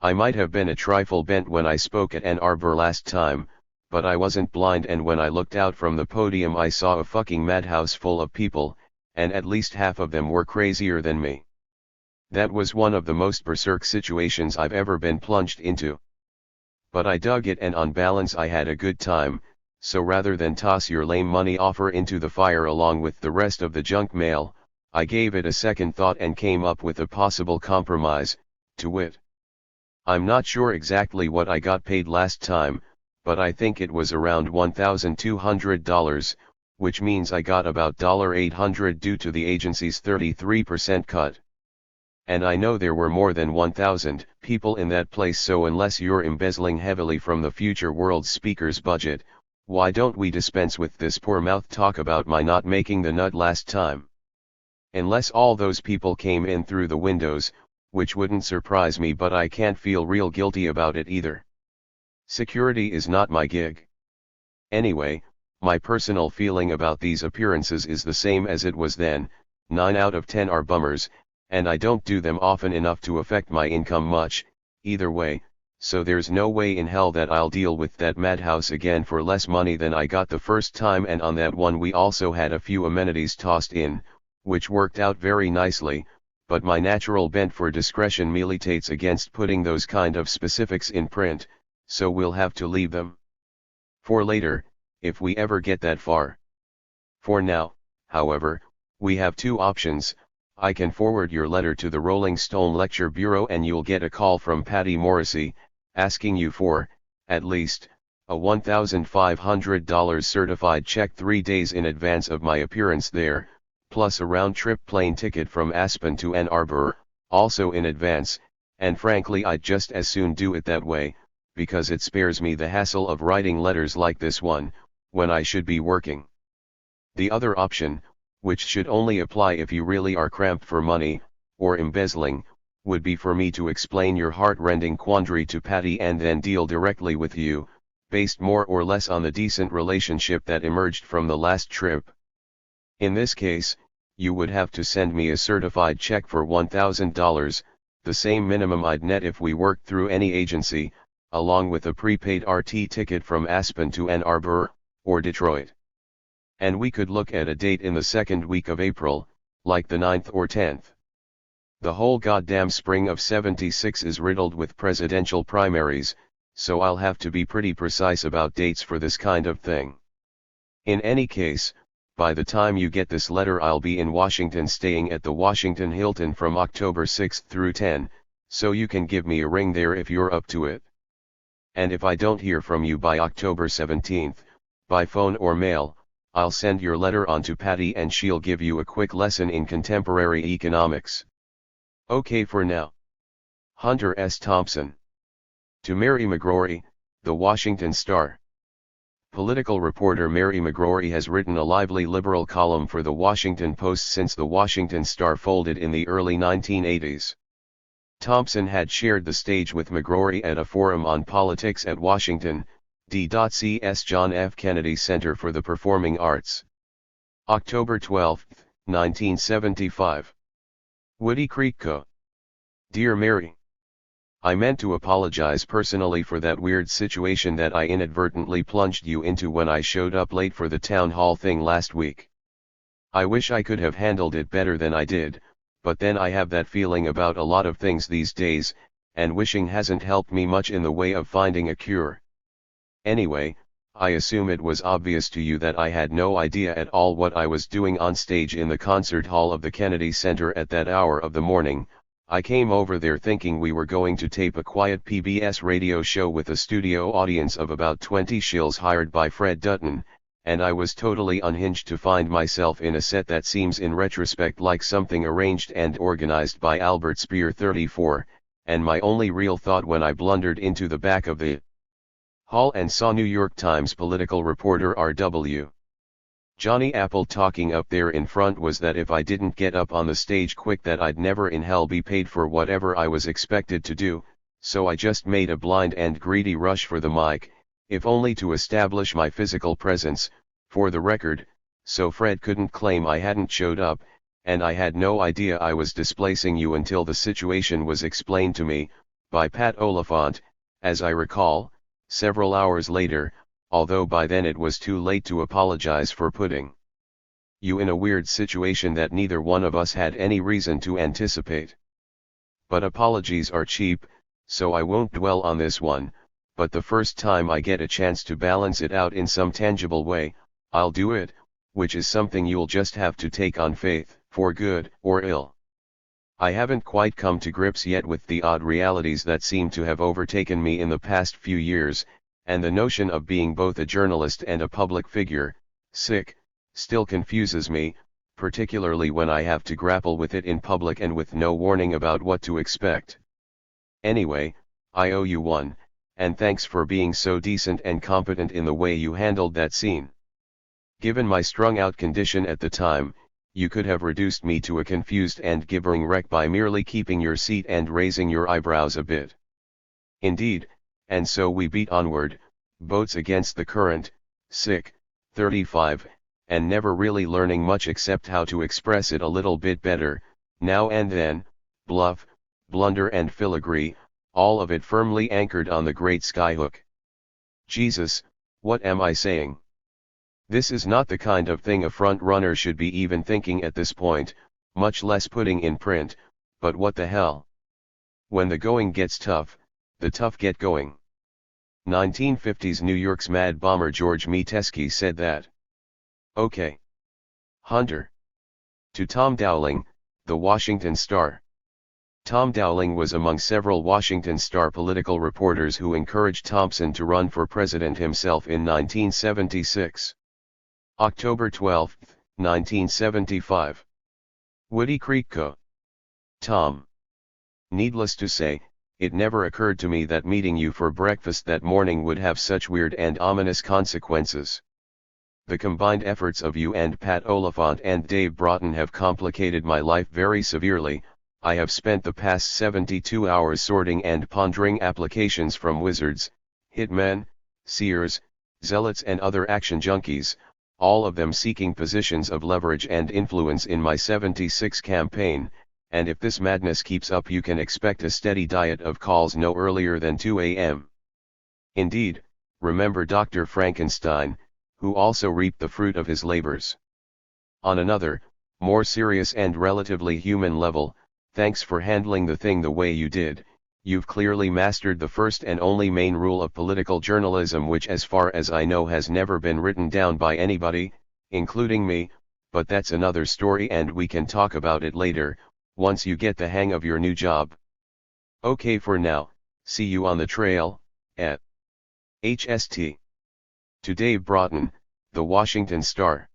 I might have been a trifle bent when I spoke at Ann Arbor last time, but I wasn't blind, and when I looked out from the podium I saw a fucking madhouse full of people, and at least half of them were crazier than me. That was one of the most berserk situations I've ever been plunged into. But I dug it, and on balance I had a good time, so rather than toss your lame money offer into the fire along with the rest of the junk mail, I gave it a second thought and came up with a possible compromise, to wit. I'm not sure exactly what I got paid last time, but I think it was around $1,200, which means I got about $800 due to the agency's 33% cut. And I know there were more than 1,000 people in that place, so unless you're embezzling heavily from the future world speaker's budget, why don't we dispense with this poor mouth talk about my not making the nut last time? Unless all those people came in through the windows, which wouldn't surprise me, but I can't feel real guilty about it either. Security is not my gig. Anyway, my personal feeling about these appearances is the same as it was then, 9 out of 10 are bummers, and I don't do them often enough to affect my income much, either way, so there's no way in hell that I'll deal with that madhouse again for less money than I got the first time. And on that one we also had a few amenities tossed in, which worked out very nicely, but my natural bent for discretion militates against putting those kind of specifics in print, so we'll have to leave them for later, if we ever get that far. For now, however, we have two options. I can forward your letter to the Rolling Stone Lecture Bureau and you'll get a call from Patty Morrissey, asking you for, at least, a $1,500 certified check 3 days in advance of my appearance there, plus a round-trip plane ticket from Aspen to Ann Arbor, also in advance, and frankly I'd just as soon do it that way, because it spares me the hassle of writing letters like this one, when I should be working. The other option, which should only apply if you really are cramped for money, or embezzling, would be for me to explain your heart-rending quandary to Patty and then deal directly with you, based more or less on the decent relationship that emerged from the last trip. In this case, you would have to send me a certified check for $1,000, the same minimum I'd net if we worked through any agency, along with a prepaid RT ticket from Aspen to Ann Arbor, or Detroit. And we could look at a date in the second week of April, like the 9th or 10th. The whole goddamn spring of '76 is riddled with presidential primaries, so I'll have to be pretty precise about dates for this kind of thing. In any case, by the time you get this letter I'll be in Washington staying at the Washington Hilton from October 6 through 10, so you can give me a ring there if you're up to it. And if I don't hear from you by October 17th, by phone or mail, I'll send your letter on to Patty and she'll give you a quick lesson in contemporary economics. Okay for now. Hunter S. Thompson. To Mary McGrory, The Washington Star. Political reporter Mary McGrory has written a lively liberal column for The Washington Post since The Washington Star folded in the early 1980s. Thompson had shared the stage with McGrory at a forum on politics at Washington, D.C.'s John F. Kennedy Center for the Performing Arts. October 12, 1975. Woody Creek Co. Dear Mary. I meant to apologize personally for that weird situation that I inadvertently plunged you into when I showed up late for the town hall thing last week. I wish I could have handled it better than I did, but then I have that feeling about a lot of things these days, and wishing hasn't helped me much in the way of finding a cure. Anyway, I assume it was obvious to you that I had no idea at all what I was doing on stage in the concert hall of the Kennedy Center at that hour of the morning. I came over there thinking we were going to tape a quiet PBS radio show with a studio audience of about 20 shills hired by Fred Dutton, and I was totally unhinged to find myself in a set that seems in retrospect like something arranged and organized by Albert Speer 34, and my only real thought when I blundered into the back of the hall and saw New York Times political reporter R.W. Johnny Apple talking up there in front was that if I didn't get up on the stage quick that I'd never in hell be paid for whatever I was expected to do, so I just made a blind and greedy rush for the mic, if only to establish my physical presence, for the record, so Fred couldn't claim I hadn't showed up, and I had no idea I was displacing you until the situation was explained to me, by Pat Oliphant, as I recall, several hours later, although by then it was too late to apologize for putting you in a weird situation that neither one of us had any reason to anticipate. But apologies are cheap, so I won't dwell on this one, but the first time I get a chance to balance it out in some tangible way, I'll do it, which is something you'll just have to take on faith, for good or ill. I haven't quite come to grips yet with the odd realities that seem to have overtaken me in the past few years, and the notion of being both a journalist and a public figure, still confuses me, particularly when I have to grapple with it in public and with no warning about what to expect. Anyway, I owe you one, and thanks for being so decent and competent in the way you handled that scene. Given my strung-out condition at the time, you could have reduced me to a confused and gibbering wreck by merely keeping your seat and raising your eyebrows a bit. Indeed, and so we beat onward, boats against the current, 35, and never really learning much except how to express it a little bit better, now and then, bluff, blunder and filigree, all of it firmly anchored on the great skyhook. Jesus, what am I saying? This is not the kind of thing a front-runner should be even thinking at this point, much less putting in print, but what the hell? When the going gets tough, the tough get going. 1950s New York's mad bomber George Metesky said that. Okay. Hunter. To Tom Dowling, The Washington Star. Tom Dowling was among several Washington Star political reporters who encouraged Thompson to run for president himself in 1976. October 12, 1975. Woody Creek Co. Tom. Needless to say, it never occurred to me that meeting you for breakfast that morning would have such weird and ominous consequences. The combined efforts of you and Pat Oliphant and Dave Broughton have complicated my life very severely. I have spent the past 72 hours sorting and pondering applications from wizards, hitmen, seers, zealots and other action junkies, all of them seeking positions of leverage and influence in my 76 campaign, and if this madness keeps up you can expect a steady diet of calls no earlier than 2 a.m. Indeed, remember Dr. Frankenstein, who also reaped the fruit of his labors. On another, more serious and relatively human level, thanks for handling the thing the way you did. You've clearly mastered the first and only main rule of political journalism, which as far as I know has never been written down by anybody, including me, but that's another story and we can talk about it later, once you get the hang of your new job. Okay, for now, see you on the trail, at HST. To Dave Broughton, The Washington Star.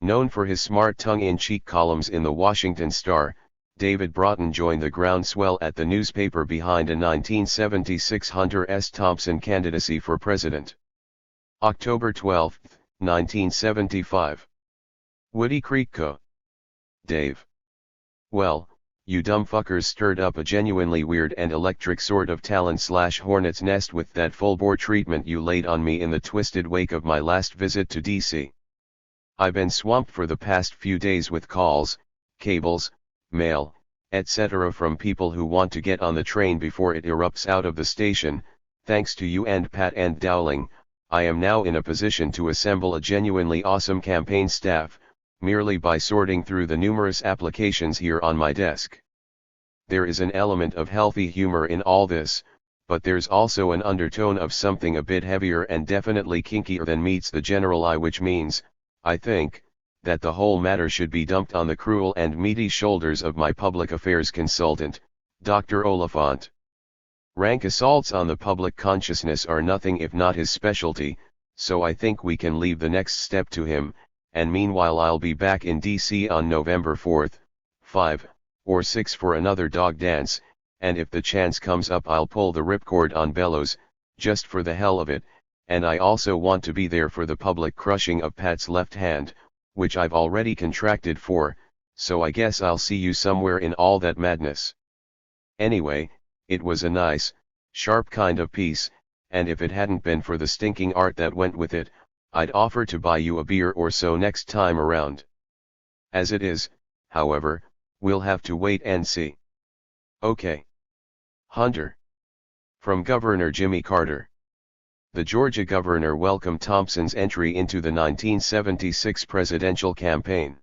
Known for his smart tongue-in-cheek columns in The Washington Star, David Broughton joined the groundswell at the newspaper behind a 1976 Hunter S. Thompson candidacy for president. October 12, 1975. Woody Creek Co. Dave. Well, you dumb fuckers stirred up a genuinely weird and electric sort of Talon/Hornet's nest with that full-bore treatment you laid on me in the twisted wake of my last visit to DC. I've been swamped for the past few days with calls, cables, mail, etc. from people who want to get on the train before it erupts out of the station. Thanks to you and Pat and Dowling, I am now in a position to assemble a genuinely awesome campaign staff, merely by sorting through the numerous applications here on my desk. There is an element of healthy humor in all this, but there's also an undertone of something a bit heavier and definitely kinkier than meets the general eye, which means, I think, that the whole matter should be dumped on the cruel and meaty shoulders of my public affairs consultant, Dr. Oliphant. Rank assaults on the public consciousness are nothing if not his specialty, so I think we can leave the next step to him, and meanwhile I'll be back in DC on November 4th, 5, or 6 for another dog dance, and if the chance comes up I'll pull the ripcord on Bellows, just for the hell of it, and I also want to be there for the public crushing of Pat's left hand, which I've already contracted for, so I guess I'll see you somewhere in all that madness. Anyway, it was a nice, sharp kind of piece, and if it hadn't been for the stinking art that went with it, I'd offer to buy you a beer or so next time around. As it is, however, we'll have to wait and see. Okay. Hunter. From Governor Jimmy Carter. The Georgia governor welcomed Thompson's entry into the 1976 presidential campaign.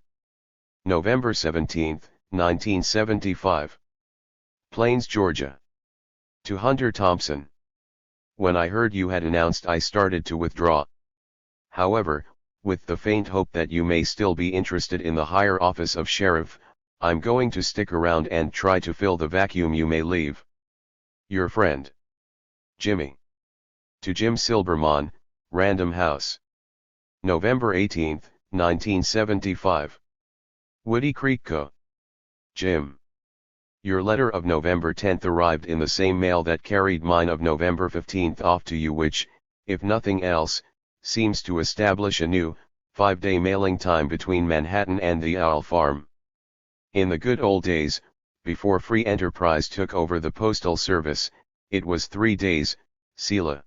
November 17, 1975. Plains, Georgia. To Hunter Thompson. When I heard you had announced, I started to withdraw. However, with the faint hope that you may still be interested in the higher office of sheriff, I'm going to stick around and try to fill the vacuum you may leave. Your friend. Jimmy. To Jim Silberman, Random House. November 18, 1975. Woody Creek Co. Jim. Your letter of November 10 arrived in the same mail that carried mine of November 15 off to you, which, if nothing else, seems to establish a new, 5-day mailing time between Manhattan and the Owl Farm. In the good old days, before free enterprise took over the postal service, it was 3 days, Sela.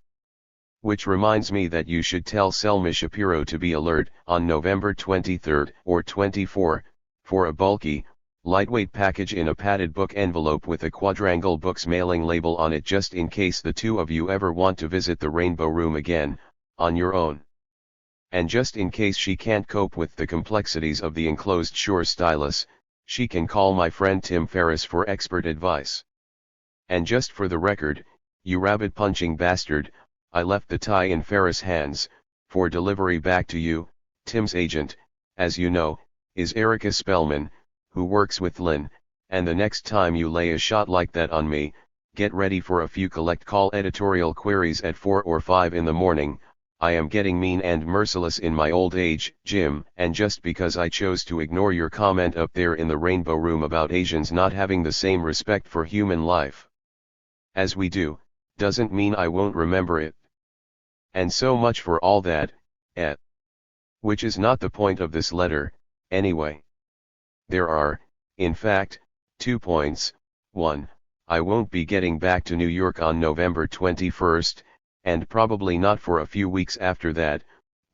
Which reminds me that you should tell Selma Shapiro to be alert on November 23 or 24, for a bulky, lightweight package in a padded book envelope with a quadrangle books mailing label on it, just in case the two of you ever want to visit the Rainbow Room again, on your own. And just in case she can't cope with the complexities of the enclosed Shure stylus, she can call my friend Tim Ferriss for expert advice. And just for the record, you rabbit-punching bastard, I left the tie in Ferriss' hands, for delivery back to you. Tim's agent, as you know, is Erica Spellman, who works with Lynn, and the next time you lay a shot like that on me, get ready for a few collect call editorial queries at 4 or 5 in the morning. I am getting mean and merciless in my old age, Jim, and just because I chose to ignore your comment up there in the Rainbow Room about Asians not having the same respect for human life as we do, doesn't mean I won't remember it. And so much for all that, which is not the point of this letter, anyway. There are, in fact, 2 points. 1, I won't be getting back to New York on November 21st, and probably not for a few weeks after that,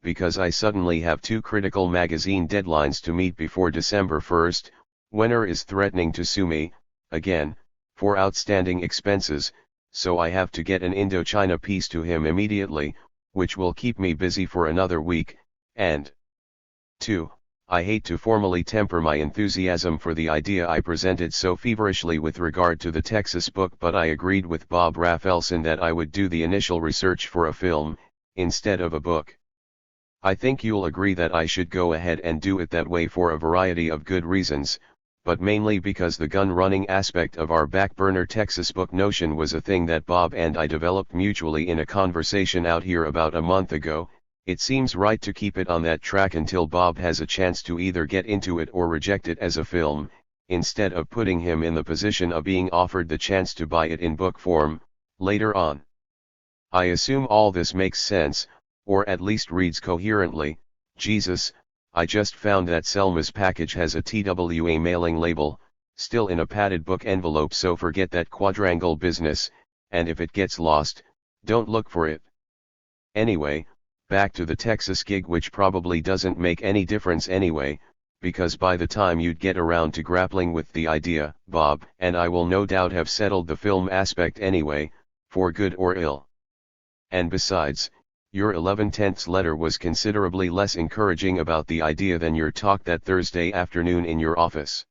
because I suddenly have 2 critical magazine deadlines to meet before December 1st, Wenner is threatening to sue me, again, for outstanding expenses, so I have to get an Indochina piece to him immediately, which will keep me busy for another week, and 2, I hate to formally temper my enthusiasm for the idea I presented so feverishly with regard to the Texas book, but I agreed with Bob Rafelson that I would do the initial research for a film, instead of a book. I think you'll agree that I should go ahead and do it that way for a variety of good reasons, but mainly because the gun-running aspect of our back-burner Texas book notion was a thing that Bob and I developed mutually in a conversation out here about a month ago. It seems right to keep it on that track until Bob has a chance to either get into it or reject it as a film, instead of putting him in the position of being offered the chance to buy it in book form, later on. I assume all this makes sense, or at least reads coherently. Jesus, I just found that Selma's package has a TWA mailing label, still in a padded book envelope, so forget that quadrangle business, and if it gets lost, don't look for it. Anyway, back to the Texas gig, which probably doesn't make any difference anyway, because by the time you'd get around to grappling with the idea, Bob and I will no doubt have settled the film aspect anyway, for good or ill. And besides, your 11/10 letter was considerably less encouraging about the idea than your talk that Thursday afternoon in your office.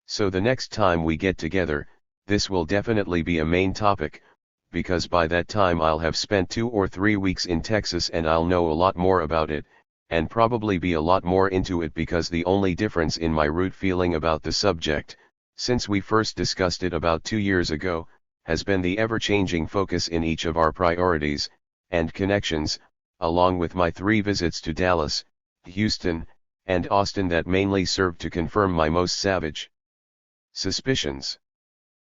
So the next time we get together, this will definitely be a main topic, because by that time I'll have spent 2 or 3 weeks in Texas and I'll know a lot more about it, and probably be a lot more into it, because the only difference in my root feeling about the subject, since we first discussed it about 2 years ago, has been the ever-changing focus in each of our priorities and connections, along with my 3 visits to Dallas, Houston, and Austin that mainly served to confirm my most savage suspicions.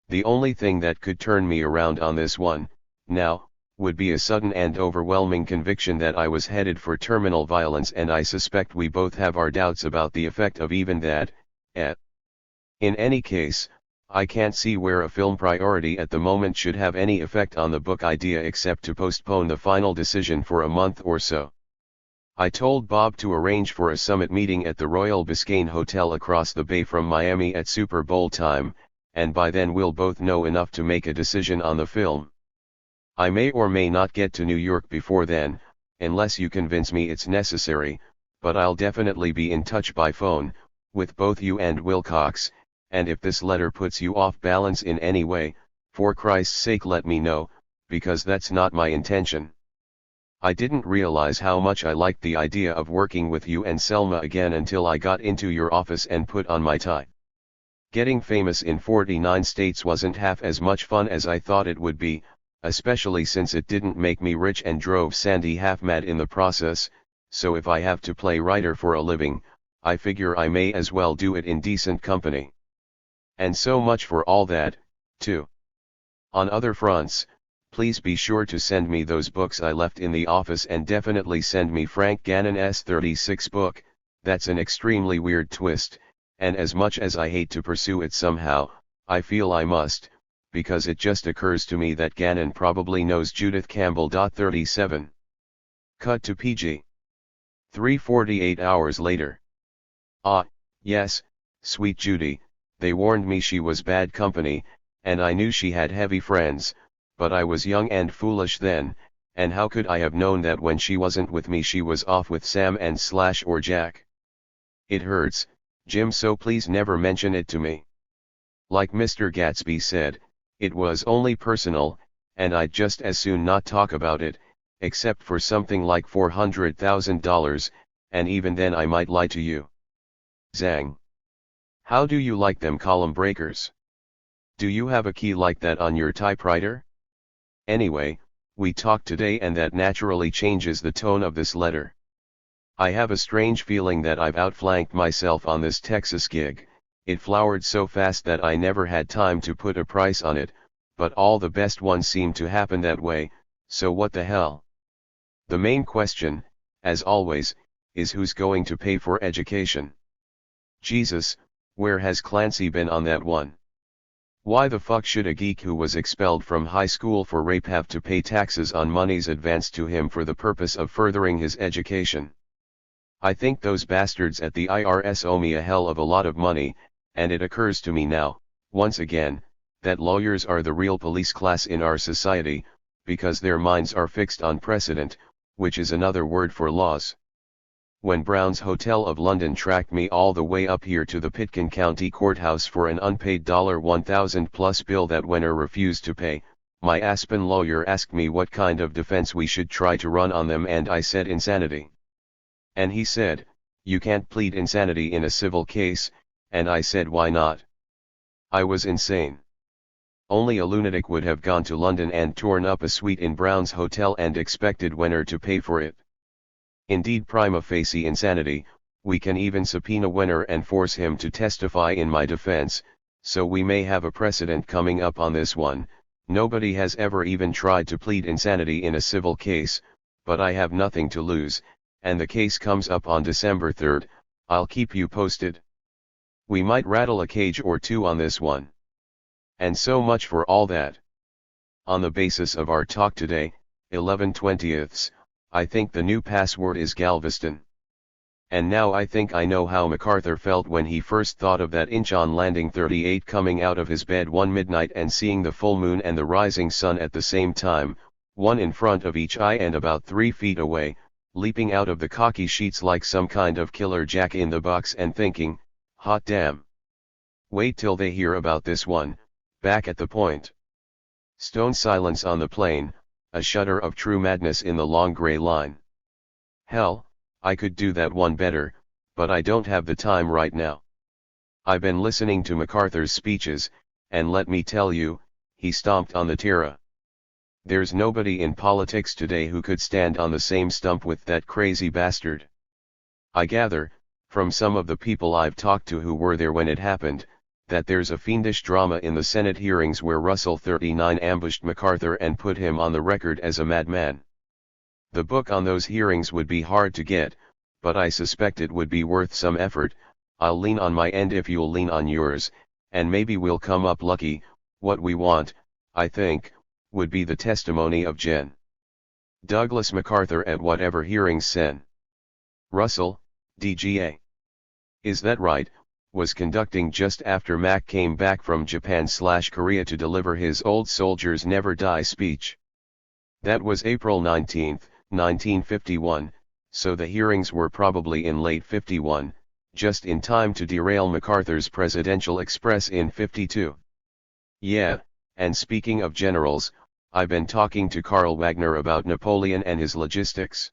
The only thing that could turn me around on this one, now, would be a sudden and overwhelming conviction that I was headed for terminal violence, and I suspect we both have our doubts about the effect of even that. In any case, I can't see where a film priority at the moment should have any effect on the book idea except to postpone the final decision for a month or so. I told Bob to arrange for a summit meeting at the Royal Biscayne Hotel across the bay from Miami at Super Bowl time, and by then we'll both know enough to make a decision on the film. I may or may not get to New York before then, unless you convince me it's necessary, but I'll definitely be in touch by phone, with both you and Wilcox, and if this letter puts you off balance in any way, for Christ's sake let me know, because that's not my intention. I didn't realize how much I liked the idea of working with you and Selma again until I got into your office and put on my tie. Getting famous in 49 states wasn't half as much fun as I thought it would be, especially since it didn't make me rich and drove Sandy half mad in the process, so if I have to play writer for a living, I figure I may as well do it in decent company. And so much for all that, too. On other fronts, please be sure to send me those books I left in the office, and definitely send me Frank Gannon's 36 book. That's an extremely weird twist, and as much as I hate to pursue it somehow, I feel I must, because it just occurs to me that Gannon probably knows Judith Campbell. 37. Cut to PG. 3:48 hours later. Ah, yes, sweet Judy, they warned me she was bad company, and I knew she had heavy friends, but I was young and foolish then, and how could I have known that when she wasn't with me she was off with Sam and Slash or Jack? It hurts, Jim, so please never mention it to me. Like Mr. Gatsby said, it was only personal, and I'd just as soon not talk about it, except for something like $400,000, and even then I might lie to you. Zang. How do you like them column breakers? Do you have a key like that on your typewriter? Anyway, we talked today, and that naturally changes the tone of this letter. I have a strange feeling that I've outflanked myself on this Texas gig. It flowered so fast that I never had time to put a price on it, but all the best ones seem to happen that way, so what the hell? The main question, as always, is who's going to pay for education? Jesus, where has Clancy been on that one? Why the fuck should a geek who was expelled from high school for rape have to pay taxes on monies advanced to him for the purpose of furthering his education? I think those bastards at the IRS owe me a hell of a lot of money, and it occurs to me now, once again, that lawyers are the real police class in our society, because their minds are fixed on precedent, which is another word for laws. When Brown's Hotel of London tracked me all the way up here to the Pitkin County Courthouse for an unpaid $1,000 plus bill that Wenner refused to pay, my Aspen lawyer asked me what kind of defense we should try to run on them, and I said insanity. And he said, you can't plead insanity in a civil case, and I said why not? I was insane. Only a lunatic would have gone to London and torn up a suite in Brown's Hotel and expected Wenner to pay for it. Indeed, prima facie insanity. We can even subpoena Wenner and force him to testify in my defense, so we may have a precedent coming up on this one. Nobody has ever even tried to plead insanity in a civil case, but I have nothing to lose, and the case comes up on December 3rd, I'll keep you posted. We might rattle a cage or two on this one. And so much for all that. On the basis of our talk today, 11/20, I think the new password is Galveston. And now I think I know how MacArthur felt when he first thought of that inch on landing 38 coming out of his bed one midnight and seeing the full moon and the rising sun at the same time, one in front of each eye and about 3 feet away, leaping out of the khaki sheets like some kind of killer Jack in the Box and thinking, hot damn. Wait till they hear about this one, back at the point. Stone silence on the plain, a shudder of true madness in the long grey line. Hell, I could do that one better, but I don't have the time right now. I've been listening to MacArthur's speeches, and let me tell you, he stomped on the terra. There's nobody in politics today who could stand on the same stump with that crazy bastard. I gather, from some of the people I've talked to who were there when it happened, that there's a fiendish drama in the Senate hearings where Russell 39 ambushed MacArthur and put him on the record as a madman. The book on those hearings would be hard to get, but I suspect it would be worth some effort. I'll lean on my end if you'll lean on yours, and maybe we'll come up lucky. What we want, I think, would be the testimony of Gen. Douglas MacArthur at whatever hearings Sen. Russell, DGA. Is that right? Was conducting just after Mac came back from Japan/Korea to deliver his Old Soldiers Never Die speech. That was April 19, 1951, so the hearings were probably in late 51, just in time to derail MacArthur's Presidential Express in 52. Yeah, and speaking of generals, I've been talking to Karl Wagner about Napoleon and his logistics.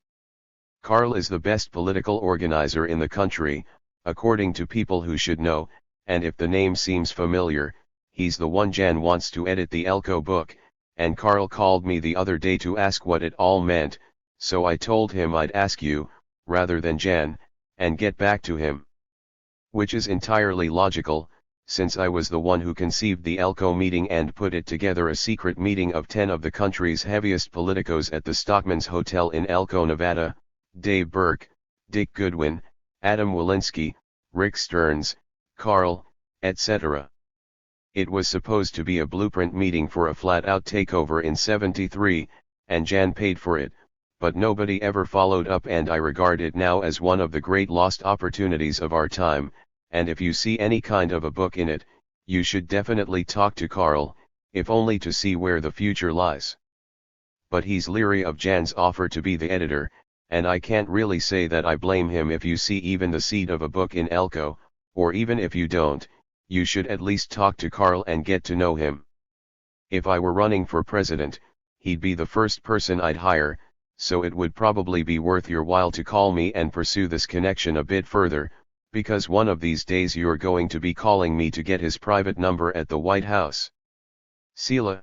Karl is the best political organizer in the country, according to people who should know, and if the name seems familiar, he's the one Jan wants to edit the Elko book, and Karl called me the other day to ask what it all meant, so I told him I'd ask you, rather than Jan, and get back to him. Which is entirely logical, since I was the one who conceived the Elko meeting and put it together, a secret meeting of 10 of the country's heaviest politicos at the Stockman's Hotel in Elko, Nevada, Dave Burke, Dick Goodwin, Adam Walensky, Rick Stearns, Karl, etc. It was supposed to be a blueprint meeting for a flat-out takeover in 73, and Jan paid for it, but nobody ever followed up, and I regard it now as one of the great lost opportunities of our time, and if you see any kind of a book in it, you should definitely talk to Karl, if only to see where the future lies. But he's leery of Jan's offer to be the editor, and I can't really say that I blame him. If you see even the seed of a book in Elko, or even if you don't, you should at least talk to Karl and get to know him. If I were running for president, he'd be the first person I'd hire, so it would probably be worth your while to call me and pursue this connection a bit further, because one of these days you're going to be calling me to get his private number at the White House. Sela.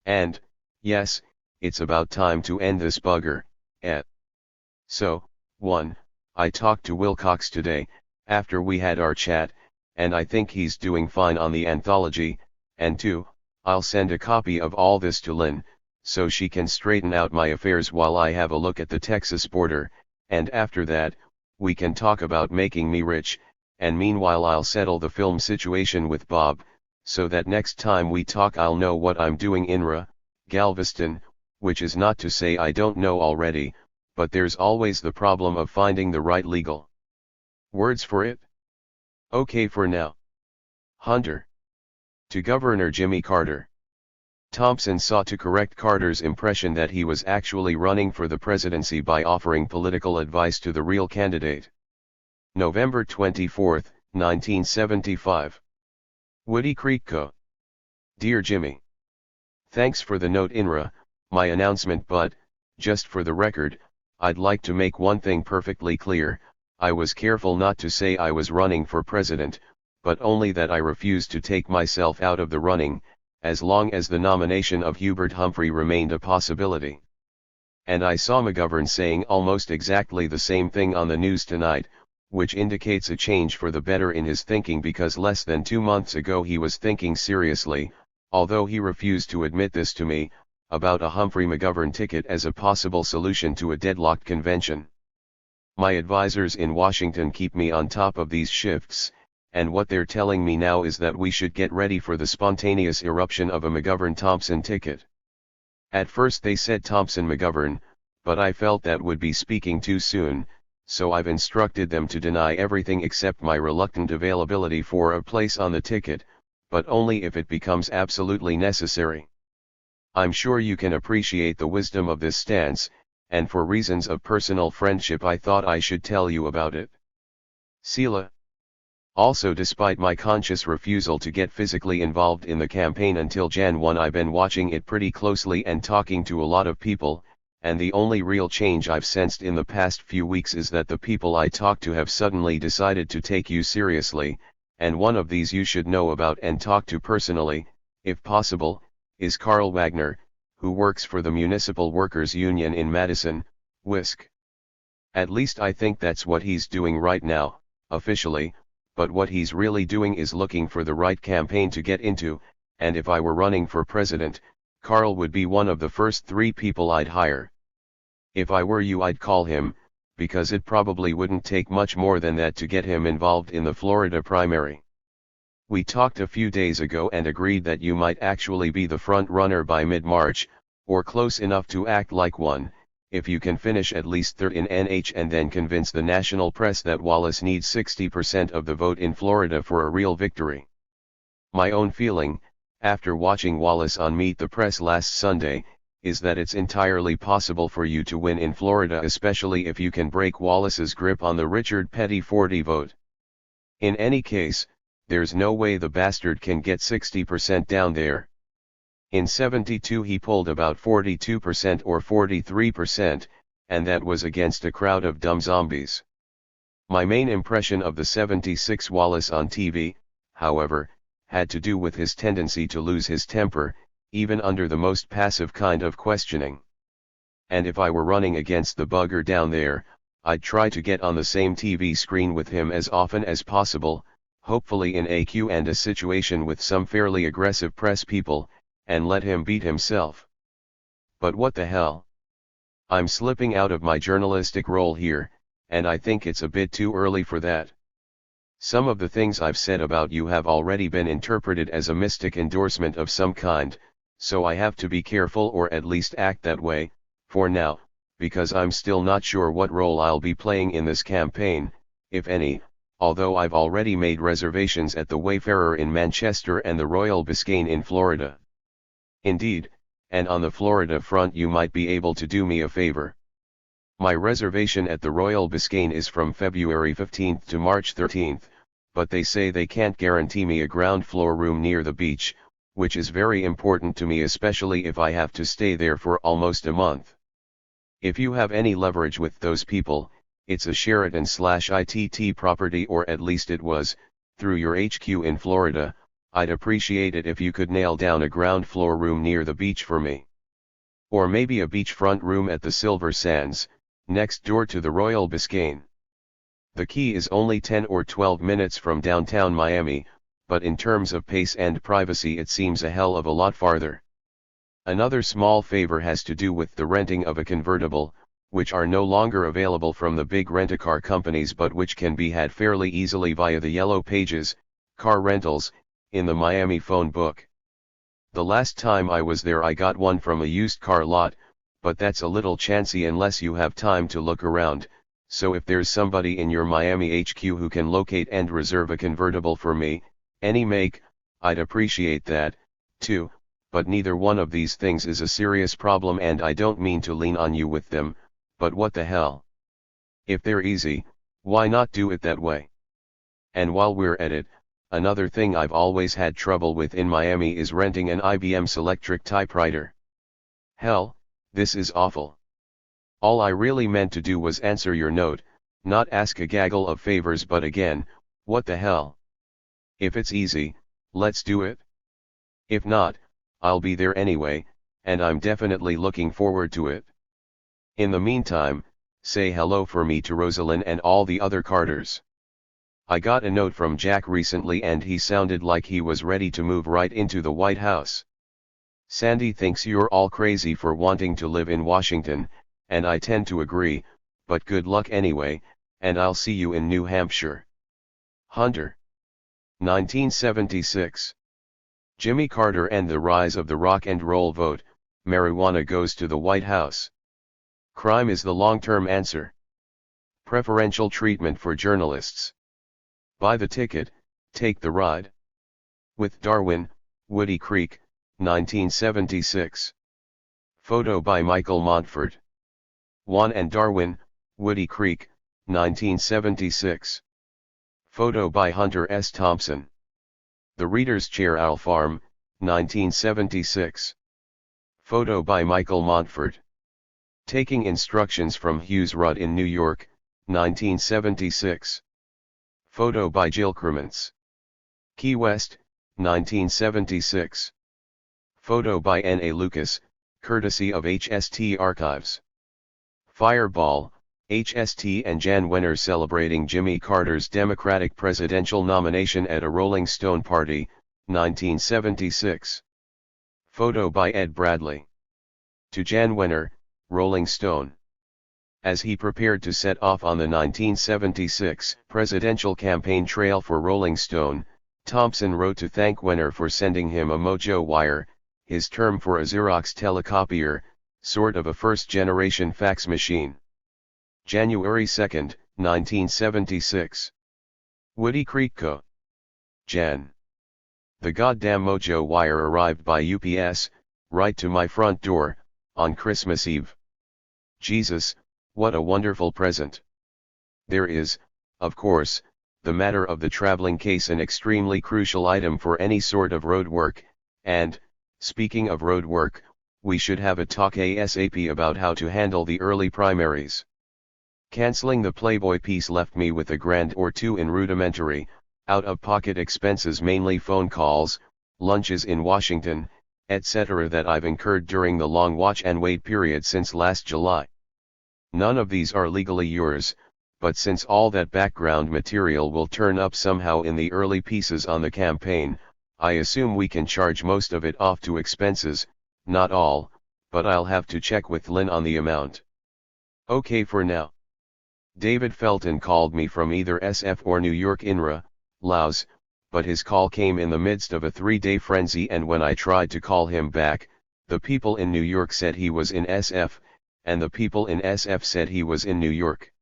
And, yes, it's about time to end this bugger, So, 1, I talked to Wilcox today, after we had our chat, and I think he's doing fine on the anthology, and 2, I'll send a copy of all this to Lynn, so she can straighten out my affairs while I have a look at the Texas border, and after that, we can talk about making me rich, and meanwhile I'll settle the film situation with Bob, so that next time we talk I'll know what I'm doing in Galveston, which is not to say I don't know already, but there's always the problem of finding the right legal words for it. Okay for now. Hunter. To Governor Jimmy Carter. Thompson sought to correct Carter's impression that he was actually running for the presidency by offering political advice to the real candidate. November 24, 1975. Woody Creek Co. Dear Jimmy. Thanks for the note in my announcement, but, just for the record, I'd like to make one thing perfectly clear. I was careful not to say I was running for president, but only that I refused to take myself out of the running, as long as the nomination of Hubert Humphrey remained a possibility. And I saw McGovern saying almost exactly the same thing on the news tonight, which indicates a change for the better in his thinking, because less than 2 months ago he was thinking seriously, although he refused to admit this to me, about a Humphrey-McGovern ticket as a possible solution to a deadlocked convention. My advisors in Washington keep me on top of these shifts, and what they're telling me now is that we should get ready for the spontaneous eruption of a McGovern-Thompson ticket. At first they said Thompson-McGovern, but I felt that would be speaking too soon, so I've instructed them to deny everything except my reluctant availability for a place on the ticket, but only if it becomes absolutely necessary. I'm sure you can appreciate the wisdom of this stance, and for reasons of personal friendship I thought I should tell you about it. Sela. Also, despite my conscious refusal to get physically involved in the campaign until Jan 1, I've been watching it pretty closely and talking to a lot of people, and the only real change I've sensed in the past few weeks is that the people I talk to have suddenly decided to take you seriously, and one of these you should know about and talk to personally, if possible, is Carl Wagner, who works for the Municipal Workers Union in Madison, Wisc. At least I think that's what he's doing right now, officially, but what he's really doing is looking for the right campaign to get into, and if I were running for president, Carl would be one of the first 3 people I'd hire. If I were you, I'd call him, because it probably wouldn't take much more than that to get him involved in the Florida primary. We talked a few days ago and agreed that you might actually be the front runner by mid-March, or close enough to act like one, if you can finish at least third in NH and then convince the national press that Wallace needs 60% of the vote in Florida for a real victory. My own feeling, after watching Wallace on Meet the Press last Sunday, is that it's entirely possible for you to win in Florida, especially if you can break Wallace's grip on the Richard Petty 40 vote. In any case, there's no way the bastard can get 60% down there. In 72 he pulled about 42% or 43%, and that was against a crowd of dumb zombies. My main impression of the 76 Wallace on TV, however, had to do with his tendency to lose his temper, even under the most passive kind of questioning. And if I were running against the bugger down there, I'd try to get on the same TV screen with him as often as possible, hopefully in a queue and a situation with some fairly aggressive press people, and let him beat himself. But what the hell? I'm slipping out of my journalistic role here, and I think it's a bit too early for that. Some of the things I've said about you have already been interpreted as a mystic endorsement of some kind, so I have to be careful, or at least act that way, for now, because I'm still not sure what role I'll be playing in this campaign, if any, although I've already made reservations at the Wayfarer in Manchester and the Royal Biscayne in Florida. Indeed, and on the Florida front you might be able to do me a favor. My reservation at the Royal Biscayne is from February 15th to March 13th, but they say they can't guarantee me a ground floor room near the beach, which is very important to me, especially if I have to stay there for almost a month. If you have any leverage with those people, it's a Sheraton/ITT property, or at least it was, through your HQ in Florida. I'd appreciate it if you could nail down a ground floor room near the beach for me. Or maybe a beachfront room at the Silver Sands, next door to the Royal Biscayne. The Key is only 10 or 12 minutes from downtown Miami, but in terms of pace and privacy it seems a hell of a lot farther. Another small favor has to do with the renting of a convertible, which are no longer available from the big rent-a-car companies but which can be had fairly easily via the Yellow Pages, car rentals, in the Miami phone book. The last time I was there I got one from a used car lot, but that's a little chancy unless you have time to look around, so if there's somebody in your Miami HQ who can locate and reserve a convertible for me, any make, I'd appreciate that, too, but neither one of these things is a serious problem and I don't mean to lean on you with them, but what the hell? If they're easy, why not do it that way? And while we're at it, another thing I've always had trouble with in Miami is renting an IBM Selectric typewriter. Hell, this is awful. All I really meant to do was answer your note, not ask a gaggle of favors, but again, what the hell? If it's easy, let's do it. If not, I'll be there anyway, and I'm definitely looking forward to it. In the meantime, say hello for me to Rosalind and all the other Carters. I got a note from Jack recently and he sounded like he was ready to move right into the White House. Sandy thinks you're all crazy for wanting to live in Washington, and I tend to agree, but good luck anyway, and I'll see you in New Hampshire. Hunter. 1976. Jimmy Carter and the rise of the rock and roll vote, marijuana goes to the White House. Crime is the long-term answer. Preferential treatment for journalists. Buy the ticket, take the ride. With Darwin, Woody Creek, 1976. Photo by Michael Montfort. Juan and Darwin, Woody Creek, 1976. Photo by Hunter S. Thompson. The Reader's Chair, Owl Farm, 1976. Photo by Michael Montfort. Taking Instructions from Hughes Rudd in New York, 1976. Photo by Jill Crements. Key West, 1976. Photo by N.A. Lucas, courtesy of HST Archives. Fireball, HST and Jan Wenner celebrating Jimmy Carter's Democratic presidential nomination at a Rolling Stone party, 1976. Photo by Ed Bradley. To Jan Wenner, Rolling Stone. As he prepared to set off on the 1976 presidential campaign trail for Rolling Stone, Thompson wrote to thank Wenner for sending him a Mojo Wire, his term for a Xerox telecopier, sort of a first-generation fax machine. January 2, 1976. Woody Creek Co. Jan. The goddamn Mojo Wire arrived by UPS, right to my front door, on Christmas Eve. Jesus, what a wonderful present. There is, of course, the matter of the traveling case, an extremely crucial item for any sort of road work, and, speaking of road work, we should have a talk ASAP about how to handle the early primaries. Canceling the Playboy piece left me with $1,000 or $2,000 in rudimentary, out-of-pocket expenses, mainly phone calls, lunches in Washington, etc. that I've incurred during the long watch and wait period since last July. None of these are legally yours, but since all that background material will turn up somehow in the early pieces on the campaign, I assume we can charge most of it off to expenses, not all, but I'll have to check with Lynn on the amount. Okay for now. David Felton called me from either SF or New York INRA, Laos, but his call came in the midst of a 3-day frenzy, and when I tried to call him back, the people in New York said he was in SF, and the people in SF said he was in New York.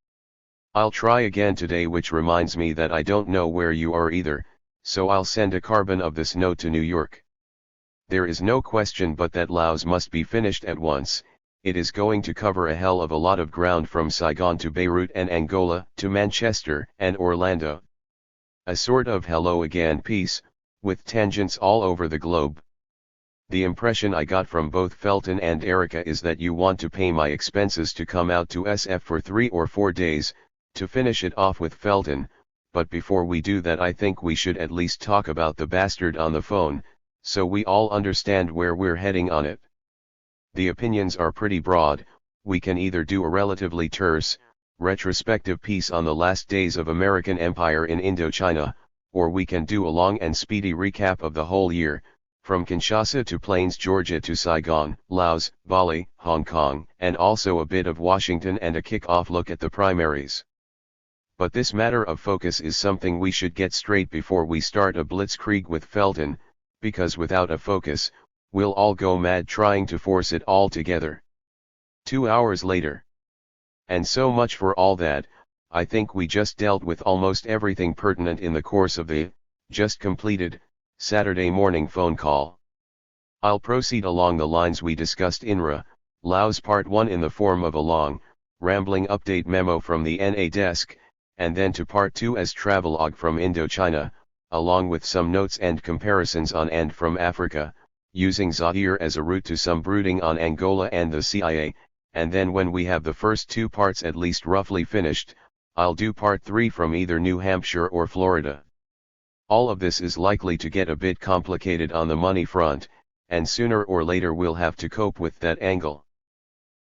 I'll try again today, which reminds me that I don't know where you are either, so I'll send a carbon of this note to New York. There is no question but that Laos must be finished at once. It is going to cover a hell of a lot of ground, from Saigon to Beirut and Angola to Manchester and Orlando. A sort of hello again piece, with tangents all over the globe. The impression I got from both Felton and Erica is that you want to pay my expenses to come out to SF for 3 or 4 days, to finish it off with Felton, but before we do that I think we should at least talk about the bastard on the phone, so we all understand where we're heading on it. The opinions are pretty broad. We can either do a relatively terse, retrospective piece on the last days of American empire in Indochina, or we can do a long and speedy recap of the whole year, from Kinshasa to Plains, Georgia to Saigon, Laos, Bali, Hong Kong, and also a bit of Washington and a kick-off look at the primaries. But this matter of focus is something we should get straight before we start a blitzkrieg with Felton, because without a focus, we'll all go mad trying to force it all together. 2 hours later. And so much for all that. I think we just dealt with almost everything pertinent in the course of the, just completed, Saturday morning phone call. I'll proceed along the lines we discussed INRA, Laos Part 1 in the form of a long, rambling update memo from the NA desk, and then to Part 2 as travelogue from Indochina, along with some notes and comparisons on and from Africa, using Zaire as a route to some brooding on Angola and the CIA, and then when we have the first 2 parts at least roughly finished, I'll do Part 3 from either New Hampshire or Florida. All of this is likely to get a bit complicated on the money front, and sooner or later we'll have to cope with that angle.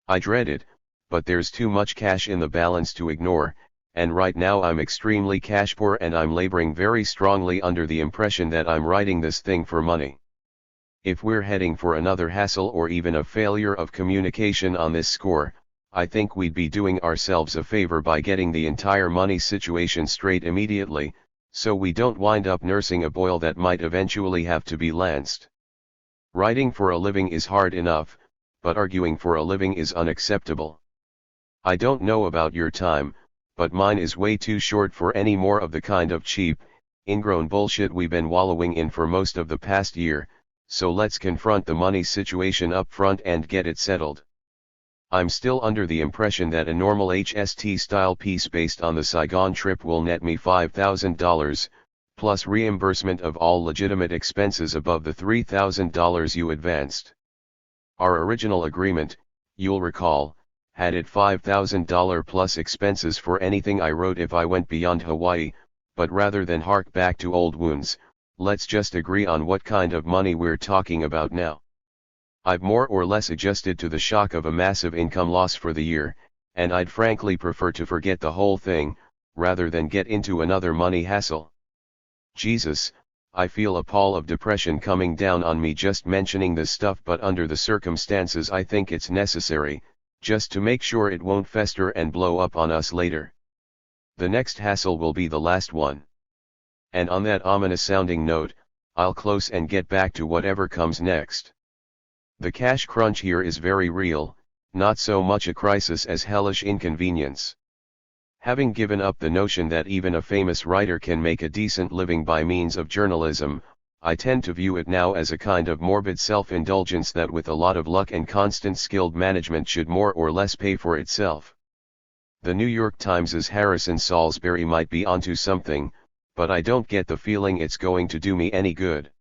I dread it, but there's too much cash in the balance to ignore, and right now I'm extremely cash poor, and I'm laboring very strongly under the impression that I'm writing this thing for money. If we're heading for another hassle or even a failure of communication on this score, I think we'd be doing ourselves a favor by getting the entire money situation straight immediately, so we don't wind up nursing a boil that might eventually have to be lanced. Writing for a living is hard enough, but arguing for a living is unacceptable. I don't know about your time, but mine is way too short for any more of the kind of cheap, ingrown bullshit we've been wallowing in for most of the past year, so let's confront the money situation up front and get it settled. I'm still under the impression that a normal HST-style piece based on the Saigon trip will net me $5,000, plus reimbursement of all legitimate expenses above the $3,000 you advanced. Our original agreement, you'll recall, had it $5,000 plus expenses for anything I wrote if I went beyond Hawaii, but rather than hark back to old wounds, let's just agree on what kind of money we're talking about now. I've more or less adjusted to the shock of a massive income loss for the year, and I'd frankly prefer to forget the whole thing, rather than get into another money hassle. Jesus, I feel a pall of depression coming down on me just mentioning this stuff, but under the circumstances I think it's necessary, just to make sure it won't fester and blow up on us later. The next hassle will be the last one. And on that ominous sounding note, I'll close and get back to whatever comes next. The cash crunch here is very real, not so much a crisis as hellish inconvenience. Having given up the notion that even a famous writer can make a decent living by means of journalism, I tend to view it now as a kind of morbid self-indulgence that with a lot of luck and constant skilled management should more or less pay for itself. The New York Times' Harrison Salisbury might be onto something, but I don't get the feeling it's going to do me any good.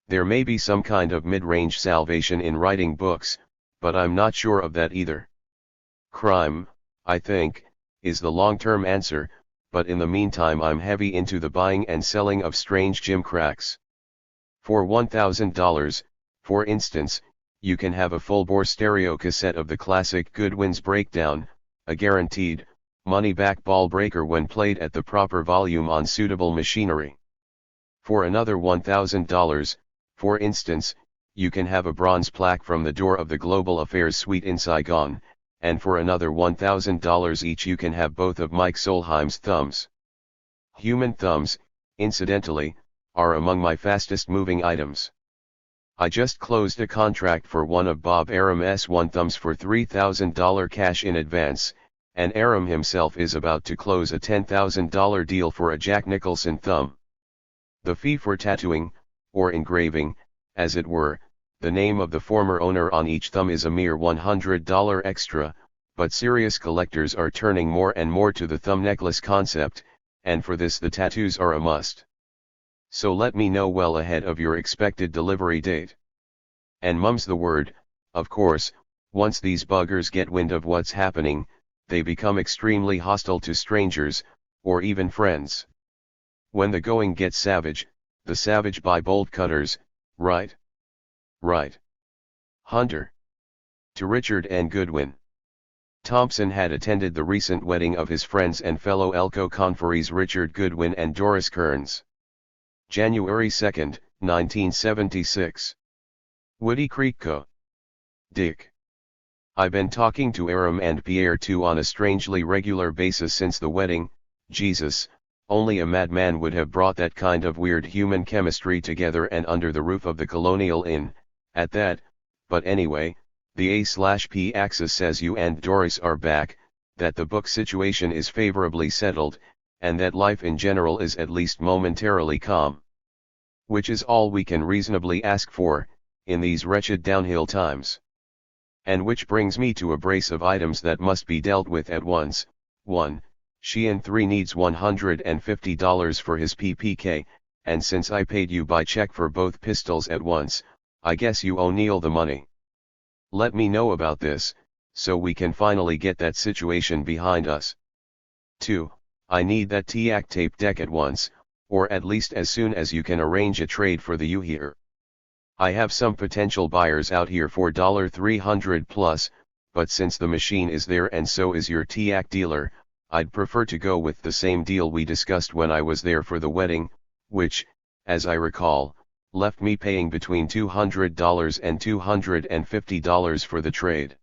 There may be some kind of mid-range salvation in writing books, but I'm not sure of that either. Crime, I think, is the long-term answer, but in the meantime I'm heavy into the buying and selling of strange gimcracks. For $1,000, for instance, you can have a full-bore stereo cassette of the classic Goodwin's Breakdown, a guaranteed, money-back ball breaker when played at the proper volume on suitable machinery. For another $1,000, for instance, you can have a bronze plaque from the door of the Global Affairs Suite in Saigon, and for another $1,000 each you can have both of Mike Solheim's thumbs. Human thumbs, incidentally, are among my fastest moving items. I just closed a contract for one of Bob Arum's one thumbs for $3,000 cash in advance, and Arum himself is about to close a $10,000 deal for a Jack Nicholson thumb. The fee for tattooing, or engraving, as it were, the name of the former owner on each thumb is a mere $100 extra, but serious collectors are turning more and more to the thumb necklace concept, and for this the tattoos are a must. So let me know well ahead of your expected delivery date. And mum's the word, of course, once these buggers get wind of what's happening, they become extremely hostile to strangers, or even friends. When the going gets savage, the savage buy bolt cutters, right? Right. Hunter. To Richard N. Goodwin. Thompson had attended the recent wedding of his friends and fellow Elko conferees Richard Goodwin and Doris Kearns. January 2, 1976. Woody Creek Co. Dick. I've been talking to Aram and Pierre too on a strangely regular basis since the wedding. Jesus, only a madman would have brought that kind of weird human chemistry together and under the roof of the Colonial Inn, at that, but anyway, the A/P axis says you and Doris are back, that the book situation is favorably settled, and that life in general is at least momentarily calm. Which is all we can reasonably ask for, in these wretched downhill times. And which brings me to a brace of items that must be dealt with at once. 1. Sheehan 3 needs $150 for his PPK, and since I paid you by check for both pistols at once, I guess you owe Neil the money. Let me know about this, so we can finally get that situation behind us. 2. I need that TAC tape deck at once, or at least as soon as you can arrange a trade for the U-Hear. I have some potential buyers out here for $300 plus, but since the machine is there and so is your TAC dealer, I'd prefer to go with the same deal we discussed when I was there for the wedding, which, as I recall, left me paying between $200 and $250 for the trade.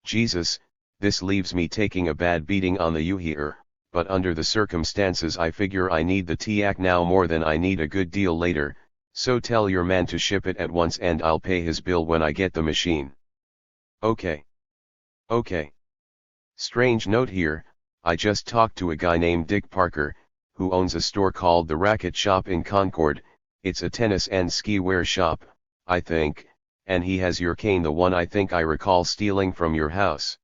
Jesus, this leaves me taking a bad beating on the U-Hear, but under the circumstances I figure I need the TAC now more than I need a good deal later, so tell your man to ship it at once and I'll pay his bill when I get the machine. Okay. Okay. Strange note here, I just talked to a guy named Dick Parker, who owns a store called The Racket Shop in Concord. It's a tennis and ski wear shop, I think, and he has your cane, the one I think I recall stealing from your house.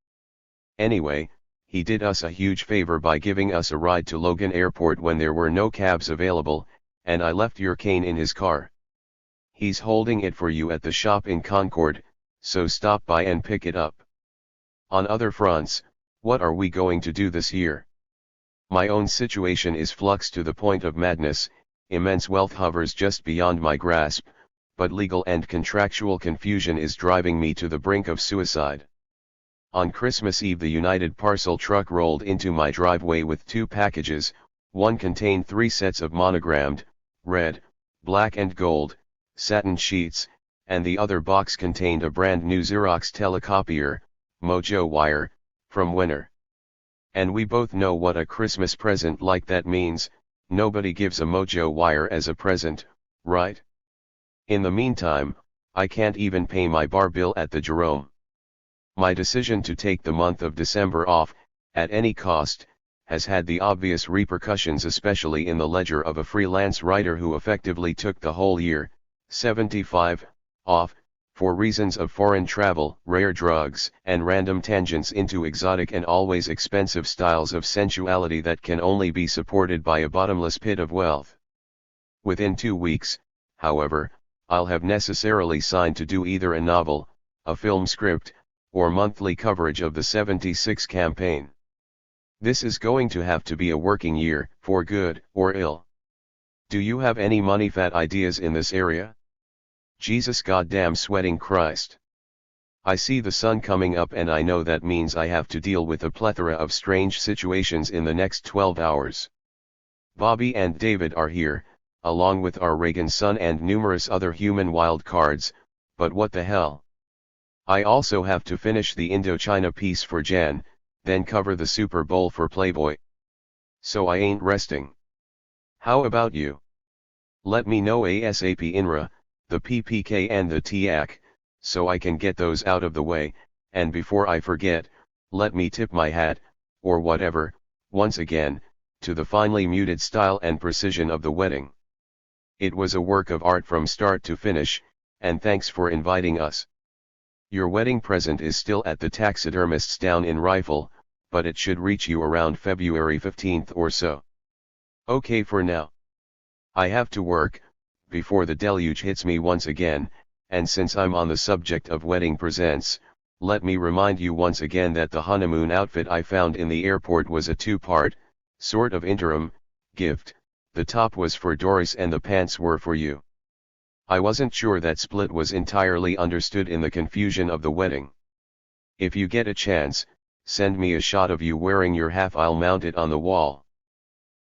Anyway, he did us a huge favor by giving us a ride to Logan Airport when there were no cabs available, and I left your cane in his car. He's holding it for you at the shop in Concord, so stop by and pick it up. On other fronts, what are we going to do this year? My own situation is flux to the point of madness, immense wealth hovers just beyond my grasp, but legal and contractual confusion is driving me to the brink of suicide. On Christmas Eve, the United Parcel truck rolled into my driveway with 2 packages. One contained 3 sets of monogrammed, red, black and gold, satin sheets, and the other box contained a brand new Xerox telecopier, Mojo wire, from Winner. And we both know what a Christmas present like that means. Nobody gives a Mojo wire as a present, right? In the meantime, I can't even pay my bar bill at the Jerome. My decision to take the month of December off, at any cost, has had the obvious repercussions, especially in the ledger of a freelance writer who effectively took the whole year, 75, off, for reasons of foreign travel, rare drugs, and random tangents into exotic and always expensive styles of sensuality that can only be supported by a bottomless pit of wealth. Within 2 weeks, however, I'll have necessarily signed to do either a novel, a film script, or monthly coverage of the 76 campaign. This is going to have to be a working year, for good or ill. Do you have any money-fat ideas in this area? Jesus goddamn sweating Christ. I see the sun coming up, and I know that means I have to deal with a plethora of strange situations in the next 12 hours. Bobby and David are here, along with our Reagan son and numerous other human wild cards, but what the hell? I also have to finish the Indochina piece for Jan, then cover the Super Bowl for Playboy. So I ain't resting. How about you? Let me know ASAP, INRA, the PPK and the TAC, so I can get those out of the way, and before I forget, let me tip my hat, or whatever, once again, to the finely muted style and precision of the wedding. It was a work of art from start to finish, and thanks for inviting us. Your wedding present is still at the taxidermist's down in Rifle, but it should reach you around February 15th or so. Okay for now. I have to work, before the deluge hits me once again, and since I'm on the subject of wedding presents, let me remind you once again that the honeymoon outfit I found in the airport was a 2-part, sort of interim, gift. The top was for Doris and the pants were for you. I wasn't sure that split was entirely understood in the confusion of the wedding. If you get a chance, send me a shot of you wearing your half, I'll mount it on the wall.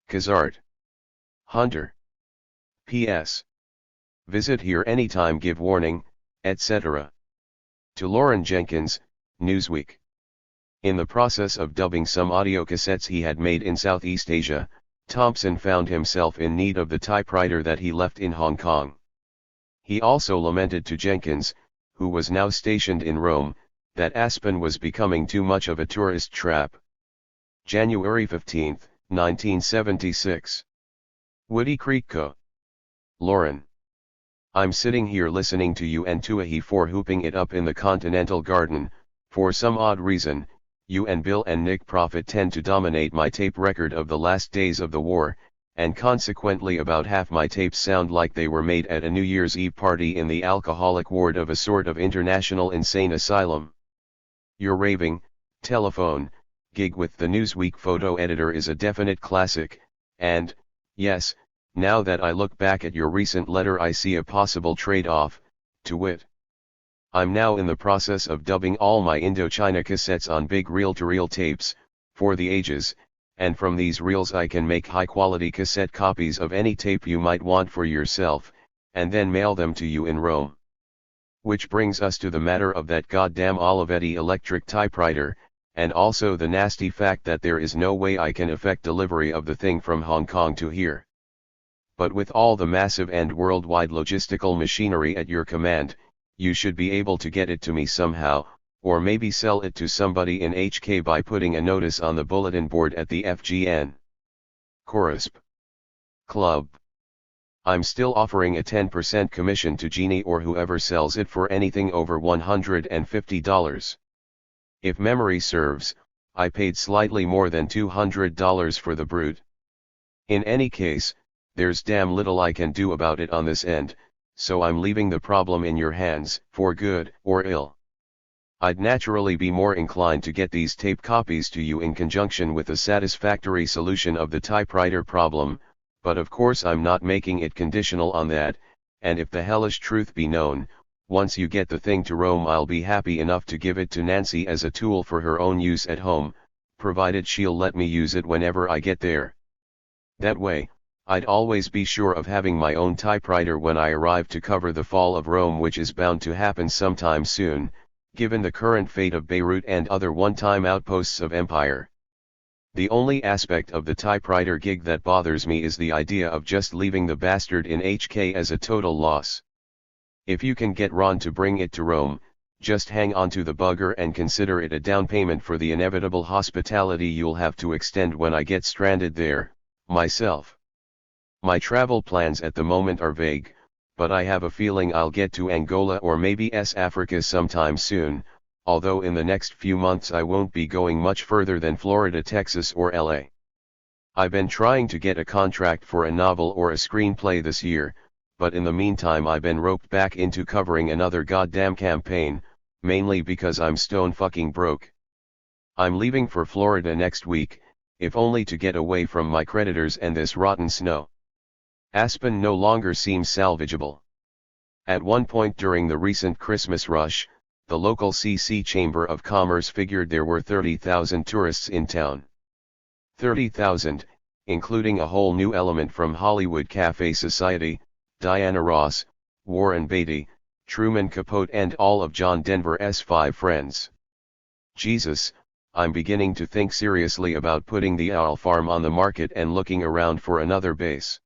Kazart. Hunter. P.S. Visit here anytime, give warning, etc. To Lauren Jenkins, Newsweek. In the process of dubbing some audio cassettes he had made in Southeast Asia, Thompson found himself in need of the typewriter that he left in Hong Kong. He also lamented to Jenkins, who was now stationed in Rome, that Aspen was becoming too much of a tourist trap. January 15, 1976. Woody Creek Co. Lauren. I'm sitting here listening to you and Tuahi for hooping it up in the Continental Garden. For some odd reason, you and Bill and Nick Prophet tend to dominate my tape record of the last days of the war, and consequently about half my tapes sound like they were made at a New Year's Eve party in the alcoholic ward of a sort of international insane asylum. Your raving, telephone, gig with the Newsweek photo editor is a definite classic, and, yes, now that I look back at your recent letter I see a possible trade-off, to wit. I'm now in the process of dubbing all my Indochina cassettes on big reel-to-reel tapes, for the ages, and from these reels I can make high-quality cassette copies of any tape you might want for yourself, and then mail them to you in Rome. Which brings us to the matter of that goddamn Olivetti electric typewriter, and also the nasty fact that there is no way I can effect delivery of the thing from Hong Kong to here. But with all the massive and worldwide logistical machinery at your command, you should be able to get it to me somehow, or maybe sell it to somebody in HK by putting a notice on the bulletin board at the FGN. Corusp. Club. I'm still offering a 10% commission to Jeannie or whoever sells it for anything over $150. If memory serves, I paid slightly more than $200 for the brute. In any case, there's damn little I can do about it on this end, so I'm leaving the problem in your hands, for good or ill. I'd naturally be more inclined to get these tape copies to you in conjunction with a satisfactory solution of the typewriter problem, but of course I'm not making it conditional on that, and if the hellish truth be known, once you get the thing to Rome I'll be happy enough to give it to Nancy as a tool for her own use at home, provided she'll let me use it whenever I get there. That way, I'd always be sure of having my own typewriter when I arrive to cover the fall of Rome, which is bound to happen sometime soon, given the current fate of Beirut and other one-time outposts of empire. The only aspect of the typewriter gig that bothers me is the idea of just leaving the bastard in HK as a total loss. If you can get Ron to bring it to Rome, just hang on to the bugger and consider it a down payment for the inevitable hospitality you'll have to extend when I get stranded there, myself. My travel plans at the moment are vague, but I have a feeling I'll get to Angola or maybe Africa sometime soon, although in the next few months I won't be going much further than Florida, Texas or LA. I've been trying to get a contract for a novel or a screenplay this year, but in the meantime I've been roped back into covering another goddamn campaign, mainly because I'm stone fucking broke. I'm leaving for Florida next week, if only to get away from my creditors and this rotten snow. Aspen no longer seems salvageable. At one point during the recent Christmas rush, the local CC Chamber of Commerce figured there were 30,000 tourists in town. 30,000, including a whole new element from Hollywood Cafe Society, Diana Ross, Warren Beatty, Truman Capote and all of John Denver's 5 friends. Jesus, I'm beginning to think seriously about putting the owl farm on the market and looking around for another base.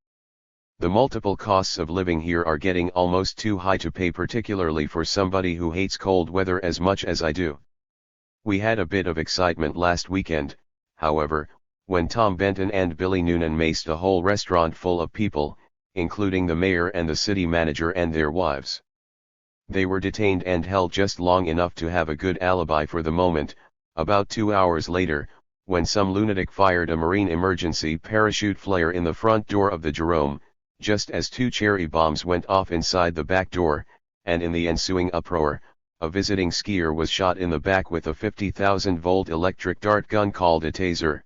The multiple costs of living here are getting almost too high to pay, particularly for somebody who hates cold weather as much as I do. We had a bit of excitement last weekend, however, when Tom Benton and Billy Noonan maced a whole restaurant full of people, including the mayor and the city manager and their wives. They were detained and held just long enough to have a good alibi for the moment. About 2 hours later, when some lunatic fired a marine emergency parachute flare in the front door of the Jerome, just as 2 cherry bombs went off inside the back door, and in the ensuing uproar, a visiting skier was shot in the back with a 50,000-volt electric dart gun called a taser.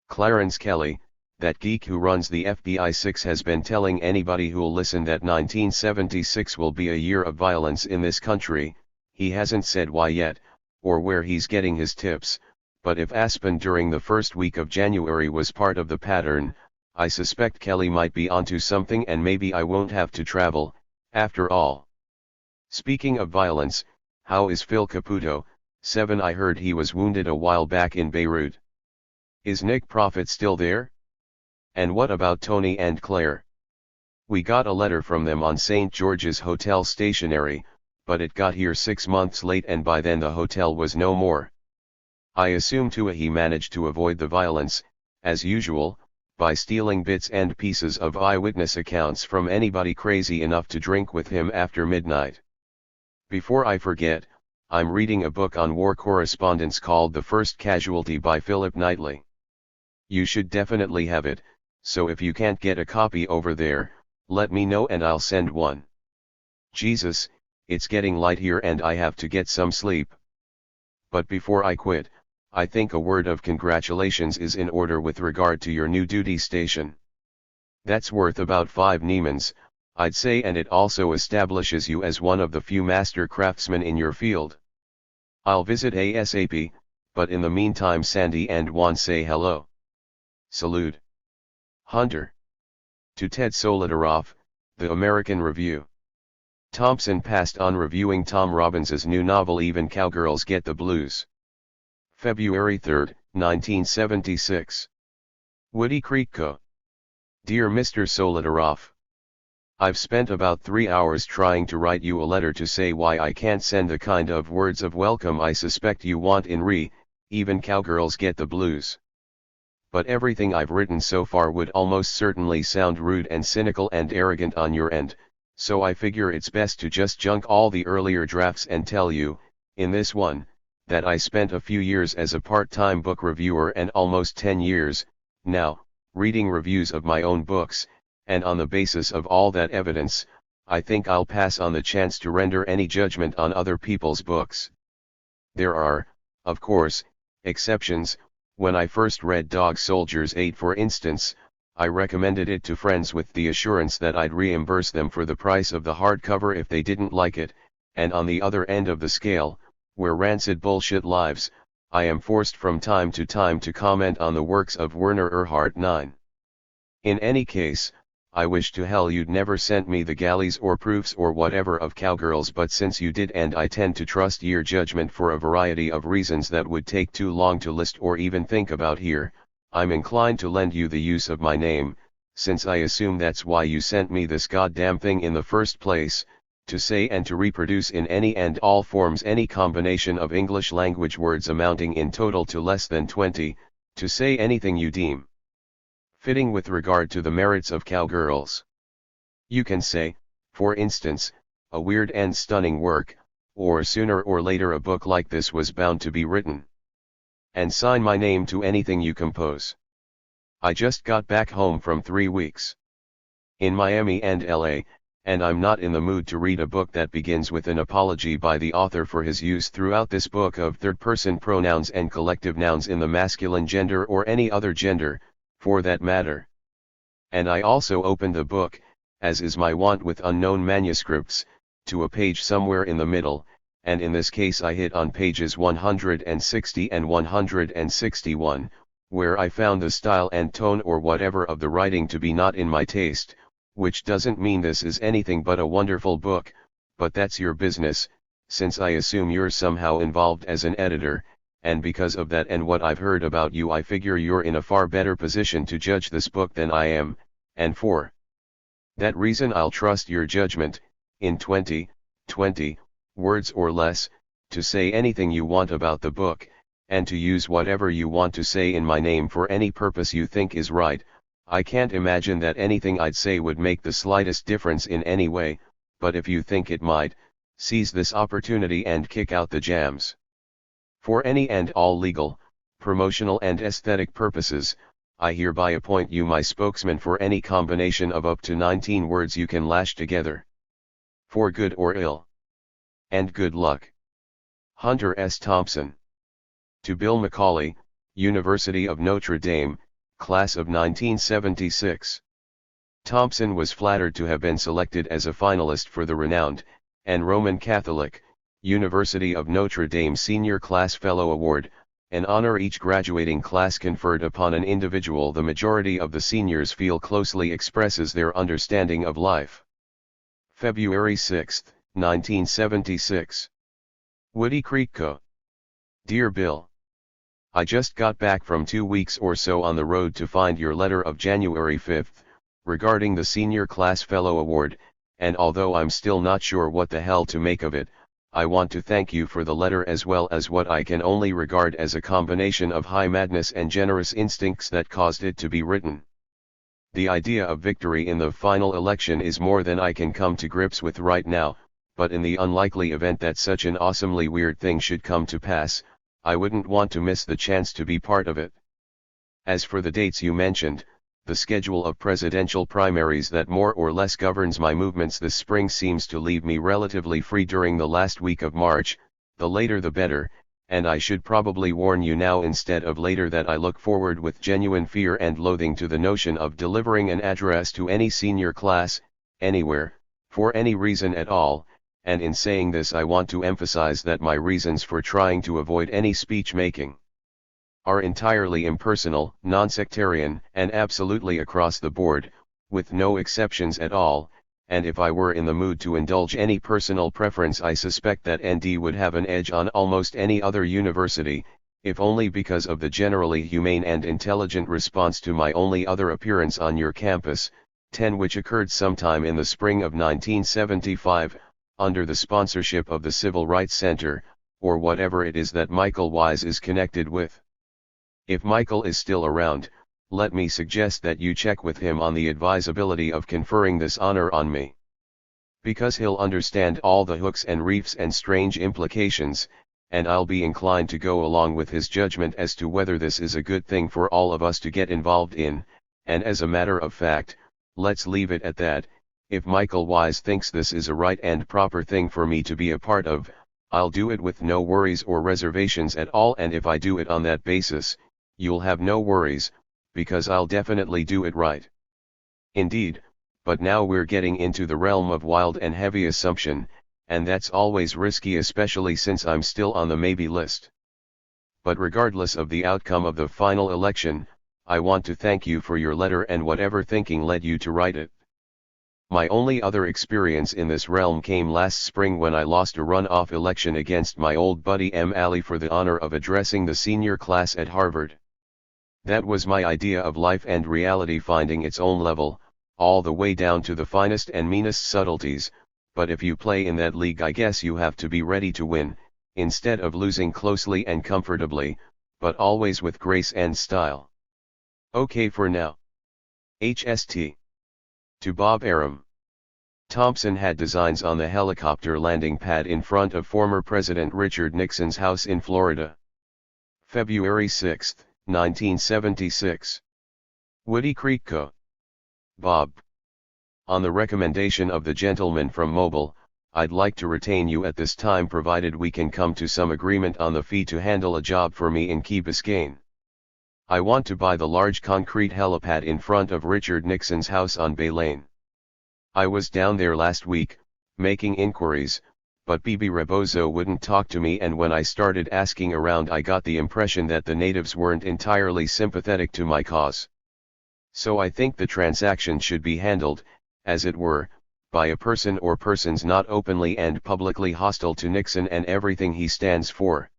Clarence Kelly, that geek who runs the FBI 6, has been telling anybody who'll listen that 1976 will be a year of violence in this country. He hasn't said why yet, or where he's getting his tips, but if Aspen during the first week of January was part of the pattern, I suspect Kelly might be onto something, and maybe I won't have to travel, after all. Speaking of violence, how is Phil Caputo, 7? I heard he was wounded a while back in Beirut. Is Nick Prophet still there? And what about Tony and Claire? We got a letter from them on St. George's Hotel stationery, but it got here 6 months late and by then the hotel was no more. I assume he managed to avoid the violence, as usual, by stealing bits and pieces of eyewitness accounts from anybody crazy enough to drink with him after midnight. Before I forget, I'm reading a book on war correspondence called The First Casualty by Philip Knightley. You should definitely have it, so if you can't get a copy over there, let me know and I'll send one. Jesus, it's getting light here and I have to get some sleep. But before I quit, I think a word of congratulations is in order with regard to your new duty station. That's worth about 5 Neimans, I'd say, and it also establishes you as one of the few master craftsmen in your field. I'll visit ASAP, but in the meantime Sandy and Juan say hello. Salute. Hunter. To Ted Solidaroff, The American Review. Thompson passed on reviewing Tom Robbins's new novel Even Cowgirls Get the Blues. February 3, 1976. Woody Creek Co. Dear Mr. Solidaroff, I've spent about 3 hours trying to write you a letter to say why I can't send the kind of words of welcome I suspect you want in Even Cowgirls Get the Blues. but everything I've written so far would almost certainly sound rude and cynical and arrogant on your end, so I figure it's best to just junk all the earlier drafts and tell you, in this one, that I spent a few years as a part-time book reviewer and almost 10 years, now, reading reviews of my own books, and on the basis of all that evidence, I think I'll pass on the chance to render any judgment on other people's books. There are, of course, exceptions. When I first read Dog Soldiers 8 for instance, I recommended it to friends with the assurance that I'd reimburse them for the price of the hardcover if they didn't like it, and on the other end of the scale, where rancid bullshit lives, I am forced from time to time to comment on the works of Werner Erhard 9. In any case, I wish to hell you'd never sent me the galleys or proofs or whatever of Cowgirls, but since you did, and I tend to trust your judgment for a variety of reasons that would take too long to list or even think about here, I'm inclined to lend you the use of my name, since I assume that's why you sent me this goddamn thing in the first place, to say and to reproduce in any and all forms any combination of English language words amounting in total to less than 20, to say anything you deem fitting with regard to the merits of Cowgirls. You can say, for instance, a weird and stunning work, or sooner or later a book like this was bound to be written. And sign my name to anything you compose. I just got back home from 3 weeks in Miami and LA, and I'm not in the mood to read a book that begins with an apology by the author for his use throughout this book of third-person pronouns and collective nouns in the masculine gender or any other gender, for that matter. And I also opened the book, as is my wont with unknown manuscripts, to a page somewhere in the middle, and in this case I hit on pages 160 and 161, where I found the style and tone or whatever of the writing to be not in my taste, which doesn't mean this is anything but a wonderful book, but that's your business, since I assume you're somehow involved as an editor, and because of that and what I've heard about you I figure you're in a far better position to judge this book than I am, and for that reason I'll trust your judgment, in 20 words or less, to say anything you want about the book, and to use whatever you want to say in my name for any purpose you think is right. I can't imagine that anything I'd say would make the slightest difference in any way, but if you think it might, seize this opportunity and kick out the jams. For any and all legal, promotional and aesthetic purposes, I hereby appoint you my spokesman for any combination of up to 19 words you can lash together. For good or ill. And good luck. Hunter S. Thompson. To Bill Macaulay, University of Notre Dame, Class of 1976. Thompson was flattered to have been selected as a finalist for the renowned, and Roman Catholic, University of Notre Dame Senior Class Fellow Award, an honor each graduating class conferred upon an individual the majority of the seniors feel closely expresses their understanding of life. February 6, 1976. Woody Creek Co. Dear Bill, I just got back from 2 weeks or so on the road to find your letter of January 5, regarding the Senior Class Fellow Award, and although I'm still not sure what the hell to make of it, I want to thank you for the letter as well as what I can only regard as a combination of high madness and generous instincts that caused it to be written. The idea of victory in the final election is more than I can come to grips with right now, but in the unlikely event that such an awesomely weird thing should come to pass, I wouldn't want to miss the chance to be part of it. As for the dates you mentioned, the schedule of presidential primaries that more or less governs my movements this spring seems to leave me relatively free during the last week of March, the later the better, and I should probably warn you now instead of later that I look forward with genuine fear and loathing to the notion of delivering an address to any senior class, anywhere, for any reason at all, and in saying this I want to emphasize that my reasons for trying to avoid any speech making are entirely impersonal, non-sectarian, and absolutely across the board, with no exceptions at all, and if I were in the mood to indulge any personal preference I suspect that ND would have an edge on almost any other university, if only because of the generally humane and intelligent response to my only other appearance on your campus, 10 which occurred sometime in the spring of 1975, under the sponsorship of the Civil Rights Center, or whatever it is that Michael Wise is connected with. If Michael is still around, let me suggest that you check with him on the advisability of conferring this honor on me. Because he'll understand all the hooks and reefs and strange implications, and I'll be inclined to go along with his judgment as to whether this is a good thing for all of us to get involved in, and as a matter of fact, let's leave it at that. If Michael Wise thinks this is a right and proper thing for me to be a part of, I'll do it with no worries or reservations at all, and if I do it on that basis, you'll have no worries, because I'll definitely do it right. Indeed, but now we're getting into the realm of wild and heavy assumption, and that's always risky, especially since I'm still on the maybe list. But regardless of the outcome of the final election, I want to thank you for your letter and whatever thinking led you to write it. My only other experience in this realm came last spring when I lost a runoff election against my old buddy M. Alley for the honor of addressing the senior class at Harvard. That was my idea of life and reality finding its own level, all the way down to the finest and meanest subtleties, but if you play in that league I guess you have to be ready to win, instead of losing closely and comfortably, but always with grace and style. Okay for now. HST. To Bob Arum. Thompson had designs on the helicopter landing pad in front of former President Richard Nixon's house in Florida. February 6, 1976. Woody Creek Co. Bob. On the recommendation of the gentleman from Mobile, I'd like to retain you at this time provided we can come to some agreement on the fee to handle a job for me in Key Biscayne. I want to buy the large concrete helipad in front of Richard Nixon's house on Bay Lane. I was down there last week, making inquiries, but Bibi Rebozo wouldn't talk to me, and when I started asking around I got the impression that the natives weren't entirely sympathetic to my cause. So I think the transaction should be handled, as it were, by a person or persons not openly and publicly hostile to Nixon and everything he stands for.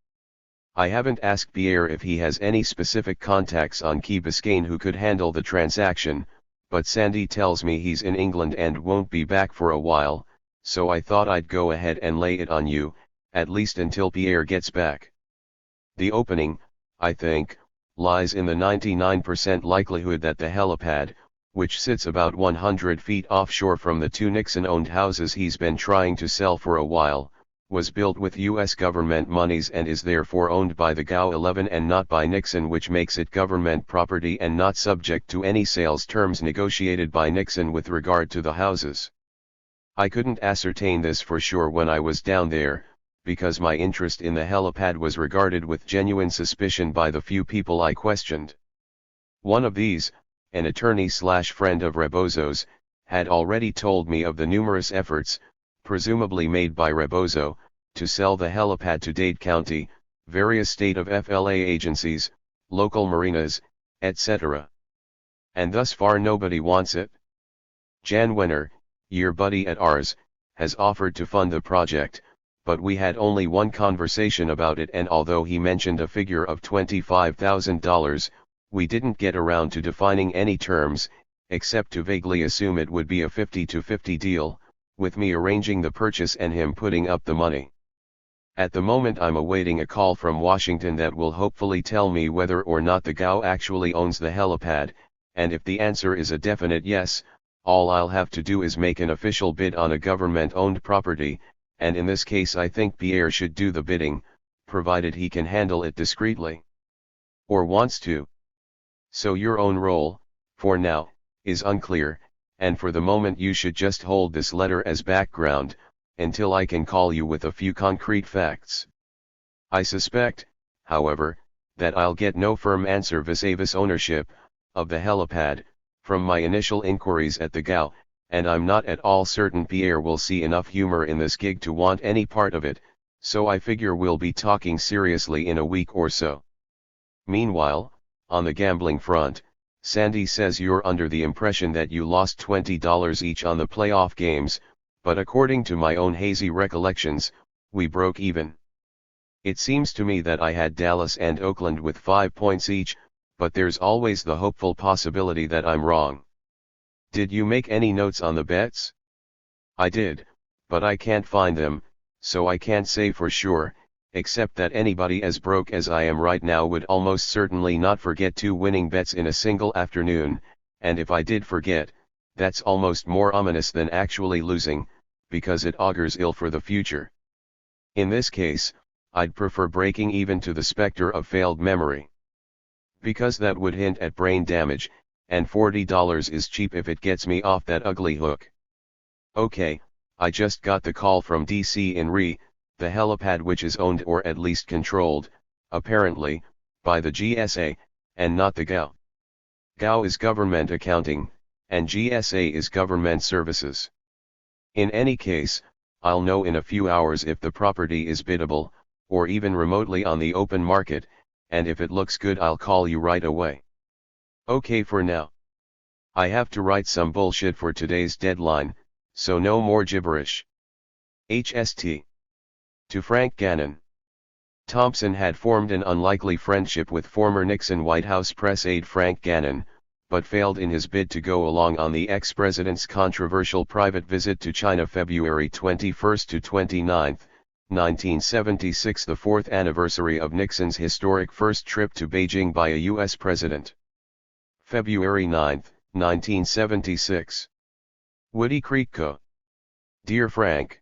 I haven't asked Pierre if he has any specific contacts on Key Biscayne who could handle the transaction, but Sandy tells me he's in England and won't be back for a while, so I thought I'd go ahead and lay it on you, at least until Pierre gets back. The opening, I think, lies in the 99% likelihood that the helipad, which sits about 100 feet offshore from the two Nixon-owned houses he's been trying to sell for a while, was built with U.S. government monies and is therefore owned by the GAO 11 and not by Nixon, which makes it government property and not subject to any sales terms negotiated by Nixon with regard to the houses. I couldn't ascertain this for sure when I was down there, because my interest in the helipad was regarded with genuine suspicion by the few people I questioned. One of these, an attorney/friend of Rebozo's, had already told me of the numerous efforts, presumably made by Rebozo, to sell the helipad to Dade County, various state of FLA agencies, local marinas, etc. And thus far nobody wants it. Jan Wenner, your buddy at ours, has offered to fund the project, but we had only one conversation about it, and although he mentioned a figure of $25,000, we didn't get around to defining any terms, except to vaguely assume it would be a 50-50 deal, with me arranging the purchase and him putting up the money. At the moment I'm awaiting a call from Washington that will hopefully tell me whether or not the GAO actually owns the helipad, and if the answer is a definite yes, all I'll have to do is make an official bid on a government-owned property, and in this case I think Pierre should do the bidding, provided he can handle it discreetly. Or wants to. So your own role, for now, is unclear, and for the moment you should just hold this letter as background, until I can call you with a few concrete facts. I suspect, however, that I'll get no firm answer vis-a-vis ownership of the helipad, from my initial inquiries at the GAO, and I'm not at all certain Pierre will see enough humor in this gig to want any part of it, so I figure we'll be talking seriously in a week or so. Meanwhile, on the gambling front, Sandy says you're under the impression that you lost $20 each on the playoff games, but according to my own hazy recollections, we broke even. It seems to me that I had Dallas and Oakland with 5 points each, but there's always the hopeful possibility that I'm wrong. Did you make any notes on the bets? I did, but I can't find them, so I can't say for sure, except that anybody as broke as I am right now would almost certainly not forget 2 winning bets in a single afternoon, and if I did forget, that's almost more ominous than actually losing, because it augurs ill for the future. In this case, I'd prefer breaking even to the specter of failed memory. Because that would hint at brain damage, and $40 is cheap if it gets me off that ugly hook. Okay, I just got the call from DC in Re, the helipad which is owned or at least controlled, apparently, by the GSA, and not the GAO. GAO is government accounting, and GSA is government services. In any case, I'll know in a few hours if the property is biddable, or even remotely on the open market, and if it looks good I'll call you right away. Okay for now. I have to write some bullshit for today's deadline, so no more gibberish. HST. To Frank Gannon. Thompson had formed an unlikely friendship with former Nixon White House press aide Frank Gannon, but failed in his bid to go along on the ex-president's controversial private visit to China February 21 to 29, 1976, the 4th anniversary of Nixon's historic first trip to Beijing by a U.S. president. February 9, 1976. Woody Creek Co. Dear Frank.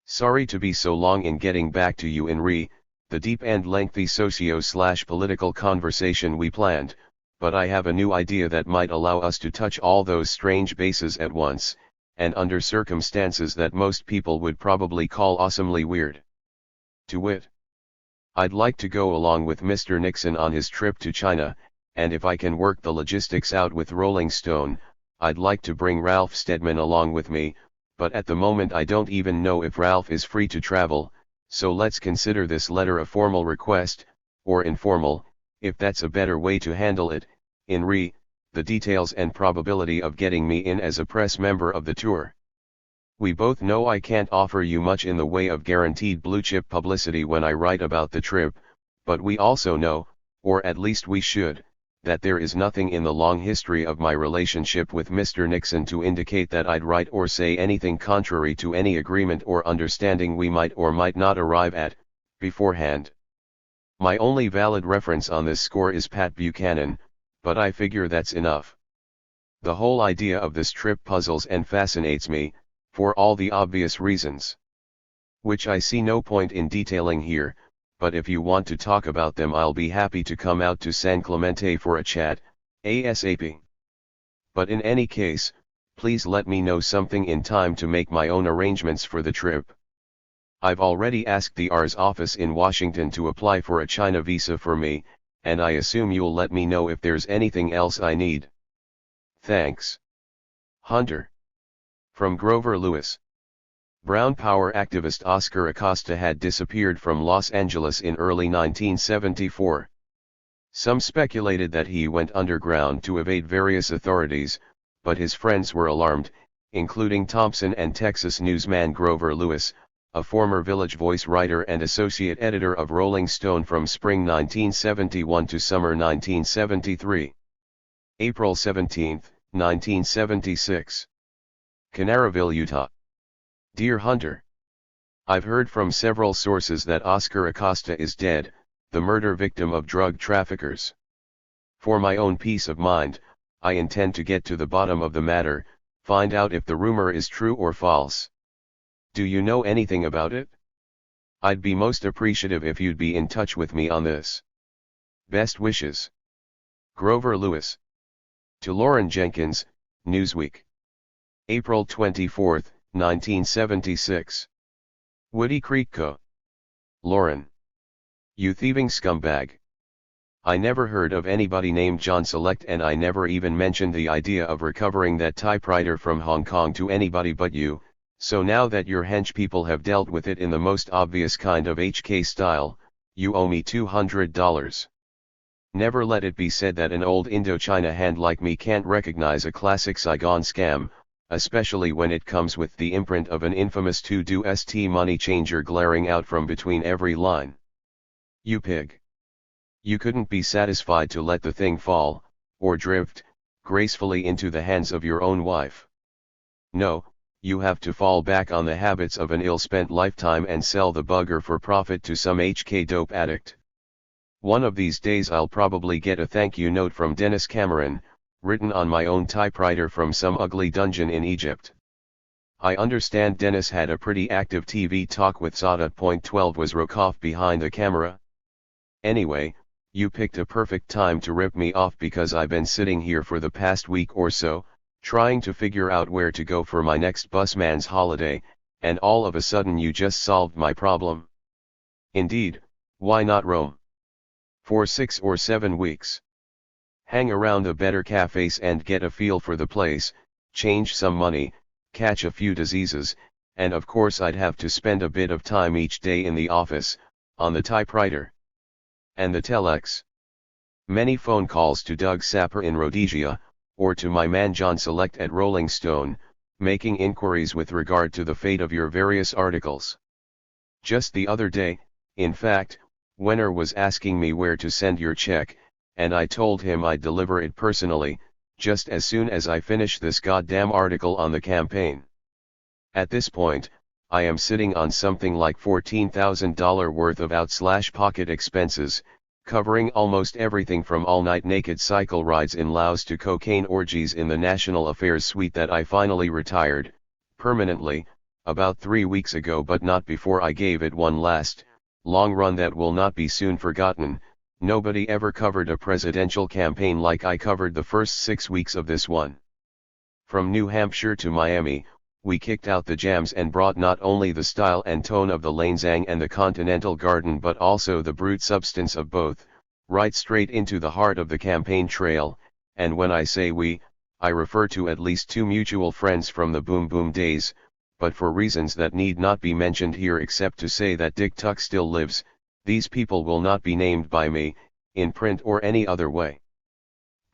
Sorry to be so long in getting back to you in the deep and lengthy socio-political conversation we planned, but I have a new idea that might allow us to touch all those strange bases at once, and under circumstances that most people would probably call awesomely weird. To wit, I'd like to go along with Mr. Nixon on his trip to China, and if I can work the logistics out with Rolling Stone, I'd like to bring Ralph Steadman along with me, but at the moment I don't even know if Ralph is free to travel, so let's consider this letter a formal request, or informal, if that's a better way to handle it, in the details and probability of getting me in as a press member of the tour. We both know I can't offer you much in the way of guaranteed blue-chip publicity when I write about the trip, but we also know, or at least we should, that there is nothing in the long history of my relationship with Mr. Nixon to indicate that I'd write or say anything contrary to any agreement or understanding we might or might not arrive at, beforehand. My only valid reference on this score is Pat Buchanan, but I figure that's enough. The whole idea of this trip puzzles and fascinates me, for all the obvious reasons, which I see no point in detailing here, but if you want to talk about them I'll be happy to come out to San Clemente for a chat, ASAP. But in any case, please let me know something in time to make my own arrangements for the trip. I've already asked the AR's office in Washington to apply for a China visa for me, and I assume you'll let me know if there's anything else I need. Thanks. Hunter. From Grover Lewis. Brown power activist Oscar Acosta had disappeared from Los Angeles in early 1974. Some speculated that he went underground to evade various authorities, but his friends were alarmed, including Thompson and Texas newsman Grover Lewis, a former Village Voice writer and associate editor of Rolling Stone from spring 1971 to summer 1973. April 17, 1976. Canaryville, Utah. Dear Hunter. I've heard from several sources that Oscar Acosta is dead, the murder victim of drug traffickers. For my own peace of mind, I intend to get to the bottom of the matter, find out if the rumor is true or false. Do you know anything about it? I'd be most appreciative if you'd be in touch with me on this. Best wishes. Grover Lewis. To Lauren Jenkins, Newsweek. April 24, 1976. Woody Creek Co. Lauren. You thieving scumbag. I never heard of anybody named John Select, and I never even mentioned the idea of recovering that typewriter from Hong Kong to anybody but you, so now that your hench people have dealt with it in the most obvious kind of HK style, you owe me $200. Never let it be said that an old Indochina hand like me can't recognize a classic Saigon scam, especially when it comes with the imprint of an infamous to-do st money changer glaring out from between every line. You pig. You couldn't be satisfied to let the thing fall, or drift, gracefully into the hands of your own wife. No, you have to fall back on the habits of an ill-spent lifetime and sell the bugger for profit to some HK dope addict. One of these days I'll probably get a thank you note from Dennis Cameron, written on my own typewriter from some ugly dungeon in Egypt. I understand Dennis had a pretty active TV talk with Zada.12 was Rokoff behind the camera. Anyway, you picked a perfect time to rip me off because I've been sitting here for the past week or so, trying to figure out where to go for my next busman's holiday, and all of a sudden you just solved my problem. Indeed, why not Rome? For 6 or 7 weeks. Hang around the better cafes and get a feel for the place, change some money, catch a few diseases, and of course I'd have to spend a bit of time each day in the office, on the typewriter. And the telex. Many phone calls to Doug Sapper in Rhodesia, or to my man John Select at Rolling Stone, making inquiries with regard to the fate of your various articles. Just the other day, in fact, Wenner was asking me where to send your check, and I told him I'd deliver it personally, just as soon as I finish this goddamn article on the campaign. At this point, I am sitting on something like $14,000 worth of out/pocket expenses, covering almost everything from all-night naked cycle rides in Laos to cocaine orgies in the National Affairs Suite that I finally retired, permanently, about 3 weeks ago, but not before I gave it one last, long run that will not be soon forgotten. Nobody ever covered a presidential campaign like I covered the first 6 weeks of this one. From New Hampshire to Miami, we kicked out the jams and brought not only the style and tone of the Lanzang and the Continental Garden but also the brute substance of both, right straight into the heart of the campaign trail, and when I say we, I refer to at least 2 mutual friends from the Boom Boom days, but for reasons that need not be mentioned here except to say that Dick Tuck still lives. These people will not be named by me, in print or any other way.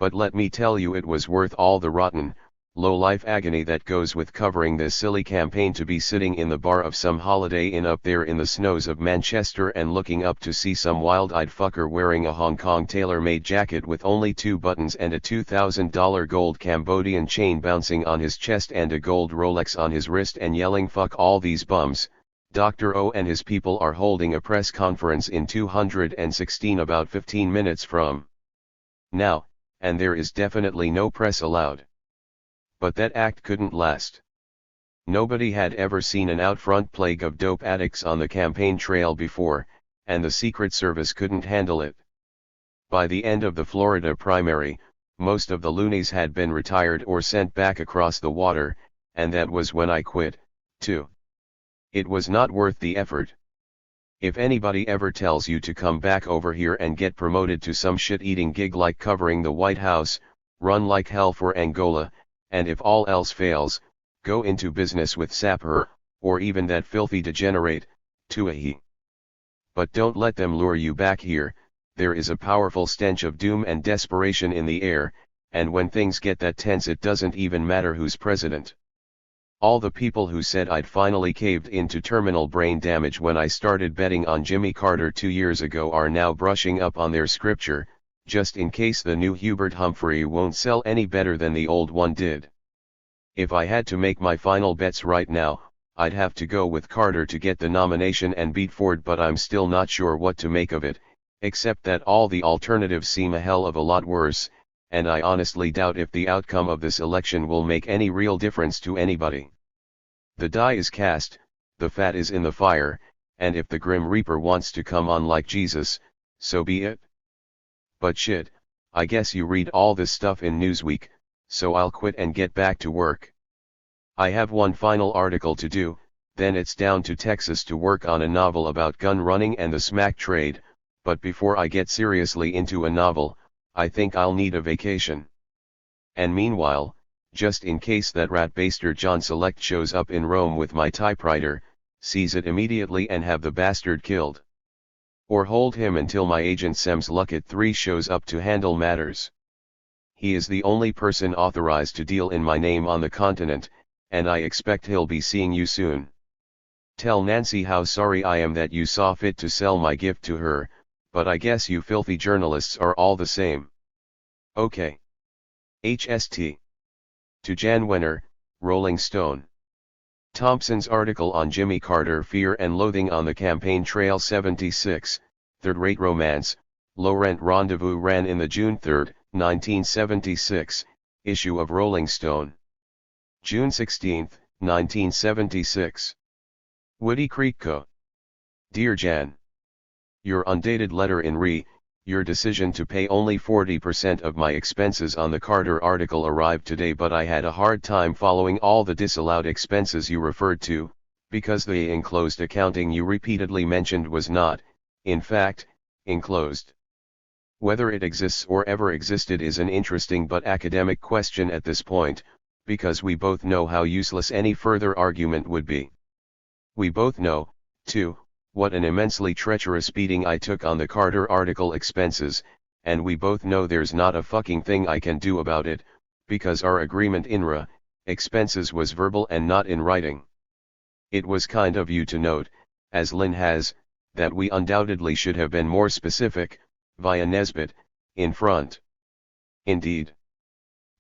But let me tell you, it was worth all the rotten, low-life agony that goes with covering this silly campaign to be sitting in the bar of some Holiday Inn up there in the snows of Manchester and looking up to see some wild-eyed fucker wearing a Hong Kong tailor-made jacket with only 2 buttons and a $2,000 gold Cambodian chain bouncing on his chest and a gold Rolex on his wrist and yelling "Fuck all these bums. Dr. O and his people are holding a press conference in 216 about 15 minutes from now, and there is definitely no press allowed." But that act couldn't last. Nobody had ever seen an out-front plague of dope addicts on the campaign trail before, and the Secret Service couldn't handle it. By the end of the Florida primary, most of the loonies had been retired or sent back across the water, and that was when I quit, too. It was not worth the effort. If anybody ever tells you to come back over here and get promoted to some shit-eating gig like covering the White House, run like hell for Angola, and if all else fails, go into business with Sapper, or even that filthy degenerate, Tuahi. But don't let them lure you back here. There is a powerful stench of doom and desperation in the air, and when things get that tense it doesn't even matter who's president. All the people who said I'd finally caved into terminal brain damage when I started betting on Jimmy Carter 2 years ago are now brushing up on their scripture, just in case the new Hubert Humphrey won't sell any better than the old one did. If I had to make my final bets right now, I'd have to go with Carter to get the nomination and beat Ford, but I'm still not sure what to make of it, except that all the alternatives seem a hell of a lot worse, and I honestly doubt if the outcome of this election will make any real difference to anybody. The die is cast, the fat is in the fire, and if the Grim Reaper wants to come on like Jesus, so be it. But shit, I guess you read all this stuff in Newsweek, so I'll quit and get back to work. I have one final article to do, then it's down to Texas to work on a novel about gun running and the smack trade, but before I get seriously into a novel, I think I'll need a vacation. And meanwhile, just in case that rat baster John Select shows up in Rome with my typewriter, seize it immediately and have the bastard killed. Or hold him until my agent Sems Luckett 3 shows up to handle matters. He is the only person authorized to deal in my name on the continent, and I expect he'll be seeing you soon. Tell Nancy how sorry I am that you saw fit to sell my gift to her, but I guess you filthy journalists are all the same. Okay. HST. To Jan Wenner, Rolling Stone. Thompson's article on Jimmy Carter Fear and Loathing on the Campaign Trail 76, Third-Rate Romance, Low-Rent Rendezvous ran in the June 3, 1976, issue of Rolling Stone. June 16, 1976. Woody Creek Co. Dear Jan. Your undated letter in your decision to pay only 40% of my expenses on the Carter article arrived today, but I had a hard time following all the disallowed expenses you referred to, because the enclosed accounting you repeatedly mentioned was not, in fact, enclosed. Whether it exists or ever existed is an interesting but academic question at this point, because we both know how useless any further argument would be. We both know, too, what an immensely treacherous beating I took on the Carter article expenses, and we both know there's not a fucking thing I can do about it, because our agreement in expenses was verbal and not in writing. It was kind of you to note, as Lynn has, that we undoubtedly should have been more specific, via Nesbitt, in front. Indeed.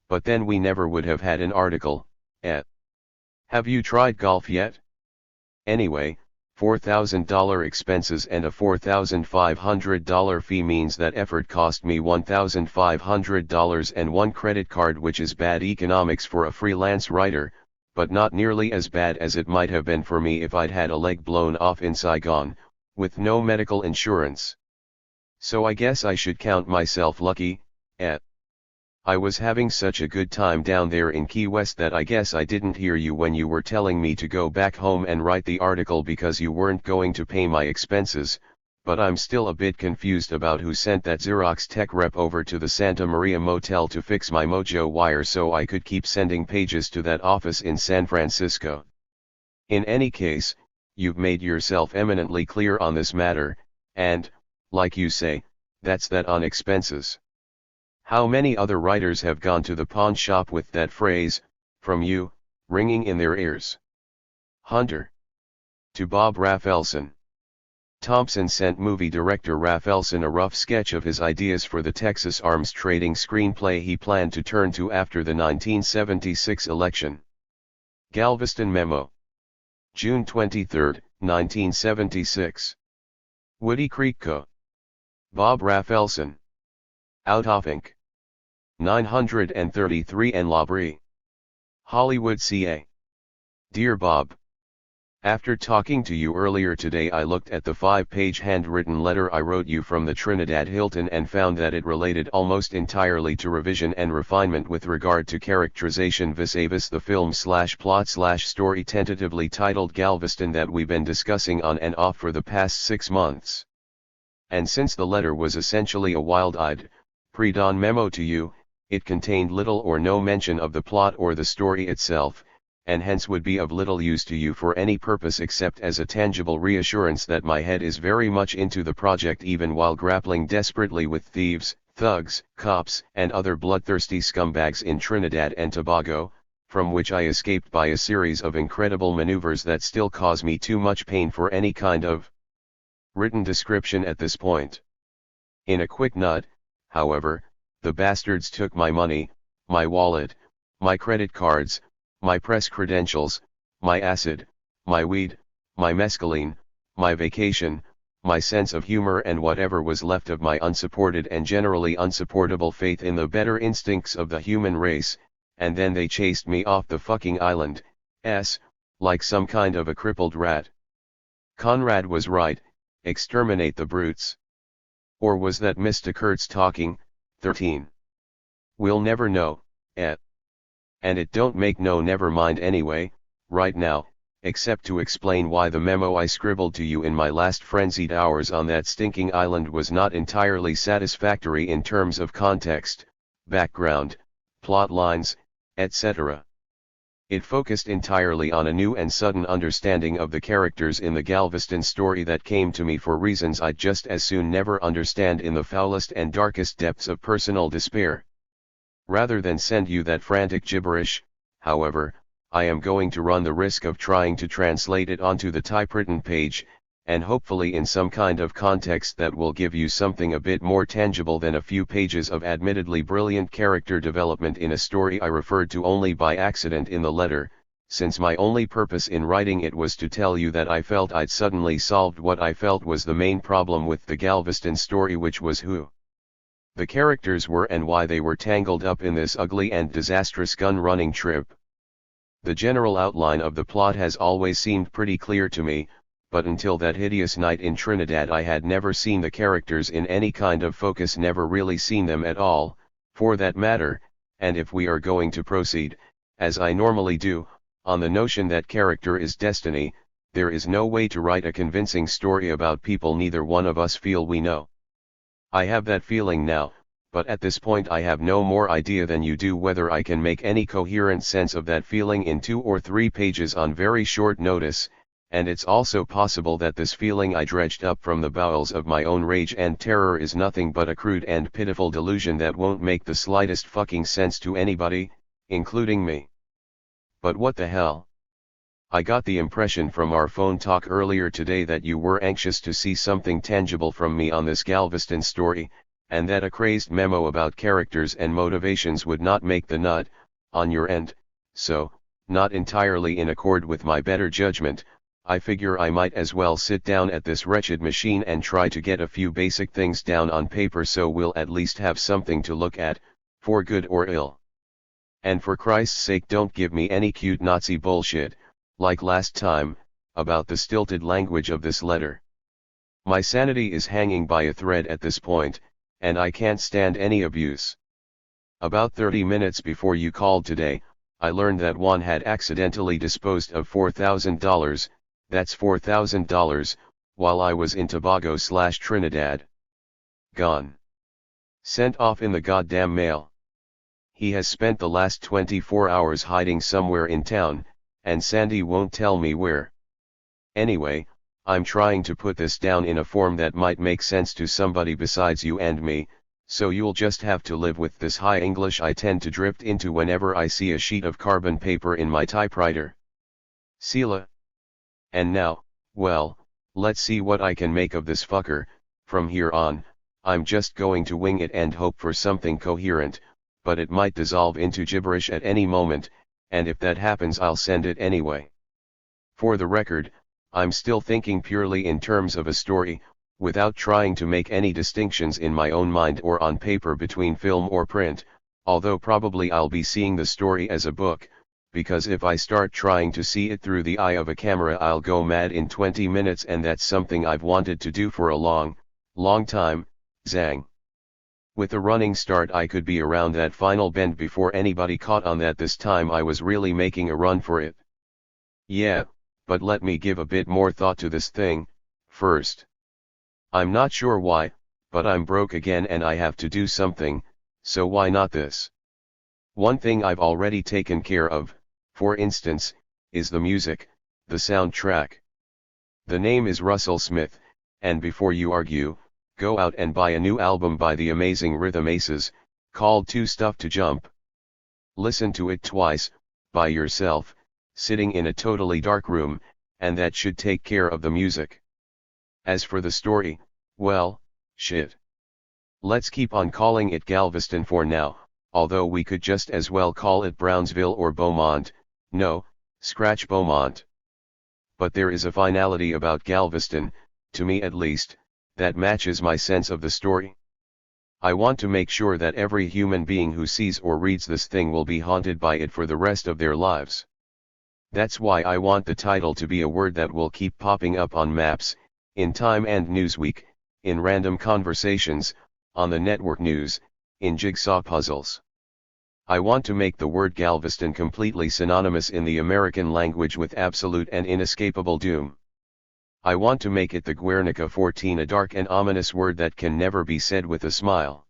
But then we never would have had an article, Have you tried golf yet? Anyway, $4,000 expenses and a $4,500 fee means that effort cost me $1,500 and one credit card, which is bad economics for a freelance writer, but not nearly as bad as it might have been for me if I'd had a leg blown off in Saigon, with no medical insurance. So I guess I should count myself lucky. I was having such a good time down there in Key West that I guess I didn't hear you when you were telling me to go back home and write the article because you weren't going to pay my expenses, but I'm still a bit confused about who sent that Xerox tech rep over to the Santa Maria Motel to fix my Mojo wire so I could keep sending pages to that office in San Francisco. In any case, you've made yourself eminently clear on this matter, and, like you say, that's that on expenses. How many other writers have gone to the pawn shop with that phrase, from you, ringing in their ears? Hunter. To Bob Rafelson. Thompson sent movie director Rafelson a rough sketch of his ideas for the Texas arms trading screenplay he planned to turn to after the 1976 election. Galveston Memo. June 23, 1976. Woody Creek Co. Bob Rafelson. Out of Inc. 933 en Labrie. Hollywood, CA. Dear Bob. After talking to you earlier today, I looked at the 5-page handwritten letter I wrote you from the Trinidad Hilton and found that it related almost entirely to revision and refinement with regard to characterization vis-a-vis the film/plot/story tentatively titled Galveston that we've been discussing on and off for the past 6 months. And since the letter was essentially a wild-eyed, pre-dawn memo to you, it contained little or no mention of the plot or the story itself, and hence would be of little use to you for any purpose except as a tangible reassurance that my head is very much into the project even while grappling desperately with thieves, thugs, cops, and other bloodthirsty scumbags in Trinidad and Tobago, from which I escaped by a series of incredible maneuvers that still cause me too much pain for any kind of written description at this point. In a quick nut, however, the bastards took my money, my wallet, my credit cards, my press credentials, my acid, my weed, my mescaline, my vacation, my sense of humor, and whatever was left of my unsupported and generally unsupportable faith in the better instincts of the human race, and then they chased me off the fucking island, like some kind of a crippled rat. Conrad was right, exterminate the brutes. Or was that Mr. Kurtz talking? 13. We'll never know, And it don't make no never mind anyway, right now, except to explain why the memo I scribbled to you in my last frenzied hours on that stinking island was not entirely satisfactory in terms of context, background, plot lines, etc. It focused entirely on a new and sudden understanding of the characters in the Galveston story that came to me for reasons I'd just as soon never understand in the foulest and darkest depths of personal despair. Rather than send you that frantic gibberish, however, I am going to run the risk of trying to translate it onto the typewritten page, and hopefully in some kind of context that will give you something a bit more tangible than a few pages of admittedly brilliant character development in a story I referred to only by accident in the letter, since my only purpose in writing it was to tell you that I felt I'd suddenly solved what I felt was the main problem with the Galveston story, which was who the characters were and why they were tangled up in this ugly and disastrous gun-running trip. The general outline of the plot has always seemed pretty clear to me, but until that hideous night in Trinidad I had never seen the characters in any kind of focus, never really seen them at all, for that matter, and if we are going to proceed, as I normally do, on the notion that character is destiny, there is no way to write a convincing story about people neither one of us feel we know. I have that feeling now, but at this point I have no more idea than you do whether I can make any coherent sense of that feeling in 2 or 3 pages on very short notice, and it's also possible that this feeling I dredged up from the bowels of my own rage and terror is nothing but a crude and pitiful delusion that won't make the slightest fucking sense to anybody, including me. But what the hell? I got the impression from our phone talk earlier today that you were anxious to see something tangible from me on this Galveston story, and that a crazed memo about characters and motivations would not make the nut, on your end, so, not entirely in accord with my better judgment, I figure I might as well sit down at this wretched machine and try to get a few basic things down on paper so we'll at least have something to look at, for good or ill. And for Christ's sake don't give me any cute Nazi bullshit, like last time, about the stilted language of this letter. My sanity is hanging by a thread at this point, and I can't stand any abuse. About 30 minutes before you called today, I learned that Juan had accidentally disposed of $4,000, that's $4,000, while I was in Tobago/Trinidad. Gone. Sent off in the goddamn mail. He has spent the last 24 hours hiding somewhere in town, and Sandy won't tell me where. Anyway, I'm trying to put this down in a form that might make sense to somebody besides you and me, so you'll just have to live with this high English I tend to drift into whenever I see a sheet of carbon paper in my typewriter. Sela. And now, well, let's see what I can make of this fucker. From here on, I'm just going to wing it and hope for something coherent, but it might dissolve into gibberish at any moment, and if that happens I'll send it anyway. For the record, I'm still thinking purely in terms of a story, without trying to make any distinctions in my own mind or on paper between film or print, although probably I'll be seeing the story as a book, because if I start trying to see it through the eye of a camera I'll go mad in 20 minutes, and that's something I've wanted to do for a long time, zang. With a running start I could be around that final bend before anybody caught on that this time I was really making a run for it. Yeah, but let me give a bit more thought to this thing, first. I'm not sure why, but I'm broke again and I have to do something, so why not this? One thing I've already taken care of, for instance, is the music, the soundtrack. The name is Russell Smith, and before you argue, go out and buy a new album by the amazing Rhythm Aces, called Too Stuff to Jump. Listen to it twice, by yourself, sitting in a totally dark room, and that should take care of the music. As for the story, well, shit. Let's keep on calling it Galveston for now, although we could just as well call it Brownsville or Beaumont, no, scratch Beaumont. But there is a finality about Galveston, to me at least, that matches my sense of the story. I want to make sure that every human being who sees or reads this thing will be haunted by it for the rest of their lives. That's why I want the title to be a word that will keep popping up on maps, in Time and Newsweek, in random conversations, on the network news, in jigsaw puzzles. I want to make the word Galveston completely synonymous in the American language with absolute and inescapable doom. I want to make it the Guernica 14, a dark and ominous word that can never be said with a smile.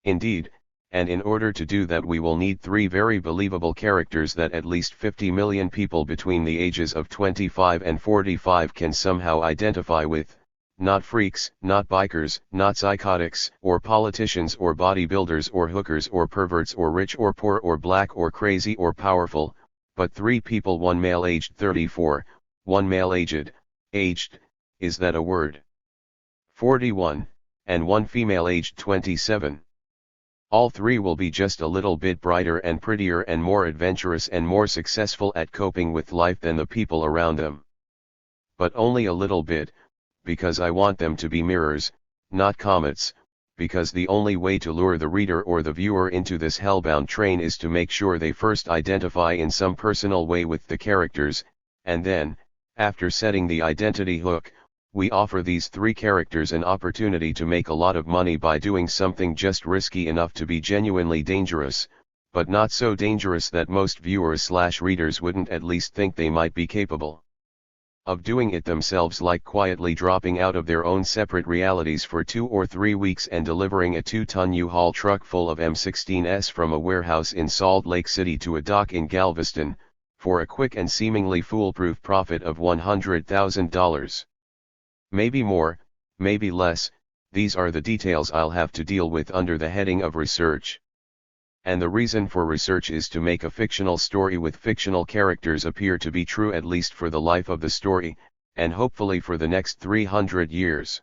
Indeed, and in order to do that we will need 3 very believable characters that at least 50 million people between the ages of 25 and 45 can somehow identify with, not freaks, not bikers, not psychotics, or politicians or bodybuilders or hookers or perverts or rich or poor or black or crazy or powerful, but 3 people, 1 male aged 34, 1 male aged, is that a word? 41, and 1 female aged 27. All three will be just a little bit brighter and prettier and more adventurous and more successful at coping with life than the people around them. But only a little bit, because I want them to be mirrors, not comets, because the only way to lure the reader or the viewer into this hellbound train is to make sure they first identify in some personal way with the characters, and then, after setting the identity hook, we offer these three characters an opportunity to make a lot of money by doing something just risky enough to be genuinely dangerous, but not so dangerous that most viewers/readers wouldn't at least think they might be capable of doing it themselves, like quietly dropping out of their own separate realities for 2 or 3 weeks and delivering a 2-ton U-Haul truck full of M16s from a warehouse in Salt Lake City to a dock in Galveston, for a quick and seemingly foolproof profit of $100,000. Maybe more, maybe less, these are the details I'll have to deal with under the heading of research. And the reason for research is to make a fictional story with fictional characters appear to be true, at least for the life of the story, and hopefully for the next 300 years.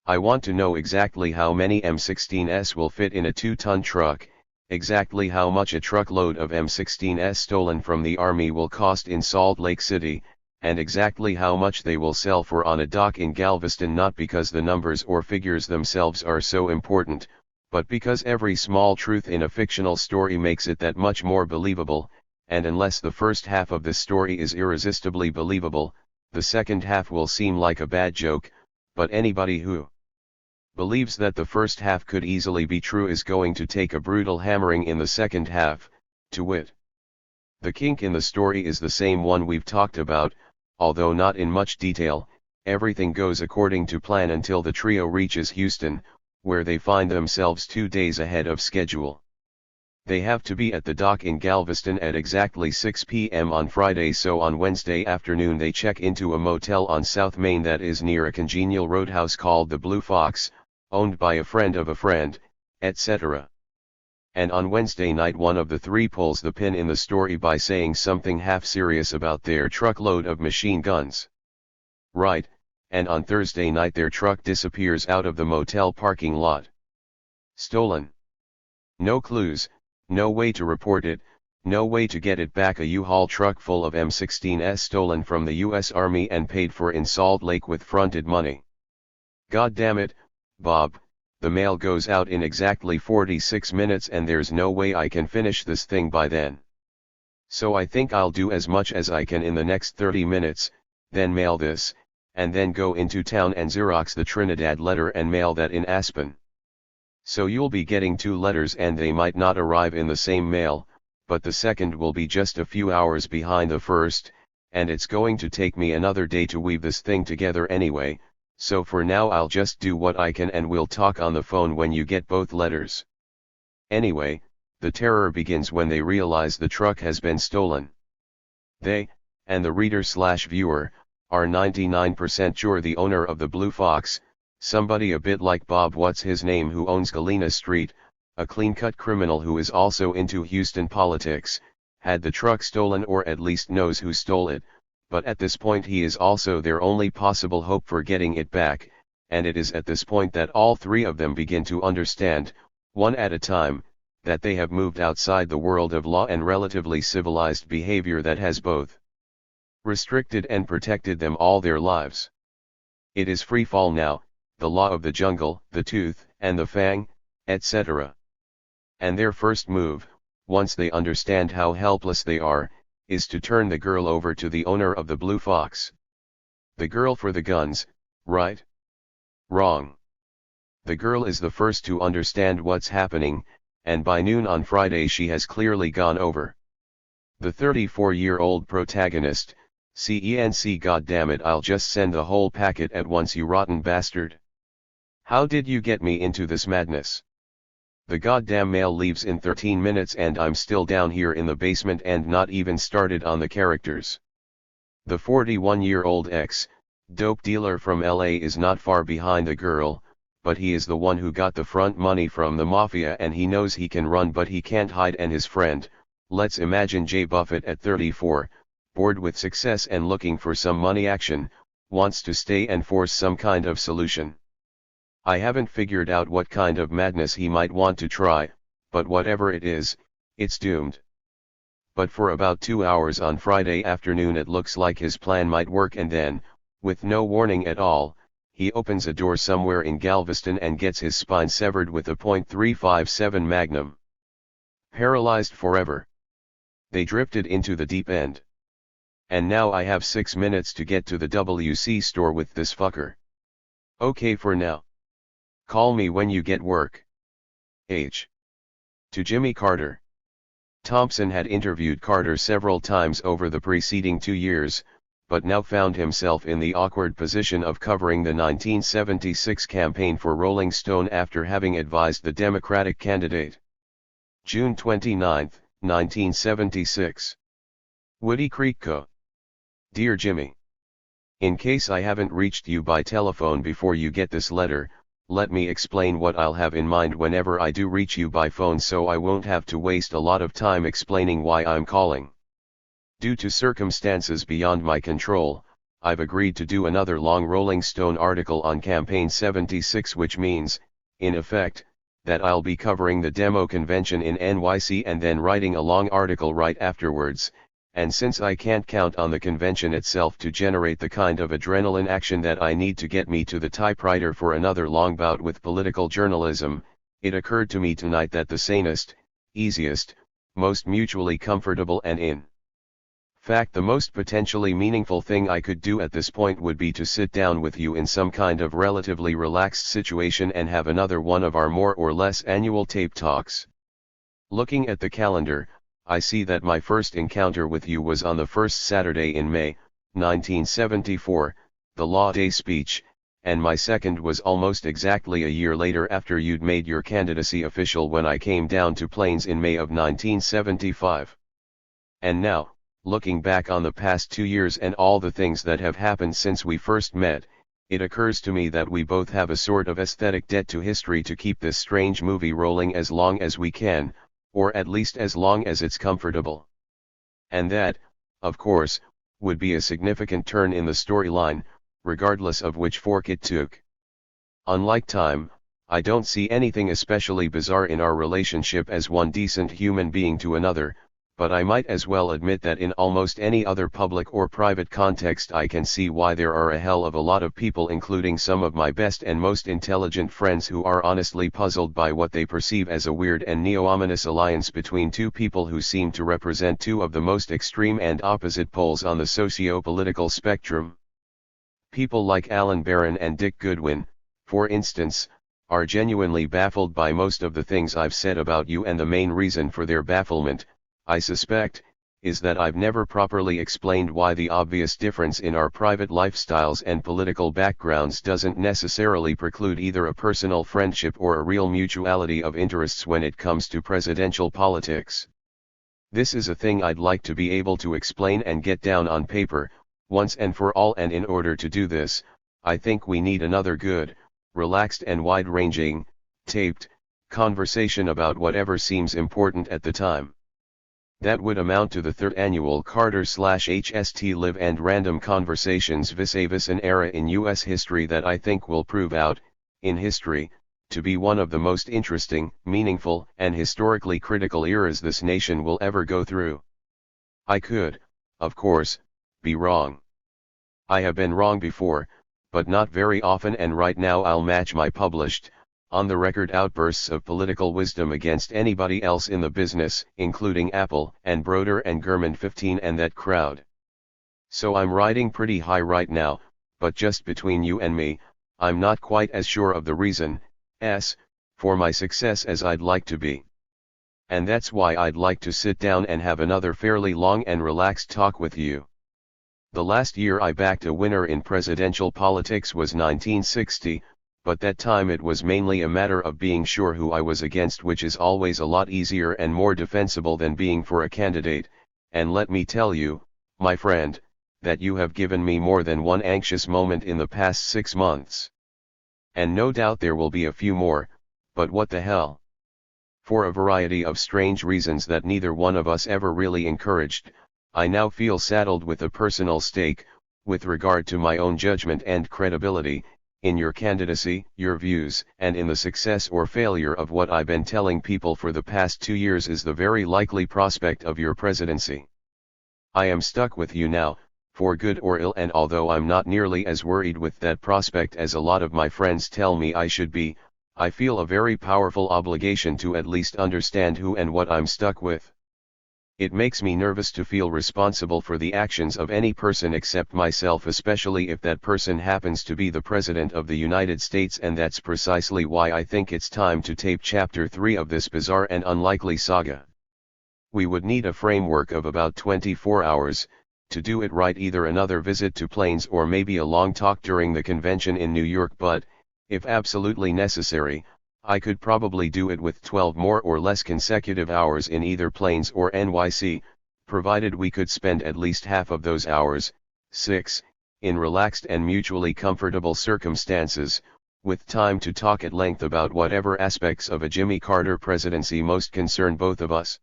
I want to know exactly how many M16s will fit in a 2-ton truck, exactly how much a truckload of M16s stolen from the Army will cost in Salt Lake City, and exactly how much they will sell for on a dock in Galveston, not because the numbers or figures themselves are so important, but because every small truth in a fictional story makes it that much more believable, and unless the first half of the story is irresistibly believable, the second half will seem like a bad joke. But anybody who believes that the first half could easily be true is going to take a brutal hammering in the second half, to wit. The kink in the story is the same one we've talked about, although not in much detail. Everything goes according to plan until the trio reaches Houston, where they find themselves 2 days ahead of schedule. They have to be at the dock in Galveston at exactly 6 p.m. on Friday, so on Wednesday afternoon they check into a motel on South Main that is near a congenial roadhouse called the Blue Fox, owned by a friend of a friend, etc. And on Wednesday night one of the three pulls the pin in the story by saying something half serious about their truckload of machine guns. Right. And on Thursday night their truck disappears out of the motel parking lot. Stolen. No clues, no way to report it, no way to get it back. A U-Haul truck full of M16s stolen from the US Army and paid for in Salt Lake with fronted money. God damn it, Bob, the mail goes out in exactly 46 minutes and there's no way I can finish this thing by then. So I think I'll do as much as I can in the next 30 minutes, then mail this, and then go into town and Xerox the Trinidad letter and mail that in Aspen. So you'll be getting 2 letters and they might not arrive in the same mail, but the second will be just a few hours behind the first, and it's going to take me another day to weave this thing together anyway, so for now I'll just do what I can and we'll talk on the phone when you get both letters. Anyway, the terror begins when they realize the truck has been stolen. They, and the reader/viewer, are 99% sure the owner of the Blue Fox, somebody a bit like Bob What's His Name who owns Galena Street, a clean-cut criminal who is also into Houston politics, had the truck stolen or at least knows who stole it, but at this point he is also their only possible hope for getting it back, and it is at this point that all three of them begin to understand, one at a time, that they have moved outside the world of law and relatively civilized behavior that has both restricted and protected them all their lives. It is free fall now, the law of the jungle, the tooth and the fang, etc. And their first move, once they understand how helpless they are, is to turn the girl over to the owner of the Blue Fox. The girl for the guns, right? Wrong. The girl is the first to understand what's happening, and by noon on Friday she has clearly gone over. The 34-year-old protagonist, CENC goddammit, I'll just send the whole packet at once, you rotten bastard. How did you get me into this madness? The goddamn mail leaves in 13 minutes and I'm still down here in the basement and not even started on the characters. The 41-year-old ex-dope dealer from LA is not far behind the girl, but he is the one who got the front money from the mafia and he knows he can run but he can't hide, and his friend, let's imagine Jay Buffett at 34, bored with success and looking for some money action, wants to stay and force some kind of solution. I haven't figured out what kind of madness he might want to try, but whatever it is, it's doomed. But for about 2 hours on Friday afternoon it looks like his plan might work, and then, with no warning at all, he opens a door somewhere in Galveston and gets his spine severed with a .357 Magnum. Paralyzed forever. They drifted into the deep end. And now I have 6 minutes to get to the WC store with this fucker. Okay for now. Call me when you get work. H. To Jimmy Carter. Thompson had interviewed Carter several times over the preceding 2 years, but now found himself in the awkward position of covering the 1976 campaign for Rolling Stone after having advised the Democratic candidate. June 29, 1976. Woody Creek Co. Dear Jimmy. In case I haven't reached you by telephone before you get this letter, let me explain what I'll have in mind whenever I do reach you by phone so I won't have to waste a lot of time explaining why I'm calling. Due to circumstances beyond my control, I've agreed to do another long Rolling Stone article on Campaign 76, which means, in effect, that I'll be covering the demo convention in NYC and then writing a long article right afterwards, and since I can't count on the convention itself to generate the kind of adrenaline action that I need to get me to the typewriter for another long bout with political journalism, it occurred to me tonight that the sanest, easiest, most mutually comfortable and in fact the most potentially meaningful thing I could do at this point would be to sit down with you in some kind of relatively relaxed situation and have another one of our more or less annual tape talks. Looking at the calendar, I see that my first encounter with you was on the first Saturday in May, 1974, the Law Day speech, and my second was almost exactly a year later after you'd made your candidacy official when I came down to Plains in May of 1975. And now, looking back on the past 2 years and all the things that have happened since we first met, it occurs to me that we both have a sort of aesthetic debt to history to keep this strange movie rolling as long as we can, or at least as long as it's comfortable. And that, of course, would be a significant turn in the storyline, regardless of which fork it took. Unlike time, I don't see anything especially bizarre in our relationship as one decent human being to another, but I might as well admit that in almost any other public or private context I can see why there are a hell of a lot of people, including some of my best and most intelligent friends, who are honestly puzzled by what they perceive as a weird and neo-ominous alliance between two people who seem to represent two of the most extreme and opposite poles on the socio-political spectrum. People like Alan Barron and Dick Goodwin, for instance, are genuinely baffled by most of the things I've said about you, and the main reason for their bafflement, I suspect, is that I've never properly explained why the obvious difference in our private lifestyles and political backgrounds doesn't necessarily preclude either a personal friendship or a real mutuality of interests when it comes to presidential politics. This is a thing I'd like to be able to explain and get down on paper, once and for all, and in order to do this, I think we need another good, relaxed and wide-ranging, taped, conversation about whatever seems important at the time. That would amount to the third annual Carter/HST Live and Random Conversations vis-a-vis an era in U.S. history that I think will prove out, in history, to be one of the most interesting, meaningful, and historically critical eras this nation will ever go through. I could, of course, be wrong. I have been wrong before, but not very often, and right now I'll match my published, on-the-record outbursts of political wisdom against anybody else in the business, including Apple and Broder and Gurman 15 and that crowd. So I'm riding pretty high right now, but just between you and me, I'm not quite as sure of the reason, for my success as I'd like to be. And that's why I'd like to sit down and have another fairly long and relaxed talk with you. The last year I backed a winner in presidential politics was 1960, but that time it was mainly a matter of being sure who I was against, which is always a lot easier and more defensible than being for a candidate, and let me tell you, my friend, that you have given me more than one anxious moment in the past 6 months. And no doubt there will be a few more, but what the hell? For a variety of strange reasons that neither one of us ever really encouraged, I now feel saddled with a personal stake, with regard to my own judgment and credibility, in your candidacy, your views, and in the success or failure of what I've been telling people for the past 2 years is the very likely prospect of your presidency. I am stuck with you now, for good or ill, and although I'm not nearly as worried with that prospect as a lot of my friends tell me I should be, I feel a very powerful obligation to at least understand who and what I'm stuck with. It makes me nervous to feel responsible for the actions of any person except myself, especially if that person happens to be the President of the United States, and that's precisely why I think it's time to tape Chapter 3 of this bizarre and unlikely saga. We would need a framework of about 24 hours, to do it right, either another visit to Plains or maybe a long talk during the convention in New York, but, if absolutely necessary, I could probably do it with 12 more or less consecutive hours in either Plains or NYC, provided we could spend at least half of those hours, 6, in relaxed and mutually comfortable circumstances, with time to talk at length about whatever aspects of a Jimmy Carter presidency most concern both of us.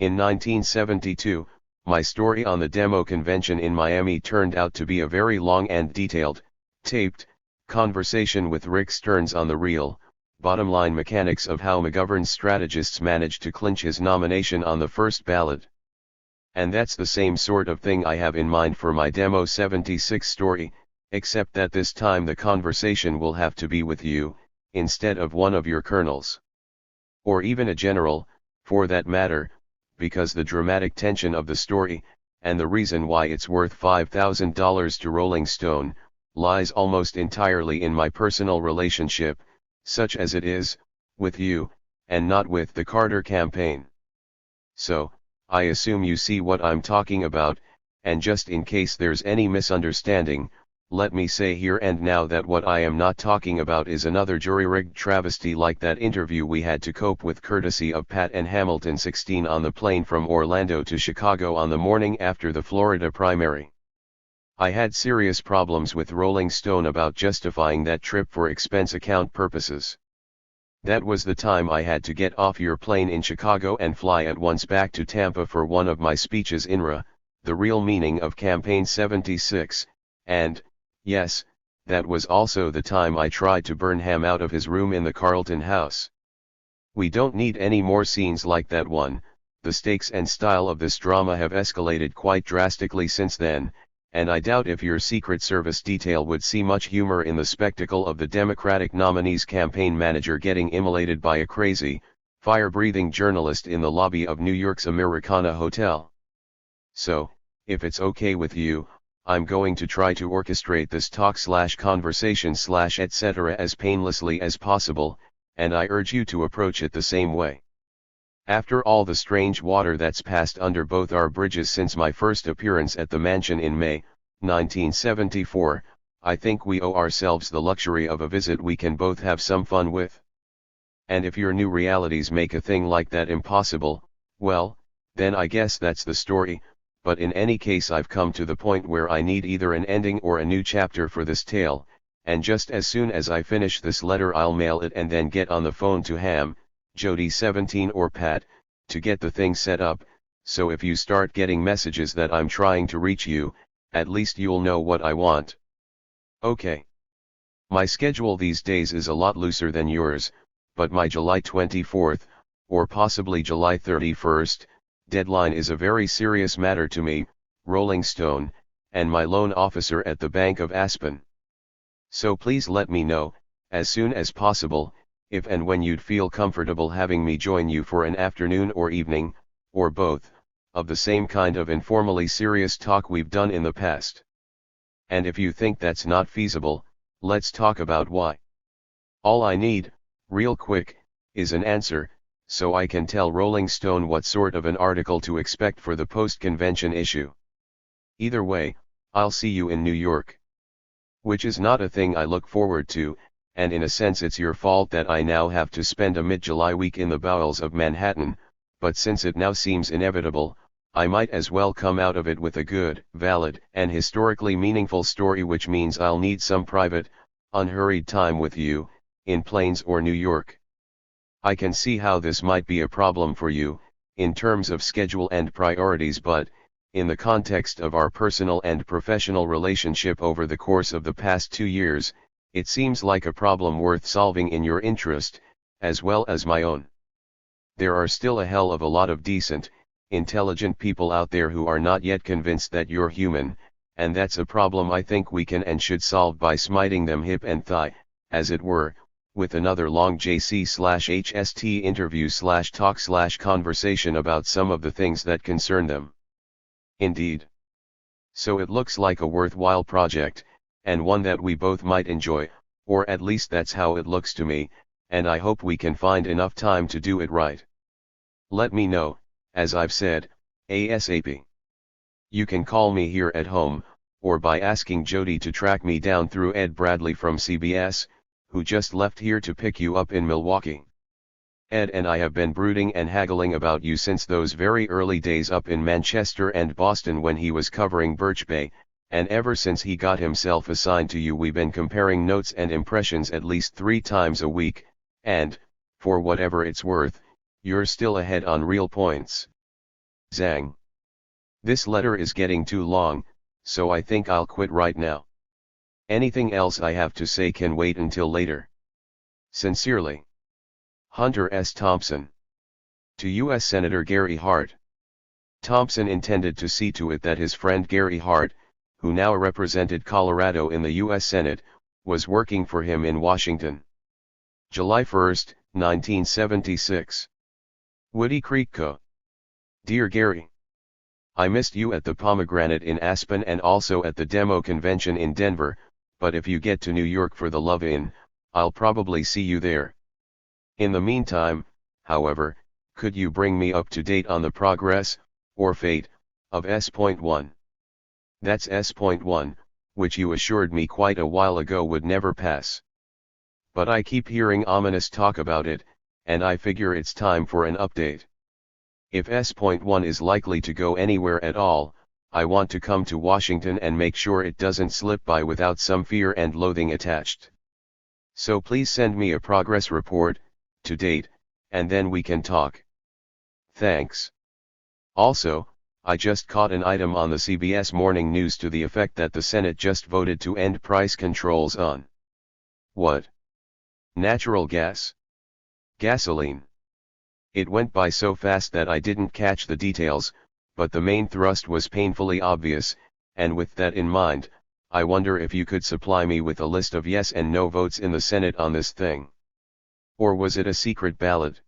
In 1972, my story on the demo convention in Miami turned out to be a very long and detailed, taped, conversation with Rick Stearns on the real, bottom-line mechanics of how McGovern's strategists managed to clinch his nomination on the first ballot. And that's the same sort of thing I have in mind for my Demo 76 story, except that this time the conversation will have to be with you, instead of one of your colonels. Or even a general, for that matter, because the dramatic tension of the story, and the reason why it's worth $5,000 to Rolling Stone, lies almost entirely in my personal relationship, such as it is, with you, and not with the Carter campaign. So, I assume you see what I'm talking about, and just in case there's any misunderstanding, let me say here and now that what I am not talking about is another jury-rigged travesty like that interview we had to cope with courtesy of Pat and Hamilton 16 on the plane from Orlando to Chicago on the morning after the Florida primary. I had serious problems with Rolling Stone about justifying that trip for expense account purposes. That was the time I had to get off your plane in Chicago and fly at once back to Tampa for one of my speeches in RA, the real meaning of Campaign 76, and, yes, that was also the time I tried to burn Ham out of his room in the Carlton House. We don't need any more scenes like that one. The stakes and style of this drama have escalated quite drastically since then, and I doubt if your Secret Service detail would see much humor in the spectacle of the Democratic nominee's campaign manager getting immolated by a crazy, fire-breathing journalist in the lobby of New York's Americana Hotel. So, if it's okay with you, I'm going to try to orchestrate this talk/conversation/etc. as painlessly as possible, and I urge you to approach it the same way. After all the strange water that's passed under both our bridges since my first appearance at the mansion in May, 1974, I think we owe ourselves the luxury of a visit we can both have some fun with. And if your new realities make a thing like that impossible, well, then I guess that's the story, but in any case I've come to the point where I need either an ending or a new chapter for this tale, and just as soon as I finish this letter I'll mail it and then get on the phone to Ham, Jody 17 or Pat, to get the thing set up, so if you start getting messages that I'm trying to reach you, at least you'll know what I want. Okay. My schedule these days is a lot looser than yours, but my July 24th, or possibly July 31st, deadline is a very serious matter to me, Rolling Stone, and my loan officer at the Bank of Aspen. So please let me know, as soon as possible, if and when you'd feel comfortable having me join you for an afternoon or evening, or both, of the same kind of informally serious talk we've done in the past. And if you think that's not feasible, let's talk about why. All I need, real quick, is an answer, so I can tell Rolling Stone what sort of an article to expect for the post-convention issue. Either way, I'll see you in New York. Which is not a thing I look forward to, and in a sense it's your fault that I now have to spend a mid-July week in the bowels of Manhattan, but since it now seems inevitable, I might as well come out of it with a good, valid, and historically meaningful story, which means I'll need some private, unhurried time with you, in Plains or New York. I can see how this might be a problem for you, in terms of schedule and priorities, but, in the context of our personal and professional relationship over the course of the past 2 years, It seems like a problem worth solving in your interest, as well as my own. There are still a hell of a lot of decent, intelligent people out there who are not yet convinced that you're human, and that's a problem I think we can and should solve by smiting them hip and thigh, as it were, with another long JC/HST interview/talk/conversation about some of the things that concern them. Indeed. So it looks like a worthwhile project, and one that we both might enjoy, or at least that's how it looks to me, and I hope we can find enough time to do it right. Let me know, as I've said, ASAP. You can call me here at home, or by asking Jody to track me down through Ed Bradley from CBS, who just left here to pick you up in Milwaukee. Ed and I have been brooding and haggling about you since those very early days up in Manchester and Boston when he was covering Birch Bay, and ever since he got himself assigned to you we've been comparing notes and impressions at least 3 times a week, and, for whatever it's worth, you're still ahead on real points. Zang. This letter is getting too long, so I think I'll quit right now. Anything else I have to say can wait until later. Sincerely. Hunter S. Thompson. To U.S. Senator Gary Hart. Thompson intended to see to it that his friend Gary Hart, who now represented Colorado in the U.S. Senate, was working for him in Washington. July 1, 1976. Woody Creek Co. Dear Gary, I missed you at the Pomegranate in Aspen and also at the demo convention in Denver, but if you get to New York for the Love-In, I'll probably see you there. In the meantime, however, could you bring me up to date on the progress, or fate, of S.1? That's S.1, which you assured me quite a while ago would never pass. But I keep hearing ominous talk about it, and I figure it's time for an update. If S.1 is likely to go anywhere at all, I want to come to Washington and make sure it doesn't slip by without some fear and loathing attached. So please send me a progress report, to date, and then we can talk. Thanks. Also, I just caught an item on the CBS Morning News to the effect that the Senate just voted to end price controls on what? Natural gas? Gasoline. It went by so fast that I didn't catch the details, but the main thrust was painfully obvious, and with that in mind, I wonder if you could supply me with a list of yes and no votes in the Senate on this thing. Or was it a secret ballot?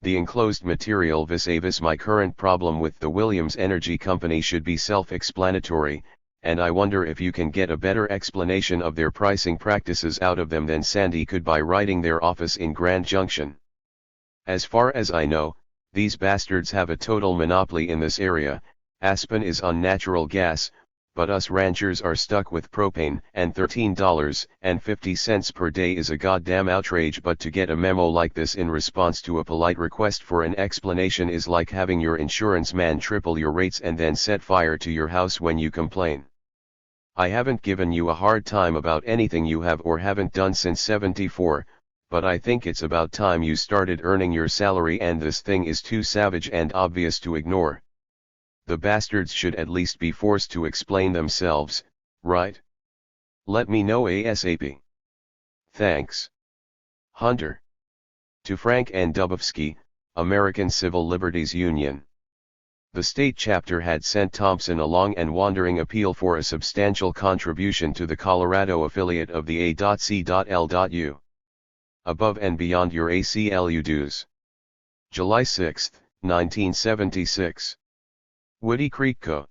The enclosed material vis-a-vis my current problem with the Williams Energy Company should be self-explanatory, and I wonder if you can get a better explanation of their pricing practices out of them than Sandy could by writing their office in Grand Junction. As far as I know, these bastards have a total monopoly in this area. Aspen is on natural gas, but us ranchers are stuck with propane, and $13.50 per day is a goddamn outrage. But to get a memo like this in response to a polite request for an explanation is like having your insurance man triple your rates and then set fire to your house when you complain. I haven't given you a hard time about anything you have or haven't done since '74, but I think it's about time you started earning your salary, and this thing is too savage and obvious to ignore. The bastards should at least be forced to explain themselves, right? Let me know ASAP. Thanks. Hunter. To Frank N. Dubofsky, American Civil Liberties Union. The state chapter had sent Thompson a long and wandering appeal for a substantial contribution to the Colorado affiliate of the A.C.L.U. Above and beyond your ACLU dues. July 6, 1976. Woody Creek Co.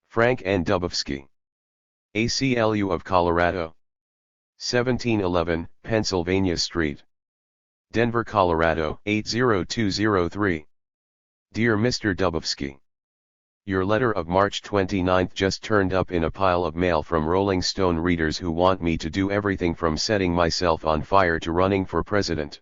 Frank N. Dubofsky. ACLU of Colorado. 1711 Pennsylvania Street. Denver, Colorado 80203. Dear Mr. Dubofsky. Your letter of March 29 just turned up in a pile of mail from Rolling Stone readers who want me to do everything from setting myself on fire to running for president.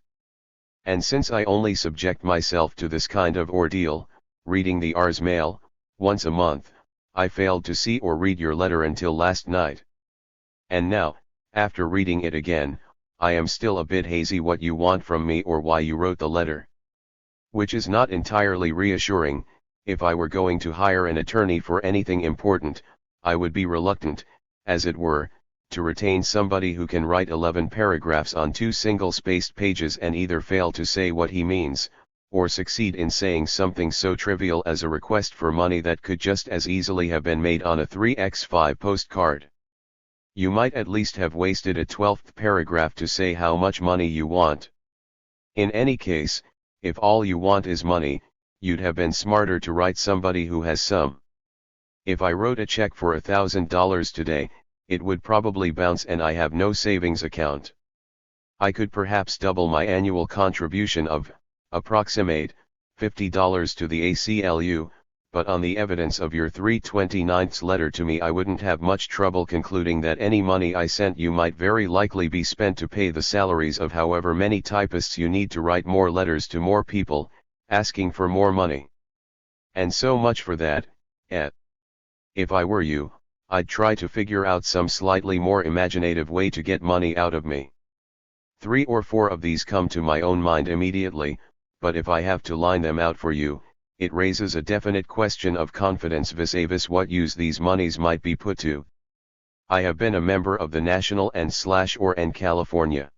And since I only subject myself to this kind of ordeal, reading the Rs mail, once a month, I failed to see or read your letter until last night. And now, after reading it again, I am still a bit hazy what you want from me or why you wrote the letter. Which is not entirely reassuring. If I were going to hire an attorney for anything important, I would be reluctant, as it were, to retain somebody who can write 11 paragraphs on 2 single-spaced pages and either fail to say what he means, or succeed in saying something so trivial as a request for money that could just as easily have been made on a 3x5 postcard. You might at least have wasted a 12th paragraph to say how much money you want. In any case, if all you want is money, you'd have been smarter to write somebody who has some. If I wrote a check for $1,000 today, it would probably bounce and I have no savings account. I could perhaps double my annual contribution of, approximate, $50 to the ACLU, but on the evidence of your 3/29 letter to me I wouldn't have much trouble concluding that any money I sent you might very likely be spent to pay the salaries of however many typists you need to write more letters to more people, asking for more money. And so much for that, If I were you, I'd try to figure out some slightly more imaginative way to get money out of me. 3 or 4 of these come to my own mind immediately, but if I have to line them out for you, it raises a definite question of confidence vis-a-vis what use these monies might be put to. I have been a member of the National and/or California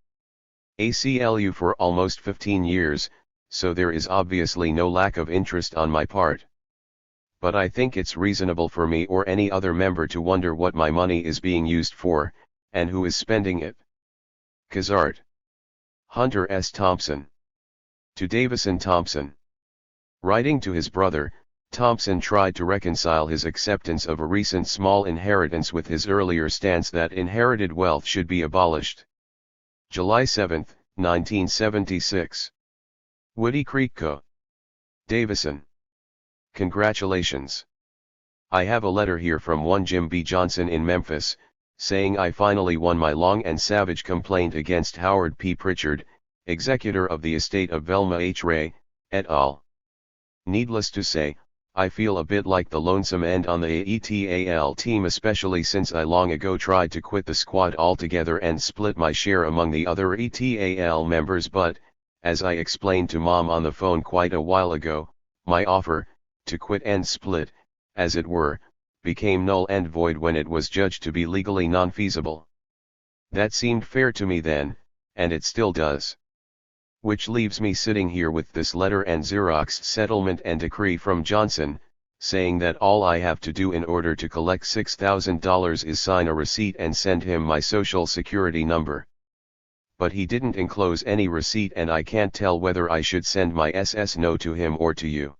ACLU for almost 15 years, so there is obviously no lack of interest on my part. But I think it's reasonable for me or any other member to wonder what my money is being used for, and who is spending it. Khazart. Hunter S. Thompson. To Davison Thompson. Writing to his brother, Thompson tried to reconcile his acceptance of a recent small inheritance with his earlier stance that inherited wealth should be abolished. July 7, 1976. Woody Creek Co. Davison. Congratulations. I have a letter here from one Jim B. Johnson in Memphis, saying I finally won my long and savage complaint against Howard P. Pritchard, executor of the estate of Velma H. Ray, et al. Needless to say, I feel a bit like the lonesome end on the AETAL team, especially since I long ago tried to quit the squad altogether and split my share among the other ETAL members, but, as I explained to Mom on the phone quite a while ago, my offer, to quit and split, as it were, became null and void when it was judged to be legally non-feasible. That seemed fair to me then, and it still does. Which leaves me sitting here with this letter and Xerox settlement and decree from Johnson, saying that all I have to do in order to collect $6,000 is sign a receipt and send him my social security number. But he didn't enclose any receipt and I can't tell whether I should send my SS-No to him or to you.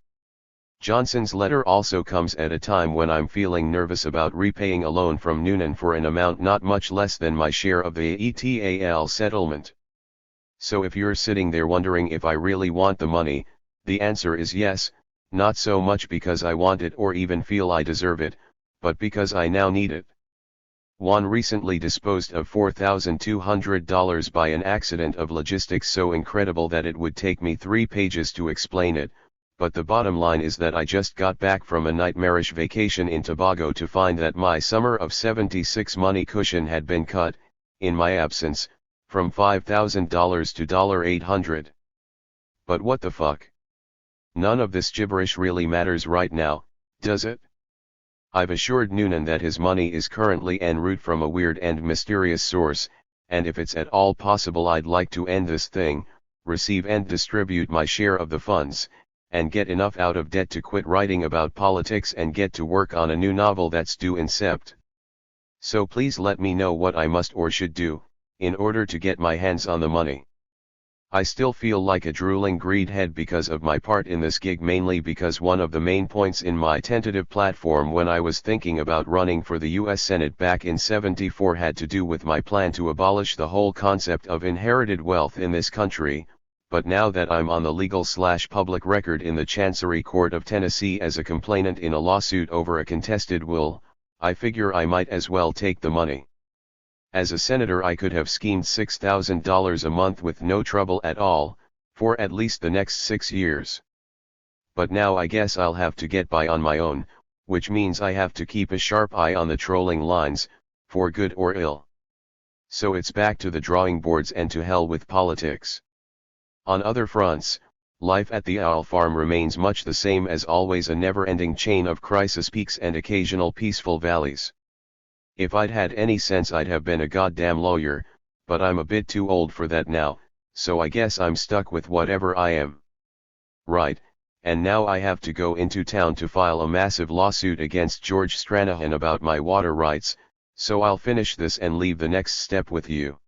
Johnson's letter also comes at a time when I'm feeling nervous about repaying a loan from Noonan for an amount not much less than my share of the ETAL settlement. So if you're sitting there wondering if I really want the money, the answer is yes, not so much because I want it or even feel I deserve it, but because I now need it. Juan recently disposed of $4,200 by an accident of logistics so incredible that it would take me 3 pages to explain it. But the bottom line is that I just got back from a nightmarish vacation in Tobago to find that my summer of '76 money cushion had been cut, in my absence, from $5,000 to $800. But what the fuck? None of this gibberish really matters right now, does it? I've assured Noonan that his money is currently en route from a weird and mysterious source, and if it's at all possible I'd like to end this thing, receive and distribute my share of the funds, and get enough out of debt to quit writing about politics and get to work on a new novel that's due in Sept. So please let me know what I must or should do, in order to get my hands on the money. I still feel like a drooling greedhead because of my part in this gig, mainly because one of the main points in my tentative platform when I was thinking about running for the US Senate back in '74 had to do with my plan to abolish the whole concept of inherited wealth in this country. But now that I'm on the legal/public record in the Chancery Court of Tennessee as a complainant in a lawsuit over a contested will, I figure I might as well take the money. As a senator I could have schemed $6,000 a month with no trouble at all, for at least the next 6 years. But now I guess I'll have to get by on my own, which means I have to keep a sharp eye on the trolling lines, for good or ill. So it's back to the drawing boards and to hell with politics. On other fronts, life at the Owl Farm remains much the same as always, a never-ending chain of crisis peaks and occasional peaceful valleys. If I'd had any sense I'd have been a goddamn lawyer, but I'm a bit too old for that now, so I guess I'm stuck with whatever I am. Right, and now I have to go into town to file a massive lawsuit against George Stranahan about my water rights, so I'll finish this and leave the next step with you.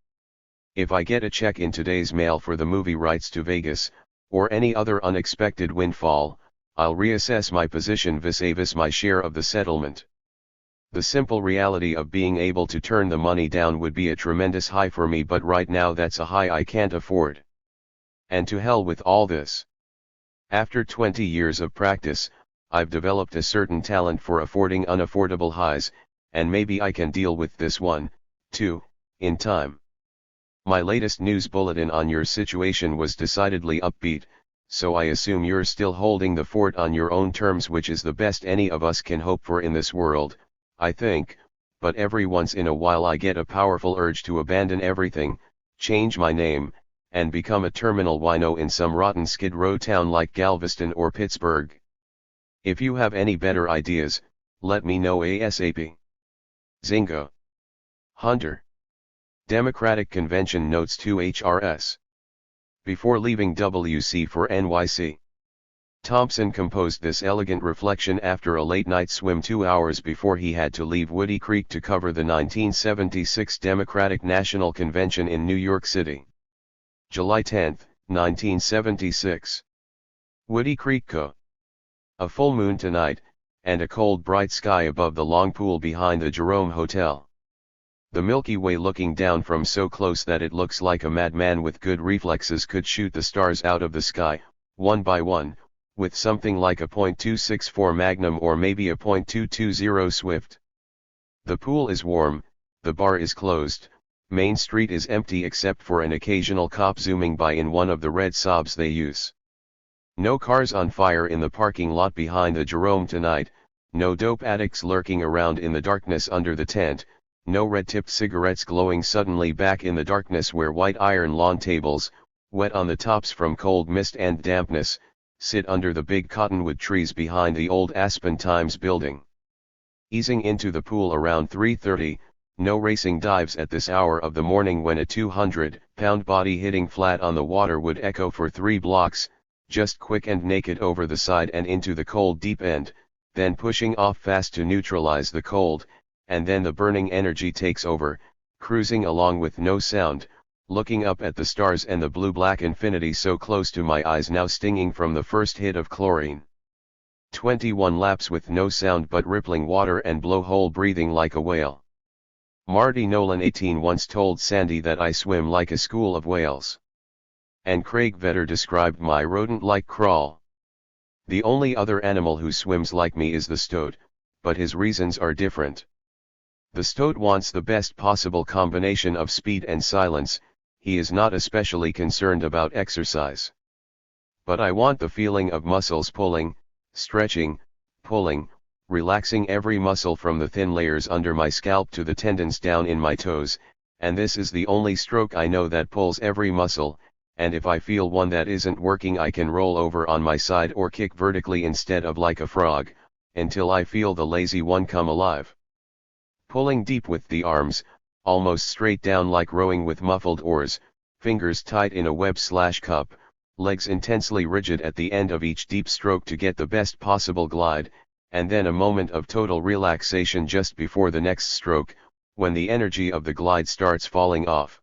If I get a check in today's mail for the movie rights to Vegas, or any other unexpected windfall, I'll reassess my position vis-a-vis my share of the settlement. The simple reality of being able to turn the money down would be a tremendous high for me, but right now that's a high I can't afford. And to hell with all this. After 20 years of practice, I've developed a certain talent for affording unaffordable highs, and maybe I can deal with this one, too, in time. My latest news bulletin on your situation was decidedly upbeat, so I assume you're still holding the fort on your own terms, which is the best any of us can hope for in this world, I think, but every once in a while I get a powerful urge to abandon everything, change my name, and become a terminal wino in some rotten Skid Row town like Galveston or Pittsburgh. If you have any better ideas, let me know ASAP. Zingo. Hunter. Democratic Convention Notes 2 HRS. Before leaving WC for NYC. Thompson composed this elegant reflection after a late-night swim 2 hours before he had to leave Woody Creek to cover the 1976 Democratic National Convention in New York City. July 10, 1976. Woody Creek Co. A full moon tonight, and a cold bright sky above the long pool behind the Jerome Hotel. The Milky Way looking down from so close that it looks like a madman with good reflexes could shoot the stars out of the sky, one by one, with something like a .264 Magnum or maybe a .220 Swift. The pool is warm, the bar is closed, Main Street is empty except for an occasional cop zooming by in one of the red Saabs they use. No cars on fire in the parking lot behind the Jerome tonight, no dope addicts lurking around in the darkness under the tent, no red-tipped cigarettes glowing suddenly back in the darkness where white iron lawn tables, wet on the tops from cold mist and dampness, sit under the big cottonwood trees behind the old Aspen Times building. Easing into the pool around 3:30, no racing dives at this hour of the morning when a 200-pound body hitting flat on the water would echo for 3 blocks, just quick and naked over the side and into the cold deep end, then pushing off fast to neutralize the cold, and then the burning energy takes over, cruising along with no sound, looking up at the stars and the blue-black infinity so close to my eyes now stinging from the first hit of chlorine. 21 laps with no sound but rippling water and blowhole breathing like a whale. Marty Nolan 18 once told Sandy that I swim like a school of whales. And Craig Vetter described my rodent-like crawl. The only other animal who swims like me is the stoat, but his reasons are different. The stoat wants the best possible combination of speed and silence, he is not especially concerned about exercise. But I want the feeling of muscles pulling, stretching, pulling, relaxing every muscle from the thin layers under my scalp to the tendons down in my toes, and this is the only stroke I know that pulls every muscle, and if I feel one that isn't working I can roll over on my side or kick vertically instead of like a frog, until I feel the lazy one come alive. Pulling deep with the arms, almost straight down like rowing with muffled oars, fingers tight in a web/cup, legs intensely rigid at the end of each deep stroke to get the best possible glide, and then a moment of total relaxation just before the next stroke, when the energy of the glide starts falling off.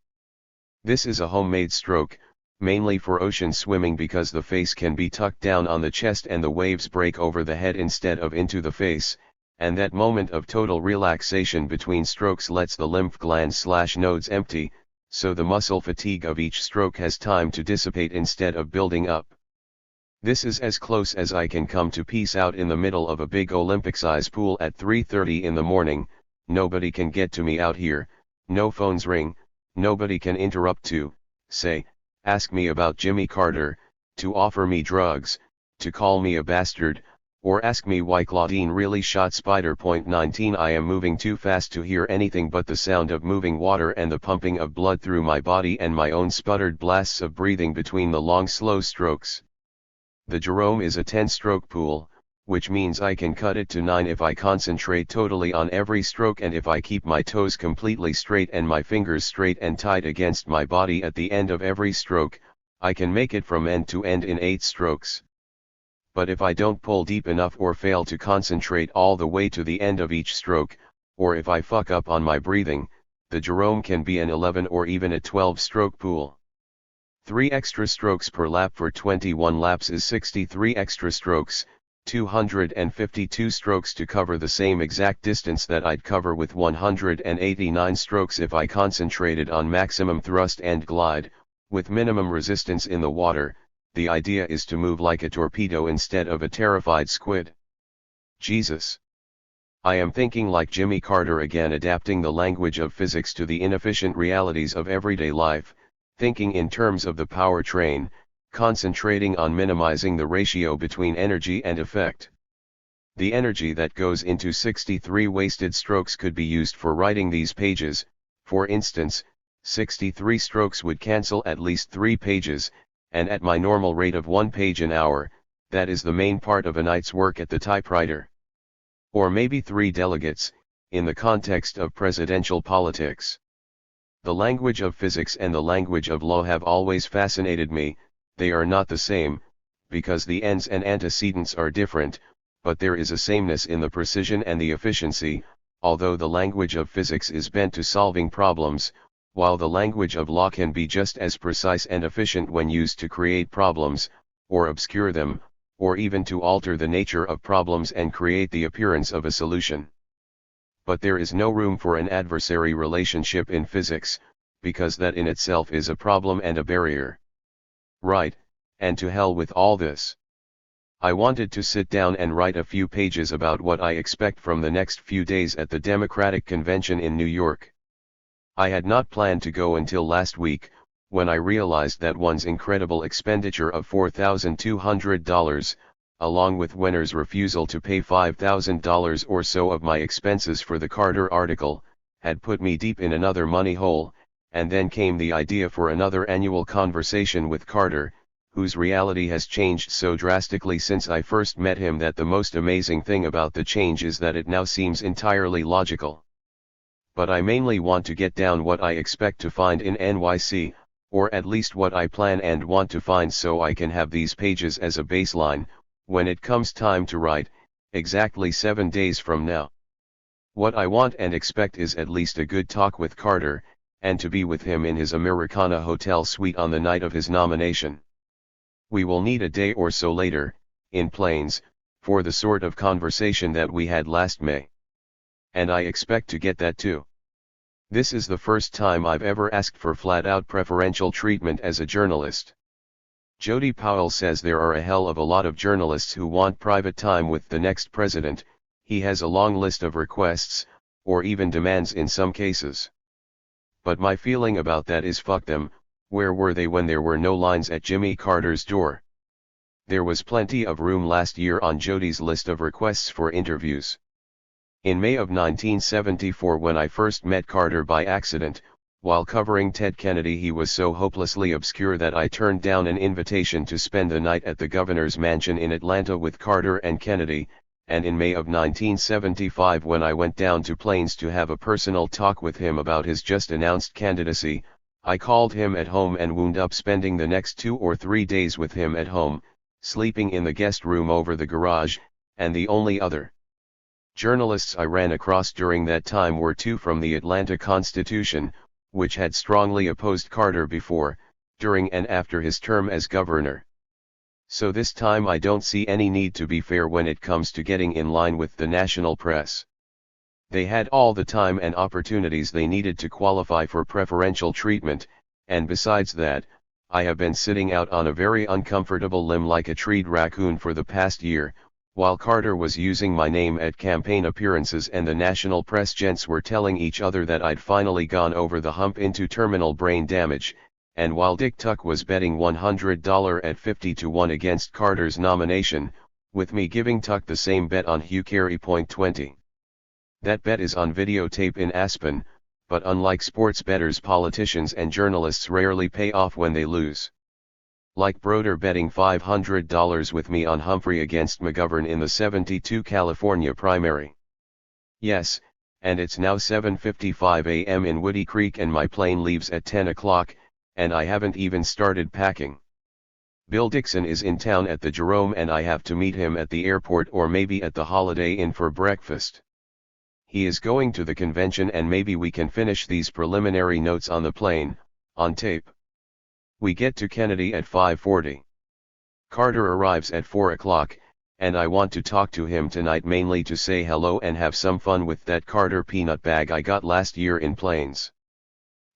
This is a homemade stroke, mainly for ocean swimming because the face can be tucked down on the chest and the waves break over the head instead of into the face, and that moment of total relaxation between strokes lets the lymph glands/nodes empty, so the muscle fatigue of each stroke has time to dissipate instead of building up. This is as close as I can come to peace out in the middle of a big Olympic-size pool at 3:30 in the morning. Nobody can get to me out here, no phones ring, nobody can interrupt to, say, ask me about Jimmy Carter, to offer me drugs, to call me a bastard, or ask me why Claudine really shot Spider. 19 I am moving too fast to hear anything but the sound of moving water and the pumping of blood through my body and my own sputtered blasts of breathing between the long slow strokes. The Jerome is a 10-stroke pool, which means I can cut it to 9 if I concentrate totally on every stroke, and if I keep my toes completely straight and my fingers straight and tight against my body at the end of every stroke, I can make it from end to end in 8 strokes. But if I don't pull deep enough or fail to concentrate all the way to the end of each stroke, or if I fuck up on my breathing, the Jerome can be an 11 or even a 12-stroke pool. 3 extra strokes per lap for 21 laps is 63 extra strokes, 252 strokes to cover the same exact distance that I'd cover with 189 strokes if I concentrated on maximum thrust and glide, with minimum resistance in the water. The idea is to move like a torpedo instead of a terrified squid. Jesus. I am thinking like Jimmy Carter again, adapting the language of physics to the inefficient realities of everyday life, thinking in terms of the power train, concentrating on minimizing the ratio between energy and effect. The energy that goes into 63 wasted strokes could be used for writing these pages. For instance, 63 strokes would cancel at least 3 pages, and at my normal rate of 1 page an hour, that is the main part of a night's work at the typewriter. Or maybe 3 delegates, in the context of presidential politics. The language of physics and the language of law have always fascinated me. They are not the same, because the ends and antecedents are different, but there is a sameness in the precision and the efficiency, although the language of physics is bent to solving problems, while the language of law can be just as precise and efficient when used to create problems, or obscure them, or even to alter the nature of problems and create the appearance of a solution. But there is no room for an adversary relationship in physics, because that in itself is a problem and a barrier. Right, and to hell with all this. I wanted to sit down and write a few pages about what I expect from the next few days at the Democratic Convention in New York. I had not planned to go until last week, when I realized that one's incredible expenditure of $4,200, along with Wenner's refusal to pay $5,000 or so of my expenses for the Carter article, had put me deep in another money hole. And then came the idea for another annual conversation with Carter, whose reality has changed so drastically since I first met him that the most amazing thing about the change is that it now seems entirely logical. But I mainly want to get down what I expect to find in NYC, or at least what I plan and want to find, so I can have these pages as a baseline, when it comes time to write, exactly 7 days from now. What I want and expect is at least a good talk with Carter, and to be with him in his Americana hotel suite on the night of his nomination. We will need a day or so later, in Plains, for the sort of conversation that we had last May. And I expect to get that too. This is the first time I've ever asked for flat-out preferential treatment as a journalist. Jody Powell says there are a hell of a lot of journalists who want private time with the next president. He has a long list of requests, or even demands in some cases. But my feeling about that is fuck them. Where were they when there were no lines at Jimmy Carter's door? There was plenty of room last year on Jody's list of requests for interviews. In May of 1974, when I first met Carter by accident, while covering Ted Kennedy, he was so hopelessly obscure that I turned down an invitation to spend the night at the governor's mansion in Atlanta with Carter and Kennedy. And in May of 1975, when I went down to Plains to have a personal talk with him about his just announced candidacy, I called him at home and wound up spending the next 2 or 3 days with him at home, sleeping in the guest room over the garage, and the only other journalists I ran across during that time were 2 from the Atlanta Constitution, which had strongly opposed Carter before, during and after his term as governor. So this time I don't see any need to be fair when it comes to getting in line with the national press. They had all the time and opportunities they needed to qualify for preferential treatment, and besides that, I have been sitting out on a very uncomfortable limb like a treed raccoon for the past year, while Carter was using my name at campaign appearances and the national press gents were telling each other that I'd finally gone over the hump into terminal brain damage, and while Dick Tuck was betting $100 at 50 to 1 against Carter's nomination, with me giving Tuck the same bet on Hugh Carey .20. That bet is on videotape in Aspen, but unlike sports bettors, politicians and journalists rarely pay off when they lose. Like Broder betting $500 with me on Humphrey against McGovern in the 72 California primary. Yes, and it's now 7:55 a.m. in Woody Creek and my plane leaves at 10 o'clock, and I haven't even started packing. Bill Dixon is in town at the Jerome and I have to meet him at the airport or maybe at the Holiday Inn for breakfast. He is going to the convention and maybe we can finish these preliminary notes on the plane, on tape. We get to Kennedy at 5:40. Carter arrives at 4 o'clock, and I want to talk to him tonight mainly to say hello and have some fun with that Carter peanut bag I got last year in planes.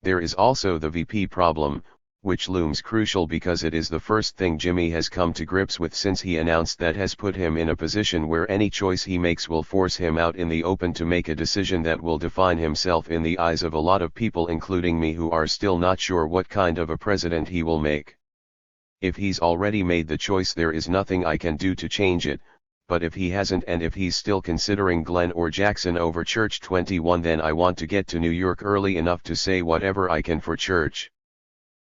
There is also the VP problem, which looms crucial because it is the first thing Jimmy has come to grips with since he announced that has put him in a position where any choice he makes will force him out in the open to make a decision that will define himself in the eyes of a lot of people including me who are still not sure what kind of a president he will make. If he's already made the choice there is nothing I can do to change it, but if he hasn't and if he's still considering Glenn or Jackson over Church 21 then I want to get to New York early enough to say whatever I can for Church.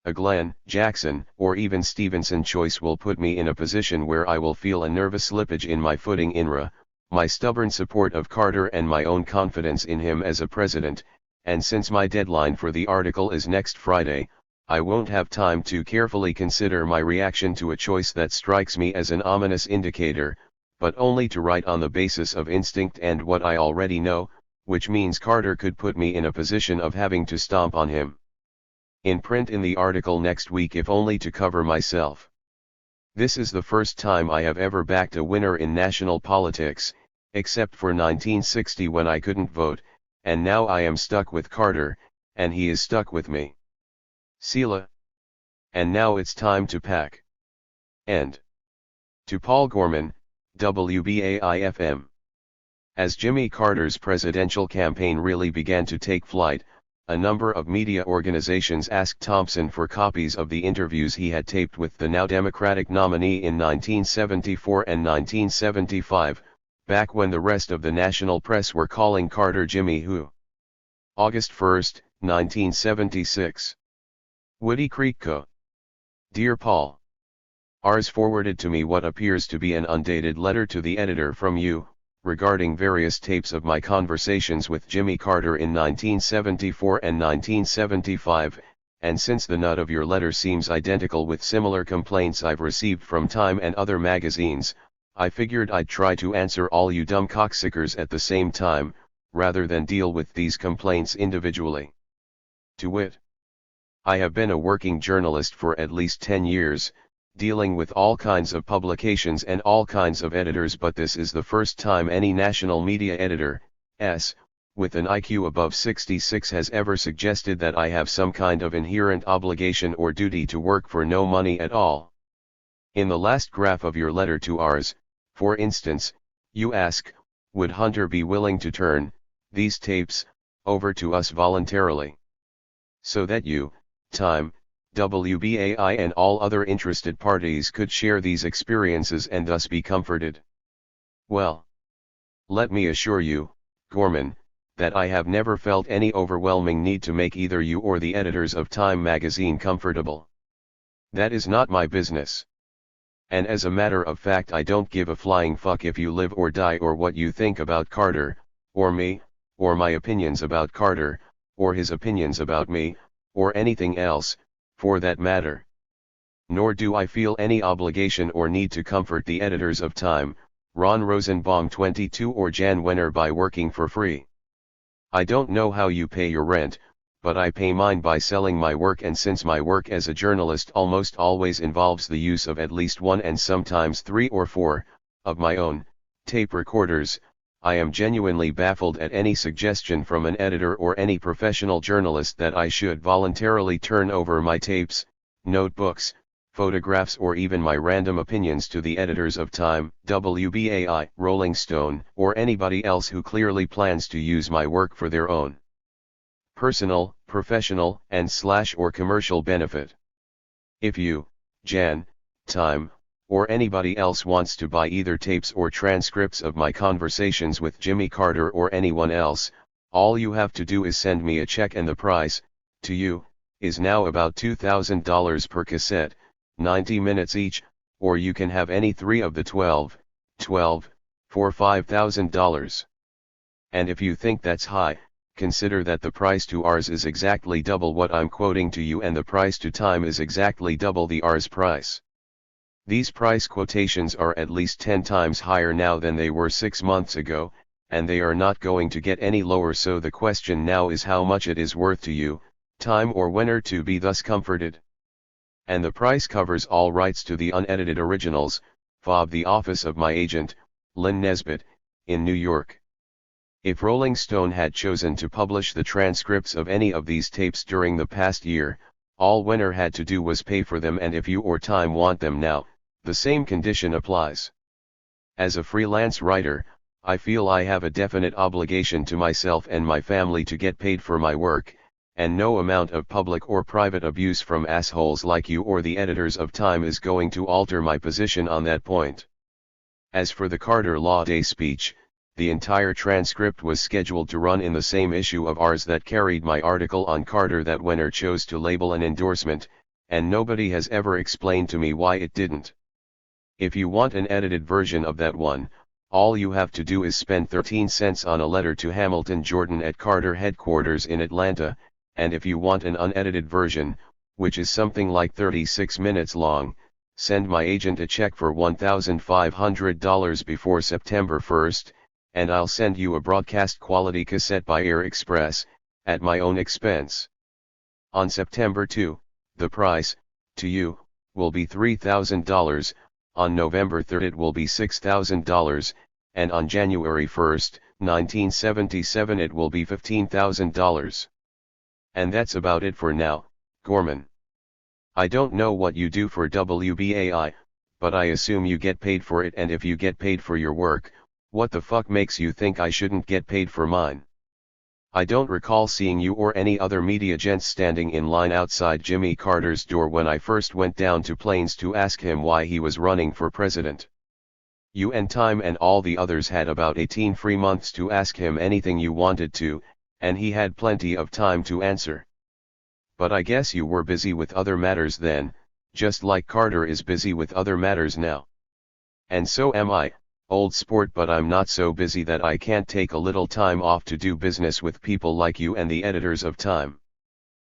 A Glenn, Jackson, or even Stevenson choice will put me in a position where I will feel a nervous slippage in my footing INRA, my stubborn support of Carter and my own confidence in him as a president, and since my deadline for the article is next Friday, I won't have time to carefully consider my reaction to a choice that strikes me as an ominous indicator, but only to write on the basis of instinct and what I already know, which means Carter could put me in a position of having to stomp on him. In print in the article next week if only to cover myself. This is the first time I have ever backed a winner in national politics, except for 1960 when I couldn't vote, and now I am stuck with Carter, and he is stuck with me. Selah. And now it's time to pack. End. To Paul Gorman, WBAI-FM. As Jimmy Carter's presidential campaign really began to take flight, a number of media organizations asked Thompson for copies of the interviews he had taped with the now Democratic nominee in 1974 and 1975, back when the rest of the national press were calling Carter Jimmy Who. August 1, 1976. Woody Creek Co. Dear Paul. Rs forwarded to me what appears to be an undated letter to the editor from you, regarding various tapes of my conversations with Jimmy Carter in 1974 and 1975, and since the nut of your letter seems identical with similar complaints I've received from Time and other magazines, I figured I'd try to answer all you dumb cocksuckers at the same time, rather than deal with these complaints individually. To wit, I have been a working journalist for at least 10 years, dealing with all kinds of publications and all kinds of editors, but this is the first time any national media editor, with an IQ above 66 has ever suggested that I have some kind of inherent obligation or duty to work for no money at all. In the last graph of your letter to Rs, for instance, you ask, would Hunter be willing to turn these tapes over to us voluntarily? So that you, Time, WBAI and all other interested parties could share these experiences and thus be comforted. Well, let me assure you, Gorman, that I have never felt any overwhelming need to make either you or the editors of Time magazine comfortable. That is not my business. And as a matter of fact I don't give a flying fuck if you live or die or what you think about Carter, or me, or my opinions about Carter, or his opinions about me, or anything else, for that matter. Nor do I feel any obligation or need to comfort the editors of Time, Ron Rosenbaum 22 or Jan Wenner by working for free. I don't know how you pay your rent, but I pay mine by selling my work, and since my work as a journalist almost always involves the use of at least one and sometimes 3 or 4, of my own, tape recorders, I am genuinely baffled at any suggestion from an editor or any professional journalist that I should voluntarily turn over my tapes, notebooks, photographs or even my random opinions to the editors of Time, WBAI, Rolling Stone, or anybody else who clearly plans to use my work for their own personal, professional, and/or commercial benefit. If you, Jan, Time, or anybody else wants to buy either tapes or transcripts of my conversations with Jimmy Carter or anyone else, all you have to do is send me a check, and the price, to you, is now about $2,000 per cassette, 90 minutes each, or you can have any 3 of the 12, for $5,000. And if you think that's high, consider that the price to ours is exactly double what I'm quoting to you, and the price to time is exactly double the ours price. These price quotations are at least 10 times higher now than they were 6 months ago, and they are not going to get any lower, so the question now is how much it is worth to you, time or winner, to be thus comforted. And the price covers all rights to the unedited originals, fob the office of my agent, Lynn Nesbitt, in New York. If Rolling Stone had chosen to publish the transcripts of any of these tapes during the past year, all winner had to do was pay for them, and if you or Time want them now, the same condition applies. As a freelance writer, I feel I have a definite obligation to myself and my family to get paid for my work, and no amount of public or private abuse from assholes like you or the editors of Time is going to alter my position on that point. As for the Carter Law Day speech, the entire transcript was scheduled to run in the same issue of ours that carried my article on Carter that Wenner chose to label an endorsement, and nobody has ever explained to me why it didn't. If you want an edited version of that one, all you have to do is spend 13 cents on a letter to Hamilton Jordan at Carter headquarters in Atlanta, and if you want an unedited version, which is something like 36 minutes long, send my agent a check for $1,500 before September 1st, and I'll send you a broadcast quality cassette by Air Express, at my own expense. On September 2, the price, to you, will be $3,000, on November 3 it will be $6,000, and on January 1, 1977 it will be $15,000. And that's about it for now, Gorman. I don't know what you do for WBAI, but I assume you get paid for it, and if you get paid for your work, what the fuck makes you think I shouldn't get paid for mine? I don't recall seeing you or any other media gents standing in line outside Jimmy Carter's door when I first went down to Plains to ask him why he was running for president. You and Time and all the others had about 18 free months to ask him anything you wanted to, and he had plenty of time to answer. But I guess you were busy with other matters then, just like Carter is busy with other matters now. And so am I, old sport, but I'm not so busy that I can't take a little time off to do business with people like you and the editors of Time.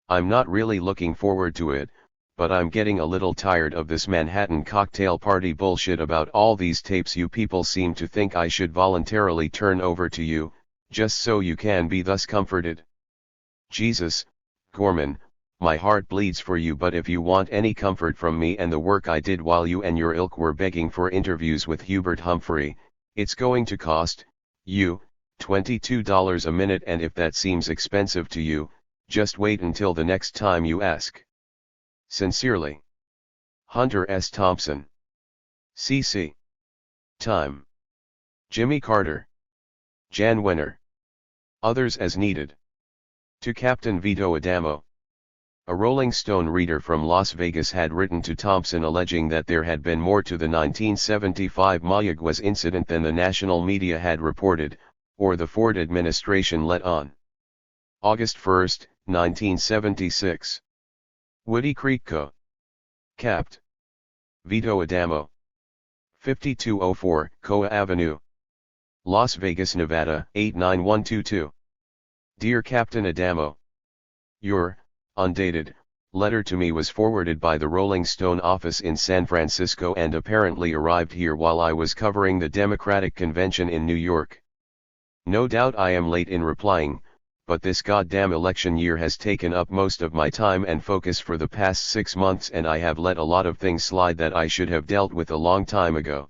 I'm not really looking forward to it, but I'm getting a little tired of this Manhattan cocktail party bullshit about all these tapes you people seem to think I should voluntarily turn over to you, just so you can be thus comforted. Jesus, Gorman, my heart bleeds for you, but if you want any comfort from me and the work I did while you and your ilk were begging for interviews with Hubert Humphrey, it's going to cost you $22 a minute, and if that seems expensive to you, just wait until the next time you ask. Sincerely, Hunter S. Thompson. CC. Time. Jimmy Carter. Jan Wenner. Others as needed. To Captain Vito Adamo. A Rolling Stone reader from Las Vegas had written to Thompson alleging that there had been more to the 1975 Mayaguez incident than the national media had reported, or the Ford administration let on. August 1, 1976. Woody Creek Co. Capt. Vito Adamo. 5204 Coa Avenue. Las Vegas, Nevada, 89122. Dear Captain Adamo. Your, undated, letter to me was forwarded by the Rolling Stone office in San Francisco and apparently arrived here while I was covering the Democratic Convention in New York. No doubt I am late in replying, but this goddamn election year has taken up most of my time and focus for the past 6 months, and I have let a lot of things slide that I should have dealt with a long time ago.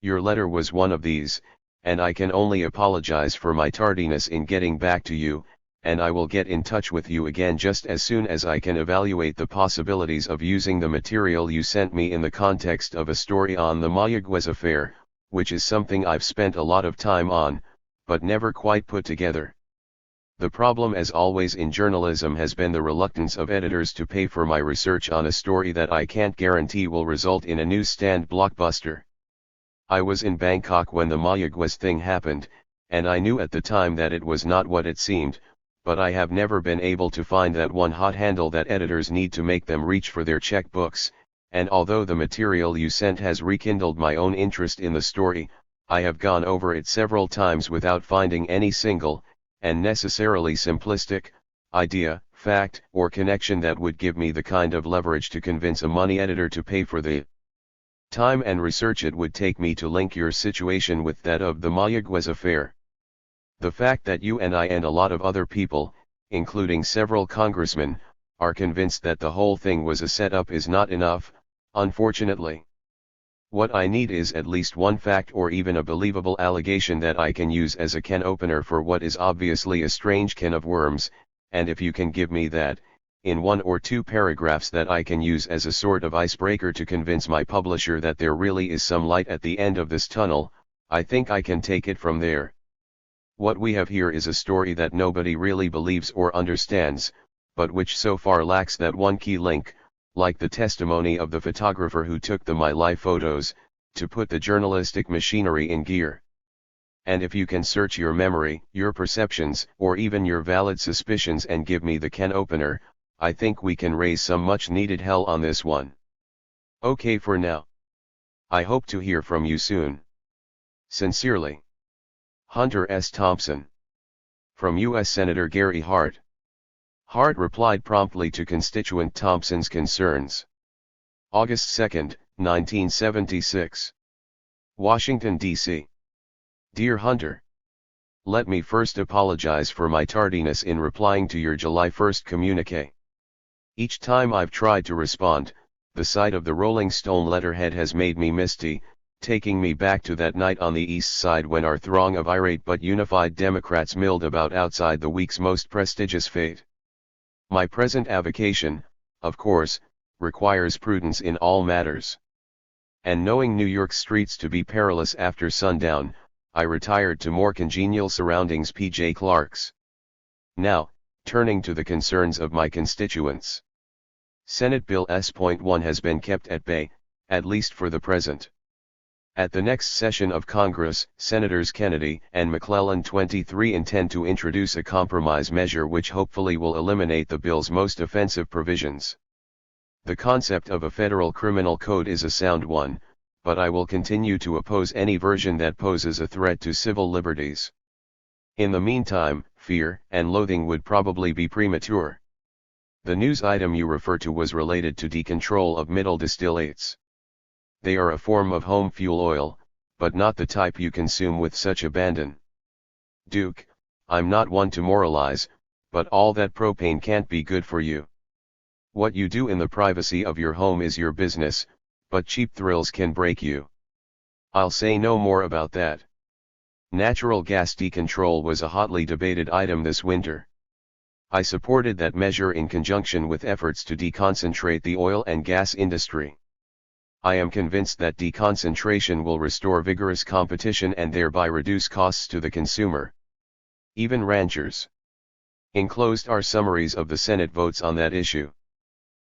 Your letter was one of these, and I can only apologize for my tardiness in getting back to you, and I will get in touch with you again just as soon as I can evaluate the possibilities of using the material you sent me in the context of a story on the Mayaguez affair, which is something I've spent a lot of time on, but never quite put together. The problem, as always in journalism, has been the reluctance of editors to pay for my research on a story that I can't guarantee will result in a newsstand blockbuster. I was in Bangkok when the Mayaguez thing happened, and I knew at the time that it was not what it seemed, but I have never been able to find that one hot handle that editors need to make them reach for their checkbooks, and although the material you sent has rekindled my own interest in the story, I have gone over it several times without finding any single, and necessarily simplistic, idea, fact, or connection that would give me the kind of leverage to convince a money editor to pay for the time and research it would take me to link your situation with that of the Mayaguez affair. The fact that you and I and a lot of other people, including several congressmen, are convinced that the whole thing was a setup is not enough, unfortunately. What I need is at least one fact or even a believable allegation that I can use as a can opener for what is obviously a strange can of worms, and if you can give me that, in 1 or 2 paragraphs that I can use as a sort of icebreaker to convince my publisher that there really is some light at the end of this tunnel, I think I can take it from there. What we have here is a story that nobody really believes or understands, but which so far lacks that one key link, like the testimony of the photographer who took the My Life photos, to put the journalistic machinery in gear. And if you can search your memory, your perceptions, or even your valid suspicions and give me the can opener, I think we can raise some much needed hell on this one. Okay for now. I hope to hear from you soon. Sincerely, Hunter S. Thompson. From U.S. Senator Gary Hart. Hart replied promptly to constituent Thompson's concerns. August 2, 1976. Washington, D.C. Dear Hunter. Let me first apologize for my tardiness in replying to your July 1st communique. Each time I've tried to respond, the sight of the Rolling Stone letterhead has made me misty, taking me back to that night on the East Side when our throng of irate but unified Democrats milled about outside the week's most prestigious fete. My present avocation, of course, requires prudence in all matters. And knowing New York streets to be perilous after sundown, I retired to more congenial surroundings. P.J. Clark's. Now, turning to the concerns of my constituents. Senate Bill S.1 has been kept at bay, at least for the present. At the next session of Congress, Senators Kennedy and McClellan 23 intend to introduce a compromise measure which hopefully will eliminate the bill's most offensive provisions. The concept of a federal criminal code is a sound one, but I will continue to oppose any version that poses a threat to civil liberties. In the meantime, fear and loathing would probably be premature. The news item you refer to was related to decontrol of middle distillates. They are a form of home fuel oil, but not the type you consume with such abandon. Duke, I'm not one to moralize, but all that propane can't be good for you. What you do in the privacy of your home is your business, but cheap thrills can break you. I'll say no more about that. Natural gas decontrol was a hotly debated item this winter. I supported that measure in conjunction with efforts to deconcentrate the oil and gas industry. I am convinced that deconcentration will restore vigorous competition and thereby reduce costs to the consumer. Even ranchers. Enclosed are summaries of the Senate votes on that issue.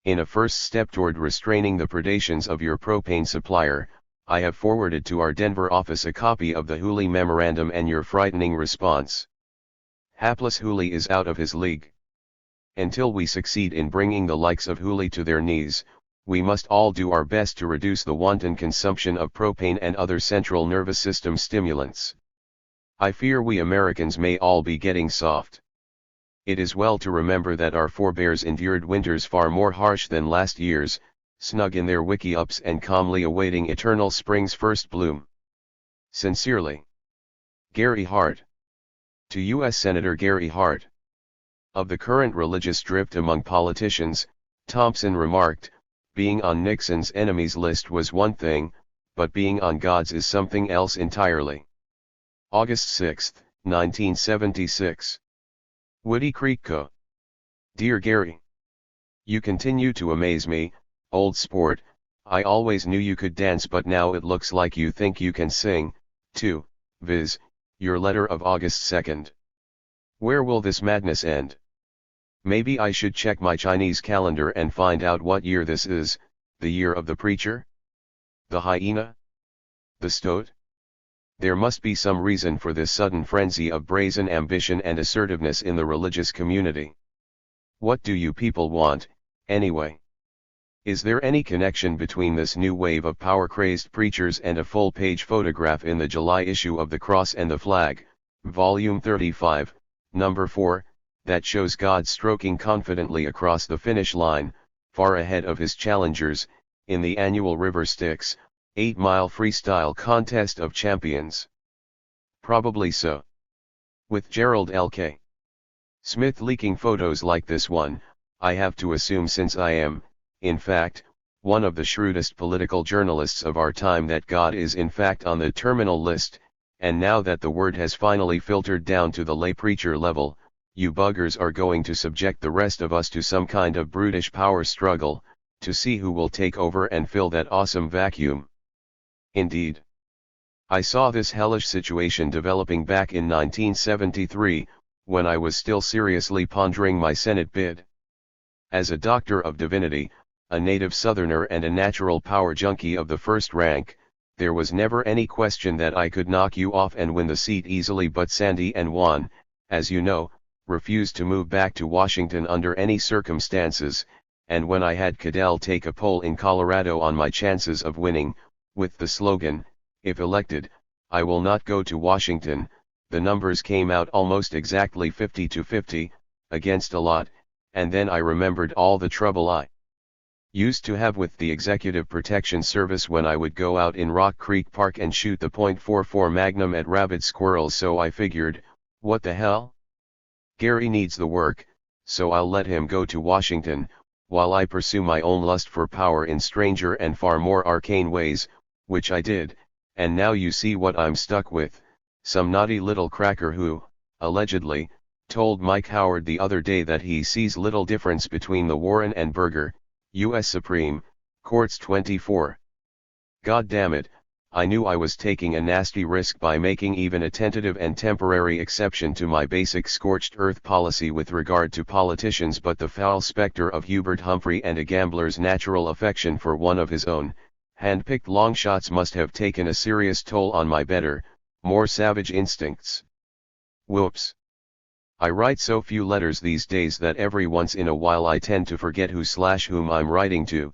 In a first step toward restraining the predations of your propane supplier, I have forwarded to our Denver office a copy of the Hooley Memorandum and your frightening response. Hapless Hooley is out of his league. Until we succeed in bringing the likes of Hooley to their knees, we must all do our best to reduce the wanton consumption of propane and other central nervous system stimulants. I fear we Americans may all be getting soft. It is well to remember that our forebears endured winters far more harsh than last year's, snug in their wiki-ups and calmly awaiting eternal spring's first bloom. Sincerely, Gary Hart. To U.S. Senator Gary Hart. Of the current religious drift among politicians, Thompson remarked, being on Nixon's enemies list was one thing, but being on God's is something else entirely. August 6, 1976. Woody Creek Co. Dear Gary. You continue to amaze me, old sport. I always knew you could dance, but now it looks like you think you can sing, too, viz., your letter of August 2nd. Where will this madness end? Maybe I should check my Chinese calendar and find out what year this is, the year of the preacher? The hyena? The stoat? There must be some reason for this sudden frenzy of brazen ambition and assertiveness in the religious community. What do you people want, anyway? Is there any connection between this new wave of power-crazed preachers and a full-page photograph in the July issue of The Cross and the Flag, Volume 35, Number 4, that shows God stroking confidently across the finish line, far ahead of his challengers, in the annual River Styx, 8-mile freestyle contest of champions? Probably so. With Gerald L.K. Smith leaking photos like this one, I have to assume, since I am, in fact, one of the shrewdest political journalists of our time, that God is in fact on the terminal list, and now that the word has finally filtered down to the lay preacher level, you buggers are going to subject the rest of us to some kind of brutish power struggle, to see who will take over and fill that awesome vacuum. Indeed. I saw this hellish situation developing back in 1973, when I was still seriously pondering my Senate bid. As a doctor of divinity, a native Southerner and a natural power junkie of the first rank, there was never any question that I could knock you off and win the seat easily, but Sandy and Juan, as you know, refused to move back to Washington under any circumstances, and when I had Cadell take a poll in Colorado on my chances of winning, with the slogan, "If elected, I will not go to Washington," the numbers came out almost exactly 50-50, against a lot, and then I remembered all the trouble I used to have with the Executive Protection Service when I would go out in Rock Creek Park and shoot the .44 Magnum at rabid squirrels, so I figured, what the hell? Gary needs the work, so I'll let him go to Washington, while I pursue my own lust for power in stranger and far more arcane ways, which I did, and now you see what I'm stuck with, some naughty little cracker who, allegedly, told Mike Howard the other day that he sees little difference between the Warren and Berger, U.S. Supreme Courts 24. God damn it, I knew I was taking a nasty risk by making even a tentative and temporary exception to my basic scorched earth policy with regard to politicians, but the foul specter of Hubert Humphrey and a gambler's natural affection for one of his own, hand-picked long shots must have taken a serious toll on my better, more savage instincts. Whoops. I write so few letters these days that every once in a while I tend to forget who/whom I'm writing to.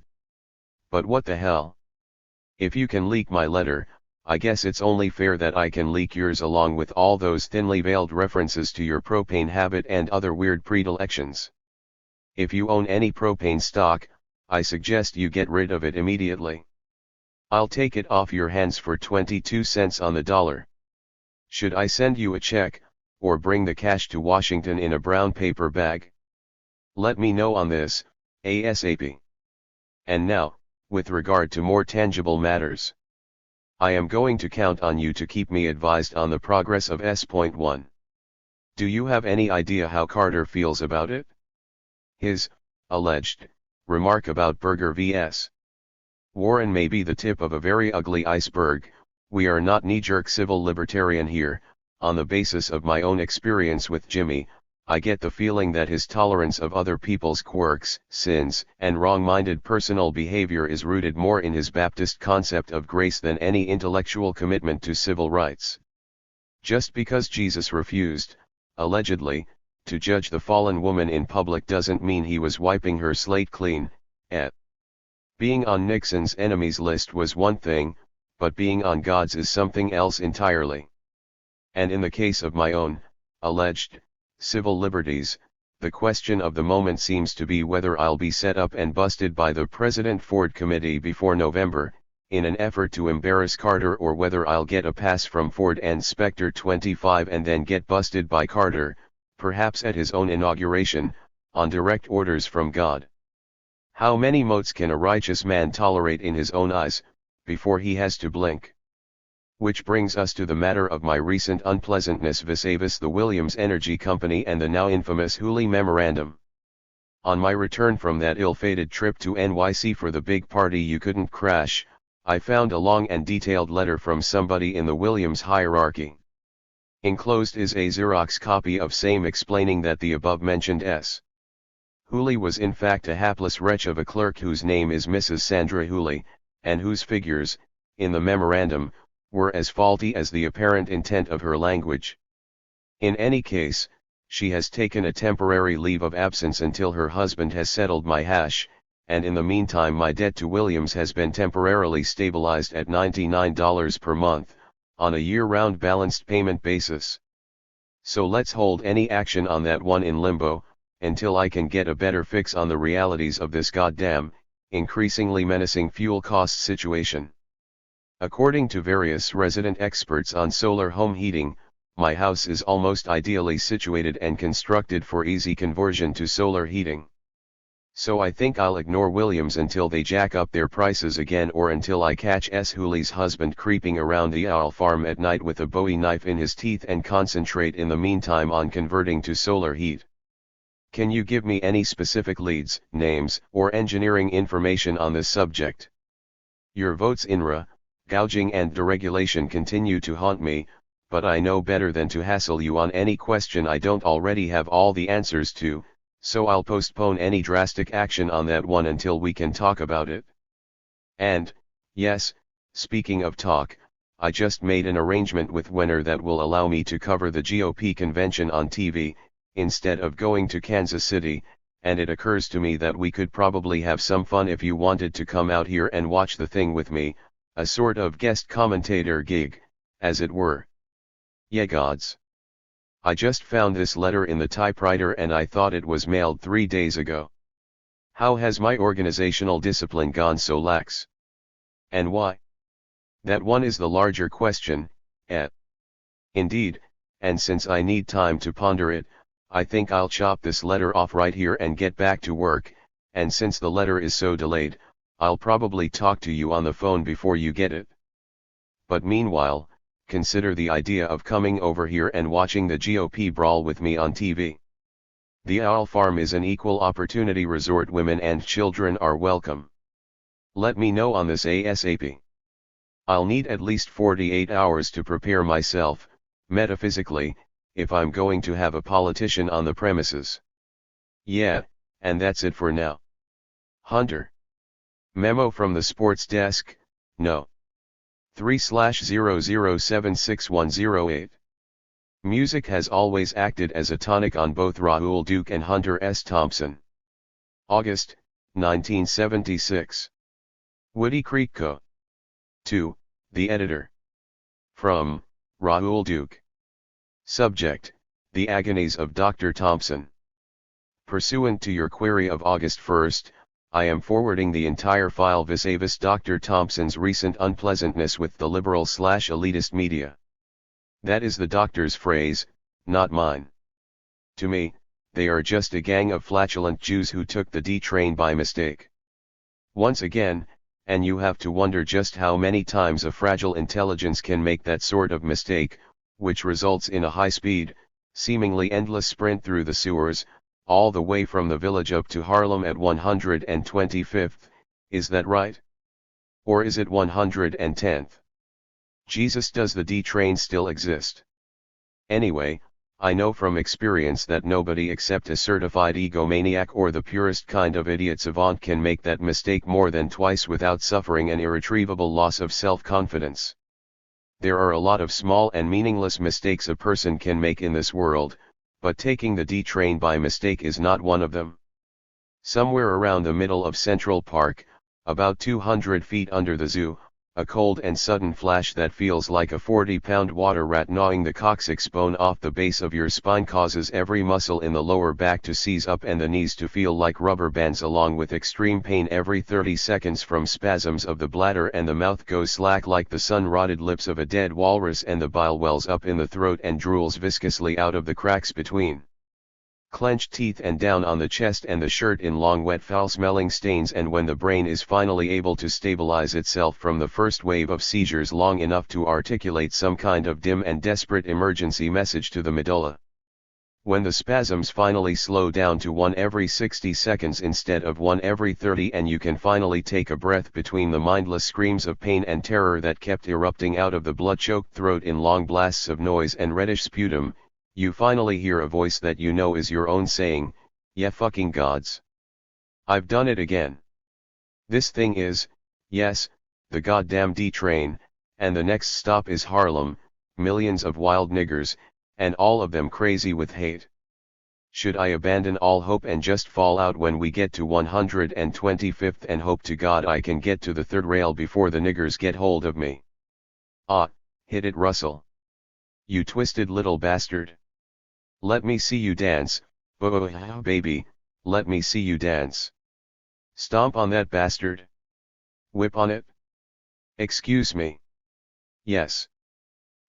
But what the hell? If you can leak my letter, I guess it's only fair that I can leak yours, along with all those thinly veiled references to your propane habit and other weird predilections. If you own any propane stock, I suggest you get rid of it immediately. I'll take it off your hands for 22 cents on the dollar. Should I send you a check, or bring the cash to Washington in a brown paper bag? Let me know on this, ASAP. And now, with regard to more tangible matters, I am going to count on you to keep me advised on the progress of S.1. Do you have any idea how Carter feels about it? His, alleged, remark about Berger vs. Warren may be the tip of a very ugly iceberg. We are not knee-jerk civil libertarian here. On the basis of my own experience with Jimmy, I get the feeling that his tolerance of other people's quirks, sins, and wrong-minded personal behavior is rooted more in his Baptist concept of grace than any intellectual commitment to civil rights. Just because Jesus refused, allegedly, to judge the fallen woman in public doesn't mean he was wiping her slate clean. Being on Nixon's enemies list was one thing, but being on God's is something else entirely. And in the case of my own, alleged, civil liberties, the question of the moment seems to be whether I'll be set up and busted by the President Ford Committee before November, in an effort to embarrass Carter, or whether I'll get a pass from Ford and Spectre 25 and then get busted by Carter, perhaps at his own inauguration, on direct orders from God. How many motes can a righteous man tolerate in his own eyes, before he has to blink? Which brings us to the matter of my recent unpleasantness vis-a-vis the Williams Energy Company and the now infamous Hooley Memorandum. On my return from that ill-fated trip to NYC for the big party you couldn't crash, I found a long and detailed letter from somebody in the Williams hierarchy. Enclosed is a Xerox copy of same explaining that the above-mentioned S. Hooley was in fact a hapless wretch of a clerk whose name is Mrs. Sandra Hooley, and whose figures, in the memorandum, were as faulty as the apparent intent of her language. In any case, she has taken a temporary leave of absence until her husband has settled my hash, and in the meantime my debt to Williams has been temporarily stabilized at $99 per month, on a year-round balanced payment basis. So let's hold any action on that one in limbo, until I can get a better fix on the realities of this goddamn, increasingly menacing fuel cost situation. According to various resident experts on solar home heating, my house is almost ideally situated and constructed for easy conversion to solar heating. So I think I'll ignore Williams until they jack up their prices again, or until I catch S. Hooley's husband creeping around the owl farm at night with a Bowie knife in his teeth, and concentrate in the meantime on converting to solar heat. Can you give me any specific leads, names, or engineering information on this subject? Your votes INRA, gouging and deregulation continue to haunt me, but I know better than to hassle you on any question I don't already have all the answers to, so I'll postpone any drastic action on that one until we can talk about it. And, yes, speaking of talk, I just made an arrangement with Wenner that will allow me to cover the GOP convention on TV, instead of going to Kansas City, and it occurs to me that we could probably have some fun if you wanted to come out here and watch the thing with me, a sort of guest commentator gig, as it were. Yeah, gods. I just found this letter in the typewriter and I thought it was mailed 3 days ago. How has my organizational discipline gone so lax? And why? That one is the larger question, Indeed, and since I need time to ponder it, I think I'll chop this letter off right here and get back to work, and since the letter is so delayed, I'll probably talk to you on the phone before you get it. But meanwhile, consider the idea of coming over here and watching the GOP brawl with me on TV. The Owl Farm is an equal opportunity resort. Women and children are welcome. Let me know on this ASAP. I'll need at least 48 hours to prepare myself, metaphysically, if I'm going to have a politician on the premises. Yeah, and that's it for now. Hunter. Memo from the sports desk, no. 3/00761108. Music has always acted as a tonic on both Raoul Duke and Hunter S. Thompson. August, 1976. Woody Creek Co. 2, the editor. From, Raoul Duke. Subject, The Agonies of Dr. Thompson. Pursuant to your query of August 1st, I am forwarding the entire file vis-a-vis Dr. Thompson's recent unpleasantness with the liberal/elitist media. That is the doctor's phrase, not mine. To me, they are just a gang of flatulent Jews who took the D train by mistake. Once again, and you have to wonder just how many times a fragile intelligence can make that sort of mistake, which results in a high-speed, seemingly endless sprint through the sewers, all the way from the Village up to Harlem at 125th, is that right? Or is it 110th? Jesus, does the D train still exist? Anyway, I know from experience that nobody except a certified egomaniac or the purest kind of idiot savant can make that mistake more than twice without suffering an irretrievable loss of self-confidence. There are a lot of small and meaningless mistakes a person can make in this world, but taking the D train by mistake is not one of them. Somewhere around the middle of Central Park, about 200 feet under the zoo, a cold and sudden flash that feels like a 40-pound water rat gnawing the coccyx bone off the base of your spine causes every muscle in the lower back to seize up and the knees to feel like rubber bands, along with extreme pain every 30 seconds from spasms of the bladder, and the mouth goes slack like the sun-rotted lips of a dead walrus, and the bile wells up in the throat and drools viscously out of the cracks between clenched teeth and down on the chest and the shirt in long wet foul-smelling stains. And when the brain is finally able to stabilize itself from the first wave of seizures long enough to articulate some kind of dim and desperate emergency message to the medulla, when the spasms finally slow down to 1 every 60 seconds instead of 1 every 30, and you can finally take a breath between the mindless screams of pain and terror that kept erupting out of the blood-choked throat in long blasts of noise and reddish sputum, you finally hear a voice that you know is your own saying, "Yeah, fucking gods. I've done it again. This thing is, yes, the goddamn D train, and the next stop is Harlem, millions of wild niggers, and all of them crazy with hate. Should I abandon all hope and just fall out when we get to 125th and hope to God I can get to the third rail before the niggers get hold of me? Ah, hit it Russell. You twisted little bastard. Let me see you dance, oh baby, let me see you dance. Stomp on that bastard. Whip on it. Excuse me. Yes.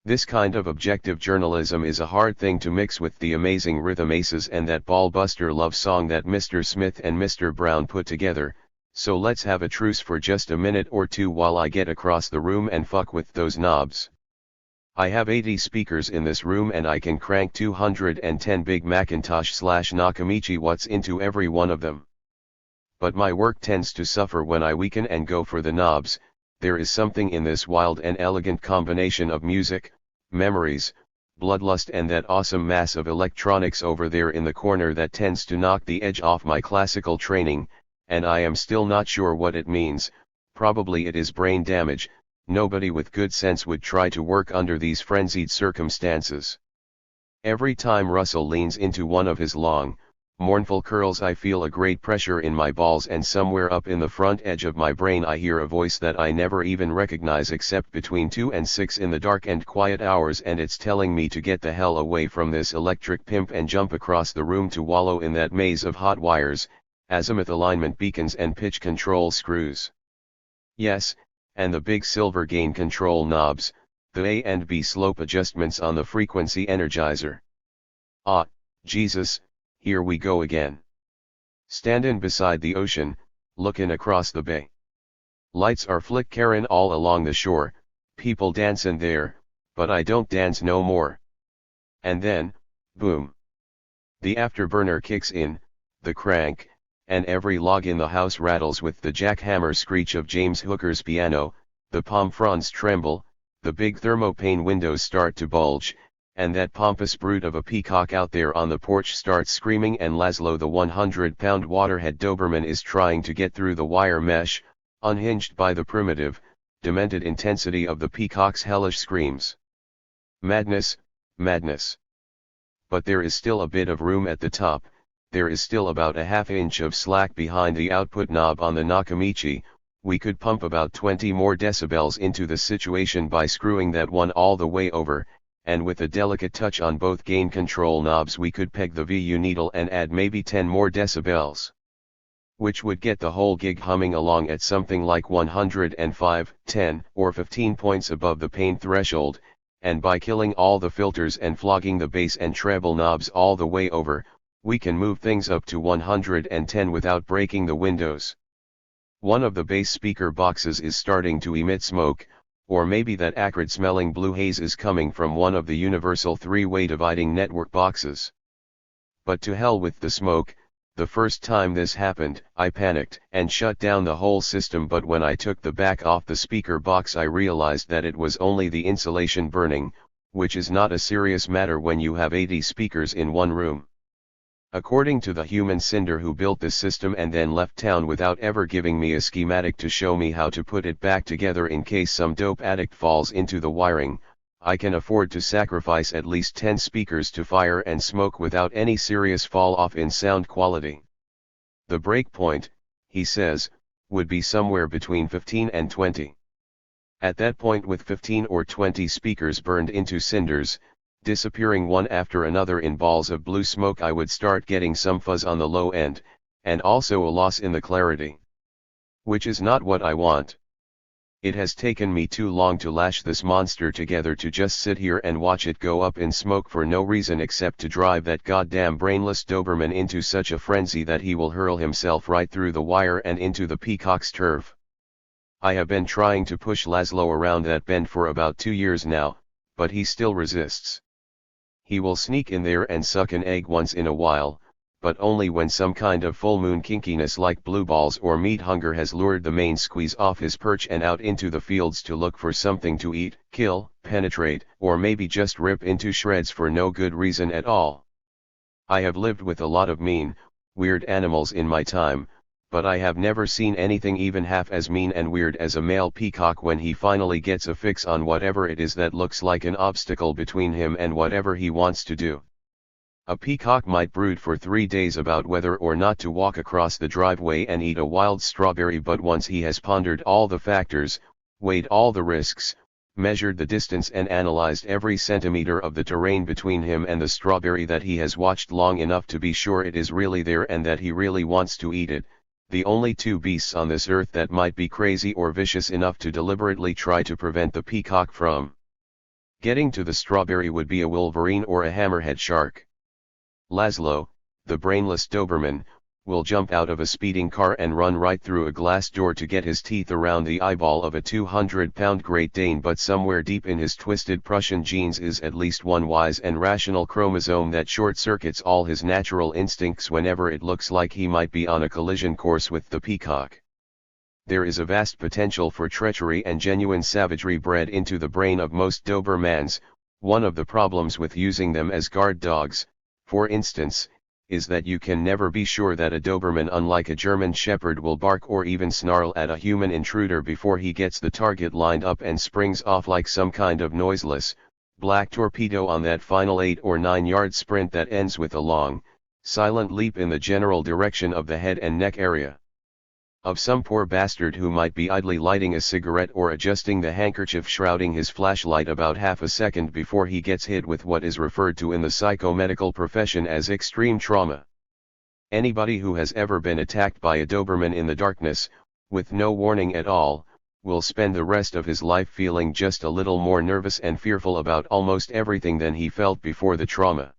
This kind of objective journalism is a hard thing to mix with the amazing rhythm aces and that ball-buster love song that Mr. Smith and Mr. Brown put together, so let's have a truce for just a minute or two while I get across the room and fuck with those knobs. I have 80 speakers in this room and I can crank 210 big Macintosh/Nakamichi watts into every one of them. But my work tends to suffer when I weaken and go for the knobs. There is something in this wild and elegant combination of music, memories, bloodlust and that awesome mass of electronics over there in the corner that tends to knock the edge off my classical training, and I am still not sure what it means. Probably it is brain damage. Nobody with good sense would try to work under these frenzied circumstances. Every time Russell leans into one of his long, mournful curls I feel a great pressure in my balls and somewhere up in the front edge of my brain I hear a voice that I never even recognize except between 2 and 6 in the dark and quiet hours, and it's telling me to get the hell away from this electric pimp and jump across the room to wallow in that maze of hot wires, azimuth alignment beacons and pitch control screws. Yes, and the big silver gain control knobs, the A and B slope adjustments on the frequency energizer. Ah, Jesus, here we go again. Standin' beside the ocean, lookin' across the bay. Lights are flickerin' all along the shore, people dancin' there, but I don't dance no more. And then, boom. The afterburner kicks in, the crank, and every log in the house rattles with the jackhammer screech of James Hooker's piano, the palm fronds tremble, the big thermopane windows start to bulge, and that pompous brute of a peacock out there on the porch starts screaming, and Laszlo the 100-pound waterhead Doberman is trying to get through the wire mesh, unhinged by the primitive, demented intensity of the peacock's hellish screams. Madness, madness. But there is still a bit of room at the top. There is still about a half inch of slack behind the output knob on the Nakamichi. We could pump about 20 more decibels into the situation by screwing that one all the way over, and with a delicate touch on both gain control knobs we could peg the VU needle and add maybe 10 more decibels. Which would get the whole gig humming along at something like 105, 10, or 15 points above the pain threshold, and by killing all the filters and flogging the bass and treble knobs all the way over, we can move things up to 110 without breaking the windows. One of the bass speaker boxes is starting to emit smoke, or maybe that acrid-smelling blue haze is coming from one of the universal three-way dividing network boxes. But to hell with the smoke. The first time this happened, I panicked and shut down the whole system, but when I took the back off the speaker box I realized that it was only the insulation burning, which is not a serious matter when you have 80 speakers in one room. According to the human cinder who built this system and then left town without ever giving me a schematic to show me how to put it back together in case some dope addict falls into the wiring, I can afford to sacrifice at least 10 speakers to fire and smoke without any serious fall off in sound quality. The break point, he says, would be somewhere between 15 and 20. At that point, with 15 or 20 speakers burned into cinders, disappearing one after another in balls of blue smoke, I would start getting some fuzz on the low end, and also a loss in the clarity. Which is not what I want. It has taken me too long to lash this monster together to just sit here and watch it go up in smoke for no reason except to drive that goddamn brainless Doberman into such a frenzy that he will hurl himself right through the wire and into the peacock's turf. I have been trying to push Laszlo around that bend for about 2 years now, but he still resists. He will sneak in there and suck an egg once in a while, but only when some kind of full moon kinkiness like blue balls or meat hunger has lured the main squeeze off his perch and out into the fields to look for something to eat, kill, penetrate, or maybe just rip into shreds for no good reason at all. I have lived with a lot of mean, weird animals in my time, but I have never seen anything even half as mean and weird as a male peacock when he finally gets a fix on whatever it is that looks like an obstacle between him and whatever he wants to do. A peacock might brood for 3 days about whether or not to walk across the driveway and eat a wild strawberry, but once he has pondered all the factors, weighed all the risks, measured the distance and analyzed every centimeter of the terrain between him and the strawberry that he has watched long enough to be sure it is really there and that he really wants to eat it, the only two beasts on this earth that might be crazy or vicious enough to deliberately try to prevent the peacock from getting to the strawberry would be a wolverine or a hammerhead shark. Laszlo, the brainless Doberman, will jump out of a speeding car and run right through a glass door to get his teeth around the eyeball of a 200-pound Great Dane, but somewhere deep in his twisted Prussian genes is at least one wise and rational chromosome that short-circuits all his natural instincts whenever it looks like he might be on a collision course with the peacock. There is a vast potential for treachery and genuine savagery bred into the brain of most Dobermans. One of the problems with using them as guard dogs, for instance, is that you can never be sure that a Doberman, unlike a German Shepherd, will bark or even snarl at a human intruder before he gets the target lined up and springs off like some kind of noiseless, black torpedo on that final 8 or 9-yard sprint that ends with a long, silent leap in the general direction of the head and neck area of some poor bastard who might be idly lighting a cigarette or adjusting the handkerchief shrouding his flashlight about half a second before he gets hit with what is referred to in the psychomedical profession as extreme trauma. Anybody who has ever been attacked by a Doberman in the darkness, with no warning at all, will spend the rest of his life feeling just a little more nervous and fearful about almost everything than he felt before the trauma.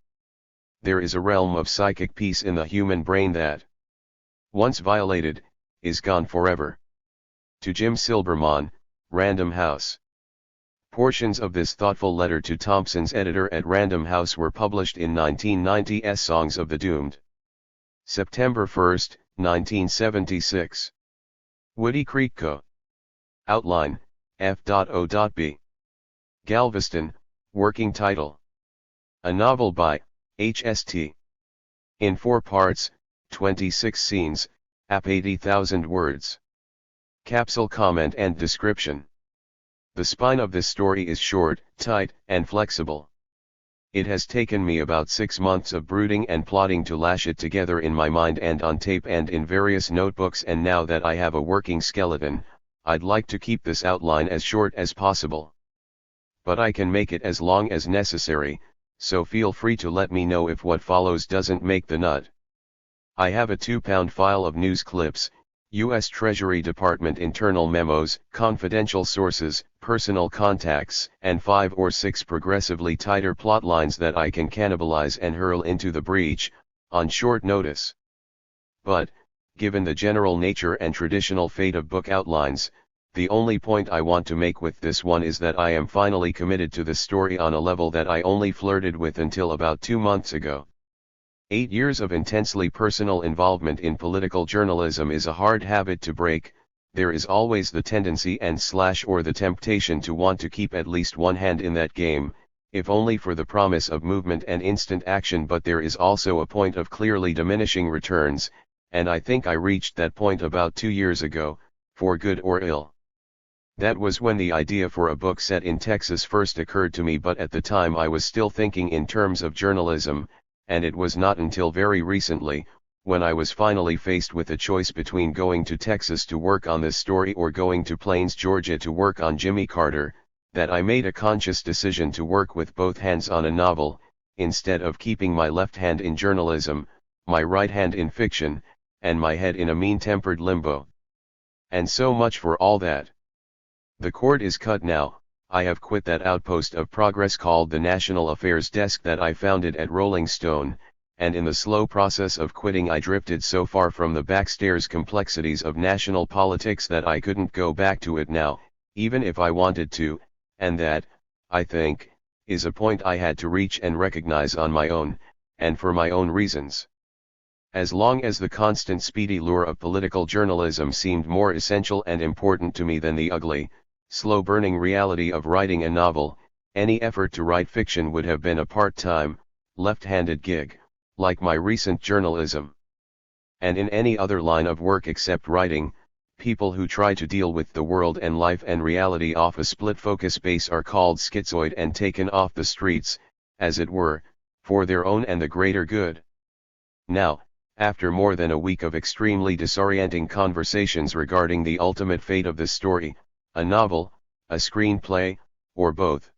There is a realm of psychic peace in the human brain that, once violated, is gone forever. To Jim Silberman, Random House. Portions of this thoughtful letter to Thompson's editor at Random House were published in 1990's Songs of the Doomed. September 1, 1976. Woody Creek Co. Outline, F.O.B. Galveston, working title. A novel by H.S.T. In 4 parts, 26 scenes, ap 80,000 words. Capsule comment and description. The spine of this story is short, tight, and flexible. It has taken me about 6 months of brooding and plotting to lash it together in my mind and on tape and in various notebooks, and now that I have a working skeleton, I'd like to keep this outline as short as possible. But I can make it as long as necessary, so feel free to let me know if what follows doesn't make the nut. I have a 2-pound file of news clips, U.S. Treasury Department internal memos, confidential sources, personal contacts, and 5 or 6 progressively tighter plot lines that I can cannibalize and hurl into the breach, on short notice. But, given the general nature and traditional fate of book outlines, the only point I want to make with this one is that I am finally committed to the story on a level that I only flirted with until about 2 months ago. 8 years of intensely personal involvement in political journalism is a hard habit to break. There is always the tendency or the temptation to want to keep at least one hand in that game, if only for the promise of movement and instant action, but there is also a point of clearly diminishing returns, and I think I reached that point about 2 years ago, for good or ill. That was when the idea for a book set in Texas first occurred to me, but at the time I was still thinking in terms of journalism, and it was not until very recently, when I was finally faced with a choice between going to Texas to work on this story or going to Plains, Georgia to work on Jimmy Carter, that I made a conscious decision to work with both hands on a novel, instead of keeping my left hand in journalism, my right hand in fiction, and my head in a mean-tempered limbo. And so much for all that. The cord is cut now. I have quit that outpost of progress called the National Affairs Desk that I founded at Rolling Stone, and in the slow process of quitting I drifted so far from the backstairs complexities of national politics that I couldn't go back to it now, even if I wanted to, and that, I think, is a point I had to reach and recognize on my own, and for my own reasons. As long as the constant speedy lure of political journalism seemed more essential and important to me than the ugly, slow-burning reality of writing a novel, any effort to write fiction would have been a part-time, left-handed gig, like my recent journalism. And in any other line of work except writing, people who try to deal with the world and life and reality off a split focus base are called schizoid and taken off the streets, as it were, for their own and the greater good. Now, after more than a week of extremely disorienting conversations regarding the ultimate fate of this story, a novel, a screenplay, or both,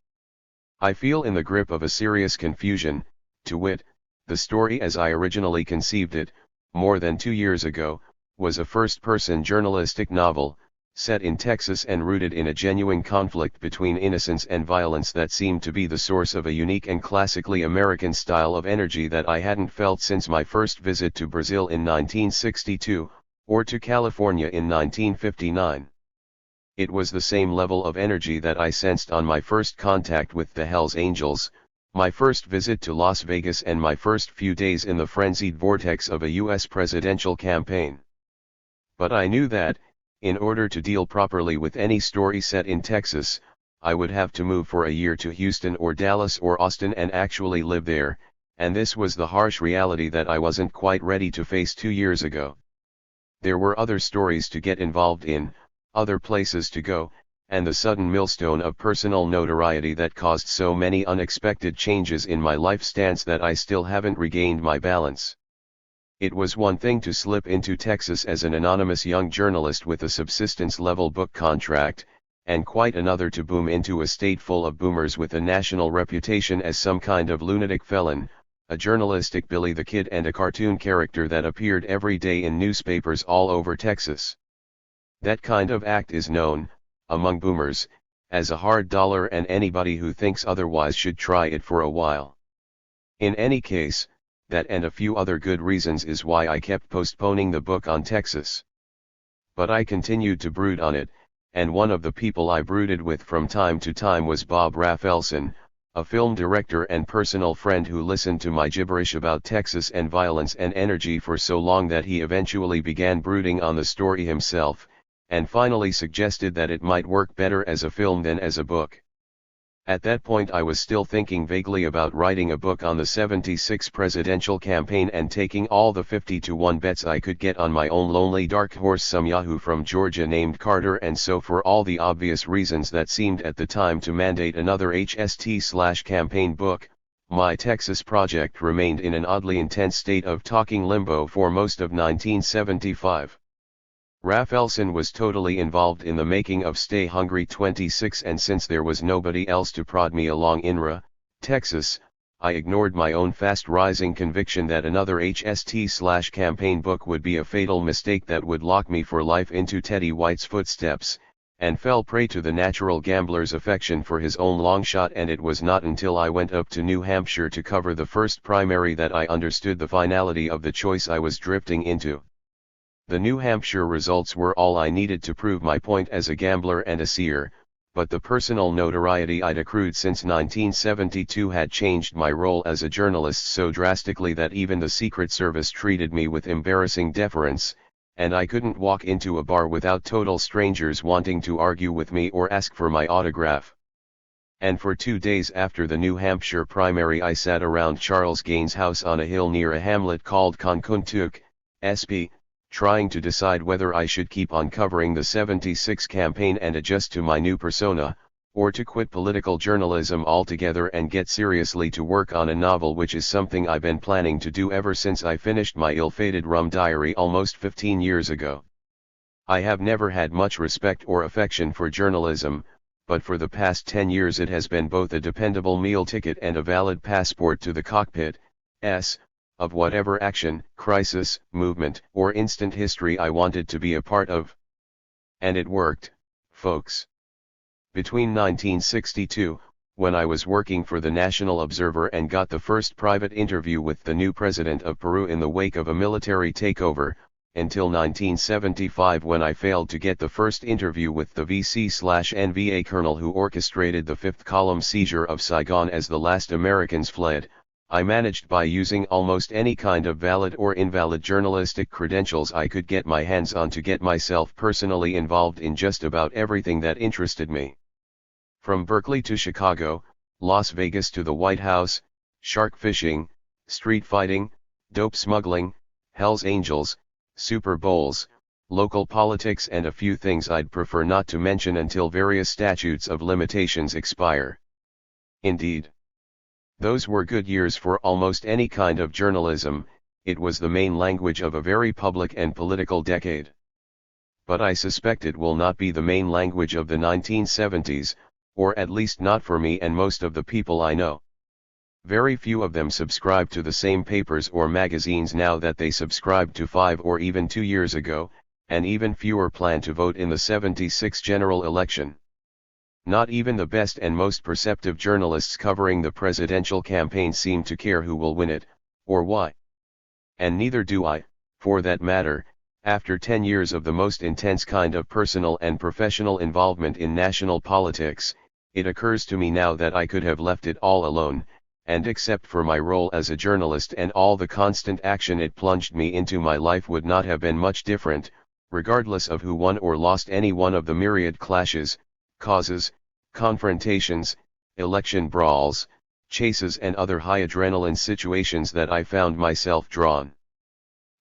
I feel in the grip of a serious confusion, to wit, the story as I originally conceived it, more than 2 years ago, was a first-person journalistic novel, set in Texas and rooted in a genuine conflict between innocence and violence that seemed to be the source of a unique and classically American style of energy that I hadn't felt since my first visit to Brazil in 1962, or to California in 1959. It was the same level of energy that I sensed on my first contact with the Hells Angels, my first visit to Las Vegas, and my first few days in the frenzied vortex of a U.S. presidential campaign. But I knew that, in order to deal properly with any story set in Texas, I would have to move for a year to Houston or Dallas or Austin and actually live there, and this was the harsh reality that I wasn't quite ready to face 2 years ago. There were other stories to get involved in, other places to go, and the sudden millstone of personal notoriety that caused so many unexpected changes in my life stance that I still haven't regained my balance. It was one thing to slip into Texas as an anonymous young journalist with a subsistence-level book contract, and quite another to boom into a state full of boomers with a national reputation as some kind of lunatic felon, a journalistic Billy the Kid and a cartoon character that appeared every day in newspapers all over Texas. That kind of act is known, among boomers, as a hard dollar, and anybody who thinks otherwise should try it for a while. In any case, that and a few other good reasons is why I kept postponing the book on Texas. But I continued to brood on it, and one of the people I brooded with from time to time was Bob Rafelson, a film director and personal friend who listened to my gibberish about Texas and violence and energy for so long that he eventually began brooding on the story himself, and finally suggested that it might work better as a film than as a book. At that point I was still thinking vaguely about writing a book on the '76 presidential campaign and taking all the 50-to-1 bets I could get on my own lonely dark horse, some yahoo from Georgia named Carter, and so for all the obvious reasons that seemed at the time to mandate another HST/campaign book, my Texas project remained in an oddly intense state of talking limbo for most of 1975. Rafelson was totally involved in the making of Stay Hungry 26, and since there was nobody else to prod me along in Texas, I ignored my own fast-rising conviction that another HST/campaign book would be a fatal mistake that would lock me for life into Teddy White's footsteps, and fell prey to the natural gambler's affection for his own long shot. And it was not until I went up to New Hampshire to cover the first primary that I understood the finality of the choice I was drifting into. The New Hampshire results were all I needed to prove my point as a gambler and a seer, but the personal notoriety I'd accrued since 1972 had changed my role as a journalist so drastically that even the Secret Service treated me with embarrassing deference, and I couldn't walk into a bar without total strangers wanting to argue with me or ask for my autograph. And for 2 days after the New Hampshire primary I sat around Charles Gaines' house on a hill near a hamlet called Conkuntuk, SP, trying to decide whether I should keep on covering the '76 campaign and adjust to my new persona, or to quit political journalism altogether and get seriously to work on a novel, which is something I've been planning to do ever since I finished my ill-fated rum diary almost 15 years ago. I have never had much respect or affection for journalism, but for the past 10 years it has been both a dependable meal ticket and a valid passport to the cockpit of whatever action, crisis, movement, or instant history I wanted to be a part of. And it worked, folks. Between 1962, when I was working for the National Observer and got the first private interview with the new president of Peru in the wake of a military takeover, until 1975 when I failed to get the first interview with the VC/NVA colonel who orchestrated the fifth column seizure of Saigon as the last Americans fled, I managed by using almost any kind of valid or invalid journalistic credentials I could get my hands on to get myself personally involved in just about everything that interested me. From Berkeley to Chicago, Las Vegas to the White House, shark fishing, street fighting, dope smuggling, Hells Angels, Super Bowls, local politics, and a few things I'd prefer not to mention until various statutes of limitations expire. Indeed. Those were good years for almost any kind of journalism. It was the main language of a very public and political decade. But I suspect it will not be the main language of the 1970s, or at least not for me and most of the people I know. Very few of them subscribe to the same papers or magazines now that they subscribed to 5 or even 2 years ago, and even fewer plan to vote in the '76 general election. Not even the best and most perceptive journalists covering the presidential campaign seem to care who will win it, or why. And neither do I, for that matter. After 10 years of the most intense kind of personal and professional involvement in national politics, it occurs to me now that I could have left it all alone, and except for my role as a journalist and all the constant action it plunged me into, my life would not have been much different, regardless of who won or lost any one of the myriad clashes, causes, confrontations, election brawls, chases and other high adrenaline situations that I found myself drawn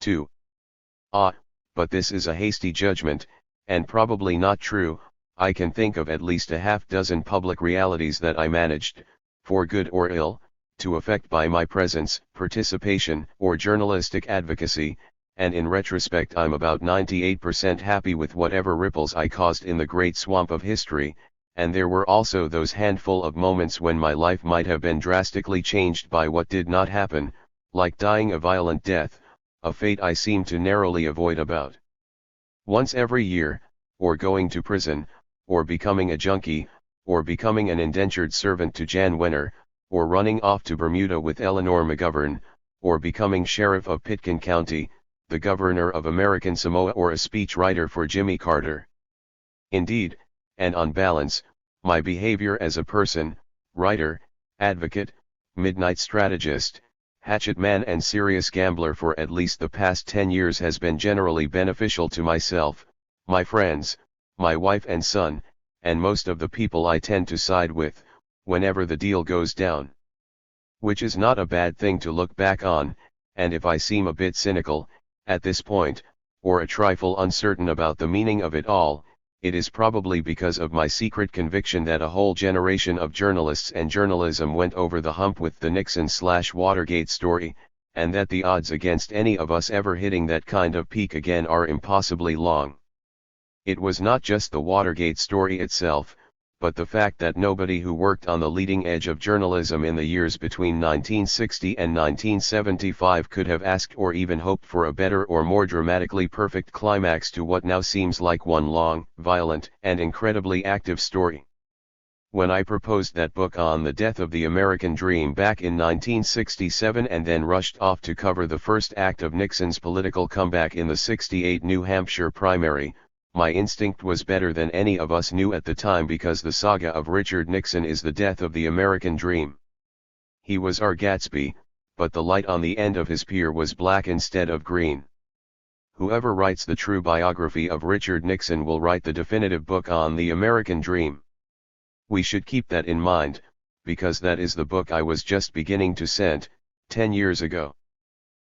to. But this is a hasty judgment, and probably not true. I can think of at least a half-dozen public realities that I managed, for good or ill, to affect by my presence, participation, or journalistic advocacy, and in retrospect I'm about 98% happy with whatever ripples I caused in the great swamp of history, and there were also those handful of moments when my life might have been drastically changed by what did not happen, like dying a violent death, a fate I seem to narrowly avoid about once every year, or going to prison, or becoming a junkie, or becoming an indentured servant to Jan Wenner, or running off to Bermuda with Eleanor McGovern, or becoming sheriff of Pitkin County, the governor of American Samoa, or a speechwriter for Jimmy Carter. Indeed, and on balance, my behavior as a person, writer, advocate, midnight strategist, hatchet man and serious gambler for at least the past 10 years has been generally beneficial to myself, my friends, my wife and son, and most of the people I tend to side with, whenever the deal goes down. Which is not a bad thing to look back on, and if I seem a bit cynical, at this point, or a trifle uncertain about the meaning of it all, it is probably because of my secret conviction that a whole generation of journalists and journalism went over the hump with the Nixon/Watergate story, and that the odds against any of us ever hitting that kind of peak again are impossibly long. It was not just the Watergate story itself, but the fact that nobody who worked on the leading edge of journalism in the years between 1960 and 1975 could have asked or even hoped for a better or more dramatically perfect climax to what now seems like one long, violent, and incredibly active story. When I proposed that book on the death of the American dream back in 1967 and then rushed off to cover the first act of Nixon's political comeback in the '68 New Hampshire primary, my instinct was better than any of us knew at the time, because the saga of Richard Nixon is the death of the American dream. He was our Gatsby, but the light on the end of his pier was black instead of green. Whoever writes the true biography of Richard Nixon will write the definitive book on the American dream. We should keep that in mind, because that is the book I was just beginning to scent, 10 years ago.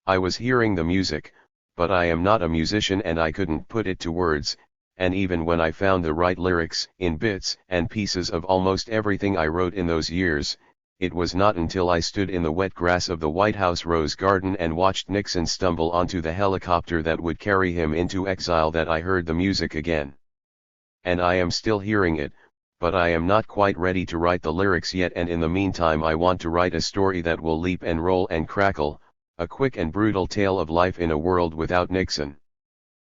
I was hearing the music, but I am not a musician and I couldn't put it to words. And even when I found the right lyrics in bits and pieces of almost everything I wrote in those years, it was not until I stood in the wet grass of the White House Rose Garden and watched Nixon stumble onto the helicopter that would carry him into exile that I heard the music again. And I am still hearing it, but I am not quite ready to write the lyrics yet, and in the meantime I want to write a story that will leap and roll and crackle, a quick and brutal tale of life in a world without Nixon.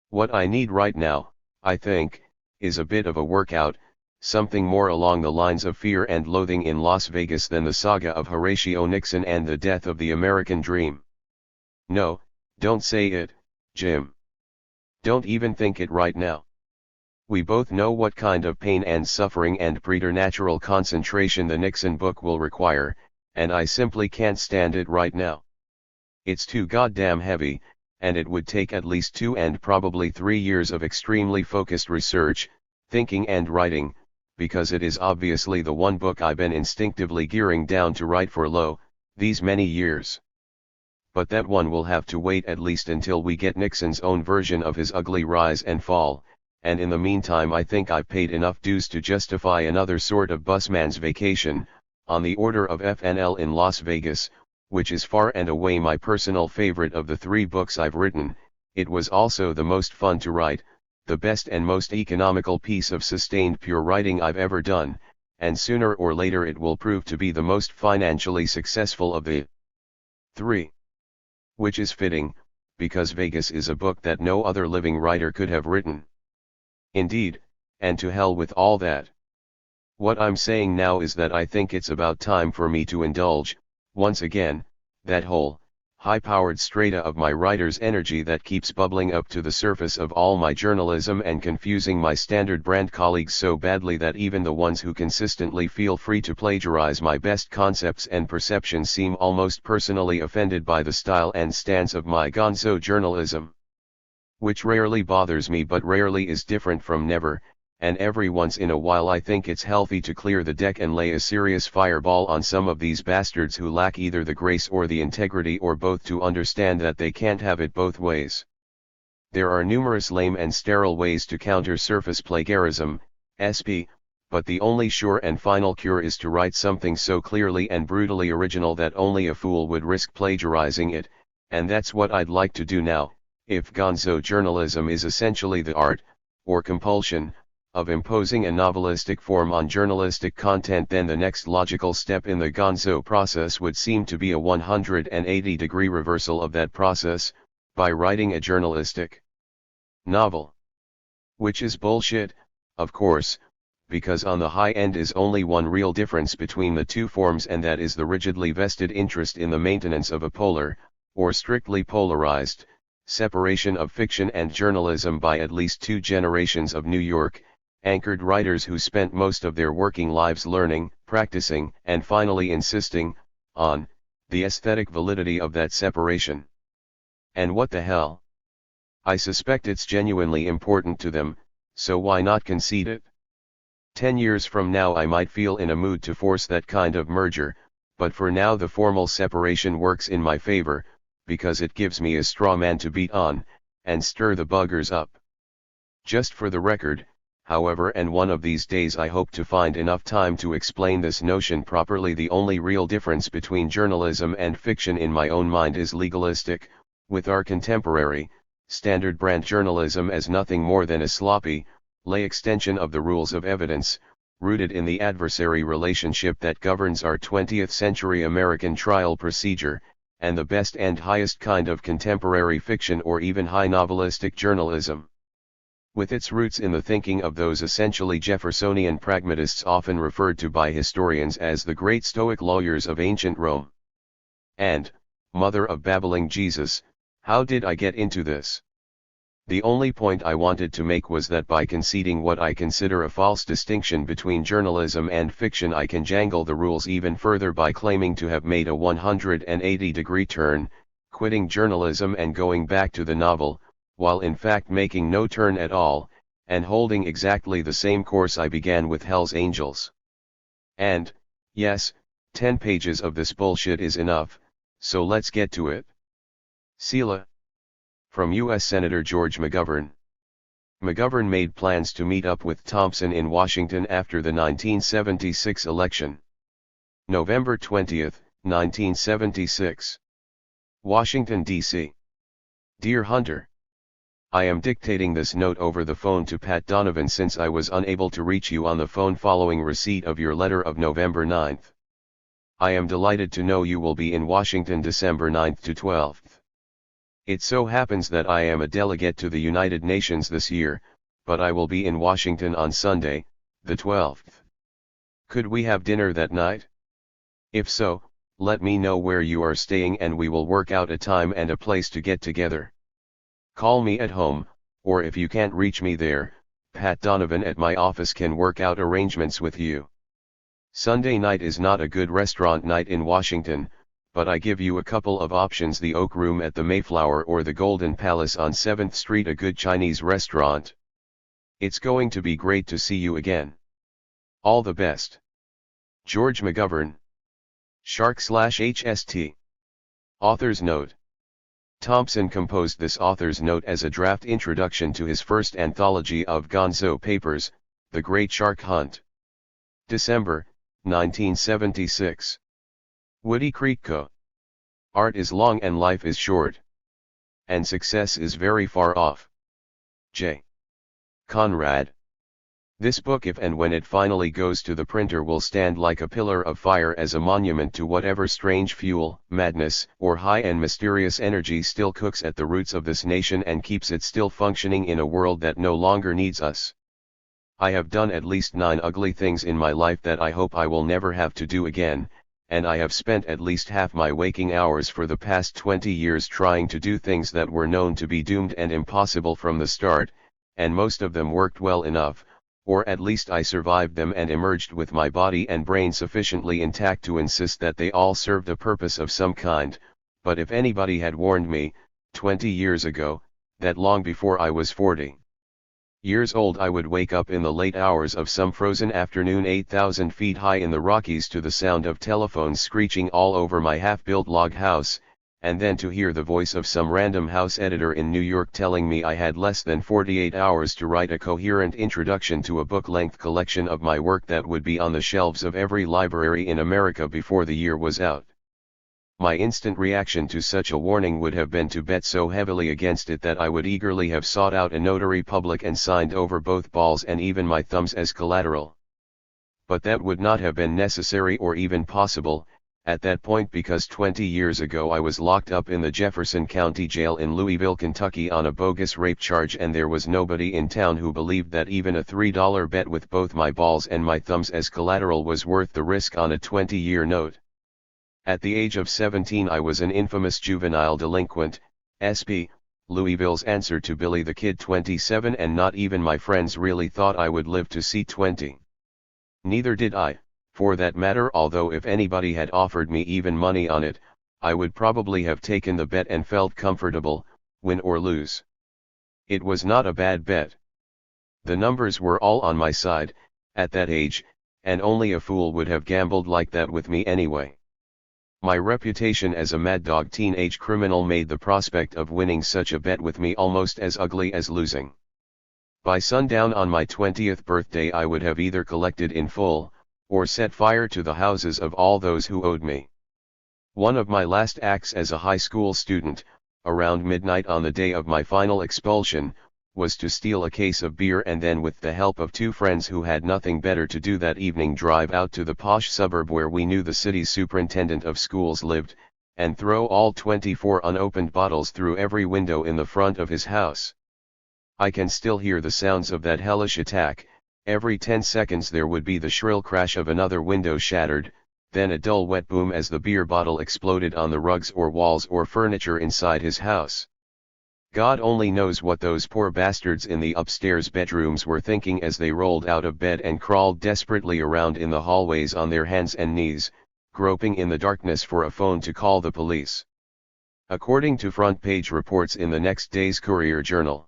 What I need right now, I think, is a bit of a workout, something more along the lines of Fear and Loathing in Las Vegas than the saga of Horatio Nixon and the death of the American dream. No, don't say it, Jim. Don't even think it right now. We both know what kind of pain and suffering and preternatural concentration the Nixon book will require, and I simply can't stand it right now. It's too goddamn heavy, and it would take at least 2 and probably 3 years of extremely focused research, thinking and writing, because it is obviously the one book I've been instinctively gearing down to write for these many years. But that one will have to wait at least until we get Nixon's own version of his ugly rise and fall, and in the meantime I think I've paid enough dues to justify another sort of busman's vacation, on the order of FNL in Las Vegas, which is far and away my personal favorite of the 3 books I've written. It was also the most fun to write, the best and most economical piece of sustained pure writing I've ever done, and sooner or later it will prove to be the most financially successful of the 3. Which is fitting, because Vegas is a book that no other living writer could have written. Indeed, and to hell with all that. What I'm saying now is that I think it's about time for me to indulge, once again, that whole, high-powered strata of my writer's energy that keeps bubbling up to the surface of all my journalism and confusing my standard brand colleagues so badly that even the ones who consistently feel free to plagiarize my best concepts and perceptions seem almost personally offended by the style and stance of my gonzo journalism. Which rarely bothers me but rarely is different from never, and every once in a while I think it's healthy to clear the deck and lay a serious fireball on some of these bastards who lack either the grace or the integrity or both to understand that they can't have it both ways. There are numerous lame and sterile ways to counter surface plagiarism, SP, but the only sure and final cure is to write something so clearly and brutally original that only a fool would risk plagiarizing it, and that's what I'd like to do now. If gonzo journalism is essentially the art, or compulsion, of imposing a novelistic form on journalistic content, then the next logical step in the gonzo process would seem to be a 180-degree reversal of that process, by writing a journalistic novel. Which is bullshit, of course, because on the high end is only one real difference between the two forms, and that is the rigidly vested interest in the maintenance of a polar, or strictly polarized, separation of fiction and journalism by at least 2 generations of New York anchored writers who spent most of their working lives learning, practicing, and finally insisting on the aesthetic validity of that separation. And what the hell? I suspect it's genuinely important to them, so why not concede it? 10 years from now I might feel in a mood to force that kind of merger, but for now the formal separation works in my favor, because it gives me a straw man to beat on, and stir the buggers up. Just for the record, however, and one of these days I hope to find enough time to explain this notion properly, the only real difference between journalism and fiction in my own mind is legalistic, with our contemporary, standard brand journalism as nothing more than a sloppy, lay extension of the rules of evidence, rooted in the adversary relationship that governs our 20th century American trial procedure, and the best and highest kind of contemporary fiction or even high novelistic journalism. With its roots in the thinking of those essentially Jeffersonian pragmatists often referred to by historians as the great Stoic lawyers of ancient Rome. And, mother of babbling Jesus, how did I get into this? The only point I wanted to make was that by conceding what I consider a false distinction between journalism and fiction, I can jangle the rules even further by claiming to have made a 180-degree turn, quitting journalism and going back to the novel, while in fact making no turn at all, and holding exactly the same course I began with Hell's Angels. And, yes, 10 pages of this bullshit is enough, so let's get to it. Sela. From U.S. Senator George McGovern. McGovern made plans to meet up with Thompson in Washington after the 1976 election. November 20, 1976. Washington, D.C. Dear Hunter, I am dictating this note over the phone to Pat Donovan since I was unable to reach you on the phone following receipt of your letter of November 9. I am delighted to know you will be in Washington December 9 to 12. It so happens that I am a delegate to the United Nations this year, but I will be in Washington on Sunday, the 12th. Could we have dinner that night? If so, let me know where you are staying and we will work out a time and a place to get together. Call me at home, or if you can't reach me there, Pat Donovan at my office can work out arrangements with you. Sunday night is not a good restaurant night in Washington, but I give you a couple of options: the Oak Room at the Mayflower or the Golden Palace on 7th Street, a good Chinese restaurant. It's going to be great to see you again. All the best. George McGovern. *HST. Author's Note. Thompson composed this author's note as a draft introduction to his first anthology of gonzo papers, The Great Shark Hunt. December, 1976. Woody Creek Co. Art is long and life is short. And success is very far off. J. Conrad. This book, if and when it finally goes to the printer, will stand like a pillar of fire as a monument to whatever strange fuel, madness, or high and mysterious energy still cooks at the roots of this nation and keeps it still functioning in a world that no longer needs us. I have done at least 9 ugly things in my life that I hope I will never have to do again, and I have spent at least half my waking hours for the past 20 years trying to do things that were known to be doomed and impossible from the start, and most of them worked well enough, or at least I survived them and emerged with my body and brain sufficiently intact to insist that they all served a purpose of some kind. But if anybody had warned me, 20 years ago, that long before I was 40 years old I would wake up in the late hours of some frozen afternoon 8,000 feet high in the Rockies to the sound of telephones screeching all over my half-built log house, and then to hear the voice of some random house editor in New York telling me I had less than 48 hours to write a coherent introduction to a book-length collection of my work that would be on the shelves of every library in America before the year was out. My instant reaction to such a warning would have been to bet so heavily against it that I would eagerly have sought out a notary public and signed over both balls and even my thumbs as collateral. But that would not have been necessary or even possible at that point, because 20 years ago I was locked up in the Jefferson County Jail in Louisville, Kentucky on a bogus rape charge, and there was nobody in town who believed that even a $3 bet with both my balls and my thumbs as collateral was worth the risk on a 20-year note. At the age of 17 I was an infamous juvenile delinquent, SP, Louisville's answer to Billy the Kid 27, and not even my friends really thought I would live to see 20. Neither did I, for that matter, although if anybody had offered me even money on it, I would probably have taken the bet and felt comfortable, win or lose. It was not a bad bet. The numbers were all on my side, at that age, and only a fool would have gambled like that with me anyway. My reputation as a mad dog teenage criminal made the prospect of winning such a bet with me almost as ugly as losing. By sundown on my 20th birthday I would have either collected in full, or set fire to the houses of all those who owed me. One of my last acts as a high school student, around midnight on the day of my final expulsion, was to steal a case of beer and then, with the help of 2 friends who had nothing better to do that evening, drive out to the posh suburb where we knew the city's superintendent of schools lived, and throw all 24 unopened bottles through every window in the front of his house. I can still hear the sounds of that hellish attack. Every 10 seconds there would be the shrill crash of another window shattered, then a dull wet boom as the beer bottle exploded on the rugs or walls or furniture inside his house. God only knows what those poor bastards in the upstairs bedrooms were thinking as they rolled out of bed and crawled desperately around in the hallways on their hands and knees, groping in the darkness for a phone to call the police. According to front-page reports in the next day's Courier-Journal.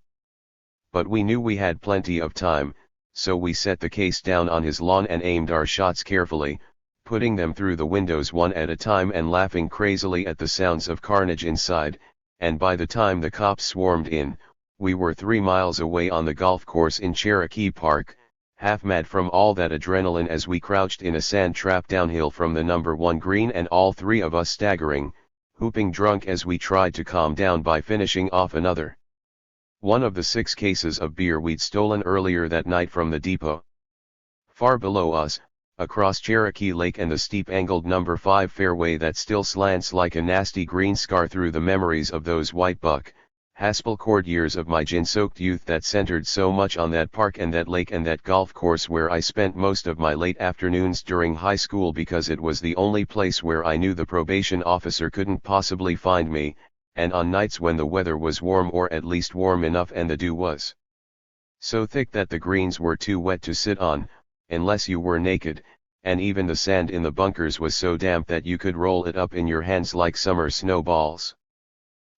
But we knew we had plenty of time, so we set the case down on his lawn and aimed our shots carefully, putting them through the windows one at a time and laughing crazily at the sounds of carnage inside, and by the time the cops swarmed in, we were 3 miles away on the golf course in Cherokee Park, half mad from all that adrenaline as we crouched in a sand trap downhill from the number 1 green, and all 3 of us staggering, whooping drunk as we tried to calm down by finishing off another one of the 6 cases of beer we'd stolen earlier that night from the depot. Far below us, across Cherokee Lake and the steep-angled number 5 fairway that still slants like a nasty green scar through the memories of those white buck, haspel-cord years of my gin-soaked youth that centered so much on that park and that lake and that golf course where I spent most of my late afternoons during high school because it was the only place where I knew the probation officer couldn't possibly find me, and on nights when the weather was warm, or at least warm enough, and the dew was so thick that the greens were too wet to sit on, unless you were naked, and even the sand in the bunkers was so damp that you could roll it up in your hands like summer snowballs.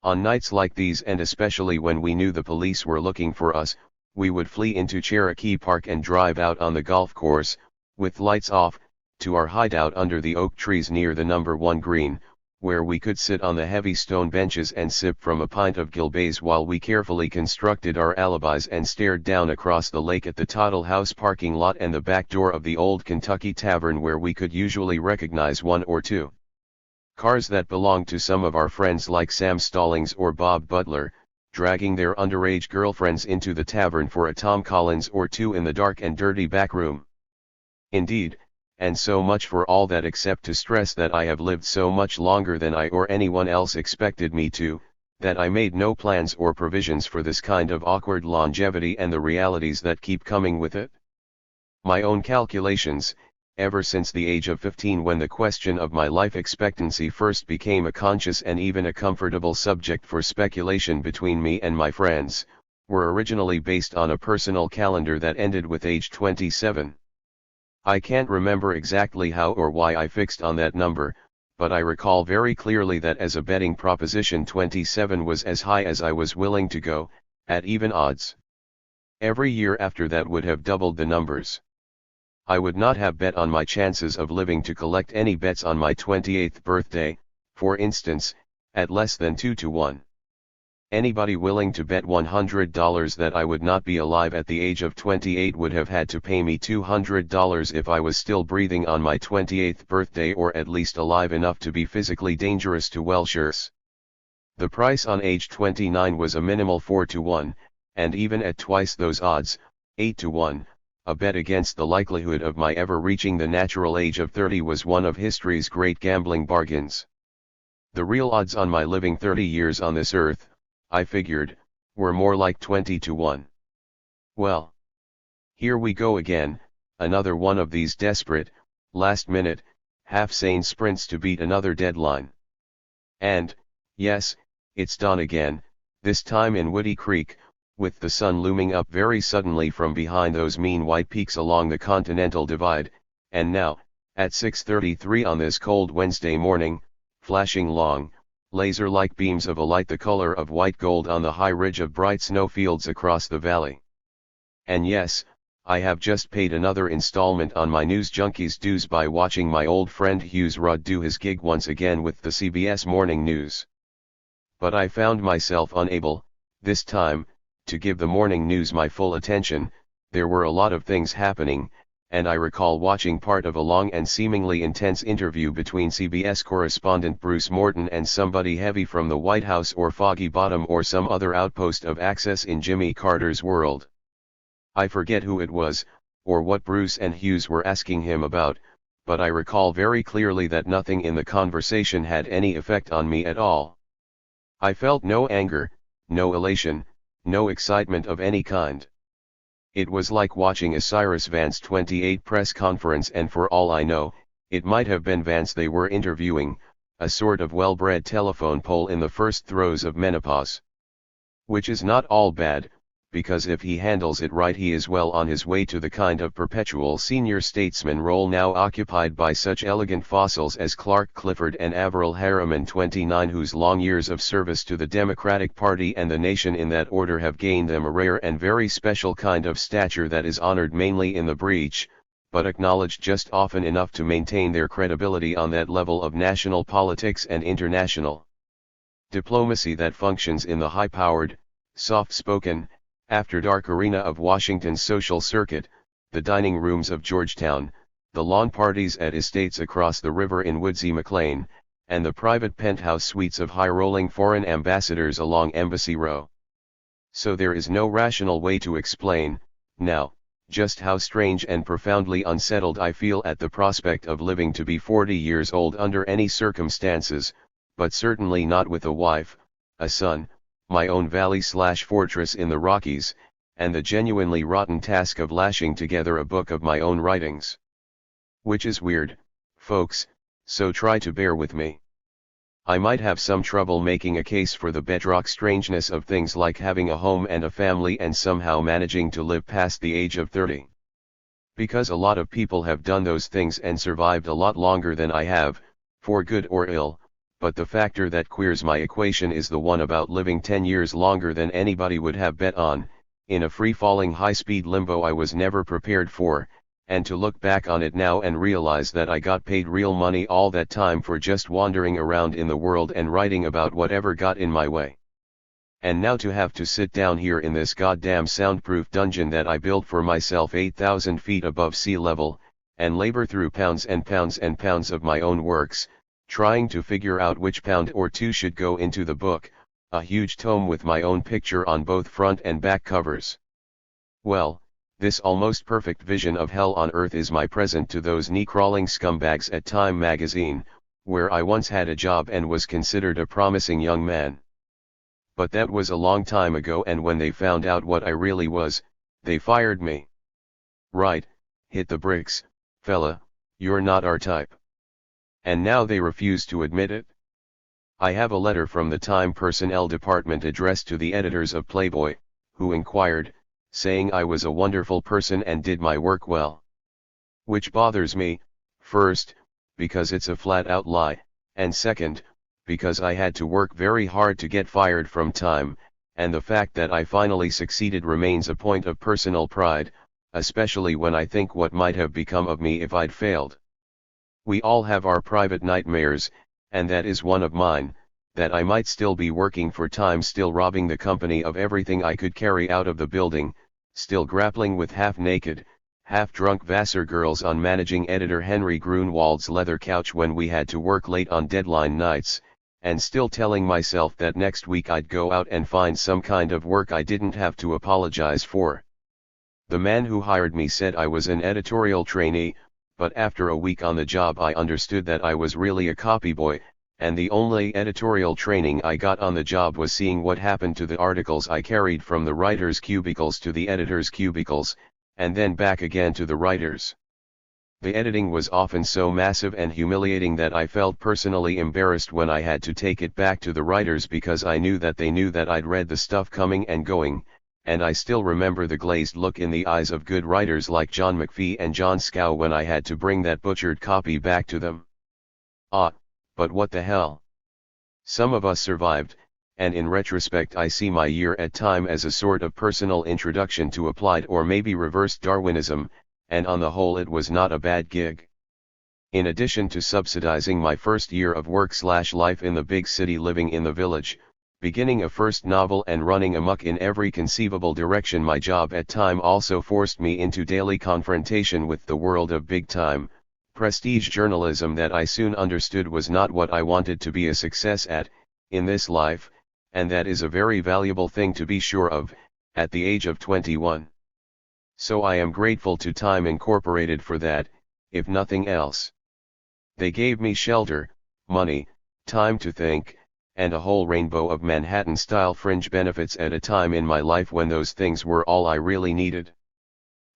On nights like these, and especially when we knew the police were looking for us, we would flee into Cherokee Park and drive out on the golf course, with lights off, to our hideout under the oak trees near the number 1 green, where we could sit on the heavy stone benches and sip from a pint of Gilbay's while we carefully constructed our alibis and stared down across the lake at the Tottle House parking lot and the back door of the old Kentucky Tavern, where we could usually recognize one or two cars that belonged to some of our friends like Sam Stallings or Bob Butler, dragging their underage girlfriends into the tavern for a Tom Collins or two in the dark and dirty back room. Indeed, and so much for all that, except to stress that I have lived so much longer than I or anyone else expected me to, that I made no plans or provisions for this kind of awkward longevity and the realities that keep coming with it. My own calculations, ever since the age of 15, when the question of my life expectancy first became a conscious and even a comfortable subject for speculation between me and my friends, were originally based on a personal calendar that ended with age 27. I can't remember exactly how or why I fixed on that number, but I recall very clearly that as a betting proposition 27 was as high as I was willing to go, at even odds. Every year after that would have doubled the numbers. I would not have bet on my chances of living to collect any bets on my 28th birthday, for instance, at less than 2 to 1. Anybody willing to bet $100 that I would not be alive at the age of 28 would have had to pay me $200 if I was still breathing on my 28th birthday, or at least alive enough to be physically dangerous to Welshers. The price on age 29 was a minimal 4 to 1, and even at twice those odds, 8 to 1, a bet against the likelihood of my ever reaching the natural age of 30 was one of history's great gambling bargains. The real odds on my living 30 years on this earth, I figured, were more like 20 to 1. Well, here we go again, another one of these desperate, last-minute, half-sane sprints to beat another deadline. And, yes, it's dawn again, this time in Woody Creek, with the sun looming up very suddenly from behind those mean white peaks along the Continental Divide, and now, at 6:33 on this cold Wednesday morning, flashing long, laser-like beams of a light the color of white gold on the high ridge of bright snowfields across the valley. And yes, I have just paid another installment on my News Junkies dues by watching my old friend Hughes Rudd do his gig once again with the CBS Morning News. But I found myself unable, this time, to give the morning news my full attention. There were a lot of things happening, and I recall watching part of a long and seemingly intense interview between CBS correspondent Bruce Morton and somebody heavy from the White House or Foggy Bottom or some other outpost of access in Jimmy Carter's world. I forget who it was, or what Bruce and Hughes were asking him about, but I recall very clearly that nothing in the conversation had any effect on me at all. I felt no anger, no elation, no excitement of any kind. It was like watching a Cyrus Vance 28 press conference, and for all I know, it might have been Vance they were interviewing, a sort of well-bred telephone pole in the first throes of menopause. Which is not all bad, because if he handles it right he is well on his way to the kind of perpetual senior statesman role now occupied by such elegant fossils as Clark Clifford and Averell Harriman 29, whose long years of service to the Democratic Party and the nation in that order have gained them a rare and very special kind of stature that is honored mainly in the breach, but acknowledged just often enough to maintain their credibility on that level of national politics and international diplomacy that functions in the high-powered, soft-spoken, after-dark arena of Washington's social circuit, the dining rooms of Georgetown, the lawn parties at estates across the river in Woodsy McLean, and the private penthouse suites of high-rolling foreign ambassadors along Embassy Row. So there is no rational way to explain, now, just how strange and profoundly unsettled I feel at the prospect of living to be 40 years old under any circumstances, but certainly not with a wife, a son, my own valley/fortress in the Rockies, and the genuinely rotten task of lashing together a book of my own writings. Which is weird, folks, so try to bear with me. I might have some trouble making a case for the bedrock strangeness of things like having a home and a family and somehow managing to live past the age of 30. Because a lot of people have done those things and survived a lot longer than I have, for good or ill. But the factor that queers my equation is the one about living 10 years longer than anybody would have bet on, in a free-falling high-speed limbo I was never prepared for, and to look back on it now and realize that I got paid real money all that time for just wandering around in the world and writing about whatever got in my way. And now to have to sit down here in this goddamn soundproof dungeon that I built for myself 8,000 feet above sea level, and labor through pounds and pounds and pounds of my own works, trying to figure out which pound or two should go into the book, a huge tome with my own picture on both front and back covers. Well, this almost perfect vision of hell on earth is my present to those knee-crawling scumbags at Time magazine, where I once had a job and was considered a promising young man. But that was a long time ago, and when they found out what I really was, they fired me. Right, hit the bricks, fella, you're not our type. And now they refuse to admit it? I have a letter from the Time personnel department addressed to the editors of Playboy, who inquired, saying I was a wonderful person and did my work well. Which bothers me, first, because it's a flat-out lie, and second, because I had to work very hard to get fired from Time, and the fact that I finally succeeded remains a point of personal pride, especially when I think what might have become of me if I'd failed. We all have our private nightmares, and that is one of mine, that I might still be working for Time, still robbing the company of everything I could carry out of the building, still grappling with half-naked, half-drunk Vassar girls on managing editor Henry Grunwald's leather couch when we had to work late on deadline nights, and still telling myself that next week I'd go out and find some kind of work I didn't have to apologize for. The man who hired me said I was an editorial trainee, but after a week on the job I understood that I was really a copyboy, and the only editorial training I got on the job was seeing what happened to the articles I carried from the writers' cubicles to the editors' cubicles, and then back again to the writers. The editing was often so massive and humiliating that I felt personally embarrassed when I had to take it back to the writers, because I knew that they knew that I'd read the stuff coming and going, and I still remember the glazed look in the eyes of good writers like John McPhee and John Scow when I had to bring that butchered copy back to them. But what the hell? Some of us survived, and in retrospect I see my year at Time as a sort of personal introduction to applied or maybe reversed Darwinism, and on the whole it was not a bad gig. In addition to subsidizing my first year of work/life in the big city, living in the village, beginning a first novel and running amok in every conceivable direction, my job at Time also forced me into daily confrontation with the world of big time, prestige journalism that I soon understood was not what I wanted to be a success at, in this life, and that is a very valuable thing to be sure of, at the age of 21. So I am grateful to Time Incorporated for that, if nothing else. They gave me shelter, money, time to think, and a whole rainbow of Manhattan-style fringe benefits at a time in my life when those things were all I really needed.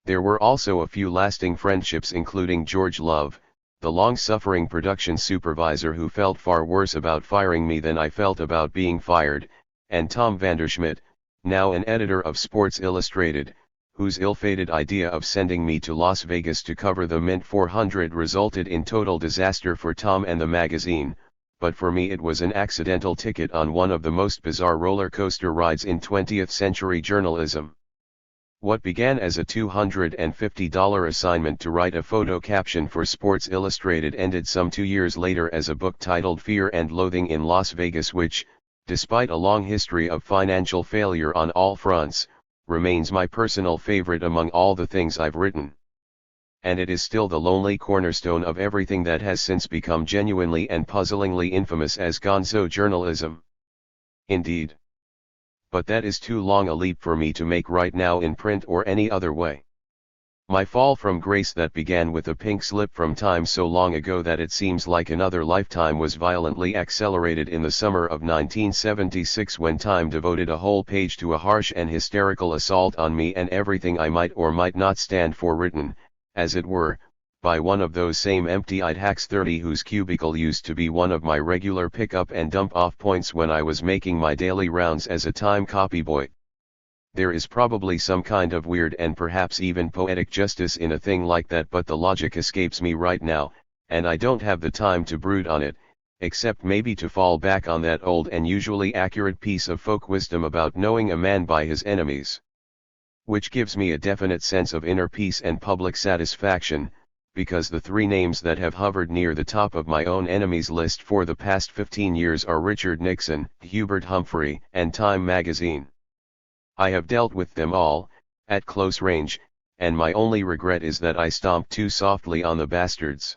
There were also a few lasting friendships, including George Love, the long-suffering production supervisor who felt far worse about firing me than I felt about being fired, and Tom Vanderschmidt, now an editor of Sports Illustrated, whose ill-fated idea of sending me to Las Vegas to cover the Mint 400 resulted in total disaster for Tom and the magazine, but for me it was an accidental ticket on one of the most bizarre roller coaster rides in 20th century journalism. What began as a $250 assignment to write a photo caption for Sports Illustrated ended some 2 years later as a book titled Fear and Loathing in Las Vegas, which, despite a long history of financial failure on all fronts, remains my personal favorite among all the things I've written. And it is still the lonely cornerstone of everything that has since become genuinely and puzzlingly infamous as gonzo journalism. Indeed. But that is too long a leap for me to make right now in print or any other way. My fall from grace that began with a pink slip from Time so long ago that it seems like another lifetime was violently accelerated in the summer of 1976 when Time devoted a whole page to a harsh and hysterical assault on me and everything I might or might not stand for, written, as it were, by one of those same empty-eyed hacks 30 whose cubicle used to be one of my regular pick-up and dump-off points when I was making my daily rounds as a Time copyboy. There is probably some kind of weird and perhaps even poetic justice in a thing like that, but the logic escapes me right now, and I don't have the time to brood on it, except maybe to fall back on that old and usually accurate piece of folk wisdom about knowing a man by his enemies. which gives me a definite sense of inner peace and public satisfaction, because the three names that have hovered near the top of my own enemies list for the past 15 years are Richard Nixon, Hubert Humphrey, and Time magazine. I have dealt with them all, at close range, and my only regret is that I stomped too softly on the bastards.